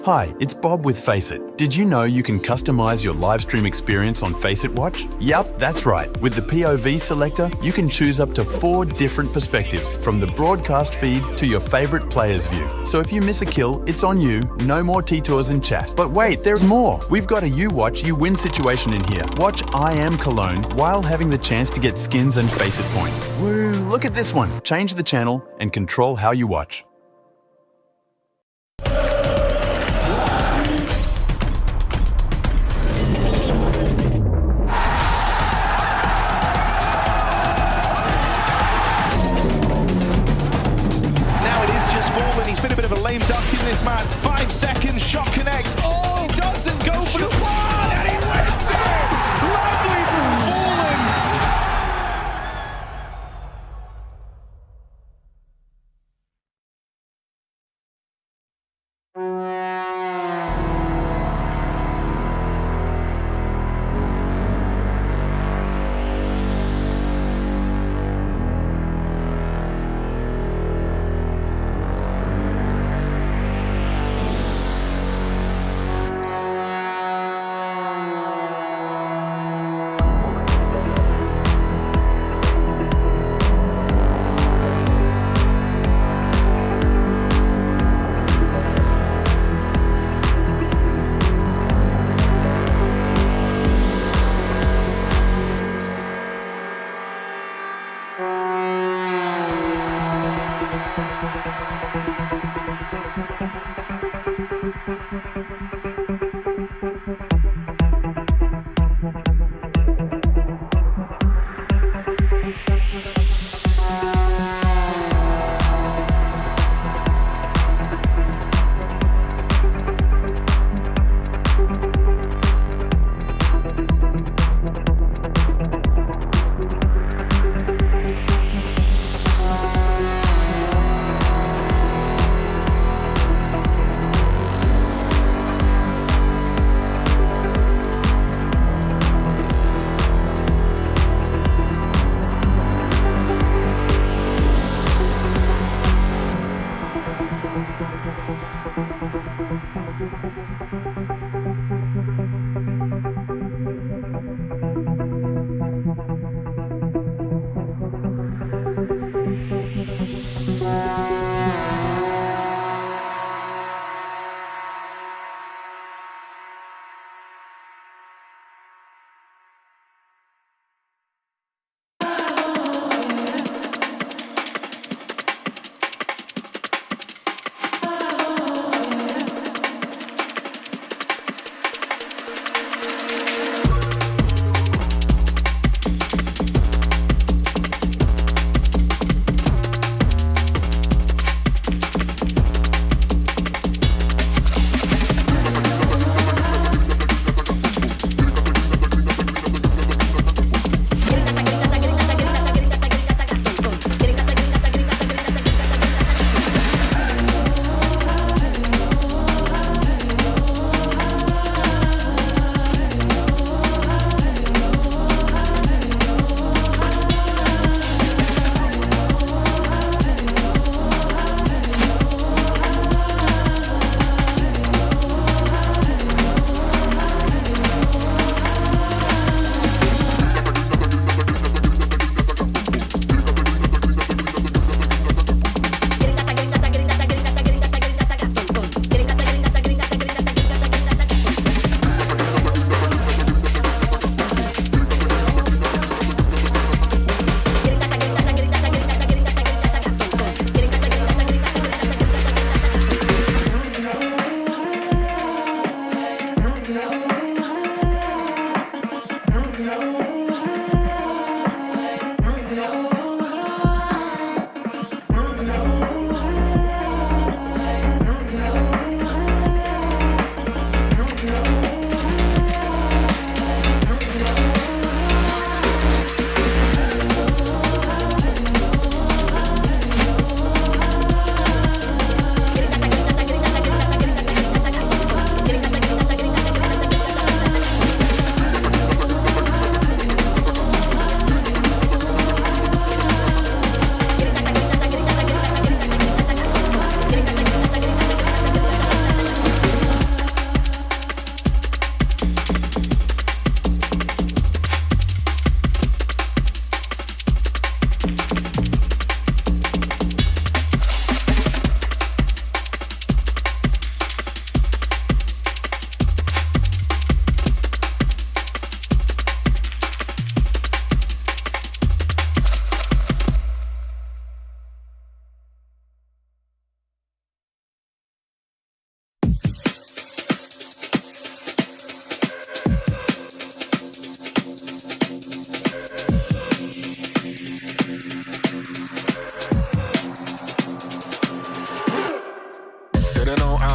Hi, it's Bob with Faceit. Did you know you can customize your live stream experience on Faceit Watch? Yep, that's right. With the POV selector, you can choose up to 4 different perspectives, from the broadcast feed to your favorite player's view. So if you miss a kill, it's on you, no more T-Tours in chat. But wait, there's more. We've got a You Watch, You Win situation in here. Watch IEM Cologne while having the chance to get skins and Faceit points. Woo, look at this one. Change the channel and control how you watch. Lame duck in this man. 5 seconds, shot connects. Oh, he doesn't go for the one, and he wins it! Lovely from Fallen.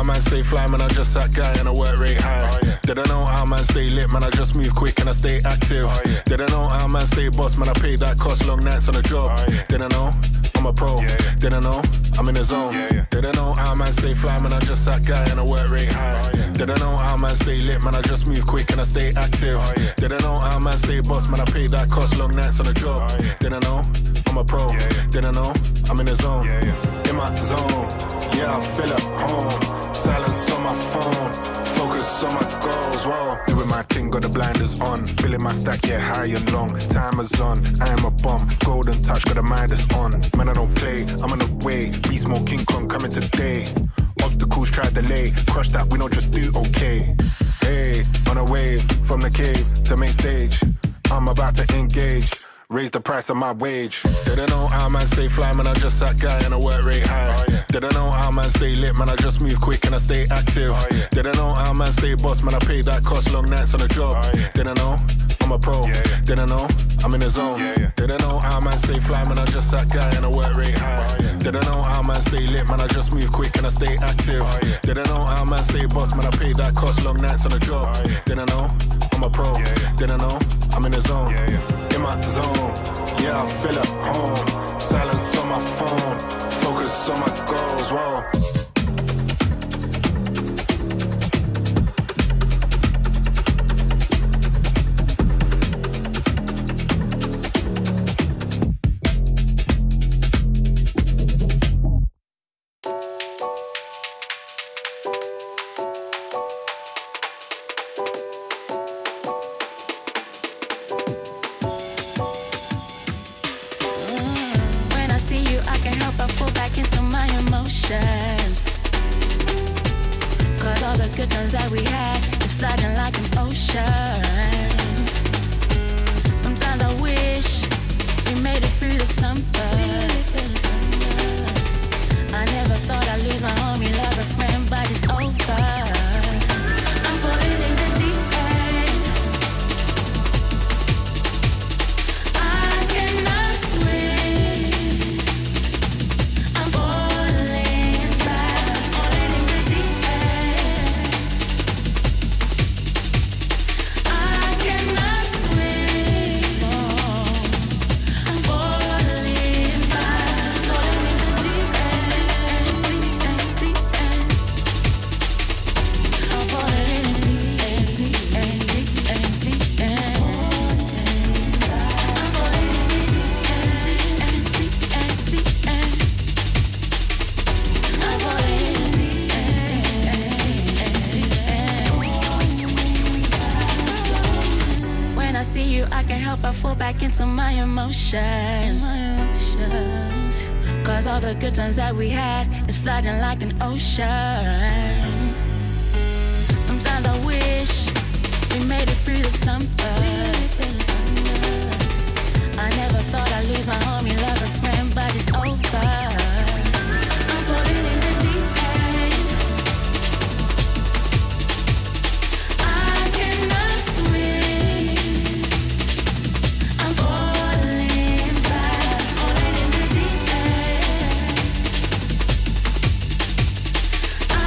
man stay fly, man, I just that guy and I work rate high. Didn't know how man stay lit, man, I just move quick and I stay active. Didn't know how man stay boss, man, I paid that cost, long nights on the job. Didn't know, I'm a pro. Didn't know, I'm in the zone. Didn't know how man stay fly, man, I just that guy and I work rate high. Didn't know how man stay lit, man, I just move quick and I stay active. Didn't know how man stay boss, man, I paid that cost, long nights on the job. Didn't know, I'm a pro. Didn't know, I'm in the zone. In my zone, yeah, I feel at home. Silence on my phone, focus on my goals, whoa. Doing my thing, got the blinders on. Filling my stack, yeah, high and long. Time is on, I am a bomb. Golden touch, got the Midas on. Man, I don't play, I'm on the way. Beast Mode, King Kong coming today. Obstacles, try delay. Crush that, we don't just do okay. Hey, on a wave, from the cave to main stage. I'm about to engage. Raise the price of my wage. Didn't know how man stay fly, man, I just that guy and I work rate high. Didn't know how man stay lit, man, I just move quick and I stay active. Didn't know how man stay boss, man, I paid that cost, long nights on the job. Didn't know, I'm a pro. Didn't know, I'm in the zone. Didn't know how man stay fly, man, I just that guy and I work rate high. Didn't know how man stay lit, man, I just move quick and I stay active. Didn't know how man stay boss, man, I paid that cost, long nights on the job. Didn't know, I'm a pro. Didn't know, I'm in the zone. In my zone, yeah, I feel at home. Silence on my phone, focus on my goals, whoa. Cause all the good times that we had is flooding like an ocean. Sometimes I wish we made it through the summer. I never thought I'd lose my homie, lover, friend, but it's over. I'm falling in the deep end. I cannot swim. I'm falling fast, falling in the deep end. I cannot swim. I'm falling fast, falling in the deep end, deep end, deep end. I'm falling in the deep end, deep end, deep end, deep end. I'm falling in the deep end, deep end, deep end, deep end. I'm falling in the deep end, deep end. When I see you, I can't help but fall back into my emotions. Cause all the good times that we had is flooding like an ocean. Sometimes I wish we made it through the summer. I never thought I'd lose my homie, lover, friend, but it's over. I'm falling in the deep end. I cannot swim. I'm falling fast, falling in the deep end. I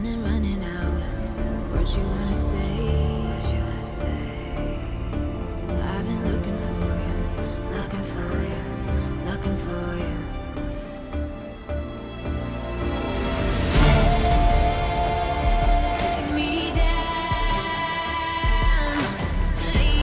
running round.